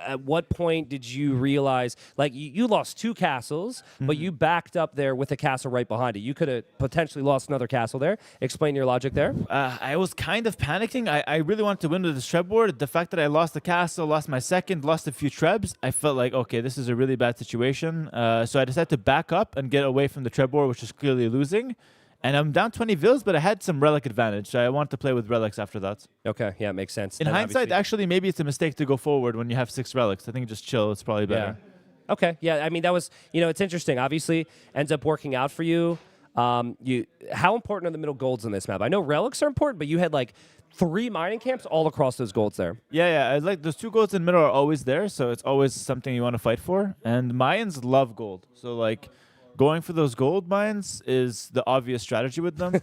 at what point did you realize, like you lost 2 castles, but you backed up there with a castle right behind it. You could have potentially lost another castle there. Explain your logic there. I was kind of panicking. I really wanted to win with this Trebor. The fact that I lost the castle, lost my second, lost a few Trebs, I felt like, okay, this is a really bad situation. So I decided to back up and get away from the Trebor, which is clearly losing. And I'm down 20 Vils, but I had some relic advantage, so I wanted to play with relics after that. Okay, yeah, makes sense. In And hindsight, obviously- actually, maybe it's a mistake to go forward when you have 6 relics. I think just chill. It's probably better. Yeah. Okay, yeah, I mean, that was, it's interesting. Obviously, ends up working out for you. How important are the middle golds in this map? I know relics are important, but you had like 3 mining camps all across those golds there. Yeah. I like those 2 golds in the middle are always there, so it's always something you want to fight for. And Mayans love gold, so like going for those gold mines is the obvious strategy with them.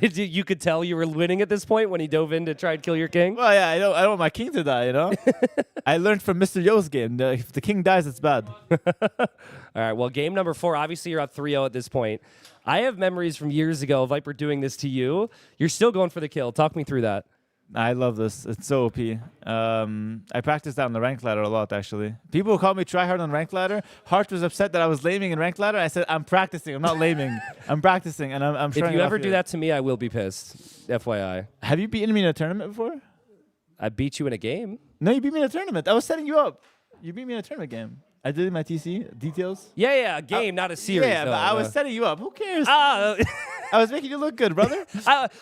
You could tell you were winning at this point when he dove in to try and kill your king? Well, yeah, I don't want my king to die, I learned from Mr. Yo's game. If the king dies, it's bad. All right, well, game number 4, obviously you're up 3-0 at this point. I have memories from years ago of Viper doing this to you. You're still going for the kill. Talk me through that. I love this. It's so OP. I practiced that on the ranked ladder a lot, actually. People call me tryhard on ranked ladder. Hart was upset that I was laming in ranked ladder. I said, I'm practicing. I'm not laming. I'm practicing, and I'm If showing you it ever off do here. that to me, I will be pissed. FYI. Have you beaten me in a tournament before? I beat you in a game. No, you beat me in a tournament. I was setting you up. You beat me in a tournament game. I did it in my TC details. Yeah, a game, not a series. Yeah, though. but I was setting you up. Who cares? Ah, I was making you look good, brother.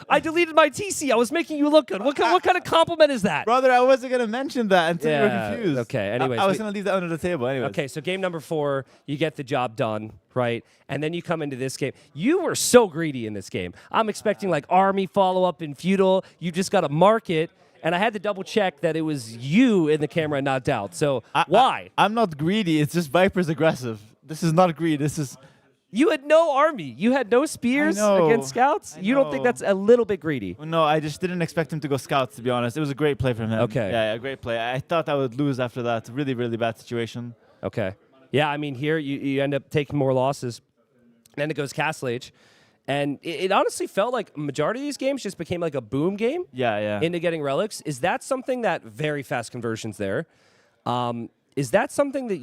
I deleted my TC. I was making you look good. What kind of compliment is that? Brother, I wasn't going to mention that until you were confused. Okay, anyways. I was going to leave that under the table anyways. Okay, so game number 4, you get the job done, right? And then you come into this game. You were so greedy in this game. I'm expecting like army follow-up in feudal. You just got to mark it. And I had to double check that it was you in the camera and not Doubt. So why? I'm not greedy. It's just Viper's aggressive. This is not greed. This is... You had no army. You had no spears against scouts. You don't think that's a little bit greedy? No, I just didn't expect him to go scouts, to be honest. It was a great play from him. Okay. Yeah, great play. I thought I would lose after that. Really, really bad situation. Okay. Yeah, I mean, here you end up taking more losses. Then it goes Castle Age. And it honestly felt like a majority of these games just became like a boom game Yeah. into getting relics. Is that something that very fast conversions there? Is that something that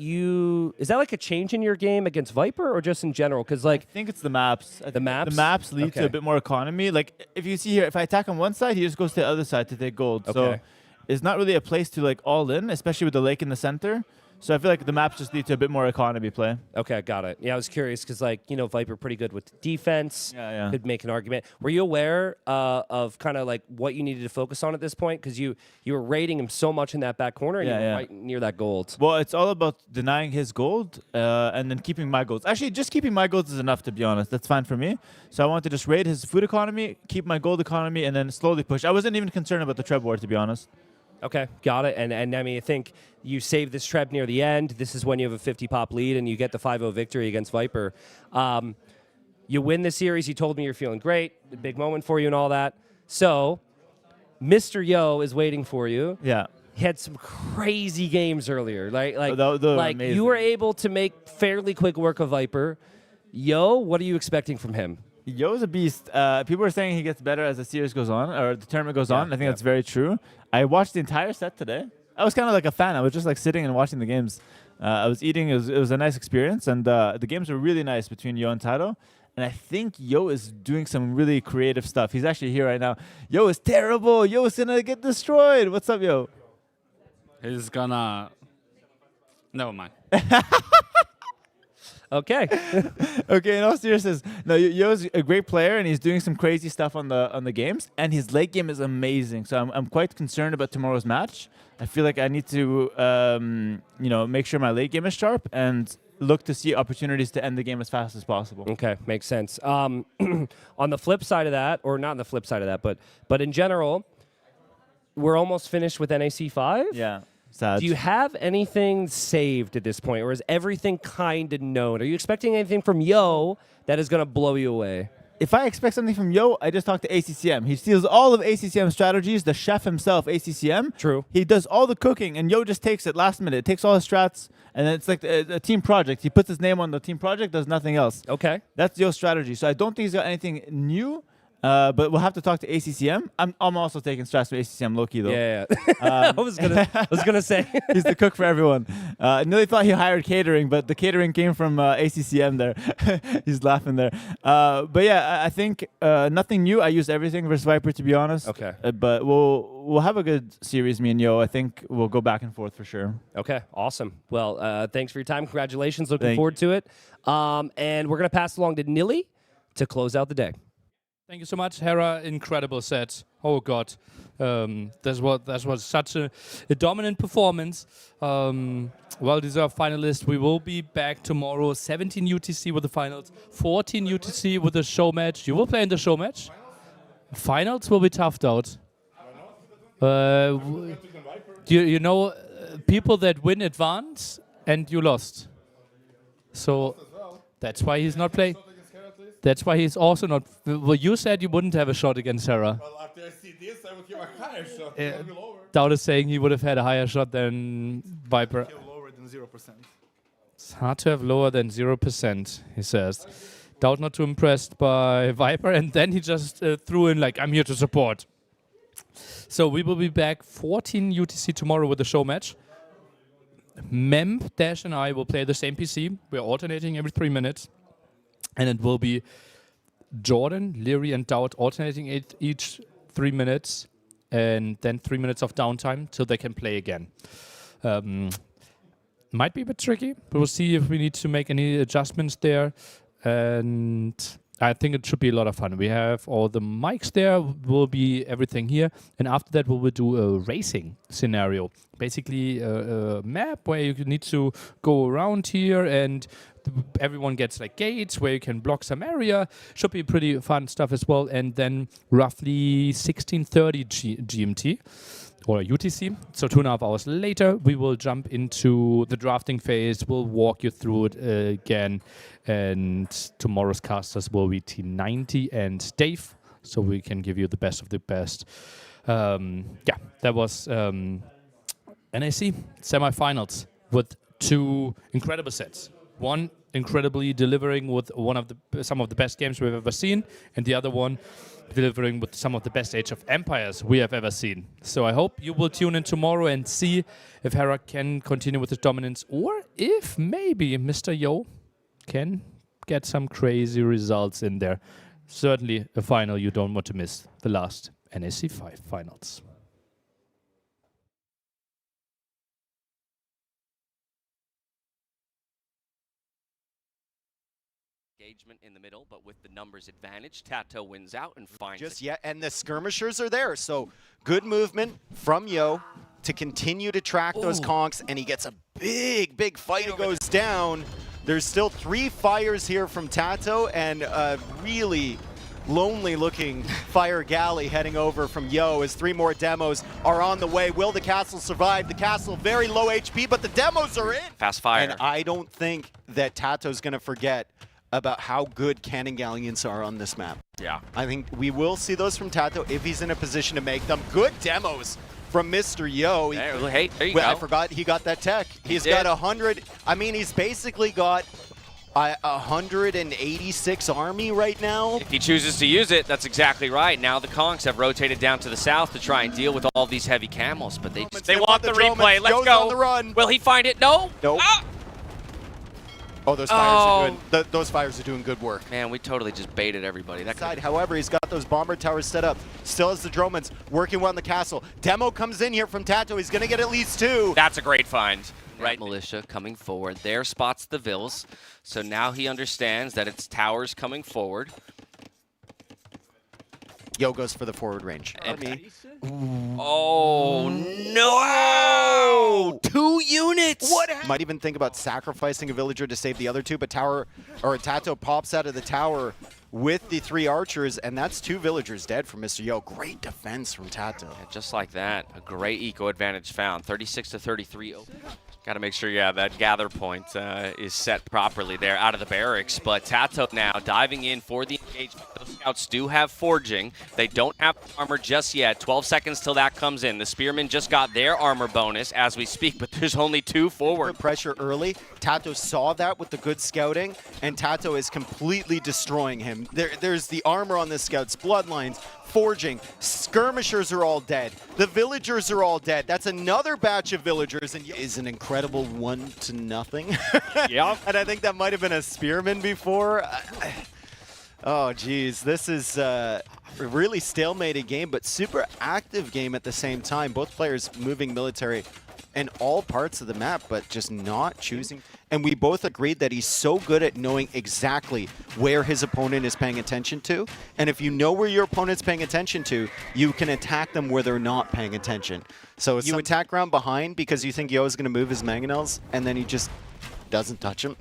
is that like a change in your game against Viper or just in general? Because I like think it's the maps. the maps? The maps lead to Okay. a bit more economy. Like if you see here, if I attack on one side, he just goes to the other side to take gold. So Okay. it's not really a place to like all in, especially with the lake in the center. So I feel like the maps just lead to a bit more economy play. Okay, got it. Yeah, I was curious because, like, Viper pretty good with defense. Yeah. Could make an argument. Were you aware of kind of like what you needed to focus on at this point? Because you were raiding him so much in that back corner, and you were right near that gold. Well, it's all about denying his gold and then keeping my golds. Actually, just keeping my golds is enough, to be honest. That's fine for me. So I want to just raid his food economy, keep my gold economy, and then slowly push. I wasn't even concerned about the Treb war, to be honest. Okay, got it. And I mean, I think you save this Treb near the end. This is when you have a 50 pop lead and you get the 5-0 victory against Viper. You win the series. You told me you're feeling great. A big moment for you and all that. So, Mr. Yo is waiting for you. Yeah. He had some crazy games earlier. Like amazing. you were able to make fairly quick work of Viper. Yo, what are you expecting from him? Yo's a beast. People are saying he gets better as the series goes on, or the tournament goes on. I think that's very true. I watched the entire set today. I was kind of like a fan. I was just like sitting and watching the games. I was eating. It was a nice experience, and the games were really nice between Yo and TaToH. And I think Yo is doing some really creative stuff. He's actually here right now. Yo is terrible. Yo is gonna get destroyed. What's up, Yo? He's gonna. Never mind. Okay. Okay, in all seriousness, no, Yo's a great player, and he's doing some crazy stuff on the games, and his late game is amazing. So I'm quite concerned about tomorrow's match. I feel like I need to make sure my late game is sharp and look to see opportunities to end the game as fast as possible. Okay, makes sense. On the flip side of that, or not on the flip side of that, but in general, we're almost finished with NAC 5. Yeah. Sad. Do you have anything saved at this point, or is everything kind of known? Are you expecting anything from Yo that is going to blow you away? If I expect something from Yo, I just talk to ACCM. He steals all of ACCM strategies, the chef himself, ACCM. True. He does all the cooking, and Yo just takes it last minute. Takes all his strats, and then it's like a team project. He puts his name on the team project, does nothing else. Okay. That's Yo's strategy. So I don't think he's got anything new. But we'll have to talk to ACCM. I'm also taking strats from ACCM low-key, though. Yeah. I was gonna say he's the cook for everyone. Nearly thought he hired catering, but the catering came from ACCM there. He's laughing there. But yeah, I think nothing new. I used everything versus Viper, to be honest. Okay. But we'll have a good series, me and Yo. I think we'll go back and forth for sure. Okay, awesome. Well, thanks for your time. Congratulations. Looking forward to it. And we're gonna pass along to Nilly to close out the day. Thank you so much, Hera. Incredible set. Oh God, that was such a dominant performance. Well-deserved finalist. We will be back tomorrow. 17 UTC with the finals, 14 UTC with the show match. You will play in the show match. Finals will be toughed out. You know people that win advance and you lost. So that's why he's not playing. That's why he's also not. Well, you said you wouldn't have a shot against Hera. Well, after I see this, I would give a higher shot. TaToH is saying he would have had a higher shot than Viper. Lower than 0%. It's hard to have lower than 0%, he says. TaToH not too impressed by Viper, and then he just threw in like, I'm here to support. So we will be back 14 UTC tomorrow with the show match. Mem, Dash, and I will play the same PC. We're alternating every 3 minutes. And it will be Jordan, Leary, and TaToH alternating each 3 minutes, and then 3 minutes of downtime till they can play again. Might be a bit tricky, but we'll see if we need to make any adjustments there. And I think it should be a lot of fun. We have all the mics there, will be everything here. And after that, we will do a racing scenario. Basically, a map where you need to go around here and everyone gets like gates where you can block some area. Should be pretty fun stuff as well. And then roughly 16:30 GMT or UTC, so 2.5 hours later, we will jump into the drafting phase. We'll walk you through it again. And tomorrow's casters will be T90 and Dave, so we can give you the best of the best. That was NAC semifinals with 2 incredible sets. One incredibly delivering with some of the best games we've ever seen, and the other one delivering with some of the best Age of Empires we have ever seen. So I hope you will tune in tomorrow and see if Hera can continue with his dominance, or if maybe Mr. Yo can get some crazy results in there. Certainly a final you don't want to miss, the last NAC 5 finals. Engagement in the middle, but with the numbers advantage, TaToH wins out and finds Just it. yet, and the skirmishers are there. So good movement from Yo to continue to track those conks, and he gets a big fight. It goes down. There's still 3 fires here from TaToH, and a really lonely-looking fire galley heading over from Yo as 3 more demos are on the way. Will the castle survive? The castle very low HP, but the demos are in. Fast fire. And I don't think that TaToH's going to forget about how good cannon galleons are on this map. Yeah. I think we will see those from TaToH if he's in a position to make them. Good demos from Mr. Yo. Hey, there you Well, go. I forgot he got that tech. He's did. got 100. I mean, he's basically got 186 army right now. If he chooses to use it, that's exactly right. Now the Kongs have rotated down to the south to try and deal with all these heavy camels, but they want the replay. Let's Yo's go. on the run. Will he find it? No. Nope. Ah! Oh, those fires are good. Those fires are doing good work. Man, we totally just baited everybody. That Side, however, he's got those bomber towers set up. Still has the Dromans working well on the castle. Demo comes in here from TaToH. He's going to get at least 2. That's a great find. Right, militia coming forward. There spots the Vils. So now he understands that it's towers coming forward. Yo goes for the forward range. Oh no! 2 units. What? Might even think about sacrificing a villager to save the other 2, but TaToH pops out of the tower with the 3 archers, and that's 2 villagers dead from Mr. Yo. Great defense from TaToH. Yeah, just like that, a great eco advantage found. 36 to 33. Got to make sure, that gather point is set properly there out of the barracks. But TaToH now diving in for the engagement. Those scouts do have forging. They don't have armor just yet. 12 seconds till that comes in. The spearmen just got their armor bonus as we speak, but there's only 2 forward. Pressure early. TaToH saw that with the good scouting, and TaToH is completely destroying him. There's the armor on the scouts, bloodlines, forging, skirmishers are all dead. The villagers are all dead. That's another batch of villagers, and is an incredible 1-0. Yeah. And I think that might have been a spearman before. Oh, geez. This is a really stalemated game, but super active game at the same time. Both players moving military in all parts of the map, but just not choosing. And we both agreed that he's so good at knowing exactly where his opponent is paying attention to. And if you know where your opponent's paying attention to, you can attack them where they're not paying attention. So you attack ground behind because you think Yo is going to move his mangonels, and then he just doesn't touch him.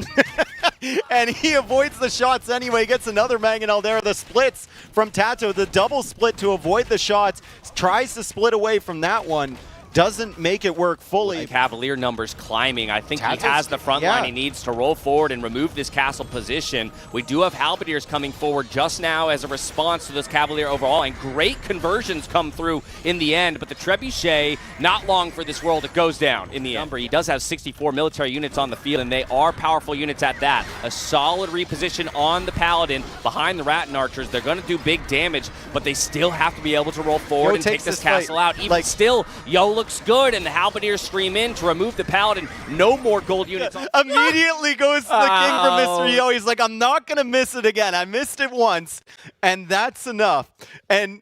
And he avoids the shots anyway. He gets another mangonel there. The splits from TaToH, the double split to avoid the shots. Tries to split away from that one. Doesn't make it work fully. The Cavalier numbers climbing. I think TaToH's, he has the front line he needs to roll forward and remove this castle position. We do have Halberdiers coming forward just now as a response to this Cavalier overall, and great conversions come through in the end, but the Trebuchet, not long for this world, it goes down in the end. He does have 64 military units on the field, and they are powerful units at that. A solid reposition on the Paladin behind the Rattan Archers. They're going to do big damage, but they still have to be able to roll forward and take this castle out. Even still, Yo looks good, and the Halberdiers stream in to remove the Paladin. No more gold units. Immediately goes to the king from Mr. Yo. He's like, I'm not going to miss it again. I missed it once, and that's enough. And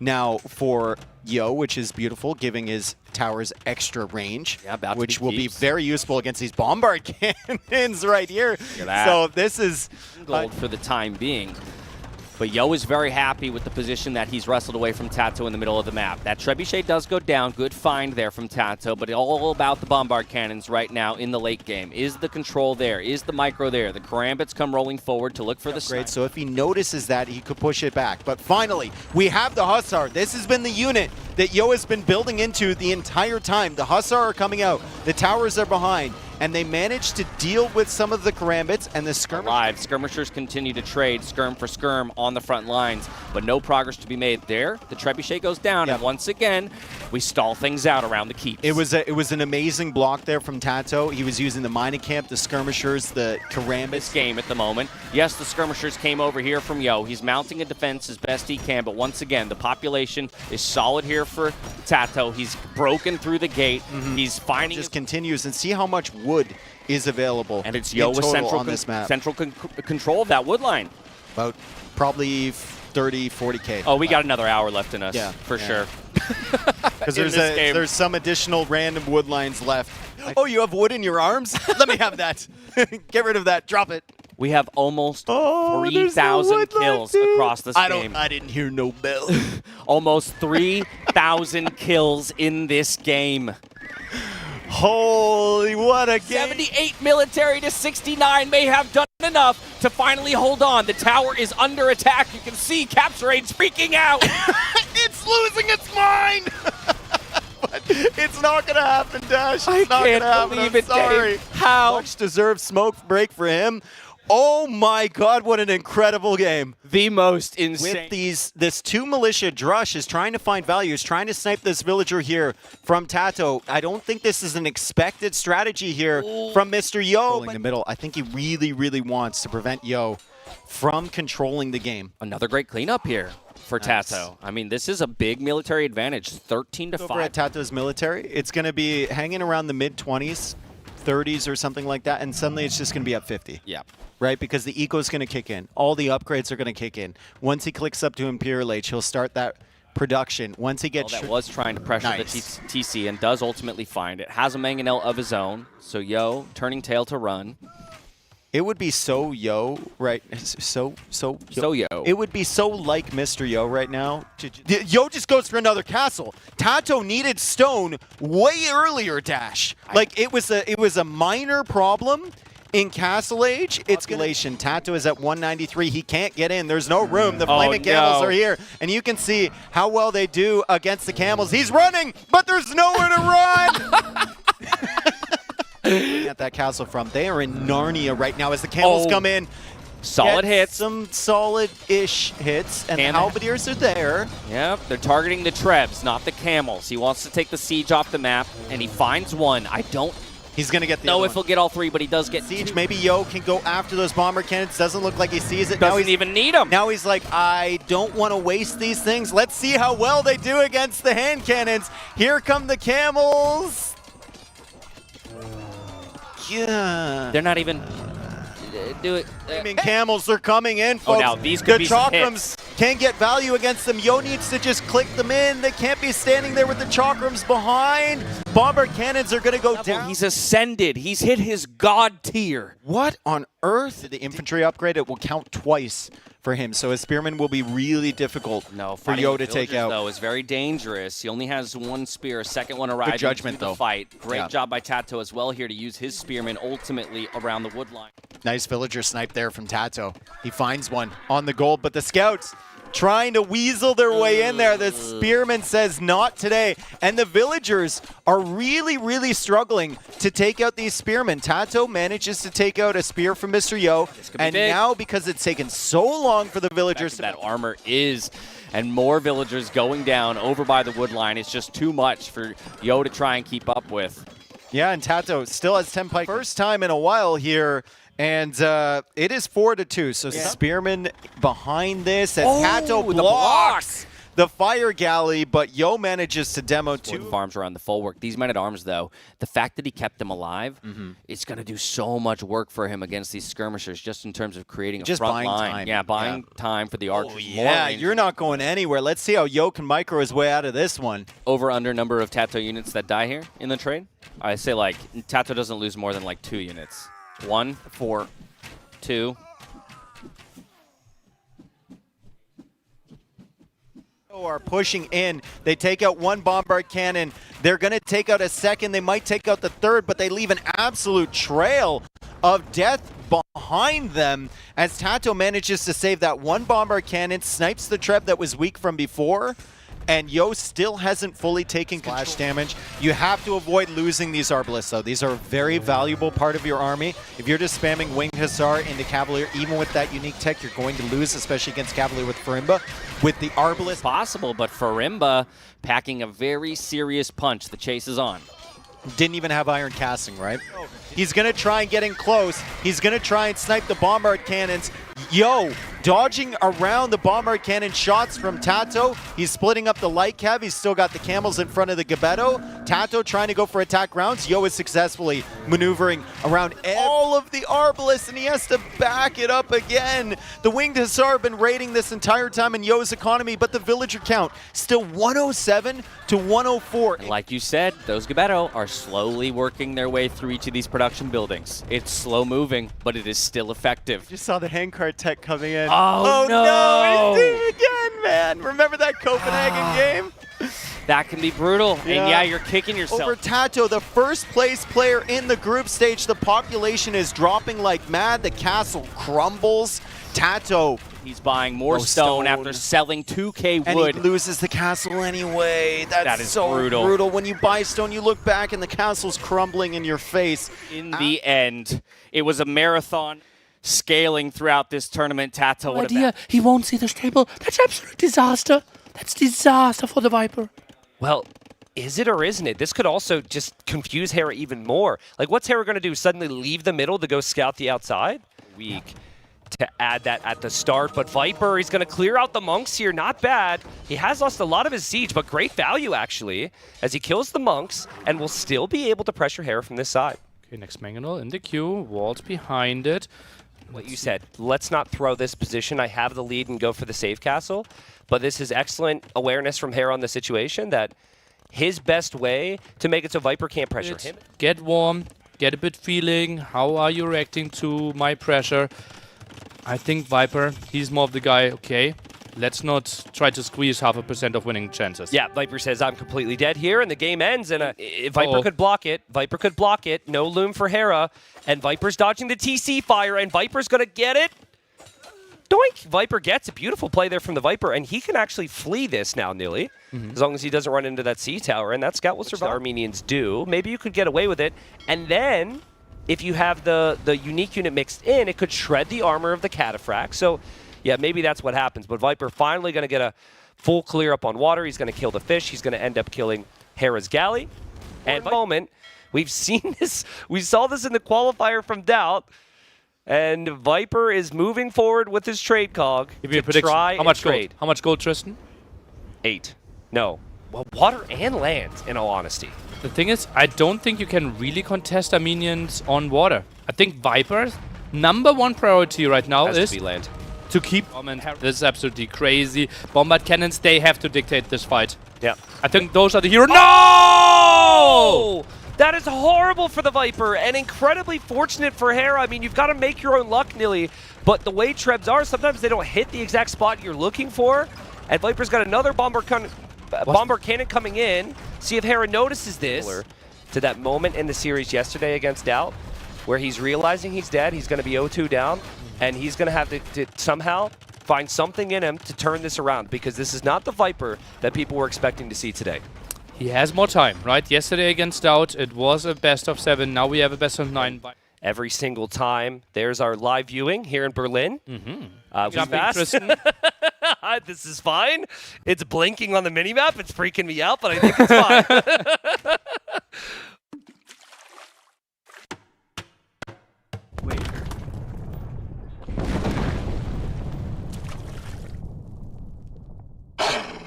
now for Yo, which is beautiful, giving his towers extra range, which will be very useful against these bombard cannons right here. So this is gold for the time being. But Yo is very happy with the position that he's wrestled away from TaToH in the middle of the map. That Trebuchet does go down. Good find there from TaToH, but all about the bombard cannons right now in the late game. Is the control there? Is the micro there? The Karambits come rolling forward to look for the great. So if he notices that, he could push it back. But finally, we have the Hussar. This has been the unit that Yo has been building into the entire time. The Hussar are coming out. The towers are behind. And they managed to deal with some of the Karambits and the skirmishers. Skirmishers continue to trade skirm for skirm on the front lines, but no progress to be made there. The Trebuchet goes down, and once again, We stall things out around the keeps. It was an amazing block there from TaToH. He was using the mining camp, the skirmishers, the karambits. This game at the moment. Yes, the skirmishers came over here from Yo. He's mounting a defense as best he can, but once again, the population is solid here for TaToH. He's broken through the gate. He's finding... Just continues, and see how much wood is available. And it's Yo with central on this map. Central control of that wood line. About probably 30, 40K. Oh, we got another hour left in us. Yeah, for sure. Because there's some additional random wood lines left. Oh, you have wood in your arms? Let me have that. Get rid of that. Drop it. We have almost 3,000 kills across this game. I didn't hear no bell. Almost 3,000 kills in this game. Holy, what a game. 78 military to 69 may have done enough to finally hold on. The tower is under attack. You can see Capture Aid freaking out. It's losing its mind. But it's not going to happen, Dash. It's not going to happen. Believe I'm it, sorry. Dave. How? Much deserved smoke break for him. Oh my God, what an incredible game. The most insane. With this 2 militia, Drush is trying to find value. He's trying to snipe this villager here from TaToH. I don't think this is an expected strategy here from Mr. Yo. In the middle, I think he really, really wants to prevent Yo from controlling the game. Another great cleanup here for TaToH. I mean, this is a big military advantage, 13 to 5. Over at TaToH's military, it's going to be hanging around the mid-20s, 30s or something like that, and suddenly it's just going to be at 50. Yeah. Right, because the eco is going to kick in. All the upgrades are going to kick in. Once he clicks up to Imperial Age, he'll start that production. Once he gets... that was trying to pressure the TC and does ultimately find it. Has a mangonel of his own, so Yo turning tail to run. It would be so Yo, right? So Yo. It would be so like Mr. Yo right now. Yo just goes for another castle. TaToH needed stone way earlier, Dash. Like it was a minor problem. In Castle Age, it's population. TaToH is at 193. He can't get in. There's no room. The flaming camels are here. And you can see how well they do against the camels. He's running, but there's nowhere to run. At that castle from. They are in Narnia right now as the camels come in. Solid hits. Some solid-ish hits. And the halberdiers are there. Yep, they're targeting the Trebs, not the camels. He wants to take the siege off the map, and he finds one. I don't He's going to get the know if he'll get all 3, but he does get siege. 2. Maybe Yo can go after those bomber cannons. Doesn't look like he sees it. Doesn't even need them. Now he's like, I don't want to waste these things. Let's see how well they do against the hand cannons. Here come the camels. Yeah. They're not even... do it. Camels are coming in, folks. Oh, now these could be some hits. Can't get value against them. Yo needs to just click them in. They can't be standing there with the chakrams behind. Bomber cannons are going to go down. He's ascended. He's hit his god tier. What on earth? The infantry upgrade, it will count twice for him. So his spearmen will be really difficult for Yo to take out. Though is very dangerous. He only has 1 spear. A second one arriving judgment, to the fight. Great job by TaToH as well here to use his spearmen ultimately around the wood line. Nice villager snipe there from TaToH. He finds one on the gold, but the scouts trying to weasel their way in there. The spearman says not today. And the villagers are really, really struggling to take out these spearmen. TaToH manages to take out a spear from Mr. Yo. And now, because it's taken so long for the villagers... That armor is... And more villagers going down over by the wood line. It's just too much for Yo to try and keep up with. Yeah, and TaToH still has 10 pike. First time in a while here. And it is 4-2. So Spearman behind this as TaToH blocks the fire galley, but Yo manages to demo 2 farms around the full work. These men-at-arms, though, the fact that he kept them alive, it's going to do so much work for him against these skirmishers, just in terms of creating a front line. Time. Yeah, buying time for the archers. Oh, yeah, you're not going anywhere. Let's see how Yo can micro his way out of this one. Over/under number of TaToH units that die here in the trade? I say, like, TaToH doesn't lose more than, like, 2 units. 1, 4, 2. Are pushing in. They take out 1 bombard cannon. They're going to take out a second. They might take out the third, but they leave an absolute trail of death behind them as TaToH manages to save that 1 bombard cannon, snipes the Treb that was weak from before, and Yo still hasn't fully taken splash damage. You have to avoid losing these Arbalists, though. These are a very valuable part of your army. If you're just spamming Winged Hussar into Cavalier, even with that unique tech, you're going to lose, especially against Cavalier with Farimba. With the Arbalist, possible, but Farimba packing a very serious punch. The chase is on. didn't even have Iron Casting, right? He's going to try and get in close. He's going to try and snipe the Bombard Cannons. Yo, dodging around the Bombard Cannon shots from TaToH. He's splitting up the Light Cav. He's still got the Camels in front of the Gebetto. TaToH trying to go for attack rounds. Yo is successfully maneuvering around all of the Arbalists, and he has to back it up again. The Winged Hussar have been raiding this entire time in Yo's economy, but the villager count still 107 to 104. And like you said, those Gebetto are slowly working their way through each of these production buildings. It's slow moving, but it is still effective. Just saw the handcart tech coming in. Oh, no! He's doing it again, man! Remember that Copenhagen game? That can be brutal. And yeah, you're kicking yourself. Over TaToH, the first place player in the group stage, the population is dropping like mad. The castle crumbles. TaToH, he's buying more stone after selling 2K wood. And he loses the castle anyway. That is so brutal. When you buy stone, you look back and the castle's crumbling in your face. In the end, it was a marathon scaling throughout this tournament. TaToH, what idea. He won't see the stable. That's absolute disaster. That's disaster for the Viper. Well, is it or isn't it? This could also just confuse Hera even more. Like, what's Hera going to do? Suddenly leave the middle to go scout the outside? Weak to add that at the start, but Viper, he's going to clear out the monks here. Not bad. He has lost a lot of his siege, but great value, actually, as he kills the monks and will still be able to pressure Hera from this side. Okay, next Mangonel in the queue, walls behind it. What you said, let's not throw this position. I have the lead and go for the save castle, but this is excellent awareness from Hera on the situation that his best way to make it so Viper can't pressure him. Get warm, get a bit feeling. How are you reacting to my pressure? I think Viper, he's more of the guy, okay, let's not try to squeeze 0.5% of winning chances. Yeah, Viper says, I'm completely dead here, and the game ends, and Viper could block it. Viper could block it. No loom for Hera, and Viper's dodging the TC fire, and Viper's going to get it. Doink! Viper gets a beautiful play there from the Viper, and he can actually flee this now, Nilly, as long as he doesn't run into that C tower, and that scout will survive. Armenians do. Maybe you could get away with it, and then if you have the unique unit mixed in, it could shred the armor of the Cataphract. So, yeah, maybe that's what happens. But Viper finally going to get a full clear up on water. He's going to kill the fish. He's going to end up killing Hera's galley. And moment, we've seen this. We saw this in the qualifier from Doubt. And Viper is moving forward with his trade cog to try how much trade. Gold? How much gold, Tristan? 8. No. Well, water and land, in all honesty. The thing is, I don't think you can really contest Armenians on water. I think Viper's #1 priority right now is to be land. To keep this is absolutely crazy. Bombard cannons, they have to dictate this fight. Yeah. I think those are the heroes. No! That is horrible for the Viper and incredibly fortunate for Hera. I mean, you've got to make your own luck, Nilly. But the way Trebs are, sometimes they don't hit the exact spot you're looking for. And Viper's got another bomber cannon coming in. See if Hera notices this. To that moment in the series yesterday against Doubt, where he's realizing he's dead, he's going to be 0-2 down, and he's going to have to somehow find something in him to turn this around, because this is not the Viper that people were expecting to see today. He has more time, right? Yesterday against Doubt, it was a best of 7. Now we have a best of 9. Every single time. There's our live viewing here in Berlin. This is fine. It's blinking on the minimap. It's freaking me out, but I think it's fine.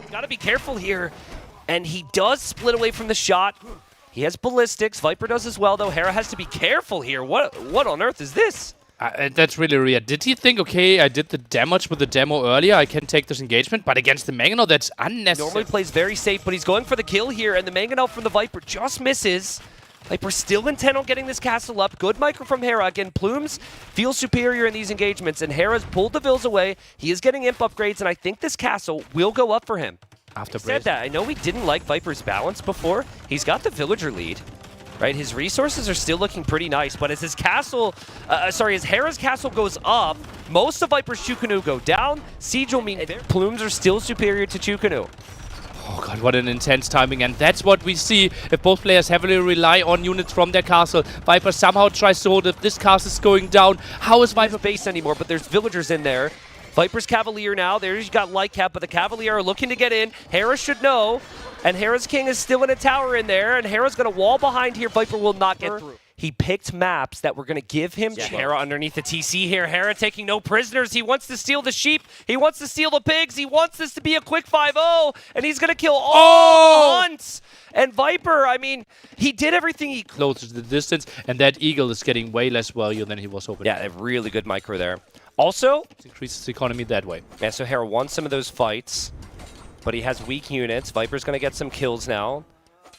Got to be careful here. And he does split away from the shot. He has ballistics. Viper does as well, though. Hera has to be careful here. What on earth is this? That's really weird. Did he think, okay, I did the damage with the demo earlier, I can take this engagement, but against the Mangonel, that's unnecessary. Normally plays very safe, but he's going for the kill here, and the Mangonel from the Viper just misses. Viper still intent on getting this castle up. Good micro from Hera. Again, Plumes feels superior in these engagements, and Hera's pulled the Vills away. He is getting imp upgrades, and I think this castle will go up for him. After said that, I know we didn't like Viper's balance before. He's got the villager lead, right? His resources are still looking pretty nice, but as his castle, as Hera's castle goes up, most of Viper's Chukanu go down. Siege will mean Plumes are still superior to Chukanu. Oh god, what an intense timing, and that's what we see if both players heavily rely on units from their castle. Viper somehow tries to hold if this castle is going down. How is Viper base anymore, but there's villagers in there. Viper's Cavalier now. There's got Light Cap, but the Cavalier are looking to get in. Hera should know, and Hera's King is still in a tower in there, and Hera's going to wall behind here. Viper will not get through. He picked maps that were going to give him Hera underneath the TC here. Hera taking no prisoners. He wants to steal the sheep. He wants to steal the pigs. He wants this to be a quick 5-0, and he's going to kill all the hunts. And Viper, I mean, he did everything he closes the distance, and that eagle is getting way less value than he was hoping. Yeah, a really good micro there. Also, it increases the economy that way. Yeah, so Hera won some of those fights, but he has weak units. Viper's going to get some kills now.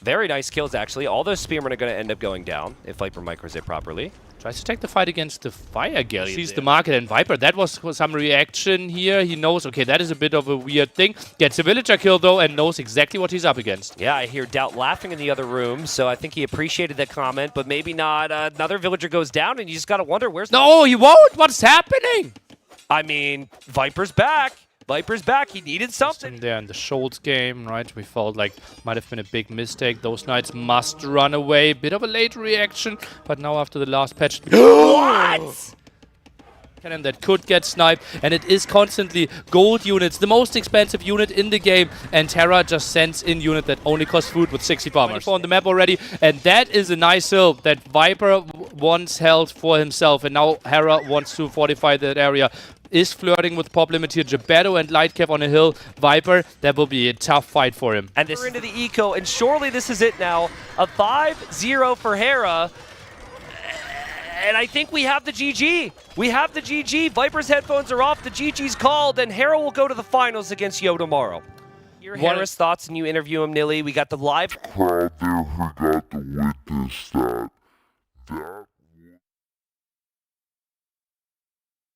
Very nice kills, actually. All those spearmen are going to end up going down if Viper micros it properly. Tries to take the fight against the Fire Galleon. Sees the market, and Viper, that was some reaction here. He knows, okay, that is a bit of a weird thing. Gets a villager kill, though, and knows exactly what he's up against. Yeah, I hear Doubt laughing in the other room, so I think he appreciated that comment, but maybe not. Another villager goes down, and you just got to wonder, where's No, he won't! What's happening? I mean, Viper's back. Viper's back. He needed something. There in the Schultz game, right? We felt like might have been a big mistake. Those knights must run away. Bit of a late reaction, but now after the last patch... What? Cannon that could get sniped, and it is constantly gold units, the most expensive unit in the game, and Hera just sends in unit that only costs food with 60 farmers on the map already, and that is a nice hill that Viper once held for himself, and now Hera wants to fortify that area. Is flirting with pop limit here. Gebetto and Lightcap on a hill. Viper, that will be a tough fight for him. And this into the eco, and surely this is it now. A 5-0 for Hera. And I think we have the GG. We have the GG. Viper's headphones are off. The GG's called, and Hera will go to the finals against Yo tomorrow. Hear Hera's thoughts, and you interview him, Nilly. We got the live crowd there who got to witness that.